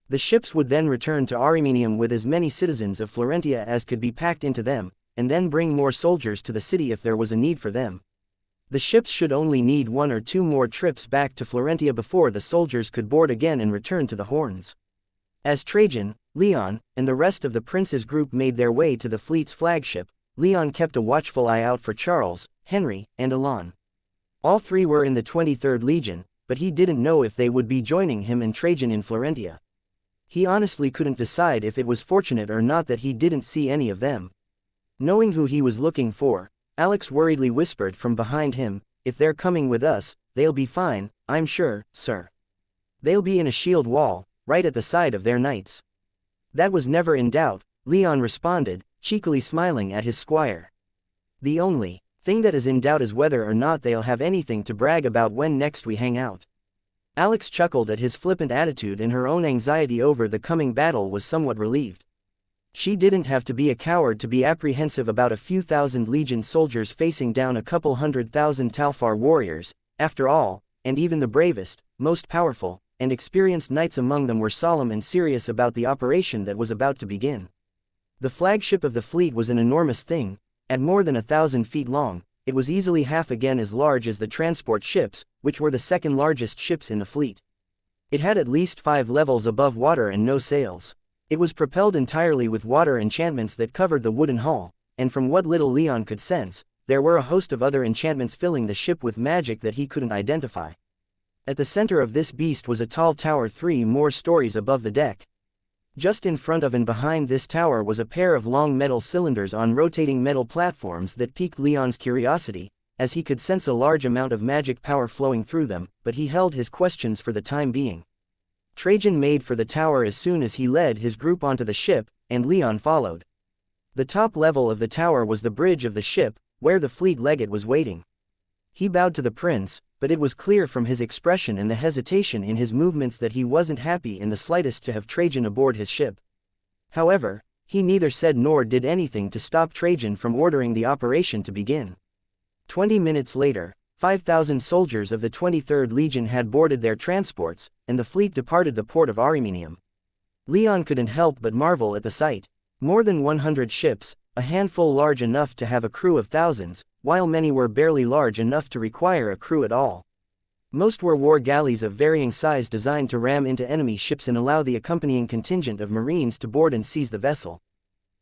A: The ships would then return to Arimanium with as many citizens of Florentia as could be packed into them, and then bring more soldiers to the city if there was a need for them. The ships should only need 1 or 2 more trips back to Florentia before the soldiers could board again and return to the Horns. As Trajan, Leon, and the rest of the prince's group made their way to the fleet's flagship, Leon kept a watchful eye out for Charles, Henry, and Alon. All 3 were in the 23rd Legion, but he didn't know if they would be joining him and Trajan in Florentia. He honestly couldn't decide if it was fortunate or not that he didn't see any of them. Knowing who he was looking for, Alex worriedly whispered from behind him, If they're coming with us, they'll be fine, I'm sure, sir. They'll be in a shield wall, right at the side of their knights. That was never in doubt, Leon responded, cheekily smiling at his squire. The only thing that is in doubt is whether or not they'll have anything to brag about when next we hang out. Alex chuckled at his flippant attitude, and her own anxiety over the coming battle was somewhat relieved. She didn't have to be a coward to be apprehensive about a few thousand Legion soldiers facing down a couple 100,000 Talfar warriors, after all, and even the bravest, most powerful, and experienced knights among them were solemn and serious about the operation that was about to begin. The flagship of the fleet was an enormous thing. At more than 1,000 feet long, it was easily half again as large as the transport ships, which were the second largest ships in the fleet. It had at least 5 levels above water and no sails. It was propelled entirely with water enchantments that covered the wooden hull, and from what little Leon could sense, there were a host of other enchantments filling the ship with magic that he couldn't identify. At the center of this beast was a tall tower 3 more stories above the deck. Just in front of and behind this tower was a pair of long metal cylinders on rotating metal platforms that piqued Leon's curiosity, as he could sense a large amount of magic power flowing through them, but he held his questions for the time being. Trajan made for the tower as soon as he led his group onto the ship, and Leon followed. The top level of the tower was the bridge of the ship, where the fleet legate was waiting. He bowed to the prince, but it was clear from his expression and the hesitation in his movements that he wasn't happy in the slightest to have Trajan aboard his ship. However, he neither said nor did anything to stop Trajan from ordering the operation to begin. 20 minutes later, 5,000 soldiers of the 23rd Legion had boarded their transports, and the fleet departed the port of Ariminium. Leon couldn't help but marvel at the sight. More than 100 ships, a handful large enough to have a crew of thousands, while many were barely large enough to require a crew at all. Most were war galleys of varying size designed to ram into enemy ships and allow the accompanying contingent of marines to board and seize the vessel.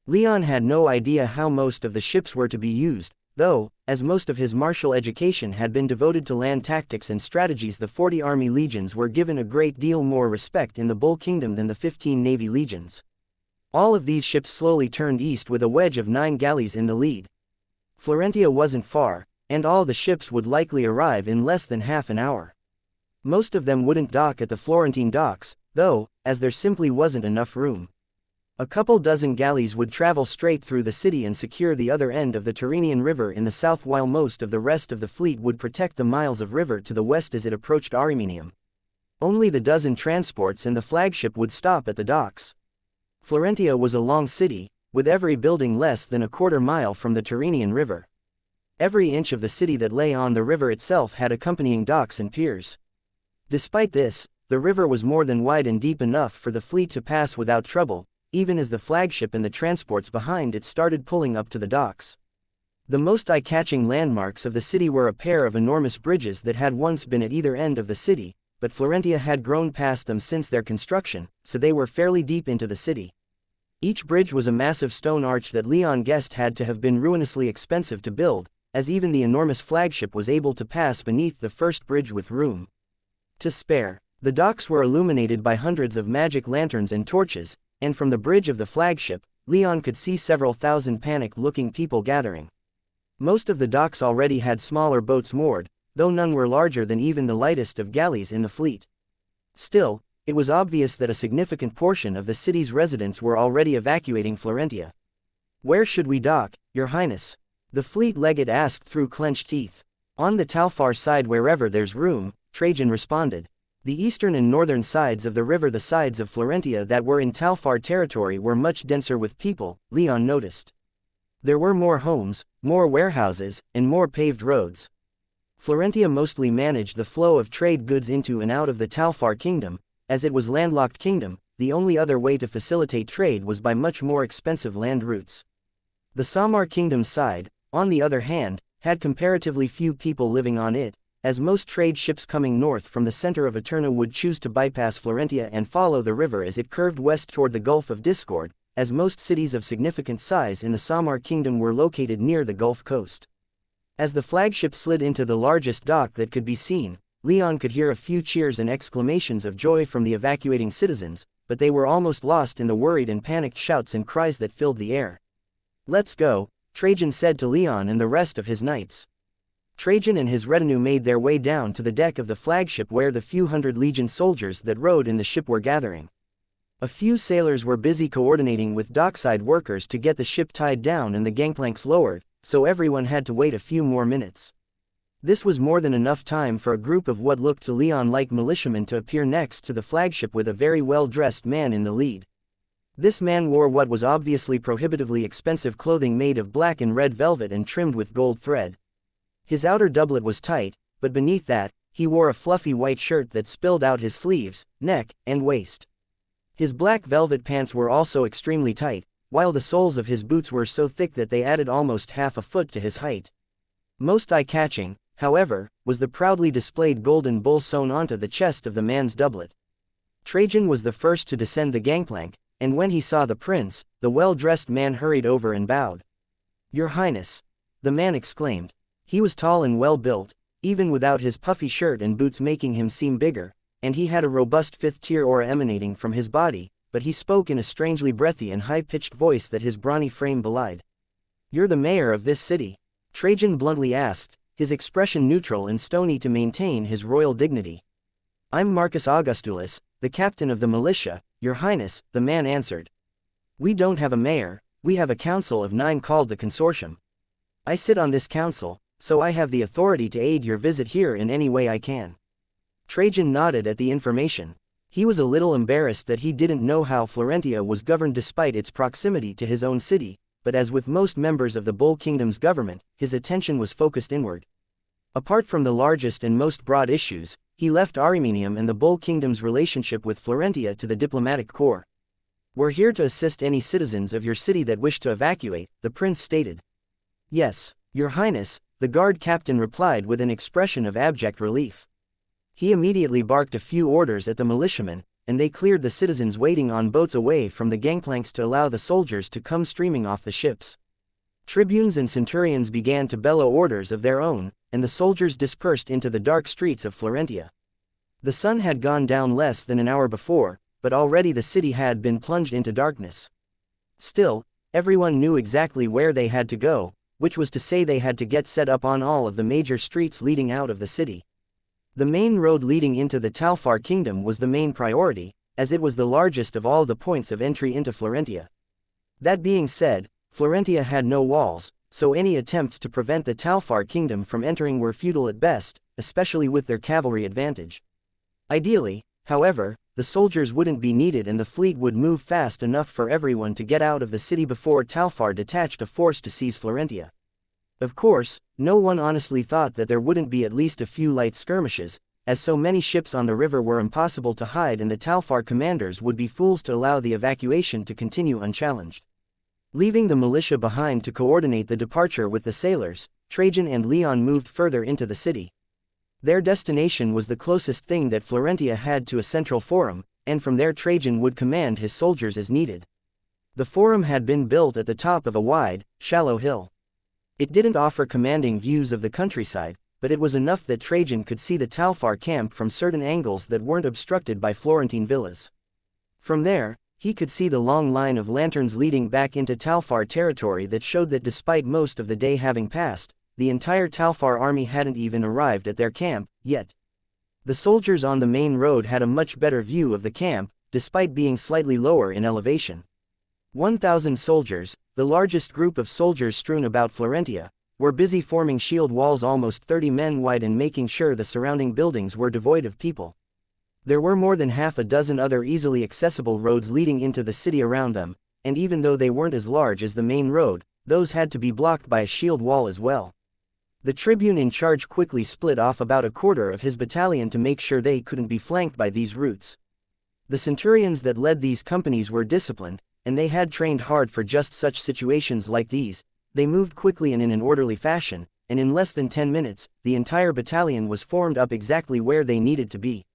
A: Leon had no idea how most of the ships were to be used, though, as most of his martial education had been devoted to land tactics and strategies. The 40 army legions were given a great deal more respect in the Bull Kingdom than the 15 navy legions. All of these ships slowly turned east with a wedge of 9 galleys in the lead. Florentia wasn't far, and all the ships would likely arrive in less than half an hour. Most of them wouldn't dock at the Florentine docks, though, as there simply wasn't enough room. A couple dozen galleys would travel straight through the city and secure the other end of the Tyrrhenian River in the south, while most of the rest of the fleet would protect the miles of river to the west as it approached Ariminium. Only the dozen transports and the flagship would stop at the docks. Florentia was a long city, with every building less than a quarter mile from the Tyrrhenian River. Every inch of the city that lay on the river itself had accompanying docks and piers. Despite this, the river was more than wide and deep enough for the fleet to pass without trouble, even as the flagship and the transports behind it started pulling up to the docks. The most eye-catching landmarks of the city were a pair of enormous bridges that had once been at either end of the city, but Florentia had grown past them since their construction, so they were fairly deep into the city. Each bridge was a massive stone arch that Leon guessed had to have been ruinously expensive to build, as even the enormous flagship was able to pass beneath the first bridge with room to spare. The docks were illuminated by hundreds of magic lanterns and torches, and from the bridge of the flagship, Leon could see several thousand panicked-looking people gathering. Most of the docks already had smaller boats moored, though none were larger than even the lightest of galleys in the fleet. Still, it was obvious that a significant portion of the city's residents were already evacuating Florentia. "Where should we dock, Your Highness?" the fleet legate asked through clenched teeth. "On the Talfar side, wherever there's room," Trajan responded. The eastern and northern sides of the river, the sides of Florentia that were in Talfar territory, were much denser with people, Leon noticed. There were more homes, more warehouses, and more paved roads. Florentia mostly managed the flow of trade goods into and out of the Talfar kingdom. As it was landlocked kingdom, the only other way to facilitate trade was by much more expensive land routes. The Samar kingdom's side, on the other hand, had comparatively few people living on it, as most trade ships coming north from the center of Eterna would choose to bypass Florentia and follow the river as it curved west toward the Gulf of Discord, as most cities of significant size in the Samar kingdom were located near the Gulf coast. As the flagship slid into the largest dock that could be seen, Leon could hear a few cheers and exclamations of joy from the evacuating citizens, but they were almost lost in the worried and panicked shouts and cries that filled the air. "Let's go," Trajan said to Leon and the rest of his knights. Trajan and his retinue made their way down to the deck of the flagship where the few hundred legion soldiers that rode in the ship were gathering. A few sailors were busy coordinating with dockside workers to get the ship tied down and the gangplanks lowered, so everyone had to wait a few more minutes. This was more than enough time for a group of what looked to Leon like militiamen to appear next to the flagship with a very well-dressed man in the lead. This man wore what was obviously prohibitively expensive clothing made of black and red velvet and trimmed with gold thread. His outer doublet was tight, but beneath that, he wore a fluffy white shirt that spilled out his sleeves, neck, and waist. His black velvet pants were also extremely tight, while the soles of his boots were so thick that they added almost half a foot to his height. Most eye-catching, however, was the proudly displayed golden bull sewn onto the chest of the man's doublet. Trajan was the first to descend the gangplank, and when he saw the prince, the well-dressed man hurried over and bowed. "Your Highness," the man exclaimed. He was tall and well-built, even without his puffy shirt and boots making him seem bigger, and he had a robust fifth-tier aura emanating from his body, but he spoke in a strangely breathy and high-pitched voice that his brawny frame belied. "You're the mayor of this city?" Trajan bluntly asked, his expression neutral and stony to maintain his royal dignity. "I'm Marcus Augustulus, the captain of the militia, your highness," the man answered. "We don't have a mayor, we have a council of 9 called the consortium. I sit on this council, so I have the authority to aid your visit here in any way I can." Trajan nodded at the information. He was a little embarrassed that he didn't know how Florentia was governed despite its proximity to his own city, but as with most members of the Bull Kingdom's government, his attention was focused inward. Apart from the largest and most broad issues, he left Arimenium and the Bull Kingdom's relationship with Florentia to the diplomatic corps. "We're here to assist any citizens of your city that wish to evacuate," the prince stated. "Yes, your highness," the guard captain replied with an expression of abject relief. He immediately barked a few orders at the militiamen, and they cleared the citizens waiting on boats away from the gangplanks to allow the soldiers to come streaming off the ships. Tribunes and centurions began to bellow orders of their own, and the soldiers dispersed into the dark streets of Florentia. The sun had gone down less than an hour before, but already the city had been plunged into darkness. Still, everyone knew exactly where they had to go, which was to say they had to get set up on all of the major streets leading out of the city. The main road leading into the Talfar kingdom was the main priority, as it was the largest of all the points of entry into Florentia. That being said, Florentia had no walls, so any attempts to prevent the Talfar kingdom from entering were futile at best, especially with their cavalry advantage. Ideally, however, the soldiers wouldn't be needed and the fleet would move fast enough for everyone to get out of the city before Talfar detached a force to seize Florentia. Of course, no one honestly thought that there wouldn't be at least a few light skirmishes, as so many ships on the river were impossible to hide and the Talfar commanders would be fools to allow the evacuation to continue unchallenged. Leaving the militia behind to coordinate the departure with the sailors, Trajan and Leon moved further into the city. Their destination was the closest thing that Florentia had to a central forum, and from there Trajan would command his soldiers as needed. The forum had been built at the top of a wide, shallow hill. It didn't offer commanding views of the countryside, but it was enough that Trajan could see the Talfar camp from certain angles that weren't obstructed by Florentine villas. From there, he could see the long line of lanterns leading back into Talfar territory that showed that despite most of the day having passed, the entire Talfar army hadn't even arrived at their camp yet. The soldiers on the main road had a much better view of the camp, despite being slightly lower in elevation. 1,000 soldiers, the largest group of soldiers strewn about Florentia, were busy forming shield walls almost 30 men wide and making sure the surrounding buildings were devoid of people. There were more than half a dozen other easily accessible roads leading into the city around them, and even though they weren't as large as the main road, those had to be blocked by a shield wall as well. The tribune in charge quickly split off about a quarter of his battalion to make sure they couldn't be flanked by these routes. The centurions that led these companies were disciplined, and they had trained hard for just such situations like these. They moved quickly and in an orderly fashion, and in less than 10 minutes, the entire battalion was formed up exactly where they needed to be.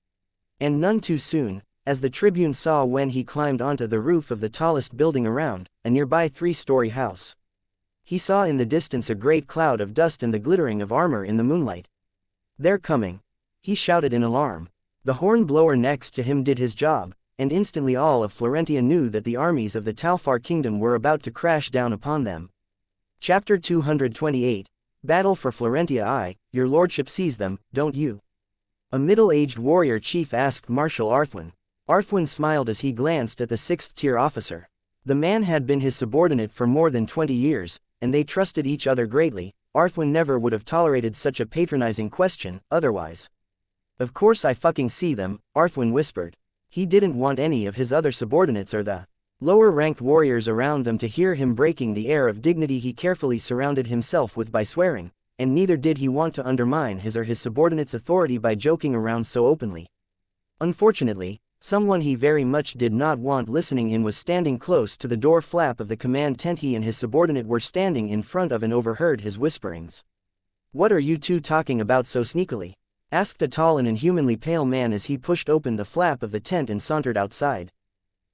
A: And none too soon, as the tribune saw when he climbed onto the roof of the tallest building around, a nearby 3-story house. He saw in the distance a great cloud of dust and the glittering of armor in the moonlight. "They're coming!" he shouted in alarm. The horn blower next to him did his job, and instantly all of Florentia knew that the armies of the Talfar kingdom were about to crash down upon them. Chapter 228, Battle for Florentia. Your lordship sees them, don't you? A middle-aged warrior chief asked Marshal Arthwin. Arthwin smiled as he glanced at the 6th-tier officer. The man had been his subordinate for more than 20 years, and they trusted each other greatly. Arthwin never would have tolerated such a patronizing question, otherwise. "Of course I fucking see them," Arthwin whispered. He didn't want any of his other subordinates or the lower-ranked warriors around them to hear him breaking the air of dignity he carefully surrounded himself with by swearing, and neither did he want to undermine his or his subordinates' authority by joking around so openly. Unfortunately, someone he very much did not want listening in was standing close to the door flap of the command tent he and his subordinate were standing in front of and overheard his whisperings. "What are you two talking about so sneakily?" asked a tall and inhumanly pale man as he pushed open the flap of the tent and sauntered outside.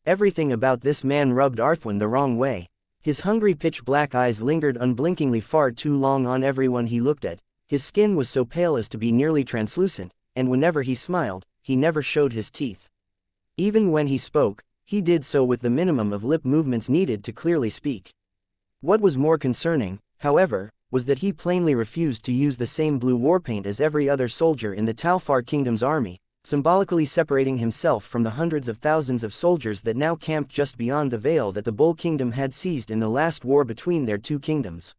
A: Everything about this man rubbed Arthwin the wrong way. His hungry pitch-black eyes lingered unblinkingly far too long on everyone he looked at, his skin was so pale as to be nearly translucent, and whenever he smiled, he never showed his teeth. Even when he spoke, He did so with the minimum of lip movements needed to clearly speak. What was more concerning, however, was that he plainly refused to use the same blue war paint as every other soldier in the Talfar Kingdom's army, symbolically separating himself from the hundreds of thousands of soldiers that now camped just beyond the veil that the Bull Kingdom had seized in the last war between their two kingdoms.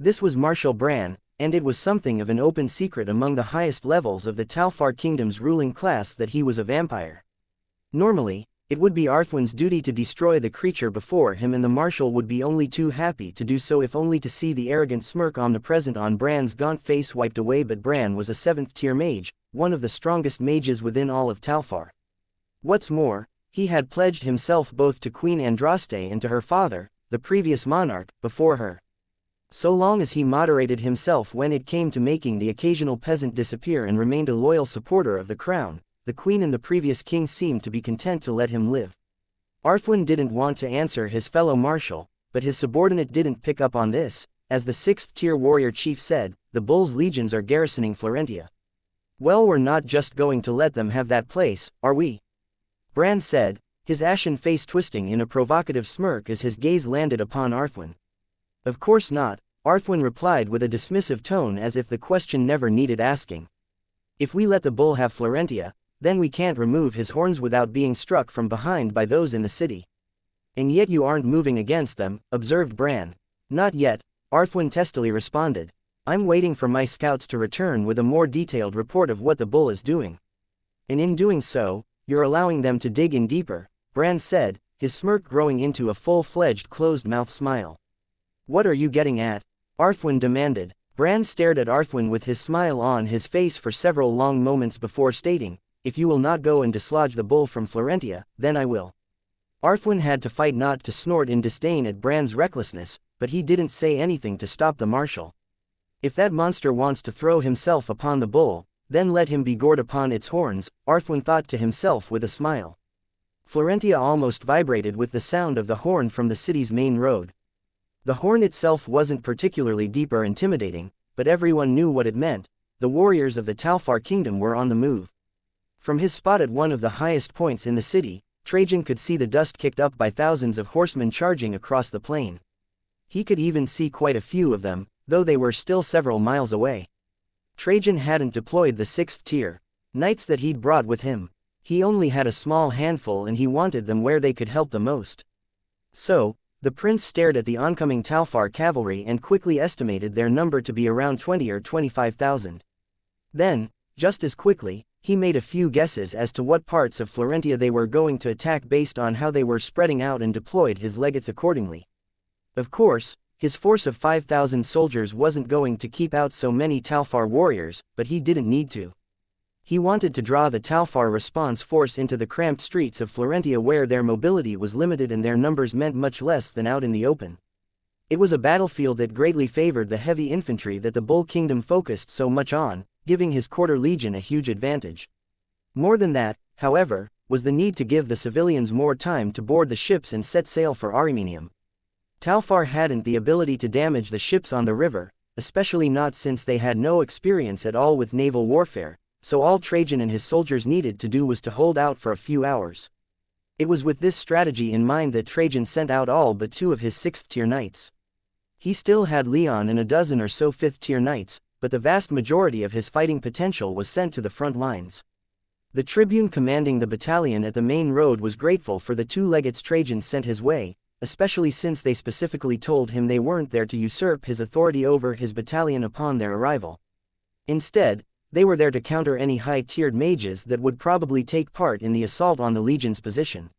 A: This was Marshal Bran, and it was something of an open secret among the highest levels of the Talfar Kingdom's ruling class that he was a vampire. Normally, it would be Arthwin's duty to destroy the creature before him, and the Marshal would be only too happy to do so if only to see the arrogant smirk omnipresent on Bran's gaunt face wiped away. But Bran was a 7th-tier mage, one of the strongest mages within all of Talfar. What's more, he had pledged himself both to Queen Andraste and to her father, the previous monarch, before her. So long as he moderated himself when it came to making the occasional peasant disappear and remained a loyal supporter of the crown, the queen and the previous king seemed to be content to let him live. Arthwin didn't want to answer his fellow marshal, but his subordinate didn't pick up on this. As the 6th-tier warrior chief said, "The Bull's legions are garrisoning Florentia." "Well, we're not just going to let them have that place, are we?" Bran said, his ashen face twisting in a provocative smirk as his gaze landed upon Arthwin. "Of course not," Arthwin replied with a dismissive tone, as if the question never needed asking. "If we let the Bull have Florentia, then we can't remove his horns without being struck from behind by those in the city." "And yet you aren't moving against them," observed Bran. "Not yet," Arthwin testily responded. "I'm waiting for my scouts to return with a more detailed report of what the Bull is doing." "And in doing so, you're allowing them to dig in deeper," Bran said, his smirk growing into a full-fledged closed-mouth smile. "What are you getting at?" Arthwin demanded. Bran stared at Arthwin with his smile on his face for several long moments before stating, "If you will not go and dislodge the Bull from Florentia, then I will." Arthwin had to fight not to snort in disdain at Bran's recklessness, but he didn't say anything to stop the marshal. If that monster wants to throw himself upon the Bull, then let him be gored upon its horns, Arthwin thought to himself with a smile. Florentia almost vibrated with the sound of the horn from the city's main road. The horn itself wasn't particularly deep or intimidating, but everyone knew what it meant. The warriors of the Talfar Kingdom were on the move. From his spot at one of the highest points in the city, Trajan could see the dust kicked up by thousands of horsemen charging across the plain. He could even see quite a few of them, though they were still several miles away. Trajan hadn't deployed the 6th-tier knights that he'd brought with him. He only had a small handful, and he wanted them where they could help the most. So, the prince stared at the oncoming Talfar cavalry and quickly estimated their number to be around 20 or 25,000. Then, just as quickly, he made a few guesses as to what parts of Florentia they were going to attack based on how they were spreading out, and deployed his legates accordingly. Of course, his force of 5,000 soldiers wasn't going to keep out so many Talfar warriors, but he didn't need to. He wanted to draw the Talfar response force into the cramped streets of Florentia, where their mobility was limited and their numbers meant much less than out in the open. It was a battlefield that greatly favored the heavy infantry that the Bull Kingdom focused so much on, giving his quarter legion a huge advantage. More than that, however, was the need to give the civilians more time to board the ships and set sail for Arimenium. Talfar hadn't the ability to damage the ships on the river, especially not since they had no experience at all with naval warfare, so all Trajan and his soldiers needed to do was to hold out for a few hours. It was with this strategy in mind that Trajan sent out all but 2 of his 6th-tier knights. He still had Leon and a dozen or so 5th-tier knights, but the vast majority of his fighting potential was sent to the front lines. The tribune commanding the battalion at the main road was grateful for the 2 legates Trajan sent his way, especially since they specifically told him they weren't there to usurp his authority over his battalion upon their arrival. Instead, they were there to counter any high-tiered mages that would probably take part in the assault on the legion's position.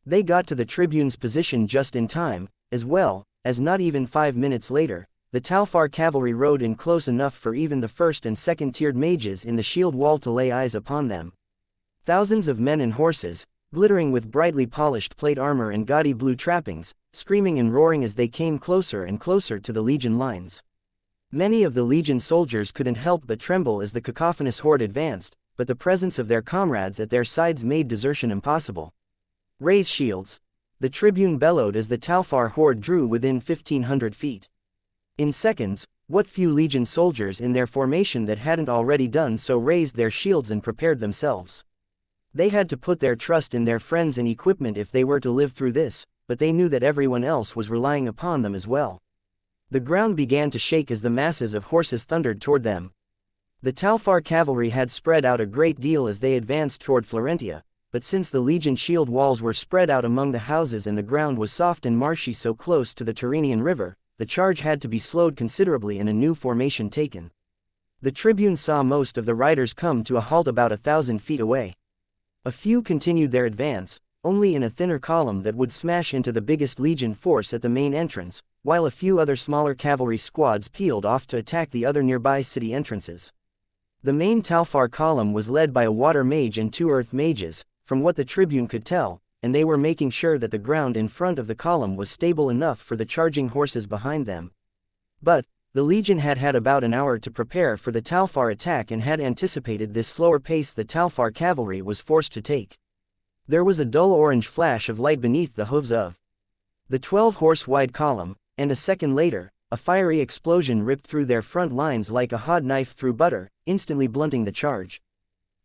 A: They got to the tribune's position just in time, as well, as not even 5 minutes later, the Talfar cavalry rode in close enough for even the 1st and 2nd-tiered mages in the shield wall to lay eyes upon them. Thousands of men and horses, glittering with brightly polished plate armor and gaudy blue trappings, screaming and roaring as they came closer and closer to the legion lines. Many of the legion soldiers couldn't help but tremble as the cacophonous horde advanced, but the presence of their comrades at their sides made desertion impossible. "Raise shields!" the tribune bellowed as the Talfar horde drew within 1,500 feet. In seconds, what few legion soldiers in their formation that hadn't already done so raised their shields and prepared themselves. They had to put their trust in their friends and equipment if they were to live through this, but they knew that everyone else was relying upon them as well. The ground began to shake as the masses of horses thundered toward them. The Talfar cavalry had spread out a great deal as they advanced toward Florentia, but since the legion shield walls were spread out among the houses and the ground was soft and marshy so close to the Tyrrhenian River, the charge had to be slowed considerably and a new formation taken. The tribune saw most of the riders come to a halt about 1,000 feet away. A few continued their advance, only in a thinner column that would smash into the biggest legion force at the main entrance, while a few other smaller cavalry squads peeled off to attack the other nearby city entrances. The main Talfar column was led by a water mage and 2 earth mages, from what the tribune could tell, and they were making sure that the ground in front of the column was stable enough for the charging horses behind them. But the legion had had about an hour to prepare for the Talfar attack and had anticipated this slower pace the Talfar cavalry was forced to take. There was a dull orange flash of light beneath the hooves of the 12-horse-wide column, and a second later, a fiery explosion ripped through their front lines like a hot knife through butter, instantly blunting the charge.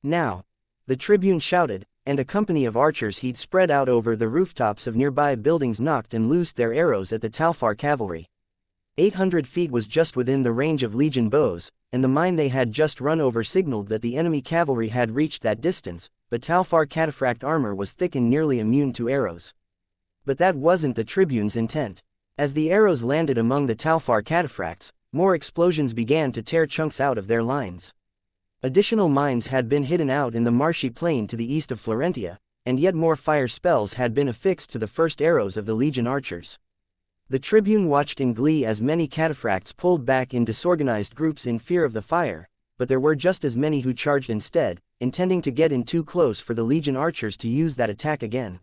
A: "Now!" the tribune shouted, and a company of archers he'd spread out over the rooftops of nearby buildings knocked and loosed their arrows at the Talfar cavalry. 800 feet was just within the range of legion bows, and the mine they had just run over signaled that the enemy cavalry had reached that distance, but Talfar cataphract armor was thick and nearly immune to arrows. But that wasn't the tribune's intent. As the arrows landed among the Talfar cataphracts, more explosions began to tear chunks out of their lines. Additional mines had been hidden out in the marshy plain to the east of Florentia, and yet more fire spells had been affixed to the first arrows of the legion archers. The tribune watched in glee as many cataphracts pulled back in disorganized groups in fear of the fire, but there were just as many who charged instead, intending to get in too close for the legion archers to use that attack again.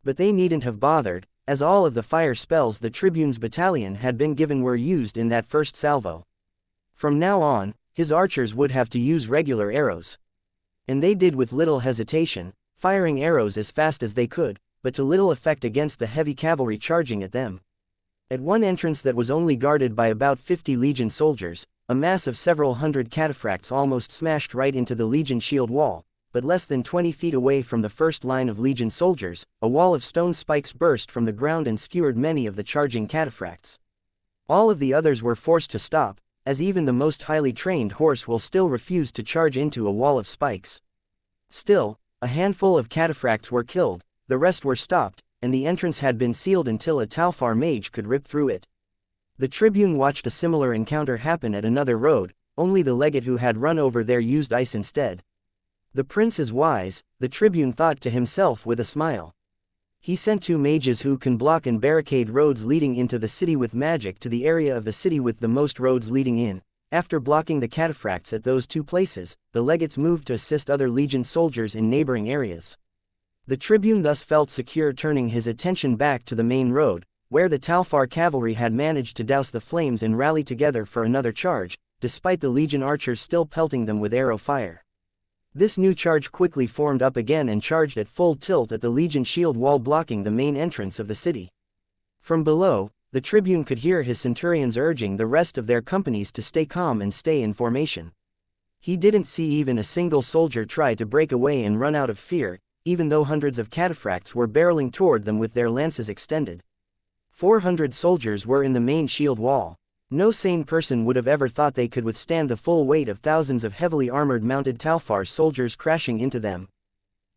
A: But they needn't have bothered, as all of the fire spells the tribune's battalion had been given were used in that first salvo. From now on, his archers would have to use regular arrows. And they did with little hesitation, firing arrows as fast as they could, but to little effect against the heavy cavalry charging at them. At one entrance that was only guarded by about 50 legion soldiers, a mass of several hundred cataphracts almost smashed right into the legion shield wall, but less than 20 feet away from the first line of legion soldiers, a wall of stone spikes burst from the ground and skewered many of the charging cataphracts. All of the others were forced to stop, as even the most highly trained horse will still refuse to charge into a wall of spikes. Still, a handful of cataphracts were killed, the rest were stopped, and the entrance had been sealed until a Talfar mage could rip through it. The tribune watched a similar encounter happen at another road, only the legate who had run over there used ice instead. The prince is wise, the tribune thought to himself with a smile. He sent 2 mages who can block and barricade roads leading into the city with magic to the area of the city with the most roads leading in. After blocking the cataphracts at those 2 places, the legates moved to assist other legion soldiers in neighboring areas. The tribune thus felt secure turning his attention back to the main road, where the Talfar cavalry had managed to douse the flames and rally together for another charge, despite the legion archers still pelting them with arrow fire. This new charge quickly formed up again and charged at full tilt at the legion shield wall blocking the main entrance of the city. From below, the tribune could hear his centurions urging the rest of their companies to stay calm and stay in formation. He didn't see even a single soldier try to break away and run out of fear, even though hundreds of cataphracts were barreling toward them with their lances extended. 400 soldiers were in the main shield wall. No sane person would have ever thought they could withstand the full weight of thousands of heavily armored mounted Talfar soldiers crashing into them.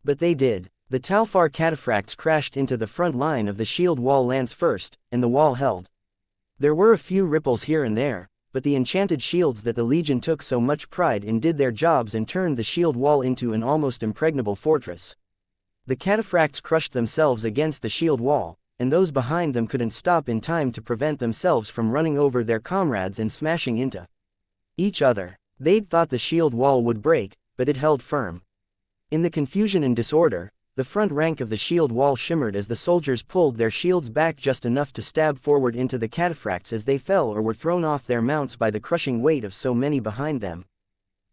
A: But they did. The Talfar cataphracts crashed into the front line of the shield wall lance first, and the wall held. There were a few ripples here and there, but the enchanted shields that the legion took so much pride in did their jobs and turned the shield wall into an almost impregnable fortress. The cataphracts crushed themselves against the shield wall, and those behind them couldn't stop in time to prevent themselves from running over their comrades and smashing into each other. They'd thought the shield wall would break, but it held firm. In the confusion and disorder, the front rank of the shield wall shimmered as the soldiers pulled their shields back just enough to stab forward into the cataphracts as they fell or were thrown off their mounts by the crushing weight of so many behind them.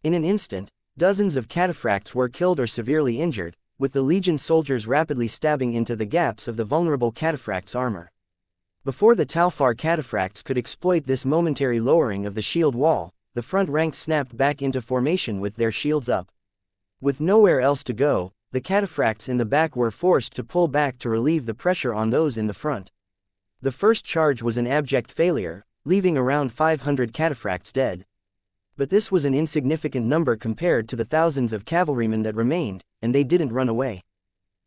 A: In an instant, dozens of cataphracts were killed or severely injured, with the legion soldiers rapidly stabbing into the gaps of the vulnerable cataphracts' armor. Before the Talfar cataphracts could exploit this momentary lowering of the shield wall, the front rank snapped back into formation with their shields up. With nowhere else to go, the cataphracts in the back were forced to pull back to relieve the pressure on those in the front. The first charge was an abject failure, leaving around 500 cataphracts dead. But this was an insignificant number compared to the thousands of cavalrymen that remained, and they didn't run away.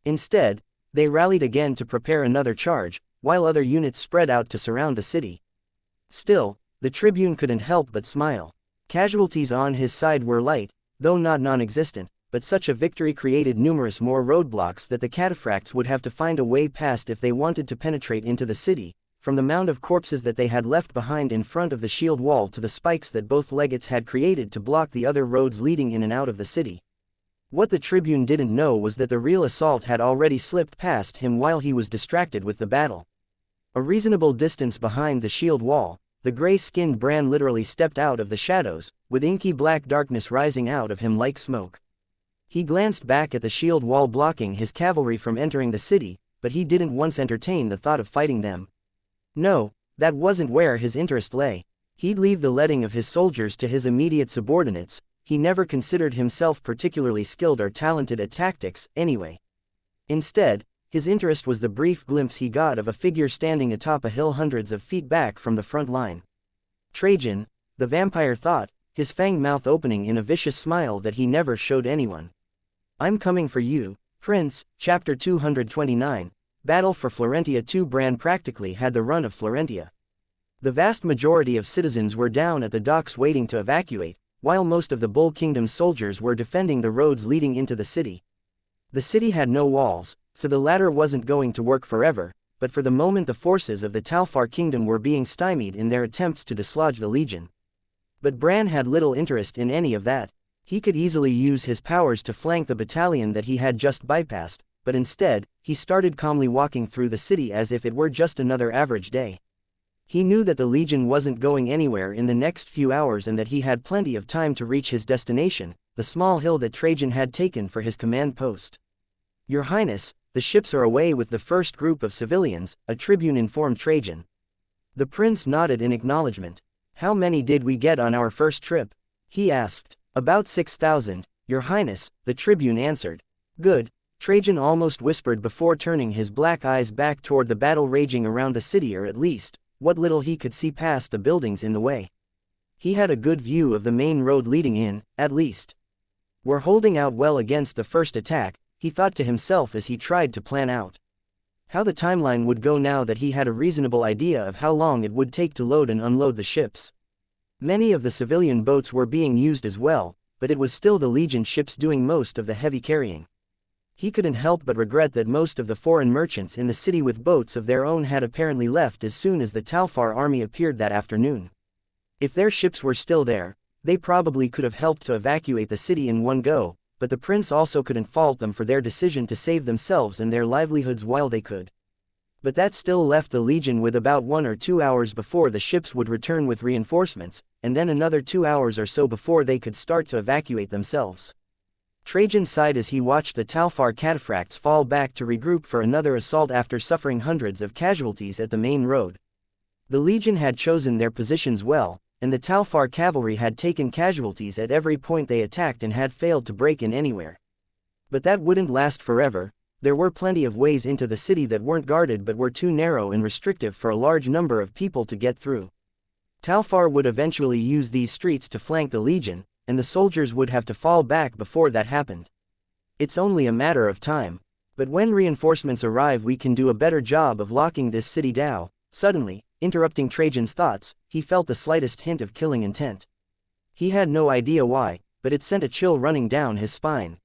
A: Instead, they rallied again to prepare another charge, while other units spread out to surround the city. Still, the tribune couldn't help but smile. Casualties on his side were light, though not non-existent, but such a victory created numerous more roadblocks that the cataphracts would have to find a way past if they wanted to penetrate into the city, from the mound of corpses that they had left behind in front of the shield wall to the spikes that both legates had created to block the other roads leading in and out of the city. What the tribune didn't know was that the real assault had already slipped past him while he was distracted with the battle. A reasonable distance behind the shield wall, the gray-skinned Bran literally stepped out of the shadows, with inky black darkness rising out of him like smoke. He glanced back at the shield wall blocking his cavalry from entering the city, but he didn't once entertain the thought of fighting them. No, that wasn't where his interest lay. He'd leave the leading of his soldiers to his immediate subordinates. He never considered himself particularly skilled or talented at tactics, anyway. Instead, his interest was the brief glimpse he got of a figure standing atop a hill hundreds of feet back from the front line. Trajan, the vampire thought, his fanged mouth opening in a vicious smile that he never showed anyone. "I'm coming for you, Prince." Chapter 229, Battle for Florentia. 2. Bran practically had the run of Florentia. The vast majority of citizens were down at the docks waiting to evacuate, while most of the Bull Kingdom's soldiers were defending the roads leading into the city. The city had no walls, so the latter wasn't going to work forever, but for the moment the forces of the Talfar Kingdom were being stymied in their attempts to dislodge the Legion. But Bran had little interest in any of that. He could easily use his powers to flank the battalion that he had just bypassed, but instead, he started calmly walking through the city as if it were just another average day. He knew that the Legion wasn't going anywhere in the next few hours and that he had plenty of time to reach his destination, the small hill that Trajan had taken for his command post. "Your Highness, the ships are away with the first group of civilians," a tribune informed Trajan. The prince nodded in acknowledgement. "How many did we get on our first trip?" he asked. "About 6,000, Your Highness," the tribune answered. "Good," Trajan almost whispered before turning his black eyes back toward the battle raging around the city, or at least, what little he could see past the buildings in the way. He had a good view of the main road leading in, at least. "We're holding out well against the first attack," he thought to himself as he tried to plan out how the timeline would go now that he had a reasonable idea of how long it would take to load and unload the ships. Many of the civilian boats were being used as well, but it was still the Legion ships doing most of the heavy carrying. He couldn't help but regret that most of the foreign merchants in the city with boats of their own had apparently left as soon as the Talfar army appeared that afternoon. If their ships were still there, they probably could have helped to evacuate the city in one go, but the prince also couldn't fault them for their decision to save themselves and their livelihoods while they could. But that still left the Legion with about 1 or 2 hours before the ships would return with reinforcements, and then another 2 hours or so before they could start to evacuate themselves. Trajan sighed as he watched the Talfar cataphracts fall back to regroup for another assault after suffering hundreds of casualties at the main road. The Legion had chosen their positions well, and the Talfar cavalry had taken casualties at every point they attacked and had failed to break in anywhere. But that wouldn't last forever. There were plenty of ways into the city that weren't guarded but were too narrow and restrictive for a large number of people to get through. Talfar would eventually use these streets to flank the Legion, and the soldiers would have to fall back before that happened. It's only a matter of time. But when reinforcements arrive, we can do a better job of locking this city down. Suddenly, interrupting Trajan's thoughts, he felt the slightest hint of killing intent. He had no idea why, but it sent a chill running down his spine.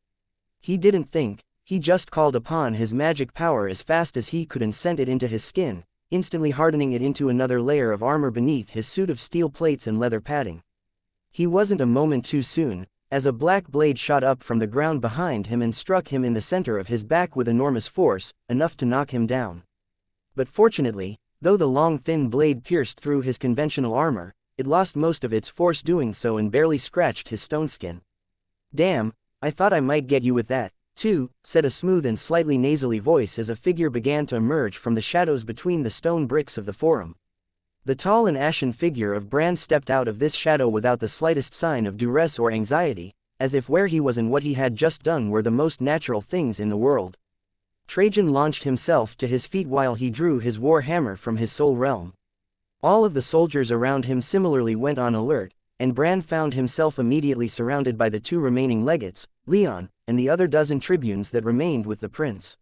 A: He didn't think, he just called upon his magic power as fast as he could and sent it into his skin, instantly hardening it into another layer of armor beneath his suit of steel plates and leather padding. He wasn't a moment too soon, as a black blade shot up from the ground behind him and struck him in the center of his back with enormous force, enough to knock him down. But fortunately, though the long thin blade pierced through his conventional armor, it lost most of its force doing so and barely scratched his stone skin. "Damn, I thought I might get you with that, too," said a smooth and slightly nasally voice as a figure began to emerge from the shadows between the stone bricks of the forum. The tall and ashen figure of Bran stepped out of this shadow without the slightest sign of duress or anxiety, as if where he was and what he had just done were the most natural things in the world. Trajan launched himself to his feet while he drew his war hammer from his soul realm. All of the soldiers around him similarly went on alert, and Bran found himself immediately surrounded by the 2 remaining legates, Leon, and the other dozen tribunes that remained with the prince.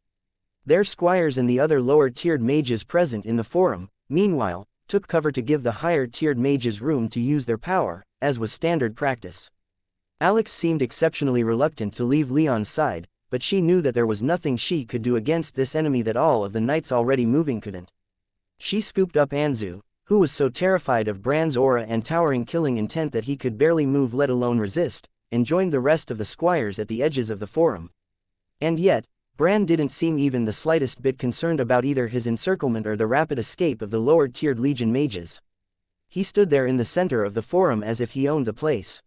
A: Their squires and the other lower-tiered mages present in the forum, meanwhile, took cover to give the higher-tiered mages room to use their power, as was standard practice. Alex seemed exceptionally reluctant to leave Leon's side, but she knew that there was nothing she could do against this enemy that all of the knights already moving couldn't. She scooped up Anzu, who was so terrified of Bran's aura and towering killing intent that he could barely move let alone resist, and joined the rest of the squires at the edges of the forum. And yet, Bran didn't seem even the slightest bit concerned about either his encirclement or the rapid escape of the lower-tiered legion mages. He stood there in the center of the forum as if he owned the place.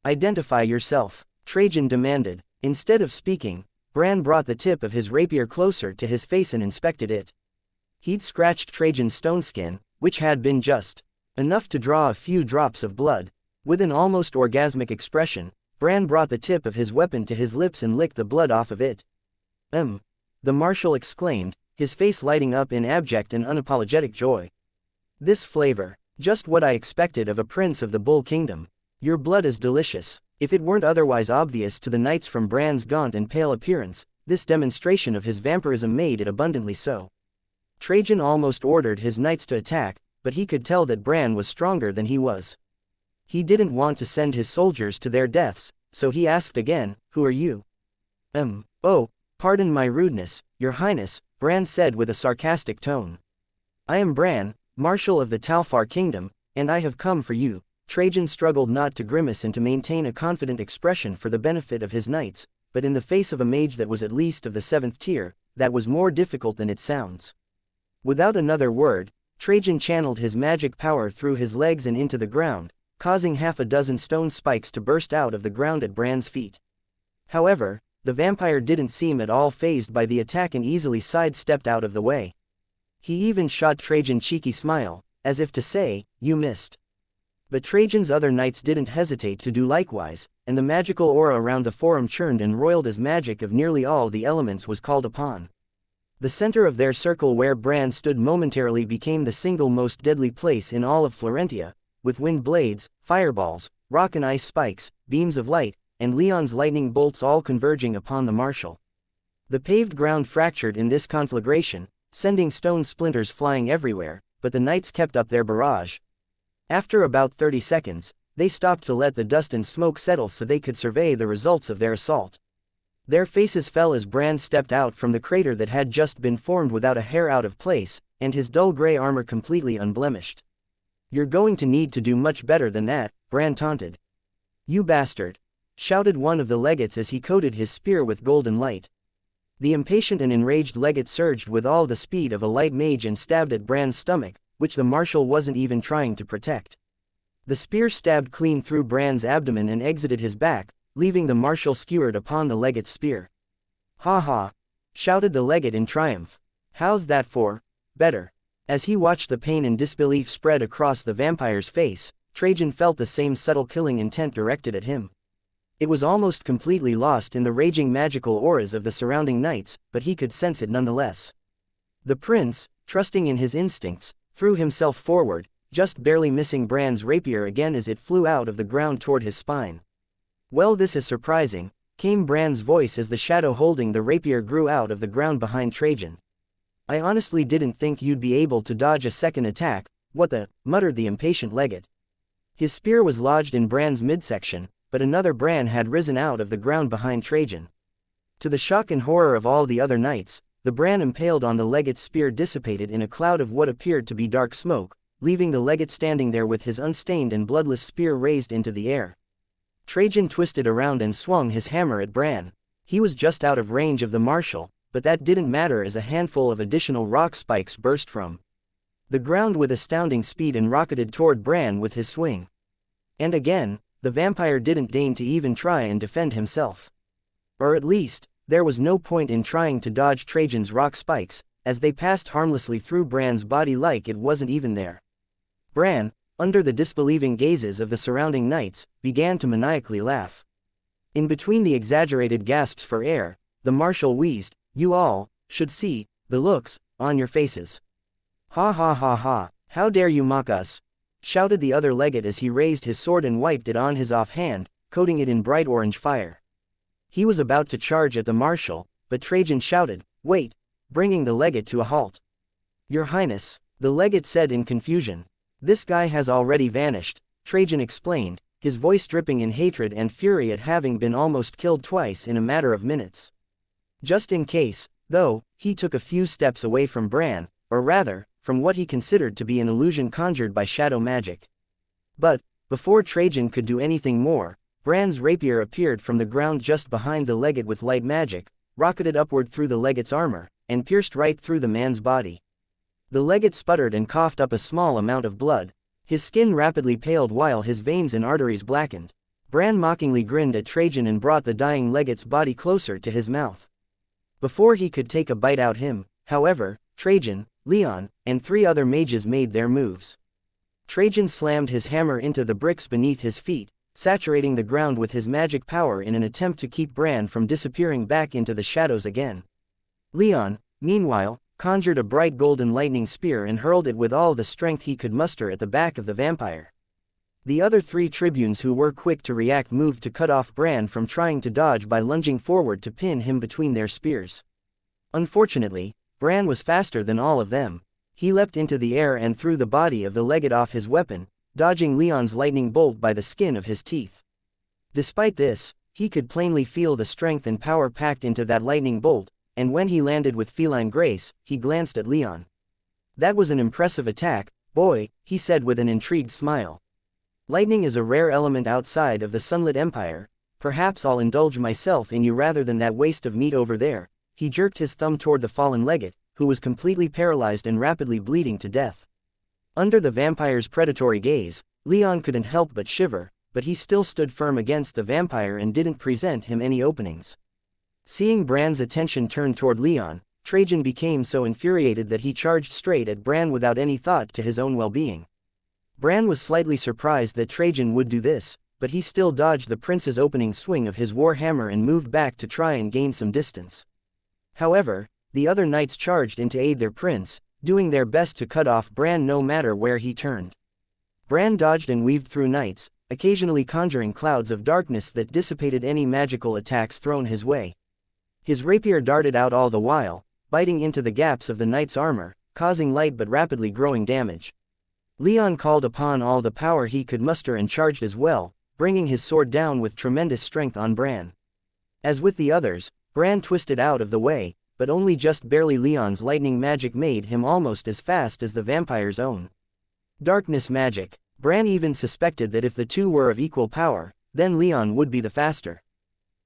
A: "Identify yourself," Trajan demanded. Instead of speaking, Bran brought the tip of his rapier closer to his face and inspected it. He'd scratched Trajan's stone skin, which had been just enough to draw a few drops of blood. With an almost orgasmic expression, Bran brought the tip of his weapon to his lips and licked the blood off of it. The marshal exclaimed, his face lighting up in abject and unapologetic joy. "This flavor, just what I expected of a prince of the Bull Kingdom. Your blood is delicious." If it weren't otherwise obvious to the knights from Bran's gaunt and pale appearance, this demonstration of his vampirism made it abundantly so. Trajan almost ordered his knights to attack, but he could tell that Bran was stronger than he was. He didn't want to send his soldiers to their deaths, so he asked again, "Who are you?" Oh, pardon my rudeness, your highness," Bran said with a sarcastic tone. "I am Bran, marshal of the Talfar kingdom, and I have come for you." Trajan struggled not to grimace and to maintain a confident expression for the benefit of his knights, but in the face of a mage that was at least of the 7th tier, that was more difficult than it sounds. Without another word, Trajan channeled his magic power through his legs and into the ground, causing half a dozen stone spikes to burst out of the ground at Bran's feet. However, the vampire didn't seem at all fazed by the attack and easily sidestepped out of the way. He even shot Trajan a cheeky smile, as if to say, "You missed." But Trajan's other knights didn't hesitate to do likewise, and the magical aura around the forum churned and roiled as magic of nearly all the elements was called upon. The center of their circle where Bran stood momentarily became the single most deadly place in all of Florentia, with wind blades, fireballs, rock and ice spikes, beams of light, and Leon's lightning bolts all converging upon the marshal. The paved ground fractured in this conflagration, sending stone splinters flying everywhere, but the knights kept up their barrage. After about 30 seconds, they stopped to let the dust and smoke settle so they could survey the results of their assault. Their faces fell as Bran stepped out from the crater that had just been formed without a hair out of place, and his dull gray armor completely unblemished. "You're going to need to do much better than that," Bran taunted. "You bastard!" shouted one of the legates as he coated his spear with golden light. The impatient and enraged legate surged with all the speed of a light mage and stabbed at Bran's stomach, which the marshal wasn't even trying to protect. The spear stabbed clean through Bran's abdomen and exited his back, leaving the marshal skewered upon the legate's spear. "Ha ha!" shouted the legate in triumph. "How's that for better?" As he watched the pain and disbelief spread across the vampire's face, Trajan felt the same subtle killing intent directed at him. It was almost completely lost in the raging magical auras of the surrounding knights, but he could sense it nonetheless. The prince, trusting in his instincts, threw himself forward, just barely missing Bran's rapier again as it flew out of the ground toward his spine. "Well, this is surprising," came Bran's voice as the shadow holding the rapier grew out of the ground behind Trajan. "I honestly didn't think you'd be able to dodge a second attack." "What the?" muttered the impatient legate. His spear was lodged in Bran's midsection, but another Bran had risen out of the ground behind Trajan. To the shock and horror of all the other knights, the Bran impaled on the legate's spear dissipated in a cloud of what appeared to be dark smoke, leaving the legate standing there with his unstained and bloodless spear raised into the air. Trajan twisted around and swung his hammer at Bran. He was just out of range of the marshal, but that didn't matter as a handful of additional rock spikes burst from the ground with astounding speed and rocketed toward Bran with his swing. And again, the vampire didn't deign to even try and defend himself. Or at least, there was no point in trying to dodge Trajan's rock spikes, as they passed harmlessly through Bran's body like it wasn't even there. Bran, under the disbelieving gazes of the surrounding knights, began to maniacally laugh. In between the exaggerated gasps for air, the marshal wheezed, "You all should see the looks on your faces. Ha ha ha ha, how dare you mock us?" shouted the other legate as he raised his sword and wiped it on his offhand, coating it in bright orange fire. He was about to charge at the marshal, but Trajan shouted, "Wait," bringing the legate to a halt. "Your Highness," the legate said in confusion. "This guy has already vanished," Trajan explained, his voice dripping in hatred and fury at having been almost killed twice in a matter of minutes. Just in case, though, he took a few steps away from Bran, or rather, from what he considered to be an illusion conjured by shadow magic. But, before Trajan could do anything more, Bran's rapier appeared from the ground just behind the legate with light magic, rocketed upward through the legate's armor, and pierced right through the man's body. The legate sputtered and coughed up a small amount of blood. His skin rapidly paled while his veins and arteries blackened. Bran mockingly grinned at Trajan and brought the dying legate's body closer to his mouth. Before he could take a bite out him, however, Trajan, Leon, and 3 other mages made their moves. Trajan slammed his hammer into the bricks beneath his feet, saturating the ground with his magic power in an attempt to keep Bran from disappearing back into the shadows again. Leon, meanwhile, conjured a bright golden lightning spear and hurled it with all the strength he could muster at the back of the vampire. The other 3 tribunes who were quick to react moved to cut off Bran from trying to dodge by lunging forward to pin him between their spears. Unfortunately, Bran was faster than all of them. He leapt into the air and threw the body of the legate off his weapon, dodging Leon's lightning bolt by the skin of his teeth. Despite this, he could plainly feel the strength and power packed into that lightning bolt, and when he landed with feline grace, he glanced at Leon. "That was an impressive attack, boy," he said with an intrigued smile. "Lightning is a rare element outside of the Sunlit Empire. Perhaps I'll indulge myself in you rather than that waste of meat over there." He jerked his thumb toward the fallen legate, who was completely paralyzed and rapidly bleeding to death. Under the vampire's predatory gaze, Leon couldn't help but shiver, but he still stood firm against the vampire and didn't present him any openings. Seeing Bran's attention turn toward Leon, Trajan became so infuriated that he charged straight at Bran without any thought to his own well-being. Bran was slightly surprised that Trajan would do this, but he still dodged the prince's opening swing of his war hammer and moved back to try and gain some distance. However, the other knights charged in to aid their prince, doing their best to cut off Bran no matter where he turned. Bran dodged and weaved through knights, occasionally conjuring clouds of darkness that dissipated any magical attacks thrown his way. His rapier darted out all the while, biting into the gaps of the knight's armor, causing light but rapidly growing damage. Leon called upon all the power he could muster and charged as well, bringing his sword down with tremendous strength on Bran. As with the others, Bran twisted out of the way, but only just barely. Leon's lightning magic made him almost as fast as the vampire's own. Darkness magic. Bran even suspected that if the two were of equal power, then Leon would be the faster.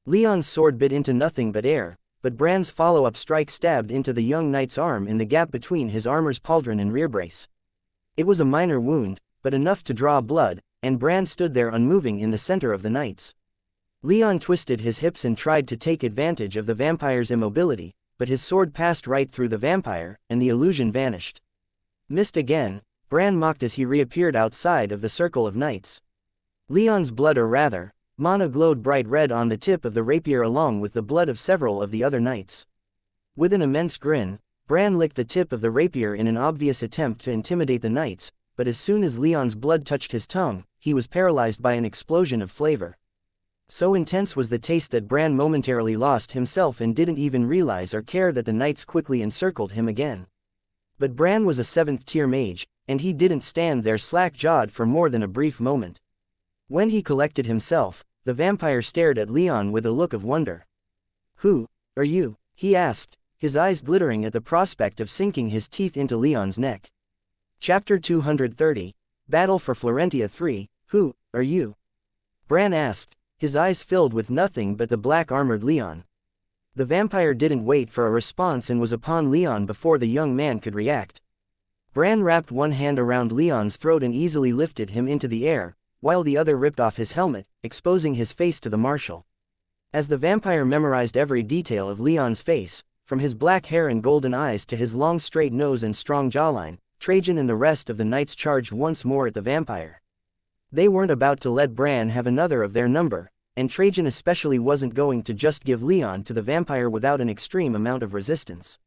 A: Leon's sword bit into nothing but air, but Bran's follow-up strike stabbed into the young knight's arm in the gap between his armor's pauldron and rear brace. It was a minor wound, but enough to draw blood, and Bran stood there unmoving in the center of the knights. Leon twisted his hips and tried to take advantage of the vampire's immobility, but his sword passed right through the vampire, and the illusion vanished. Missed again, Bran mocked as he reappeared outside of the circle of knights. Leon's blood, or rather, mana, glowed bright red on the tip of the rapier along with the blood of several of the other knights. With an immense grin, Bran licked the tip of the rapier in an obvious attempt to intimidate the knights, but as soon as Leon's blood touched his tongue, he was paralyzed by an explosion of flavor. So intense was the taste that Bran momentarily lost himself and didn't even realize or care that the knights quickly encircled him again. But Bran was a 7th-tier mage, and he didn't stand there slack-jawed for more than a brief moment. When he collected himself, the vampire stared at Leon with a look of wonder. "Who are you?" he asked, his eyes glittering at the prospect of sinking his teeth into Leon's neck. Chapter 230, Battle for Florentia 3, "Who are you?" Bran asked, his eyes filled with nothing but the black-armored Leon. The vampire didn't wait for a response and was upon Leon before the young man could react. Bran wrapped one hand around Leon's throat and easily lifted him into the air, while the other ripped off his helmet, exposing his face to the marshal. As the vampire memorized every detail of Leon's face, from his black hair and golden eyes to his long straight nose and strong jawline, Trajan and the rest of the knights charged once more at the vampire. They weren't about to let Bran have another of their number, and Trajan especially wasn't going to just give Leon to the vampire without an extreme amount of resistance.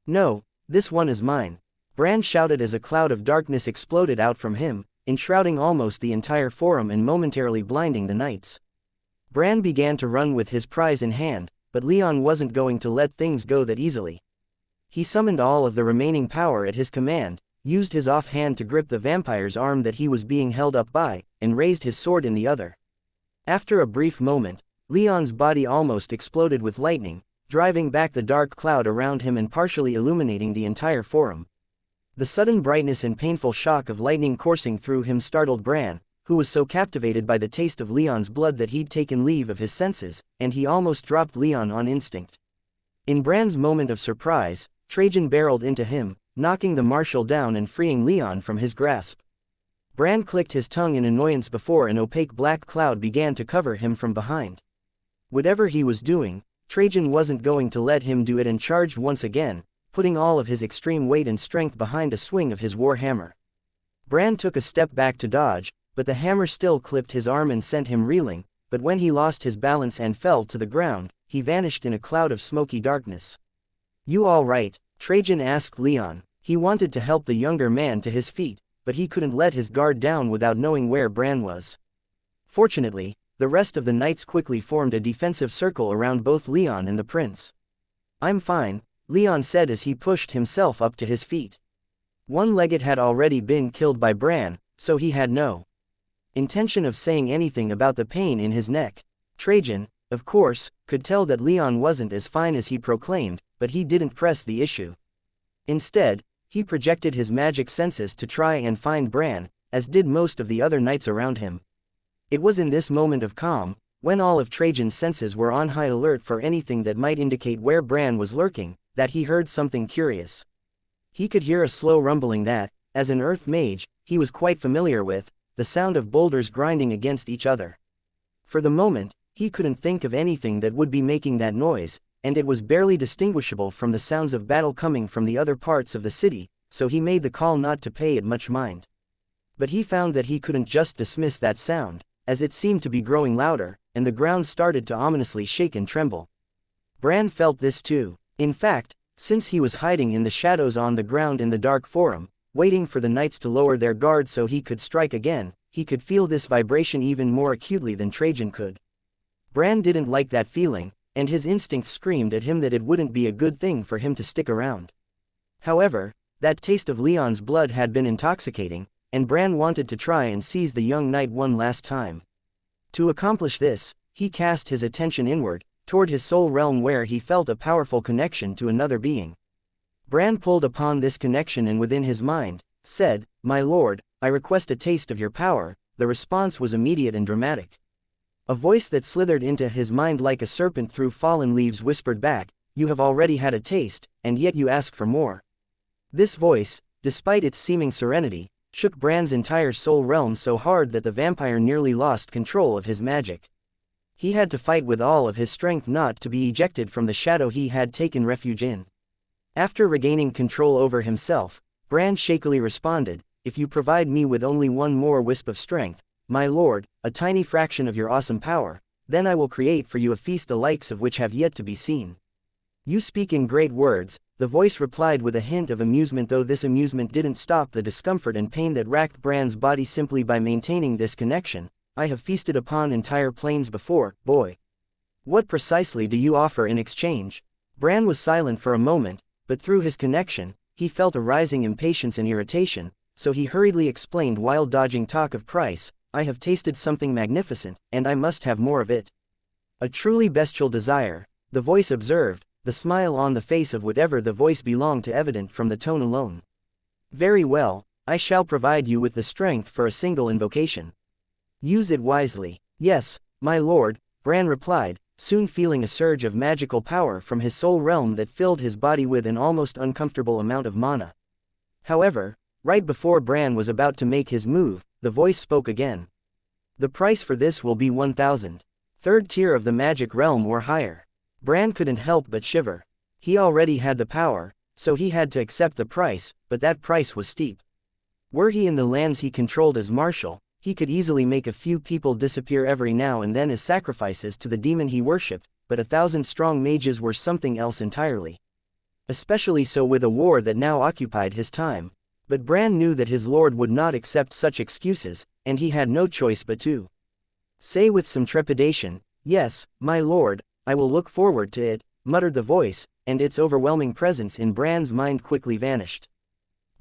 A: "No, this one is mine," Bran shouted as a cloud of darkness exploded out from him, enshrouding almost the entire forum and momentarily blinding the knights. Bran began to run with his prize in hand, but Leon wasn't going to let things go that easily. He summoned all of the remaining power at his command, used his offhand to grip the vampire's arm that he was being held up by, and raised his sword in the other. After a brief moment, Leon's body almost exploded with lightning, driving back the dark cloud around him and partially illuminating the entire forum. The sudden brightness and painful shock of lightning coursing through him startled Bran, who was so captivated by the taste of Leon's blood that he'd taken leave of his senses, and he almost dropped Leon on instinct. In Bran's moment of surprise, Trajan barreled into him, knocking the marshal down and freeing Leon from his grasp. Bran clicked his tongue in annoyance before an opaque black cloud began to cover him from behind. Whatever he was doing, Trajan wasn't going to let him do it and charged once again, putting all of his extreme weight and strength behind a swing of his war hammer. Bran took a step back to dodge, but the hammer still clipped his arm and sent him reeling, but when he lost his balance and fell to the ground, he vanished in a cloud of smoky darkness. "You all right?" Trajan asked Leon. He wanted to help the younger man to his feet, but he couldn't let his guard down without knowing where Bran was. Fortunately, the rest of the knights quickly formed a defensive circle around both Leon and the prince. "I'm fine," Leon said as he pushed himself up to his feet. One legate had already been killed by Bran, so he had no intention of saying anything about the pain in his neck. Trajan, of course, could tell that Leon wasn't as fine as he proclaimed, but he didn't press the issue. Instead, he projected his magic senses to try and find Bran, as did most of the other knights around him. It was in this moment of calm, when all of Trajan's senses were on high alert for anything that might indicate where Bran was lurking, that he heard something curious. He could hear a slow rumbling that, as an earth mage, he was quite familiar with, the sound of boulders grinding against each other. For the moment, he couldn't think of anything that would be making that noise, and it was barely distinguishable from the sounds of battle coming from the other parts of the city, so he made the call not to pay it much mind. But he found that he couldn't just dismiss that sound, as it seemed to be growing louder, and the ground started to ominously shake and tremble. Bran felt this too. In fact, since he was hiding in the shadows on the ground in the dark forum, waiting for the knights to lower their guard so he could strike again, he could feel this vibration even more acutely than Trajan could. Bran didn't like that feeling, and his instincts screamed at him that it wouldn't be a good thing for him to stick around. However, that taste of Leon's blood had been intoxicating, and Bran wanted to try and seize the young knight one last time. To accomplish this, he cast his attention inward, toward his soul realm where he felt a powerful connection to another being. Bran pulled upon this connection and within his mind, said, "My lord, I request a taste of your power." The response was immediate and dramatic. A voice that slithered into his mind like a serpent through fallen leaves whispered back, "You have already had a taste, and yet you ask for more." This voice, despite its seeming serenity, shook Bran's entire soul realm so hard that the vampire nearly lost control of his magic. He had to fight with all of his strength not to be ejected from the shadow he had taken refuge in. After regaining control over himself, Bran shakily responded, "If you provide me with only one more wisp of strength, my lord, a tiny fraction of your awesome power, then I will create for you a feast the likes of which have yet to be seen." "You speak in great words," the voice replied with a hint of amusement, though this amusement didn't stop the discomfort and pain that racked Bran's body simply by maintaining this connection. "I have feasted upon entire plains before, boy. What precisely do you offer in exchange?" Bran was silent for a moment, but through his connection, he felt a rising impatience and irritation, so he hurriedly explained while dodging talk of price, "I have tasted something magnificent, and I must have more of it." "A truly bestial desire," the voice observed, the smile on the face of whatever the voice belonged to evident from the tone alone. "Very well, I shall provide you with the strength for a single invocation. Use it wisely." "Yes, my lord," Bran replied, soon feeling a surge of magical power from his soul realm that filled his body with an almost uncomfortable amount of mana. However, right before Bran was about to make his move, the voice spoke again. "The price for this will be 1,000. Third tier of the magic realm or higher." Bran couldn't help but shiver. He already had the power, so he had to accept the price, but that price was steep. Were he in the lands he controlled as marshal, he could easily make a few people disappear every now and then as sacrifices to the demon he worshipped, but 1,000 strong mages were something else entirely. Especially so with a war that now occupied his time. But Bran knew that his lord would not accept such excuses, and he had no choice but to say with some trepidation, "Yes, my lord, I will look forward to it," muttered the voice, and its overwhelming presence in Bran's mind quickly vanished.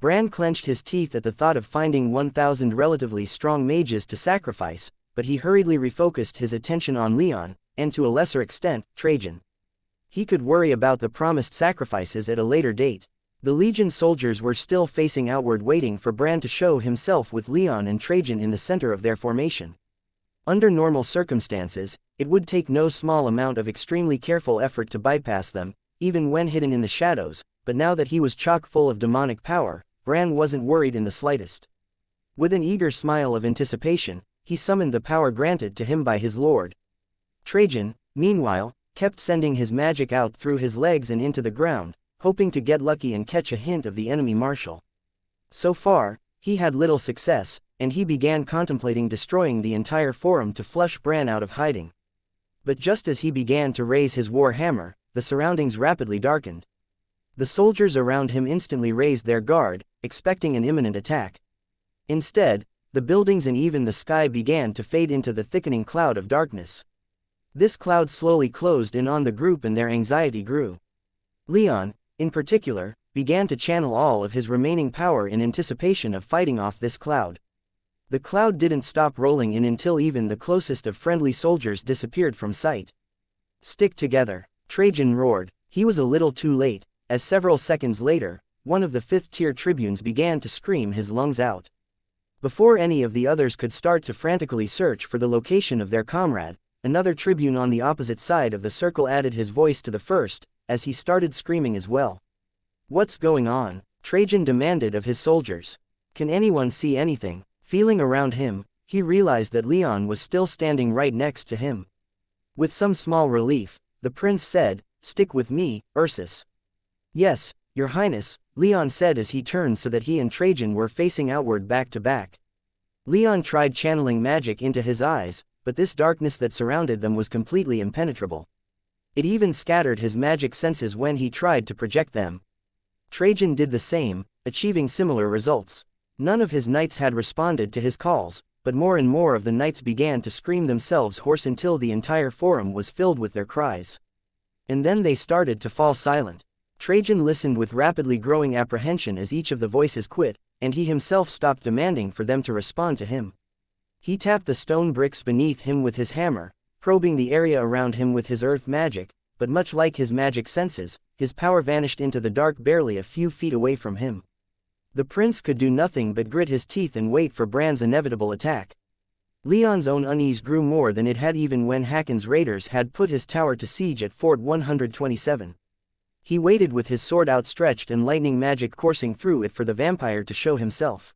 A: Bran clenched his teeth at the thought of finding 1,000 relatively strong mages to sacrifice, but he hurriedly refocused his attention on Leon, and to a lesser extent, Trajan. He could worry about the promised sacrifices at a later date. The Legion soldiers were still facing outward, waiting for Bran to show himself with Leon and Trajan in the center of their formation. Under normal circumstances, it would take no small amount of extremely careful effort to bypass them, even when hidden in the shadows, but now that he was chock full of demonic power, Bran wasn't worried in the slightest. With an eager smile of anticipation, he summoned the power granted to him by his lord. Trajan, meanwhile, kept sending his magic out through his legs and into the ground, hoping to get lucky and catch a hint of the enemy marshal. So far, he had little success, and he began contemplating destroying the entire forum to flush Bran out of hiding. But just as he began to raise his war hammer, the surroundings rapidly darkened. The soldiers around him instantly raised their guard, expecting an imminent attack. Instead, the buildings and even the sky began to fade into the thickening cloud of darkness. This cloud slowly closed in on the group and their anxiety grew. Leon, in particular, began to channel all of his remaining power in anticipation of fighting off this cloud. The cloud didn't stop rolling in until even the closest of friendly soldiers disappeared from sight. "Stick together," Trajan roared. He was a little too late, as several seconds later, one of the 5th-tier tribunes began to scream his lungs out. Before any of the others could start to frantically search for the location of their comrade, another tribune on the opposite side of the circle added his voice to the first, as he started screaming as well. "What's going on?" Trajan demanded of his soldiers. "Can anyone see anything?" Feeling around him, he realized that Leon was still standing right next to him. With some small relief, the prince said, "Stick with me, Ursus." "Yes, your highness," Leon said as he turned so that he and Trajan were facing outward back to back. Leon tried channeling magic into his eyes, but this darkness that surrounded them was completely impenetrable. It even scattered his magic senses when he tried to project them. Trajan did the same, achieving similar results. None of his knights had responded to his calls, but more and more of the knights began to scream themselves hoarse until the entire forum was filled with their cries. And then they started to fall silent. Trajan listened with rapidly growing apprehension as each of the voices quit, and he himself stopped demanding for them to respond to him. He tapped the stone bricks beneath him with his hammer, probing the area around him with his earth magic, but much like his magic senses, his power vanished into the dark barely a few feet away from him. The prince could do nothing but grit his teeth and wait for Bran's inevitable attack. Leon's own unease grew more than it had even when Hakon's raiders had put his tower to siege at Fort 127. He waited with his sword outstretched and lightning magic coursing through it for the vampire to show himself.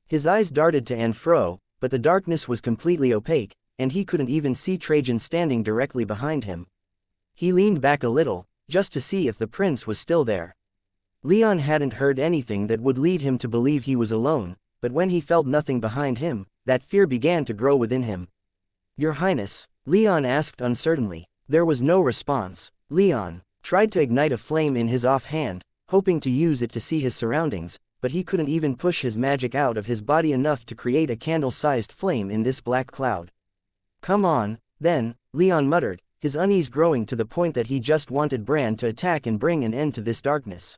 A: His eyes darted to and fro, but the darkness was completely opaque, and he couldn't even see Trajan standing directly behind him. He leaned back a little, just to see if the prince was still there. Leon hadn't heard anything that would lead him to believe he was alone, but when he felt nothing behind him, that fear began to grow within him. "Your Highness?" Leon asked uncertainly. There was no response. Leon tried to ignite a flame in his offhand, hoping to use it to see his surroundings, but he couldn't even push his magic out of his body enough to create a candle-sized flame in this black cloud. "Come on, then," Leon muttered, his unease growing to the point that he just wanted Bran to attack and bring an end to this darkness.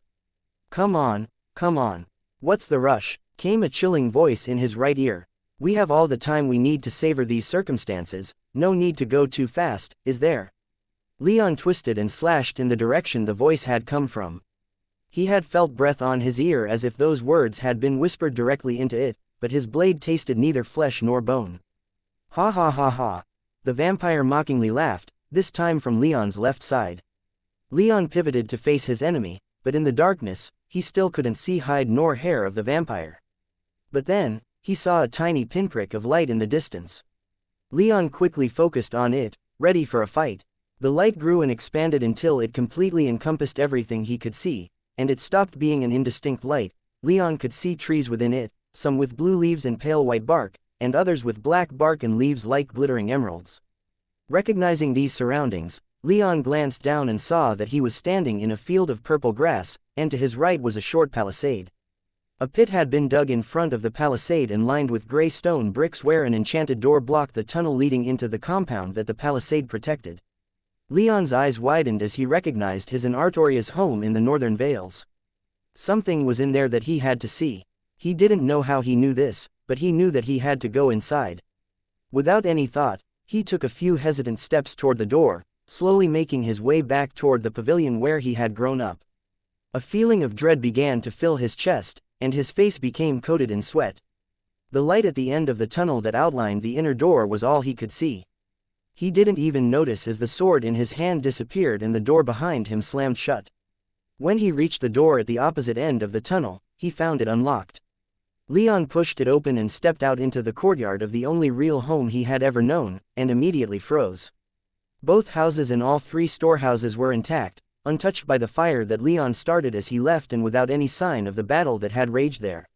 A: Come on, what's the rush?" came a chilling voice in his right ear. "We have all the time we need to savor these circumstances, no need to go too fast, is there?" Leon twisted and slashed in the direction the voice had come from. He had felt breath on his ear as if those words had been whispered directly into it, but his blade tasted neither flesh nor bone. "Ha ha ha ha!" The vampire mockingly laughed, this time from Leon's left side. Leon pivoted to face his enemy, but in the darkness, he still couldn't see hide nor hair of the vampire. But then, he saw a tiny pinprick of light in the distance. Leon quickly focused on it, ready for a fight. The light grew and expanded until it completely encompassed everything he could see, and it stopped being an indistinct light. Leon could see trees within it, some with blue leaves and pale white bark, and others with black bark and leaves like glittering emeralds. Recognizing these surroundings, Leon glanced down and saw that he was standing in a field of purple grass, and to his right was a short palisade. A pit had been dug in front of the palisade and lined with gray stone bricks where an enchanted door blocked the tunnel leading into the compound that the palisade protected. Leon's eyes widened as he recognized his and Artoria's home in the northern vales. Something was in there that he had to see. He didn't know how he knew this, but he knew that he had to go inside. Without any thought, he took a few hesitant steps toward the door, slowly making his way back toward the pavilion where he had grown up. A feeling of dread began to fill his chest, and his face became coated in sweat. The light at the end of the tunnel that outlined the inner door was all he could see. He didn't even notice as the sword in his hand disappeared and the door behind him slammed shut. When he reached the door at the opposite end of the tunnel, he found it unlocked. Leon pushed it open and stepped out into the courtyard of the only real home he had ever known, and immediately froze. Both houses and all 3 storehouses were intact, untouched by the fire that Leon started as he left and without any sign of the battle that had raged there.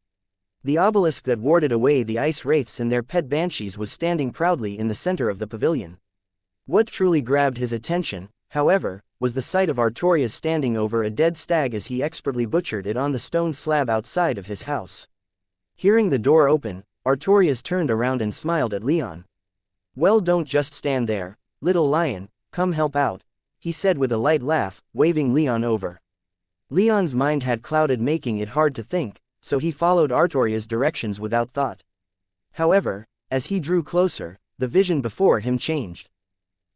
A: The obelisk that warded away the ice wraiths and their pet banshees was standing proudly in the center of the pavilion. What truly grabbed his attention, however, was the sight of Artorias standing over a dead stag as he expertly butchered it on the stone slab outside of his house. Hearing the door open, Artorias turned around and smiled at Leon. "Well, don't just stand there, little lion, come help out," he said with a light laugh, waving Leon over. Leon's mind had clouded, making it hard to think, so he followed Artorias' directions without thought. However, as he drew closer, the vision before him changed.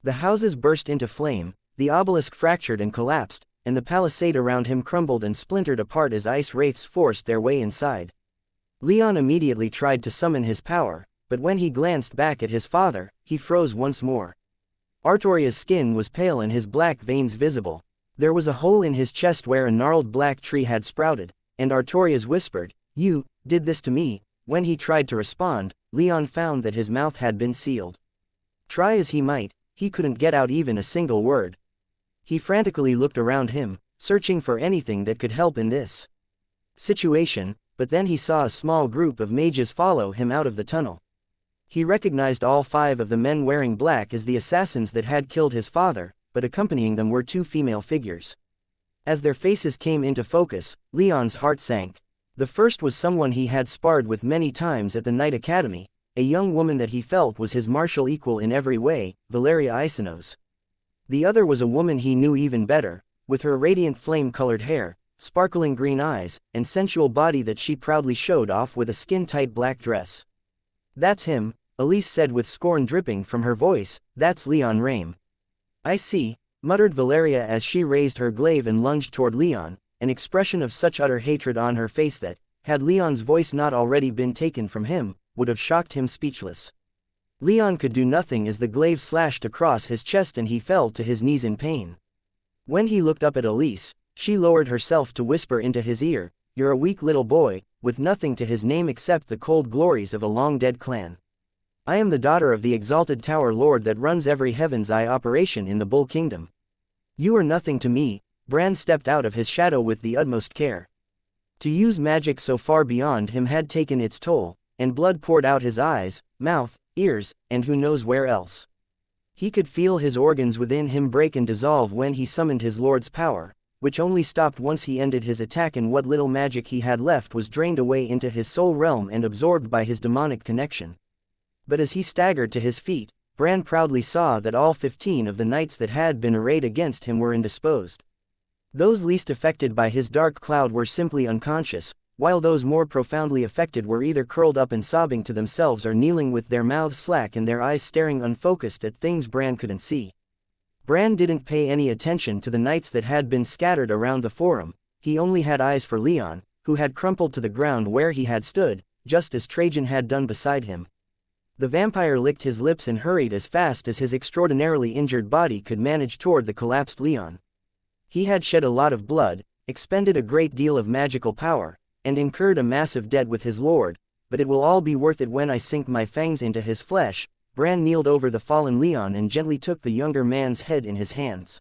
A: The houses burst into flame, the obelisk fractured and collapsed, and the palisade around him crumbled and splintered apart as ice wraiths forced their way inside. Leon immediately tried to summon his power, but when he glanced back at his father, he froze once more. Artoria's skin was pale and his black veins visible. There was a hole in his chest where a gnarled black tree had sprouted, and Artorias whispered, "You did this to me." When he tried to respond, Leon found that his mouth had been sealed. Try as he might, he couldn't get out even a single word. He frantically looked around him, searching for anything that could help in this situation, but then he saw a small group of mages follow him out of the tunnel. He recognized all 5 of the men wearing black as the assassins that had killed his father, but accompanying them were 2 female figures. As their faces came into focus, Leon's heart sank. The first was someone he had sparred with many times at the Knight Academy, a young woman that he felt was his martial equal in every way, Valeria Isanos. The other was a woman he knew even better, with her radiant flame-colored hair, sparkling green eyes, and sensual body that she proudly showed off with a skin-tight black dress. "That's him," Elise said with scorn dripping from her voice. "That's Leon Rame." "I see," muttered Valeria as she raised her glaive and lunged toward Leon, an expression of such utter hatred on her face that, had Leon's voice not already been taken from him, would have shocked him speechless. Leon could do nothing as the glaive slashed across his chest and he fell to his knees in pain. When he looked up at Elise, she lowered herself to whisper into his ear, "You're a weak little boy, with nothing to his name except the cold glories of a long-dead clan. I am the daughter of the exalted Tower Lord that runs every Heaven's Eye operation in the Bull Kingdom. You are nothing to me." Bran stepped out of his shadow with the utmost care. To use magic so far beyond him had taken its toll, and blood poured out his eyes, mouth, ears, and who knows where else. He could feel his organs within him break and dissolve when he summoned his lord's power, which only stopped once he ended his attack, and what little magic he had left was drained away into his soul realm and absorbed by his demonic connection. But as he staggered to his feet, Bran proudly saw that all 15 of the knights that had been arrayed against him were indisposed. Those least affected by his dark cloud were simply unconscious, while those more profoundly affected were either curled up and sobbing to themselves or kneeling with their mouths slack and their eyes staring unfocused at things Bran couldn't see. Bran didn't pay any attention to the knights that had been scattered around the forum. He only had eyes for Leon, who had crumpled to the ground where he had stood, just as Trajan had done beside him. The vampire licked his lips and hurried as fast as his extraordinarily injured body could manage toward the collapsed Leon. He had shed a lot of blood, expended a great deal of magical power, and incurred a massive debt with his lord, but it will all be worth it when I sink my fangs into his flesh. Bran kneeled over the fallen Leon and gently took the younger man's head in his hands.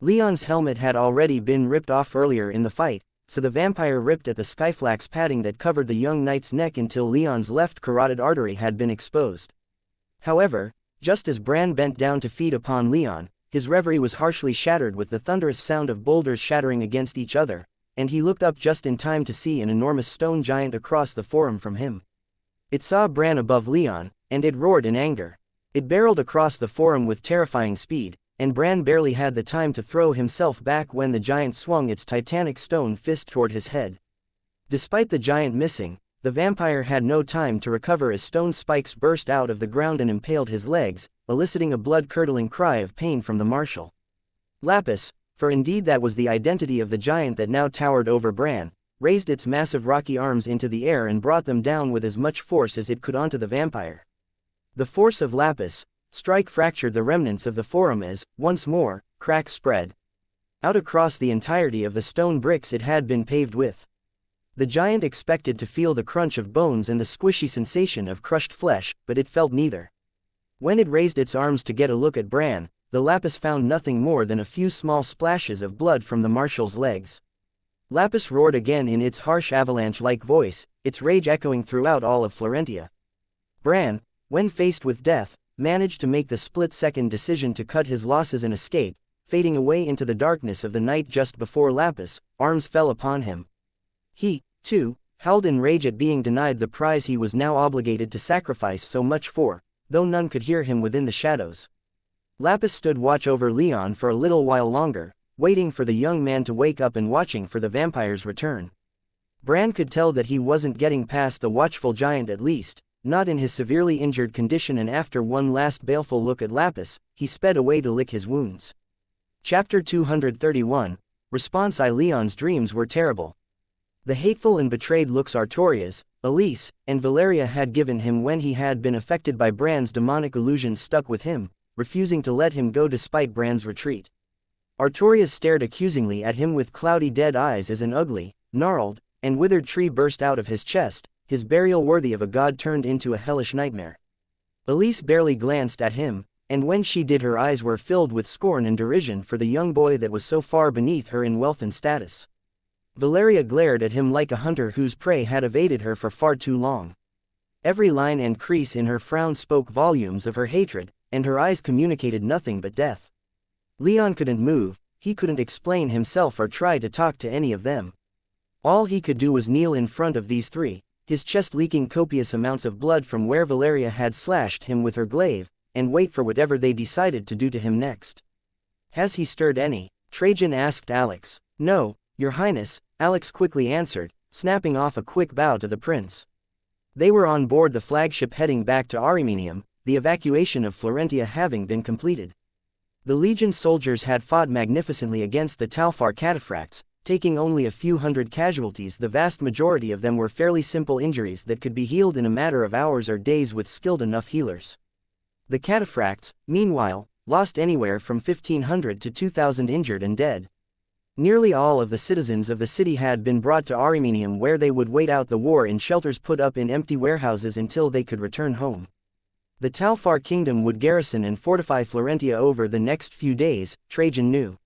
A: Leon's helmet had already been ripped off earlier in the fight, so the vampire ripped at the skyflax padding that covered the young knight's neck until Leon's left carotid artery had been exposed. However, just as Bran bent down to feed upon Leon, his reverie was harshly shattered with the thunderous sound of boulders shattering against each other, and he looked up just in time to see an enormous stone giant across the forum from him. It saw Bran above Leon, and it roared in anger. It barreled across the forum with terrifying speed, and Bran barely had the time to throw himself back when the giant swung its titanic stone fist toward his head. Despite the giant missing, the vampire had no time to recover as stone spikes burst out of the ground and impaled his legs, eliciting a blood-curdling cry of pain from the marshal. Lapis, for indeed that was the identity of the giant that now towered over Bran, raised its massive rocky arms into the air and brought them down with as much force as it could onto the vampire. The force of Lapis' strike fractured the remnants of the forum as, once more, cracks spread out across the entirety of the stone bricks it had been paved with. The giant expected to feel the crunch of bones and the squishy sensation of crushed flesh, but it felt neither. When it raised its arms to get a look at Bran, the Lapis found nothing more than a few small splashes of blood from the marshal's legs. Lapis roared again in its harsh avalanche-like voice, its rage echoing throughout all of Florentia. Bran, when faced with death, managed to make the split-second decision to cut his losses and escape, fading away into the darkness of the night just before Lapis' arms fell upon him. He, too, howled in rage at being denied the prize he was now obligated to sacrifice so much for, though none could hear him within the shadows. Lapis stood watch over Leon for a little while longer, waiting for the young man to wake up and watching for the vampire's return. Bran could tell that he wasn't getting past the watchful giant, at least, not in his severely injured condition, and after one last baleful look at Lapis, he sped away to lick his wounds. Chapter 231, Response. Leon's dreams were terrible. The hateful and betrayed looks Artorias, Elise, and Valeria had given him when he had been affected by Bran's demonic illusions stuck with him, refusing to let him go despite Bran's retreat. Artorias stared accusingly at him with cloudy dead eyes as an ugly, gnarled, and withered tree burst out of his chest, his burial worthy of a god turned into a hellish nightmare. Elise barely glanced at him, and when she did her eyes were filled with scorn and derision for the young boy that was so far beneath her in wealth and status. Valeria glared at him like a hunter whose prey had evaded her for far too long. Every line and crease in her frown spoke volumes of her hatred, and her eyes communicated nothing but death. Leon couldn't move, he couldn't explain himself or try to talk to any of them. All he could do was kneel in front of these three, his chest leaking copious amounts of blood from where Valeria had slashed him with her glaive, and wait for whatever they decided to do to him next. "Has he stirred any?" Trajan asked Alex. "No, Your Highness," Alex quickly answered, snapping off a quick bow to the prince. They were on board the flagship heading back to Arimenium, the evacuation of Florentia having been completed. The Legion soldiers had fought magnificently against the Talfar cataphracts, taking only a few hundred casualties. The vast majority of them were fairly simple injuries that could be healed in a matter of hours or days with skilled enough healers. The cataphracts, meanwhile, lost anywhere from 1,500 to 2,000 injured and dead. Nearly all of the citizens of the city had been brought to Arimenium, where they would wait out the war in shelters put up in empty warehouses until they could return home. The Talfar kingdom would garrison and fortify Florentia over the next few days, Trajan knew.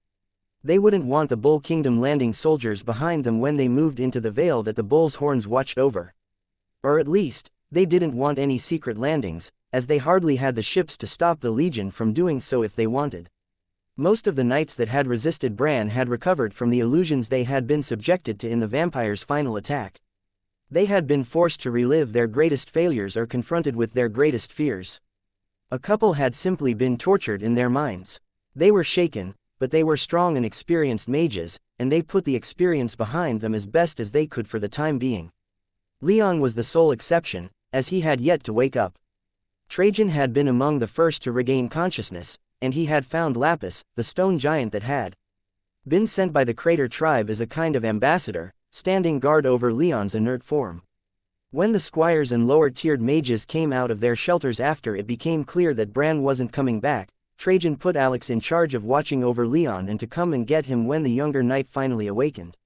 A: They wouldn't want the Bull Kingdom landing soldiers behind them when they moved into the vale that the bull's horns watched over. Or at least, they didn't want any secret landings, as they hardly had the ships to stop the Legion from doing so if they wanted. Most of the knights that had resisted Bran had recovered from the illusions they had been subjected to in the vampire's final attack. They had been forced to relive their greatest failures or confronted with their greatest fears. A couple had simply been tortured in their minds. They were shaken, but they were strong and experienced mages, and they put the experience behind them as best as they could for the time being. Leon was the sole exception, as he had yet to wake up. Trajan had been among the first to regain consciousness, and he had found Lapis, the stone giant that had been sent by the Crater tribe as a kind of ambassador, standing guard over Leon's inert form. When the squires and lower-tiered mages came out of their shelters after it became clear that Bran wasn't coming back, Trajan put Alex in charge of watching over Leon and to come and get him when the younger knight finally awakened.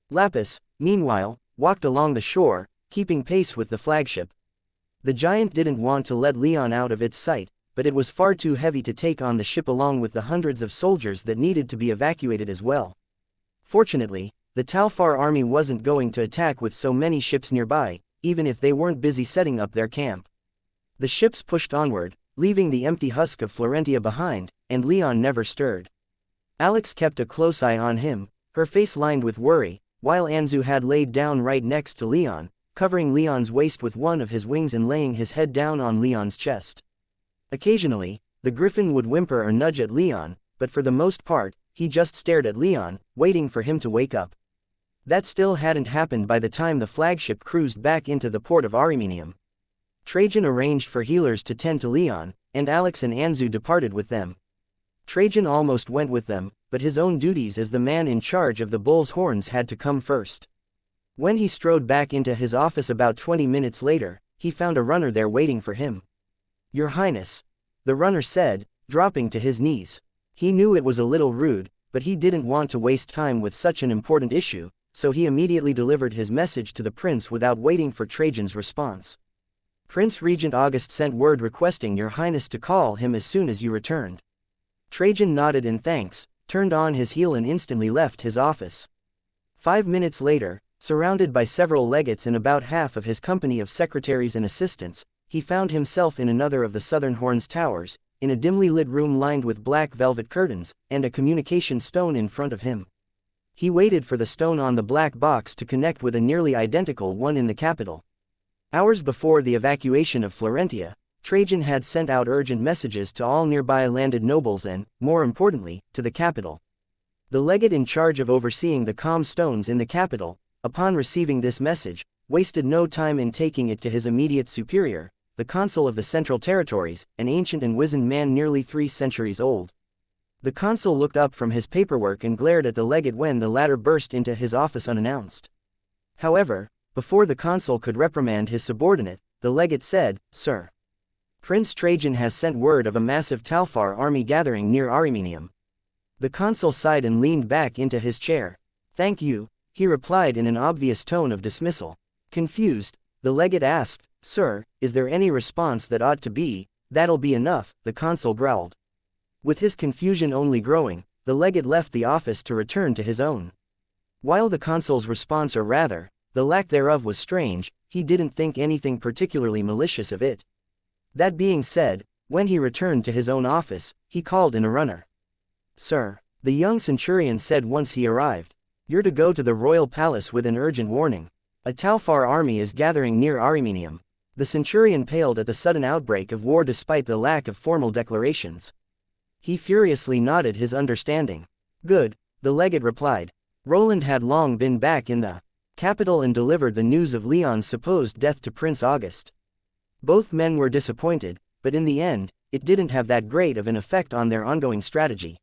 A: Lapis, meanwhile, walked along the shore, keeping pace with the flagship. The giant didn't want to let Leon out of its sight, but it was far too heavy to take on the ship along with the hundreds of soldiers that needed to be evacuated as well. Fortunately, The Talfar army wasn't going to attack with so many ships nearby, even if they weren't busy setting up their camp. The ships pushed onward, leaving the empty husk of Florentia behind, and Leon never stirred. Alex kept a close eye on him, her face lined with worry, while Anzu had laid down right next to Leon, covering Leon's waist with one of his wings and laying his head down on Leon's chest. Occasionally, the griffin would whimper or nudge at Leon, but for the most part, he just stared at Leon, waiting for him to wake up. That still hadn't happened by the time the flagship cruised back into the port of Arimenium. Trajan arranged for healers to tend to Leon, and Alex and Anzu departed with them. Trajan almost went with them, but his own duties as the man in charge of the bull's horns had to come first. When he strode back into his office about 20 minutes later, he found a runner there waiting for him. "Your Highness," the runner said, dropping to his knees. He knew it was a little rude, but he didn't want to waste time with such an important issue, so he immediately delivered his message to the prince without waiting for Trajan's response. "Prince Regent August sent word requesting your Highness to call him as soon as you returned." Trajan nodded in thanks, turned on his heel and instantly left his office. 5 minutes later, surrounded by several legates and about half of his company of secretaries and assistants, he found himself in another of the Southern Horn's towers, in a dimly lit room lined with black velvet curtains, and a communication stone in front of him. He waited for the stone on the black box to connect with a nearly identical one in the capital. Hours before the evacuation of Florentia, Trajan had sent out urgent messages to all nearby landed nobles and, more importantly, to the capital. The legate in charge of overseeing the calm stones in the capital, upon receiving this message, wasted no time in taking it to his immediate superior, the consul of the Central Territories, an ancient and wizened man nearly 3 centuries old. The consul looked up from his paperwork and glared at the legate when the latter burst into his office unannounced. However, before the consul could reprimand his subordinate, the legate said, "Sir, Prince Trajan has sent word of a massive Talfar army gathering near Arimenium." The consul sighed and leaned back into his chair. "Thank you," he replied in an obvious tone of dismissal. Confused, the legate asked, "Sir, is there any response that ought to be?" "That'll be enough," the consul growled. With his confusion only growing, the legate left the office to return to his own. While the consul's response, or rather, the lack thereof, was strange, he didn't think anything particularly malicious of it. That being said, when he returned to his own office, he called in a runner. "Sir," the young centurion said once he arrived, "you're to go to the royal palace with an urgent warning. A Talfar army is gathering near Arimenium." The centurion paled at the sudden outbreak of war despite the lack of formal declarations. He furiously nodded his understanding. "Good," the legate replied. Roland had long been back in the capital and delivered the news of Leon's supposed death to Prince August. Both men were disappointed, but in the end, it didn't have that great of an effect on their ongoing strategy.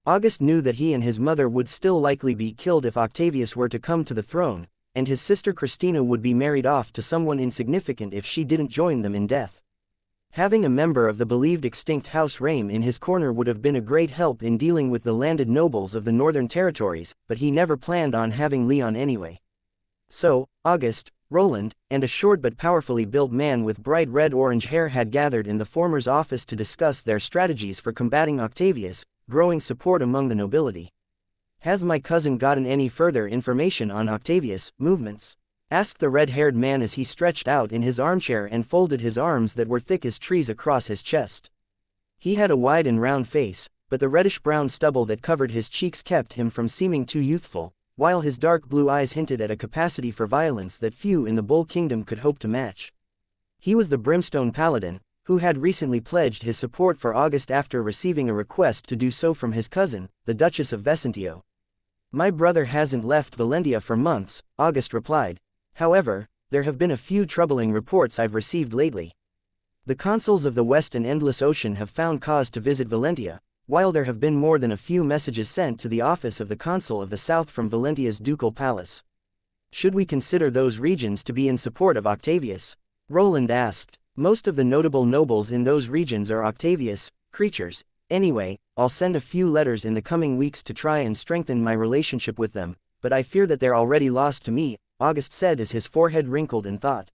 A: August knew that he and his mother would still likely be killed if Octavius were to come to the throne, and his sister Christina would be married off to someone insignificant if she didn't join them in death. Having a member of the believed extinct House Rame in his corner would have been a great help in dealing with the landed nobles of the Northern Territories, but he never planned on having Leon anyway. So, August, Roland, and a short but powerfully built man with bright red-orange hair had gathered in the former's office to discuss their strategies for combating Octavius, growing support among the nobility. "Has my cousin gotten any further information on Octavius' movements?" asked the red-haired man as he stretched out in his armchair and folded his arms that were thick as trees across his chest. He had a wide and round face, but the reddish-brown stubble that covered his cheeks kept him from seeming too youthful, while his dark blue eyes hinted at a capacity for violence that few in the Bull Kingdom could hope to match. He was the Brimstone Paladin, who had recently pledged his support for August after receiving a request to do so from his cousin, the Duchess of Vesentio. "My brother hasn't left Valentia for months," August replied. "However, there have been a few troubling reports I've received lately. The consuls of the West and Endless Ocean have found cause to visit Valentia, while there have been more than a few messages sent to the office of the consul of the South from Valentia's ducal palace. Should we consider those regions to be in support of Octavius?" Roland asked. "Most of the notable nobles in those regions are Octavius' creatures. Anyway, I'll send a few letters in the coming weeks to try and strengthen my relationship with them, but I fear that they're already lost to me," August said as his forehead wrinkled in thought.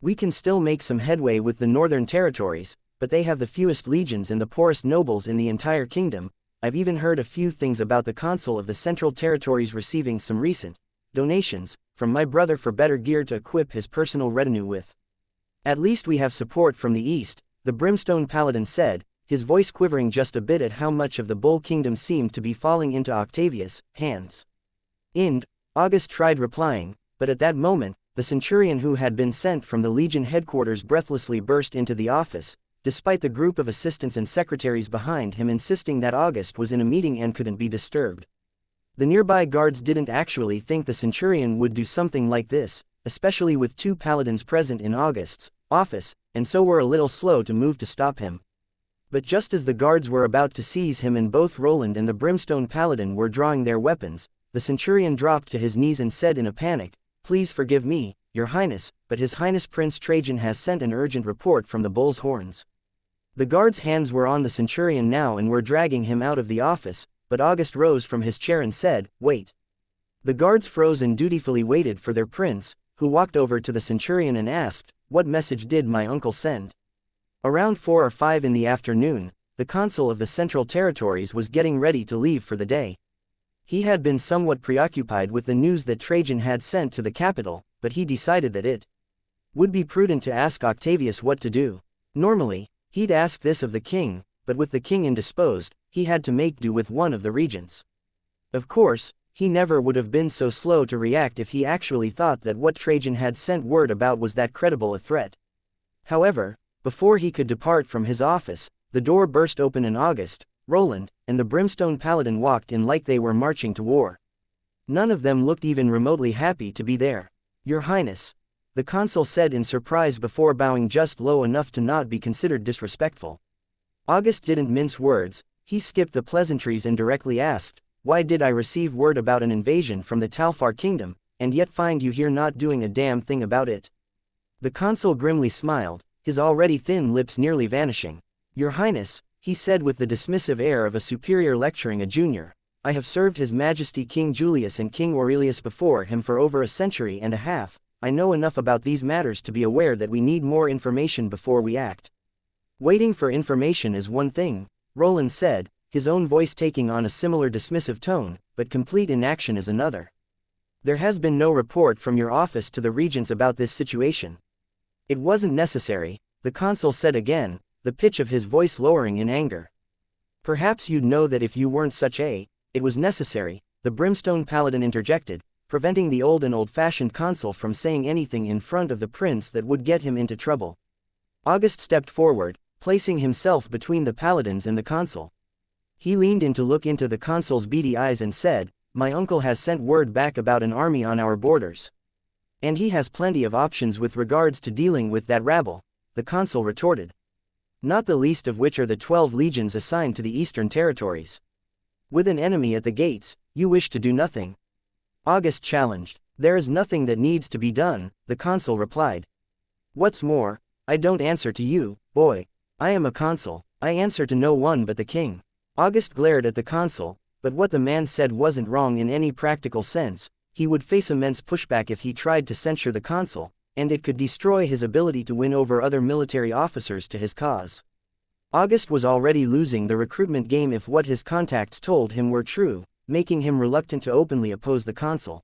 A: "We can still make some headway with the Northern Territories, but they have the fewest legions and the poorest nobles in the entire kingdom. I've even heard a few things about the Consul of the Central Territories receiving some recent donations from my brother for better gear to equip his personal retinue with. At least we have support from the east, the Brimstone Paladin said, his voice quivering just a bit at how much of the Bull Kingdom seemed to be falling into Octavius' hands. August tried replying, but at that moment, the centurion who had been sent from the Legion headquarters breathlessly burst into the office, despite the group of assistants and secretaries behind him insisting that August was in a meeting and couldn't be disturbed. The nearby guards didn't actually think the centurion would do something like this, especially with two paladins present in August's office, and so were a little slow to move to stop him. But just as the guards were about to seize him and both Roland and the Brimstone Paladin were drawing their weapons, the centurion dropped to his knees and said in a panic, "Please forgive me, Your Highness, but His Highness Prince Trajan has sent an urgent report from the Bull's Horns." The guards' hands were on the centurion now and were dragging him out of the office, but August rose from his chair and said, "Wait." The guards froze and dutifully waited for their prince, who walked over to the centurion and asked, "What message did my uncle send?" Around 4 or 5 in the afternoon, the consul of the Central Territories was getting ready to leave for the day. He had been somewhat preoccupied with the news that Trajan had sent to the capital, but he decided that it would be prudent to ask Octavius what to do. Normally, he'd ask this of the king, but with the king indisposed, he had to make do with one of the regents. Of course, he never would have been so slow to react if he actually thought that what Trajan had sent word about was that credible a threat. However, before he could depart from his office, the door burst open and August, Roland, and the Brimstone Paladin walked in like they were marching to war. None of them looked even remotely happy to be there. "Your Highness," the consul said in surprise before bowing just low enough to not be considered disrespectful. August didn't mince words, he skipped the pleasantries and directly asked, "Why did I receive word about an invasion from the Talfar kingdom, and yet find you here not doing a damn thing about it?" The consul grimly smiled, his already thin lips nearly vanishing. "Your Highness," he said with the dismissive air of a superior lecturing a junior, "I have served His Majesty King Julius and King Aurelius before him for over a century and a half. I know enough about these matters to be aware that we need more information before we act." "Waiting for information is one thing," Roland said, his own voice taking on a similar dismissive tone, "but complete inaction is another. There has been no report from your office to the regents about this situation." "It wasn't necessary," the consul said again, the pitch of his voice lowering in anger. "Perhaps you'd know that if you weren't such a, it was necessary," the Brimstone Paladin interjected, preventing the old and old-fashioned consul from saying anything in front of the prince that would get him into trouble. August stepped forward, placing himself between the paladins and the consul. He leaned in to look into the consul's beady eyes and said, "My uncle has sent word back about an army on our borders. And he has plenty of options with regards to dealing with that rabble," the consul retorted. "Not the least of which are the 12 legions assigned to the eastern territories. With an enemy at the gates, you wish to do nothing?" August challenged. "There is nothing that needs to be done," the consul replied. "What's more, I don't answer to you, boy. I am a consul, I answer to no one but the king." August glared at the consul, but what the man said wasn't wrong in any practical sense. He would face immense pushback if he tried to censure the consul, and it could destroy his ability to win over other military officers to his cause. August was already losing the recruitment game if what his contacts told him were true, making him reluctant to openly oppose the consul.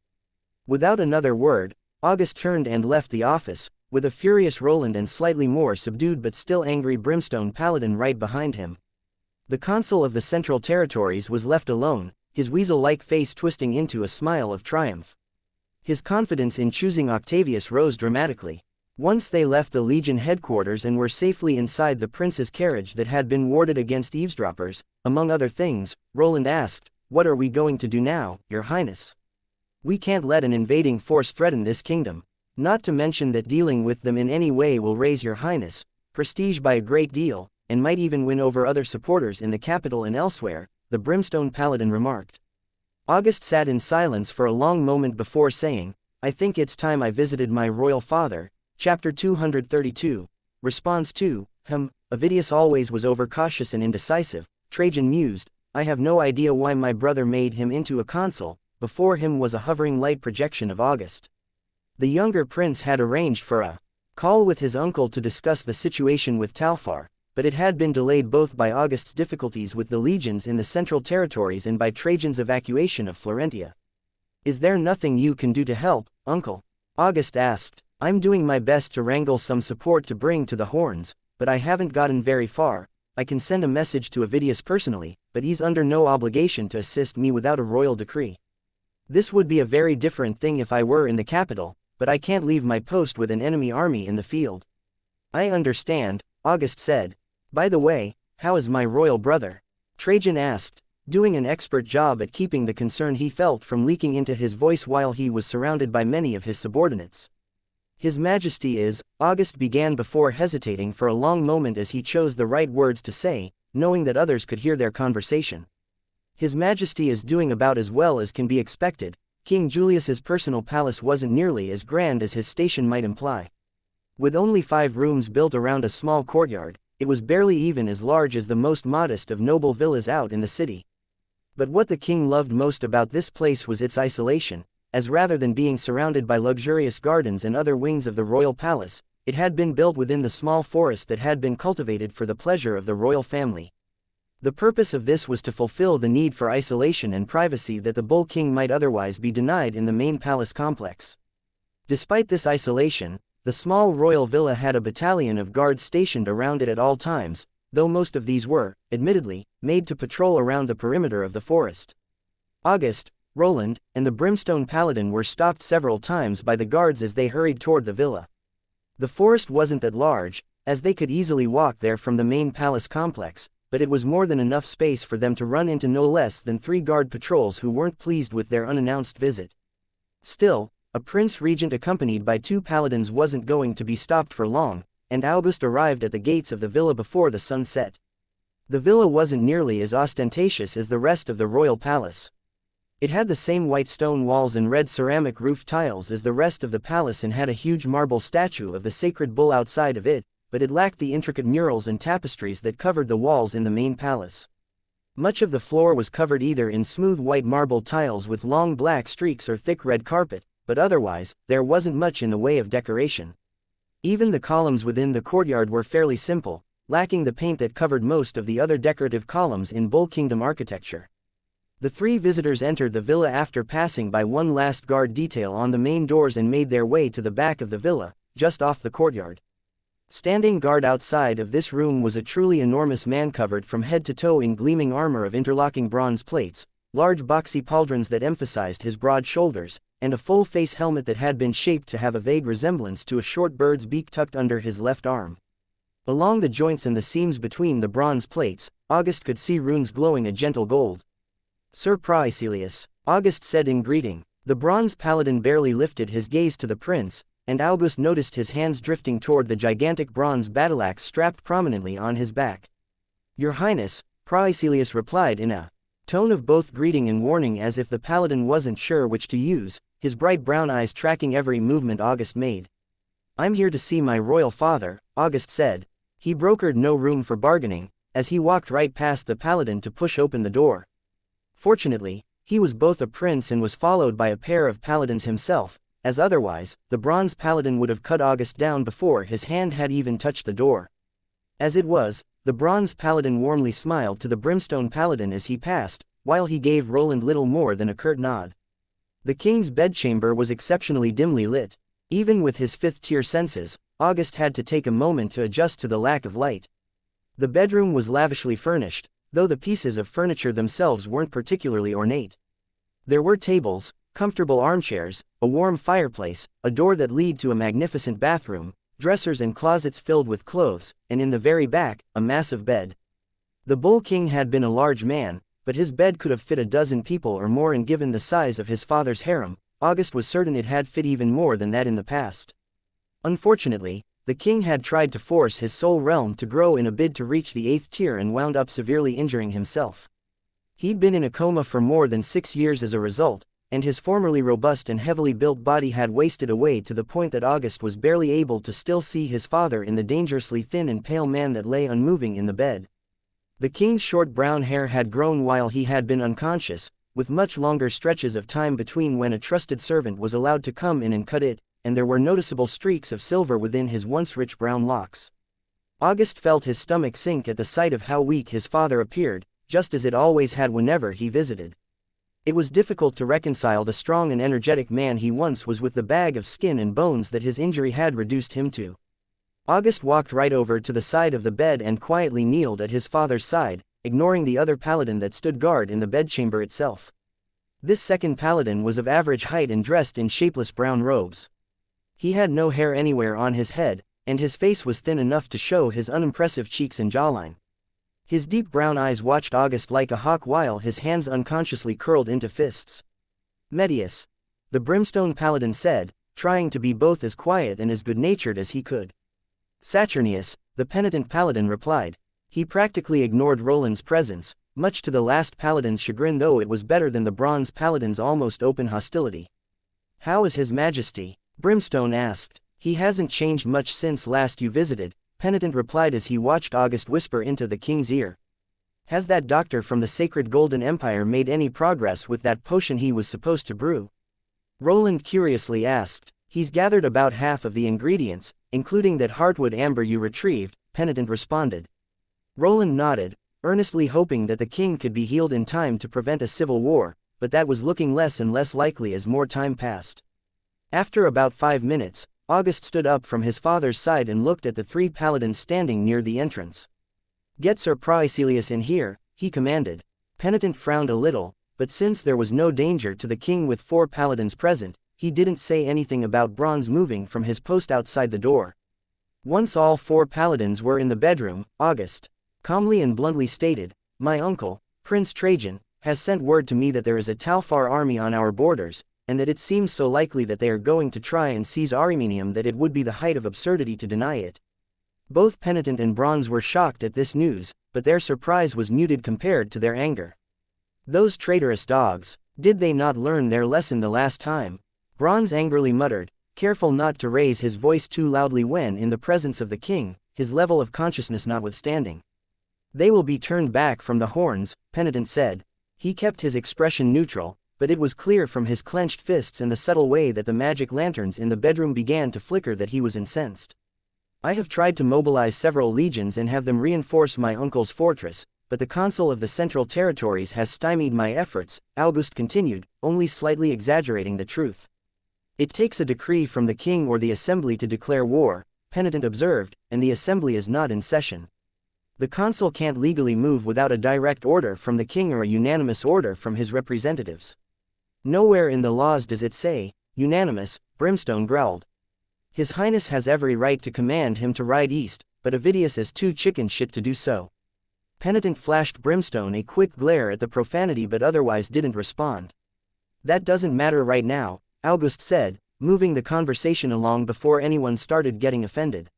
A: Without another word, August turned and left the office, with a furious Roland and slightly more subdued but still angry Brimstone Paladin right behind him. The consul of the Central Territories was left alone, his weasel-like face twisting into a smile of triumph. His confidence in choosing Octavius rose dramatically. Once they left the Legion headquarters and were safely inside the prince's carriage that had been warded against eavesdroppers, among other things, Roland asked, "What are we going to do now, Your Highness? We can't let an invading force threaten this kingdom. Not to mention that dealing with them in any way will raise Your Highness' prestige by a great deal, and might even win over other supporters in the capital and elsewhere," the Brimstone Paladin remarked. August sat in silence for a long moment before saying, "I think it's time I visited my royal father." Chapter 232. Response 2. Avidius always was overcautious and indecisive, Trajan mused. "I have no idea why my brother made him into a consul." Before him was a hovering light projection of August. The younger prince had arranged for a call with his uncle to discuss the situation with Talfar, but it had been delayed both by August's difficulties with the legions in the central territories and by Trajan's evacuation of Florentia. "Is there nothing you can do to help, uncle?" August asked. "I'm doing my best to wrangle some support to bring to the horns, but I haven't gotten very far. I can send a message to Avidius personally, but he's under no obligation to assist me without a royal decree. This would be a very different thing if I were in the capital, but I can't leave my post with an enemy army in the field." "I understand," August said. "By the way, how is my royal brother?" Trajan asked, doing an expert job at keeping the concern he felt from leaking into his voice while he was surrounded by many of his subordinates. "His Majesty is," August began before hesitating for a long moment as he chose the right words to say, knowing that others could hear their conversation. "His Majesty is doing about as well as can be expected. King Julius's personal palace wasn't nearly as grand as his station might imply. With only 5 rooms built around a small courtyard, it was barely even as large as the most modest of noble villas out in the city. But what the king loved most about this place was its isolation, as rather than being surrounded by luxurious gardens and other wings of the royal palace, it had been built within the small forest that had been cultivated for the pleasure of the royal family. The purpose of this was to fulfill the need for isolation and privacy that the Bull King might otherwise be denied in the main palace complex. Despite this isolation, the small royal villa had a battalion of guards stationed around it at all times, though most of these were, admittedly, made to patrol around the perimeter of the forest. August, Roland, and the Brimstone Paladin were stopped several times by the guards as they hurried toward the villa. The forest wasn't that large, as they could easily walk there from the main palace complex, but it was more than enough space for them to run into no less than 3 guard patrols who weren't pleased with their unannounced visit. Still, a prince regent accompanied by 2 paladins wasn't going to be stopped for long, and August arrived at the gates of the villa before the sun set. The villa wasn't nearly as ostentatious as the rest of the royal palace. It had the same white stone walls and red ceramic roof tiles as the rest of the palace and had a huge marble statue of the sacred bull outside of it, but it lacked the intricate murals and tapestries that covered the walls in the main palace. Much of the floor was covered either in smooth white marble tiles with long black streaks or thick red carpet, but otherwise, there wasn't much in the way of decoration. Even the columns within the courtyard were fairly simple, lacking the paint that covered most of the other decorative columns in Bull Kingdom architecture. The 3 visitors entered the villa after passing by one last guard detail on the main doors and made their way to the back of the villa, just off the courtyard. Standing guard outside of this room was a truly enormous man covered from head to toe in gleaming armor of interlocking bronze plates, large boxy pauldrons that emphasized his broad shoulders, and a full-face helmet that had been shaped to have a vague resemblance to a short bird's beak tucked under his left arm. Along the joints and the seams between the bronze plates, August could see runes glowing a gentle gold. "Sir Praecilius," August said in greeting. The bronze paladin barely lifted his gaze to the prince, and August noticed his hands drifting toward the gigantic bronze battle-axe strapped prominently on his back. "Your Highness," Praecilius replied in a tone of both greeting and warning, as if the paladin wasn't sure which to use, his bright brown eyes tracking every movement August made. "I'm here to see my royal father," August said. He brokered no room for bargaining, as he walked right past the paladin to push open the door. Fortunately, he was both a prince and was followed by a pair of paladins himself, as otherwise, the bronze paladin would have cut August down before his hand had even touched the door. As it was, the bronze paladin warmly smiled to the brimstone paladin as he passed, while he gave Roland little more than a curt nod. The king's bedchamber was exceptionally dimly lit. Even with his 5th-tier senses, August had to take a moment to adjust to the lack of light. The bedroom was lavishly furnished, though the pieces of furniture themselves weren't particularly ornate. There were tables, comfortable armchairs, a warm fireplace, a door that led to a magnificent bathroom, dressers and closets filled with clothes, and in the very back, a massive bed. The Bull King had been a large man, but his bed could have fit a dozen people or more, and given the size of his father's harem, August was certain it had fit even more than that in the past. Unfortunately, the king had tried to force his soul realm to grow in a bid to reach the 8th tier and wound up severely injuring himself. He'd been in a coma for more than 6 years as a result, and his formerly robust and heavily built body had wasted away to the point that August was barely able to still see his father in the dangerously thin and pale man that lay unmoving in the bed. The king's short brown hair had grown while he had been unconscious, with much longer stretches of time between when a trusted servant was allowed to come in and cut it, and there were noticeable streaks of silver within his once rich brown locks. August felt his stomach sink at the sight of how weak his father appeared, just as it always had whenever he visited. It was difficult to reconcile the strong and energetic man he once was with the bag of skin and bones that his injury had reduced him to. August walked right over to the side of the bed and quietly kneeled at his father's side, ignoring the other paladin that stood guard in the bedchamber itself. This second paladin was of average height and dressed in shapeless brown robes. He had no hair anywhere on his head, and his face was thin enough to show his unimpressive cheeks and jawline. His deep brown eyes watched August like a hawk while his hands unconsciously curled into fists. "Medius," the brimstone paladin said, trying to be both as quiet and as good-natured as he could. "Saturnius," the penitent paladin replied. He practically ignored Roland's presence, much to the last paladin's chagrin, though it was better than the bronze paladin's almost open hostility. "How is his majesty?" Brimstone asked. "He hasn't changed much since last you visited," Penitent replied as he watched August whisper into the king's ear. "Has that doctor from the Sacred Golden Empire made any progress with that potion he was supposed to brew?" Roland curiously asked. "He's gathered about half of the ingredients, including that heartwood amber you retrieved," Penitent responded. Roland nodded, earnestly hoping that the king could be healed in time to prevent a civil war, but that was looking less and less likely as more time passed. After about 5 minutes, August stood up from his father's side and looked at the 3 paladins standing near the entrance. "Get Sir Praecilius in here," he commanded. Penitent frowned a little, but since there was no danger to the king with 4 paladins present, he didn't say anything about Bronze moving from his post outside the door. Once all 4 paladins were in the bedroom, August calmly and bluntly stated, "My uncle, Prince Trajan, has sent word to me that there is a Talfar army on our borders, and that it seems so likely that they are going to try and seize Armenium that it would be the height of absurdity to deny it." Both Penitent and Bronze were shocked at this news, but their surprise was muted compared to their anger. "Those traitorous dogs, did they not learn their lesson the last time?" Bronze angrily muttered, careful not to raise his voice too loudly when in the presence of the king, his level of consciousness notwithstanding. "They will be turned back from the horns," Penitent said. He kept his expression neutral, but it was clear from his clenched fists and the subtle way that the magic lanterns in the bedroom began to flicker that he was incensed. "I have tried to mobilize several legions and have them reinforce my uncle's fortress, but the consul of the Central Territories has stymied my efforts," August continued, only slightly exaggerating the truth. "It takes a decree from the king or the assembly to declare war," Penitent observed, "and the assembly is not in session. The consul can't legally move without a direct order from the king or a unanimous order from his representatives." "Nowhere in the laws does it say, unanimous," Brimstone growled. "His Highness has every right to command him to ride east, but Avidius is too chicken shit to do so." Penitent flashed Brimstone a quick glare at the profanity but otherwise didn't respond. "That doesn't matter right now," August said, moving the conversation along before anyone started getting offended.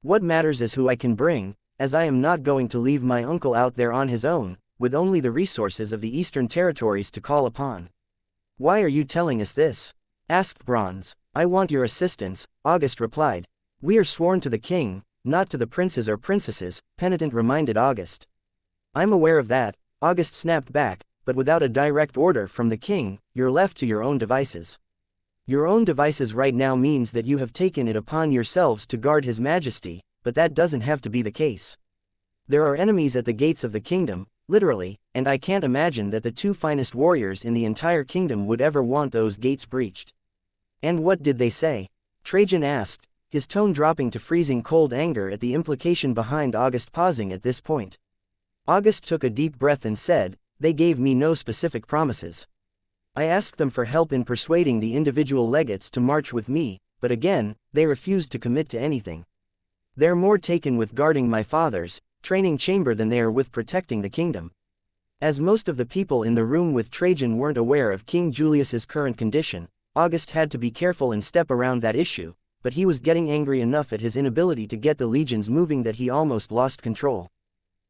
A: "What matters is who I can bring, as I am not going to leave my uncle out there on his own, with only the resources of the Eastern Territories to call upon." "Why are you telling us this?" asked Bronze. "I want your assistance," August replied. "We are sworn to the king, not to the princes or princesses," Penitent reminded August. "I'm aware of that," August snapped back, "but without a direct order from the king, you're left to your own devices. Your own devices right now means that you have taken it upon yourselves to guard his majesty, but that doesn't have to be the case. There are enemies at the gates of the kingdom, literally, and I can't imagine that the 2 finest warriors in the entire kingdom would ever want those gates breached." "And what did they say?" Trajan asked, his tone dropping to freezing cold anger at the implication behind August pausing at this point. August took a deep breath and said, "They gave me no specific promises. I asked them for help in persuading the individual legates to march with me, but again, they refused to commit to anything. They're more taken with guarding my father's training chamber than they are with protecting the kingdom." As most of the people in the room with Trajan weren't aware of King Julius's current condition, August had to be careful and step around that issue, but he was getting angry enough at his inability to get the legions moving that he almost lost control.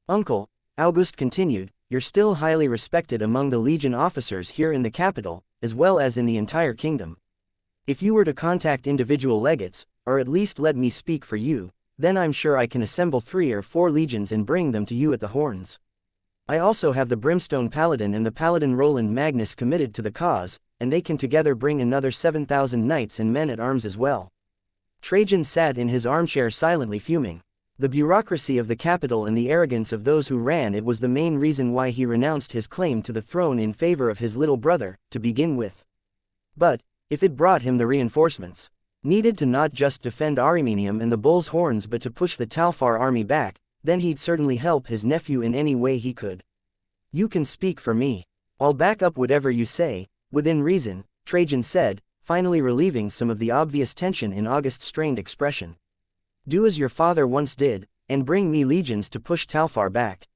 A: "Uncle," August continued, "you're still highly respected among the legion officers here in the capital, as well as in the entire kingdom. If you were to contact individual legates, or at least let me speak for you, then I'm sure I can assemble 3 or 4 legions and bring them to you at the horns. I also have the Brimstone Paladin and the Paladin Roland Magnus committed to the cause, and they can together bring another 7,000 knights and men at arms as well." Trajan sat in his armchair silently fuming. The bureaucracy of the capital and the arrogance of those who ran it was the main reason why he renounced his claim to the throne in favor of his little brother, to begin with. But, if it brought him the reinforcements needed to not just defend Arimenium and the bull's horns but to push the Talfar army back, then he'd certainly help his nephew in any way he could. You can speak for me. I'll back up whatever you say, within reason, Trajan said, finally relieving some of the obvious tension in August's strained expression. Do as your father once did, and bring me legions to push Talfar back.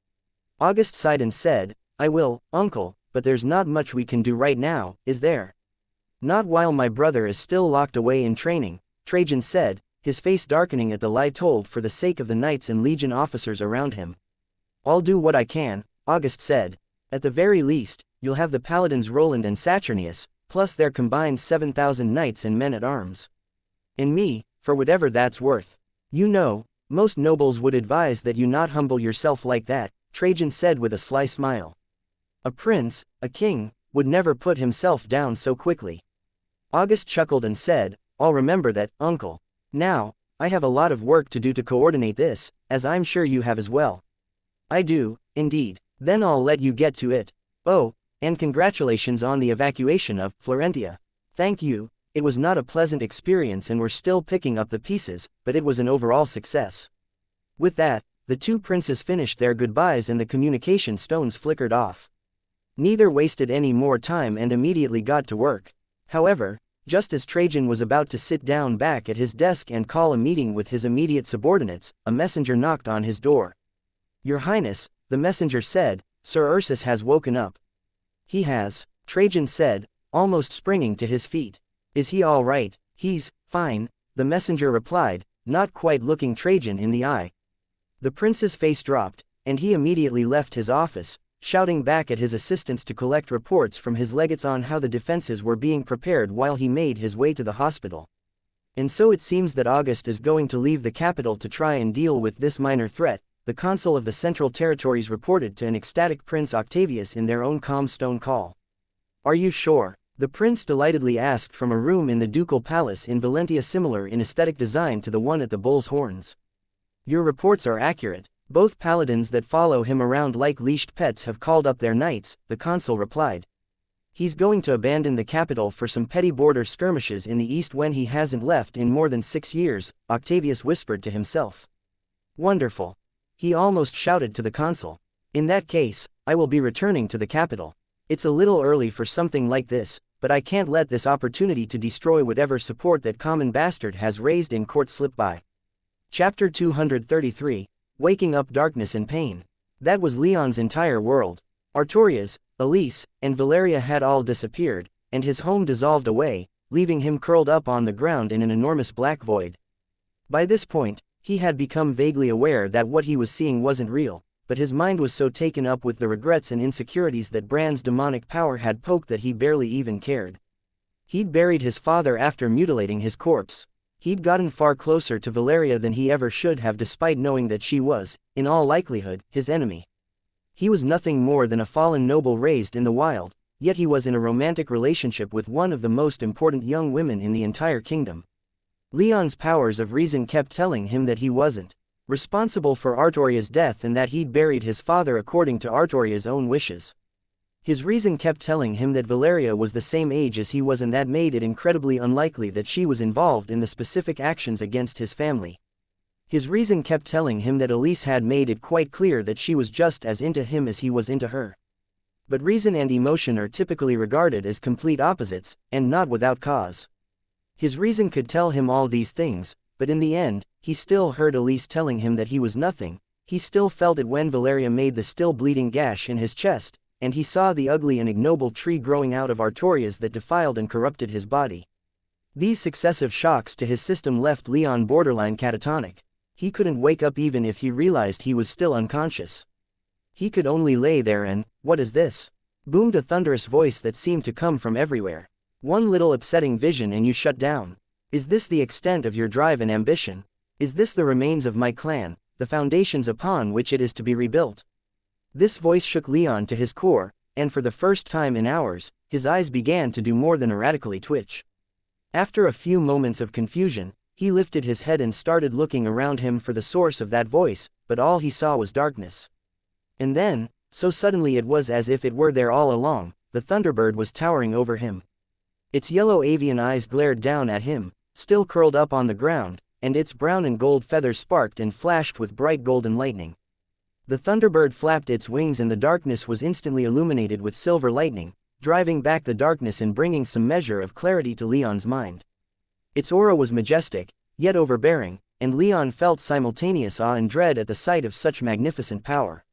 A: August sighed and said, I will, uncle, but there's not much we can do right now, is there? Not while my brother is still locked away in training, Trajan said, his face darkening at the lie told for the sake of the knights and legion officers around him. I'll do what I can, August said. At the very least, you'll have the paladins Roland and Saturnius, plus their combined 7,000 knights and men-at-arms. And me, for whatever that's worth. You know, most nobles would advise that you not humble yourself like that, Trajan said with a sly smile. A prince, a king, would never put himself down so quickly. August chuckled and said, I'll remember that, uncle. Now, I have a lot of work to do to coordinate this, as I'm sure you have as well. I do, indeed. Then I'll let you get to it. Oh, and congratulations on the evacuation of Florentia. Thank you. It was not a pleasant experience and we're still picking up the pieces, but it was an overall success. With that, the two princes finished their goodbyes and the communication stones flickered off. Neither wasted any more time and immediately got to work. However, just as Trajan was about to sit down back at his desk and call a meeting with his immediate subordinates, a messenger knocked on his door. Your Highness, the messenger said, Sir Ursus has woken up. He has, Trajan said, almost springing to his feet. Is he all right? He's fine, the messenger replied, not quite looking Trajan in the eye. The prince's face dropped, and he immediately left his office, shouting back at his assistants to collect reports from his legates on how the defenses were being prepared while he made his way to the hospital. And so it seems that August is going to leave the capital to try and deal with this minor threat, the consul of the Central Territories reported to an ecstatic Prince Octavius in their own calm stone call. Are you sure? The prince delightedly asked from a room in the ducal palace in Valentia similar in aesthetic design to the one at the Bull's Horns. Your reports are accurate. Both paladins that follow him around like leashed pets have called up their knights, the consul replied. He's going to abandon the capital for some petty border skirmishes in the east when he hasn't left in more than 6 years, Octavius whispered to himself. Wonderful. He almost shouted to the consul. In that case, I will be returning to the capital. It's a little early for something like this, but I can't let this opportunity to destroy whatever support that common bastard has raised in court slip by. Chapter 233. Waking up darkness and pain. That was Leon's entire world. Artorias, Elise, and Valeria had all disappeared, and his home dissolved away, leaving him curled up on the ground in an enormous black void. By this point, he had become vaguely aware that what he was seeing wasn't real, but his mind was so taken up with the regrets and insecurities that Bran's demonic power had poked that he barely even cared. He'd buried his father after mutilating his corpse. He'd gotten far closer to Valeria than he ever should have despite knowing that she was, in all likelihood, his enemy. He was nothing more than a fallen noble raised in the wild, yet he was in a romantic relationship with one of the most important young women in the entire kingdom. Leon's powers of reason kept telling him that he wasn't responsible for Artoria's death and that he'd buried his father according to Artoria's own wishes. His reason kept telling him that Valeria was the same age as he was and that made it incredibly unlikely that she was involved in the specific actions against his family. His reason kept telling him that Elise had made it quite clear that she was just as into him as he was into her. But reason and emotion are typically regarded as complete opposites, and not without cause. His reason could tell him all these things, but in the end, he still heard Elise telling him that he was nothing. He still felt it when Valeria made the still bleeding gash in his chest, and he saw the ugly and ignoble tree growing out of Artorias that defiled and corrupted his body. These successive shocks to his system left Leon borderline catatonic. He couldn't wake up even if he realized he was still unconscious. He could only lay there and, what is this? Boomed a thunderous voice that seemed to come from everywhere. One little upsetting vision and you shut down. Is this the extent of your drive and ambition? Is this the remains of my clan, the foundations upon which it is to be rebuilt? This voice shook Leon to his core, and for the first time in hours, his eyes began to do more than erratically twitch. After a few moments of confusion, He lifted his head and started looking around him for the source of that voice, but all he saw was darkness. And then, so suddenly it was as if it were there all along, the Thunderbird was towering over him. Its yellow avian eyes glared down at him, still curled up on the ground, and its brown and gold feathers sparked and flashed with bright golden lightning. The Thunderbird flapped its wings and the darkness was instantly illuminated with silver lightning, driving back the darkness and bringing some measure of clarity to Leon's mind. Its aura was majestic, yet overbearing, and Leon felt simultaneous awe and dread at the sight of such magnificent power.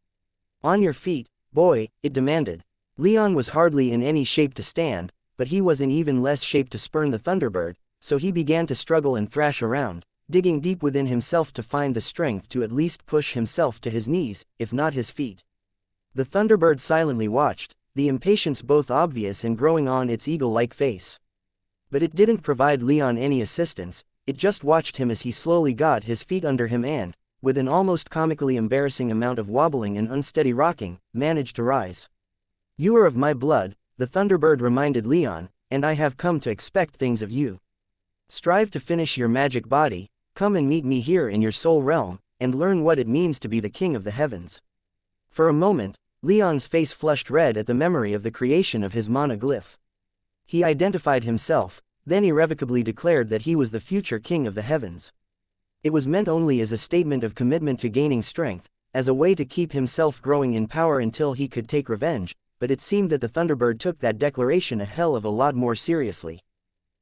A: "On your feet, boy," it demanded. Leon was hardly in any shape to stand, but he was in even less shape to spurn the Thunderbird, so he began to struggle and thrash around, digging deep within himself to find the strength to at least push himself to his knees, if not his feet. The Thunderbird silently watched, the impatience both obvious and growing on its eagle-like face. But it didn't provide Leon any assistance, it just watched him as he slowly got his feet under him and, with an almost comically embarrassing amount of wobbling and unsteady rocking, managed to rise. "You are of my blood," the Thunderbird reminded Leon, "and I have come to expect things of you. Strive to finish your magic body, come and meet me here in your soul realm, and learn what it means to be the king of the heavens." For a moment, Leon's face flushed red at the memory of the creation of his mana glyph. He identified himself, then irrevocably declared that he was the future king of the heavens. It was meant only as a statement of commitment to gaining strength, as a way to keep himself growing in power until he could take revenge, but it seemed that the Thunderbird took that declaration a hell of a lot more seriously.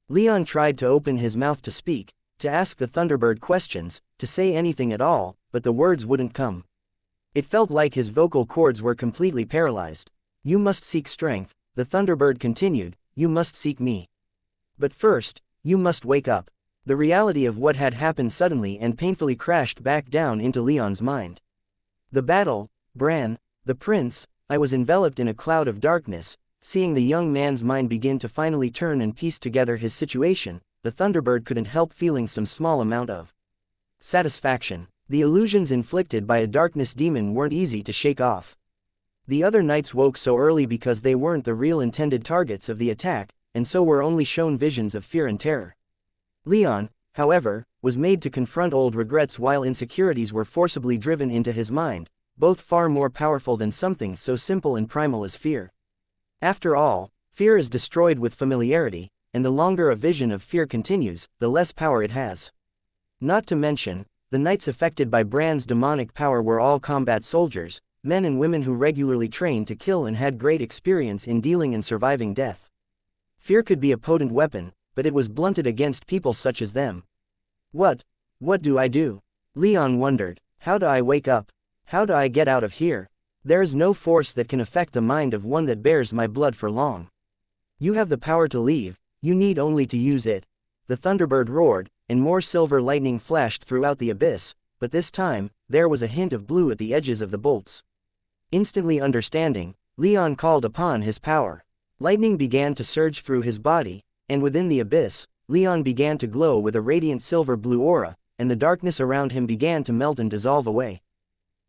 A: Leon tried to open his mouth to speak, to ask the Thunderbird questions, to say anything at all, but the words wouldn't come. It felt like his vocal cords were completely paralyzed. "You must seek strength," the Thunderbird continued, "you must seek me. But first, you must wake up." The reality of what had happened suddenly and painfully crashed back down into Leon's mind. The battle, Bran, the prince, I was enveloped in a cloud of darkness. Seeing the young man's mind begin to finally turn and piece together his situation, the Thunderbird couldn't help feeling some small amount of satisfaction. The illusions inflicted by a darkness demon weren't easy to shake off. The other knights woke so early because they weren't the real intended targets of the attack, and so were only shown visions of fear and terror. Leon, however, was made to confront old regrets while insecurities were forcibly driven into his mind, both far more powerful than something so simple and primal as fear. After all, fear is destroyed with familiarity, and the longer a vision of fear continues, the less power it has. Not to mention, the knights affected by Bran's demonic power were all combat soldiers, men and women who regularly trained to kill and had great experience in dealing and surviving death. Fear could be a potent weapon, but it was blunted against people such as them. What do I do? Leon wondered. How do I wake up? How do I get out of here? There is no force that can affect the mind of one that bears my blood for long. You have the power to leave, you need only to use it. The Thunderbird roared, and more silver lightning flashed throughout the abyss, but this time, there was a hint of blue at the edges of the bolts. Instantly understanding, Leon called upon his power. Lightning began to surge through his body, and within the abyss, Leon began to glow with a radiant silver-blue aura, and the darkness around him began to melt and dissolve away.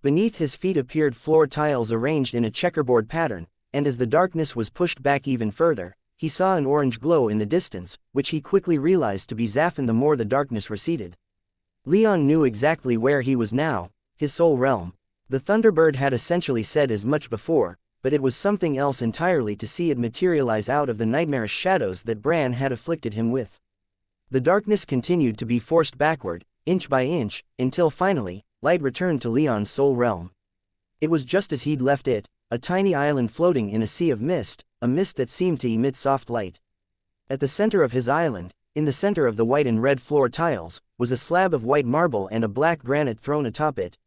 A: Beneath his feet appeared floor tiles arranged in a checkerboard pattern, and as the darkness was pushed back even further, he saw an orange glow in the distance, which he quickly realized to be Zaffin the more the darkness receded. Leon knew exactly where he was now, his soul realm. The Thunderbird had essentially said as much before, but it was something else entirely to see it materialize out of the nightmarish shadows that Bran had afflicted him with. The darkness continued to be forced backward, inch by inch, until finally, light returned to Leon's soul realm. It was just as he'd left it, a tiny island floating in a sea of mist, a mist that seemed to emit soft light. At the center of his island, in the center of the white and red floor tiles, was a slab of white marble and a black granite throne atop it.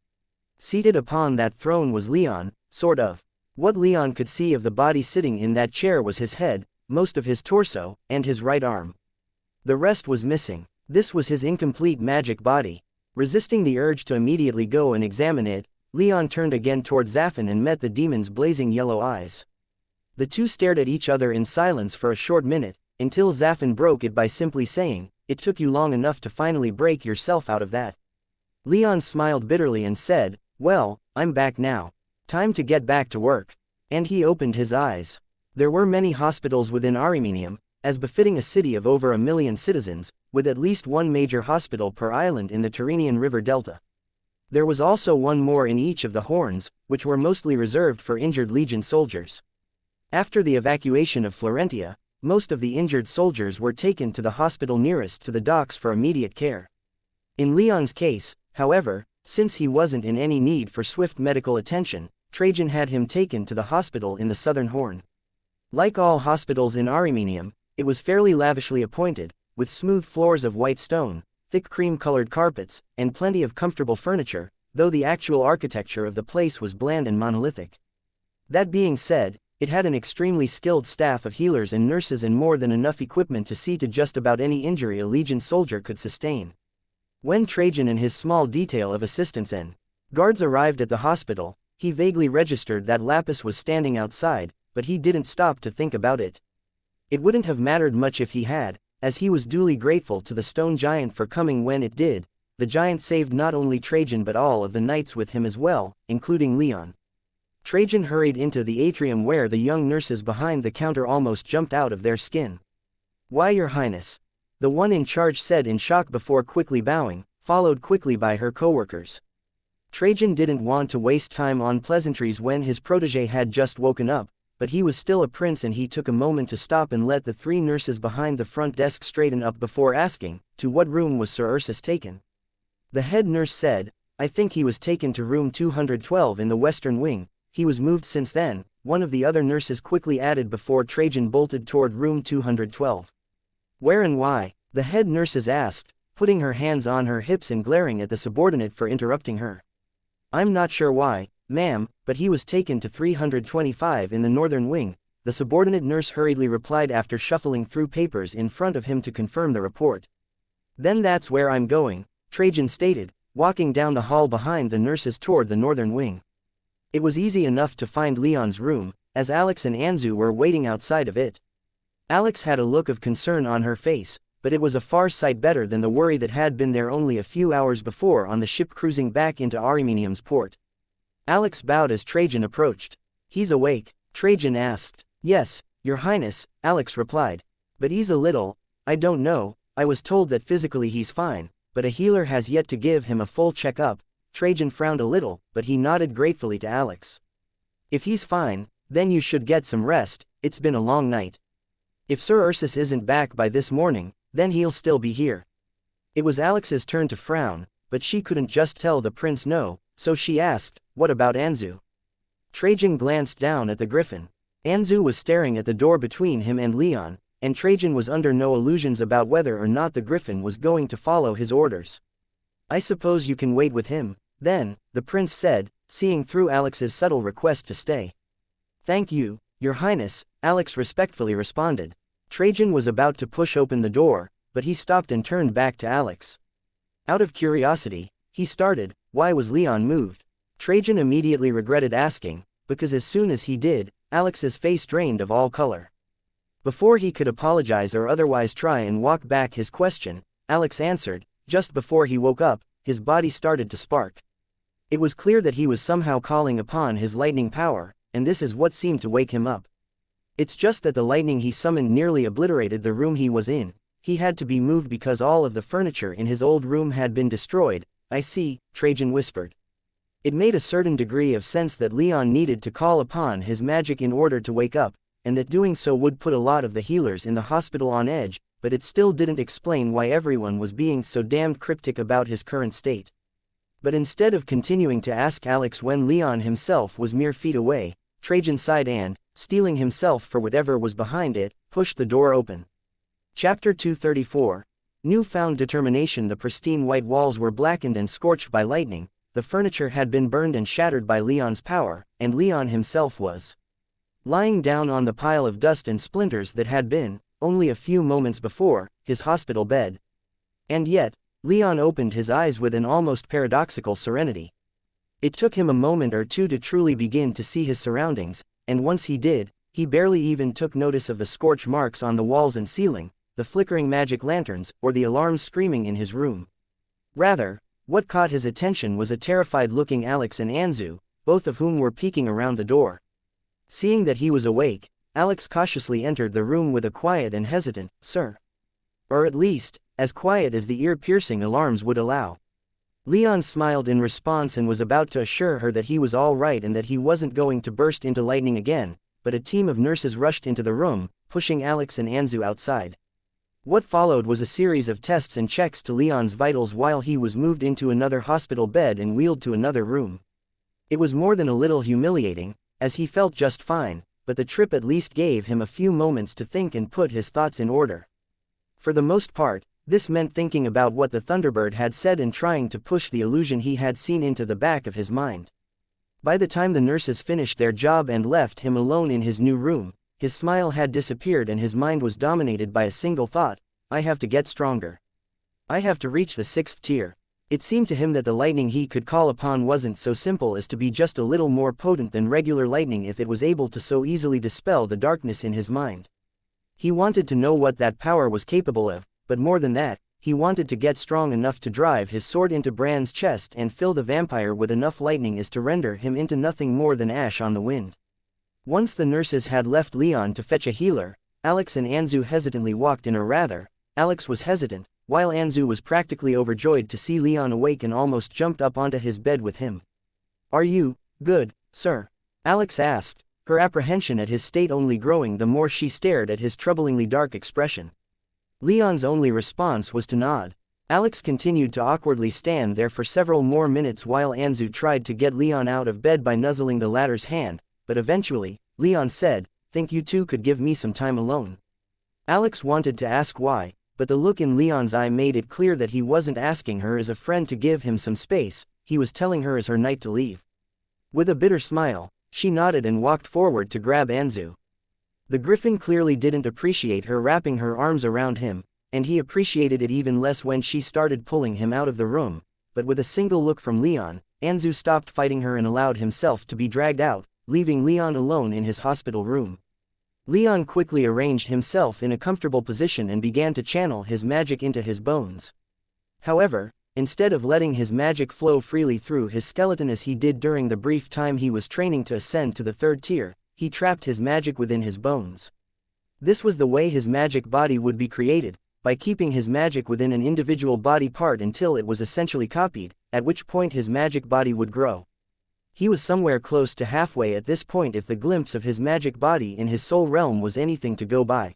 A: Seated upon that throne was Leon, sort of. What Leon could see of the body sitting in that chair was his head, most of his torso, and his right arm. The rest was missing. This was his incomplete magic body. Resisting the urge to immediately go and examine it, Leon turned again toward Zaffin and met the demon's blazing yellow eyes. The two stared at each other in silence for a short minute, until Zaffin broke it by simply saying, "It took you long enough to finally break yourself out of that." Leon smiled bitterly and said, "Well, I'm back now. Time to get back to work." And he opened his eyes. There were many hospitals within Arimenium, as befitting a city of over 1 million citizens, with at least one major hospital per island in the Tyrrhenian River Delta. There was also one more in each of the horns, which were mostly reserved for injured Legion soldiers. After the evacuation of Florentia, most of the injured soldiers were taken to the hospital nearest to the docks for immediate care. In Leon's case, however, since he wasn't in any need for swift medical attention, Trajan had him taken to the hospital in the southern horn. Like all hospitals in Armenium, it was fairly lavishly appointed, with smooth floors of white stone, thick cream-colored carpets, and plenty of comfortable furniture, though the actual architecture of the place was bland and monolithic. That being said, it had an extremely skilled staff of healers and nurses and more than enough equipment to see to just about any injury a Legion soldier could sustain. When Trajan and his small detail of assistants and guards arrived at the hospital, he vaguely registered that Lapis was standing outside, but he didn't stop to think about it. It wouldn't have mattered much if he had, as he was duly grateful to the stone giant for coming when it did. The giant saved not only Trajan but all of the knights with him as well, including Leon. Trajan hurried into the atrium where the young nurses behind the counter almost jumped out of their skin. "Why, Your Highness?" the one in charge said in shock before quickly bowing, followed quickly by her co-workers. Trajan didn't want to waste time on pleasantries when his protégé had just woken up, but he was still a prince and he took a moment to stop and let the 3 nurses behind the front desk straighten up before asking, "To what room was Sir Ursus taken?" The head nurse said, "I think he was taken to room 212 in the western wing. He was moved since then," one of the other nurses quickly added before Trajan bolted toward room 212. "Where and why?" the head nurses asked, putting her hands on her hips and glaring at the subordinate for interrupting her. "I'm not sure why, ma'am, but he was taken to 325 in the northern wing," the subordinate nurse hurriedly replied after shuffling through papers in front of him to confirm the report. "Then that's where I'm going," Trajan stated, walking down the hall behind the nurses toward the northern wing. It was easy enough to find Leon's room, as Alex and Anzu were waiting outside of it. Alex had a look of concern on her face, but it was a far sight better than the worry that had been there only a few hours before on the ship cruising back into Armenium's port. Alex bowed as Trajan approached. "He's awake?" Trajan asked. "Yes, Your Highness," Alex replied. "But he's a little, I don't know, I was told that physically he's fine, but a healer has yet to give him a full checkup." Trajan frowned a little, but he nodded gratefully to Alex. "If he's fine, then you should get some rest, it's been a long night. If Sir Ursus isn't back by this morning, then he'll still be here." It was Alex's turn to frown, but she couldn't just tell the prince no, so she asked, "What about Anzu?" Trajan glanced down at the griffin. Anzu was staring at the door between him and Leon, and Trajan was under no illusions about whether or not the griffin was going to follow his orders. "I suppose you can wait with him, then," the prince said, seeing through Alex's subtle request to stay. "Thank you, Your Highness," Alex respectfully responded. Trajan was about to push open the door, but he stopped and turned back to Alex. Out of curiosity, he started, "Why was Leon moved?" Trajan immediately regretted asking, because as soon as he did, Alex's face drained of all color. Before he could apologize or otherwise try and walk back his question, Alex answered, "Just before he woke up, his body started to spark." It was clear that he was somehow calling upon his lightning power, and this is what seemed to wake him up. It's just that the lightning he summoned nearly obliterated the room he was in. He had to be moved because all of the furniture in his old room had been destroyed. "I see," Trajan whispered. It made a certain degree of sense that Leon needed to call upon his magic in order to wake up, and that doing so would put a lot of the healers in the hospital on edge, but it still didn't explain why everyone was being so damned cryptic about his current state. But instead of continuing to ask Alex when Leon himself was mere feet away, Trajan sighed and, steeling himself for whatever was behind it, pushed the door open. Chapter 234. Newfound determination. The pristine white walls were blackened and scorched by lightning, the furniture had been burned and shattered by Leon's power, and Leon himself was lying down on the pile of dust and splinters that had been, only a few moments before, his hospital bed. And yet, Leon opened his eyes with an almost paradoxical serenity. It took him a moment or two to truly begin to see his surroundings, and once he did, he barely even took notice of the scorch marks on the walls and ceiling, the flickering magic lanterns, or the alarms screaming in his room. Rather, what caught his attention was a terrified-looking Alex and Anzu, both of whom were peeking around the door. Seeing that he was awake, Alex cautiously entered the room with a quiet and hesitant, "Sir." Or at least, as quiet as the ear-piercing alarms would allow. Leon smiled in response and was about to assure her that he was all right and that he wasn't going to burst into lightning again, but a team of nurses rushed into the room, pushing Alex and Anzu outside. What followed was a series of tests and checks to Leon's vitals while he was moved into another hospital bed and wheeled to another room. It was more than a little humiliating, as he felt just fine, but the trip at least gave him a few moments to think and put his thoughts in order. For the most part, this meant thinking about what the Thunderbird had said and trying to push the illusion he had seen into the back of his mind. By the time the nurses finished their job and left him alone in his new room, his smile had disappeared and his mind was dominated by a single thought: I have to get stronger. I have to reach the 6th tier. It seemed to him that the lightning he could call upon wasn't so simple as to be just a little more potent than regular lightning if it was able to so easily dispel the darkness in his mind. He wanted to know what that power was capable of, but more than that, he wanted to get strong enough to drive his sword into Bran's chest and fill the vampire with enough lightning as to render him into nothing more than ash on the wind. Once the nurses had left Leon to fetch a healer, Alex and Anzu hesitantly walked in, or rather, Alex was hesitant, while Anzu was practically overjoyed to see Leon awake and almost jumped up onto his bed with him. "Are you good, sir?" Alex asked, her apprehension at his state only growing the more she stared at his troublingly dark expression. Leon's only response was to nod. Alex continued to awkwardly stand there for several more minutes while Anzu tried to get Leon out of bed by nuzzling the latter's hand, but eventually, Leon said, "Think you two could give me some time alone?" Alex wanted to ask why, but the look in Leon's eye made it clear that he wasn't asking her as a friend to give him some space, he was telling her as her knight to leave. With a bitter smile, she nodded and walked forward to grab Anzu. The griffin clearly didn't appreciate her wrapping her arms around him, and he appreciated it even less when she started pulling him out of the room, but with a single look from Leon, Anzu stopped fighting her and allowed himself to be dragged out, leaving Leon alone in his hospital room. Leon quickly arranged himself in a comfortable position and began to channel his magic into his bones. However, instead of letting his magic flow freely through his skeleton as he did during the brief time he was training to ascend to the 3rd tier, he trapped his magic within his bones. This was the way his magic body would be created, by keeping his magic within an individual body part until it was essentially copied, at which point his magic body would grow. He was somewhere close to halfway at this point if the glimpse of his magic body in his soul realm was anything to go by.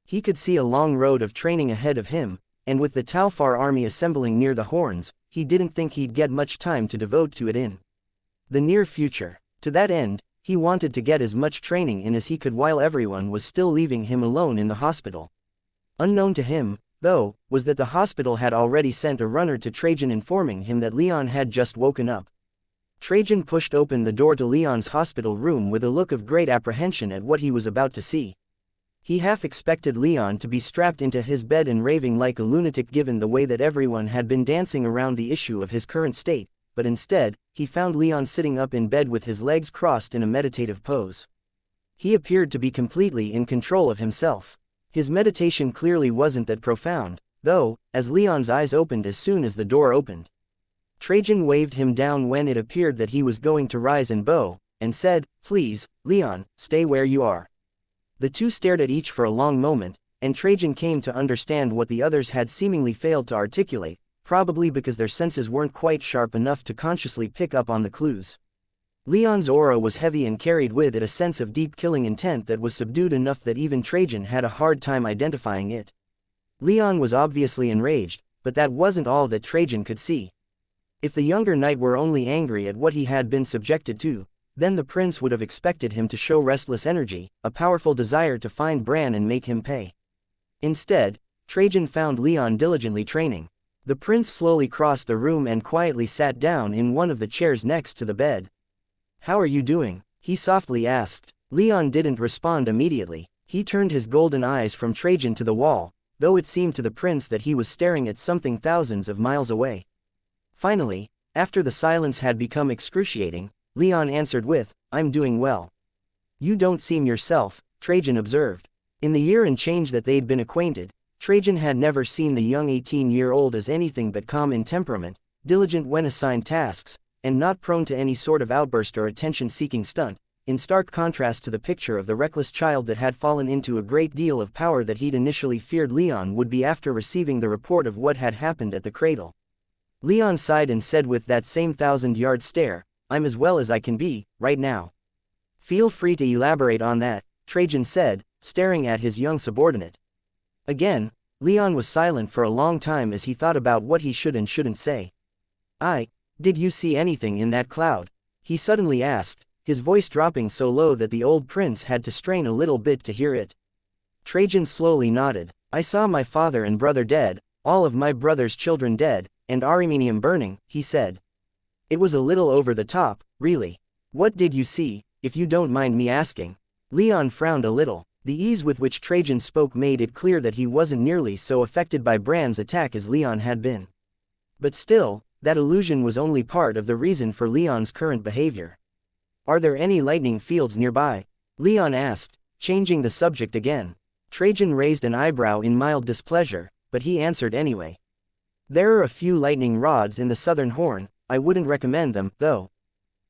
A: He could see a long road of training ahead of him, and with the Talfar army assembling near the horns, he didn't think he'd get much time to devote to it in the near future. To that end, he wanted to get as much training in as he could while everyone was still leaving him alone in the hospital. Unknown to him, though, was that the hospital had already sent a runner to Trajan informing him that Leon had just woken up. Trajan pushed open the door to Leon's hospital room with a look of great apprehension at what he was about to see. He half expected Leon to be strapped into his bed and raving like a lunatic given the way that everyone had been dancing around the issue of his current state, but instead, he found Leon sitting up in bed with his legs crossed in a meditative pose. He appeared to be completely in control of himself. His meditation clearly wasn't that profound, though, as Leon's eyes opened as soon as the door opened. Trajan waved him down when it appeared that he was going to rise and bow, and said, "Please, Leon, stay where you are." The two stared at each for a long moment, and Trajan came to understand what the others had seemingly failed to articulate, probably because their senses weren't quite sharp enough to consciously pick up on the clues. Leon's aura was heavy and carried with it a sense of deep killing intent that was subdued enough that even Trajan had a hard time identifying it. Leon was obviously enraged, but that wasn't all that Trajan could see. If the younger knight were only angry at what he had been subjected to, then the prince would have expected him to show restless energy, a powerful desire to find Bran and make him pay. Instead, Trajan found Leon diligently training. The prince slowly crossed the room and quietly sat down in one of the chairs next to the bed. "How are you doing?" he softly asked. Leon didn't respond immediately. He turned his golden eyes from Trajan to the wall, though it seemed to the prince that he was staring at something thousands of miles away. Finally, after the silence had become excruciating, Leon answered with, "I'm doing well." "You don't seem yourself," Trajan observed. In the year and change that they'd been acquainted, Trajan had never seen the young 18-year-old as anything but calm in temperament, diligent when assigned tasks, and not prone to any sort of outburst or attention-seeking stunt, in stark contrast to the picture of the reckless child that had fallen into a great deal of power that he'd initially feared Leon would be after receiving the report of what had happened at the cradle. Leon sighed and said with that same 1,000-yard stare, "I'm as well as I can be, right now." "Feel free to elaborate on that," Trajan said, staring at his young subordinate. Again, Leon was silent for a long time as he thought about what he should and shouldn't say. Did you see anything in that cloud?" he suddenly asked, his voice dropping so low that the old prince had to strain a little bit to hear it. Trajan slowly nodded. "I saw my father and brother dead, all of my brother's children dead, and Armenium burning," he said. "It was a little over the top, really." "What did you see, if you don't mind me asking?" Leon frowned a little. The ease with which Trajan spoke made it clear that he wasn't nearly so affected by Bran's attack as Leon had been. But still, that illusion was only part of the reason for Leon's current behavior. "Are there any lightning fields nearby?" Leon asked, changing the subject again. Trajan raised an eyebrow in mild displeasure, but he answered anyway. "There are a few lightning rods in the southern horn. I wouldn't recommend them, though.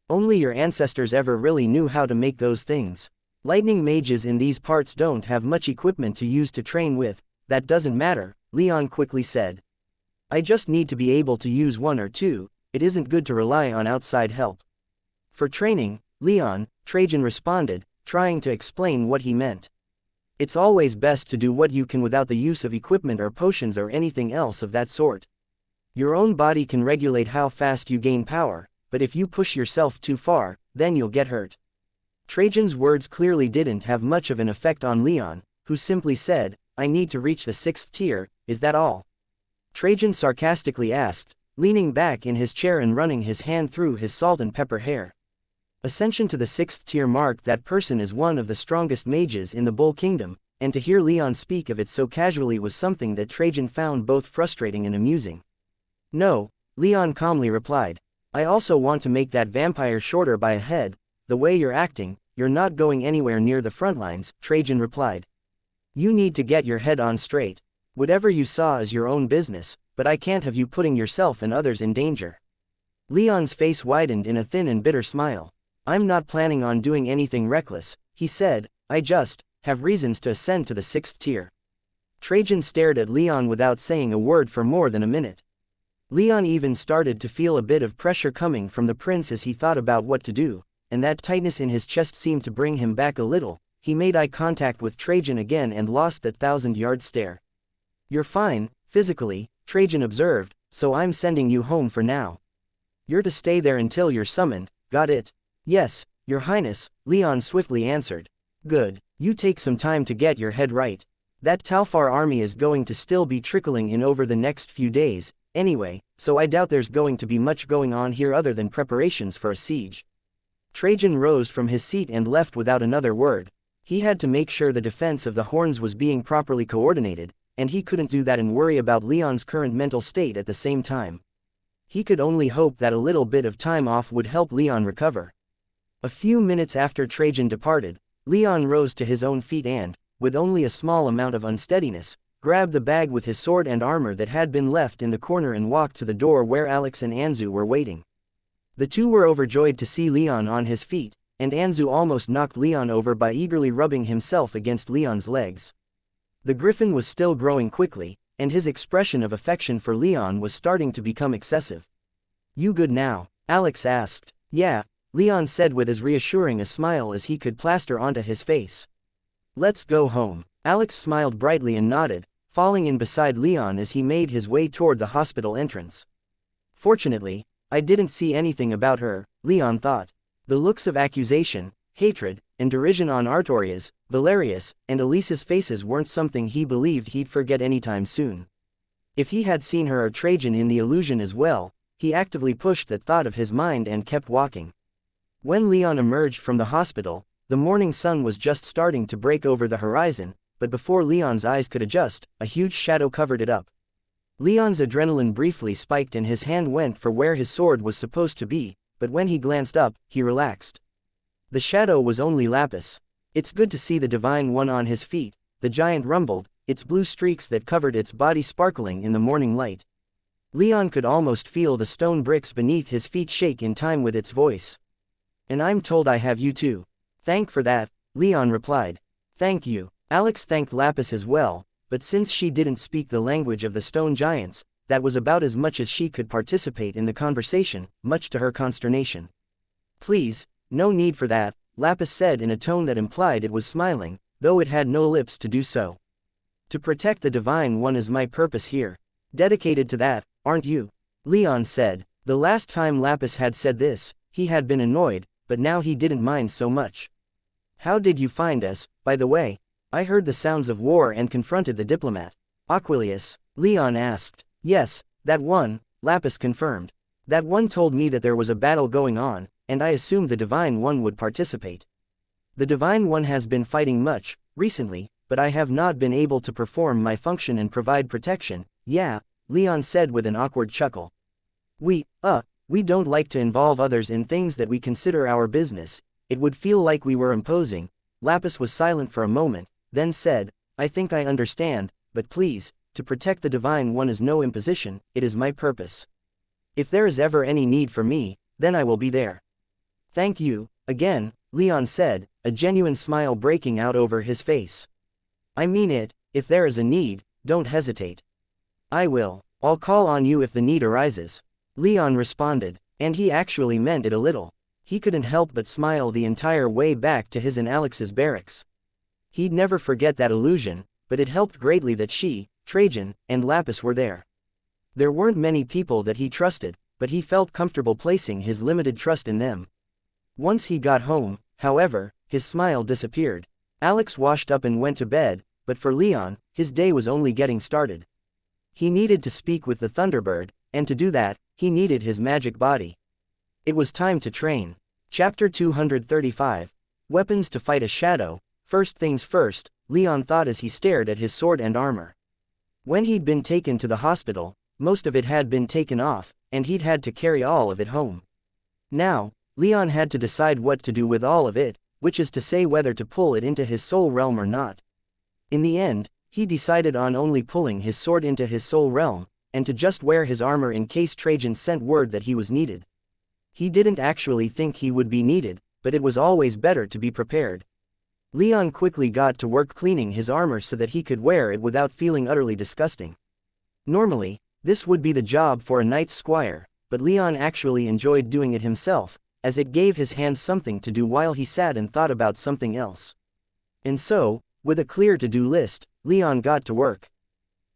A: Only your ancestors ever really knew how to make those things. Lightning mages in these parts don't have much equipment to use to train with." "That doesn't matter," Leon quickly said. "I just need to be able to use one or two. It isn't good to rely on outside help." "For training, Leon," Trajan responded, trying to explain what he meant. "It's always best to do what you can without the use of equipment or potions or anything else of that sort. Your own body can regulate how fast you gain power, but if you push yourself too far, then you'll get hurt." Trajan's words clearly didn't have much of an effect on Leon, who simply said, "I need to reach the 6th tier, is that all?" Trajan sarcastically asked, leaning back in his chair and running his hand through his salt and pepper hair. Ascension to the 6th tier marked that person as one of the strongest mages in the Bull Kingdom, and to hear Leon speak of it so casually was something that Trajan found both frustrating and amusing. "No," Leon calmly replied. "I also want to make that vampire shorter by a head. The way you're acting, you're not going anywhere near the front lines," Trajan replied. "You need to get your head on straight. Whatever you saw is your own business, but I can't have you putting yourself and others in danger." Leon's face widened in a thin and bitter smile. "I'm not planning on doing anything reckless," he said. "I just have reasons to ascend to the 6th tier." Trajan stared at Leon without saying a word for more than a minute. Leon even started to feel a bit of pressure coming from the prince as he thought about what to do, and that tightness in his chest seemed to bring him back a little. He made eye contact with Trajan again and lost that 1,000-yard stare. "You're fine, physically," Trajan observed, "so I'm sending you home for now. You're to stay there until you're summoned, got it?" "Yes, Your Highness," Leon swiftly answered. "Good. You take some time to get your head right. That Talfar army is going to still be trickling in over the next few days, anyway, so I doubt there's going to be much going on here other than preparations for a siege." Trajan rose from his seat and left without another word. He had to make sure the defense of the horns was being properly coordinated, and he couldn't do that and worry about Leon's current mental state at the same time. He could only hope that a little bit of time off would help Leon recover. A few minutes after Trajan departed, Leon rose to his own feet and, with only a small amount of unsteadiness, grabbed the bag with his sword and armor that had been left in the corner and walked to the door where Alex and Anzu were waiting. The two were overjoyed to see Leon on his feet, and Anzu almost knocked Leon over by eagerly rubbing himself against Leon's legs. The griffin was still growing quickly, and his expression of affection for Leon was starting to become excessive. "You good now?" Alex asked. "Yeah," Leon said with as reassuring a smile as he could plaster onto his face. "Let's go home." Alex smiled brightly and nodded, falling in beside Leon as he made his way toward the hospital entrance. "Fortunately, I didn't see anything about her," Leon thought. The looks of accusation, hatred, and derision on Artoria's, Valerius, and Elisa's faces weren't something he believed he'd forget anytime soon. If he had seen her or Trajan in the illusion as well, he actively pushed that thought of his mind and kept walking. When Leon emerged from the hospital, the morning sun was just starting to break over the horizon, but before Leon's eyes could adjust, a huge shadow covered it up. Leon's adrenaline briefly spiked and his hand went for where his sword was supposed to be, but when he glanced up, he relaxed. The shadow was only Lapis. "It's good to see the Divine One on his feet," the giant rumbled, its blue streaks that covered its body sparkling in the morning light. Leon could almost feel the stone bricks beneath his feet shake in time with its voice. "And I'm told I have you too." Thank for that, Leon replied. Thank you. Alex thanked Lapis as well, but since she didn't speak the language of the stone giants, that was about as much as she could participate in the conversation, much to her consternation. Please, no need for that, Lapis said in a tone that implied it was smiling, though it had no lips to do so. To protect the Divine One is my purpose here. Dedicated to that, aren't you? Leon said. The last time Lapis had said this, he had been annoyed, but now he didn't mind so much. How did you find us, by the way? I heard the sounds of war and confronted the diplomat. Aquilius, Leon asked. Yes, that one, Lapis confirmed. That one told me that there was a battle going on, and I assumed the Divine One would participate. The Divine One has been fighting much, recently, but I have not been able to perform my function and provide protection. Yeah, Leon said with an awkward chuckle. We don't like to involve others in things that we consider our business. It would feel like we were imposing. Lapis was silent for a moment, then said, I think I understand, but please, to protect the Divine One is no imposition, it is my purpose. If there is ever any need for me, then I will be there. Thank you, again, Leon said, a genuine smile breaking out over his face. I mean it, if there is a need, don't hesitate. I will. I'll call on you if the need arises. Leon responded, and he actually meant it a little. He couldn't help but smile the entire way back to his and Alex's barracks. He'd never forget that illusion, but it helped greatly that she, Trajan, and Lapis were there. There weren't many people that he trusted, but he felt comfortable placing his limited trust in them. Once he got home, however, his smile disappeared. Alex washed up and went to bed, but for Leon, his day was only getting started. He needed to speak with the Thunderbird, and to do that, he needed his magic body. It was time to train. Chapter 235. Weapons to fight a shadow. First things first, Leon thought as he stared at his sword and armor. When he'd been taken to the hospital, most of it had been taken off, and he'd had to carry all of it home. Now, Leon had to decide what to do with all of it, which is to say whether to pull it into his soul realm or not. In the end, he decided on only pulling his sword into his soul realm, and to just wear his armor in case Trajan sent word that he was needed. He didn't actually think he would be needed, but it was always better to be prepared. Leon quickly got to work cleaning his armor so that he could wear it without feeling utterly disgusting. Normally, this would be the job for a knight's squire, but Leon actually enjoyed doing it himself, as it gave his hands something to do while he sat and thought about something else. And so, with a clear to-do list, Leon got to work.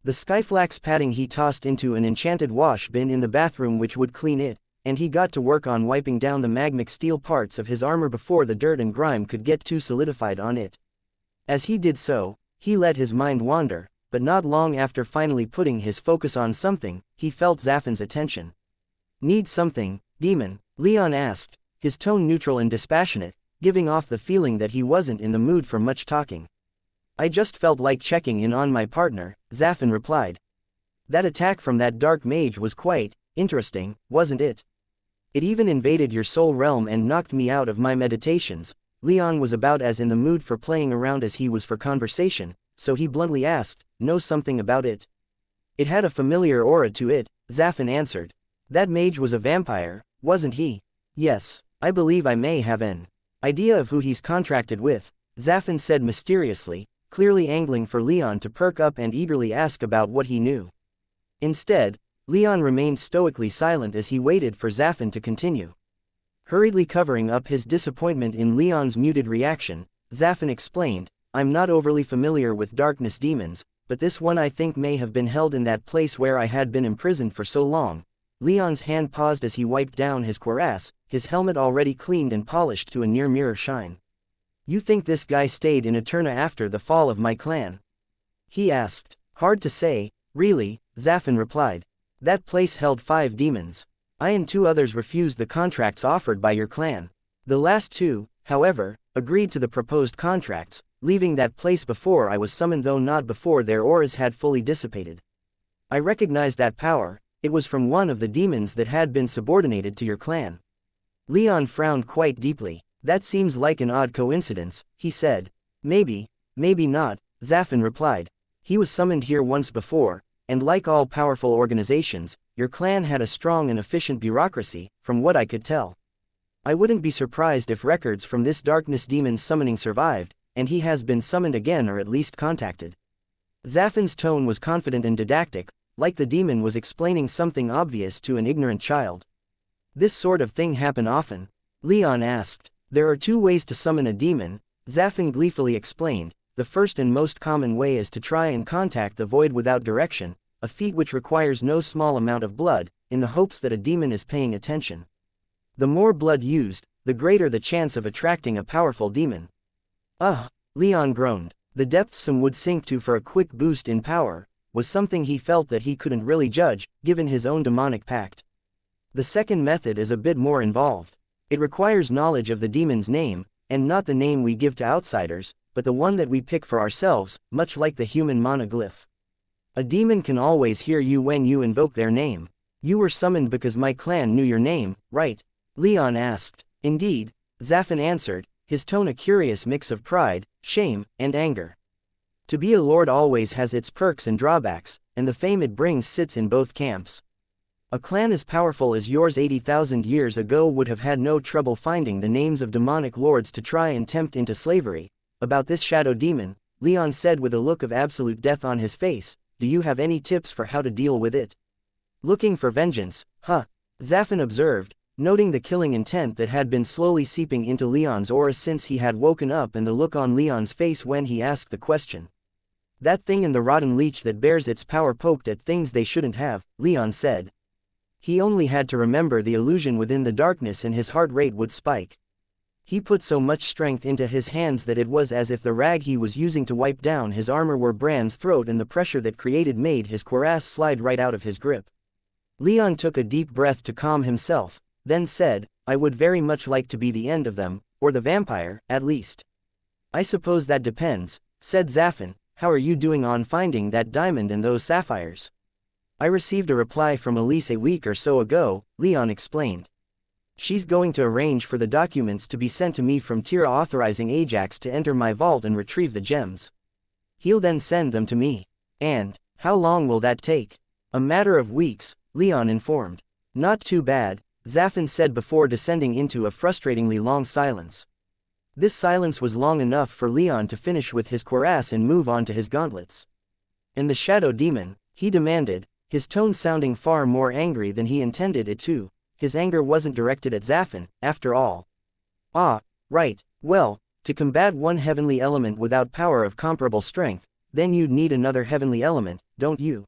A: The skyflax padding he tossed into an enchanted wash bin in the bathroom which would clean it, and he got to work on wiping down the magmic steel parts of his armor before the dirt and grime could get too solidified on it. As he did so, he let his mind wander, but not long after finally putting his focus on something, he felt Zaffin's attention. Need something, demon? Leon asked, his tone neutral and dispassionate, giving off the feeling that he wasn't in the mood for much talking. I just felt like checking in on my partner, Zaffin replied. That attack from that dark mage was quite interesting, wasn't it? It even invaded your soul realm and knocked me out of my meditations. Leon was about as in the mood for playing around as he was for conversation, so he bluntly asked, know something about it? It had a familiar aura to it, Zaffin answered. That mage was a vampire, wasn't he? Yes, I believe I may have an idea of who he's contracted with, Zaffin said mysteriously, clearly angling for Leon to perk up and eagerly ask about what he knew. Instead, Leon remained stoically silent as he waited for Zaffin to continue. Hurriedly covering up his disappointment in Leon's muted reaction, Zaffin explained, I'm not overly familiar with darkness demons, but this one I think may have been held in that place where I had been imprisoned for so long. Leon's hand paused as he wiped down his cuirass, his helmet already cleaned and polished to a near mirror shine. You think this guy stayed in Eterna after the fall of my clan? He asked. Hard to say, really, Zaffin replied. That place held 5 demons. I and 2 others refused the contracts offered by your clan. The last 2, however, agreed to the proposed contracts, leaving that place before I was summoned, though not before their auras had fully dissipated. I recognized that power. It was from one of the demons that had been subordinated to your clan. Leon frowned quite deeply. That seems like an odd coincidence, he said. Maybe, maybe not, Zaffin replied. He was summoned here once before, and like all powerful organizations, your clan had a strong and efficient bureaucracy, from what I could tell. I wouldn't be surprised if records from this darkness demon's summoning survived, and he has been summoned again or at least contacted. Zafin's tone was confident and didactic, like the demon was explaining something obvious to an ignorant child. This sort of thing happen often? Leon asked. There are 2 ways to summon a demon, Zafin gleefully explained. The first and most common way is to try and contact the void without direction, a feat which requires no small amount of blood, in the hopes that a demon is paying attention. The more blood used, the greater the chance of attracting a powerful demon. Ugh, Leon groaned. The depths some would sink to for a quick boost in power, was something he felt that he couldn't really judge, given his own demonic pact. The second method is a bit more involved. It requires knowledge of the demon's name, and not the name we give to outsiders, but the one that we pick for ourselves, much like the human monoglyph. A demon can always hear you when you invoke their name. You were summoned because my clan knew your name, right? Leon asked. Indeed, Zafin answered, his tone a curious mix of pride, shame, and anger. To be a lord always has its perks and drawbacks, and the fame it brings sits in both camps. A clan as powerful as yours 80,000 years ago would have had no trouble finding the names of demonic lords to try and tempt into slavery. About this shadow demon, Leon said with a look of absolute death on his face, do you have any tips for how to deal with it? Looking for vengeance, huh? Zafin observed, noting the killing intent that had been slowly seeping into Leon's aura since he had woken up and the look on Leon's face when he asked the question. That thing in the rotten leech that bears its power poked at things they shouldn't have, Leon said. He only had to remember the illusion within the darkness and his heart rate would spike. He put so much strength into his hands that it was as if the rag he was using to wipe down his armor were Bran's throat, and the pressure that created made his cuirass slide right out of his grip. Leon took a deep breath to calm himself, then said, I would very much like to be the end of them, or the vampire, at least. I suppose that depends, said Zafin. How are you doing on finding that diamond and those sapphires? I received a reply from Elise a week or so ago, Leon explained. She's going to arrange for the documents to be sent to me from Tira authorizing Ajax to enter my vault and retrieve the gems. He'll then send them to me. And, how long will that take? A matter of weeks, Leon informed. Not too bad, Zafin said before descending into a frustratingly long silence. This silence was long enough for Leon to finish with his cuirass and move on to his gauntlets. And the shadow demon, he demanded, his tone sounding far more angry than he intended it to. His anger wasn't directed at Zafin, after all. Ah, right, well, to combat one heavenly element without power of comparable strength, then you'd need another heavenly element, don't you?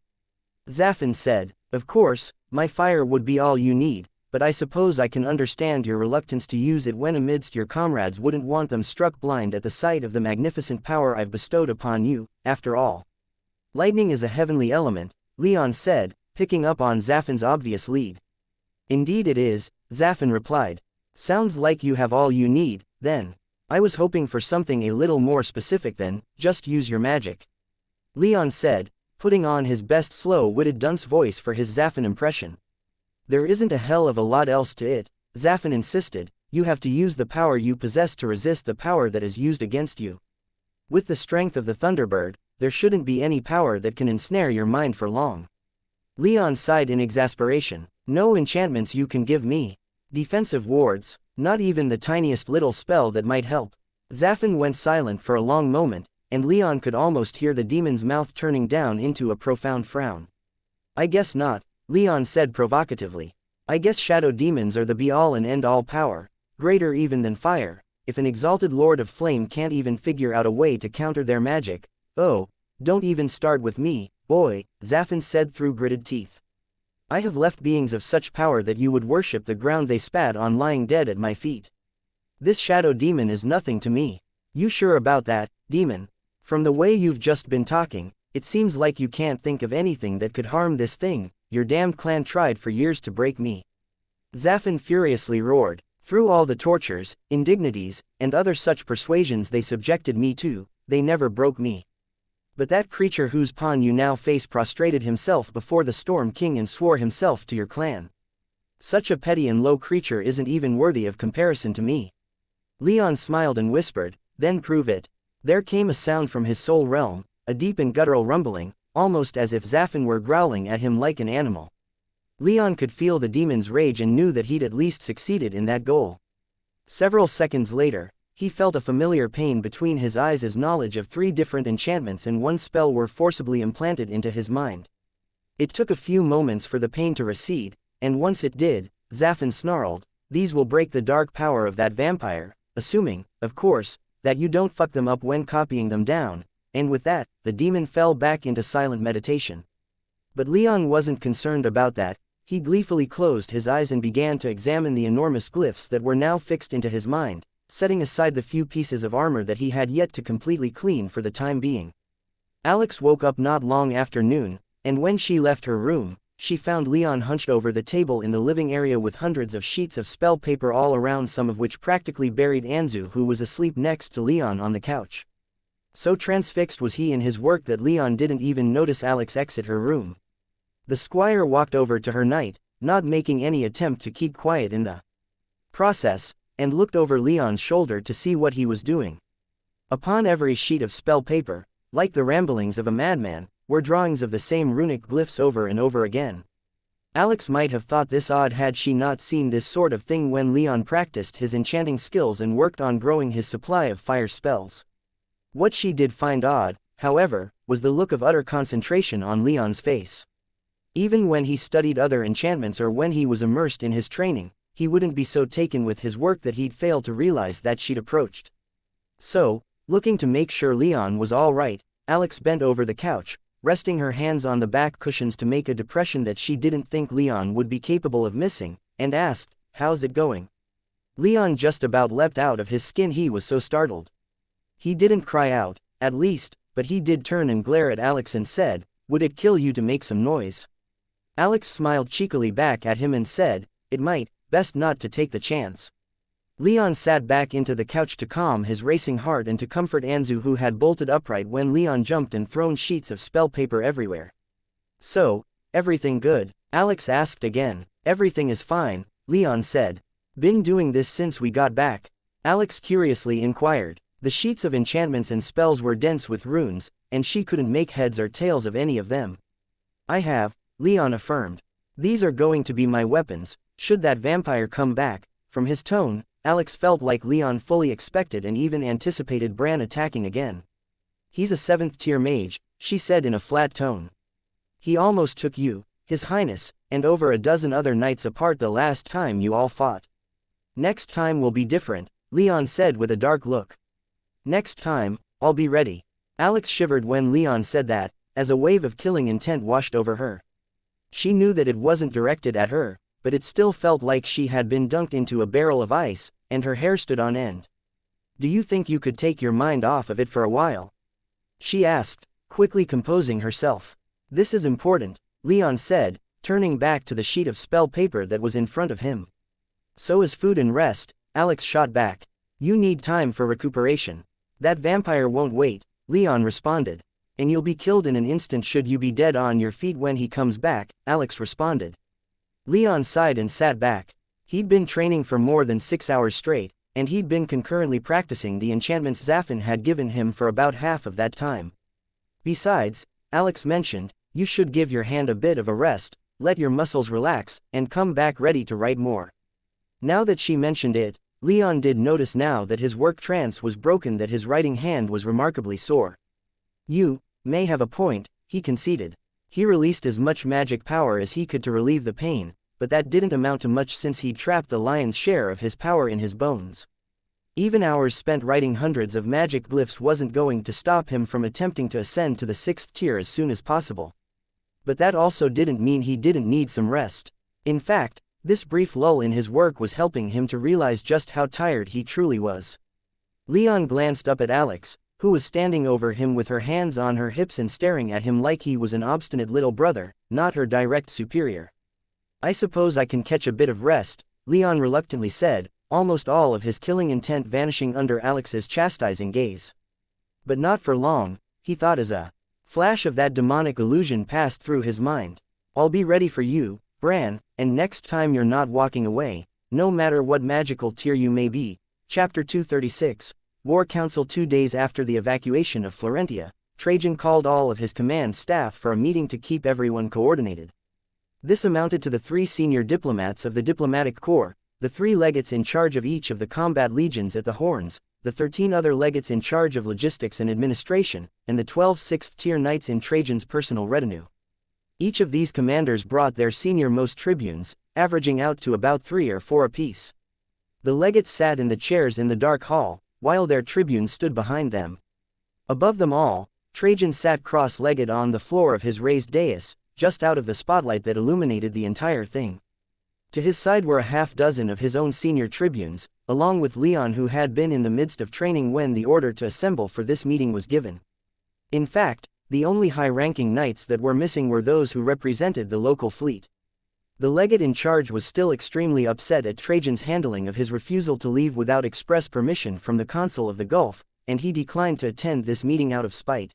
A: Zafin said, of course, my fire would be all you need, but I suppose I can understand your reluctance to use it when amidst your comrades wouldn't want them struck blind at the sight of the magnificent power I've bestowed upon you, after all. Lightning is a heavenly element, Leon said, picking up on Zafin's obvious lead. Indeed it is, Zafin replied. Sounds like you have all you need, then. I was hoping for something a little more specific than, just use your magic. Leon said, putting on his best slow-witted dunce voice for his Zafin impression. There isn't a hell of a lot else to it, Zafin insisted. You have to use the power you possess to resist the power that is used against you. With the strength of the Thunderbird, there shouldn't be any power that can ensnare your mind for long. Leon sighed in exasperation. No enchantments you can give me. Defensive wards, not even the tiniest little spell that might help. Zafin went silent for a long moment, and Leon could almost hear the demon's mouth turning down into a profound frown. I guess not, Leon said provocatively. I guess shadow demons are the be-all and end-all power, greater even than fire. If an exalted lord of flame can't even figure out a way to counter their magic, oh, don't even start with me, boy, Zafin said through gritted teeth. I have left beings of such power that you would worship the ground they spat on lying dead at my feet. This shadow demon is nothing to me. You sure about that, demon? From the way you've just been talking, it seems like you can't think of anything that could harm this thing. Your damned clan tried for years to break me. Zafin furiously roared. Through all the tortures, indignities, and other such persuasions they subjected me to, they never broke me. But that creature whose pawn you now face prostrated himself before the Storm King and swore himself to your clan. Such a petty and low creature isn't even worthy of comparison to me. Leon smiled and whispered, then prove it. There came a sound from his soul realm, a deep and guttural rumbling, almost as if Zafin were growling at him like an animal. Leon could feel the demon's rage and knew that he'd at least succeeded in that goal. Several seconds later, he felt a familiar pain between his eyes as knowledge of 3 different enchantments and 1 spell were forcibly implanted into his mind. It took a few moments for the pain to recede, and once it did, Xianxia snarled, "These will break the dark power of that vampire, assuming, of course, that you don't fuck them up when copying them down," and with that, the demon fell back into silent meditation. But Leon wasn't concerned about that. He gleefully closed his eyes and began to examine the enormous glyphs that were now fixed into his mind, setting aside the few pieces of armor that he had yet to completely clean for the time being. Alex woke up not long after noon, and when she left her room, she found Leon hunched over the table in the living area with hundreds of sheets of spell paper all around, some of which practically buried Anzu, who was asleep next to Leon on the couch. So transfixed was he in his work that Leon didn't even notice Alex exit her room. The squire walked over to her knight, not making any attempt to keep quiet in the process, and looked over Leon's shoulder to see what he was doing. Upon every sheet of spell paper, like the ramblings of a madman, were drawings of the same runic glyphs over and over again. Alex might have thought this odd had she not seen this sort of thing when Leon practiced his enchanting skills and worked on growing his supply of fire spells. What she did find odd, however, was the look of utter concentration on Leon's face. Even when he studied other enchantments or when he was immersed in his training, he wouldn't be so taken with his work that he'd fail to realize that she'd approached. So, looking to make sure Leon was all right, Alex bent over the couch, resting her hands on the back cushions to make a depression that she didn't think Leon would be capable of missing, and asked, "How's it going?" Leon just about leapt out of his skin, he was so startled. He didn't cry out, at least, but he did turn and glare at Alex and said, "Would it kill you to make some noise?" Alex smiled cheekily back at him and said, "It might, best not to take the chance." Leon sat back into the couch to calm his racing heart and to comfort Anzu, who had bolted upright when Leon jumped and thrown sheets of spell paper everywhere. "So, everything good?" Alex asked again. "Everything is fine," Leon said. "Been doing this since we got back?" Alex curiously inquired. The sheets of enchantments and spells were dense with runes, and she couldn't make heads or tails of any of them. "I have," Leon affirmed. "These are going to be my weapons, should that vampire come back." From his tone, Alex felt like Leon fully expected and even anticipated Bran attacking again. "He's a 7th-tier mage," she said in a flat tone. "He almost took you, His Highness, and over a dozen other knights apart the last time you all fought." "Next time will be different," Leon said with a dark look. "Next time, I'll be ready." Alex shivered when Leon said that, as a wave of killing intent washed over her. She knew that it wasn't directed at her, but it still felt like she had been dunked into a barrel of ice, and her hair stood on end. "Do you think you could take your mind off of it for a while?" she asked, quickly composing herself. "This is important," Leon said, turning back to the sheet of spell paper that was in front of him. "So is food and rest," Alex shot back. "You need time for recuperation." "That vampire won't wait," Leon responded. "And you'll be killed in an instant should you be dead on your feet when he comes back," Alex responded. Leon sighed and sat back. He'd been training for more than 6 hours straight, and he'd been concurrently practicing the enchantments Xianxia had given him for about half of that time. Besides, Alex mentioned, "You should give your hand a bit of a rest, let your muscles relax, and come back ready to write more." Now that she mentioned it, Leon did notice now that his work trance was broken, that his writing hand was remarkably sore. "You may have a point," he conceded. He released as much magic power as he could to relieve the pain, but that didn't amount to much since he'd trapped the lion's share of his power in his bones. Even hours spent writing hundreds of magic glyphs wasn't going to stop him from attempting to ascend to the 6th tier as soon as possible. But that also didn't mean he didn't need some rest. In fact, this brief lull in his work was helping him to realize just how tired he truly was. Leon glanced up at Alex, who was standing over him with her hands on her hips and staring at him like he was an obstinate little brother, not her direct superior. "I suppose I can catch a bit of rest," Leon reluctantly said, almost all of his killing intent vanishing under Alex's chastising gaze. "But not for long," he thought as a flash of that demonic illusion passed through his mind. "I'll be ready for you, Bran, and next time you're not walking away, no matter what magical tier you may be." Chapter 236, War Council. 2 days after the evacuation of Florentia, Trajan called all of his command staff for a meeting to keep everyone coordinated. This amounted to the 3 senior diplomats of the diplomatic corps, the 3 legates in charge of each of the combat legions at the horns, the 13 other legates in charge of logistics and administration, and the 12 sixth-tier knights in Trajan's personal retinue. Each of these commanders brought their senior-most tribunes, averaging out to about 3 or 4 apiece. The legates sat in the chairs in the dark hall, while their tribunes stood behind them. Above them all, Trajan sat cross-legged on the floor of his raised dais, just out of the spotlight that illuminated the entire thing. To his side were a half-dozen of his own senior tribunes, along with Leon, who had been in the midst of training when the order to assemble for this meeting was given. In fact, the only high-ranking knights that were missing were those who represented the local fleet. The legate in charge was still extremely upset at Trajan's handling of his refusal to leave without express permission from the Consul of the Gulf, and he declined to attend this meeting out of spite.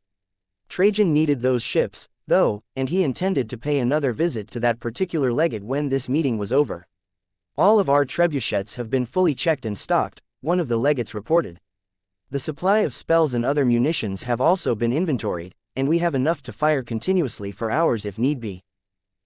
A: Trajan needed those ships, though, and he intended to pay another visit to that particular legate when this meeting was over. "All of our trebuchets have been fully checked and stocked," one of the legates reported. "The supply of spells and other munitions have also been inventoried, and we have enough to fire continuously for hours if need be."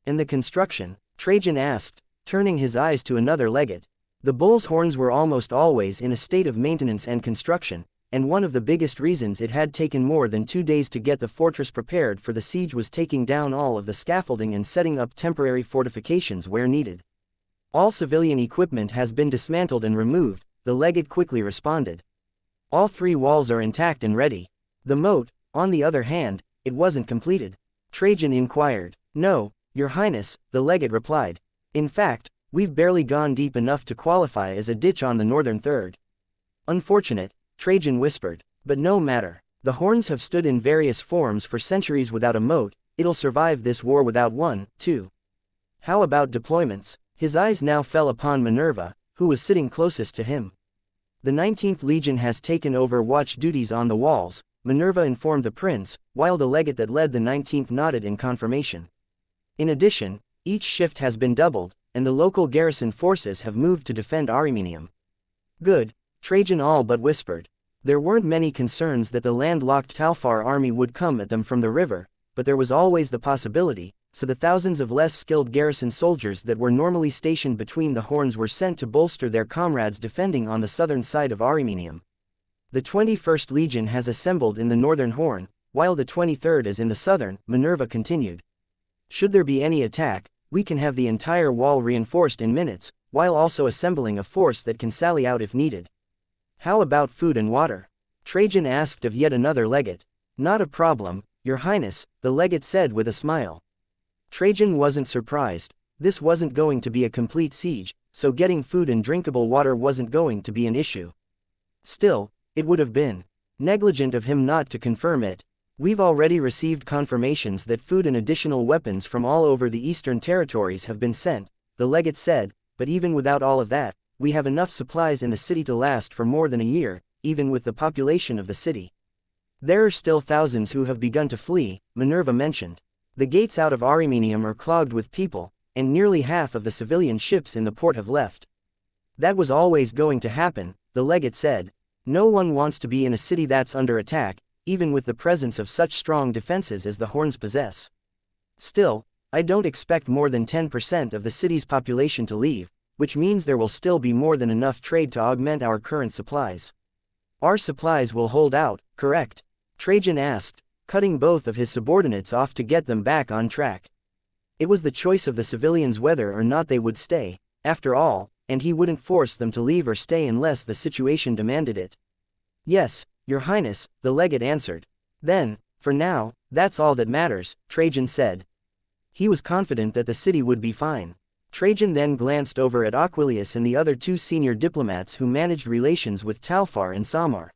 A: "And the construction?" Trajan asked, turning his eyes to another legate. The bull's horns were almost always in a state of maintenance and construction, and one of the biggest reasons it had taken more than 2 days to get the fortress prepared for the siege was taking down all of the scaffolding and setting up temporary fortifications where needed. "All civilian equipment has been dismantled and removed," the legate quickly responded. "All 3 walls are intact and ready. The moat, on the other hand, it wasn't completed." Trajan inquired. "No, Your Highness," the legate replied. "In fact, we've barely gone deep enough to qualify as a ditch on the northern third." "Unfortunate," Trajan whispered. "But no matter. The horns have stood in various forms for centuries without a moat, it'll survive this war without one, too." "How about deployments?" His eyes now fell upon Minerva, who was sitting closest to him. "The 19th Legion has taken over watch duties on the walls," Minerva informed the prince, while the legate that led the 19th nodded in confirmation. "In addition, each shift has been doubled, and the local garrison forces have moved to defend Armenium." "Good," Trajan all but whispered. There weren't many concerns that the landlocked Talfar army would come at them from the river, but there was always the possibility, so the thousands of less skilled garrison soldiers that were normally stationed between the horns were sent to bolster their comrades defending on the southern side of Armenium. "The 21st Legion has assembled in the northern horn, while the 23rd is in the southern," Minerva continued. "Should there be any attack, we can have the entire wall reinforced in minutes, while also assembling a force that can sally out if needed." "How about food and water?" Trajan asked of yet another legate. "Not a problem, Your Highness," the legate said with a smile. Trajan wasn't surprised. This wasn't going to be a complete siege, so getting food and drinkable water wasn't going to be an issue. Still, it would have been negligent of him not to confirm it. "We've already received confirmations that food and additional weapons from all over the eastern territories have been sent," the legate said, "but even without all of that, we have enough supplies in the city to last for more than a year, even with the population of the city." "There are still thousands who have begun to flee," Minerva mentioned. "The gates out of Armenium are clogged with people, and nearly half of the civilian ships in the port have left." "That was always going to happen," the legate said. "No one wants to be in a city that's under attack, even with the presence of such strong defenses as the horns possess. Still, I don't expect more than 10% of the city's population to leave, which means there will still be more than enough trade to augment our current supplies." "Our supplies will hold out, correct?" Trajan asked, cutting both of his subordinates off to get them back on track. It was the choice of the civilians whether or not they would stay, after all, and he wouldn't force them to leave or stay unless the situation demanded it. "Yes, Your Highness," the legate answered. "Then, for now, that's all that matters," Trajan said. He was confident that the city would be fine. Trajan then glanced over at Aquilius and the other 2 senior diplomats who managed relations with Talfar and Samar.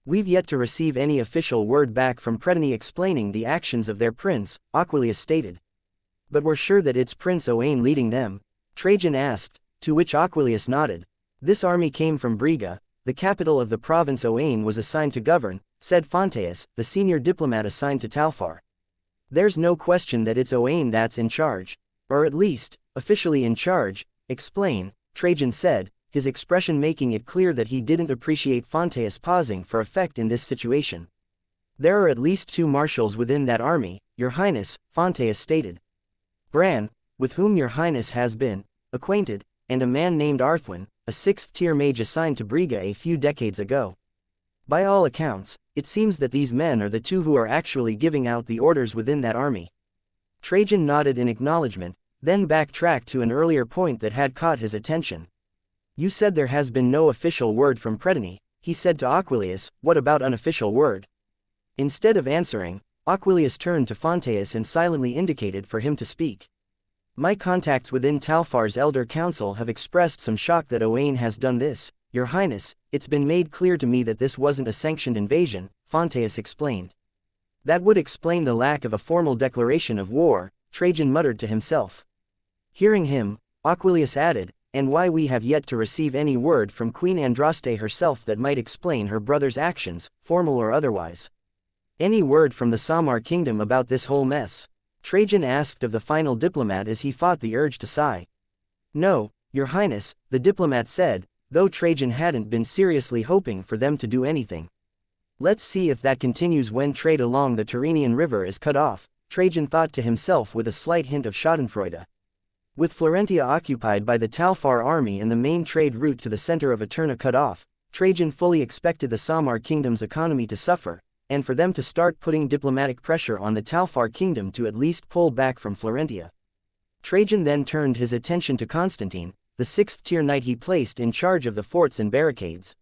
A: "We've yet to receive any official word back from Predony explaining the actions of their prince," Aquilius stated. "But we're sure that it's Prince Owain leading them?" Trajan asked, to which Aquilius nodded. "This army came from Briga, the capital of the province Owain was assigned to govern," said Fontaeus, the senior diplomat assigned to Talfar. "There's no question that it's Owain that's in charge. Or at least, officially in charge." "Explain," Trajan said, his expression making it clear that he didn't appreciate Fontaeus pausing for effect in this situation. "There are at least 2 marshals within that army, Your Highness," Fontaeus stated. "Bran, with whom Your Highness has been acquainted," and a man named Arthwin, a 6th-tier mage assigned to Briga a few decades ago. By all accounts, it seems that these men are the two who are actually giving out the orders within that army. Trajan nodded in acknowledgement, then backtracked to an earlier point that had caught his attention. You said there has been no official word from Predony, he said to Aquilius. What about unofficial word? Instead of answering, Aquilius turned to Fonteius and silently indicated for him to speak. My contacts within Talfar's Elder Council have expressed some shock that Owain has done this. Your Highness, it's been made clear to me that this wasn't a sanctioned invasion, Fonteius explained. That would explain the lack of a formal declaration of war, Trajan muttered to himself. Hearing him, Aquilius added, and why we have yet to receive any word from Queen Andraste herself that might explain her brother's actions, formal or otherwise. Any word from the Samar kingdom about this whole mess? Trajan asked of the final diplomat as he fought the urge to sigh. No, Your Highness, the diplomat said, though Trajan hadn't been seriously hoping for them to do anything. Let's see if that continues when trade along the Tyrrhenian River is cut off, Trajan thought to himself with a slight hint of schadenfreude. With Florentia occupied by the Talfar army and the main trade route to the center of Eterna cut off, Trajan fully expected the Samar kingdom's economy to suffer, and for them to start putting diplomatic pressure on the Talfar kingdom to at least pull back from Florentia. Trajan then turned his attention to Constantine, the 6th-tier knight he placed in charge of the forts and barricades.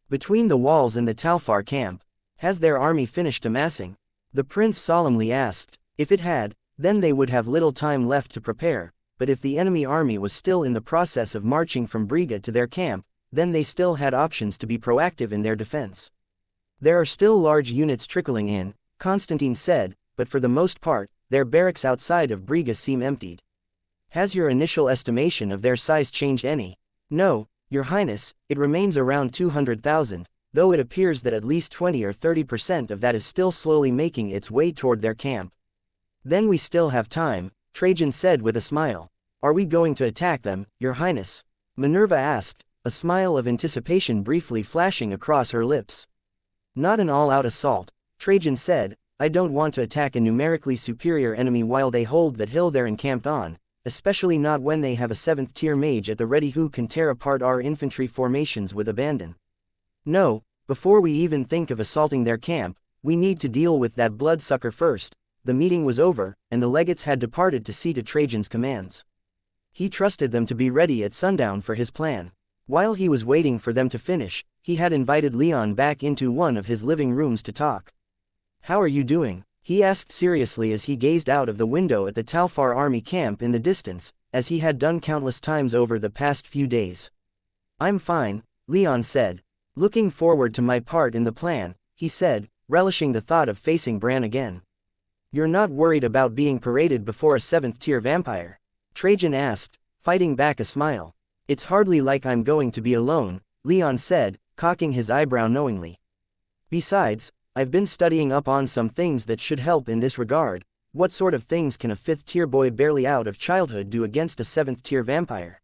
A: Between the walls and the Talfar camp, has their army finished amassing? The prince solemnly asked. If it had, then they would have little time left to prepare, but if the enemy army was still in the process of marching from Briga to their camp, then they still had options to be proactive in their defense. There are still large units trickling in, Constantine said, but for the most part, their barracks outside of Briga seem emptied. Has your initial estimation of their size changed any? No, Your Highness, it remains around 200,000, though it appears that at least 20 or 30% of that is still slowly making its way toward their camp. Then we still have time, Trajan said with a smile. Are we going to attack them, Your Highness? Minerva asked, a smile of anticipation briefly flashing across her lips. Not an all-out assault, Trajan said. I don't want to attack a numerically superior enemy while they hold that hill they're encamped on, especially not when they have a 7th-tier mage at the ready who can tear apart our infantry formations with abandon. No, before we even think of assaulting their camp, we need to deal with that bloodsucker first. The meeting was over, and the legates had departed to see to Trajan's commands. He trusted them to be ready at sundown for his plan. While he was waiting for them to finish, he had invited Leon back into one of his living rooms to talk. How are you doing? He asked seriously as he gazed out of the window at the Talfar army camp in the distance, as he had done countless times over the past few days. I'm fine, Leon said. Looking forward to my part in the plan, he said, relishing the thought of facing Bran again. You're not worried about being paraded before a 7th-tier vampire? Trajan asked, fighting back a smile. It's hardly like I'm going to be alone, Leon said, cocking his eyebrow knowingly. Besides, I've been studying up on some things that should help in this regard. What sort of things can a 5th-tier boy barely out of childhood do against a 7th-tier vampire?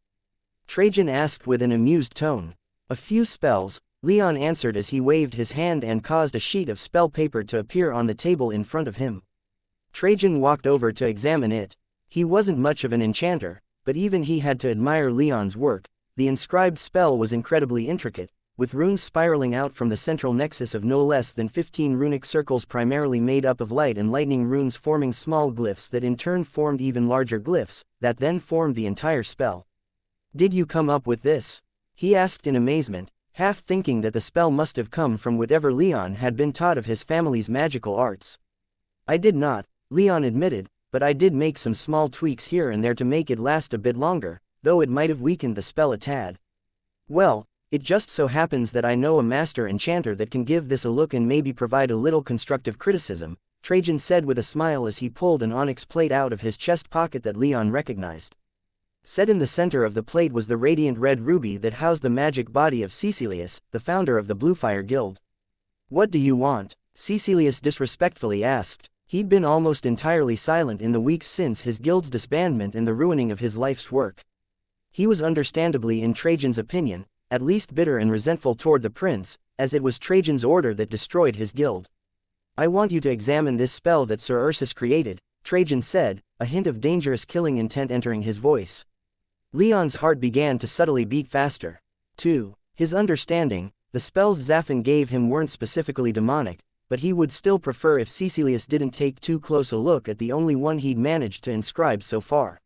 A: Trajan asked with an amused tone. A few spells, Leon answered as he waved his hand and caused a sheet of spell paper to appear on the table in front of him. Trajan walked over to examine it. He wasn't much of an enchanter, but even he had to admire Leon's work. The inscribed spell was incredibly intricate, with runes spiraling out from the central nexus of no less than 15 runic circles primarily made up of light and lightning runes forming small glyphs that in turn formed even larger glyphs, that then formed the entire spell. Did you come up with this? He asked in amazement, half thinking that the spell must have come from whatever Leon had been taught of his family's magical arts. I did not, Leon admitted, but I did make some small tweaks here and there to make it last a bit longer, though it might have weakened the spell a tad. Well, it just so happens that I know a master enchanter that can give this a look and maybe provide a little constructive criticism, Trajan said with a smile as he pulled an onyx plate out of his chest pocket that Leon recognized. Set in the center of the plate was the radiant red ruby that housed the magic body of Caecilius, the founder of the Bluefire Guild. What do you want? Caecilius disrespectfully asked. He'd been almost entirely silent in the weeks since his guild's disbandment and the ruining of his life's work. He was understandably, in Trajan's opinion, at least bitter and resentful toward the prince, as it was Trajan's order that destroyed his guild. I want you to examine this spell that Sir Ursus created, Trajan said, a hint of dangerous killing intent entering his voice. Leon's heart began to subtly beat faster. 2. His understanding, the spells Zaffin gave him weren't specifically demonic, but he would still prefer if Caecilius didn't take too close a look at the only one he'd managed to inscribe so far.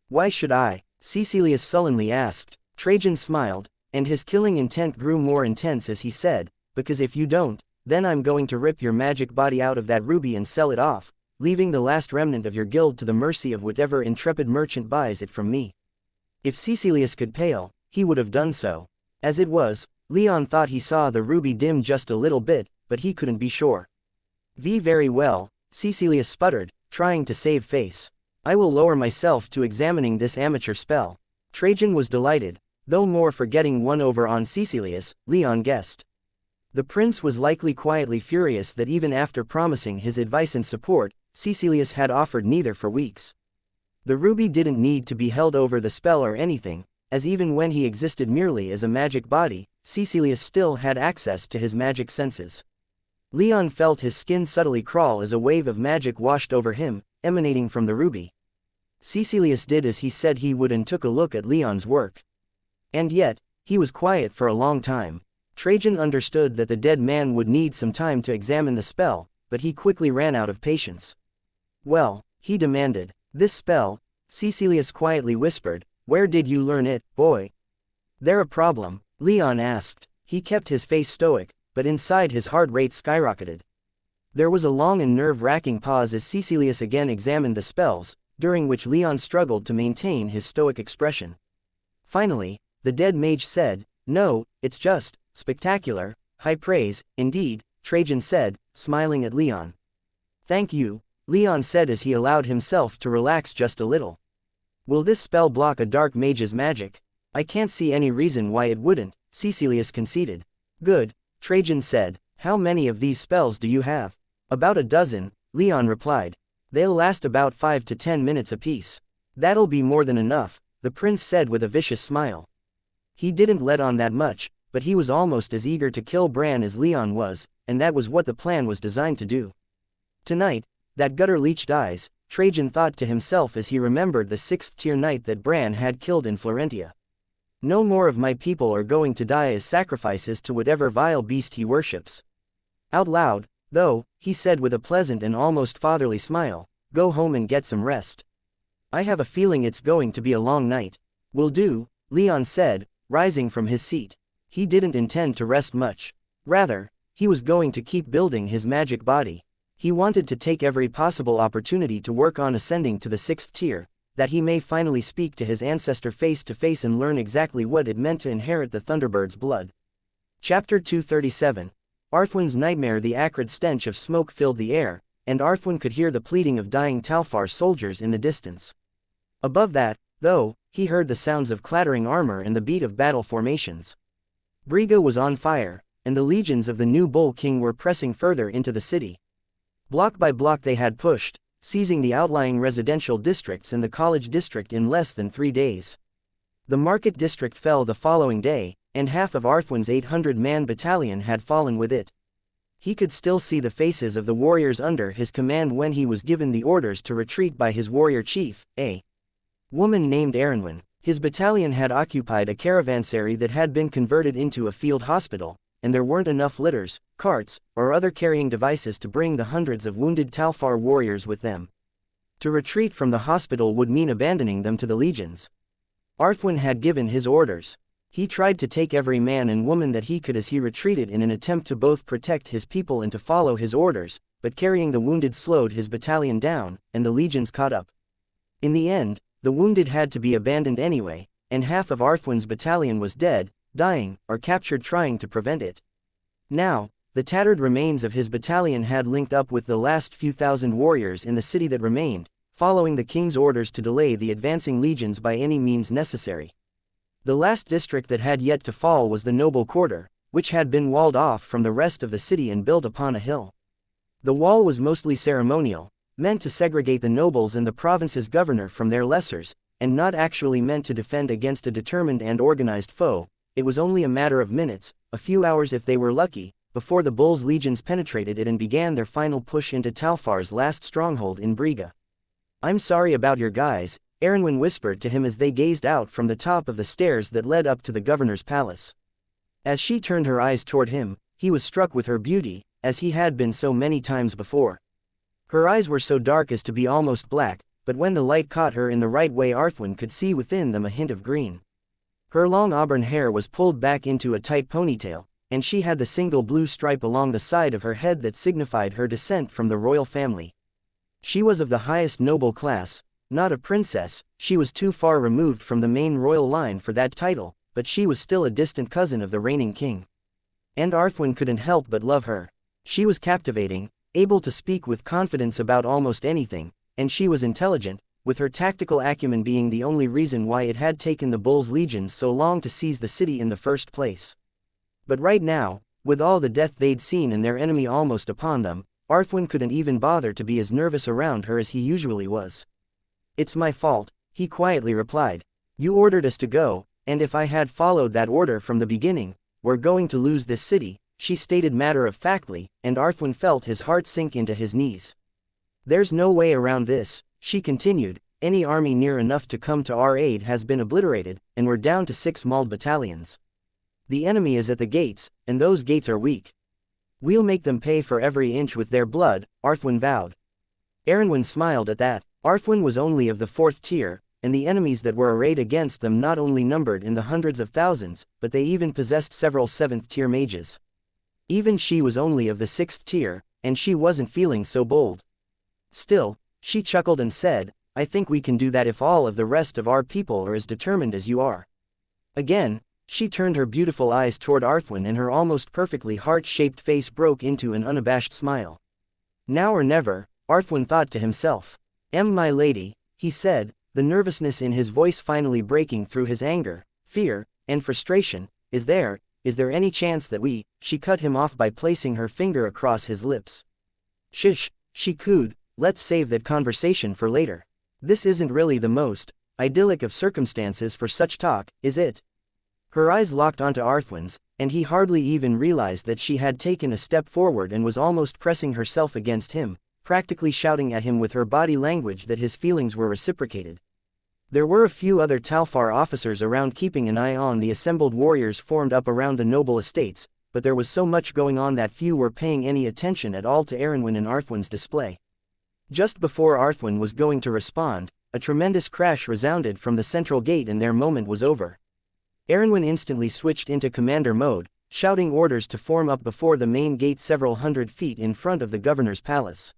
A: Why should I? Caecilius sullenly asked. Trajan smiled, and his killing intent grew more intense as he said, because if you don't, then I'm going to rip your magic body out of that ruby and sell it off, leaving the last remnant of your guild to the mercy of whatever intrepid merchant buys it from me. If Caecilius could pale, he would have done so. As it was, Leon thought he saw the ruby dim just a little bit, but he couldn't be sure. Very well, Caecilius sputtered, trying to save face. I will lower myself to examining this amateur spell. Trajan was delighted, though more for getting one over on Caecilius, Leon guessed. The prince was likely quietly furious that even after promising his advice and support, Caecilius had offered neither for weeks. The ruby didn't need to be held over the spell or anything, as even when he existed merely as a magic body, Caecilius still had access to his magic senses. Leon felt his skin subtly crawl as a wave of magic washed over him, emanating from the ruby. Caecilius did as he said he would and took a look at Leon's work. And yet, he was quiet for a long time. Trajan understood that the dead man would need some time to examine the spell, but he quickly ran out of patience. Well, he demanded, this spell, Caecilius quietly whispered, where did you learn it, boy? There a problem? Leon asked. He kept his face stoic, but inside his heart rate skyrocketed. There was a long and nerve-wracking pause as Caecilius again examined the spells, during which Leon struggled to maintain his stoic expression. Finally, the dead mage said, no, it's just spectacular, high praise, indeed, Trajan said, smiling at Leon. Thank you, Leon said as he allowed himself to relax just a little. Will this spell block a dark mage's magic? I can't see any reason why it wouldn't, Caecilius conceded. Good, Trajan said. How many of these spells do you have? About a dozen, Leon replied. They'll last about 5 to 10 minutes apiece. That'll be more than enough, the prince said with a vicious smile. He didn't let on that much, but he was almost as eager to kill Bran as Leon was, and that was what the plan was designed to do. Tonight, that gutter leech dies, Trajan thought to himself as he remembered the 6th-tier knight that Bran had killed in Florentia. No more of my people are going to die as sacrifices to whatever vile beast he worships. Out loud, though, he said with a pleasant and almost fatherly smile, go home and get some rest. I have a feeling it's going to be a long night. Will do, Leon said, rising from his seat. He didn't intend to rest much. Rather, he was going to keep building his magic body. He wanted to take every possible opportunity to work on ascending to the 6th tier, that he may finally speak to his ancestor face to face and learn exactly what it meant to inherit the Thunderbird's blood. Chapter 237. Arthwin's nightmare. The acrid stench of smoke filled the air, and Arthwin could hear the pleading of dying Talfar soldiers in the distance. Above that, though, he heard the sounds of clattering armor and the beat of battle formations. Briga was on fire, and the legions of the new Bull King were pressing further into the city. Block by block they had pushed, seizing the outlying residential districts and the college district in less than 3 days. The market district fell the following day, and half of Arthwin's 800-man battalion had fallen with it. He could still see the faces of the warriors under his command when he was given the orders to retreat by his warrior chief, a woman named Erinwin. His battalion had occupied a caravanserai that had been converted into a field hospital, and there weren't enough litters, carts, or other carrying devices to bring the hundreds of wounded Talfar warriors with them. To retreat from the hospital would mean abandoning them to the legions. Arthwin had given his orders. He tried to take every man and woman that he could as he retreated in an attempt to both protect his people and to follow his orders, but carrying the wounded slowed his battalion down, and the legions caught up. In the end, the wounded had to be abandoned anyway, and half of Arthwin's battalion was dead, dying, or captured trying to prevent it. Now, the tattered remains of his battalion had linked up with the last few thousand warriors in the city that remained, following the king's orders to delay the advancing legions by any means necessary. The last district that had yet to fall was the noble quarter, which had been walled off from the rest of the city and built upon a hill. The wall was mostly ceremonial, meant to segregate the nobles and the province's governor from their lessers, and not actually meant to defend against a determined and organized foe. It was only a matter of minutes, a few hours if they were lucky, before the Bull's legions penetrated it and began their final push into Talfar's last stronghold in Briga. I'm sorry about your guys, Erenwyn whispered to him as they gazed out from the top of the stairs that led up to the governor's palace. As she turned her eyes toward him, he was struck with her beauty, as he had been so many times before. Her eyes were so dark as to be almost black, but when the light caught her in the right way, Arthwin could see within them a hint of green. Her long auburn hair was pulled back into a tight ponytail, and she had the single blue stripe along the side of her head that signified her descent from the royal family. She was of the highest noble class, not a princess. She was too far removed from the main royal line for that title, but she was still a distant cousin of the reigning king. And Arthwin couldn't help but love her. She was captivating, able to speak with confidence about almost anything, and she was intelligent, with her tactical acumen being the only reason why it had taken the Bull's legions so long to seize the city in the first place. But right now, with all the death they'd seen and their enemy almost upon them, Arthwin couldn't even bother to be as nervous around her as he usually was. "It's my fault," he quietly replied. "You ordered us to go, and if I had followed that order from the beginning, we're going to lose this city," she stated matter-of-factly, and Arthwin felt his heart sink into his knees. "There's no way around this," she continued. "Any army near enough to come to our aid has been obliterated, and we're down to 6 mauled battalions. The enemy is at the gates, and those gates are weak. We'll make them pay for every inch with their blood," Arthwin vowed. Erenwyn smiled at that. Arthwin was only of the 4th tier, and the enemies that were arrayed against them not only numbered in the hundreds of thousands, but they even possessed several 7th tier mages. Even she was only of the 6th tier, and she wasn't feeling so bold. Still, she chuckled and said, "I think we can do that if all of the rest of our people are as determined as you are." Again, she turned her beautiful eyes toward Arthwin and her almost perfectly heart-shaped face broke into an unabashed smile. "Now or never," Arthwin thought to himself. "My lady," he said, the nervousness in his voice finally breaking through his anger, fear, and frustration. Is there any chance that we—" She cut him off by placing her finger across his lips. "Shush," she cooed, "let's save that conversation for later. This isn't really the most idyllic of circumstances for such talk, is it?" Her eyes locked onto Arthwin's, and he hardly even realized that she had taken a step forward and was almost pressing herself against him, practically shouting at him with her body language that his feelings were reciprocated. There were a few other Talfar officers around keeping an eye on the assembled warriors formed up around the noble estates, but there was so much going on that few were paying any attention at all to Erenwyn and Arthwin's display. Just before Arthwin was going to respond, a tremendous crash resounded from the central gate and their moment was over. Erenwyn instantly switched into commander mode, shouting orders to form up before the main gate several hundred feet in front of the governor's palace.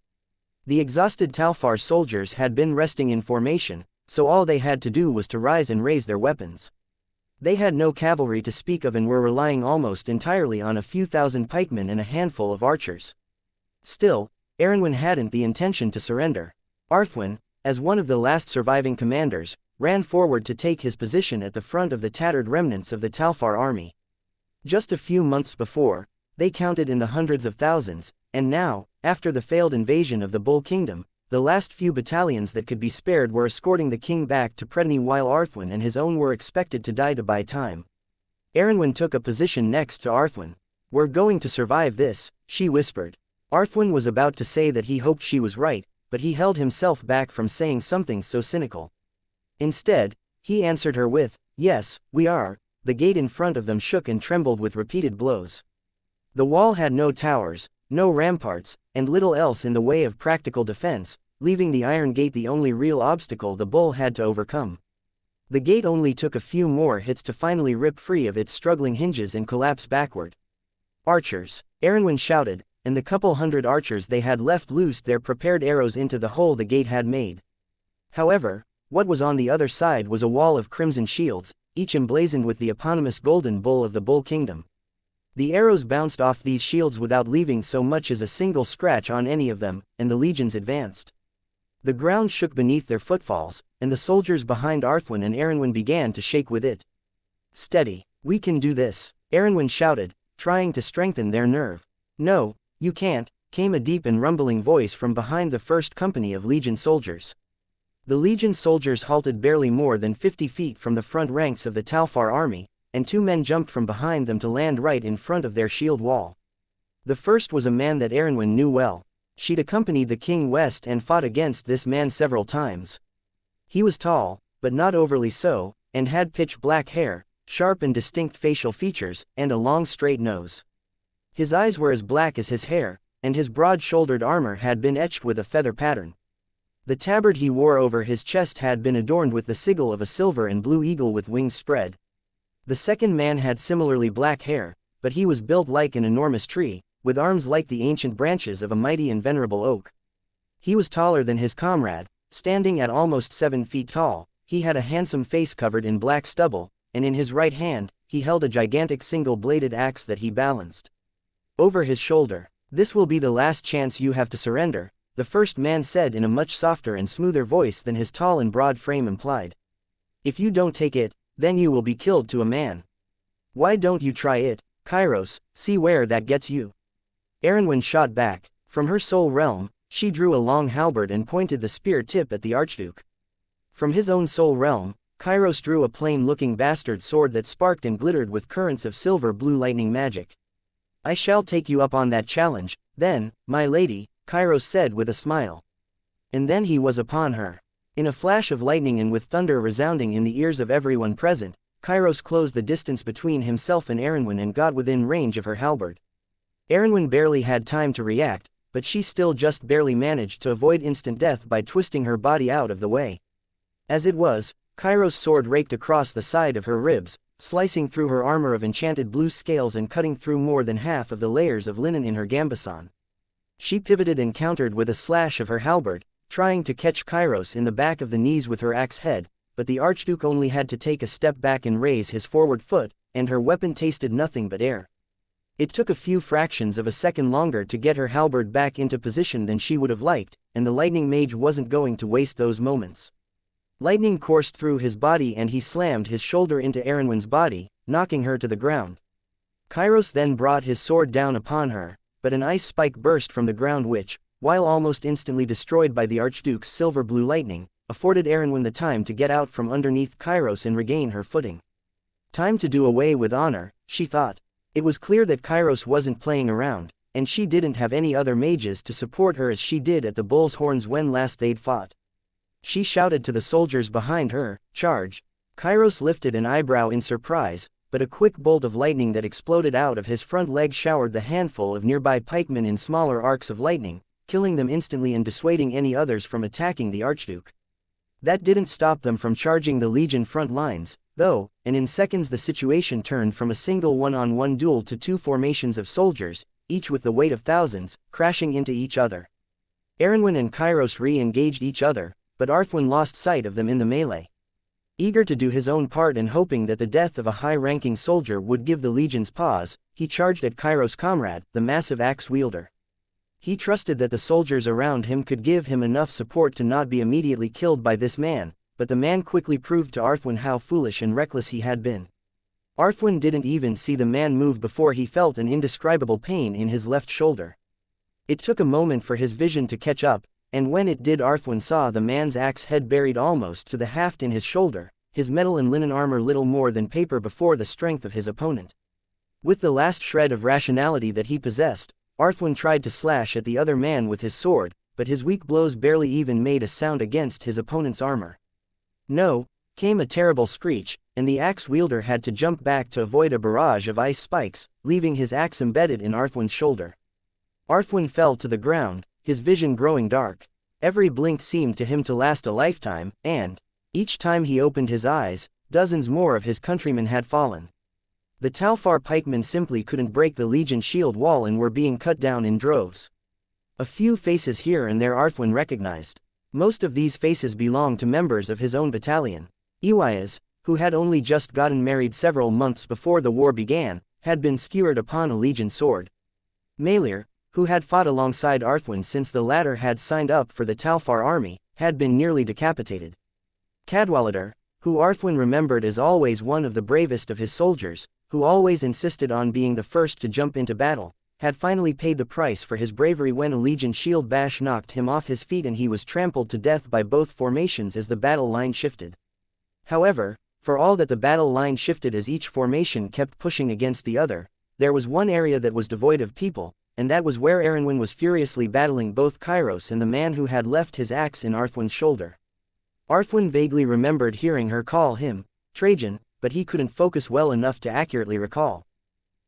A: The exhausted Talfar soldiers had been resting in formation, so all they had to do was to rise and raise their weapons. They had no cavalry to speak of and were relying almost entirely on a few thousand pikemen and a handful of archers. Still, Erenwyn hadn't the intention to surrender. Arthwin, as one of the last surviving commanders, ran forward to take his position at the front of the tattered remnants of the Talfar army. Just a few months before, they counted in the hundreds of thousands, and now, after the failed invasion of the Bull Kingdom, the last few battalions that could be spared were escorting the king back to Predny while Arthwin and his own were expected to die to buy time. Erenwyn took a position next to Arthwin. "We're going to survive this," she whispered. Arthwin was about to say that he hoped she was right, but he held himself back from saying something so cynical. Instead, he answered her with, "Yes, we are." The gate in front of them shook and trembled with repeated blows. The wall had no towers, no ramparts, and little else in the way of practical defense, leaving the iron gate the only real obstacle the bull had to overcome. The gate only took a few more hits to finally rip free of its struggling hinges and collapse backward. "Archers!" Erenwyn shouted, and the couple hundred archers they had left loosed their prepared arrows into the hole the gate had made. However, what was on the other side was a wall of crimson shields, each emblazoned with the eponymous golden bull of the Bull Kingdom. The arrows bounced off these shields without leaving so much as a single scratch on any of them, and the legions advanced. The ground shook beneath their footfalls, and the soldiers behind Arthwin and Erenwyn began to shake with it. "Steady, we can do this," Erenwyn shouted, trying to strengthen their nerve. "No, you can't," came a deep and rumbling voice from behind the first company of Legion soldiers. The Legion soldiers halted barely more than 50 feet from the front ranks of the Talfar army, and 2 men jumped from behind them to land right in front of their shield wall. The first was a man that Erenwyn knew well. She'd accompanied the king west and fought against this man several times. He was tall, but not overly so, and had pitch black hair, sharp and distinct facial features, and a long straight nose. His eyes were as black as his hair, and his broad-shouldered armor had been etched with a feather pattern. The tabard he wore over his chest had been adorned with the sigil of a silver and blue eagle with wings spread. The second man had similarly black hair, but he was built like an enormous tree, with arms like the ancient branches of a mighty and venerable oak. He was taller than his comrade, standing at almost 7 feet tall. He had a handsome face covered in black stubble, and in his right hand, he held a gigantic single-bladed axe that he balanced over his shoulder. "This will be the last chance you have to surrender," the first man said in a much softer and smoother voice than his tall and broad frame implied. "If you don't take it, then you will be killed to a man. Why don't you try it, Kairos, see where that gets you?" Erenwen shot back. From her soul realm, she drew a long halberd and pointed the spear tip at the Archduke. From his own soul realm, Kairos drew a plain-looking bastard sword that sparked and glittered with currents of silver-blue lightning magic. "I shall take you up on that challenge, then, my lady," Kairos said with a smile. And then he was upon her. In a flash of lightning and with thunder resounding in the ears of everyone present, Kairos closed the distance between himself and Erenwen and got within range of her halberd. Erenwen barely had time to react, but she still just barely managed to avoid instant death by twisting her body out of the way. As it was, Kairos' sword raked across the side of her ribs, slicing through her armor of enchanted blue scales and cutting through more than half of the layers of linen in her gambeson. She pivoted and countered with a slash of her halberd, trying to catch Kairos in the back of the knees with her axe head, but the Archduke only had to take a step back and raise his forward foot, and her weapon tasted nothing but air. It took a few fractions of a second longer to get her halberd back into position than she would have liked, and the lightning mage wasn't going to waste those moments. Lightning coursed through his body and he slammed his shoulder into Erenwen's body, knocking her to the ground. Kairos then brought his sword down upon her, but an ice spike burst from the ground which, while almost instantly destroyed by the Archduke's silver-blue lightning, afforded Erenwen the time to get out from underneath Kairos and regain her footing. Time to do away with honor, she thought. It was clear that Kairos wasn't playing around, and she didn't have any other mages to support her as she did at the Bull's Horns when last they'd fought. She shouted to the soldiers behind her, "Charge!" Kairos lifted an eyebrow in surprise, but a quick bolt of lightning that exploded out of his front leg showered the handful of nearby pikemen in smaller arcs of lightning, killing them instantly and dissuading any others from attacking the Archduke. That didn't stop them from charging the Legion front lines, though, and in seconds the situation turned from a single one-on-one duel to 2 formations of soldiers, each with the weight of thousands, crashing into each other. Erenwen and Kairos re-engaged each other, but Arthwin lost sight of them in the melee. Eager to do his own part and hoping that the death of a high-ranking soldier would give the Legion's pause, he charged at Kairos' comrade, the massive axe-wielder. He trusted that the soldiers around him could give him enough support to not be immediately killed by this man, but the man quickly proved to Arthwin how foolish and reckless he had been. Arthwin didn't even see the man move before he felt an indescribable pain in his left shoulder. It took a moment for his vision to catch up, and when it did Arthwin saw the man's axe head buried almost to the haft in his shoulder, his metal and linen armor little more than paper before the strength of his opponent. With the last shred of rationality that he possessed, Arthwin tried to slash at the other man with his sword, but his weak blows barely even made a sound against his opponent's armor. "No!" came a terrible screech, and the axe-wielder had to jump back to avoid a barrage of ice spikes, leaving his axe embedded in Arthwin's shoulder. Arthwin fell to the ground, his vision growing dark. Every blink seemed to him to last a lifetime, and, each time he opened his eyes, dozens more of his countrymen had fallen. The Talfar pikemen simply couldn't break the Legion shield wall and were being cut down in droves. A few faces here and there Arthwin recognized. Most of these faces belonged to members of his own battalion. Iwayas, who had only just gotten married several months before the war began, had been skewered upon a Legion sword. Malir, who had fought alongside Arthwin since the latter had signed up for the Talfar army, had been nearly decapitated. Cadwallader, who Arthwin remembered as always one of the bravest of his soldiers, who always insisted on being the first to jump into battle, had finally paid the price for his bravery when a Legion shield bash knocked him off his feet and he was trampled to death by both formations as the battle line shifted. However, for all that the battle line shifted as each formation kept pushing against the other, there was one area that was devoid of people, and that was where Erenwen was furiously battling both Kairos and the man who had left his axe in Arthwin's shoulder. Arthwin vaguely remembered hearing her call him Trajan, but he couldn't focus well enough to accurately recall.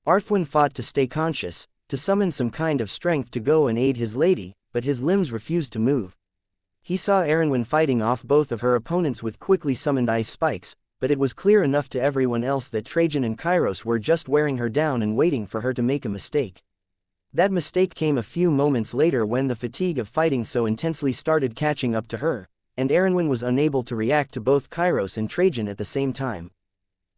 A: Arthwin fought to stay conscious, to summon some kind of strength to go and aid his lady, but his limbs refused to move. He saw Erenwen fighting off both of her opponents with quickly summoned ice spikes, but it was clear enough to everyone else that Trajan and Kairos were just wearing her down and waiting for her to make a mistake. That mistake came a few moments later when the fatigue of fighting so intensely started catching up to her, and Erenwen was unable to react to both Kairos and Trajan at the same time.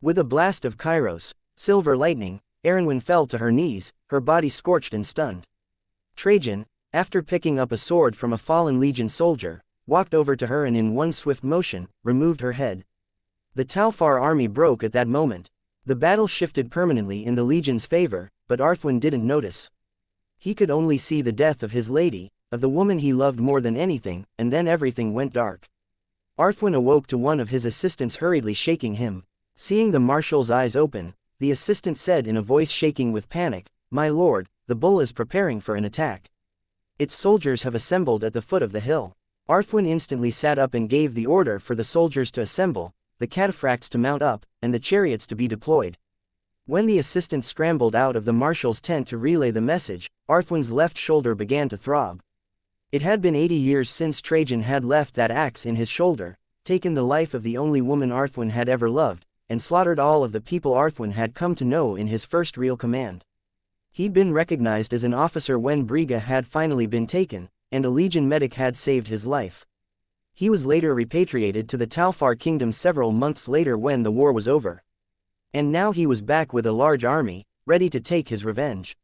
A: With a blast of Kairos, silver lightning, Erenwen fell to her knees, her body scorched and stunned. Trajan, after picking up a sword from a fallen Legion soldier, walked over to her and in one swift motion, removed her head. The Talfar army broke at that moment. The battle shifted permanently in the Legion's favor, but Arthwin didn't notice. He could only see the death of his lady, of the woman he loved more than anything, and then everything went dark. Arthwin awoke to one of his assistants hurriedly shaking him. Seeing the marshal's eyes open, the assistant said in a voice shaking with panic, "My lord, the bull is preparing for an attack. Its soldiers have assembled at the foot of the hill." Arthwin instantly sat up and gave the order for the soldiers to assemble, the cataphracts to mount up, and the chariots to be deployed. When the assistant scrambled out of the marshal's tent to relay the message, Arthwin's left shoulder began to throb. It had been 80 years since Trajan had left that axe in his shoulder, taken the life of the only woman Arthwin had ever loved, and slaughtered all of the people Arthwin had come to know in his first real command. He'd been recognized as an officer when Briga had finally been taken, and a Legion medic had saved his life. He was later repatriated to the Talfar kingdom several months later when the war was over. And now he was back with a large army, ready to take his revenge.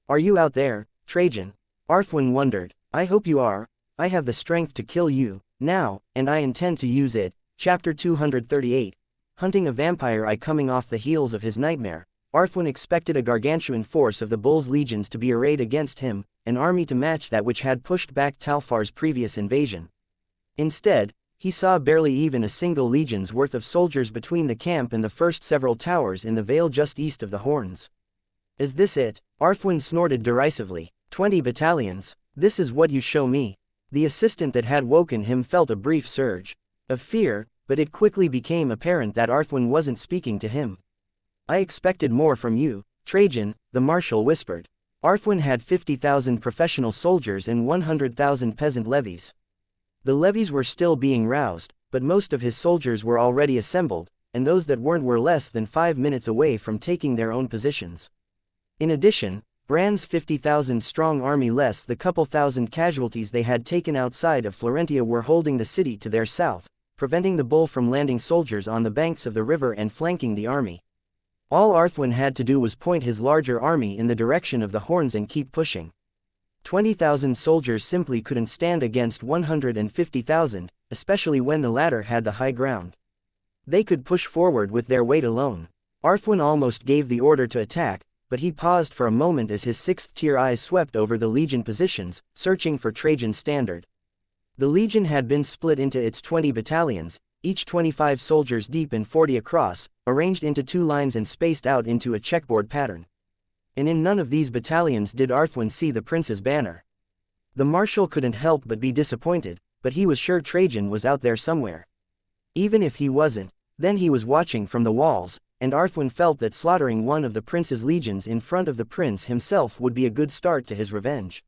A: "Are you out there, Trajan?" Arthwin wondered. "I hope you are. I have the strength to kill you, now, and I intend to use it." Chapter 238. Hunting a vampire eye. Coming off the heels of his nightmare, Arthwin expected a gargantuan force of the Bull's legions to be arrayed against him, an army to match that which had pushed back Talfar's previous invasion. Instead, he saw barely even a single legion's worth of soldiers between the camp and the first several towers in the vale just east of the Horns. "Is this it?" Arthwin snorted derisively. 20 battalions? This is what you show me?" The assistant that had woken him felt a brief surge of fear, but it quickly became apparent that Arthwin wasn't speaking to him. "I expected more from you, Trajan," the marshal whispered. Arthwin had 50,000 professional soldiers and 100,000 peasant levies. The levies were still being roused, but most of his soldiers were already assembled, and those that weren't were less than 5 minutes away from taking their own positions. In addition, Bran's 50,000 strong army less the couple thousand casualties they had taken outside of Florentia were holding the city to their south, preventing the Bull from landing soldiers on the banks of the river and flanking the army. All Arthwin had to do was point his larger army in the direction of the Horns and keep pushing. 20,000 soldiers simply couldn't stand against 150,000, especially when the latter had the high ground. They could push forward with their weight alone. Arthwin almost gave the order to attack, but he paused for a moment as his 6th-tier eyes swept over the Legion positions, searching for Trajan's standard. The Legion had been split into its 20 battalions, each 25 soldiers deep and 40 across, arranged into 2 lines and spaced out into a checkboard pattern. And in none of these battalions did Arthwin see the prince's banner. The marshal couldn't help but be disappointed, but he was sure Trajan was out there somewhere. Even if he wasn't, then he was watching from the walls, and Arthwin felt that slaughtering one of the prince's legions in front of the prince himself would be a good start to his revenge.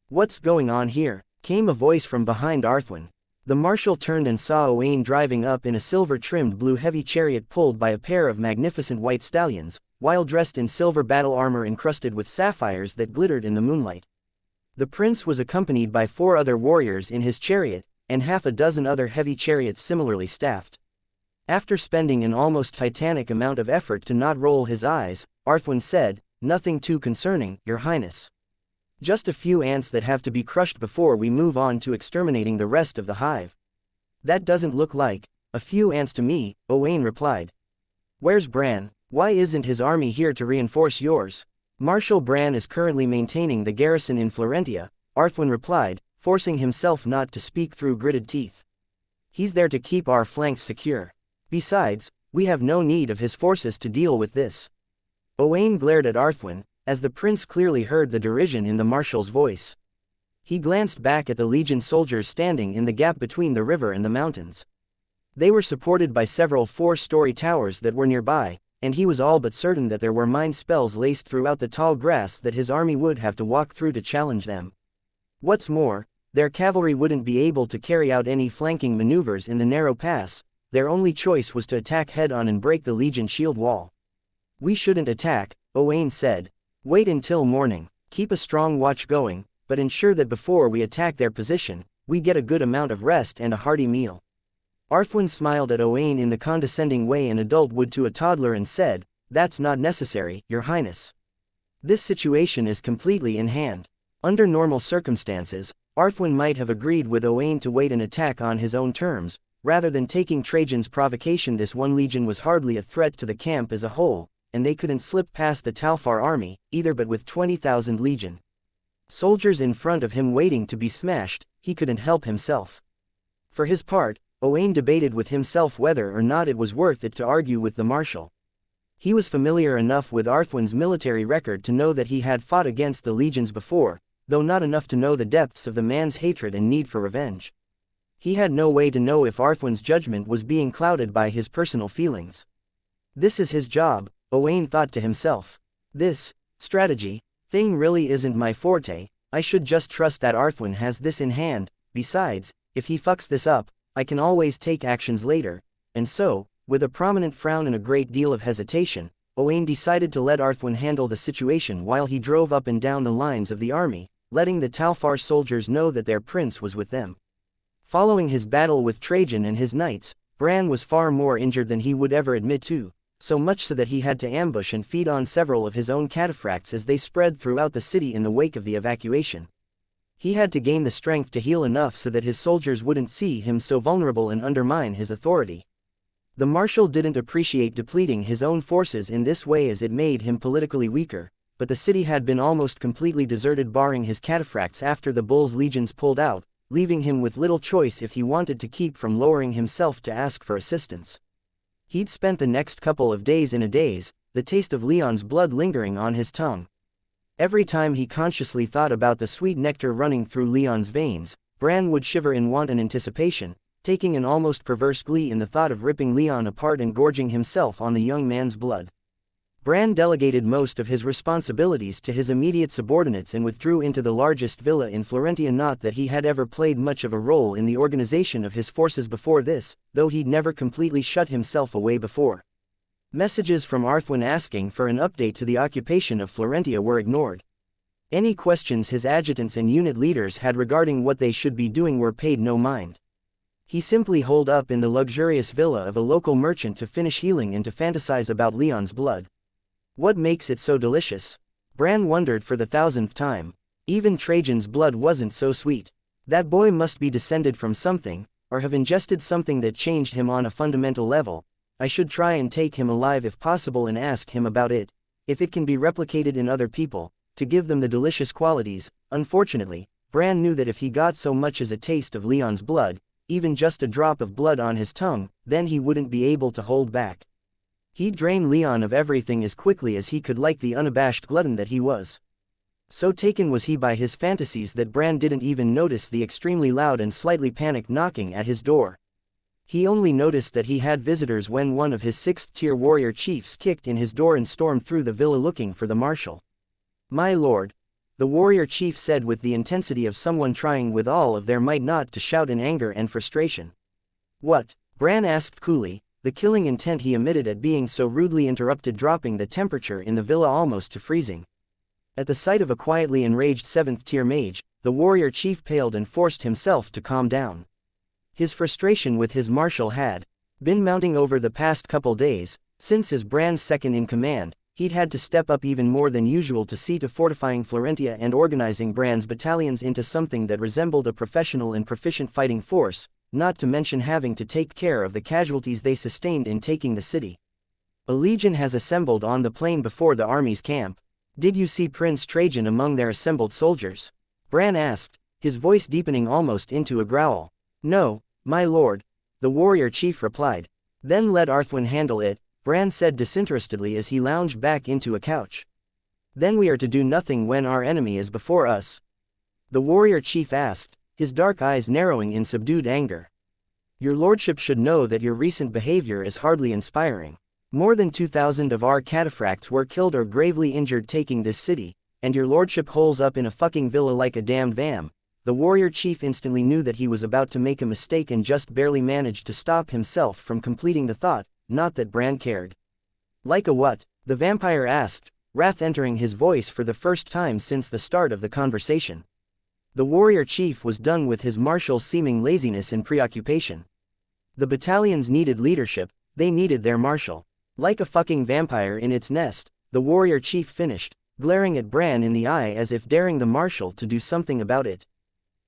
A: "What's going on here?" came a voice from behind Arthwin. The marshal turned and saw Owain driving up in a silver-trimmed blue heavy chariot pulled by a pair of magnificent white stallions, while dressed in silver battle armor encrusted with sapphires that glittered in the moonlight. The prince was accompanied by 4 other warriors in his chariot, and half a dozen other heavy chariots similarly staffed. After spending an almost titanic amount of effort to not roll his eyes, Arthwin said, "Nothing too concerning, Your Highness. Just a few ants that have to be crushed before we move on to exterminating the rest of the hive." "That doesn't look like a few ants to me," Owain replied. "Where's Bran? Why isn't his army here to reinforce yours?" "Marshal Bran is currently maintaining the garrison in Florentia," Arthwin replied, forcing himself not to speak through gritted teeth. "He's there to keep our flanks secure. Besides, we have no need of his forces to deal with this." Owain glared at Arthwin, as the prince clearly heard the derision in the marshal's voice. He glanced back at the Legion soldiers standing in the gap between the river and the mountains. They were supported by several 4-story towers that were nearby, and he was all but certain that there were mind spells laced throughout the tall grass that his army would have to walk through to challenge them. What's more, their cavalry wouldn't be able to carry out any flanking maneuvers in the narrow pass. Their only choice was to attack head-on and break the Legion shield wall. "We shouldn't attack," Owain said. "Wait until morning, keep a strong watch going, but ensure that before we attack their position, we get a good amount of rest and a hearty meal." Arthwin smiled at Owain in the condescending way an adult would to a toddler and said, "That's not necessary, Your Highness. This situation is completely in hand." Under normal circumstances, Arthwin might have agreed with Owain to wait and attack on his own terms, rather than taking Trajan's provocation. This one legion was hardly a threat to the camp as a whole, and they couldn't slip past the Talfar army, either, but with 20,000 legion soldiers in front of him waiting to be smashed, he couldn't help himself. For his part, Owain debated with himself whether or not it was worth it to argue with the marshal. He was familiar enough with Arthwin's military record to know that he had fought against the legions before, though not enough to know the depths of the man's hatred and need for revenge. He had no way to know if Arthwin's judgment was being clouded by his personal feelings. This is his job, Owain thought to himself. This strategy thing really isn't my forte. I should just trust that Arthwin has this in hand. Besides, if he fucks this up, I can always take actions later. And so, with a prominent frown and a great deal of hesitation, Owain decided to let Arthwin handle the situation while he drove up and down the lines of the army, letting the Talfar soldiers know that their prince was with them. Following his battle with Trajan and his knights, Bran was far more injured than he would ever admit to, so much so that he had to ambush and feed on several of his own cataphracts as they spread throughout the city in the wake of the evacuation. He had to gain the strength to heal enough so that his soldiers wouldn't see him so vulnerable and undermine his authority. The marshal didn't appreciate depleting his own forces in this way as it made him politically weaker, but the city had been almost completely deserted barring his cataphracts after the Bull's legions pulled out, leaving him with little choice if he wanted to keep from lowering himself to ask for assistance. He'd spent the next couple of days in a daze, the taste of Leon's blood lingering on his tongue. Every time he consciously thought about the sweet nectar running through Leon's veins, Bran would shiver in wanton anticipation, taking an almost perverse glee in the thought of ripping Leon apart and gorging himself on the young man's blood. Bran delegated most of his responsibilities to his immediate subordinates and withdrew into the largest villa in Florentia. Not that he had ever played much of a role in the organization of his forces before this, though he'd never completely shut himself away before. Messages from Arthwin asking for an update to the occupation of Florentia were ignored. Any questions his adjutants and unit leaders had regarding what they should be doing were paid no mind. He simply holed up in the luxurious villa of a local merchant to finish healing and to fantasize about Leon's blood. What makes it so delicious? Bran wondered for the 1000th time. Even Trajan's blood wasn't so sweet. That boy must be descended from something, or have ingested something that changed him on a fundamental level. I should try and take him alive if possible and ask him about it, if it can be replicated in other people, to give them the delicious qualities. Unfortunately, Bran knew that if he got so much as a taste of Leon's blood, even just a drop of blood on his tongue, then he wouldn't be able to hold back. He'd drain Leon of everything as quickly as he could, like the unabashed glutton that he was. So taken was he by his fantasies that Bran didn't even notice the extremely loud and slightly panicked knocking at his door. He only noticed that he had visitors when one of his 6th-tier warrior chiefs kicked in his door and stormed through the villa looking for the marshal. "My lord," the warrior chief said with the intensity of someone trying with all of their might not to shout in anger and frustration. "What?" Bran asked coolly, the killing intent he emitted at being so rudely interrupted dropping the temperature in the villa almost to freezing. At the sight of a quietly enraged 7th-tier mage, the warrior chief paled and forced himself to calm down. His frustration with his marshal had been mounting over the past couple days. Since as Bran's second-in-command, he'd had to step up even more than usual to see to fortifying Florentia and organizing Bran's battalions into something that resembled a professional and proficient fighting force, not to mention having to take care of the casualties they sustained in taking the city. "A legion has assembled on the plain before the army's camp. Did you see Prince Trajan among their assembled soldiers?" Bran asked, his voice deepening almost into a growl. "No, my lord," the warrior chief replied. "Then let Arthwin handle it," Bran said disinterestedly as he lounged back into a couch. "Then we are to do nothing when our enemy is before us?" the warrior chief asked, his dark eyes narrowing in subdued anger. Your lordship should know that your recent behavior is hardly inspiring. More than 2,000 of our cataphracts were killed or gravely injured taking this city, and your lordship holes up in a fucking villa like a damned vam. The warrior chief instantly knew that he was about to make a mistake and just barely managed to stop himself from completing the thought, not that Bran cared. Like a what? The vampire asked, wrath entering his voice for the first time since the start of the conversation. The warrior chief was done with his marshal's seeming laziness and preoccupation. The battalions needed leadership, they needed their marshal. Like a fucking vampire in its nest, the warrior chief finished, glaring at Bran in the eye as if daring the marshal to do something about it.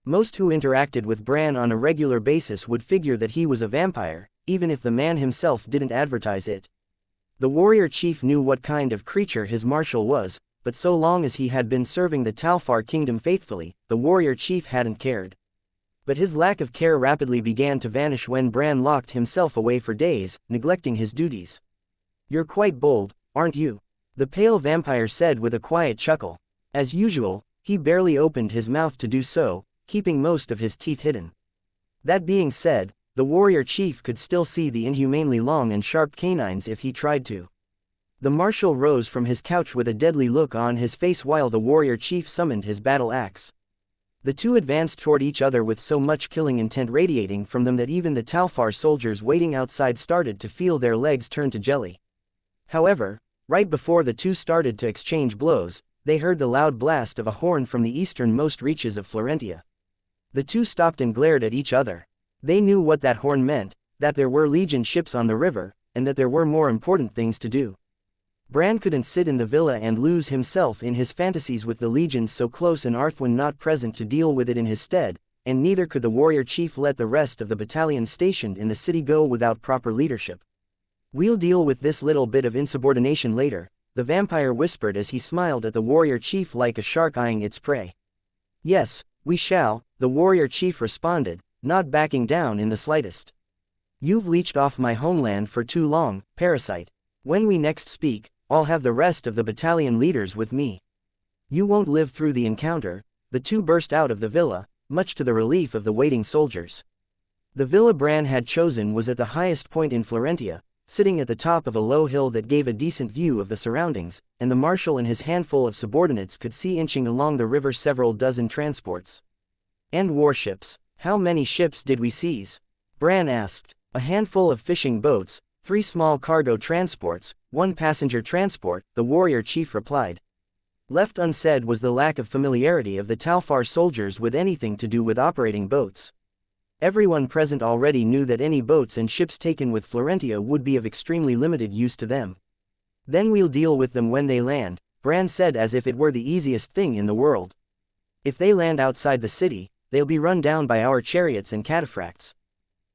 A: Most who interacted with Bran on a regular basis would figure that he was a vampire, even if the man himself didn't advertise it. The warrior chief knew what kind of creature his marshal was, but so long as he had been serving the Talfar kingdom faithfully, the warrior chief hadn't cared. But his lack of care rapidly began to vanish when Bran locked himself away for days, neglecting his duties. "You're quite bold, aren't you?" the pale vampire said with a quiet chuckle. As usual, he barely opened his mouth to do so, keeping most of his teeth hidden. That being said, the warrior chief could still see the inhumanely long and sharp canines if he tried to. The marshal rose from his couch with a deadly look on his face while the warrior chief summoned his battle axe. The two advanced toward each other with so much killing intent radiating from them that even the Talfar soldiers waiting outside started to feel their legs turn to jelly. However, right before the two started to exchange blows, they heard the loud blast of a horn from the easternmost reaches of Florentia. The two stopped and glared at each other. They knew what that horn meant, that there were Legion ships on the river, and that there were more important things to do. Bran couldn't sit in the villa and lose himself in his fantasies with the legions so close and Arthwin not present to deal with it in his stead, and neither could the warrior chief let the rest of the battalions stationed in the city go without proper leadership. "We'll deal with this little bit of insubordination later," the vampire whispered as he smiled at the warrior chief like a shark eyeing its prey. "Yes, we shall," the warrior chief responded, not backing down in the slightest. "You've leeched off my homeland for too long, parasite. When we next speak, I'll have the rest of the battalion leaders with me. You won't live through the encounter." The two burst out of the villa, much to the relief of the waiting soldiers. The villa Bran had chosen was at the highest point in Florentia, sitting at the top of a low hill that gave a decent view of the surroundings, and the marshal and his handful of subordinates could see inching along the river several dozen transports and warships. "How many ships did we seize?" Bran asked. "A handful of fishing boats, 3 small cargo transports, 1 passenger transport," the warrior chief replied. Left unsaid was the lack of familiarity of the Talfar soldiers with anything to do with operating boats. Everyone present already knew that any boats and ships taken with Florentia would be of extremely limited use to them. "Then we'll deal with them when they land," Bran said as if it were the easiest thing in the world. "If they land outside the city, they'll be run down by our chariots and cataphracts.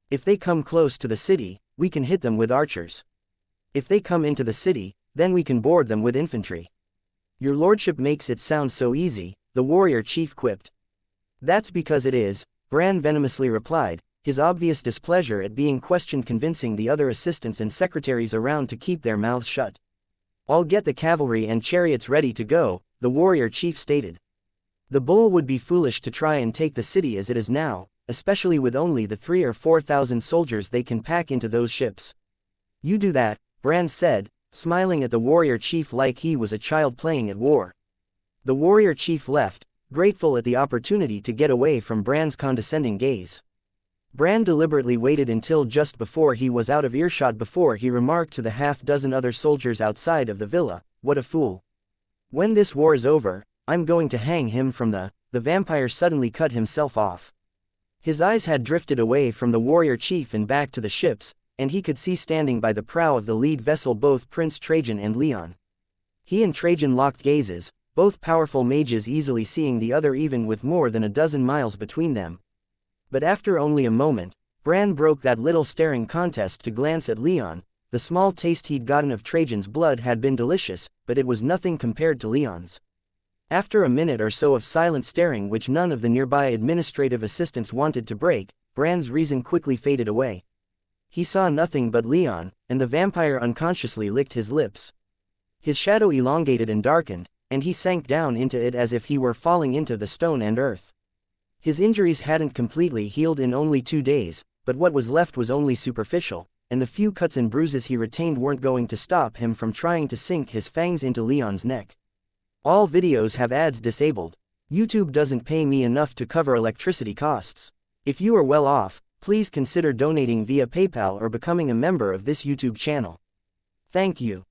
A: If they come close to the city, we can hit them with archers. If they come into the city, then we can board them with infantry." "Your lordship makes it sound so easy," the warrior chief quipped. "That's because it is," Bran venomously replied, his obvious displeasure at being questioned convincing the other assistants and secretaries around to keep their mouths shut. "I'll get the cavalry and chariots ready to go," the warrior chief stated. "The bull would be foolish to try and take the city as it is now, especially with only the 3,000 or 4,000 soldiers they can pack into those ships." "You do that," Bran said, smiling at the warrior chief like he was a child playing at war. The warrior chief left, grateful at the opportunity to get away from Bran's condescending gaze. Bran deliberately waited until just before he was out of earshot before he remarked to the half-dozen other soldiers outside of the villa, "What a fool. When this war is over, I'm going to hang him from the vampire suddenly cut himself off. His eyes had drifted away from the warrior chief and back to the ships, and he could see standing by the prow of the lead vessel both Prince Trajan and Leon. He and Trajan locked gazes, both powerful mages easily seeing the other even with more than a dozen miles between them. But after only a moment, Bran broke that little staring contest to glance at Leon. The small taste he'd gotten of Trajan's blood had been delicious, but it was nothing compared to Leon's. After a minute or so of silent staring which none of the nearby administrative assistants wanted to break, Bran's reason quickly faded away. He saw nothing but Leon, and the vampire unconsciously licked his lips. His shadow elongated and darkened, and he sank down into it as if he were falling into the stone and earth. His injuries hadn't completely healed in only 2 days, but what was left was only superficial, and the few cuts and bruises he retained weren't going to stop him from trying to sink his fangs into Leon's neck. All videos have ads disabled. YouTube doesn't pay me enough to cover electricity costs. If you are well off, please consider donating via PayPal or becoming a member of this YouTube channel. Thank you.